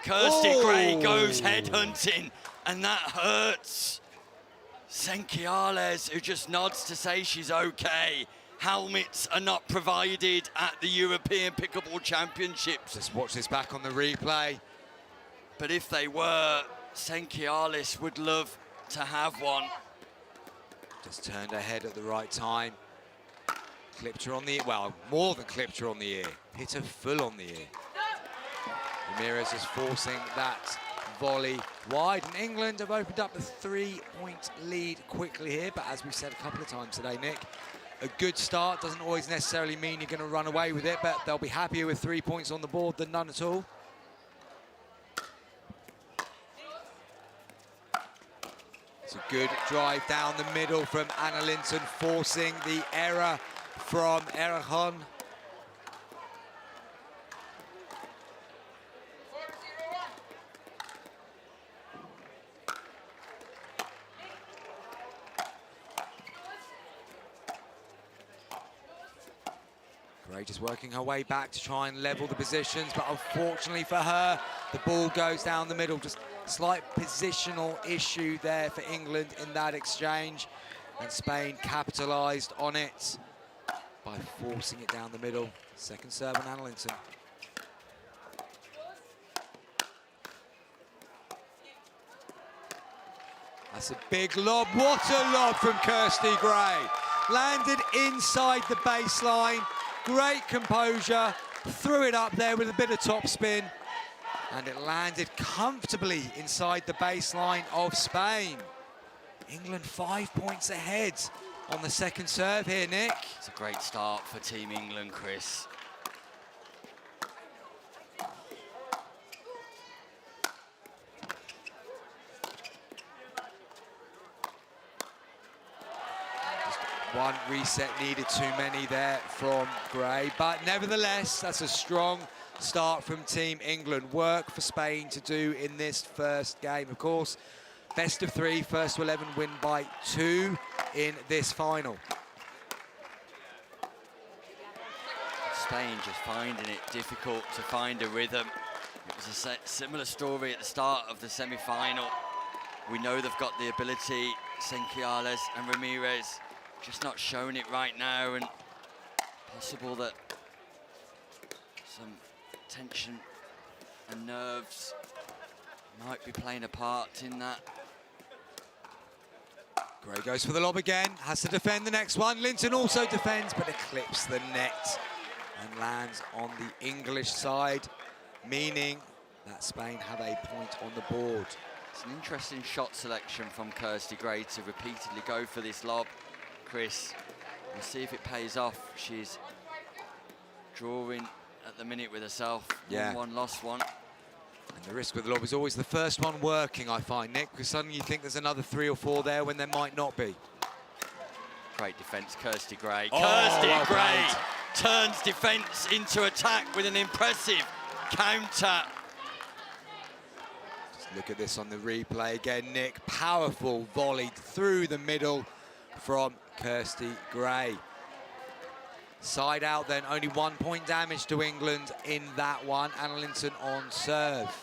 Kirsty Gray goes headhunting, and that hurts. Senquiales, who just nods to say she's okay. Helmets are not provided at the European Pickleball Championships. Just watch this back on the replay. But if they were, Senquiales would love to have one. Just turned her head at the right time. Clipped her on the ear. Well, more than clipped her on the ear. Hit her full on the ear. Ramirez is forcing that volley wide. And England have opened up a 3-point lead quickly here. But as we've said a couple of times today, Nick, a good start doesn't always necessarily mean you're going to run away with it. But they'll be happier with 3 points on the board than none at all. It's a good drive down the middle from Anna Linton, forcing the error from Erhon. Gray just working her way back to try and level the positions, but unfortunately for her, the ball goes down the middle. Just slight positional issue there for England in that exchange, and Spain capitalised on it. by forcing it down the middle. Second serve on Anna Linton. That's a big lob. What a lob from Kirsty Gray. Landed inside the baseline. Great composure. Threw it up there with a bit of topspin. And it landed comfortably inside the baseline of Spain. England 5 points ahead on the second serve here, Nick. It's a great start for Team England, Chris. One reset needed too many there from Gray, but nevertheless, that's a strong start from Team England. Work for Spain to do in this first game. Of course, best of 3, first to 11 win by 2 in this final. Spain just finding it difficult to find a rhythm. It was a similar story at the start of the semi-final. We know they've got the ability, Senkiales and Ramirez, just not showing it right now, and possible that some tension and nerves might be playing a part in that. Gray goes for the lob again, has to defend the next one. Linton also defends, but eclipses the net and lands on the English side, meaning that Spain have a point on the board. It's an interesting shot selection from Kirsty Gray to repeatedly go for this lob, Chris. We'll see if it pays off. She's drawing at the minute with herself. Yeah. 1-1, lost one. And the risk with the lob is always the first one working, I find, Nick, because suddenly you think there's another 3 or 4 there when there might not be. Great defence, Kirsty Gray. Oh, Kirsty well Gray played. turns defence into attack with an impressive counter. Just look at this on the replay again, Nick. Powerful volley through the middle from Kirsty Gray. Side out then, only 1 point damage to England in that one. Anna Linton on serve.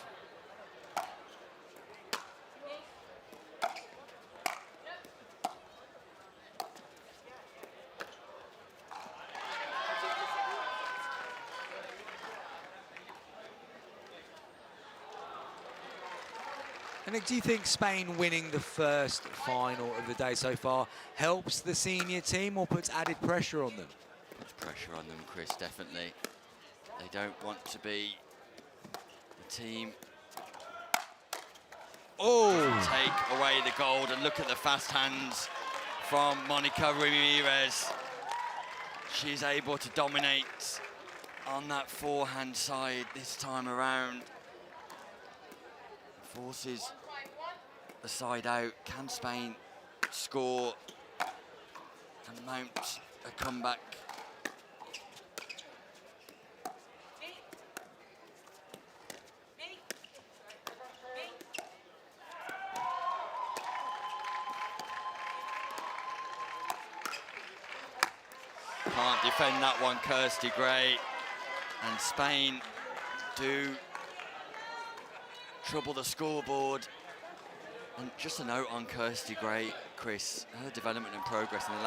And Nick, do you think Spain winning the first final of the day so far helps the senior team or puts added pressure on them? Puts pressure on them, Chris, definitely. They don't want to be the team take away the gold, and look at the fast hands from Monica Ramirez. She's able to dominate on that forehand side this time around. Forces the side out. Can Spain score and mount a comeback? Can't defend that one, Kirsty Gray. And Spain do trouble the scoreboard. And just a note on Kirsty Gray, Chris, her development and progress in the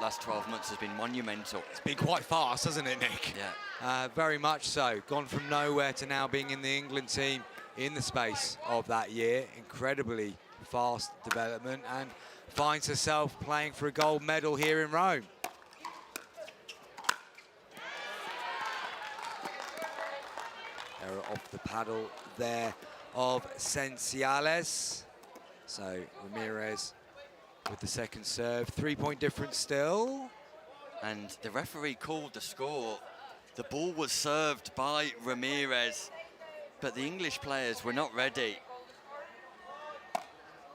last 12 months has been monumental. It's been quite fast, hasn't it, Nick? Yeah. Very much so. Gone from nowhere to now being in the England team in the space of that year. Incredibly fast development, and finds herself playing for a gold medal here in Rome. Error off the paddle there of Sensiales. So Ramirez with the second serve. 3 point difference still. And the referee called the score. The ball was served by Ramirez, but the English players were not ready.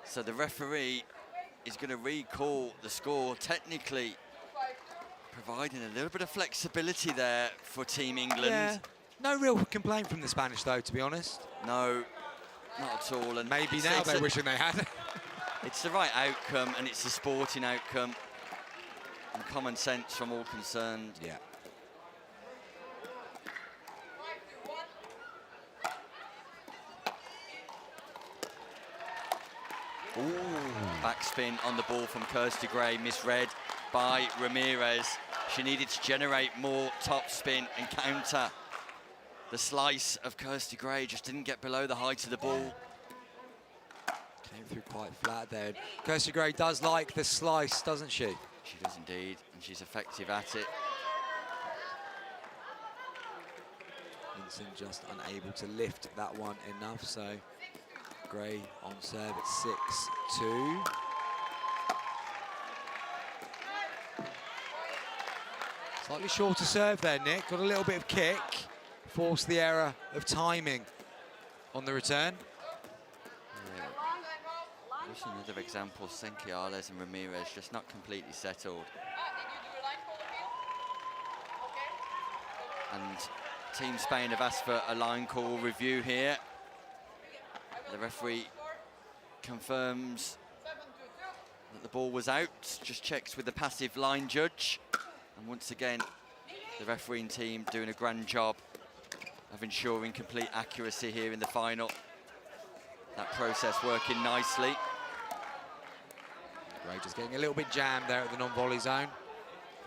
So the referee is going to recall the score, technically providing a little bit of flexibility there for Team England. Yeah. No real complaint from the Spanish, though, to be honest. No, not at all. And maybe now they're wishing they had. It's the right outcome, and it's a sporting outcome. And common sense from all concerned. Yeah. Ooh. Backspin on the ball from Kirsty Gray, misread by Ramirez. She needed to generate more top spin and counter. The slice of Kirsty Gray just didn't get below the height of the ball. Came through quite flat there. Kirsty Gray does like the slice, doesn't she? She does indeed, and she's effective at it. Linton just unable to lift that one enough, so Gray on serve at 6-2. Slightly shorter serve there, Nick. Got a little bit of kick. Forced the error of timing on the return. Yeah. Just another example, Senkiales and Ramirez just not completely settled. And Team Spain have asked for a line call review here. The referee confirms that the ball was out, just checks with the passive line judge. And once again, the refereeing team doing a grand job of ensuring complete accuracy here in the final. That process working nicely. Gray just getting a little bit jammed there at the non-volley zone.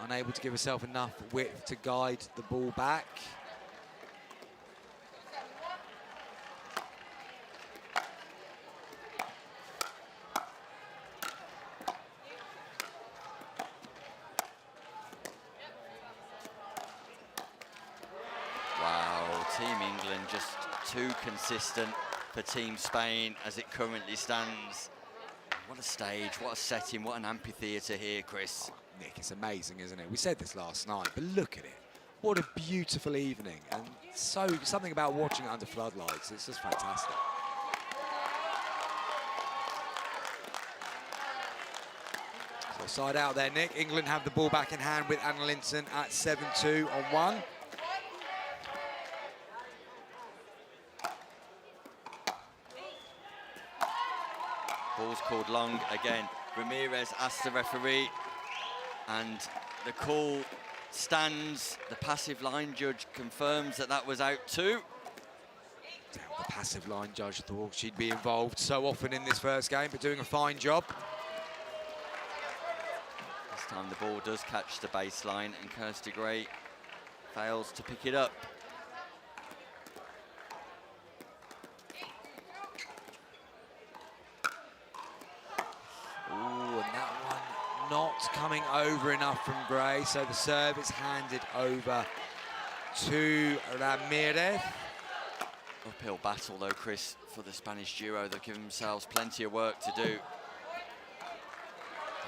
Unable to give herself enough width to guide the ball back. Team England just too consistent for Team Spain as it currently stands. What a stage, what a setting, what an amphitheatre here, Chris. Nick, it's amazing, isn't it? We said this last night, but look at it. What a beautiful evening, and something about watching it under floodlights. It's just fantastic. So side out there, Nick. England have the ball back in hand with Anna Linton at 7-2 on 1. Ball's called long again. Ramirez asks the referee, and the call stands. The passive line judge confirms that that was out too. The passive line judge thought she'd be involved so often in this first game, but doing a fine job. This time the ball does catch the baseline, and Kirsty Gray fails to pick it up. Not coming over enough from Gray, so the serve is handed over to Ramirez. Uphill battle though, Chris, for the Spanish duo. They've given themselves plenty of work to do.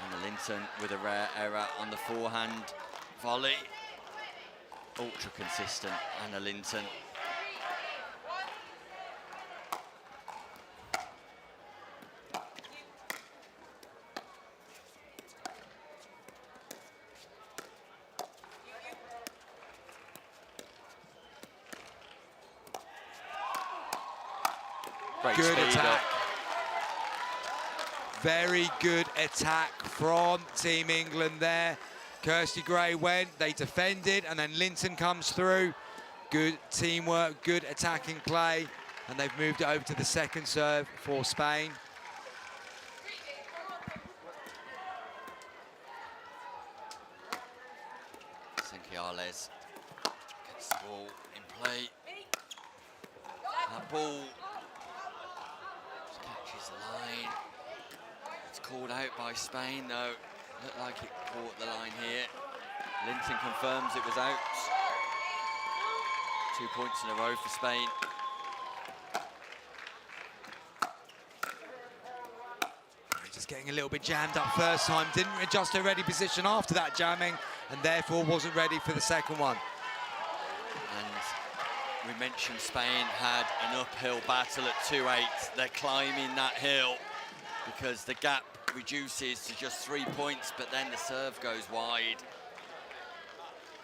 Anna Linton with a rare error on the forehand volley. Ultra consistent, Anna Linton. Good attack. Very good attack from Team England there. Kirsty Gray went, they defended, and then Linton comes through. Good teamwork, good attacking play, and they've moved it over to the second serve for Spain. Senkiales gets the ball in play. That ball catches the line. It's called out by Spain though. Looked like it caught the line here. Linton confirms it was out. 2 points in a row for Spain. Just getting a little bit jammed up first time. Didn't adjust her ready position after that jamming, and therefore wasn't ready for the second one. And we mentioned Spain had an uphill battle at 2-8. They're climbing that hill because the gap reduces to just 3 points, but then the serve goes wide.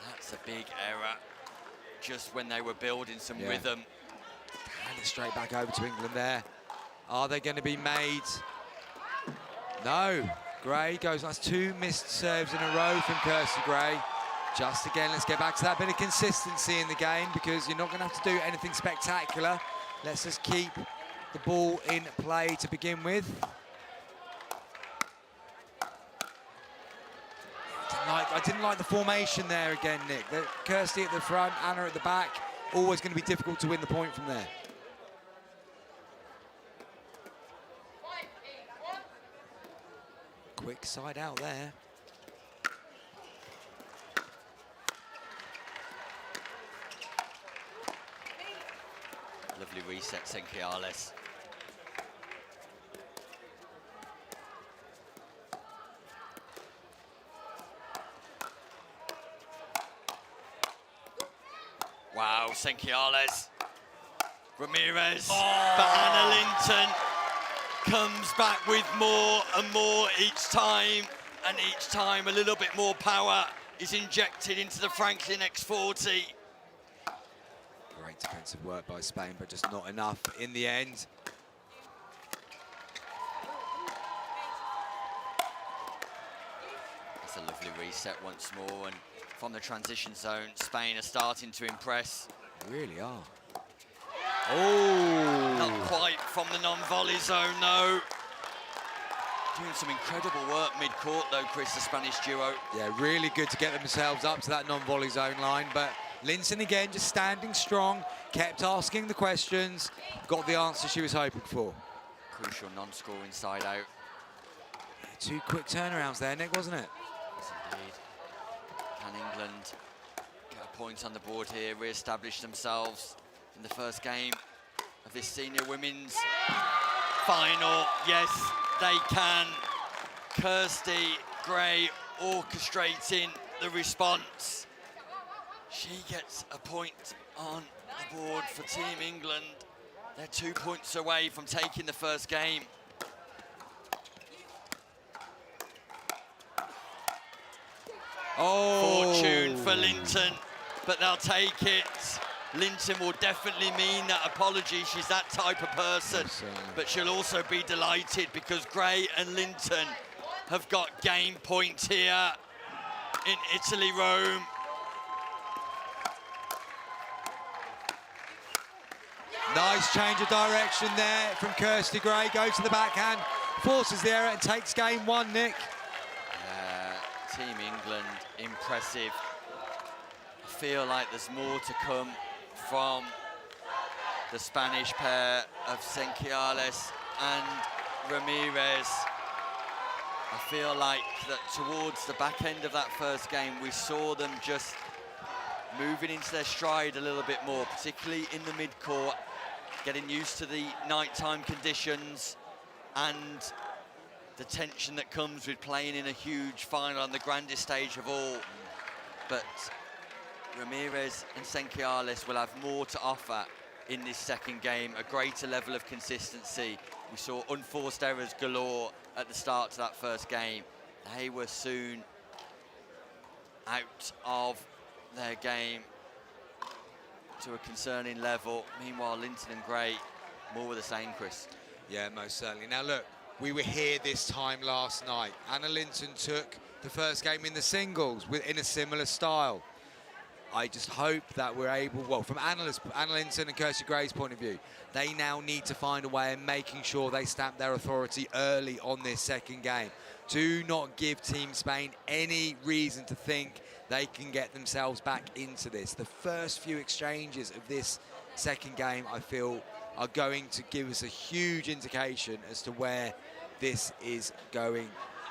That's a big error, just when they were building some rhythm. Hand it straight back over to England there. Are they going to be made? No. Gray goes, that's 2 missed serves in a row from Kirsty Gray. Just again, let's get back to that bit of consistency in the game, because you're not going to have to do anything spectacular. Let's just keep the ball in play to begin with. Didn't like I didn't like the formation there again, Nick. Kirsty at the front, Anna at the back. Always going to be difficult to win the point from there. Quick side out there. Lovely reset, Senkiales. Wow, Senkiales. Ramirez. But Anna Linton comes back with more and more each time. And each time a little bit more power is injected into the Franklin X40. Great defensive work by Spain, but just not enough in the end. It's a lovely reset once more, and from the transition zone, Spain are starting to impress. They really are. Oh! Not quite from the non-volley zone, no. Doing some incredible work mid-court, though, Chris, the Spanish duo. Yeah, really good to get themselves up to that non-volley zone line, but Linton again just standing strong, kept asking the questions, got the answer she was hoping for. Crucial non-scoring side out. Yeah, 2 quick turnarounds there, Nick, wasn't it? Yes, indeed. Can England get a point on the board here, re-establish themselves in the first game of this senior women's final? Yes, they can. Kirsty Gray orchestrating the response. She gets a point on the board for Team England. They're 2 points away from taking the first game. Oh! Fortune for Linton, but they'll take it. Linton will definitely mean that apology. She's that type of person. But she'll also be delighted because Gray and Linton have got game point here in Italy, Rome. Nice change of direction there from Kirsty Gray. Goes to the backhand, forces the error and takes game 1, Nick. Team England, impressive. I feel like there's more to come from the Spanish pair of Senkiales and Ramirez. I feel like that towards the back end of that first game, we saw them just moving into their stride a little bit more, particularly in the mid-court, getting used to the nighttime conditions and the tension that comes with playing in a huge final on the grandest stage of all. But Ramirez and Senkiales will have more to offer in this second game, a greater level of consistency. We saw unforced errors galore at the start to that first game. They were soon out of their game to a concerning level. Meanwhile, Linton and Gray, more of the same, Chris. Yeah, most certainly. Now look, we were here this time last night. Anna Linton took the first game in the singles in a similar style. I just hope that we're able, well, from Anna Linton and Kirsty Gray's point of view, they now need to find a way of making sure they stamp their authority early on this second game. Do not give Team Spain any reason to think they can get themselves back into this. The first few exchanges of this second game, I feel, are going to give us a huge indication as to where this is going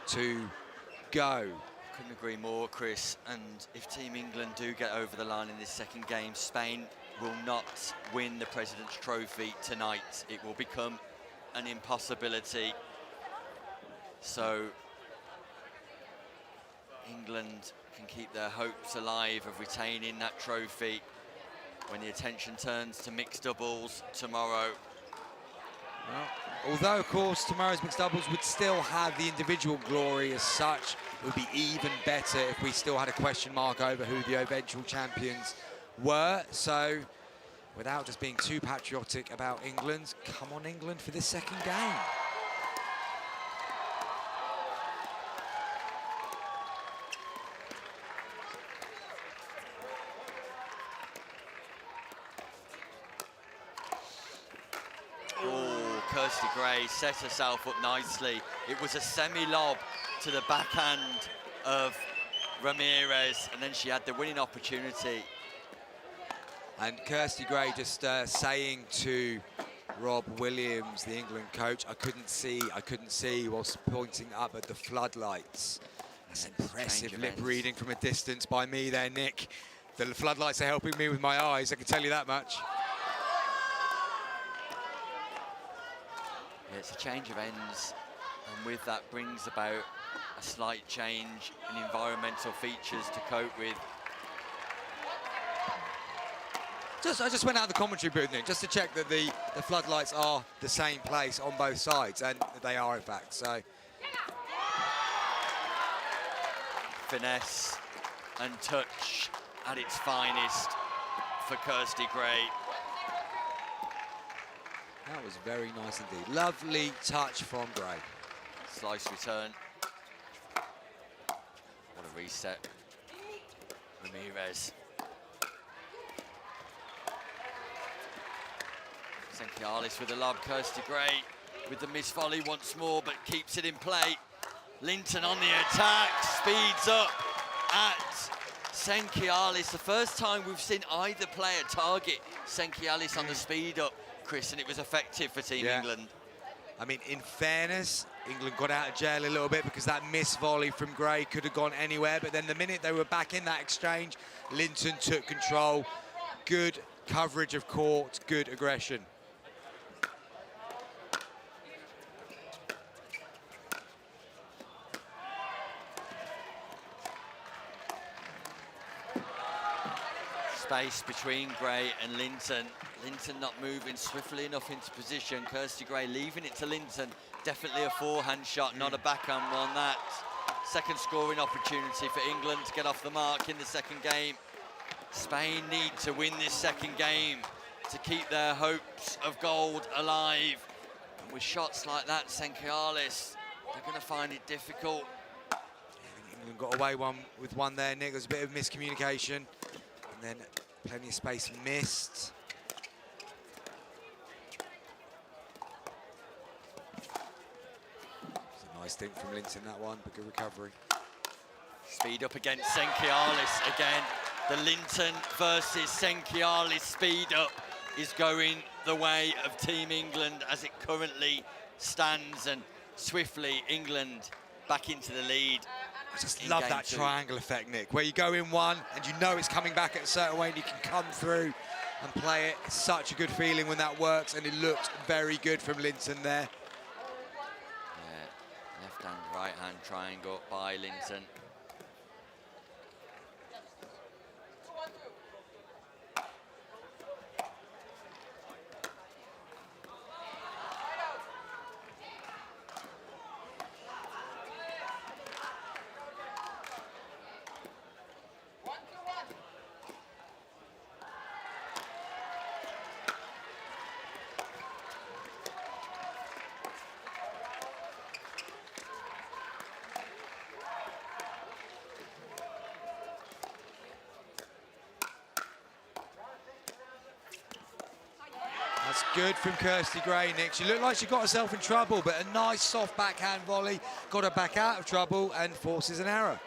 to go. Couldn't agree more, Chris. And if Team England do get over the line in this second game, Spain will not win the President's Trophy tonight. It will become an impossibility. So England can keep their hopes alive of retaining that trophy when the attention turns to mixed doubles tomorrow. Well, although, of course, tomorrow's mixed doubles would still have the individual glory as such, it would be even better if we still had a question mark over who the eventual champions were. So, without just being too patriotic about England, come on, England, for this second game. Kirsty Gray set herself up nicely. It was a semi-lob to the backhand of Ramirez, and then she had the winning opportunity. And Kirsty Gray just saying to Rob Williams, the England coach, I couldn't see, whilst pointing up at the floodlights. That's impressive lip reading from a distance by me there, Nick. The floodlights are helping me with my eyes, I can tell you that much. Yeah, it's a change of ends, and with that brings about a slight change in environmental features to cope with. I just went out of the commentary booth, Nick, just to check that the floodlights are the same place on both sides, and they are, in fact, so. Finesse and touch at its finest for Kirsty Gray. That was very nice indeed. Lovely touch from Gray. Slice return. What a reset. Ramirez. Senkialis with the lob. Kirsty Gray with the missed volley once more, but keeps it in play. Linton on the attack, speeds up at Senkialis. The first time we've seen either player target Senkialis on the speed up, Chris, and it was effective for Team England. I mean, in fairness, England got out of jail a little bit because that missed volley from Gray could have gone anywhere, but then the minute they were back in that exchange, Linton took control. Good coverage of court, good aggression. Space between Gray and Linton. Linton not moving swiftly enough into position. Kirsty Gray leaving it to Linton. Definitely a forehand shot, not a backhand one. That second scoring opportunity for England to get off the mark in the second game. Spain need to win this second game to keep their hopes of gold alive. And with shots like that, Senkialis, they're going to find it difficult. England got away with one there, Nick. There's a bit of miscommunication. And then plenty of space missed. It's a nice think from Linton, that one, but good recovery. Speed up against Senkialis again. The Linton versus Senkialis speed up is going the way of Team England as it currently stands, and swiftly England back into the lead. I just love that triangle effect, Nick, where you go in one and you know it's coming back at a certain way and you can come through and play it. It's such a good feeling when that works, and it looked very good from Linton there. Yeah, left hand, right hand triangle by Linton. That's good from Kirsty Gray, Nick. She looked like she got herself in trouble, but a nice soft backhand volley got her back out of trouble and forces an error.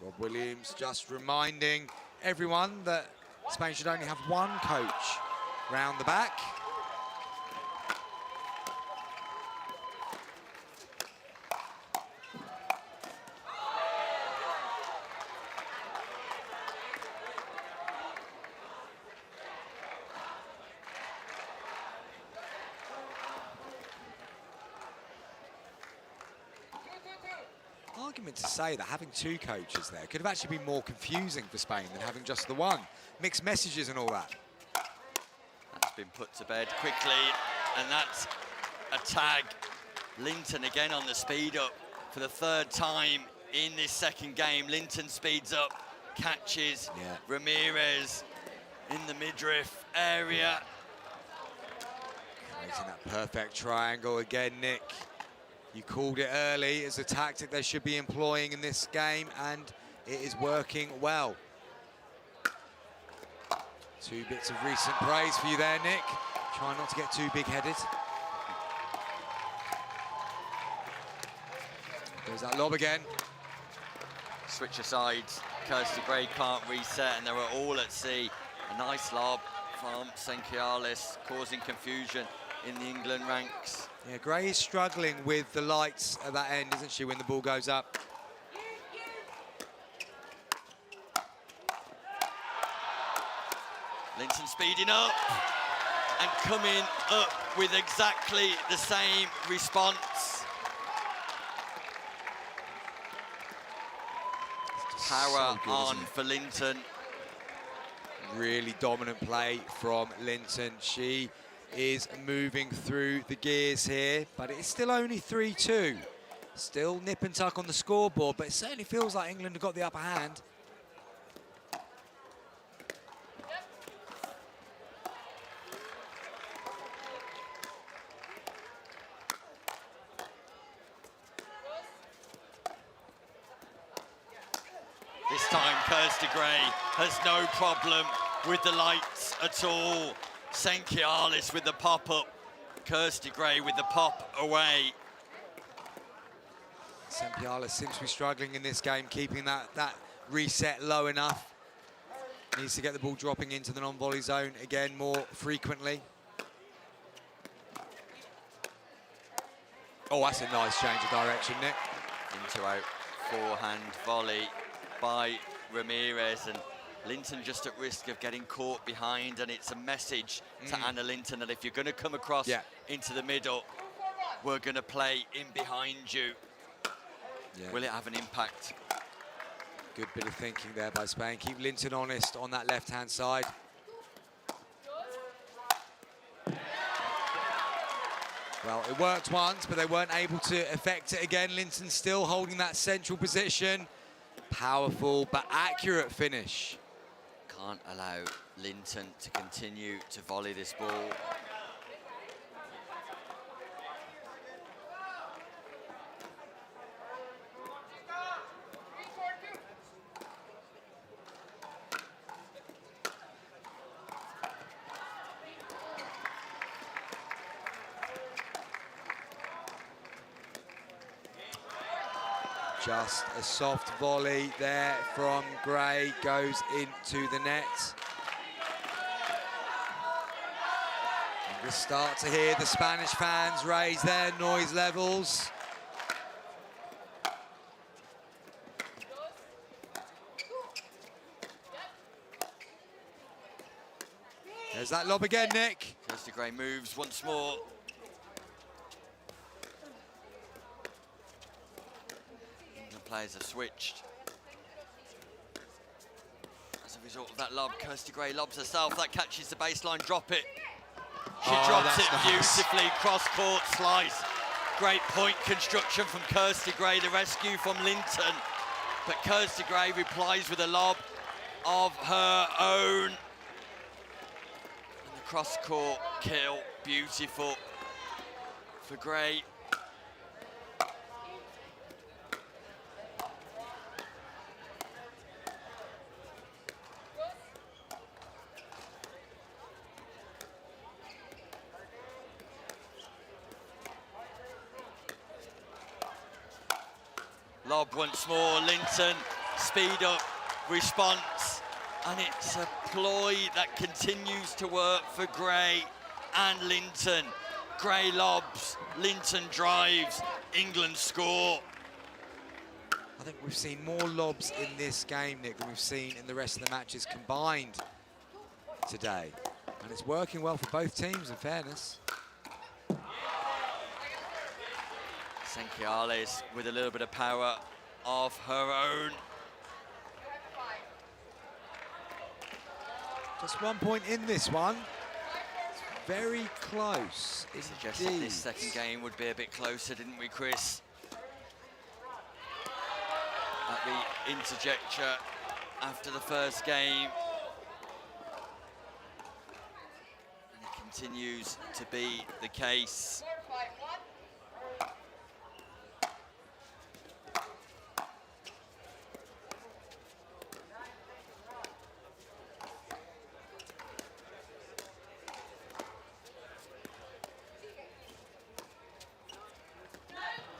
Rob Williams just reminding everyone that Spain should only have one coach round the back. Argument to say that having two coaches there could have actually been more confusing for Spain than having just the one. Mixed messages and all that. That's been put to bed quickly, and that's a tag. Linton again on the speed up for the third time in this second game. Linton speeds up, catches Ramirez in the midriff area. Creating that perfect triangle again, Nick. You called it early as a tactic they should be employing in this game, and it is working well. Two bits of recent praise for you there, Nick. Try not to get too big-headed. There's that lob again. Switch aside, Kirsty Gray can't reset, and they were all at sea. A nice lob from Senkialis, causing confusion in the England ranks. Yeah, Gray is struggling with the lights at that end, isn't she, when the ball goes up? Linton speeding up and coming up with exactly the same response. Power so good, on for Linton. Really dominant play from Linton. She is moving through the gears here, but it's still only 3-2. Still nip and tuck on the scoreboard, but it certainly feels like England have got the upper hand. This time, Kirsty Gray has no problem with the lights at all. Senkialis with the pop-up. Kirsty Gray with the pop away. Sempiala seems to be struggling in this game, keeping that reset low enough. Needs to get the ball dropping into the non-volley zone again more frequently. Oh, that's a nice change of direction, Nick. Into out forehand volley by Ramirez, and Linton just at risk of getting caught behind, and it's a message to Anna Linton that if you're going to come across into the middle, we're going to play in behind you. Yeah. Will it have an impact? Good bit of thinking there by Spain. Keep Linton honest on that left-hand side. Well, it worked once, but they weren't able to effect it again. Linton still holding that central position. Powerful but accurate finish. Can't allow Linton to continue to volley this ball. Just a soft volley there from Gray, goes into the net. And we start to hear the Spanish fans raise their noise levels. There's that lob again, Nick. Kirsty Gray moves once more. Players have switched. As a result of that lob, Kirsty Gray lobs herself. That catches the baseline, drop it. She drops it beautifully, cross-court slice. Great point construction from Kirsty Gray, the rescue from Linton. But Kirsty Gray replies with a lob of her own. And the cross-court kill, beautiful for Gray. Lob once more, Linton, speed up, response, and it's a ploy that continues to work for Gray and Linton. Gray lobs, Linton drives, England score. I think we've seen more lobs in this game, Nick, than we've seen in the rest of the matches combined today. And it's working well for both teams, in fairness. Senkialis with a little bit of power of her own. Just 1 point in this one. It's very close. We suggested this second game would be a bit closer, didn't we, Chris? At the interjecture after the first game. And it continues to be the case.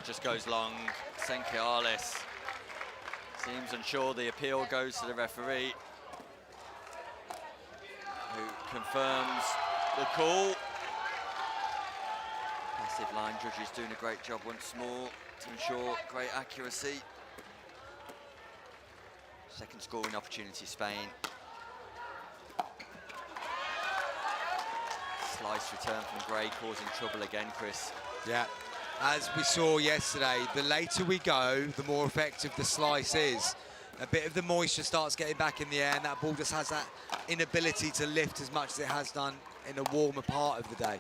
just goes long. Senkialis seems unsure. The appeal goes to the referee, who confirms the call. Passive line judges doing a great job once more to ensure great accuracy. Second scoring opportunity, Spain. Slice return from Gray causing trouble again, Chris. Yeah, as we saw yesterday, the later we go, the more effective the slice is. A bit of the moisture starts getting back in the air, and that ball just has that inability to lift as much as it has done in a warmer part of the day.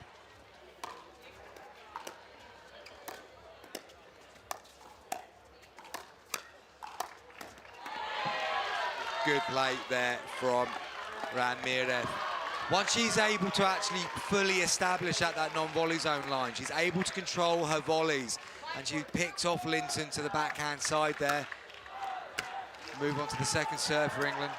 Good play there from Ramirez. Once she's able to actually fully establish at that non-volley zone line, she's able to control her volleys, and she picks off Linton to the backhand side there. Move on to the second serve for England.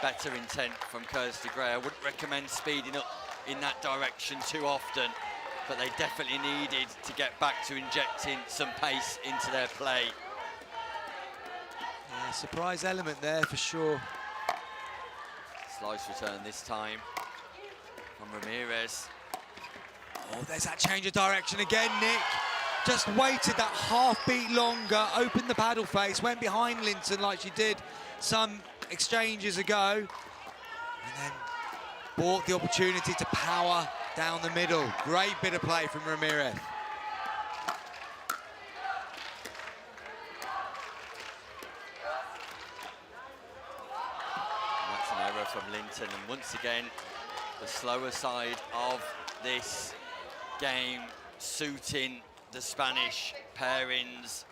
Better intent from Kirsty Gray. I wouldn't recommend speeding up in that direction too often, but they definitely needed to get back to injecting some pace into their play. Yeah, surprise element there for sure. Slice return this time from Ramirez. Oh, there's that change of direction again, Nick. Just waited that half beat longer, opened the paddle face, went behind Linton like she did some exchanges ago, and then bought the opportunity to power down the middle. Great bit of play from Ramirez. That's an error from Linton, and once again, the slower side of this game suiting the Spanish pairings.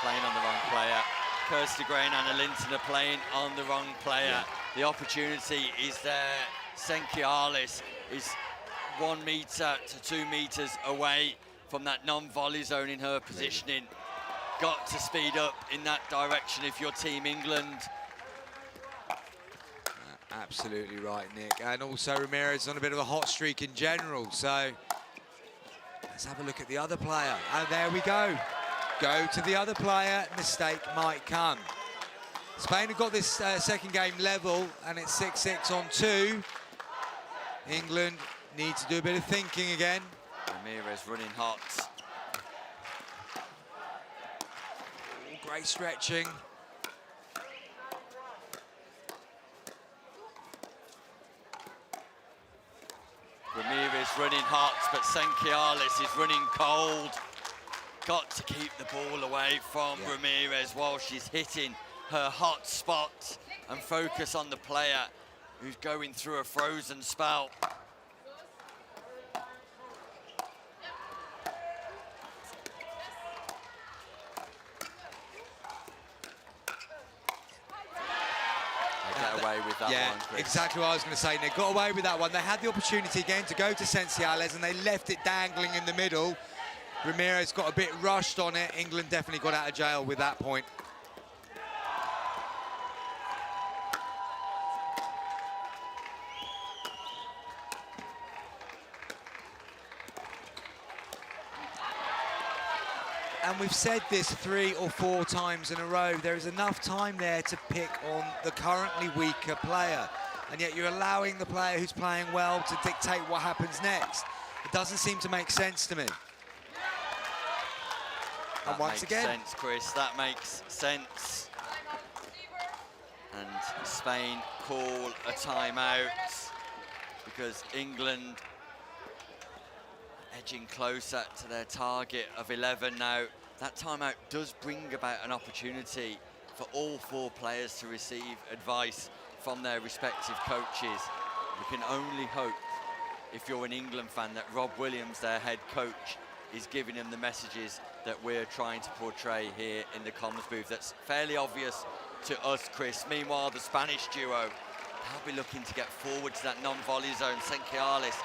Playing on the wrong player. Kirsty Gray and Anna Linton are playing on the wrong player. Yeah. The opportunity is there. Senkialis is 1 metre to 2 metres away from that non-volley zone in her positioning. Got to speed up in that direction if you're Team England. Absolutely right, Nick. And also Ramirez on a bit of a hot streak in general. So let's have a look at the other player. And there we go. Go to the other player, mistake might come. Spain have got this second game level, and it's 6-6 on 2. England need to do a bit of thinking again. Ramirez running hot. Great stretching. Ramirez running hot, but Senkialis is running cold. Got to keep the ball away from Ramirez while she's hitting her hot spot and focus on the player who's going through a frozen spell. Get away with that one, Chris. Exactly what I was going to say, Nick. Got away with that one. They had the opportunity again to go to Sensiales, and they left it dangling in the middle. Ramirez got a bit rushed on it. England definitely got out of jail with that point. And we've said this 3 or 4 times in a row, there is enough time there to pick on the currently weaker player. And yet you're allowing the player who's playing well to dictate what happens next. It doesn't seem to make sense to me. And once again, that makes sense, Chris. That makes sense. And Spain call a timeout because England edging closer to their target of 11 now. That timeout does bring about an opportunity for all 4 players to receive advice from their respective coaches. We can only hope, if you're an England fan, that Rob Williams, their head coach, is giving them the messages that we're trying to portray here in the comms booth. That's fairly obvious to us, Chris. Meanwhile, the Spanish duo, they'll be looking to get forward to that non-volley zone. Senquiales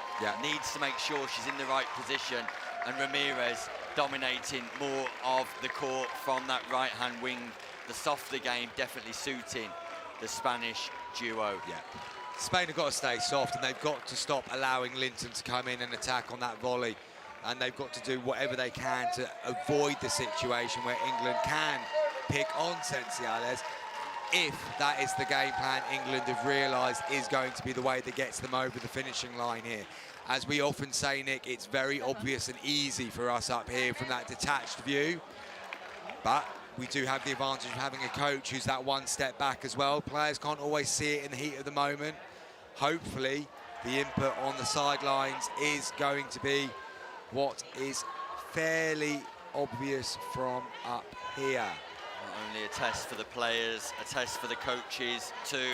needs to make sure she's in the right position, and Ramirez dominating more of the court from that right-hand wing. The softer game definitely suiting the Spanish duo. Yeah. Spain have got to stay soft, and they've got to stop allowing Linton to come in and attack on that volley. And they've got to do whatever they can to avoid the situation where England can pick on Senquiales, if that is the game plan England have realised is going to be the way that gets them over the finishing line here. As we often say, Nick, it's very obvious and easy for us up here from that detached view. But we do have the advantage of having a coach who's that one step back as well. Players can't always see it in the heat of the moment. Hopefully, the input on the sidelines is going to be what is fairly obvious from up here. Not only a test for the players, a test for the coaches too.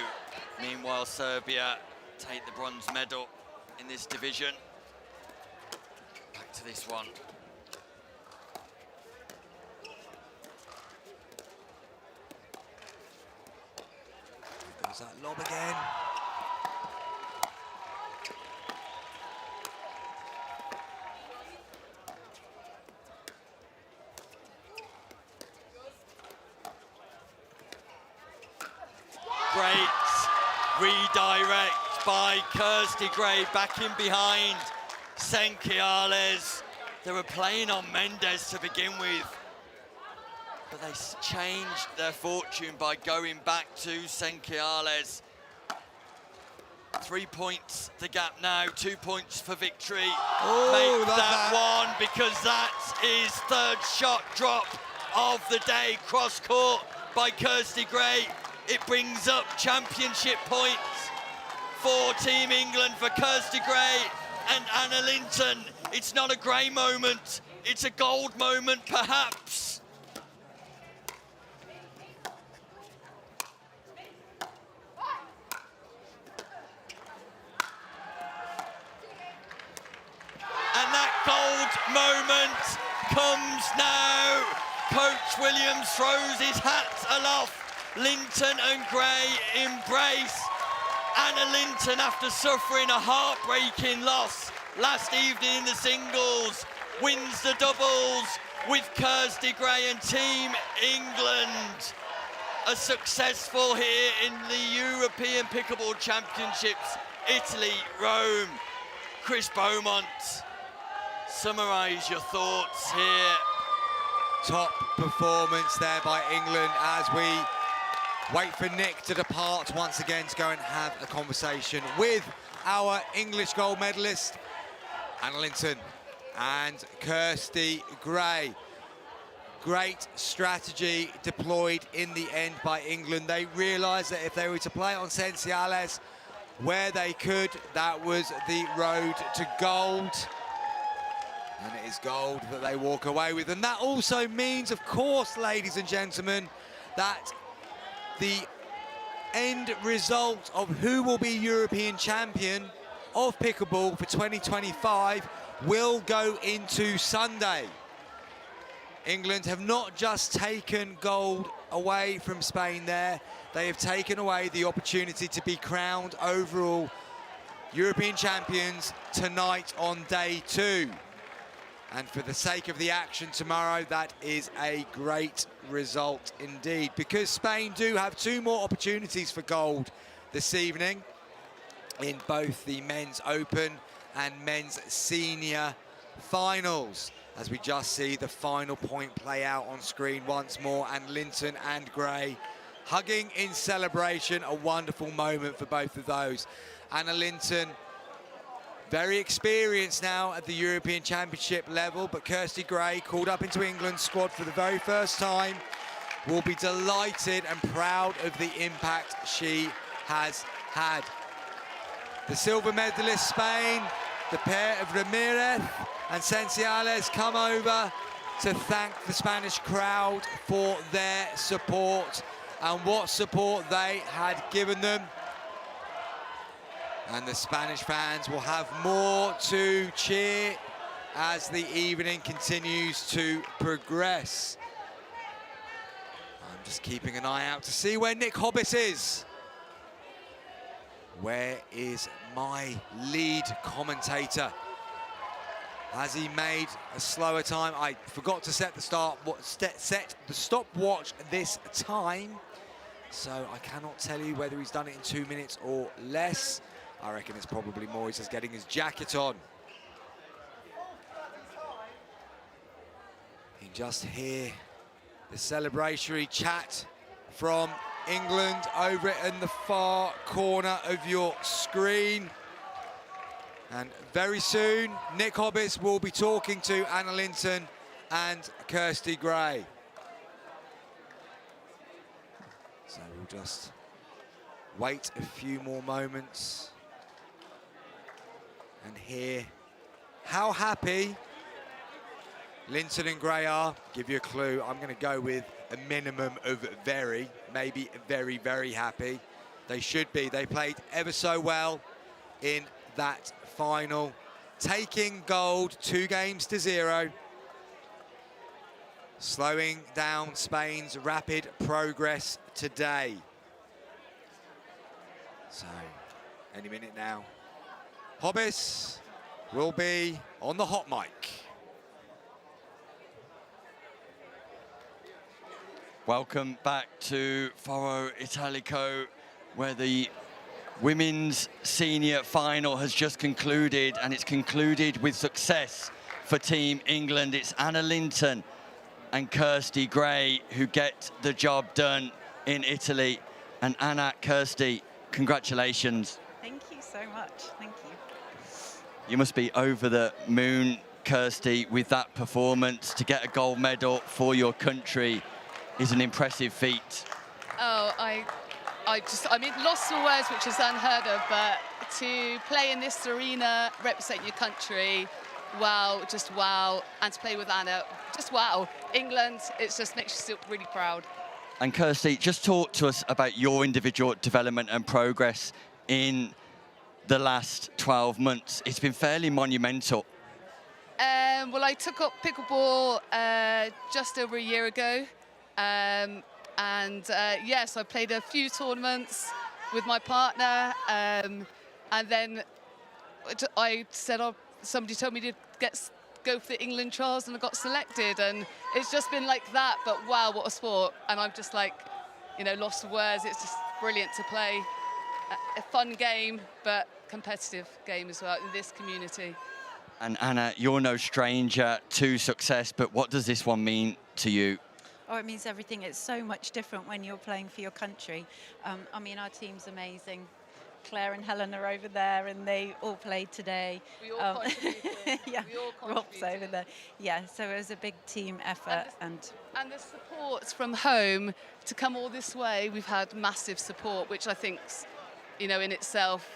Meanwhile, Serbia take the bronze medal in this division. Back to this one. There's that lob again. Great redirect by Kirsty Gray, back in behind Senquiales. They were playing on Mendes to begin with, but they changed their fortune by going back to Senquiales. 3 points the gap now, 2 points for victory. Make that one, because that is third shot drop of the day, cross court by Kirsty Gray. It brings up championship points for Team England, for Kirsty Gray and Anna Linton. It's not a grey moment, it's a gold moment perhaps. And that gold moment comes now. Coach Williams throws his hat aloft. Linton and Gray embrace. Anna Linton, after suffering a heartbreaking loss last evening in the singles, wins the doubles with Kirsty Gray, and Team England are successful here in the European Pickleball Championships, Italy, Rome. Chris Beaumont, summarise your thoughts here. Top performance there by England as we wait for Nick to depart once again to go and have a conversation with our English gold medalist, Anna Linton and Kirsty Gray. Great strategy deployed in the end by England. They realised that if they were to play on Senquiales where they could, that was the road to gold. And it is gold that they walk away with. And that also means, of course, ladies and gentlemen, that the end result of who will be European champion of pickleball for 2025 will go into Sunday. England have not just taken gold away from Spain there, they have taken away the opportunity to be crowned overall European champions tonight on day 2. And for the sake of the action tomorrow, that is a great result indeed, because Spain do have 2 more opportunities for gold this evening in both the men's open and men's senior finals, as we just see the final point play out on screen once more, and Linton and Gray hugging in celebration. A wonderful moment for both of those. Anna Linton, very experienced now at the European Championship level, but Kirsty Gray, called up into England's squad for the very first time, will be delighted and proud of the impact she has had. The silver medalist Spain, the pair of Ramirez and Senquiales, come over to thank the Spanish crowd for their support and what support they had given them. And the Spanish fans will have more to cheer as the evening continues to progress. I'm just keeping an eye out to see where Nick Hobbs is. Where is my lead commentator? Has he made a slower time? I forgot to set the stopwatch this time, so I cannot tell you whether he's done it in 2 minutes or less. I reckon it's probably more. He's just getting his jacket on. You can just hear the celebratory chat from England over in the far corner of your screen. And very soon, Nick Hobbs will be talking to Anna Linton and Kirsty Gray. So we'll just wait a few more moments and hear how happy Linton and Gray are. Give you a clue, I'm going to go with a minimum of very, maybe very, very happy. They should be. They played ever so well in that final, taking gold 2-0, slowing down Spain's rapid progress today. So, any minute now, Hobbs will be on the hot mic. Welcome back to Foro Italico, where the women's senior final has just concluded, and it's concluded with success for Team England. It's Anna Linton and Kirsty Gray who get the job done in Italy. And Anna, Kirsty, congratulations. Thank you so much. Thank you. You must be over the moon, Kirsty, with that performance. To get a gold medal for your country is an impressive feat. Oh, I mean, lost for words, which is unheard of, but to play in this arena, represent your country, wow, just wow. And to play with Anna, just wow. England, it just makes you feel really proud. And Kirsty, just talk to us about your individual development and progress in the last 12 months. It's been fairly monumental. Well, I took up pickleball just over a year ago. Yes, I played a few tournaments with my partner, and then I said, somebody told me to go for the England trials, and I got selected, and it's just been like that. But wow, what a sport! And I'm just like, you know, lost for words. It's just brilliant to play a fun game, but competitive game as well in this community. And Anna, you're no stranger to success, but what does this one mean to you? Oh, it means everything. It's so much different when you're playing for your country. I mean, our team's amazing. Claire and Helen are over there, and they all played today. We all contributed. Yeah, we all Rob's contributed. over there. Yeah, so it was a big team effort. And the support from home to come all this way, we've had massive support, which I think's, you know, in itself,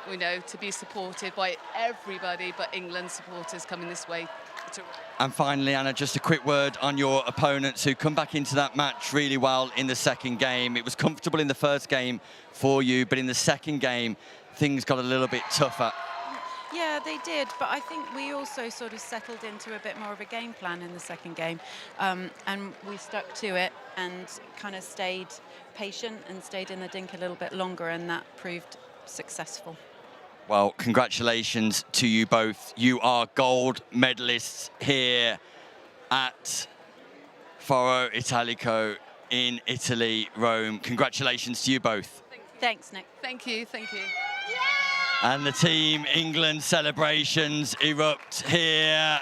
you know, to be supported by everybody but England supporters coming this way. And finally, Anna, just a quick word on your opponents who come back into that match really well in the second game. It was comfortable in the first game for you, but in the second game, things got a little bit tougher. Yeah, they did, but I think we also sort of settled into a bit more of a game plan in the second game, and we stuck to it and kind of stayed patient and stayed in the dink a little bit longer, and that proved successful. Well, congratulations to you both. You are gold medalists here at Foro Italico in Italy, Rome. Congratulations to you both. Thanks, Nick. Thank you, thank you. And the Team England celebrations erupt here.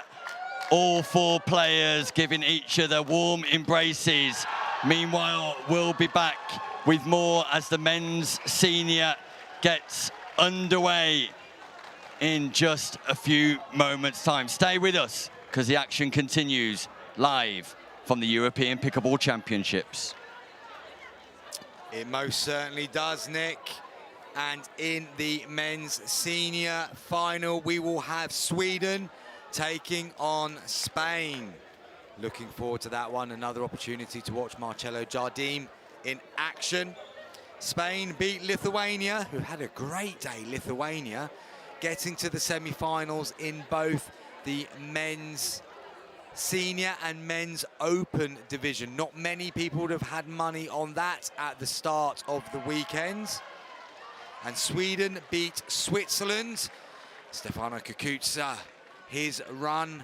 All four players giving each other warm embraces. Meanwhile, we'll be back with more as the men's senior gets underway in just a few moments' time. Stay with us, because the action continues live from the European Pickleball Championships. It most certainly does, Nick. And in the men's senior final, we will have Sweden taking on Spain. Looking forward to that one. Another opportunity to watch Marcello Jardim in action. Spain beat Lithuania, who had a great day, Lithuania, getting to the semi-finals in both the men's senior and men's open division. Not many people would have had money on that at the start of the weekend. And Sweden beat Switzerland. Stefano Kukuca, his run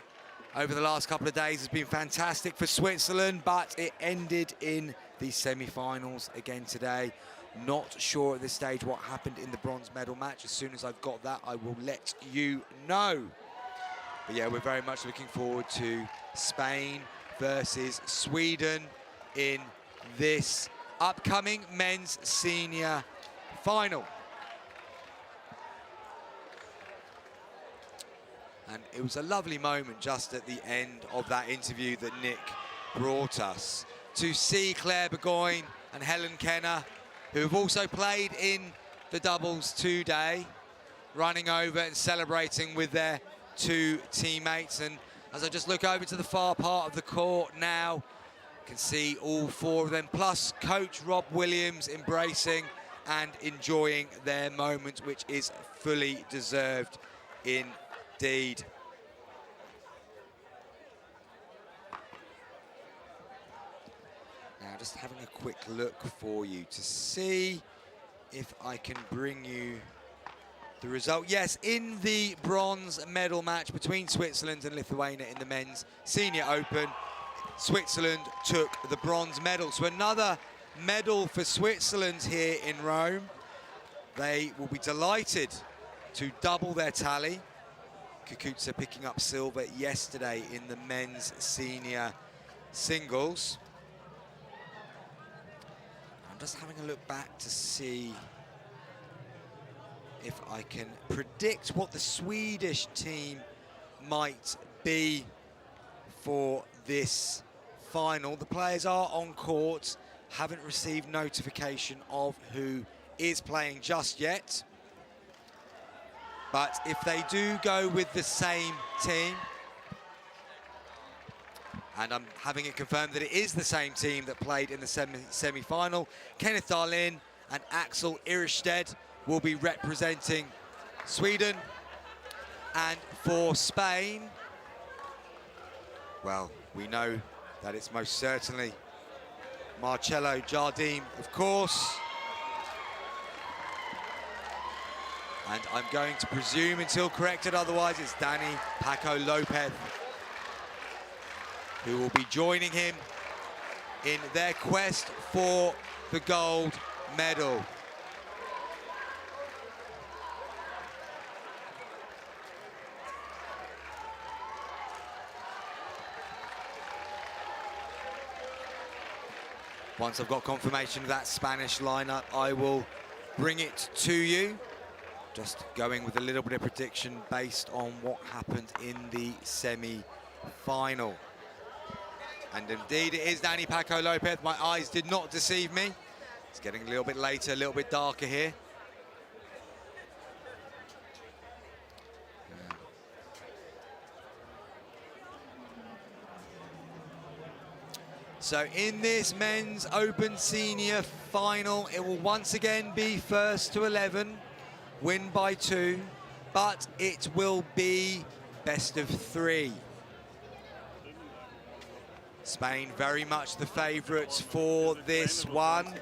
over the last couple of days has been fantastic for Switzerland, but it ended in the semi-finals again today. Not sure at this stage what happened in the bronze medal match. As soon as I've got that, I will let you know. But yeah, we're very much looking forward to Spain versus Sweden in this upcoming men's senior final. And it was a lovely moment just at the end of that interview that Nick brought us to see Claire Burgoyne and Helen Kenner, who have also played in the doubles today, running over and celebrating with their two teammates. And as I just look over to the far part of the court now, you can see all four of them, plus coach Rob Williams embracing and enjoying their moment, which is fully deserved indeed. Now, just having a quick look for you to see if I can bring you the result. Yes, in the bronze medal match between Switzerland and Lithuania in the men's senior open, Switzerland took the bronze medal. So another medal for Switzerland here in Rome. They will be delighted to double their tally. Kukuca picking up silver yesterday in the men's senior singles. I'm just having a look back to see if I can predict what the Swedish team might be for this final. The players are on court, haven't received notification of who is playing just yet. But if they do go with the same team, and I'm having it confirmed that it is the same team that played in the semi-final, Kenneth Dahlin and Axel Irstedt will be representing Sweden. And for Spain, well, we know that it's most certainly Marcelo Jardim, of course. And I'm going to presume, until corrected otherwise, it's Danny Paco Lopez who will be joining him in their quest for the gold medal. Once I've got confirmation of that Spanish lineup, I will bring it to you. Just going with a little bit of prediction based on what happened in the semi-final. And indeed, it is Danny Paco Lopez. My eyes did not deceive me. It's getting a little bit later, a little bit darker here. So in this men's open senior final, it will once again be first to 11, win by 2, but it will be best of 3. Spain very much the favourites for this one.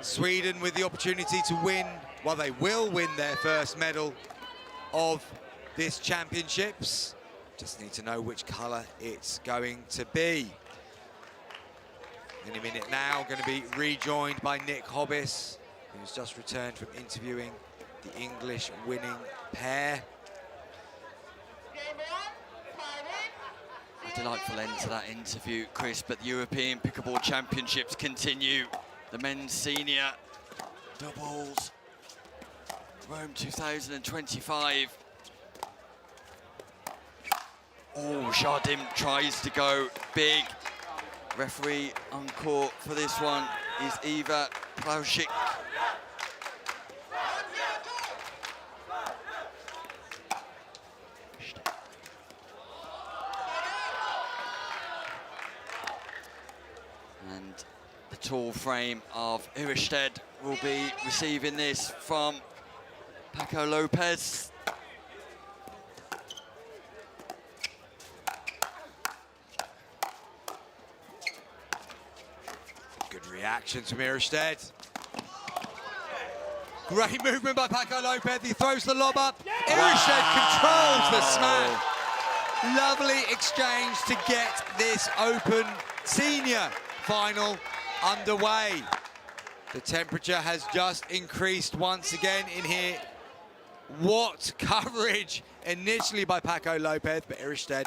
Sweden with the opportunity to win, well, they will win their first medal of this championships. Just need to know which colour it's going to be. Any minute now, going to be rejoined by Nick Hobbis, who's just returned from interviewing the English winning pair. A delightful end to that interview, Chris, but the European Pickleball Championships continue. The men's senior doubles, Rome 2025. Oh, Jardim tries to go big. Referee on court for this one is Eva Plauschik. And the tall frame of Irstedt will be receiving this from Paco Lopez. reaction from Irstedt. Great movement by Paco Lopez. He throws the lob up. Irstedt controls the smack. Lovely exchange to get this Open Senior final underway. The temperature has just increased once again in here. What coverage initially by Paco Lopez, but Irstedt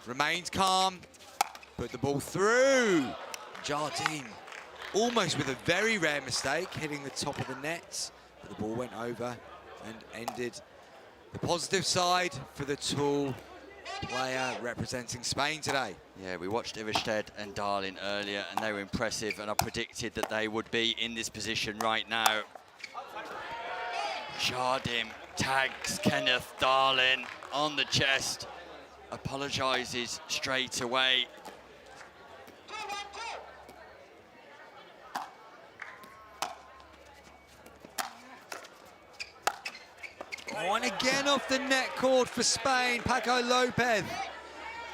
remains calm. Put the ball through. Jardim almost with a very rare mistake, hitting the top of the net. But the ball went over and ended the positive side for the tall player representing Spain today. Yeah, we watched Irstedt and Darling earlier, and they were impressive, and I predicted that they would be in this position right now. Jardim tags Kenneth Darling on the chest, apologises straight away. Oh, and again off the net cord for Spain. Paco Lopez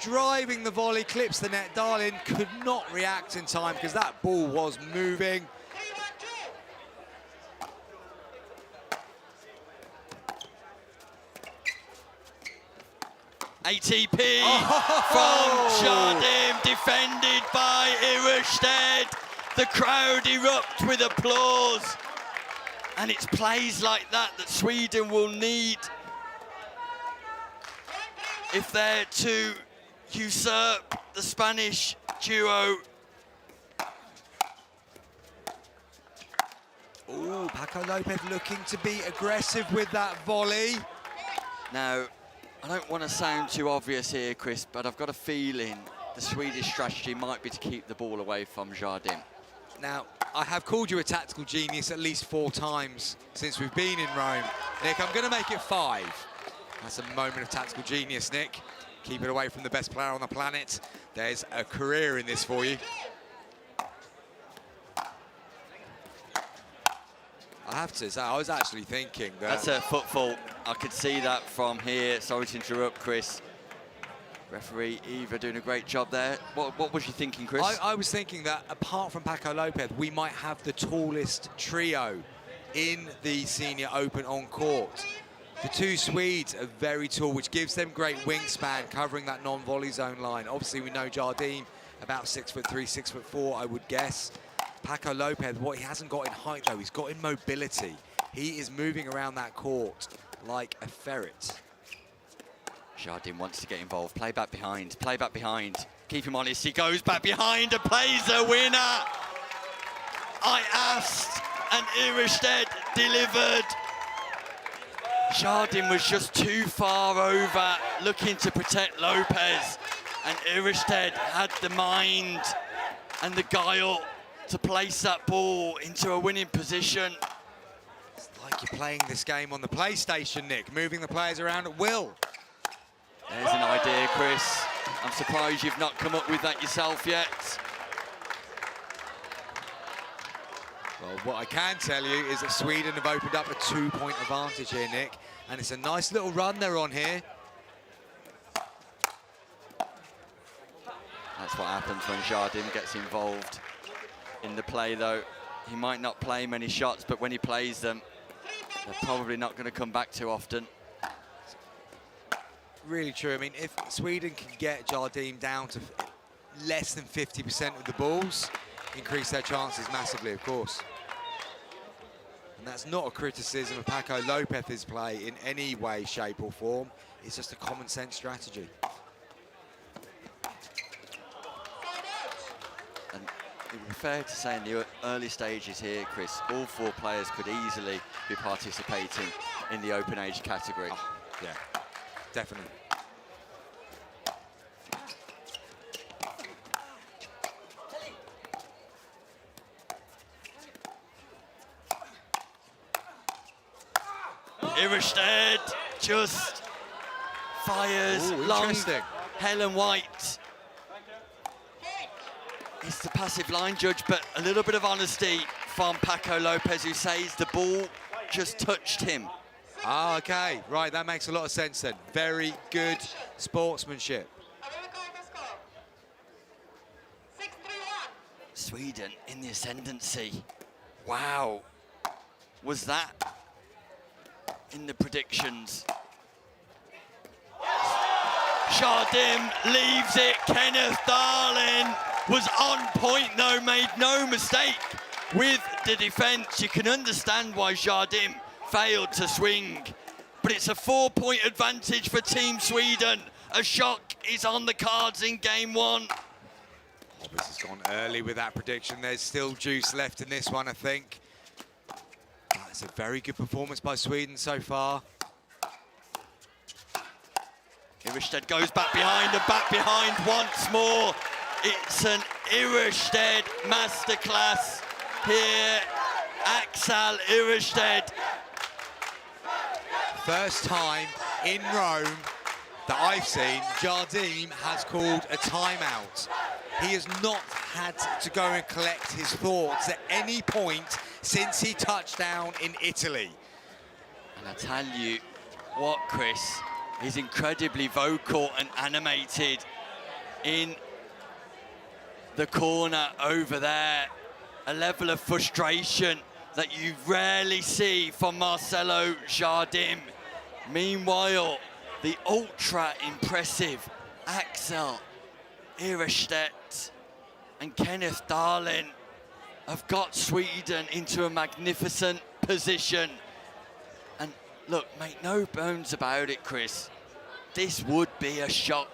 driving the volley, clips the net. Darling could not react in time because that ball was moving. ATP from Jardim, defended by Irstedt. The crowd erupt with applause. And it's plays like that that Sweden will need if they're to usurp the Spanish duo. Oh, Paco Lopez looking to be aggressive with that volley. Now, I don't want to sound too obvious here, Chris, but I've got a feeling the Swedish strategy might be to keep the ball away from Jardim. Now, I have called you a tactical genius at least 4 times since we've been in Rome. Nick, I'm going to make it 5. That's a moment of tactical genius, Nick. Keep it away from the best player on the planet. There's a career in this for you. I have to say, I was actually thinking that... That's a foot fault. I could see that from here. Sorry to interrupt, Chris. Referee Eva doing a great job there. What was you thinking, Chris? I was thinking that apart from Paco Lopez, we might have the tallest trio in the Senior Open on court. The 2 Swedes are very tall, which gives them great wingspan covering that non-volley zone line. Obviously, we know Jardim, about 6'3", 6'4", I would guess. Paco Lopez, what he hasn't got in height, though, he's got in mobility. He is moving around that court like a ferret. Jardim wants to get involved. Play back behind. Play back behind. Keep him honest. He goes back behind and plays a winner. I asked, and Irstedt delivered. Jardim was just too far over, looking to protect Lopez, and Irstedt had the mind and the guile to place that ball into a winning position. It's like you're playing this game on the PlayStation, Nick, moving the players around at will. There's an idea, Chris. I'm surprised you've not come up with that yourself yet. Well, what I can tell you is that Sweden have opened up a 2-point advantage here, Nick. And it's a nice little run they're on here. That's what happens when Jardim gets involved in the play, though. He might not play many shots, but when he plays them, they're probably not going to come back too often. Really true. I mean, if Sweden can get Jardim down to less than 50% of the balls, increase their chances massively, of course. And that's not a criticism of Paco Lopez's play in any way, shape or form. It's just a common sense strategy. And it would be fair to say in the early stages here, Chris, all 4 players could easily be participating in the open age category. Oh, yeah. Definitely. Irstedt just fires long. Helen White. It's the passive line judge, but a little bit of honesty from Paco Lopez, who says the ball just touched him. Ah, okay, right, that makes a lot of sense then. Very good sportsmanship. Sweden in the ascendancy. Wow. Was that in the predictions? Jardim leaves it. Kenneth Darlin was on point though, made no mistake with the defence. You can understand why Jardim failed to swing, but it's a 4-point advantage for Team Sweden. A shock is on the cards in game one. Hobbs has gone early with that prediction. There's still juice left in this one, I think. That's a very good performance by Sweden so far. Irestedt goes back behind and back behind once more. It's an Irestedt masterclass here. Axel Irestedt. First time in Rome that I've seen Jardim has called a timeout. He has not had to go and collect his thoughts at any point since he touched down in Italy. And I tell you what, Chris, he's incredibly vocal and animated in the corner over there. A level of frustration that you rarely see from Marcelo Jardim. Meanwhile, the ultra impressive Axel Irestedt and Kenneth Darlin have got Sweden into a magnificent position. And look, make no bones about it, Chris, this would be a shock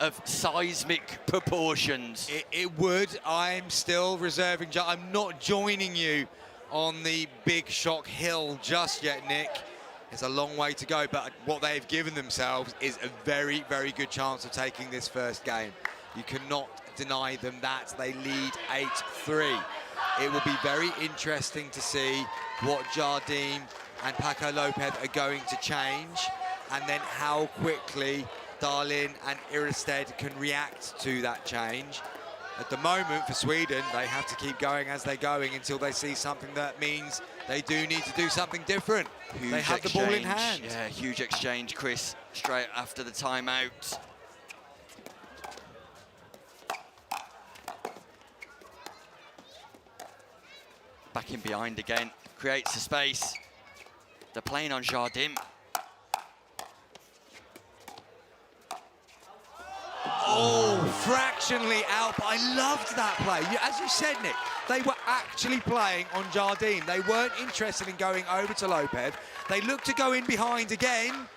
of seismic proportions. It would. I'm still reserving. I'm not joining you on the big shock hill just yet, Nick. It's a long way to go, but what they've given themselves is a very, very good chance of taking this first game. You cannot deny them that. They lead 8-3. It will be very interesting to see what Jardim and Paco Lopez are going to change, and then how quickly Darlin and Irestedt can react to that change. At the moment, for Sweden, they have to keep going as they're going until they see something that means they do need to do something different. Huge they have exchange. the ball in hand. Yeah, huge exchange, Chris, straight after the timeout. Back in behind again, creates a space. They're playing on Jardim. Oh, fractionally out, but I loved that play. As you said, Nick, they were actually playing on Jardim. They weren't interested in going over to Lopez. They looked to go in behind again.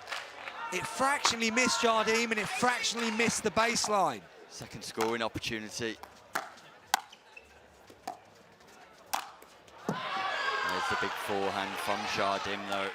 It fractionally missed Jardim and it fractionally missed the baseline. Second scoring opportunity. There's the big forehand from Jardim, though.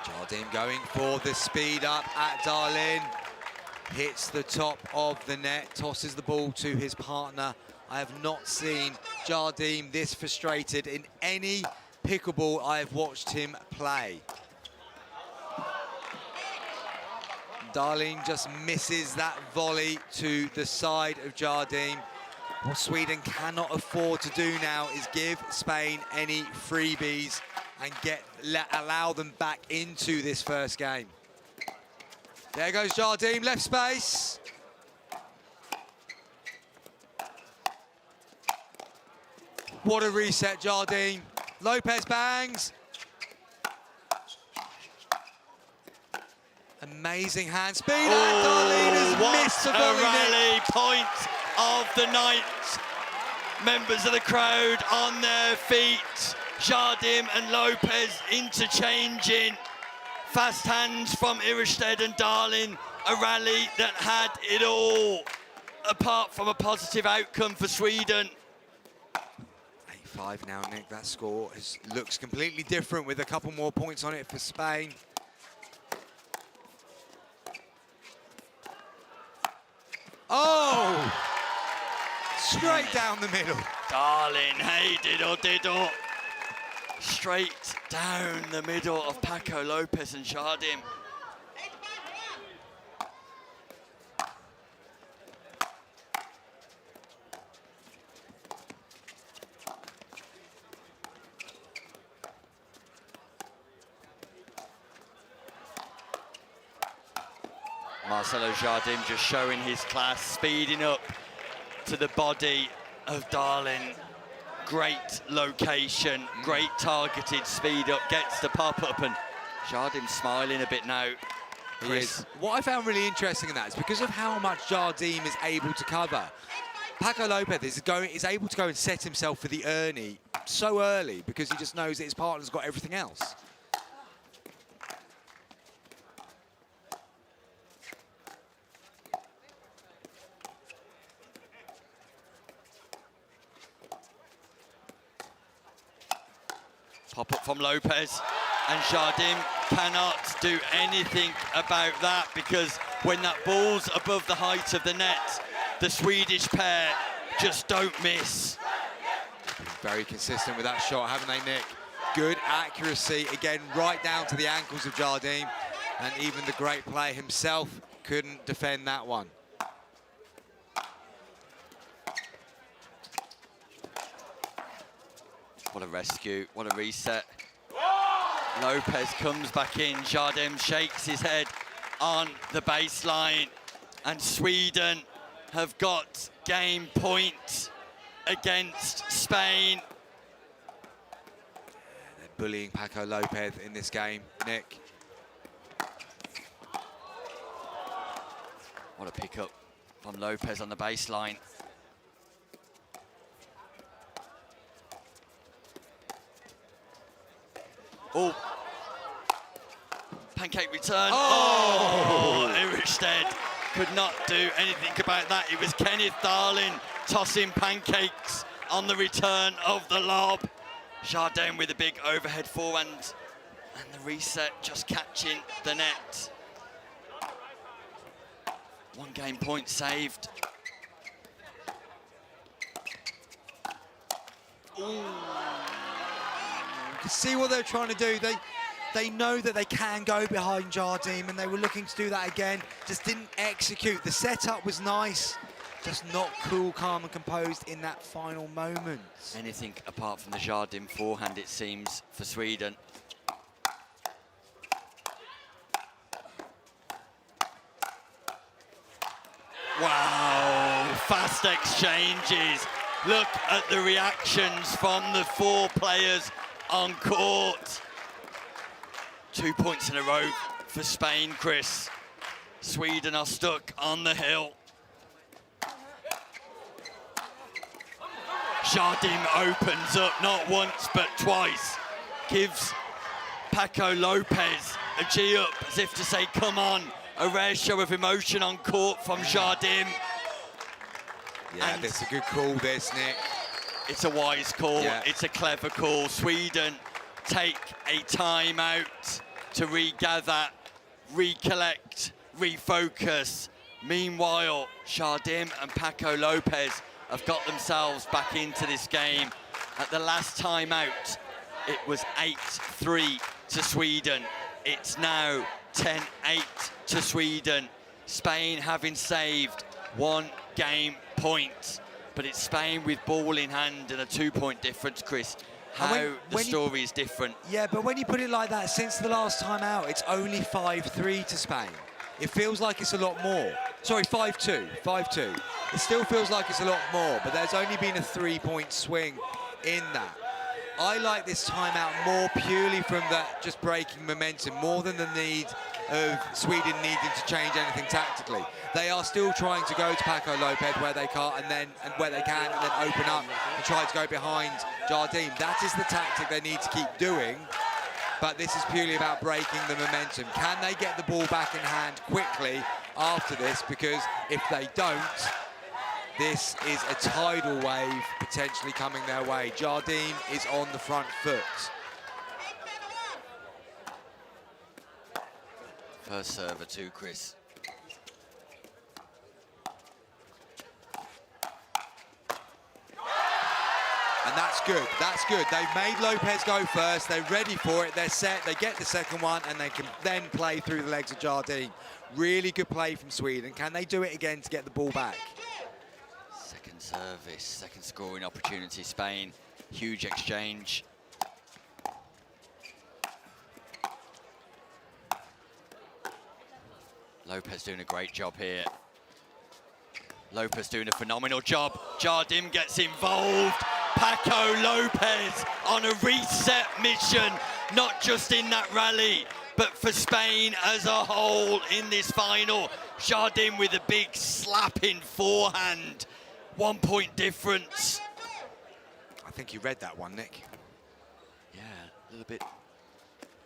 Jardim going for the speed up at Darlin. Hits the top of the net, tosses the ball to his partner. I have not seen Jardim this frustrated in any pickleball I have watched him play. Darlin just misses that volley to the side of Jardim. What Sweden cannot afford to do now is give Spain any freebies and allow them back into this first game. There goes Jardim, left space. What a reset, Jardim. Lopez bangs. Amazing hand speed. And Darlin has missed the volley. Rally point of the night. Members of the crowd on their feet. Jardim and Lopez interchanging. Fast hands from Irestedt and Darlin. A rally that had it all, apart from a positive outcome for Sweden. 8-5 now, Nick. That score looks completely different with a couple more points on it for Spain. Oh! Straight down the middle. Darlin, hey, diddle, diddle. Straight down the middle of Paco Lopez and Jardim. Marcelo Jardim just showing his class, speeding up to the body of Darlin. Great location, great targeted speed up, gets the pop up, and Jardim smiling a bit now. He is. What I found really interesting in that is because of how much Jardim is able to cover, Paco Lopez is able to go and set himself for the Ernie so early because he just knows that his partner's got everything else. Pop up from Lopez, and Jardim cannot do anything about that because when that ball's above the height of the net, the Swedish pair just don't miss. Very consistent with that shot, haven't they, Nick? Good accuracy, again, right down to the ankles of Jardim, and even the great player himself couldn't defend that one. What a rescue, what a reset. Lopez comes back in, Jardim shakes his head on the baseline, and Sweden have got game point against Spain. They're bullying Paco Lopez in this game, Nick. What a pickup from Lopez on the baseline. Oh, pancake return. Oh, Irstead could not do anything about that. It was Kenneth Darlin tossing pancakes on the return of the lob. Jardim with a big overhead forehand, and the reset just catching the net. One game point saved. Ooh. See what they're trying to do. They know that they can go behind Jardim, and they were looking to do that again. Just didn't execute. The setup was nice, just not cool, calm and composed in that final moment. Anything apart from the Jardim forehand, it seems, for Sweden. Wow, fast exchanges. Look at the reactions from the four players on court. 2 points in a row for Spain, Chris. Sweden are stuck on the hill. Jardim opens up not once but twice. Gives Paco Lopez a G up as if to say, come on. A rare show of emotion on court from Jardim. Yeah, that's a good call, this, Nick. It's a wise call, yeah. It's a clever call. Sweden take a timeout to regather, recollect, refocus. Meanwhile, Jardim and Paco Lopez have got themselves back into this game. At the last timeout, it was 8-3 to Sweden. It's now 10-8 to Sweden. Spain having saved 1 game point. But it's Spain with ball in hand and a 2-point difference, Chris. How the story is different. Yeah, but when you put it like that, since the last time out, it's only 5-3 to Spain. It feels like it's a lot more. Sorry, 5-2, 5-2. It still feels like it's a lot more, but there's only been a 3-point swing in that. I like this timeout more purely from that just breaking momentum, more than the need of Sweden needing to change anything tactically. They are still trying to go to Paco Lopez where they can't, and where they can, and then open up and try to go behind Jardim. That is the tactic they need to keep doing. But this is purely about breaking the momentum. Can they get the ball back in hand quickly after this? Because if they don't, this is a tidal wave potentially coming their way. Jardim is on the front foot. First server too, Chris. And that's good, that's good. They've made Lopez go first, they're ready for it, they're set, they get the second one, and they can then play through the legs of Jardim. Really good play from Sweden. Can they do it again to get the ball back? Second service, second scoring opportunity, Spain. Huge exchange. Lopez doing a great job here. Lopez doing a phenomenal job. Jardim gets involved. Paco Lopez on a reset mission, not just in that rally, but for Spain as a whole in this final. Jardim with a big slapping forehand. 1 point difference. I think you read that one, Nick. Yeah, a little bit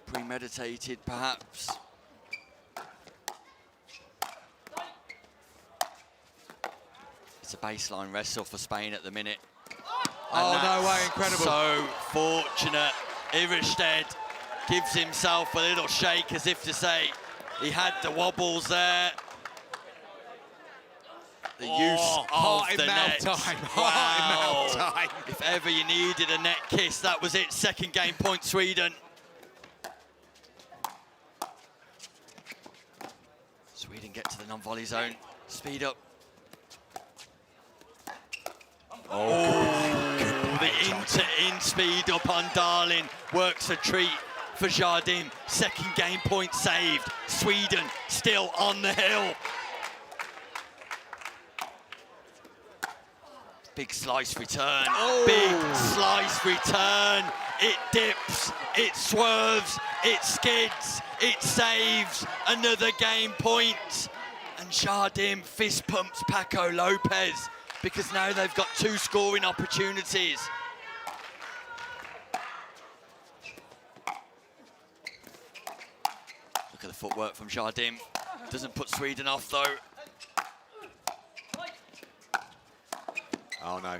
premeditated, perhaps. It's a baseline wrestle for Spain at the minute. Oh, no way, incredible. So fortunate. Iverstedt gives himself a little shake as if to say he had the wobbles there. The use of the net. Heart in mouth time. If ever you needed a net kiss, that was it. Second game point, Sweden. Sweden get to the non-volley zone. Speed up. The in speed up on Darling works a treat for Jardim. Second game point saved. Sweden still on the hill. Big slice return. Big slice return. It dips, it swerves, it skids, it saves. Another game point. And Jardim fist pumps Paco Lopez, because now they've got 2 scoring opportunities. Look at the footwork from Jardim. Doesn't put Sweden off though. Oh no.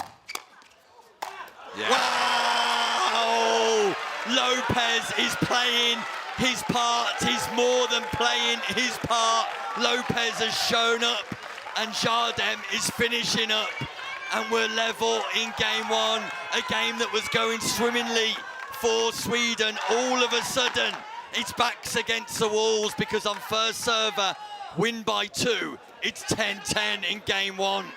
Yeah. Wow! Lopez is playing his part. He's more than playing his part. Lopez has shown up, and Jardim is finishing up, and we're level in game 1, a game that was going swimmingly for Sweden. All of a sudden, its backs against the walls, because on first server, win by 2, it's 10-10 in game 1.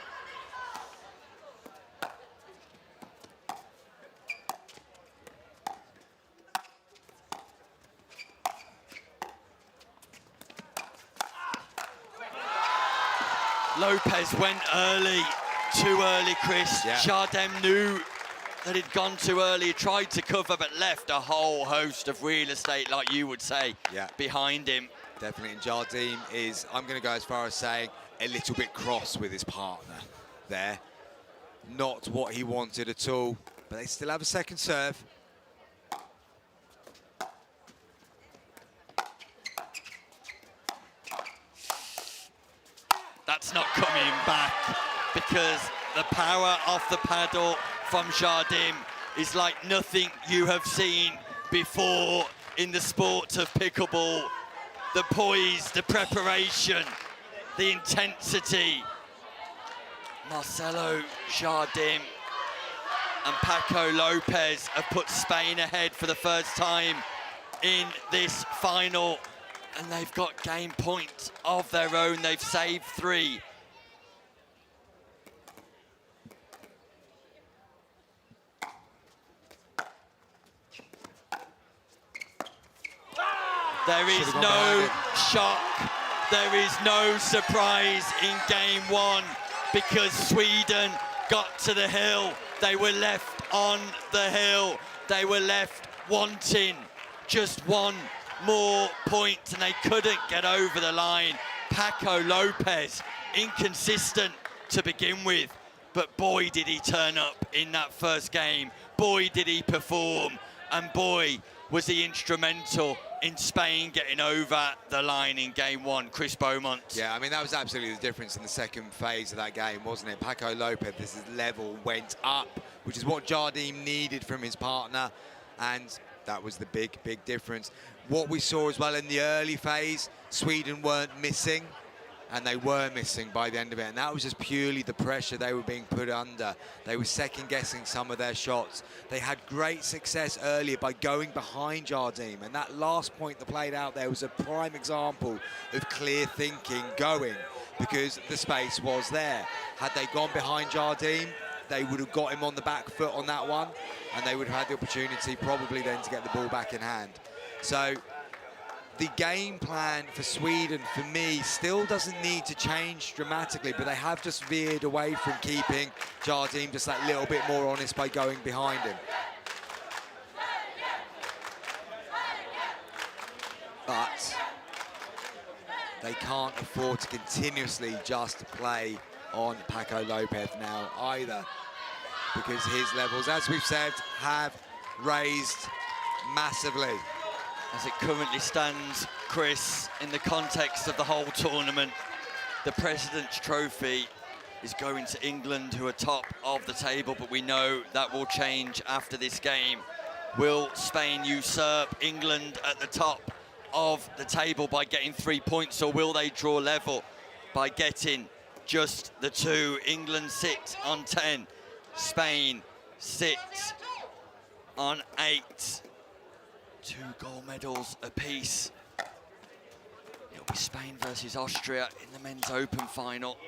Lopez went early, too early, Chris. Yeah. Jardim knew that he'd gone too early. He tried to cover, but left a whole host of real estate, like you would say, behind him. Definitely, and Jardim is, I'm going to go as far as saying, a little bit cross with his partner there. Not what he wanted at all, but they still have a second serve. That's not coming back, because the power off the paddle from Jardim is like nothing you have seen before in the sport of pickleball. The poise, the preparation, the intensity. Marcelo Jardim and Paco Lopez have put Spain ahead for the first time in this final, and they've got game points of their own. They've saved 3. There is no shock, there is no surprise in game 1, because Sweden got to the hill. They were left on the hill. They were left wanting just 1 more point, and they couldn't get over the line. Paco Lopez, inconsistent to begin with, but boy did he turn up in that first game. Boy did he perform, and boy was he instrumental in Spain getting over the line in game 1. Chris Beaumont. Yeah, I mean, that was absolutely the difference in the second phase of that game, wasn't it? Paco Lopez, his level went up, which is what Jardim needed from his partner, and that was the big, big difference. What we saw as well in the early phase, Sweden weren't missing, and they were missing by the end of it, and that was just purely the pressure they were being put under. They were second-guessing some of their shots. They had great success earlier by going behind Jardim, and that last point that played out there was a prime example of clear thinking going, because the space was there. Had they gone behind Jardim, they would have got him on the back foot on that one, and they would have had the opportunity probably then to get the ball back in hand. So the game plan for Sweden, for me, still doesn't need to change dramatically, but they have just veered away from keeping Jardim just that little bit more honest by going behind him. But they can't afford to continuously just play on Paco Lopez now either, because his levels, as we've said, have raised massively. As it currently stands, Chris, in the context of the whole tournament, the President's Trophy is going to England, who are top of the table, but we know that will change after this game. Will Spain usurp England at the top of the table by getting 3 points, or will they draw level by getting just the 2? England sit on 10, Spain sit on 8. 2 gold medals apiece. It'll be Spain versus Austria in the men's open final.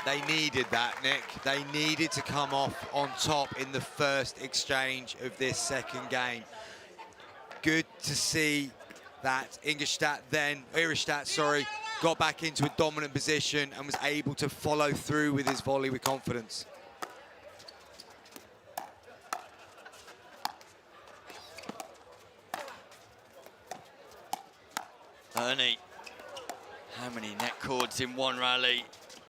They needed that, Nick. They needed to come off on top in the first exchange of this second game. Good to see that Ingolstadt got back into a dominant position and was able to follow through with his volley with confidence. Ernie, how many net cords in one rally?